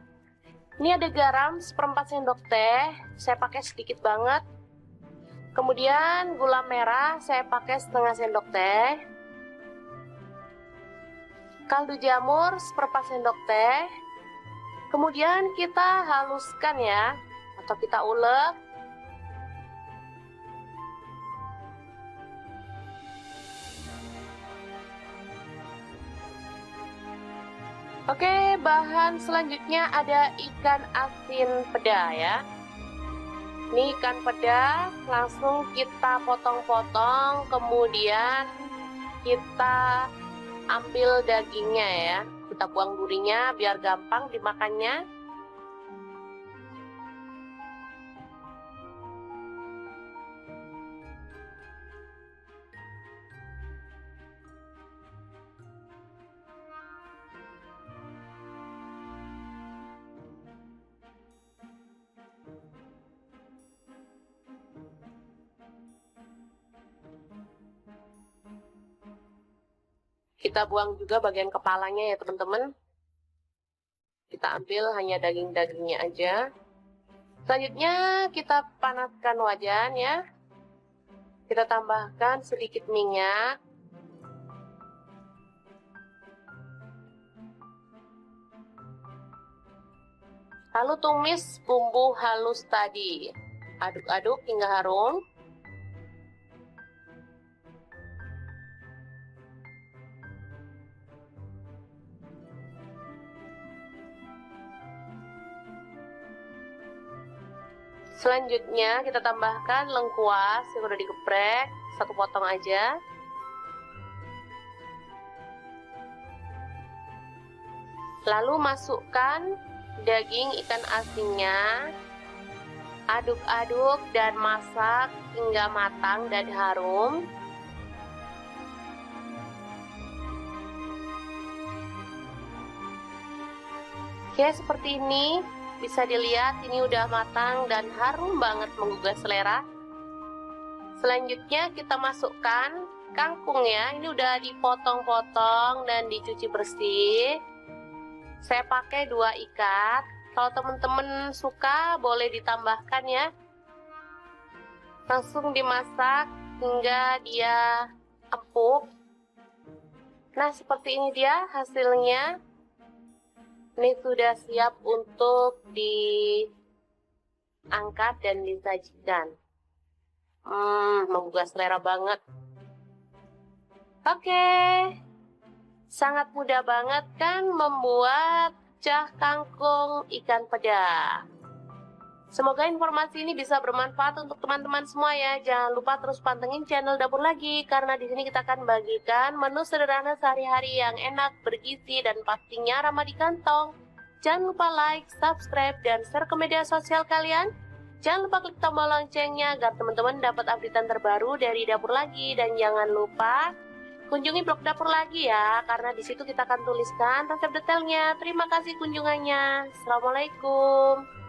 Ini ada garam 1/4 sendok teh. Saya pakai sedikit banget. Kemudian gula merah saya pakai setengah sendok teh. Kaldu jamur 1/4 sendok teh. Kemudian kita haluskan ya, atau kita ulek. Oke, bahan selanjutnya ada ikan asin peda ya. Ini ikan peda langsung kita potong-potong, kemudian kita ambil dagingnya ya, kita buang durinya biar gampang dimakannya. Kita buang juga bagian kepalanya ya teman-teman. Kita ambil hanya daging-dagingnya aja. Selanjutnya kita panaskan wajan ya. Kita tambahkan sedikit minyak. Lalu tumis bumbu halus tadi. Aduk-aduk hingga harum. Selanjutnya kita tambahkan lengkuas yang udah digeprek, 1 potong aja. Lalu masukkan daging ikan asinnya. Aduk-aduk dan masak hingga matang dan harum. Oke, seperti ini. Bisa dilihat ini udah matang dan harum banget menggugah selera. Selanjutnya kita masukkan kangkung ya. Ini udah dipotong-potong dan dicuci bersih. Saya pakai 2 ikat. Kalau teman-teman suka boleh ditambahkan ya. Langsung dimasak hingga dia empuk. Nah, seperti ini dia hasilnya. Ini sudah siap untuk diangkat dan disajikan. Menggugah selera banget. Oke. Sangat mudah banget kan membuat cah kangkung ikan peda. Semoga informasi ini bisa bermanfaat untuk teman-teman semua ya. Jangan lupa terus pantengin channel Dapur Lagi, karena di sini kita akan bagikan menu sederhana sehari-hari yang enak, bergizi, dan pastinya ramah di kantong. Jangan lupa like, subscribe, dan share ke media sosial kalian. Jangan lupa klik tombol loncengnya agar teman-teman dapat updatean terbaru dari Dapur Lagi, dan jangan lupa kunjungi blog Dapur Lagi ya, karena di situ kita akan tuliskan resep detailnya. Terima kasih kunjungannya. Assalamualaikum.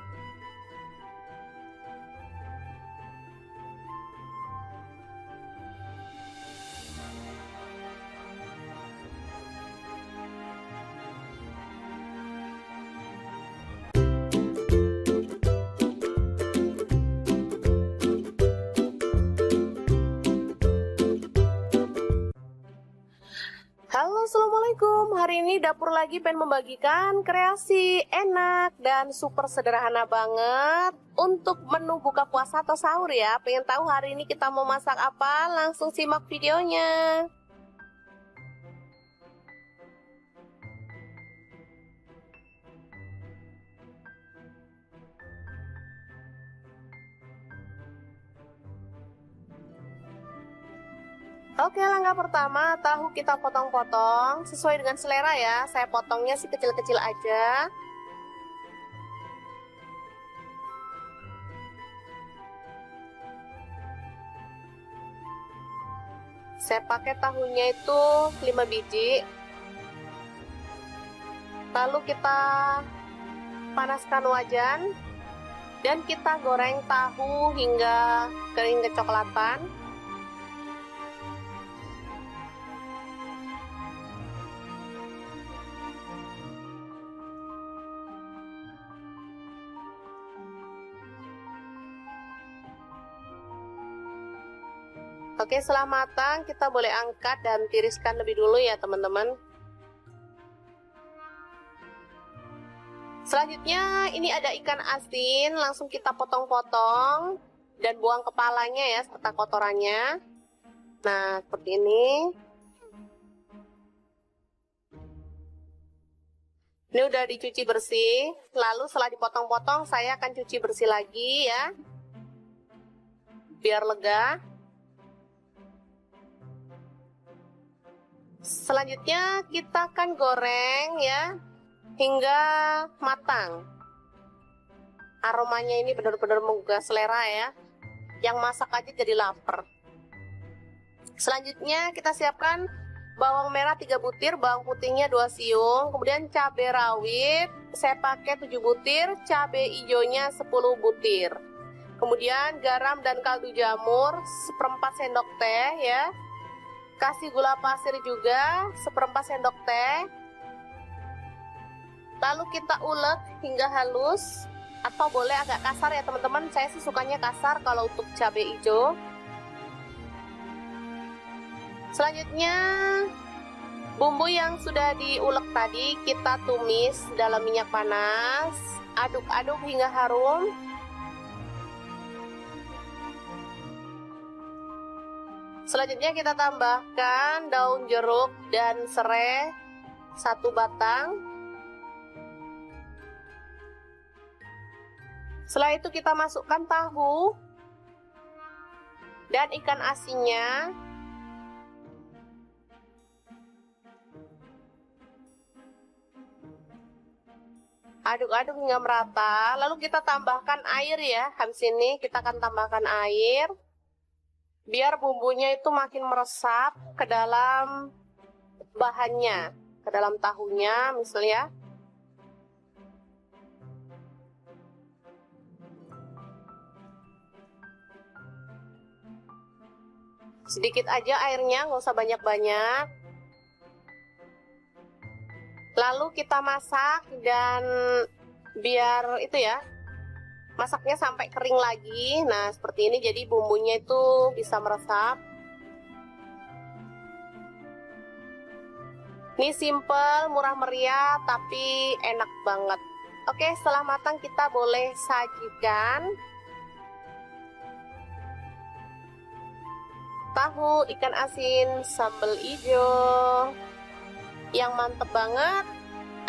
Halo, assalamualaikum. Hari ini Dapur Lagi pengen membagikan kreasi enak dan super sederhana banget untuk menu buka puasa atau sahur ya. Pengen tahu hari ini kita mau masak apa? Langsung simak videonya. Oke, langkah pertama, tahu kita potong-potong sesuai dengan selera ya. Saya potongnya sih kecil-kecil aja. Saya pakai tahunya itu 5 biji. Lalu kita panaskan wajan dan kita goreng tahu hingga kering kecoklatan. Oke, setelah matang kita boleh angkat dan tiriskan lebih dulu ya teman-teman. Selanjutnya ini ada ikan asin, langsung kita potong-potong dan buang kepalanya ya serta kotorannya. Nah, seperti ini. Ini udah dicuci bersih, lalu setelah dipotong-potong saya akan cuci bersih lagi ya, biar lega. Selanjutnya kita akan goreng ya hingga matang. Aromanya ini benar-benar menggugah selera ya. Yang masak aja jadi lapar. Selanjutnya kita siapkan bawang merah 3 butir, bawang putihnya 2 siung, kemudian cabai rawit saya pakai 7 butir, cabai hijaunya 10 butir. Kemudian garam dan kaldu jamur 1/4 sendok teh ya. Kasih gula pasir juga 1/4 sendok teh. Lalu kita ulek hingga halus, atau boleh agak kasar ya teman-teman. Saya sih sukanya kasar kalau untuk cabai hijau. Selanjutnya bumbu yang sudah diulek tadi kita tumis dalam minyak panas. Aduk-aduk hingga harum. Selanjutnya kita tambahkan daun jeruk dan serai 1 batang. Setelah itu kita masukkan tahu dan ikan asinnya. Aduk-aduk hingga merata. Lalu kita tambahkan air ya. Habis ini kita akan tambahkan air. Biar bumbunya itu makin meresap ke dalam bahannya, ke dalam tahunya misalnya. Sedikit aja airnya, nggak usah banyak-banyak. Lalu kita masak dan biar itu ya, masaknya sampai kering lagi. Nah seperti ini, jadi bumbunya itu bisa meresap. Ini simple, murah meriah, tapi enak banget. Oke, setelah matang kita boleh sajikan. Tahu ikan asin sambal hijau yang mantep banget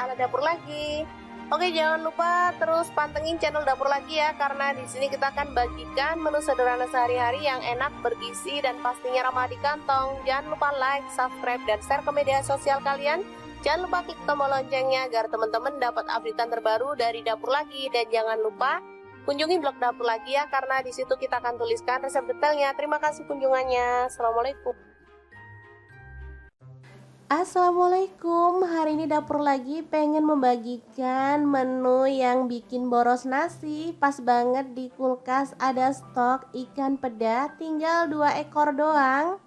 ala dapur lagi. Oke, jangan lupa terus pantengin channel dapur lagi ya, karena di sini kita akan bagikan menu sederhana sehari-hari yang enak, bergizi, dan pastinya ramah di kantong. Jangan lupa like, subscribe, dan share ke media sosial kalian. Jangan lupa klik tombol loncengnya agar teman-teman dapat updatean terbaru dari dapur lagi. Dan jangan lupa kunjungi blog dapur lagi ya, karena di situ kita akan tuliskan resep detailnya. Terima kasih kunjungannya. Assalamualaikum. Assalamualaikum, hari ini dapur lagi pengen membagikan menu yang bikin boros nasi. Pas banget di kulkas ada stok ikan peda, tinggal 2 ekor doang.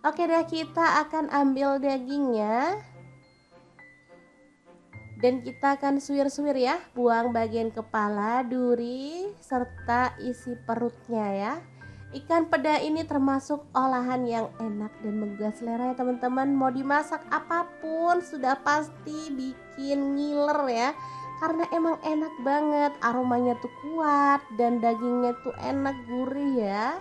Oke deh, kita akan ambil dagingnya dan kita akan suwir-suwir ya, buang bagian kepala, duri, serta isi perutnya ya. Ikan peda ini termasuk olahan yang enak dan menggugah selera ya teman-teman. Mau dimasak apapun sudah pasti bikin ngiler ya, karena emang enak banget, aromanya tuh kuat dan dagingnya tuh enak, gurih ya.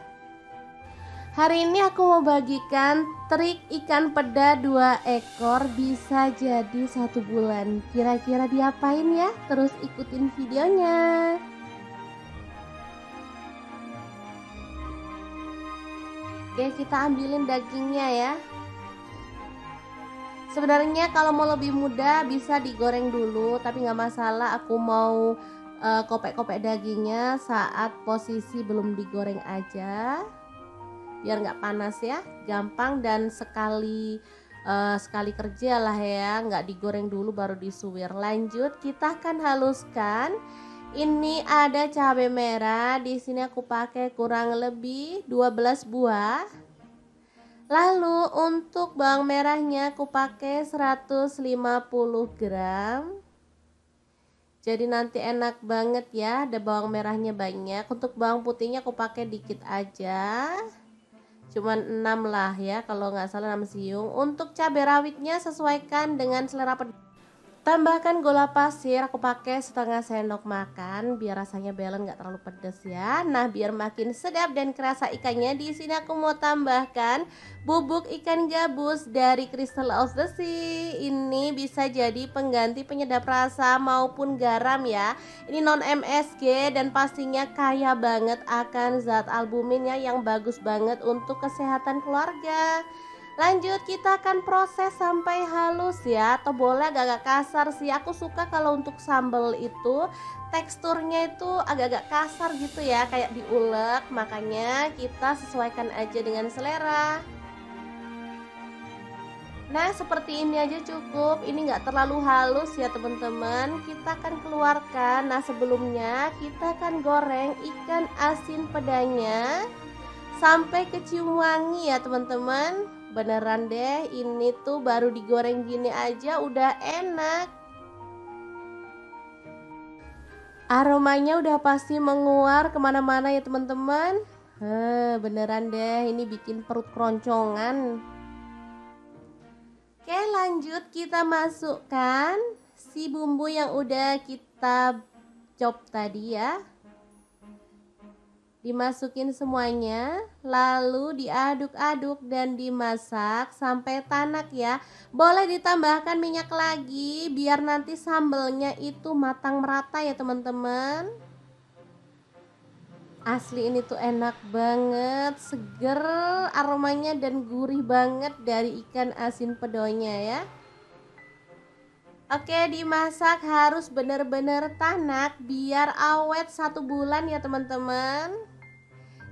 Hari ini aku mau bagikan trik ikan peda 2 ekor bisa jadi 1 bulan. Kira-kira diapain ya? Terus ikutin videonya. Oke, kita ambilin dagingnya ya. Sebenarnya kalau mau lebih mudah bisa digoreng dulu, tapi nggak masalah. Aku mau kopek-kopek dagingnya saat posisi belum digoreng aja, biar nggak panas ya, gampang dan sekali kerja lah ya, nggak digoreng dulu baru disuwir. Lanjut, kita akan haluskan. Ini ada cabai merah, di sini aku pakai kurang lebih 12 buah. Lalu untuk bawang merahnya aku pakai 150 gram. Jadi nanti enak banget ya, ada bawang merahnya banyak. Untuk bawang putihnya aku pakai dikit aja, cuman 6 lah ya, kalau nggak salah 6 siung. Untuk cabai rawitnya sesuaikan dengan selera pedas. Tambahkan gula pasir, aku pakai setengah sendok makan biar rasanya balance, nggak terlalu pedas ya. Nah, biar makin sedap dan kerasa ikannya, di sini aku mau tambahkan bubuk ikan gabus dari Crystal of the Sea. Ini bisa jadi pengganti penyedap rasa maupun garam ya. Ini non MSG dan pastinya kaya banget akan zat albuminnya yang bagus banget untuk kesehatan keluarga. Lanjut, kita akan proses sampai halus ya, atau boleh agak-agak kasar sih. Aku suka kalau untuk sambal itu teksturnya itu agak-agak kasar gitu ya, kayak diulek. Makanya kita sesuaikan aja dengan selera. Nah, seperti ini aja cukup. Ini nggak terlalu halus ya teman-teman. Kita akan keluarkan. Nah, sebelumnya kita akan goreng ikan asin pedanya sampai kecium wangi ya teman-teman. Beneran deh, ini tuh baru digoreng gini aja udah enak. Aromanya udah pasti menguar kemana-mana ya teman-teman. Beneran deh, ini bikin perut keroncongan. Oke, lanjut kita masukkan si bumbu yang udah kita chop tadi ya. Dimasukin semuanya, lalu diaduk-aduk dan dimasak sampai tanak ya. Boleh ditambahkan minyak lagi biar nanti sambelnya itu matang merata ya teman-teman. Asli ini tuh enak banget, seger aromanya dan gurih banget dari ikan asin pedonya ya. Oke, dimasak harus benar-benar tanak biar awet 1 bulan ya teman-teman.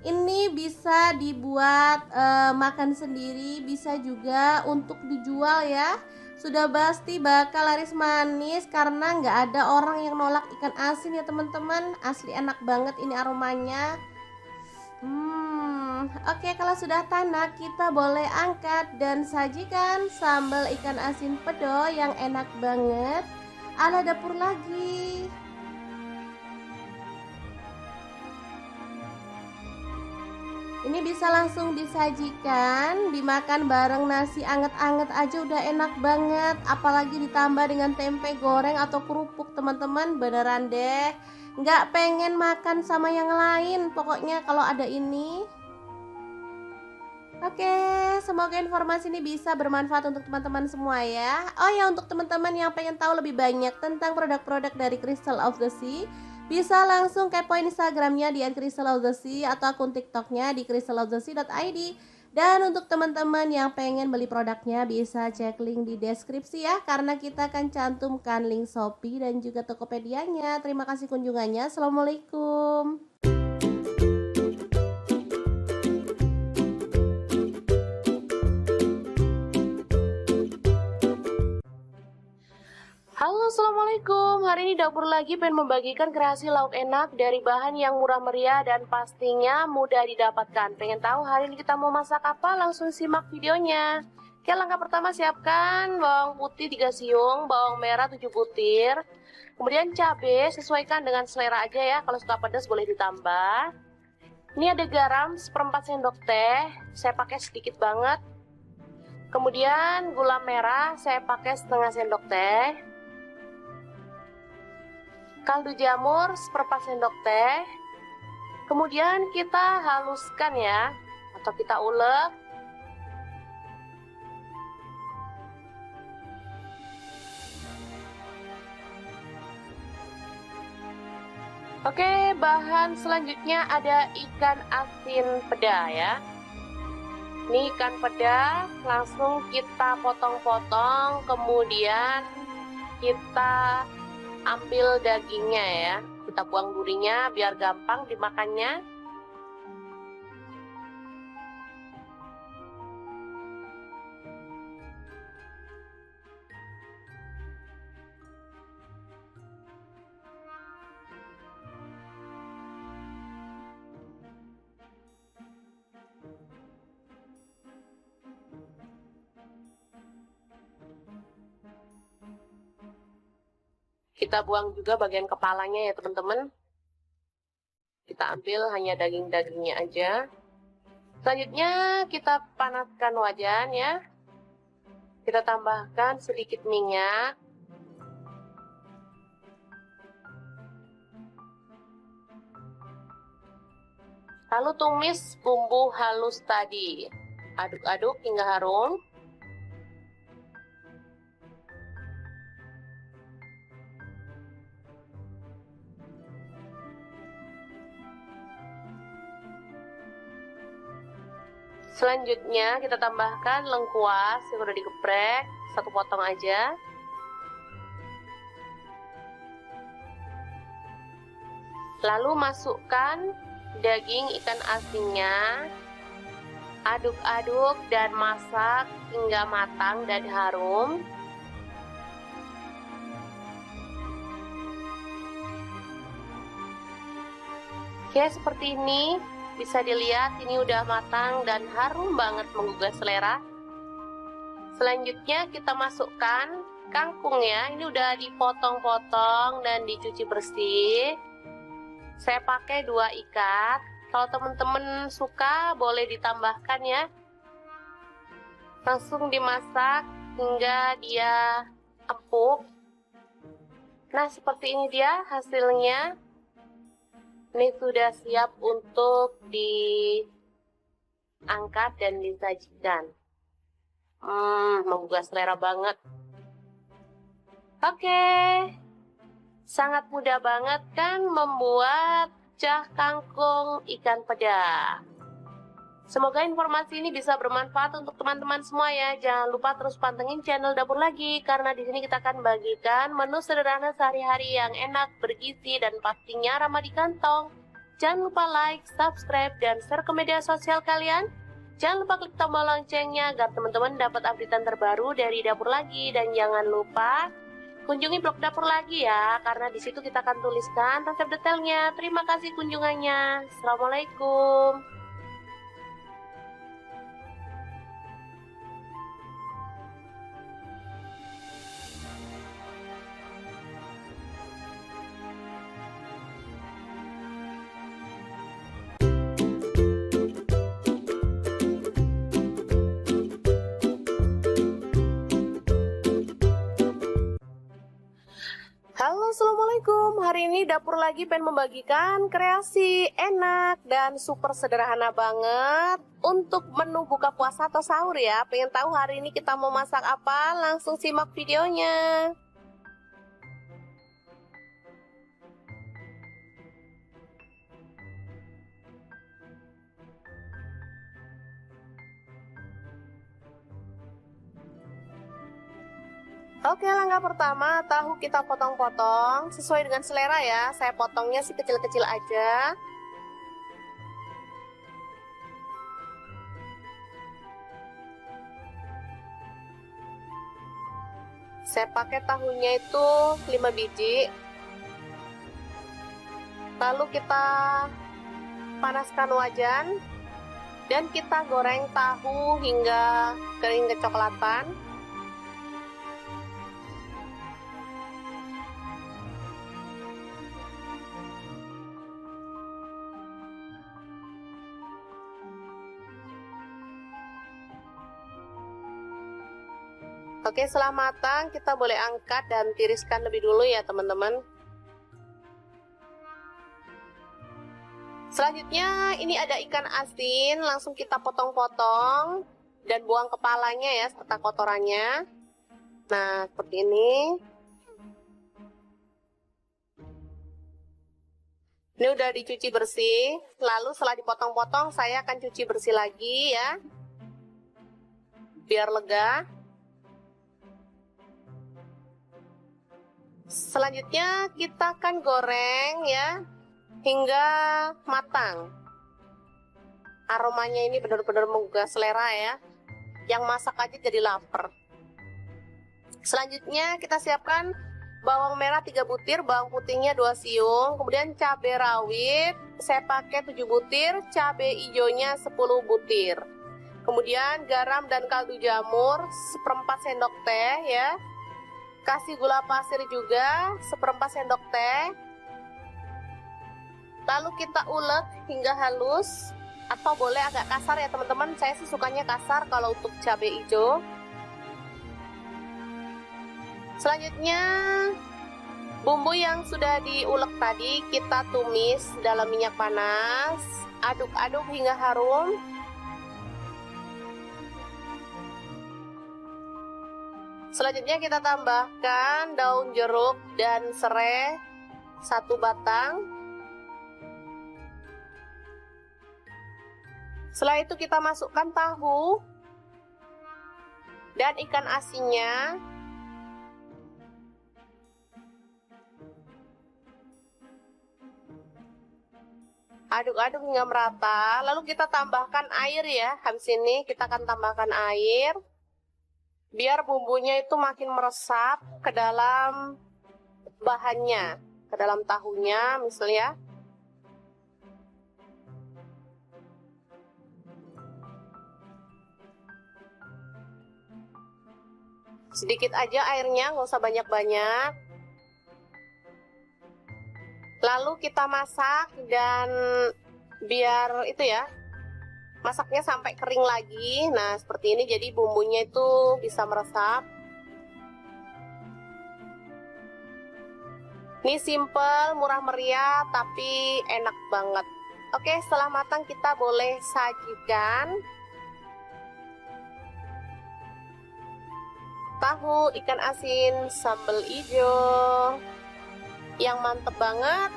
Ini bisa dibuat makan sendiri, bisa juga untuk dijual ya. Sudah pasti bakal laris manis karena nggak ada orang yang nolak ikan asin ya teman-teman. Asli enak banget ini aromanya. Oke, kalau sudah tanak kita boleh angkat dan sajikan sambal ikan asin pedo yang enak banget ala dapur lagi. Ini bisa langsung disajikan, dimakan bareng nasi anget-anget aja udah enak banget. Apalagi ditambah dengan tempe goreng atau kerupuk teman-teman, beneran deh. Nggak pengen makan sama yang lain, pokoknya kalau ada ini. Oke, semoga informasi ini bisa bermanfaat untuk teman-teman semua ya. Oh ya, untuk teman-teman yang pengen tahu lebih banyak tentang produk-produk dari Crystal of the Sea, bisa langsung kepoin Instagramnya di @crystalofthesea atau akun TikToknya di crystalofthesea.id. Dan untuk teman-teman yang pengen beli produknya bisa cek link di deskripsi ya, karena kita akan cantumkan link Shopee dan juga Tokopedia-nya. Terima kasih kunjungannya. Assalamualaikum. Halo, assalamualaikum. Hari ini dapur lagi pengen membagikan kreasi lauk enak dari bahan yang murah meriah dan pastinya mudah didapatkan. Pengen tahu hari ini kita mau masak apa? Langsung simak videonya. Oke, langkah pertama siapkan bawang putih 3 siung, bawang merah 7 butir. Kemudian cabai sesuaikan dengan selera aja ya. Kalau suka pedas boleh ditambah. Ini ada garam 1/4 sendok teh. Saya pakai sedikit banget. Kemudian gula merah saya pakai setengah sendok teh. Kaldu jamur 1/4 sendok teh. Kemudian kita haluskan ya, atau kita ulek. Oke, bahan selanjutnya ada ikan asin peda ya. Ini ikan peda langsung kita potong-potong, kemudian kita ambil dagingnya ya, kita buang durinya biar gampang dimakannya. Kita buang juga bagian kepalanya ya teman-teman. Kita ambil hanya daging-dagingnya aja. Selanjutnya kita panaskan wajan ya. Kita tambahkan sedikit minyak. Lalu tumis bumbu halus tadi. Aduk-aduk hingga harum. Selanjutnya kita tambahkan lengkuas yang udah digeprek, 1 potong aja. Lalu masukkan daging ikan asinnya. Aduk-aduk dan masak hingga matang dan harum. Oke, seperti ini. Bisa dilihat ini udah matang dan harum banget menggugah selera. Selanjutnya kita masukkan kangkung ya. Ini udah dipotong-potong dan dicuci bersih. Saya pakai 2 ikat. Kalau teman-teman suka boleh ditambahkan ya. Langsung dimasak hingga dia empuk. Nah, seperti ini dia hasilnya. Ini sudah siap untuk diangkat dan disajikan. Menggugah selera banget. Oke, sangat mudah banget kan membuat pecah kangkung ikan peda. Semoga informasi ini bisa bermanfaat untuk teman-teman semua ya. Jangan lupa terus pantengin channel Dapur Lagi, karena di sini kita akan bagikan menu sederhana sehari-hari yang enak, bergizi, dan pastinya ramah di kantong. Jangan lupa like, subscribe, dan share ke media sosial kalian. Jangan lupa klik tombol loncengnya agar teman-teman dapat updatean terbaru dari Dapur Lagi. Dan jangan lupa kunjungi blog dapur lagi ya, karena di situ kita akan tuliskan resep detailnya. Terima kasih kunjungannya. Assalamualaikum. Halo, assalamualaikum. Hari ini dapur lagi pengen membagikan kreasi enak dan super sederhana banget untuk menu buka puasa atau sahur ya. Pengen tahu hari ini kita mau masak apa? Langsung simak videonya. Oke, langkah pertama, tahu kita potong-potong sesuai dengan selera ya. Saya potongnya sih kecil-kecil aja. Saya pakai tahunya itu 5 biji. Lalu kita panaskan wajan dan kita goreng tahu hingga kering kecoklatan. Oke, setelah matang kita boleh angkat dan tiriskan lebih dulu ya teman-teman. Selanjutnya ini ada ikan asin, langsung kita potong-potong dan buang kepalanya ya serta kotorannya. Nah, seperti ini. Ini udah dicuci bersih, lalu setelah dipotong-potong saya akan cuci bersih lagi ya, biar lega. Selanjutnya kita akan goreng ya hingga matang. Aromanya ini benar-benar menggugah selera ya. Yang masak aja jadi lapar. Selanjutnya kita siapkan bawang merah 3 butir, bawang putihnya 2 siung, kemudian cabai rawit saya pakai 7 butir, cabai hijaunya 10 butir. Kemudian garam dan kaldu jamur 1/4 sendok teh ya. Kasih gula pasir juga 1/4 sendok teh. Lalu kita ulek hingga halus, atau boleh agak kasar ya teman-teman. Saya sih sukanya kasar kalau untuk cabai hijau. Selanjutnya bumbu yang sudah diulek tadi kita tumis dalam minyak panas. Aduk-aduk hingga harum. Selanjutnya kita tambahkan daun jeruk dan serai 1 batang. Setelah itu kita masukkan tahu dan ikan asinnya. Aduk-aduk hingga merata. Lalu kita tambahkan air ya. Habis ini kita akan tambahkan air. Biar bumbunya itu makin meresap ke dalam bahannya, ke dalam tahunya misalnya. Sedikit aja airnya, nggak usah banyak-banyak. Lalu kita masak dan biar itu ya, masaknya sampai kering lagi. Nah seperti ini, jadi bumbunya itu bisa meresap. Ini simple, murah meriah, tapi enak banget. Oke, setelah matang kita boleh sajikan. Tahu ikan asin sambal hijau yang mantep banget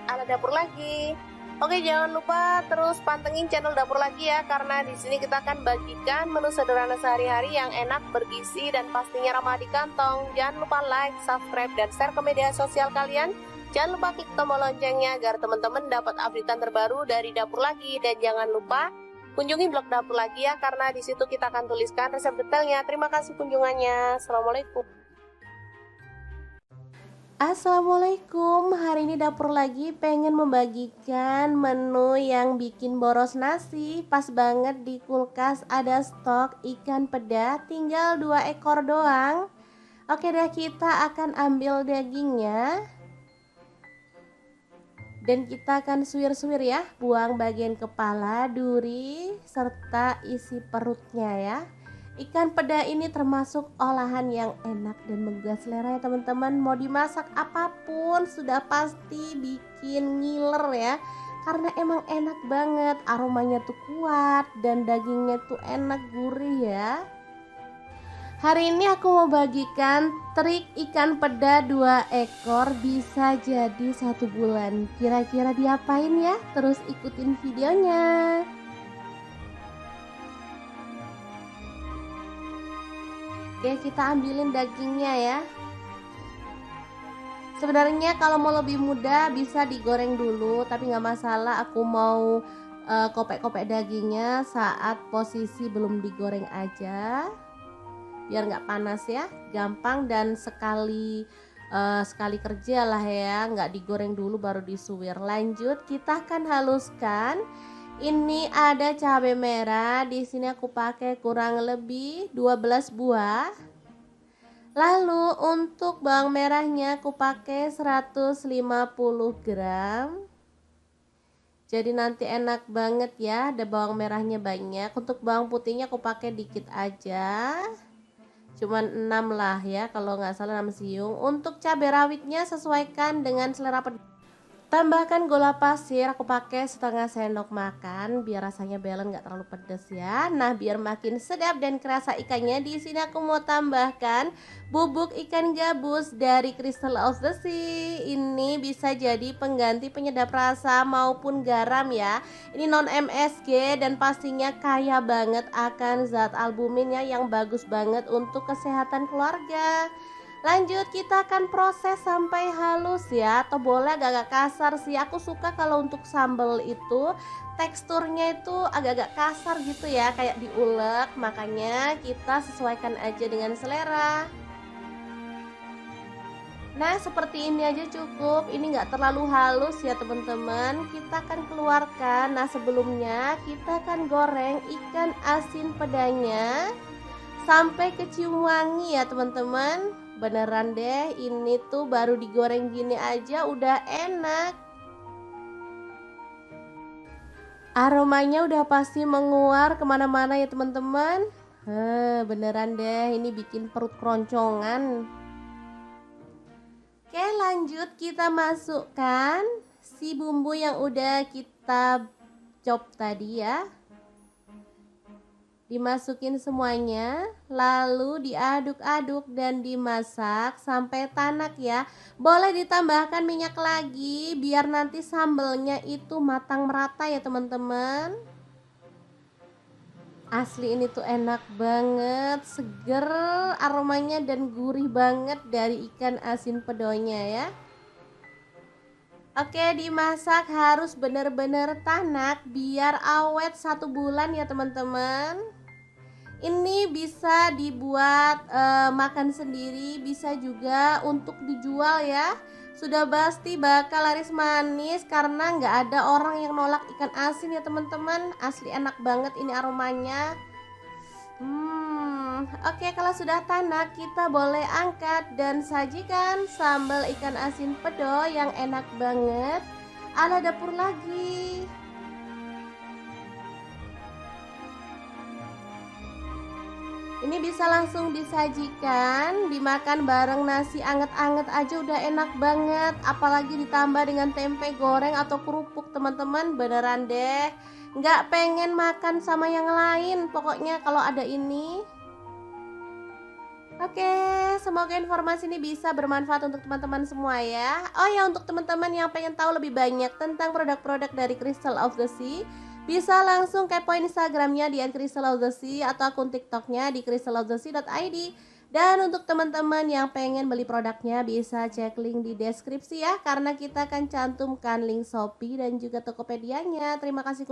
ala dapur lagi. Oke, jangan lupa terus pantengin channel dapur lagi ya, karena di sini kita akan bagikan menu sederhana sehari-hari yang enak, bergizi, dan pastinya ramah di kantong. Jangan lupa like, subscribe, dan share ke media sosial kalian. Jangan lupa klik tombol loncengnya agar teman-teman dapat updatean terbaru dari dapur lagi. Dan jangan lupa kunjungi blog dapur lagi ya, karena di situ kita akan tuliskan resep detailnya. Terima kasih kunjungannya. Assalamualaikum. Assalamualaikum, hari ini dapur lagi pengen membagikan menu yang bikin boros nasi. Pas banget di kulkas ada stok ikan peda, tinggal 2 ekor doang. Oke deh, kita akan ambil dagingnya dan kita akan suwir-suwir ya, buang bagian kepala, duri, serta isi perutnya ya. Ikan peda ini termasuk olahan yang enak dan menggugah selera ya teman-teman. Mau dimasak apapun sudah pasti bikin ngiler ya, karena emang enak banget, aromanya tuh kuat dan dagingnya tuh enak gurih ya. Hari ini aku mau bagikan trik ikan peda 2 ekor bisa jadi 1 bulan. Kira-kira diapain ya? Terus ikutin videonya. Oke, kita ambilin dagingnya ya. Sebenarnya kalau mau lebih mudah bisa digoreng dulu, tapi nggak masalah. Aku mau kopek-kopek dagingnya saat posisi belum digoreng aja, biar nggak panas ya, gampang dan sekali kerja lah ya, nggak digoreng dulu baru disuwir. Lanjut, kita akan haluskan. Ini ada cabai merah, di sini aku pakai kurang lebih 12 buah. Lalu untuk bawang merahnya aku pakai 150 gram. Jadi nanti enak banget ya, ada bawang merahnya banyak. Untuk bawang putihnya aku pakai dikit aja. Cuman 6 lah ya, kalau nggak salah 6 siung. Untuk cabai rawitnya sesuaikan dengan selera pedas. Tambahkan gula pasir, aku pakai setengah sendok makan biar rasanya balance, nggak terlalu pedas ya. Nah, biar makin sedap dan kerasa ikannya, di sini aku mau tambahkan bubuk ikan gabus dari Crystal of the Sea. Ini bisa jadi pengganti penyedap rasa maupun garam ya. Ini non MSG dan pastinya kaya banget akan zat albumin ya, yang bagus banget untuk kesehatan keluarga. Lanjut, kita akan proses sampai halus ya, atau boleh agak-agak kasar sih. Aku suka kalau untuk sambal itu teksturnya itu agak-agak kasar gitu ya, kayak diulek. Makanya kita sesuaikan aja dengan selera. Nah, seperti ini aja cukup. Ini nggak terlalu halus ya teman-teman. Kita akan keluarkan. Nah, sebelumnya kita akan goreng ikan asin pedanya sampai kecium wangi ya teman-teman. Beneran deh, ini tuh baru digoreng gini aja udah enak. Aromanya udah pasti menguar kemana-mana ya teman-teman. Beneran deh, ini bikin perut keroncongan. Oke, lanjut kita masukkan si bumbu yang udah kita chop tadi ya. Dimasukin semuanya, lalu diaduk-aduk dan dimasak sampai tanak ya. Boleh ditambahkan minyak lagi biar nanti sambelnya itu matang merata ya teman-teman. Asli ini tuh enak banget, seger aromanya dan gurih banget dari ikan asin pedonya ya. Oke, dimasak harus bener-bener tanak biar awet 1 bulan ya teman-teman. Ini bisa dibuat makan sendiri, bisa juga untuk dijual ya. Sudah pasti bakal laris manis karena nggak ada orang yang nolak ikan asin ya teman-teman. Asli enak banget ini aromanya. Oke, kalau sudah tanak kita boleh angkat dan sajikan sambal ikan asin pedo yang enak banget ala dapur lagi. Ini bisa langsung disajikan, dimakan bareng nasi anget-anget aja udah enak banget. Apalagi ditambah dengan tempe goreng atau kerupuk teman-teman, beneran deh nggak pengen makan sama yang lain pokoknya kalau ada ini. Oke, semoga informasi ini bisa bermanfaat untuk teman-teman semua ya. Oh ya, untuk teman-teman yang pengen tahu lebih banyak tentang produk-produk dari Crystal of the Sea, bisa langsung kepoin Instagramnya di @crystalofthesea atau akun TikToknya di crystalofthesea.id. Dan untuk teman-teman yang pengen beli produknya bisa cek link di deskripsi ya, karena kita akan cantumkan link Shopee dan juga Tokopedia-nya. Terima kasih.